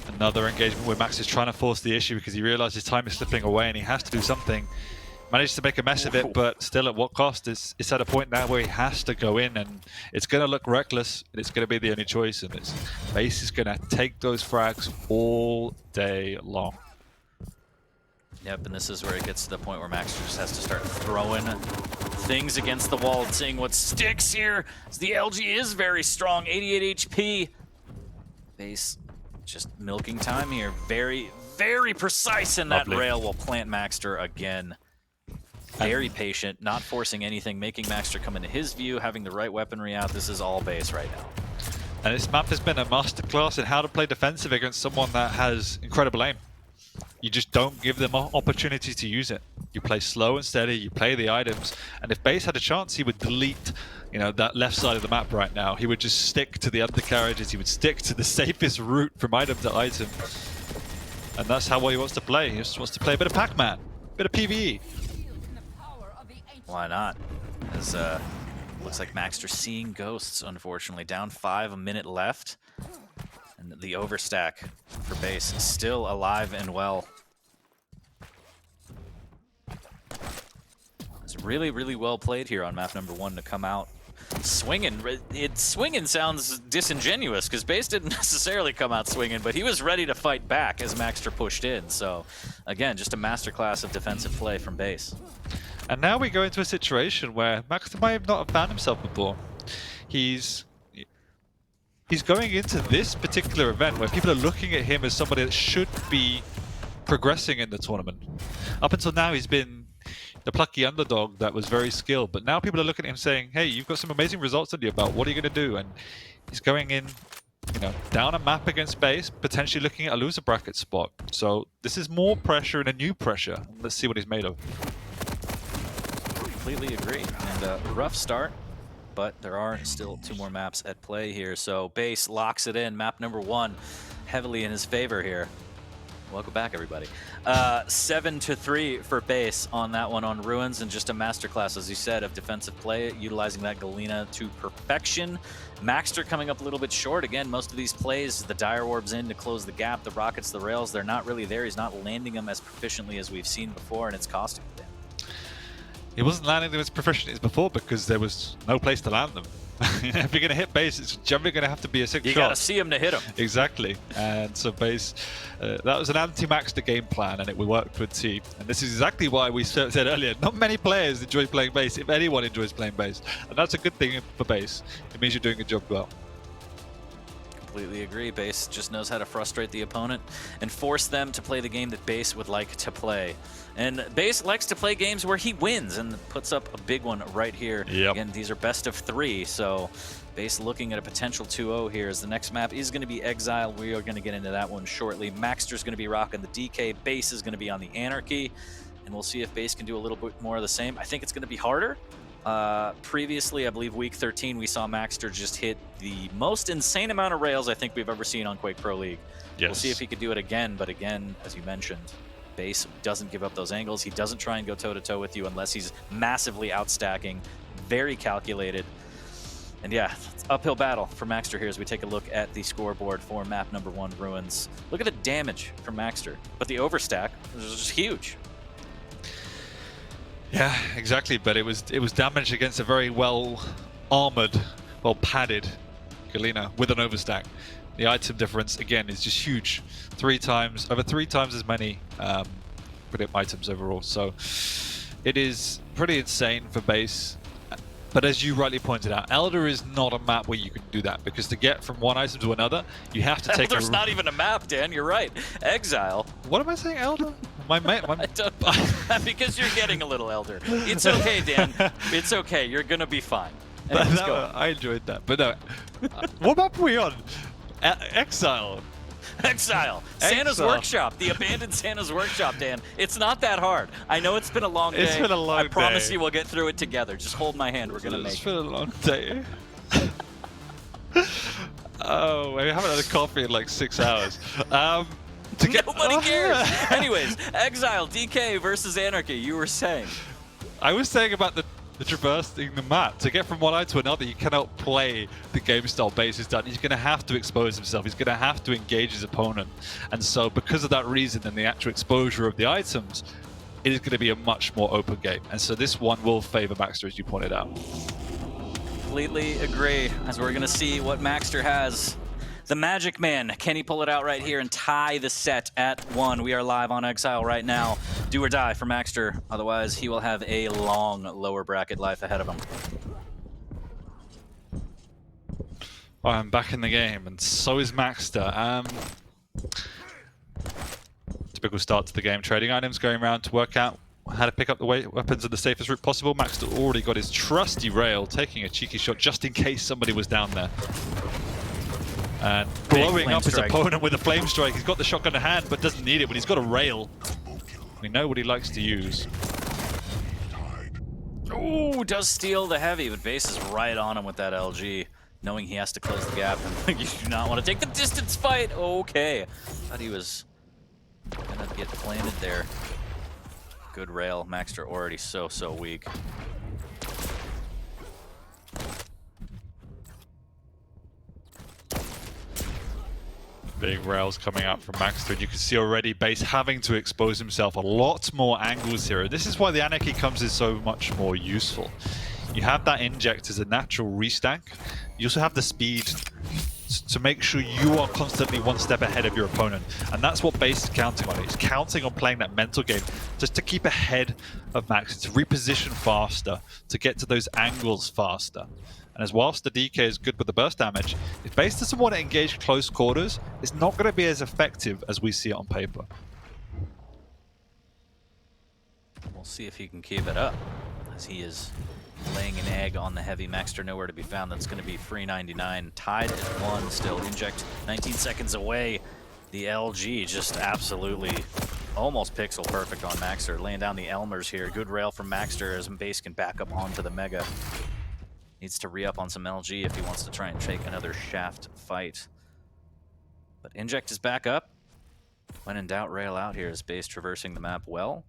Another engagement where Max is trying to force the issue because he realizes time is slipping away and he has to do something. Managed to make a mess of it, but still at what cost? It's at a point now where he has to go in, and it's going to look reckless, and it's going to be the only choice, and Base is going to take those frags all day long. Yep, and this is where it gets to the point where Max just has to start throwing things against the wall and seeing what sticks here. The LG is very strong, 88 HP. Base just milking time here. Very, very precise in that rail will plant Maxter again. Very patient, not forcing anything, making Maxter come into his view, having the right weaponry out. This is all Base right now. And this map has been a masterclass in how to play defensive against someone that has incredible aim. You just don't give them opportunities to use it. You play slow and steady, you play the items, and if Base had a chance, he would delete, you know, that left side of the map right now. He would just stick to the undercarriages, he would stick to the safest route from item to item. And that's how he wants to play. He just wants to play a bit of Pac-Man, a bit of PvE. Why not? As looks like Maxter seeing ghosts, unfortunately. Down 5, a minute left. And the overstack for Base is still alive and well. It's really, really well played here on map number 1 to come out swinging. Swinging sounds disingenuous because Base didn't necessarily come out swinging, but he was ready to fight back as Maxter pushed in. So, again, just a masterclass of defensive play from Base. And now we go into a situation where Maxter might not have found himself before. He's going into this particular event where people are looking at him as somebody that should be progressing in the tournament. Up until now, he's been the plucky underdog that was very skilled, but now people are looking at him saying, hey, you've got some amazing results under your belt, what are you going to do? And he's going in, you know, down a map against Base, potentially looking at a loser bracket spot. So this is more pressure and a new pressure. Let's see what he's made of. Completely agree. And a rough start, but there are still 2 more maps at play here. So Base locks it in. Map number 1 heavily in his favor here. Welcome back, everybody. 7-3 for base on that one on Ruins, and just a masterclass, as you said, of defensive play, utilizing that Galena to perfection. Maxter coming up a little bit short. Again, most of these plays, the Dire Orb's in to close the gap, the Rockets, the Rails, they're not really there. He's not landing them as proficiently as we've seen before, and it's costing him. He wasn't landing them as proficient as before because there was no place to land them. If you're going to hit base, it's generally going to have to be a 6 shot. You got to see him to hit him. Exactly. And so base, that was an anti-Maxter game plan, and it worked with T. And this is exactly why we said earlier, not many players enjoy playing base, if anyone enjoys playing base. And that's a good thing for base. It means you're doing a job well. Completely agree. Base just knows how to frustrate the opponent and force them to play the game that Base would like to play. And Base likes to play games where he wins and puts up a big one right here. Yep. Again, these are best of 3, so Base looking at a potential 2-0 here, as the next map is going to be Exile. We are going to get into that one shortly. Maxter's going to be rocking the DK. Base is going to be on the Anarchy, and we'll see if Base can do a little bit more of the same. I think it's going to be harder. Previously, I believe week 13, we saw Maxter just hit the most insane amount of rails I think we've ever seen on Quake Pro League. Yes. We'll see if he could do it again, but again, as you mentioned, Base doesn't give up those angles. He doesn't try and go toe-to-toe with you unless he's massively outstacking, very calculated. And yeah, it's uphill battle for Maxter here as we take a look at the scoreboard for map number 1, Ruins. Look at the damage from Maxter, but the overstack was just huge. Yeah, exactly. But it was damage against a very well armored, well padded Galena with an overstack. The item difference again is just huge. Over three times as many items overall. So it is pretty insane for base. But as you rightly pointed out, Elder is not a map where you can do that, because to get from one item to another, you have to take. Elder's not even a map, Dan. You're right. Exile. What am I saying, Elder? I don't, because you're getting a little elder. It's okay, Dan. It's okay. You're gonna be fine. I enjoyed that. But no, what map are we on? Exile. Exile. Santa's Workshop. The abandoned Santa's Workshop, Dan. It's not that hard. I know it's been a long day. It's been a long day. I promise you we'll get through it together. Just hold my hand. We're gonna make it. It's been a long day. Oh, we haven't had a coffee in like 6 hours. Nobody cares. Anyways, Exile, DK versus Anarchy. You were saying. I was saying about the traversing the map. To get from one eye to another, you cannot play the game style Base has done. He's going to have to expose himself. He's going to have to engage his opponent. And so because of that reason and the actual exposure of the items, it is going to be a much more open game. And so this one will favor Maxter, as you pointed out. Completely agree, as we're going to see what Maxter has. The Magic Man, can he pull it out right here and tie the set at 1? We are live on Exile right now. Do or die for Maxter, otherwise he will have a long lower bracket life ahead of him. Well, I'm back in the game, and so is Maxter. Typical start to the game. Trading items, going around to work out how to pick up the weapons in the safest route possible. Maxter already got his trusty rail, taking a cheeky shot just in case somebody was down there. And blowing up his opponent with a flame strike. He's got the shotgun in hand, but doesn't need it when he's got a rail. We know what he likes to use. Ooh, does steal the heavy, but Base is right on him with that LG, knowing he has to close the gap. And you do not want to take the distance fight. Okay. Thought he was gonna get planted there. Good rail. Maxter already so weak. Big rails coming out from Maxter, and you can see already Base having to expose himself a lot more angles here. This is why the Anarchy comes in so much more useful. You have that inject as a natural restack. You also have the speed to make sure you are constantly one step ahead of your opponent. And that's what Base is counting on. It's counting on playing that mental game just to keep ahead of Max, to reposition faster, to get to those angles faster. And as whilst the DK is good with the burst damage, if Base doesn't want to engage close quarters, it's not going to be as effective as we see it on paper. We'll see if he can keep it up, as he is laying an egg on the heavy. Maxter nowhere to be found. That's going to be free 99. Tied at 1 still. Inject 19 seconds away. The LG just absolutely almost pixel perfect on Maxter. Laying down the Elmers here. Good rail from Maxter as Base can back up onto the Mega. Needs to re-up on some LG if he wants to try and take another shaft fight. But Inject is back up. When in doubt, rail out here as Base traversing the map well.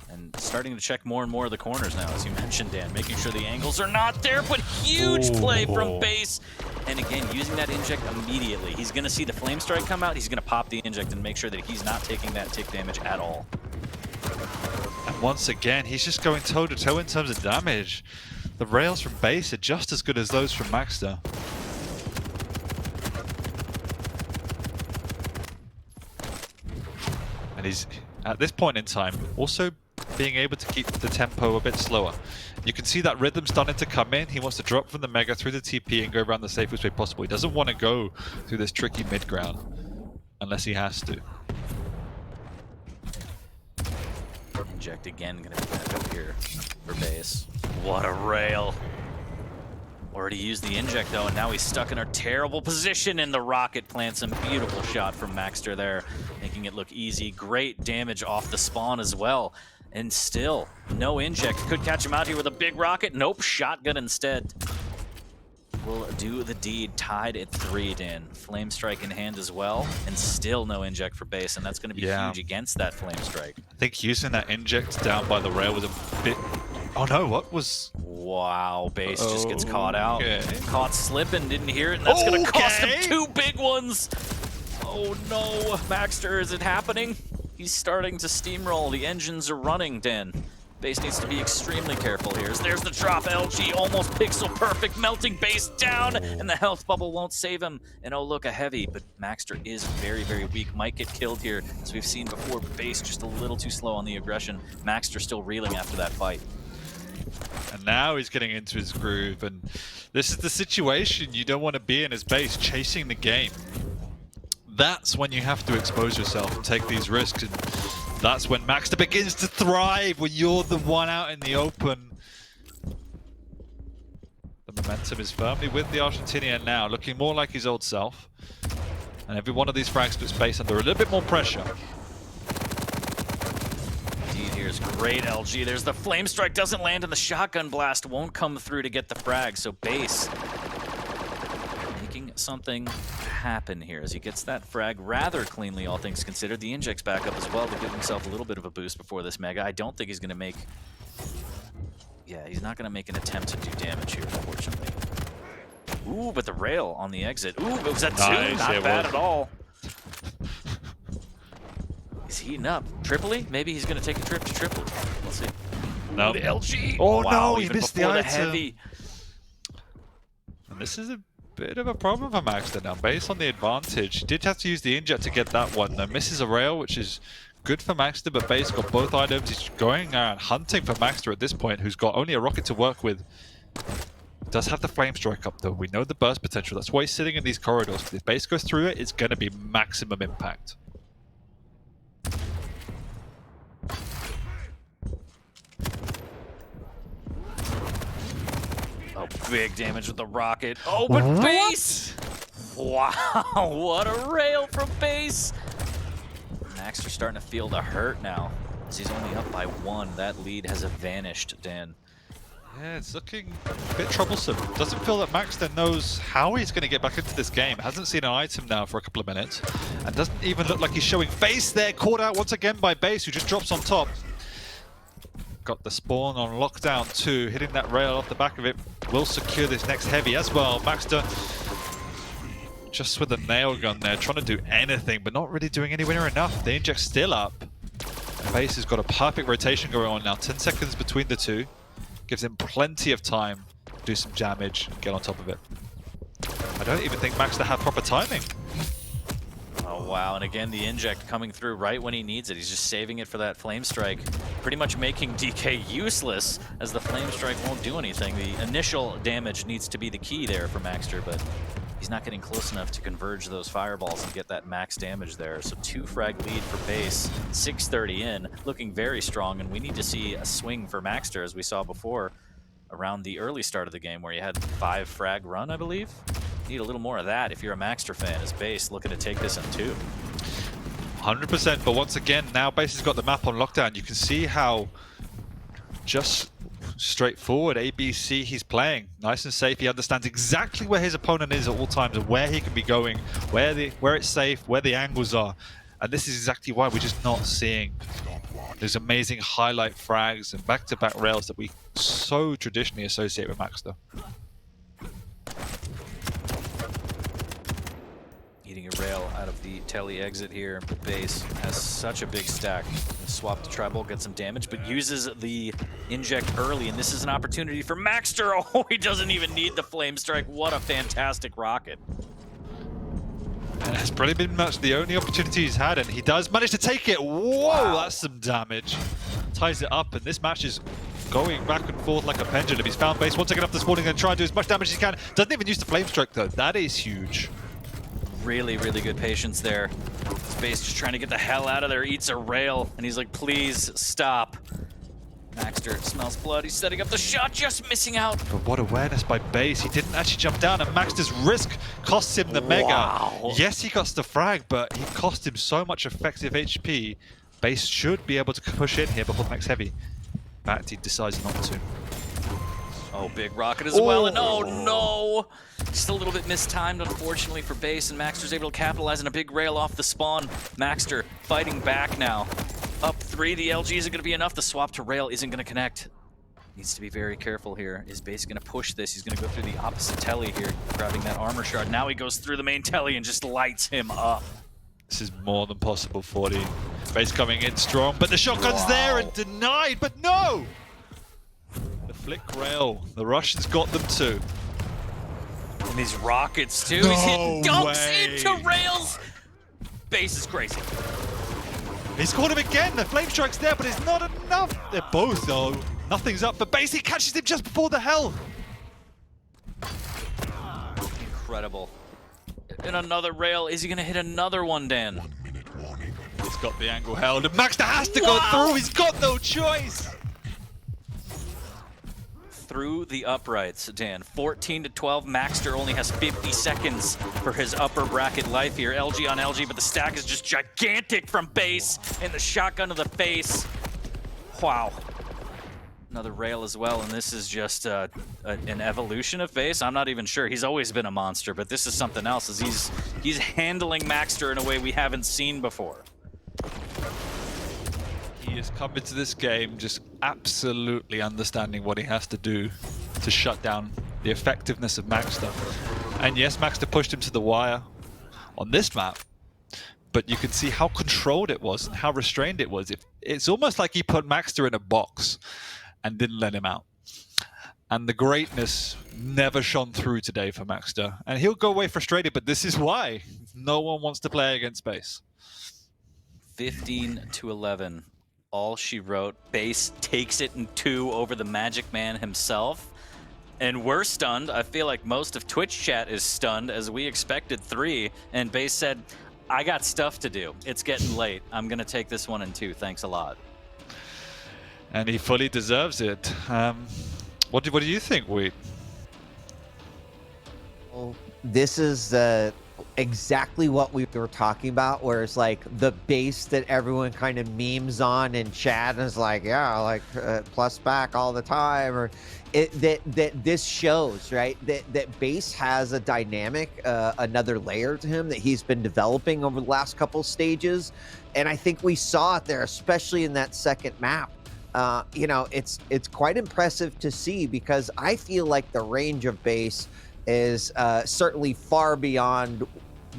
And starting to check more and more of the corners now, as you mentioned, Dan. Making sure the angles are not there, but huge play from Base. And again, using that inject immediately. He's going to see the Flame Strike come out. He's going to pop the inject and make sure that he's not taking that tick damage at all. And once again, he's just going toe-to-toe in terms of damage. The rails from Base are just as good as those from Maxter. And he's, at this point in time, also being able to keep the tempo a bit slower. You can see that rhythm starting to come in. He wants to drop from the Mega through the TP and go around the safest way possible. He doesn't want to go through this tricky mid ground unless he has to. Inject again, gonna be back up here for Base. What a rail. Already used the inject though, and now he's stuck in a terrible position, and the rocket plants a beautiful shot from Maxter there, making it look easy. Great damage off the spawn as well. And still, no inject. Could catch him out here with a big rocket. Nope, shotgun instead. Will do the deed. Tied at 3, Dan. Flame Strike in hand as well, and still no inject for Base, and that's going to be huge against that Flame Strike. I think using that inject down by the rail was a bit... Oh no, what was... Wow, Base just gets caught out. Okay. Caught slipping, didn't hear it, and that's going to cost him 2 big ones. Oh no, Maxter, is it happening? He's starting to steamroll. The engines are running, Dan. Base needs to be extremely careful here. There's the drop. LG almost pixel perfect, melting Base down, and the health bubble won't save him. And oh, look, a heavy, but Maxter is very, very weak. Might get killed here, as we've seen before. Base just a little too slow on the aggression. Maxter still reeling after that fight. And now he's getting into his groove, and this is the situation you don't want to be in as Base, chasing the game. That's when you have to expose yourself and take these risks, and that's when Maxter begins to thrive, when you're the one out in the open. The momentum is firmly with the Argentinian now, looking more like his old self. And every one of these frags puts Base under a little bit more pressure. Indeed, here's great LG. There's the Flame Strike, doesn't land, and the Shotgun Blast won't come through to get the frag. So Base making something happen here as he gets that frag rather cleanly, all things considered. The inject's back up as well to give himself a little bit of a boost before this Mega. I don't think he's going to make... Yeah, he's not going to make an attempt to do damage here, unfortunately. Ooh, but the rail on the exit. Ooh, it was at 2. Nice, Not bad at all. He's heating up. Tripoli? Maybe he's going to take a trip to Tripoli. We'll see. No. The LG. Oh wow, no, he even missed the before item. heavy. And this is a bit of a problem for Maxter now. Base on the advantage. He did have to use the inject to get that one. Now misses a rail, which is good for Maxter, but Base got both items. He's going around hunting for Maxter at this point, who's got only a rocket to work with. Does have the Flame Strike up though. We know the burst potential. That's why he's sitting in these corridors. If Base goes through it, it's going to be maximum impact. Oh, big damage with the rocket. Oh, but Base! Wow, what a rail from Base! Maxter starting to feel the hurt now, as he's only up by 1. That lead has vanished, Dan. Yeah, it's looking a bit troublesome. Doesn't feel that Maxter knows how he's going to get back into this game. Hasn't seen an item now for a couple of minutes. And doesn't even look like he's showing face there. Caught out once again by Base, who just drops on top. Got the spawn on lockdown too. Hitting that rail off the back of it will secure this next heavy as well. Maxter just with a nail gun there, trying to do anything, but not really doing anywhere near enough. The inject's still up. Base has got a perfect rotation going on now. 10 seconds between the two. Gives him plenty of time to do some damage and get on top of it. I don't even think Maxter had proper timing. Oh wow, and again the inject coming through right when he needs it. He's just saving it for that Flame Strike, pretty much making DK useless, as the Flame Strike won't do anything. The initial damage needs to be the key there for Maxter, but he's not getting close enough to converge those fireballs and get that max damage there. So 2 frag lead for Base, 6:30 in, looking very strong, and we need to see a swing for Maxter, as we saw before around the early start of the game where you had 5 frag run, I believe. Need a little more of that if you're a Maxter fan, as Base looking to take this in 2. 100%, but once again, now Base has got the map on lockdown. You can see how just straightforward ABC he's playing. Nice and safe. He understands exactly where his opponent is at all times and where he can be going, where it's safe, where the angles are. And this is exactly why we're just not seeing those amazing highlight frags and back-to-back rails that we so traditionally associate with Maxter. Eating a rail out of the telly exit here. Base has such a big stack. Swap to Tribal, get some damage, but uses the inject early, and this is an opportunity for Maxter. Oh, he doesn't even need the Flame Strike. What a fantastic rocket. And it's probably been much the only opportunity he's had, and he does manage to take it. Whoa, wow. That's some damage. Ties it up, and this match is going back and forth like a pendulum. He's found Base, wants to get up this morning and try and do as much damage as he can. Doesn't even use the Flame Strike, though. That is huge. Really, really good patience there. Base just trying to get the hell out of there, eats a rail, and he's like, please stop. Maxter smells blood, he's setting up the shot, just missing out. But what awareness by Base. He didn't actually jump down, and Maxter's risk costs him the Mega. Yes, he got the frag, but he cost him so much effective HP. Base should be able to push in here before the next heavy. But he decides not to. Oh, big rocket as well, and oh no! Just a little bit mistimed, unfortunately, for Base, and Maxter's able to capitalize on a big rail off the spawn. Maxter fighting back now. Up 3, the LG isn't going to be enough. The swap to rail isn't going to connect. Needs to be very careful here. Is Base going to push this? He's going to go through the opposite telly here, grabbing that armor shard. Now he goes through the main telly and just lights him up. This is more than possible for the Base coming in strong, but the shotgun's there and denied, but no! The flick rail, the Russians got them too. And these rockets too. No He's hitting dunks way. into rails. Base is crazy. He's caught him again. The flame strike's there, but it's not enough. They're both though. Nothing's up for Base. He catches him just before the hell. Incredible. And another rail. Is he gonna hit another one, Dan? He's got the angle held, and Maxter has to go through. He's got no choice. Through the uprights, Dan. 14 to 12. Maxter only has 50 seconds for his upper bracket life here. LG on LG, but the stack is just gigantic from Base, and the shotgun to the face. Wow. Another rail as well, and this is just an evolution of Base. I'm not even sure. He's always been a monster, but this is something else. As he's handling Maxter in a way we haven't seen before. He has come into this game just absolutely understanding what he has to do to shut down the effectiveness of Maxter. And yes, Maxter pushed him to the wire on this map, but you can see how controlled it was and how restrained it was. It's almost like he put Maxter in a box and didn't let him out. And the greatness never shone through today for Maxter. And he'll go away frustrated, but this is why no one wants to play against Base. 15 to 11. All she wrote. Base takes it in 2 over the Magic Man himself. And we're stunned. I feel like most of Twitch chat is stunned, as we expected 3. And Base said, I got stuff to do. It's getting late. I'm going to take this one in 2. Thanks a lot. And he fully deserves it. What do you think, Wheat? Well, this is exactly what we were talking about, where it's like the base that everyone kind of memes on in chat and is like, yeah, like plus back all the time, or that this shows, right, that Base has a dynamic, another layer to him that he's been developing over the last couple stages, and I think we saw it there, especially in that second map. You know, it's quite impressive to see, because I feel like the range of Base is certainly far beyond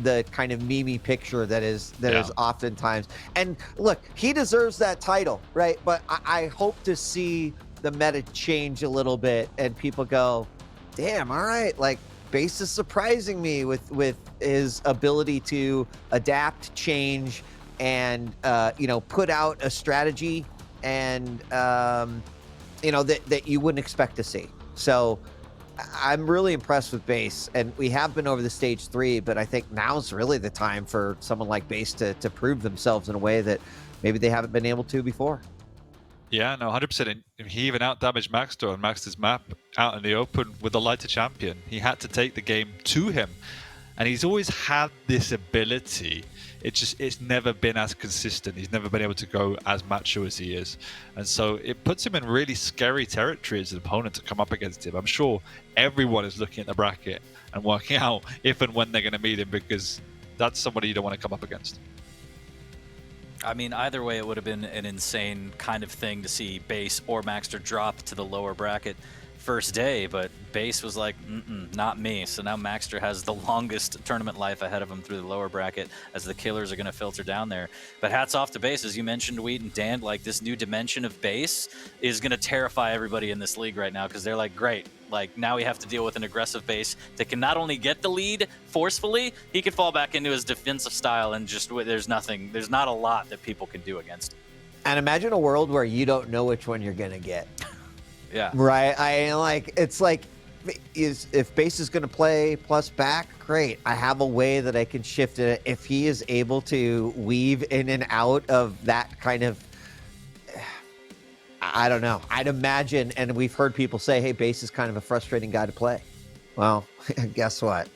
the kind of meme picture that is oftentimes. And look, he deserves that title, right? But I hope to see the meta change a little bit and people go, damn, all right, like Base is surprising me with his ability to adapt, change, and you know, put out a strategy and you know, that you wouldn't expect to see. So I'm really impressed with Base, and we have been over the stage 3, but I think now's really the time for someone like Base to prove themselves in a way that maybe they haven't been able to before. Yeah, no, 100%. He even out-damaged Maxter on Maxter's map out in the open with a lighter champion. He had to take the game to him, and he's always had this ability. It's never been as consistent. He's never been able to go as macho as he is. And so it puts him in really scary territory as an opponent to come up against him. I'm sure everyone is looking at the bracket and working out if and when they're going to meet him, because that's somebody you don't want to come up against. I mean, either way, it would have been an insane kind of thing to see Base or Maxter drop to the lower bracket first day, but Base was like, not me. So now Maxter has the longest tournament life ahead of him through the lower bracket as the killers are going to filter down there. But hats off to Base, as you mentioned, Wheat and Dan, like this new dimension of Base is going to terrify everybody in this league right now because they're like, great, like now we have to deal with an aggressive Base that can not only get the lead forcefully, he can fall back into his defensive style and just there's not a lot that people can do against him. And imagine a world where you don't know which one you're gonna get. Yeah. Right. It's like, if Base is gonna play plus back, great. I have a way that I can shift it. If he is able to weave in and out of that kind of, I don't know. I'd imagine, and we've heard people say, hey, Base is kind of a frustrating guy to play. Well, guess what?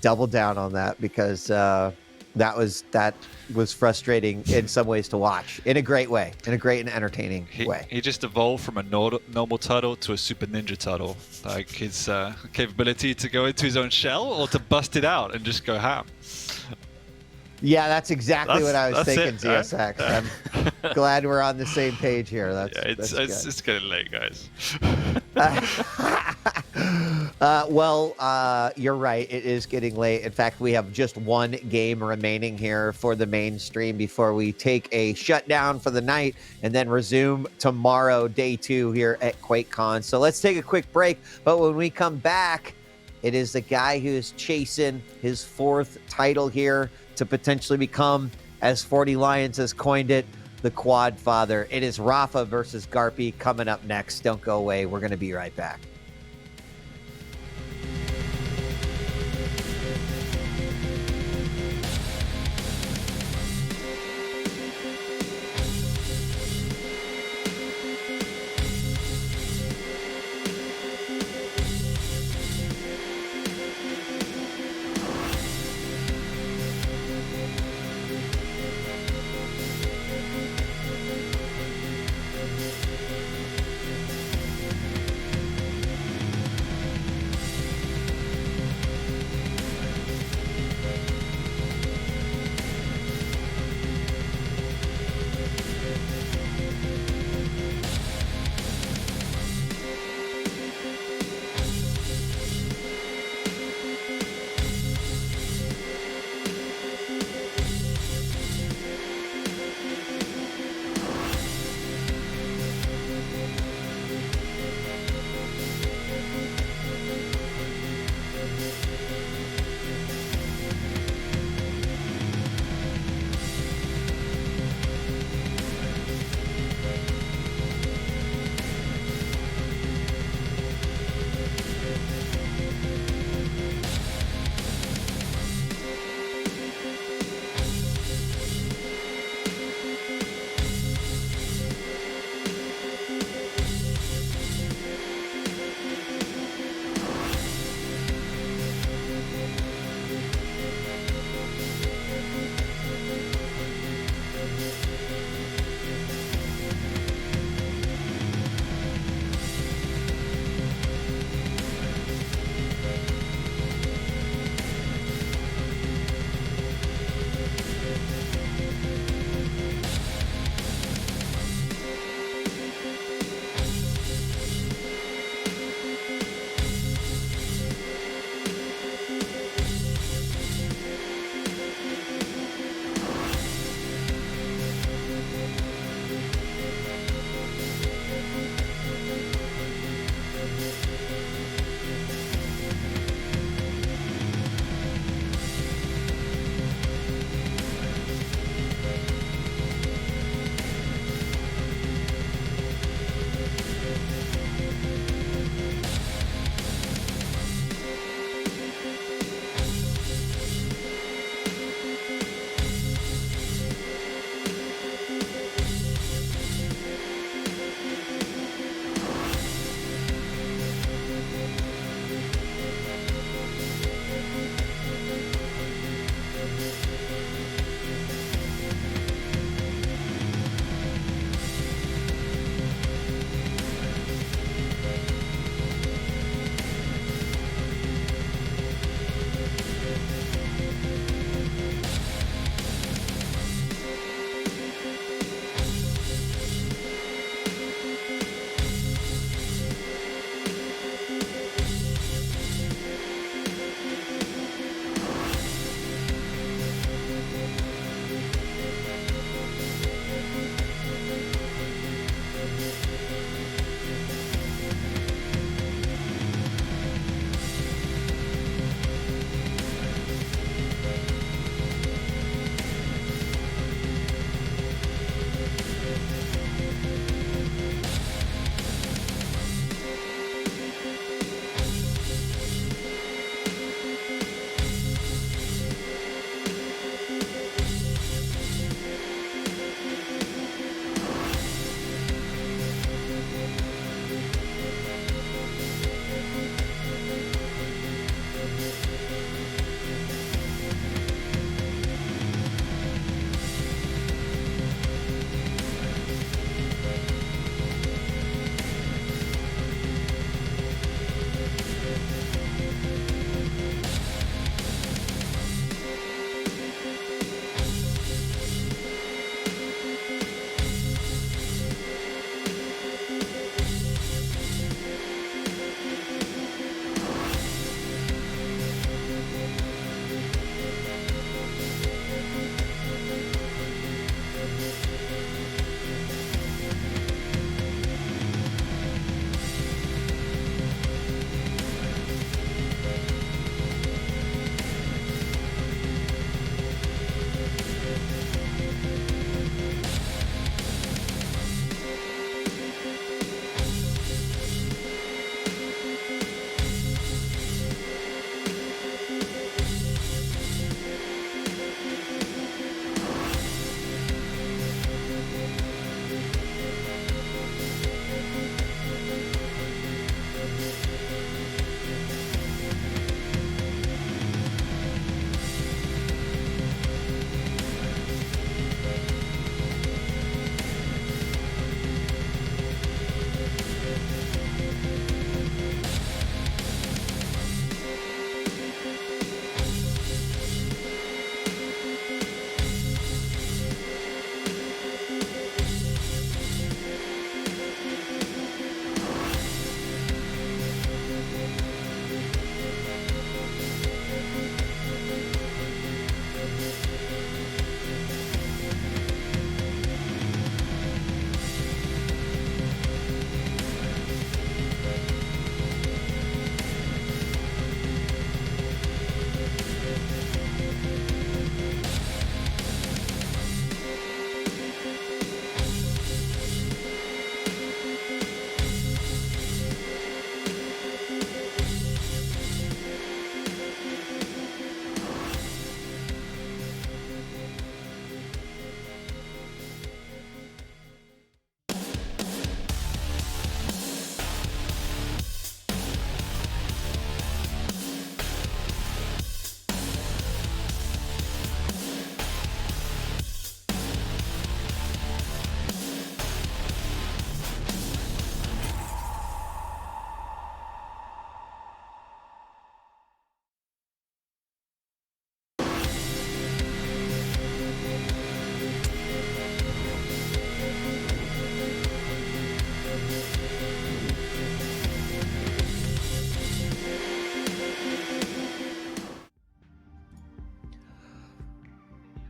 Double down on that, because that was frustrating in some ways to watch, in a great way, in a great and entertaining way. He just evolved from a normal turtle to a super ninja turtle. Like his capability to go into his own shell or to bust it out and just go ham. Yeah, that's exactly what I was thinking, it, right? ZSX. I'm glad we're on the same page here. It's getting late, guys. You're right. It is getting late. In fact, we have just one game remaining here for the main stream before we take a shutdown for the night and then resume tomorrow, day 2 here at QuakeCon. So let's take a quick break. But when we come back, it is the guy who is chasing his 4th title here to potentially become, as 40 Lions has coined it, the Quad Father. It is Rafa versus Garpy coming up next. Don't go away. We're going to be right back.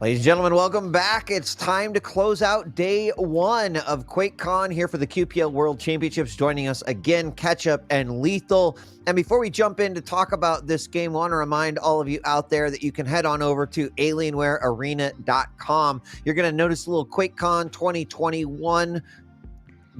Ladies and gentlemen, welcome back. It's time to close out day one of QuakeCon here for the QPL World Championships. Joining us again, Ketchup and Lethal. And before we jump in to talk about this game, I want to remind all of you out there that you can head on over to alienwarearena.com. You're going to notice a little QuakeCon 2021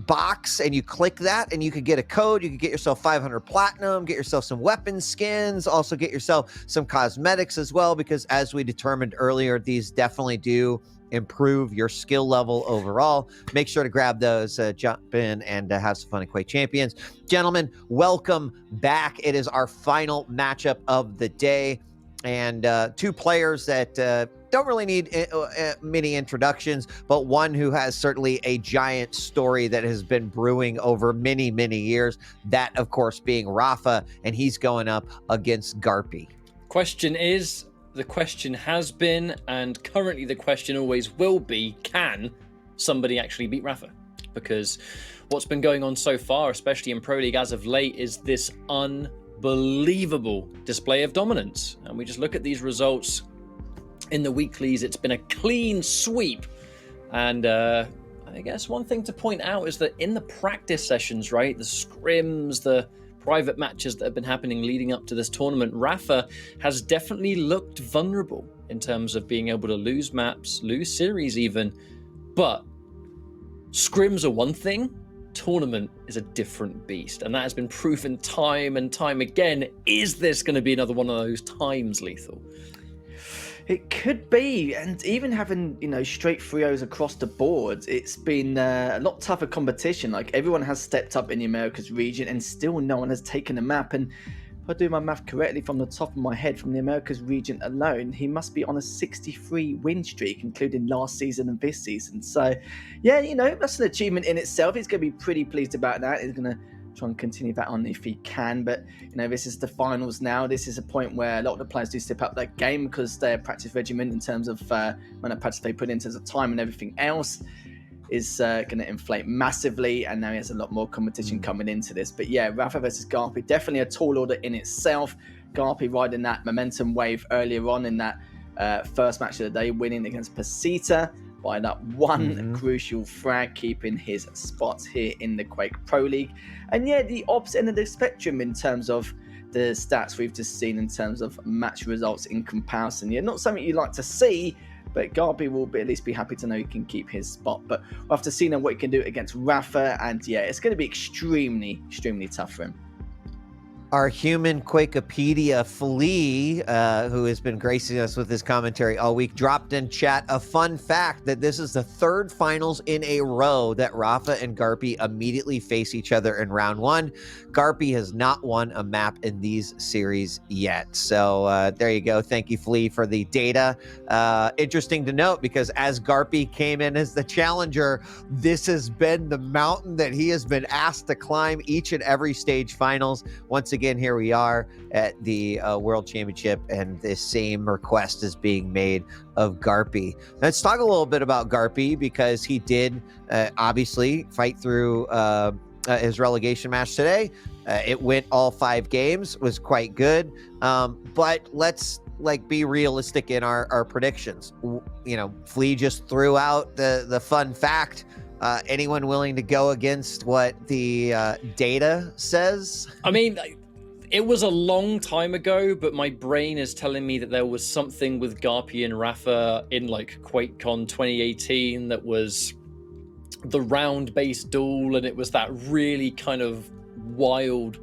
box, and you click that and you could get a code. You could get yourself 500 platinum, get yourself some weapon skins, also get yourself some cosmetics as well, because as we determined earlier, these definitely do improve your skill level overall. Make sure to grab those, jump in and have some fun at Quake Champions. Gentlemen, welcome back. It is our final matchup of the day, and two players that don't really need many introductions, but one who has certainly a giant story that has been brewing over many, many years. That, of course, being Rafa, and he's going up against Garpy. Question is, the question has been, and currently the question always will be, can somebody actually beat Rafa? Because what's been going on so far, especially in Pro League as of late, is this unbelievable display of dominance. And we just look at these results in the weeklies. It's been a clean sweep, and I guess one thing to point out is that in the practice sessions, right, the scrims, the private matches that have been happening leading up to this tournament, Rafa has definitely looked vulnerable in terms of being able to lose maps, lose series even. But scrims are one thing, tournament is a different beast, and that has been proven time and time again. Is this going to be another one of those times, Lethal? It could be, and even having, straight 3-0s across the board, it's been a lot tougher competition. Like, everyone has stepped up in the Americas region, and still no one has taken a map. And if I do my math correctly from the top of my head, from the Americas region alone, he must be on a 63 win streak, including last season and this season. So, yeah, that's an achievement in itself. He's going to be pretty pleased about that. He's going to try and continue that on if he can, but this is the finals now. This is a point where a lot of the players do step up their game because their practice regimen in terms of amount of practice they put in terms of time and everything else is going to inflate massively, and now he has a lot more competition coming into this. But yeah, Rafa versus Garpy, definitely a tall order in itself. Garpy riding that momentum wave earlier on in that first match of the day, winning against Pasita by that one crucial frag, keeping his spot here in the Quake Pro League. And yeah, the opposite end of the spectrum in terms of the stats we've just seen in terms of match results in comparison. Yeah, not something you like to see, but Garpy will at least be happy to know he can keep his spot. But we'll have to see now what he can do against Rafa, and yeah, it's going to be extremely, extremely tough for him. Our human Quakepedia Flea, who has been gracing us with his commentary all week, dropped in chat a fun fact that this is the third finals in a row that Rafa and Garpy immediately face each other in round one. Garpy has not won a map in these series yet. So there you go. Thank you, Flea, for the data. Interesting to note, because as Garpy came in as the challenger, this has been the mountain that he has been asked to climb each and every stage finals. Once again, here we are at the World Championship, and this same request is being made of Garpy. Let's talk a little bit about Garpy, because he did obviously fight through his relegation match today. It went all 5 games, was quite good. But let's be realistic in our predictions. Flea just threw out the fun fact. Anyone willing to go against what the data says? I mean, it was a long time ago, but my brain is telling me that there was something with Garpy and Rafa in QuakeCon 2018 that was the round-based duel, and it was that really kind of wild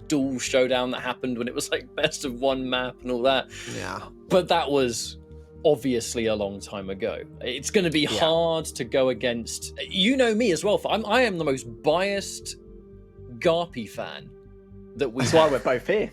duel showdown that happened when it was best of one map and all that. Yeah. But that was obviously a long time ago. It's going to be hard to go against. You know me as well. I am the most biased Garpy fan that we. That's why we're both here.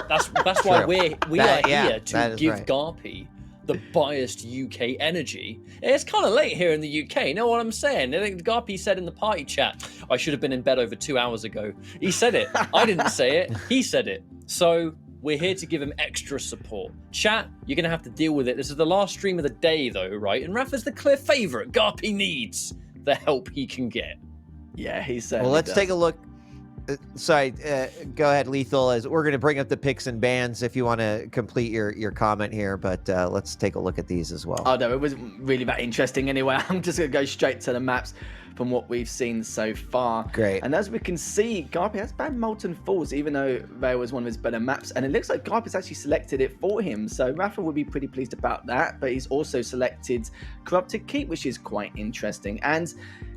That's why we are here to give right. Garpy the biased UK energy. It's kind of late here in the UK. You know what I'm saying? I think Garpy said in the party chat, "I should have been in bed over 2 hours ago." He said it. I didn't say it. He said it. So we're here to give him extra support. Chat, you're going to have to deal with it. This is the last stream of the day, though, right? And Rafa's the clear favourite. Garpy needs the help he can get. Yeah, he's well, let's take a look. sorry, go ahead, Lethal. As we're going to bring up the picks and bans if you want to complete your comment here, but let's take a look at these as well. Oh no, it wasn't really that interesting anyway. I'm just going to go straight to the maps from what we've seen so far. Great. And as we can see, Garpy has banned Molten Falls, even though there was one of his better maps. And it looks like Garpy's actually selected it for him. So Rafa would be pretty pleased about that. But he's also selected Corrupted Keep, which is quite interesting. And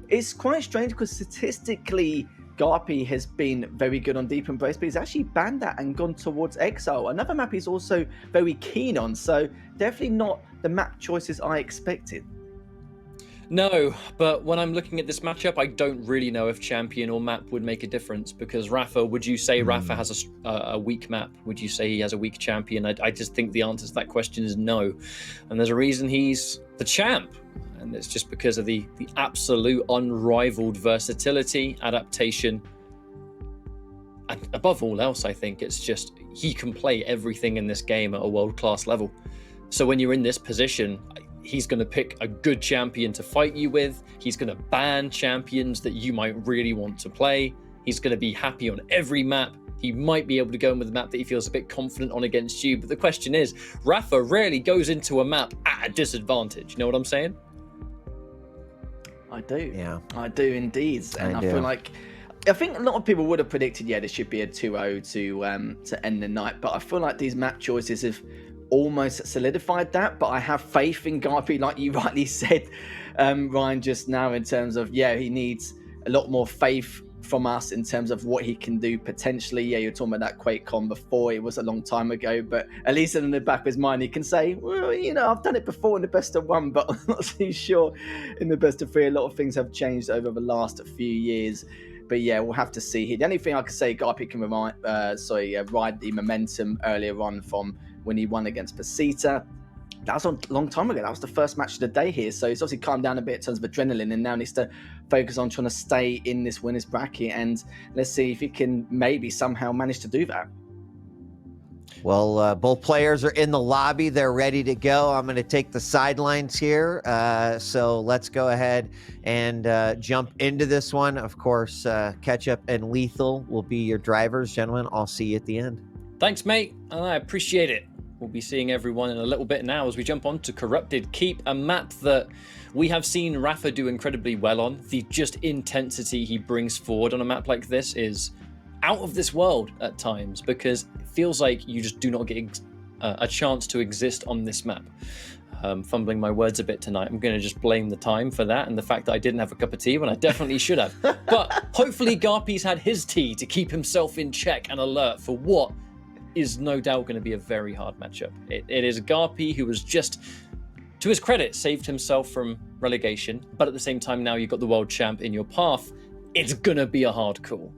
it's quite strange because statistically, Garpy has been very good on Deep Embrace, but he's actually banned that and gone towards Exile. Another map he's also very keen on. So definitely not the map choices I expected. No, but when I'm looking at this matchup, I don't really know if champion or map would make a difference, because Rafa, would you say Rafa has a weak map? Would you say he has a weak champion? I just think the answer to that question is no. And there's a reason he's the champ, and it's just because of the absolute unrivaled versatility, adaptation, and above all else, I think it's just he can play everything in this game at a world-class level. So when you're in this position, he's going to pick a good champion to fight you with. He's going to ban champions that you might really want to play. He's going to be happy on every map. He might be able to go in with a map that he feels a bit confident on against you. But the question is, Rafa rarely goes into a map at a disadvantage. You know what I'm saying? I do. Yeah. I do indeed. And I do. feel like, I think a lot of people would have predicted, yeah, this should be a 2-0 to end the night. But I feel like these map choices have almost solidified that. But I have faith in Garpy, like you rightly said, Ryan, just now, in terms of, yeah, he needs a lot more faith from us in terms of what he can do potentially. Yeah, you're talking about that QuakeCon before. It was a long time ago, but at least in the back of his mind, he can say, well, you know, I've done it before in the best of one, but I'm not too sure in the best of three. A lot of things have changed over the last few years. But yeah, we'll have to see here. The only thing I could say, Garpy can ride the momentum earlier on from when he won against Pasita. That was a long time ago. That was the first match of the day here. So he's obviously calmed down a bit in terms of adrenaline and now needs to focus on trying to stay in this winner's bracket. And let's see if he can maybe somehow manage to do that. Well, both players are in the lobby. They're ready to go. I'm going to take the sidelines here. So let's go ahead and jump into this one. Of course, Ketchup and Lethal will be your drivers. Gentlemen, I'll see you at the end. Thanks, mate. I appreciate it. We'll be seeing everyone in a little bit now as we jump on to Corrupted Keep, a map that we have seen Rafa do incredibly well on. The just intensity he brings forward on a map like this is out of this world at times, because it feels like you just do not get a chance to exist on this map. Fumbling my words a bit tonight. I'm going to just blame the time for that and the fact that I didn't have a cup of tea when I definitely should have. But hopefully Garpy's had his tea to keep himself in check and alert for what is no doubt going to be a very hard matchup. It is Garpy who was just, to his credit, saved himself from relegation, but at the same time now you've got the world champ in your path. It's going to be a hard call.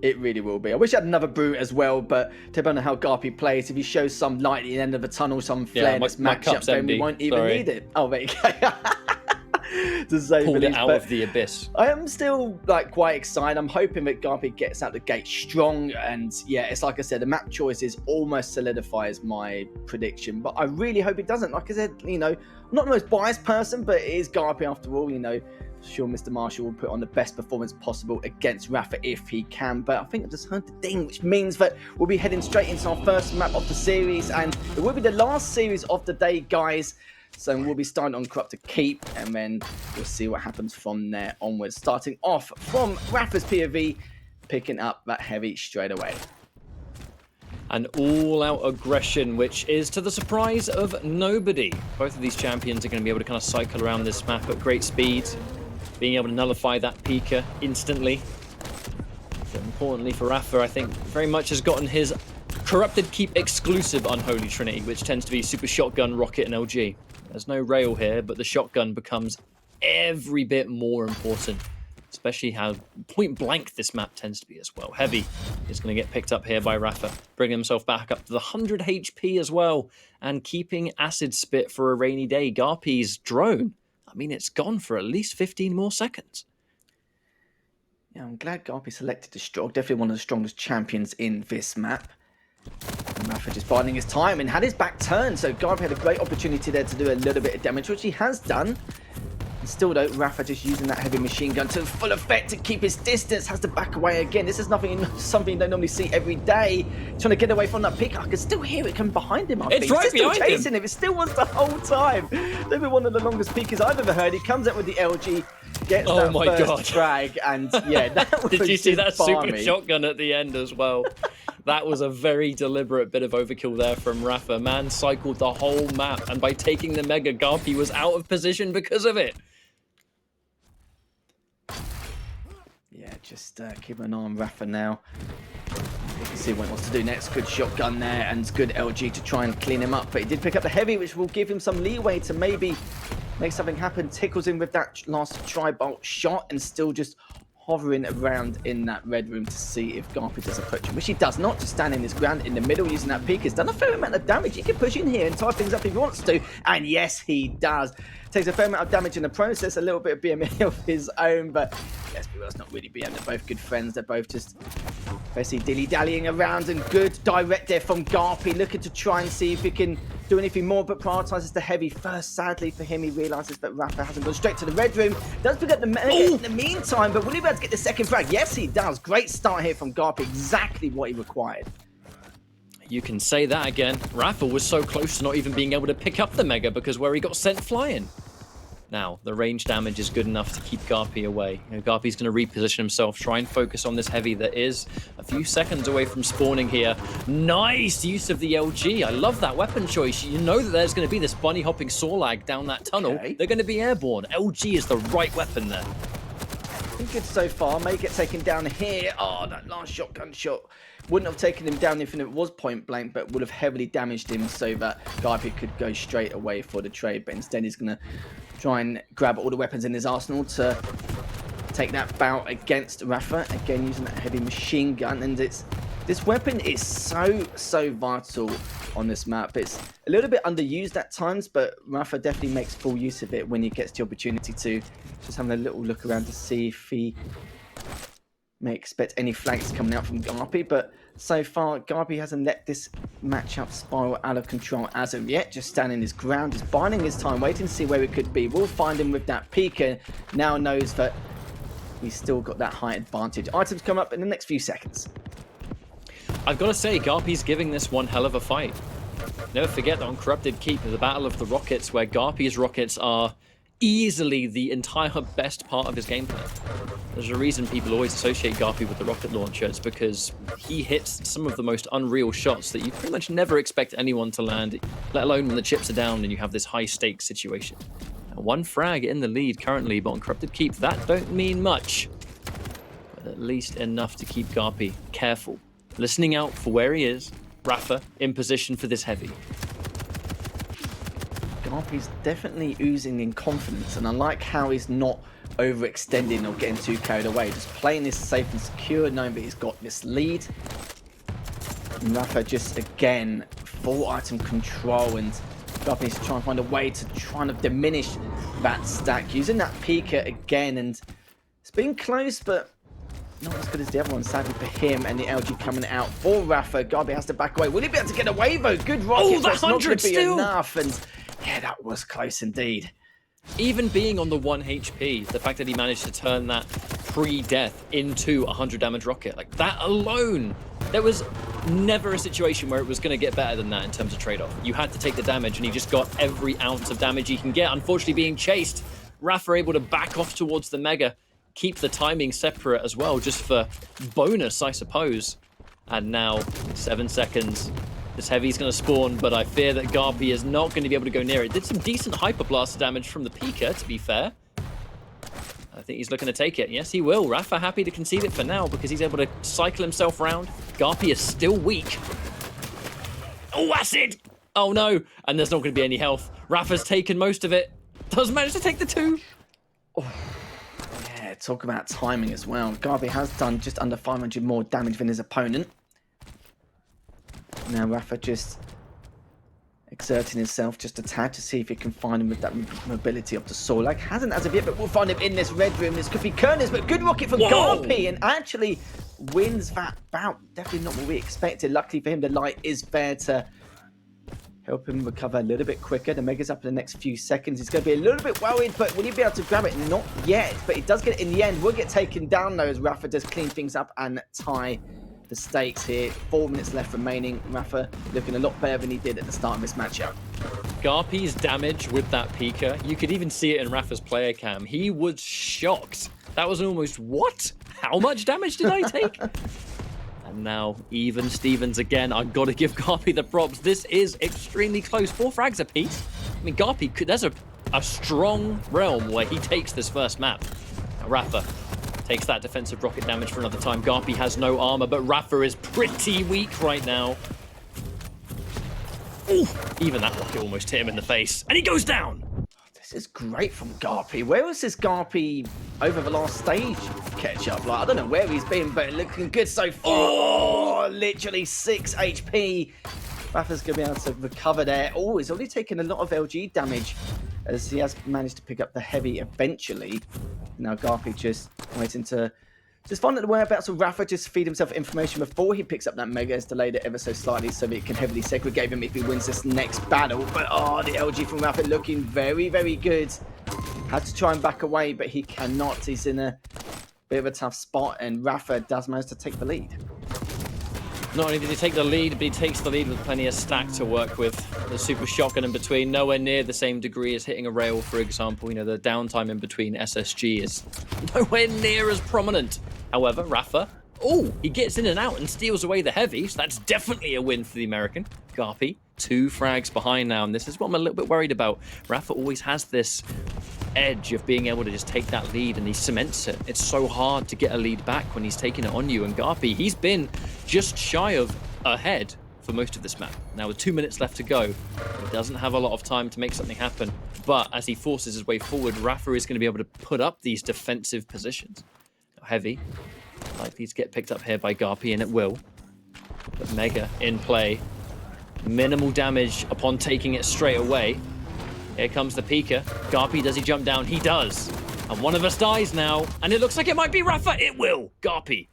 It really will be. I wish I had another brew as well, but depending on how Garpy plays, if he shows some light at the end of the tunnel, some flair in this matchup, then we won't even need it. Oh, there you go. To say Pulled it least, out of the abyss. I am still quite excited. I'm hoping that Garpy gets out the gate strong, and yeah, it's like I said, the map choices almost solidifies my prediction, but I really hope it doesn't. Like I said, you know, I'm not the most biased person, but it is Garpy after all. You know, sure, Mr. Marshall will put on the best performance possible against Rafa if he can, but I think I just heard the ding, which means that we'll be heading straight into our first map of the series, and it will be the last series of the day, guys. So we'll be starting on Corrupted Keep, and then we'll see what happens from there onwards. Starting off from Rafa's POV, picking up that heavy straight away. An all-out aggression, which is to the surprise of nobody. Both of these champions are going to be able to kind of cycle around this map at great speed, being able to nullify that Pika instantly. But importantly for Rafa, I think very much has gotten his Corrupted Keep exclusive Unholy Trinity, which tends to be Super Shotgun, Rocket, and LG. There's no rail here, but the shotgun becomes every bit more important, especially how point blank this map tends to be as well. Heavy is going to get picked up here by Rafa, bringing himself back up to the 100 HP as well, and keeping Acid Spit for a rainy day. Garpy's drone, I mean, it's gone for at least 15 more seconds. Yeah, I'm glad Garpy selected the strong, definitely one of the strongest champions in this map. And Rafa just biding his time and had his back turned, so Garpy had a great opportunity there to do a little bit of damage, which he has done. Still though, Rafa just using that heavy machine gun to full effect to keep his distance, has to back away again. This is something you don't normally see every day. Trying to get away from that pick. I can still hear it coming behind him. It's right still behind chasing him. It still was the whole time. They've been one of the longest peekers I've ever heard. He comes out with the LG, gets that first frag, and yeah, that was Did you see that balmy. super shotgun at the end as well? That was a very deliberate bit of overkill there from Rafa. Man cycled the whole map, and by taking the Mega, Garpy was out of position because of it. Yeah, just keep an eye on Rafa now. You can see what he wants to do next. Good shotgun there, and good LG to try and clean him up. But he did pick up the heavy, which will give him some leeway to maybe make something happen. Tickles him with that last tri-bolt shot, and still just hovering around in that red room to see if Garpy does approach him, which he does not. Just standing his ground in the middle using that peek. Has done a fair amount of damage. He can push in here and tie things up if he wants to, and yes, he does. Takes a fair amount of damage in the process, a little bit of BMA of his own, but let's be honest, not really BM. They're both good friends. They're both just basically dilly-dallying around, and good direct there from Garpy, looking to try and see if he can do anything more, but prioritises the heavy first. Sadly for him, he realises that Rafa hasn't gone straight to the red room. Does pick up the Mega in the meantime, but will he be able to get the second frag? Yes, he does. Great start here from Garpy, exactly what he required. You can say that again. Rafa was so close to not even being able to pick up the Mega because where he got sent flying. Now, the range damage is good enough to keep Garpy away. You know, Garpy's going to reposition himself, try and focus on this heavy that is a few seconds away from spawning here. Nice use of the LG. I love that weapon choice. You know that there's going to be this bunny hopping Sorlag down that tunnel. Okay. They're going to be airborne. LG is the right weapon there. Been good so far. May get taken down here. Oh, that last shotgun shot wouldn't have taken him down if it was point blank, but would have heavily damaged him so that Garpy could go straight away for the trade. But instead, he's going to try and grab all the weapons in his arsenal to take that bout against Rafa. Again, using that heavy machine gun. And this weapon is so vital on this map. It's a little bit underused at times, but Rafa definitely makes full use of it when he gets the opportunity to. Just having a little look around to see if he may expect any flanks coming out from Garpy, but so far Garpy hasn't let this matchup spiral out of control as of yet. Just standing his ground, just biding his time, waiting to see where it could be. We'll find him with that peek, and now knows that he's still got that height advantage. Items come up in the next few seconds. I've got to say, Garpy's giving this one hell of a fight. Never forget that on Corrupted Keep, the Battle of the Rockets, where Garpy's rockets are easily the entire best part of his gameplay. There's a reason people always associate Garpy with the rocket launcher. It's because he hits some of the most unreal shots that you pretty much never expect anyone to land, let alone when the chips are down and you have this high-stakes situation. Now, one frag in the lead currently, but on Corrupted Keep, that don't mean much. But at least enough to keep Garpy careful, listening out for where he is. Rafa in position for this heavy. Garpy's definitely oozing in confidence, and I like how he's not overextending or getting too carried away. Just playing this safe and secure, knowing that he's got this lead. And Rafa just, again, full item control, and Garpy needs to try and find a way to try and diminish that stack. Using that Pika again, and it's been close, but not as good as the other one, sadly for him, and the LG coming out for Rafa. Garpy has to back away. Will he be able to get away, though? Good rocket, Oh, but it's not going 100 to be still. enough, and yeah, that was close indeed. Even being on the 1 HP, the fact that he managed to turn that pre-death into a 100 damage rocket, like that alone, there was never a situation where it was going to get better than that in terms of trade-off. You had to take the damage, and he just got every ounce of damage he can get. Unfortunately, being chased, Rafa able to back off towards the Mega, keep the timing separate as well, just for bonus, I suppose. And now, 7 seconds. This heavy's going to spawn, but I fear that Garpy is not going to be able to go near it. Did some decent Hyper Blast damage from the Pika, to be fair. I think he's looking to take it. Yes, he will. Rafa happy to concede it for now because he's able to cycle himself around. Garpy is still weak. Oh, acid! Oh, no. And there's not going to be any health. Rafa's taken most of it. Does manage to take the 2. Oh, yeah, talk about timing as well. Garpy has done just under 500 more damage than his opponent. Now Rafa just exerting himself just a tad to see if he can find him with that mobility up to Sorlag. Hasn't as of yet, but we'll find him in this red room. This could be Kernes, but good rocket from Garpy, and actually wins that bout. Definitely not what we expected. Luckily for him, the light is there to help him recover a little bit quicker. The Mega's up in the next few seconds. He's going to be a little bit worried, but will he be able to grab it? Not yet, but he does get it in the end. Will get taken down, though, as Rafa does clean things up and tie the stakes here. 4 minutes left remaining. Rafa looking a lot better than he did at the start of this matchup. Garpy's damage with that Pika, you could even see it in Rafa's player cam. He was shocked. That was almost, what? How much damage did I take? And now, even Stevens again. I've got to give Garpy the props. This is extremely close. 4 frags apiece. I mean, Garpy, there's a strong realm where he takes this first map. Now, Rafa takes that defensive rocket damage for another time. Garpy has no armor, but Rafa is pretty weak right now. Ooh, even that rocket almost hit him in the face. And he goes down. This is great from Garpy. Where was this Garpy over the last stage catch-up? Like, I don't know where he's been, but looking good so far. Oh, literally 6 HP. Rafa's going to be able to recover there. Oh, he's already taken a lot of LG damage as he has managed to pick up the heavy eventually. Now Garpy just waiting to just find out the whereabouts of Rafa, just feed himself information before he picks up that Mega. Has delayed it ever so slightly so that it can heavily segregate him if he wins this next battle. But oh, the LG from Rafa looking very, very good. Had to try and back away, but he cannot. He's in a bit of a tough spot, and Rafa does manage to take the lead. Not only did he take the lead, but he takes the lead with plenty of stack to work with. The super shotgun in between, nowhere near the same degree as hitting a rail, for example. You know, the downtime in between SSG is nowhere near as prominent. However, Rafa, oh, he gets in and out and steals away the heavy, so that's definitely a win for the American. Garpy, 2 frags behind now, and this is what I'm a little bit worried about. Rafa always has this edge of being able to just take that lead, and he cements it. It's so hard to get a lead back when he's taking it on you, and Garpy, he's been just shy of ahead for most of this map. Now with 2 minutes left to go, he doesn't have a lot of time to make something happen, but as he forces his way forward, Rafa is going to be able to put up these defensive positions. Heavy, likely to get picked up here by Garpy, and it will. But Mega in play. Minimal damage upon taking it straight away. Here comes the Pika. Garpy, does he jump down? He does. And one of us dies now, and it looks like it might be Rafa. It will. Garpy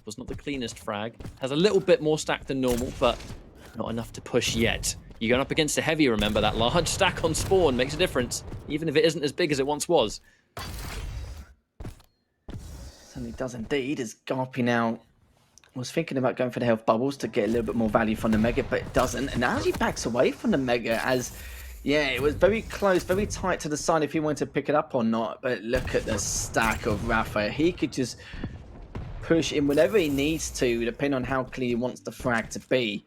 was not the cleanest frag. Has a little bit more stack than normal, but not enough to push yet. You're going up against a heavy, remember. That large stack on spawn makes a difference, even if it isn't as big as it once was. Certainly does indeed, as Garpy now was thinking about going for the health bubbles to get a little bit more value from the Mega, but it doesn't. And now he backs away from the Mega as, yeah, it was very close, very tight to decide if he wanted to pick it up or not. But look at the stack of Rafa. He could just push in whenever he needs to, depending on how clear he wants the frag to be.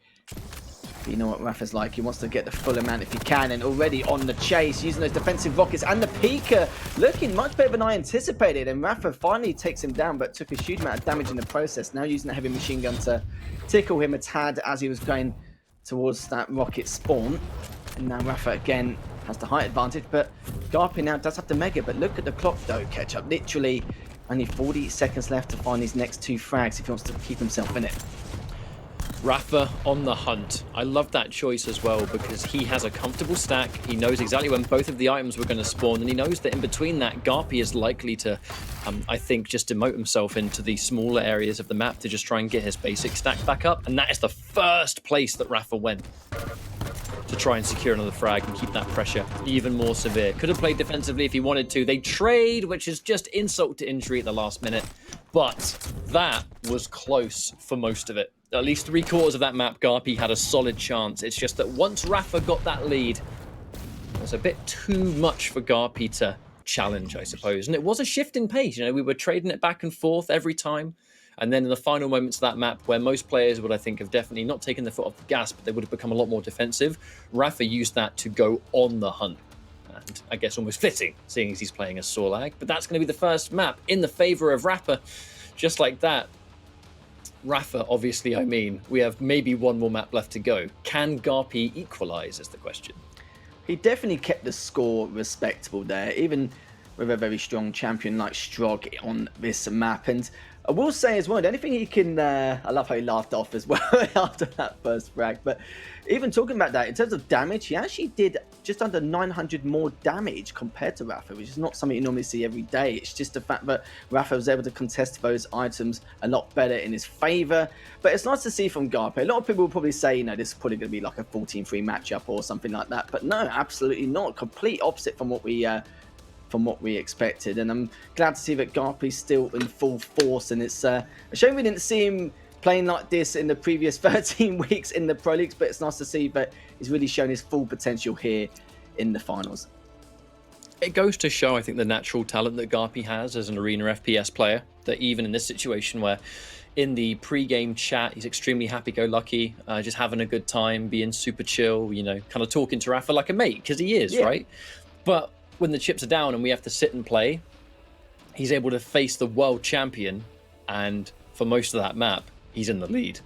But you know what Rafa's like, he wants to get the full amount if he can, and already on the chase, using those defensive rockets, and the Pika looking much better than I anticipated, and Rafa finally takes him down, but took a huge amount of damage in the process. Now using the heavy machine gun to tickle him a tad as he was going towards that rocket spawn. And now Rafa again has the height advantage, but Garpy now does have the Mega, but look at the clock though, Ketchup. Literally only 40 seconds left to find these next 2 frags if he wants to keep himself in it. Rafa on the hunt. I love that choice as well because he has a comfortable stack. He knows exactly when both of the items were going to spawn, and he knows that in between that, Garpy is likely to, I think, just demote himself into the smaller areas of the map to just try and get his basic stack back up. And that is the first place that Rafa went to try and secure another frag and keep that pressure even more severe. Could have played defensively if he wanted to. They trade, which is just insult to injury at the last minute. But that was close for most of it. At least 3/4 of that map, Garpy had a solid chance. It's just that once Rafa got that lead, it was a bit too much for Garpy to challenge, I suppose. And it was a shift in pace. You know, we were trading it back and forth every time. And then in the final moments of that map, where most players would, I think, have definitely not taken the foot off the gas, but they would have become a lot more defensive, Rafa used that to go on the hunt. And I guess almost fitting, seeing as he's playing as Sorlag. But that's going to be the first map in the favor of Rafa. Just like that. Rafa, obviously, I mean, we have maybe one more map left to go. Can Garpy equalize is the question. He definitely kept the score respectable there, even with a very strong champion like Strog on this map. And I will say as well, the only thing he can, I love how he laughed off as well after that first frag, but even talking about that, in terms of damage, he actually did just under 900 more damage compared to Rafa, which is not something you normally see every day. It's just the fact that Rafa was able to contest those items a lot better in his favor. But it's nice to see from Garpe. A lot of people will probably say, you know, this is probably going to be like a 14-3 matchup or something like that. But no, absolutely not. Complete opposite from what we expected. And I'm glad to see that Garpe's still in full force. And it's a shame we didn't see him playing like this in the previous 13 weeks in the Pro Leagues, but it's nice to see that he's really shown his full potential here in the finals. It goes to show, I think, the natural talent that Garpe has as an arena FPS player, that even in this situation where in the pre-game chat, he's extremely happy-go-lucky, just having a good time, being super chill, you know, kind of talking to Rafa like a mate, because he is, right? But when the chips are down and we have to sit and play, he's able to face the world champion, and for most of that map, he's in the lead.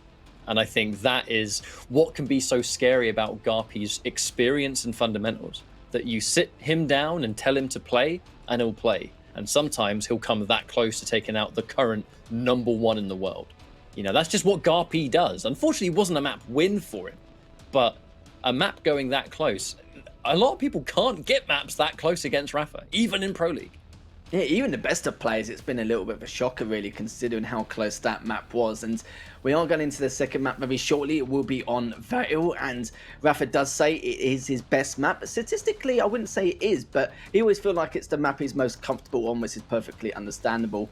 And I think that is what can be so scary about Garpe's experience and fundamentals, that you sit him down and tell him to play, and he'll play. And sometimes he'll come that close to taking out the current #1 in the world. You know, that's just what Garpe does. Unfortunately, it wasn't a map win for him, but a map going that close, a lot of people can't get maps that close against Rafa, even in Pro League. Yeah, even the best of players, it's been a little bit of a shocker, really, considering how close that map was. And we are going into the second map very shortly. It will be on Vale, and Rafa does say it is his best map. But statistically, I wouldn't say it is, but he always feels like it's the map he's most comfortable on, which is perfectly understandable.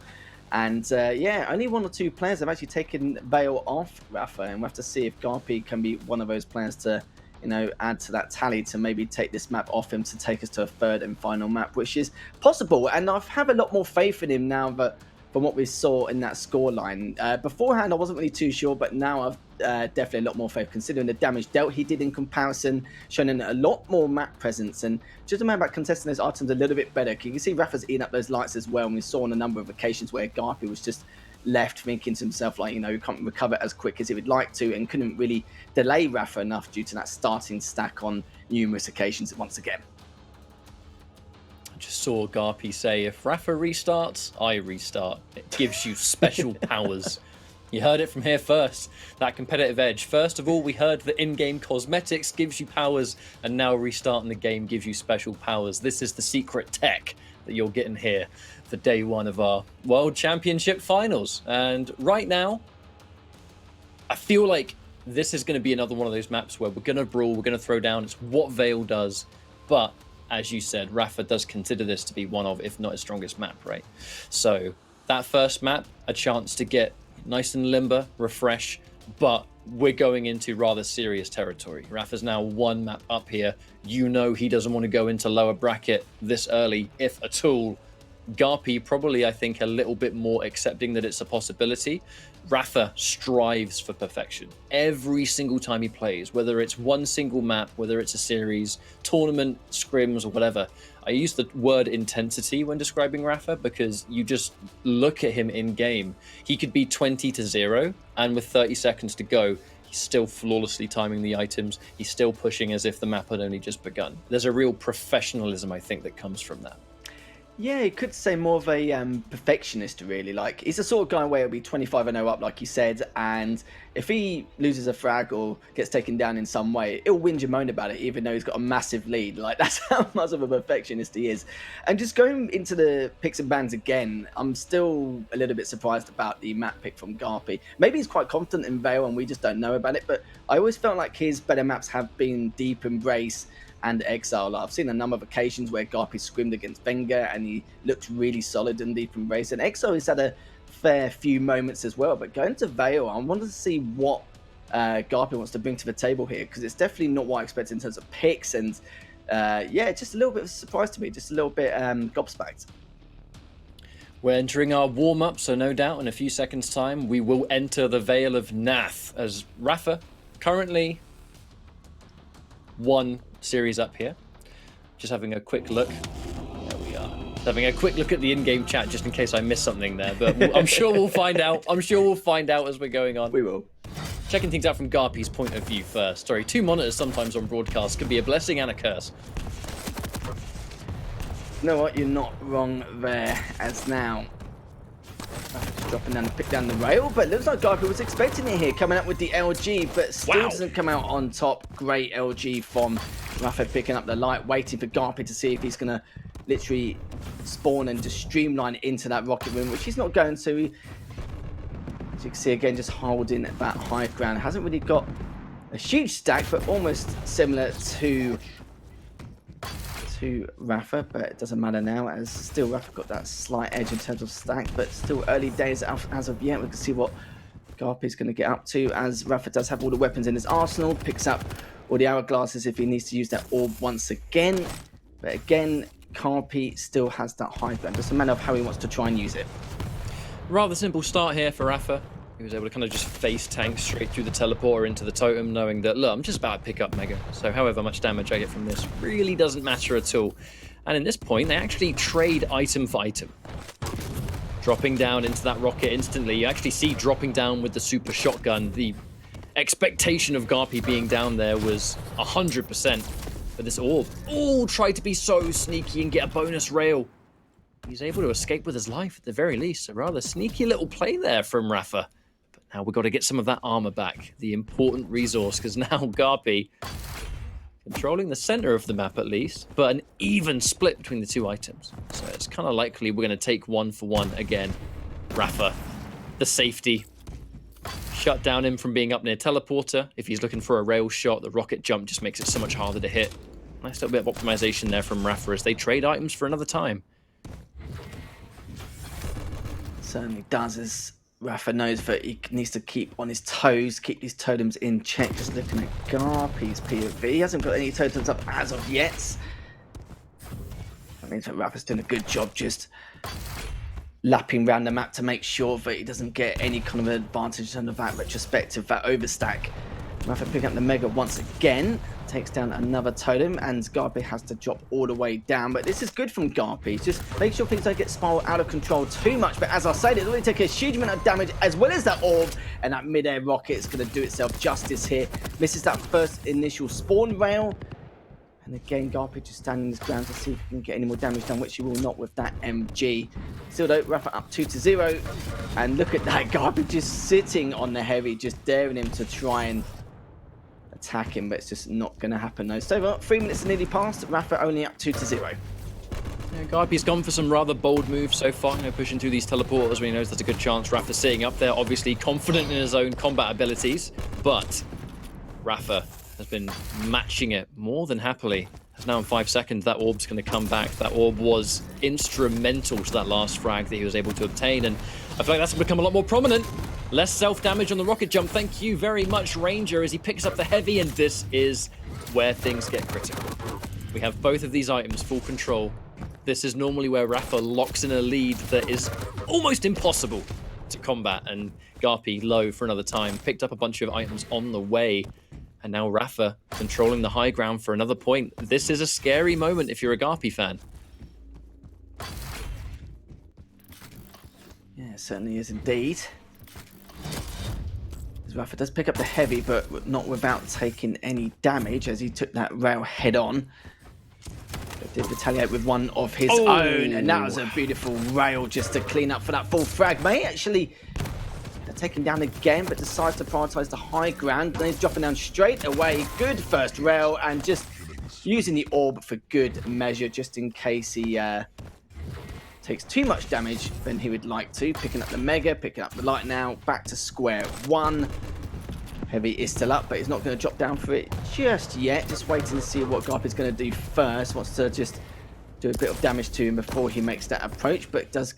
And yeah, only 1 or 2 players have actually taken Vale off Rafa, and we'll have to see if Garpe can be one of those players to, you know, add to that tally to maybe take this map off him to take us to a third and final map, which is possible. And I have a lot more faith in him now that from what we saw in that scoreline. Beforehand, I wasn't really too sure, but now I've definitely a lot more faith, considering the damage dealt he did in comparison, showing a lot more map presence. And just a matter about contesting those items a little bit better. You can see Rafa's eating up those lights as well, and we saw on a number of occasions where Garpe was just left thinking to himself, like, you know, he can't recover as quick as he would like to, and couldn't really delay Rafa enough due to that starting stack on numerous occasions once again. I just saw Garpe say, if Rafa restarts, I restart. It gives you special powers. You heard it from here first, that competitive edge. First of all, we heard the in-game cosmetics gives you powers, and now restarting the game gives you special powers. This is the secret tech that you're getting here for day 1 of our World Championship finals. And right now, I feel like this is going to be another one of those maps where we're going to brawl, we're going to throw down. It's what Vale does. But as you said, Rafa does consider this to be one of, if not his strongest map, right? So that first map, a chance to get nice and limber, refresh, but we're going into rather serious territory. Rafa's now 1 map up here. You know he doesn't want to go into lower bracket this early, if at all. Garpe probably, I think, a little bit more accepting that it's a possibility. Rafa strives for perfection every single time he plays, whether it's one single map, whether it's a series, tournament, scrims, or whatever. I use the word intensity when describing Rafa because you just look at him in game. He could be 20-0, and with 30 seconds to go, he's still flawlessly timing the items. He's still pushing as if the map had only just begun. There's a real professionalism, I think, that comes from that. Yeah, you could say more of a perfectionist, really. Like, he's the sort of guy where he'll be 25-0 up, like you said, and if he loses a frag or gets taken down in some way, he'll whinge and moan about it, even though he's got a massive lead. Like, that's how much of a perfectionist he is. And just going into the picks and bans again, I'm still a little bit surprised about the map pick from Garpe. Maybe he's quite confident in Vale and we just don't know about it, but I always felt like his better maps have been Deep Embrace and Exile. I've seen a number of occasions where Garpe scrimmed against Wenger and he looked really solid in Deep Embrace, and Exile has had a fair few moments as well. But going to Vale, I wanted to see what Garpe wants to bring to the table here, because it's definitely not what I expected in terms of picks, and yeah, just a little bit of a surprise to me, just a little bit gobsmacked. We're entering our warm-up, so no doubt in a few seconds' time we will enter the Vale of Nath, as Rafa currently 1 series up here. Just having a quick look. There we are. Having a quick look at the in-game chat just in case I missed something there, but I'm sure we'll find out. I'm sure we'll find out as we're going on. We will. Checking things out from Garpe's point of view first. Sorry, 2 monitors sometimes on broadcast can be a blessing and a curse. You know what? You're not wrong there, as now just dropping down, pick down the rail, but it looks like Garpe was expecting it here, coming up with the LG, but still doesn't come out on top. Great LG from Rafa picking up the light, waiting for Garpy to see if he's going to literally spawn and just streamline into that rocket room, which he's not going to. As you can see again, just holding that high ground. Hasn't really got a huge stack, but almost similar to Rafa, but it doesn't matter now, as still Rafa got that slight edge in terms of stack, but still early days as of yet. We can see what Garpy's going to get up to, as Rafa does have all the weapons in his arsenal, picks up all the hourglasses if he needs to use that orb once again. But again, Garpy still has that high ground. Just a matter of how he wants to try and use it. Rather simple start here for Rafa. He was able to kind of just face tank straight through the teleporter into the totem, knowing that, look, I'm just about to pick up Mega, so however much damage I get from this really doesn't matter at all. And in this point, they actually trade item for item. Dropping down into that rocket instantly, you actually see dropping down with the super shotgun. The expectation of Garpy being down there was 100%. But this orb all tried to be so sneaky and get a bonus rail. He's able to escape with his life at the very least. A rather sneaky little play there from Rafa. But now we've got to get some of that armor back. The important resource, because now Garpy controlling the center of the map at least, but an even split between the two items. So it's kind of likely we're going to take 1-for-1 again. Rafa, the safety. Shut down him from being up near teleporter. If he's looking for a rail shot, the rocket jump just makes it so much harder to hit. Nice little bit of optimization there from Rafa as they trade items for another time. Certainly does, as Rafa knows that he needs to keep on his toes, keep these totems in check. Just looking at Garpy's POV, he hasn't got any totems up as of yet. That means that Rafa's doing a good job just lapping around the map to make sure that he doesn't get any kind of advantage on that retrospective, that overstack. Rafa picking up the Mega once again, takes down another totem, and Garpy has to drop all the way down. But this is good from Garpy. Just make sure things don't get spiraled out of control too much. But as I said, it's already taking a huge amount of damage, as well as that orb, and that mid-air rocket is going to do itself justice here. Misses that first initial spawn rail. And again, Garpy just standing his ground to see if he can get any more damage done, which he will not with that MG. Still though, Rafa up 2-0. And look at that, Garpy just sitting on the heavy, just daring him to try and attack him, but it's just not going to happen though. So 3 minutes nearly passed, Rafa only up 2-0. Yeah, Garpy's gone for some rather bold moves so far, pushing through these teleporters when he knows there's a good chance Rafa's sitting up there, obviously confident in his own combat abilities, but Rafa has been matching it more than happily. As now in 5 seconds, that orb's going to come back. That orb was instrumental to that last frag that he was able to obtain, and I feel like that's become a lot more prominent. Less self-damage on the rocket jump. Thank you very much, Ranger, as he picks up the heavy, and this is where things get critical. We have both of these items full control. This is normally where Rafa locks in a lead that is almost impossible to combat, and Garpy low for another time. Picked up a bunch of items on the way, and now Rafa controlling the high ground for another point. This is a scary moment if you're a Garpy fan. Yeah, it certainly is indeed. Rafa does pick up the heavy, but not without taking any damage, as he took that rail head on. But did retaliate with one of his own, and that was a beautiful rail just to clean up for that full frag. May actually taken down again, but decides to prioritize the high ground. Then he's dropping down straight away. Good first rail, and just using the orb for good measure, just in case he takes too much damage than he would like to. Picking up the Mega, picking up the light now, back to square one. Heavy is still up, but he's not going to drop down for it just yet. Just waiting to see what Garpy's going to do first. Wants to just do a bit of damage to him before he makes that approach, but does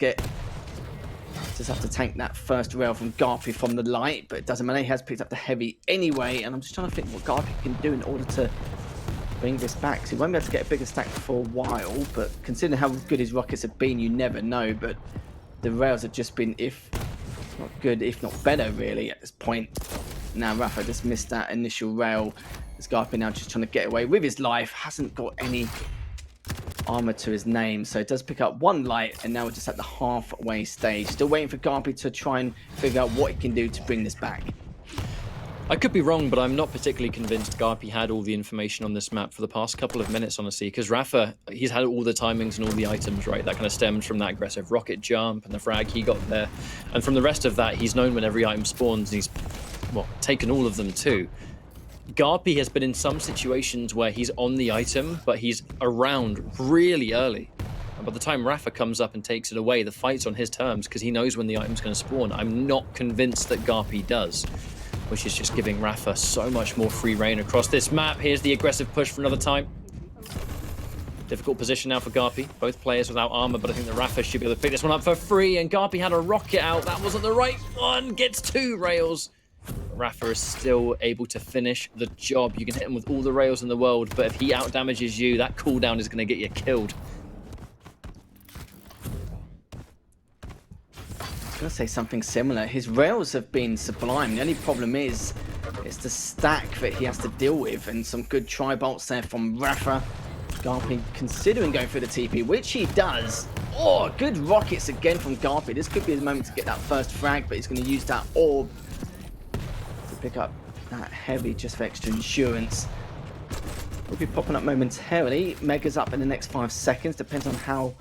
have to tank that first rail from Garpy from the light, but it doesn't matter. He has picked up the heavy anyway, and I'm just trying to think what Garpy can do in order to bring this back. So he won't be able to get a bigger stack for a while, but considering how good his rockets have been, you never know. But the rails have just been, if not good, if not better, really, at this point. Now Rafa just missed that initial rail. This Garpy now just trying to get away with his life. Hasn't got any armor to his name, so it does pick up one light, and now we're just at the halfway stage. Still waiting for Garpy to try and figure out what he can do to bring this back. I could be wrong, but I'm not particularly convinced Garpy had all the information on this map for the past couple of minutes, honestly, because Rafa, he's had all the timings and all the items, right? That kind of stems from that aggressive rocket jump and the frag he got there. And from the rest of that, he's known when every item spawns, and he's, well, taken all of them too. Garpy has been in some situations where he's on the item, but he's around really early. And by the time Rafa comes up and takes it away, the fight's on his terms because he knows when the item's going to spawn. I'm not convinced that Garpy does, which is just giving Rafa so much more free reign across this map. Here's the aggressive push for another time. Difficult position now for Garpy. Both players without armor, but I think that Rafa should be able to pick this one up for free. And Garpy had a rocket out. That wasn't the right one. Gets 2 rails. Rafa is still able to finish the job. You can hit him with all the rails in the world, but if he out-damages you, that cooldown is going to get you killed. I was going to say something similar. His rails have been sublime. The only problem is it's the stack that he has to deal with, and some good tri-bolts there from Rafa. Garpy considering going for the TP, which he does. Oh, good rockets again from Garpy. This could be the moment to get that first frag, but he's going to use that orb to pick up that heavy just for extra insurance. Will be popping up momentarily. Mega's up in the next 5 seconds. Depends on how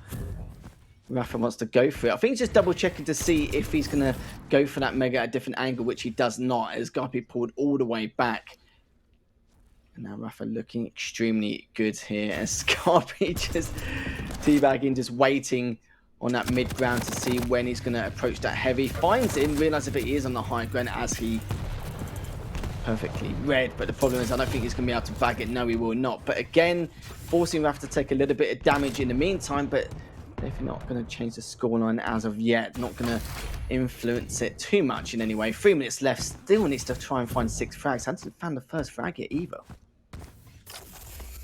Rafa wants to go for it. I think he's just double checking to see if he's going to go for that Mega at a different angle, which he does not, as Garpy pulled all the way back. And now Rafa looking extremely good here as Garpy just teabagging, just waiting on that mid ground to see when he's going to approach that heavy. Finds him, realizes that he is on the high ground as he perfectly read. But the problem is I don't think he's going to be able to bag it. No, he will not. But again, forcing Rafa to take a little bit of damage in the meantime, but definitely not going to change the scoreline as of yet. Not going to influence it too much in any way. 3 minutes left. Still needs to try and find 6 frags. Hasn't found the first frag yet either.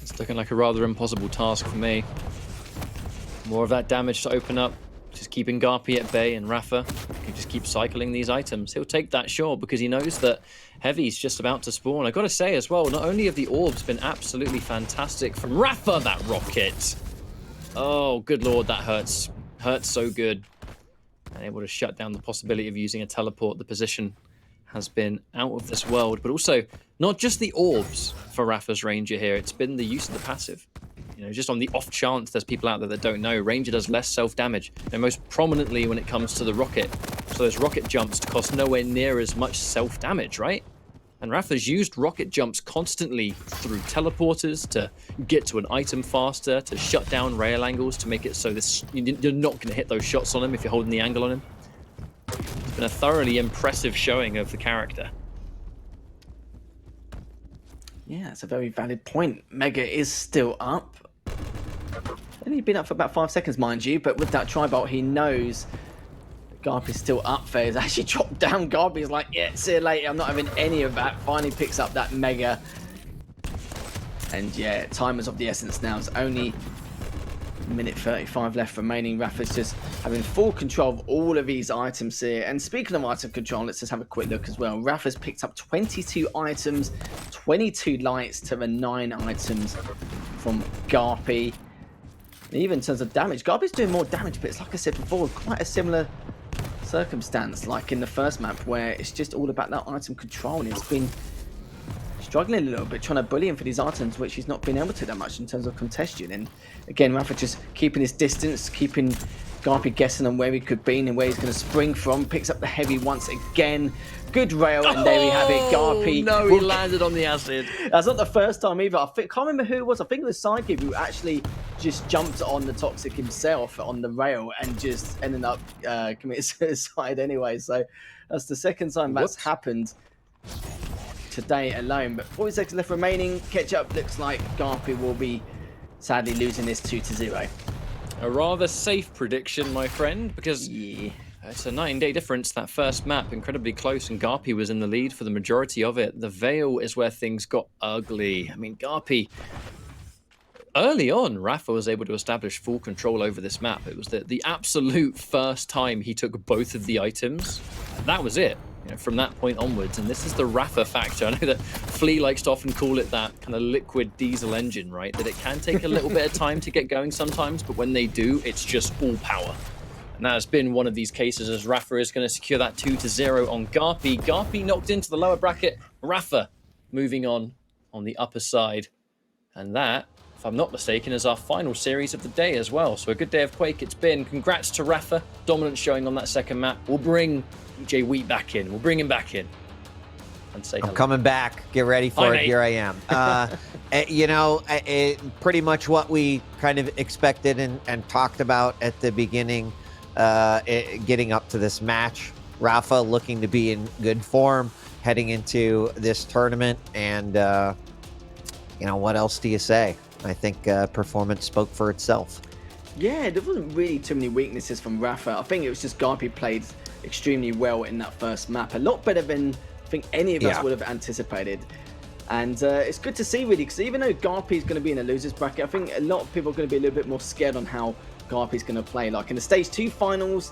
It's looking like a rather impossible task for me. More of that damage to open up. Just keeping Garpy at bay, and Rafa can just keep cycling these items. He'll take that sure because he knows that Heavy's just about to spawn. I got to say as well, not only have the orbs been absolutely fantastic from Rafa, that rocket. Oh, good lord, that hurts. Hurts so good. And able to shut down the possibility of using a teleport. The position has been out of this world, but also not just the orbs for Rafa's Ranger here. It's been the use of the passive. You know, just on the off chance there's people out there that don't know, Ranger does less self-damage, and most prominently when it comes to the rocket. So those rocket jumps cost nowhere near as much self-damage, right? And Rafa's used rocket jumps constantly through teleporters to get to an item faster, to shut down rail angles, to make it so you're not going to hit those shots on him if you're holding the angle on him. It's been a thoroughly impressive showing of the character. Yeah, it's a very valid point. Mega is still up. Only been up for about 5 seconds, mind you, but with that tri-bolt, he knows Garpy's still up there. He's actually dropped down. Garpy's like, yeah, see you later. I'm not having any of that. Finally picks up that Mega. And yeah, time is of the essence now. It's only a minute 35 left remaining. Rafa's just having full control of all of these items here. And speaking of item control, let's just have a quick look as well. Rafa's picked up 22 items, 22 lights to the 9 items from Garpy. And even in terms of damage, Garpy's doing more damage, but it's like I said before, quite a similar circumstance like in the first map where it's just all about that item control, and it's been struggling a little bit trying to bully him for these items, which he's not been able to that much in terms of congestion. And again, Rafa just keeping his distance, keeping Garpy guessing on where he could be and where he's going to spring from. Picks up the heavy once again. Good rail, and there we have it. Garpy. No, he landed on the acid. That's not the first time either. can't remember who it was. I think it was Sidekick who actually just jumped on the Toxic himself on the rail and just ended up committing suicide anyway. So that's the second time that's happened today alone. But 40 seconds left remaining. Catch up. Looks like Garpy will be sadly losing this 2-0. A rather safe prediction, my friend, because it's a 9-day difference. That first map, incredibly close, and Garpy was in the lead for the majority of it. The Veil is where things got ugly. I mean, Garpy, early on, Rafa was able to establish full control over this map. It was the absolute first time he took both of the items. That was it. You know, from that point onwards, and this is the Rafa factor. I know that Flea likes to often call it that kind of liquid diesel engine, right? That it can take a little bit of time to get going sometimes, but when they do, it's just all power. And that has been one of these cases as Rafa is going to secure that 2-0 on Garpy. Garpy knocked into the lower bracket. Rafa moving on the upper side. And that, if I'm not mistaken, is our final series of the day as well. So a good day of Quake it's been. Congrats to Rafa. Dominant showing on that second map. We'll bring EJ Wheat back in. We'll bring him back in. and say I'm hello. coming back. Get ready for Hi, it. mate. Here I am. You know, pretty much what we kind of expected and talked about at the beginning, getting up to this match. Rafa looking to be in good form heading into this tournament. And, you know, what else do you say? I think performance spoke for itself. Yeah, there wasn't really too many weaknesses from Rafa. I think it was just Garpy played extremely well in that first map. A lot better than I think any of us would have anticipated. And it's good to see, really, because even though Garpy is going to be in a loser's bracket, I think a lot of people are going to be a little bit more scared on how Garpy is going to play. Like in the Stage 2 finals,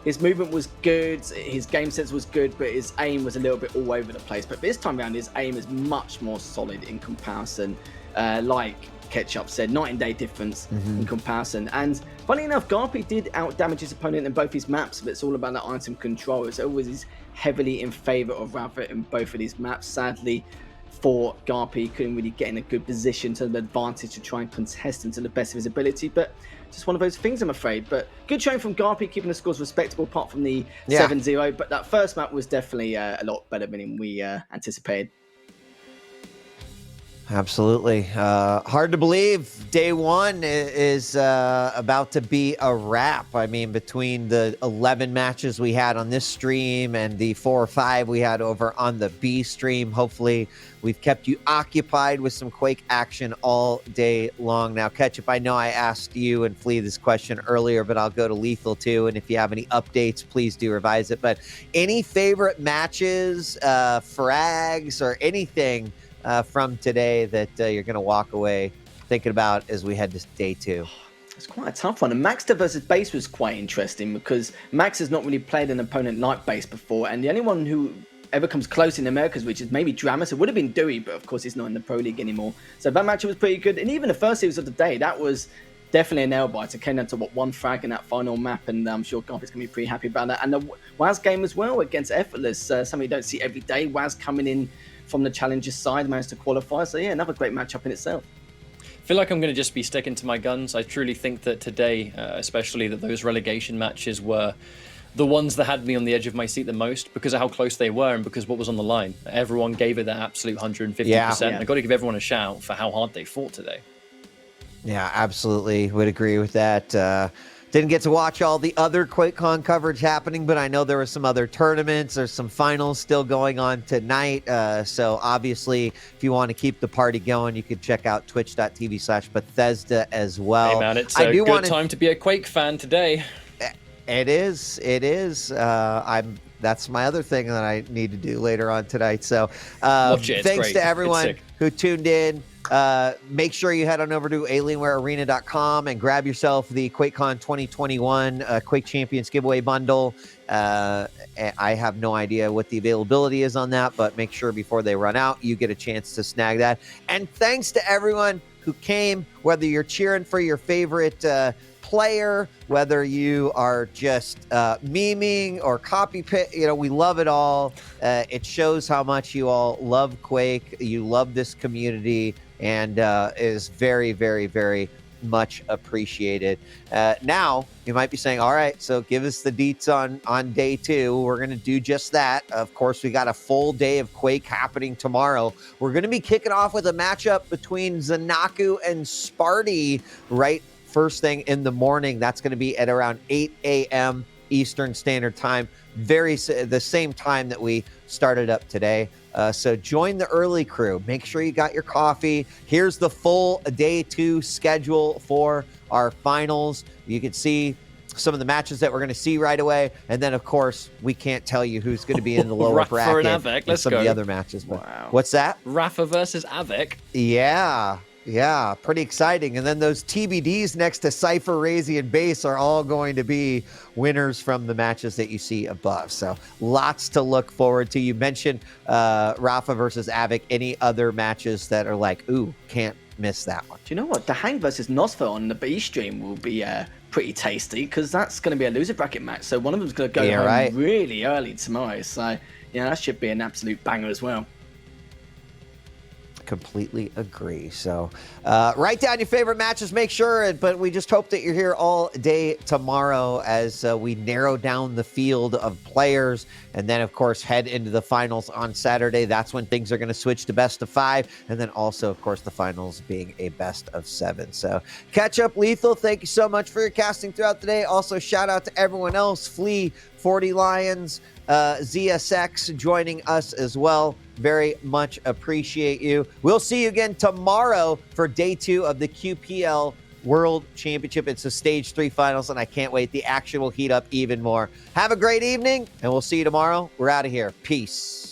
his movement was good, his game sense was good, but his aim was a little bit all over the place. But this time around, his aim is much more solid in comparison. Like Ketchup said, night and day difference in comparison. And funny enough, Garpy did outdamage his opponent in both his maps, but it's all about that item control. It's always heavily in favor of Rafa in both of these maps. Sadly for Garpy, couldn't really get in a good position to the advantage to try and contest him to the best of his ability, but just one of those things, I'm afraid. But good showing from Garpy, keeping the scores respectable apart from the 7-0, but that first map was definitely a lot better than we anticipated. Absolutely. Hard to believe day one is about to be a wrap. I mean, between the 11 matches we had on this stream and the 4 or 5 we had over on the B stream, hopefully we've kept you occupied with some Quake action all day long. Now, Ketchup, I know I asked you and Flea this question earlier, but I'll go to Lethal too. And if you have any updates, please do revise it. But any favorite matches, frags, or anything from today that you're going to walk away thinking about as we head to day 2? It's quite a tough one. And Maxter versus Base was quite interesting because Max has not really played an opponent like Base before, and the only one who ever comes close in the Americas, which is maybe Dramus. It would have been Dewey, but of course he's not in the Pro League anymore. So that match was pretty good. And even the first series of the day, that was definitely a nail biter. It came down to one frag in that final map, and I'm sure Garpy's going to be pretty happy about that. And the Waz game as well against Effortless, something you don't see every day. Waz coming in from the challenger's side, managed to qualify. So yeah, another great matchup in itself. I feel like I'm going to just be sticking to my guns. I truly think that today, especially that those relegation matches were the ones that had me on the edge of my seat the most because of how close they were and because what was on the line. Everyone gave it that absolute 150%. Yeah. I got to give everyone a shout for how hard they fought today. Yeah, absolutely. Would agree with that. Didn't get to watch all the other QuakeCon coverage happening, but I know there were some other tournaments. There's some finals still going on tonight. So obviously, if you want to keep the party going, you can check out twitch.tv/Bethesda as well. Hey man, it's a good time to be a Quake fan today. It is. It is. That's my other thing that I need to do later on tonight. So thanks to everyone who tuned in. Make sure you head on over to alienwarearena.com and grab yourself the QuakeCon 2021 Quake Champions giveaway bundle. I have no idea what the availability is on that, but make sure before they run out, you get a chance to snag that. And thanks to everyone who came, whether you're cheering for your favorite player, whether you are just memeing or copy pit, we love it all. It shows how much you all love Quake, you love this community, and is very, very, very much appreciated. Now, you might be saying, all right, so give us the deets on day 2. We're going to do just that. Of course, we got a full day of Quake happening tomorrow. We're going to be kicking off with a matchup between Zanaku and Sparty right first thing in the morning. That's going to be at around 8 a.m. Eastern Standard Time, the same time that we started up today. So join the early crew. Make sure you got your coffee. Here's the full day 2 schedule for our finals. You can see some of the matches that we're going to see right away. And then, of course, we can't tell you who's going to be in the lower bracket and Avec. and some of the other matches. Wow. What's that? Rafa versus Avec. Yeah, pretty exciting. And then those TBDs next to Cypher, Razy, and Base are all going to be winners from the matches that you see above. So lots to look forward to. You mentioned Rafa versus Avec. Any other matches that are like, ooh, can't miss that one? Do you know what? The Hang versus Nosfer on the B stream will be pretty tasty because that's going to be a loser bracket match. So one of them's going to go home really early tomorrow. So yeah, that should be an absolute banger as well. completely agree. So write down your favorite matches, make sure, but we just hope that you're here all day tomorrow as we narrow down the field of players, and then of course head into the finals on Saturday. That's when things are going to switch to best of 5, and then also of course the finals being a best of 7. So catch up, Lethal. Thank you so much for your casting throughout the day. Also shout out to everyone else, Flea, 40 Lions, ZSX joining us as well. Very much appreciate you. We'll see you again tomorrow for day 2 of the QPL World Championship. It's the Stage 3 finals, and I can't wait. The action will heat up even more. Have a great evening, and we'll see you tomorrow. We're out of here. Peace.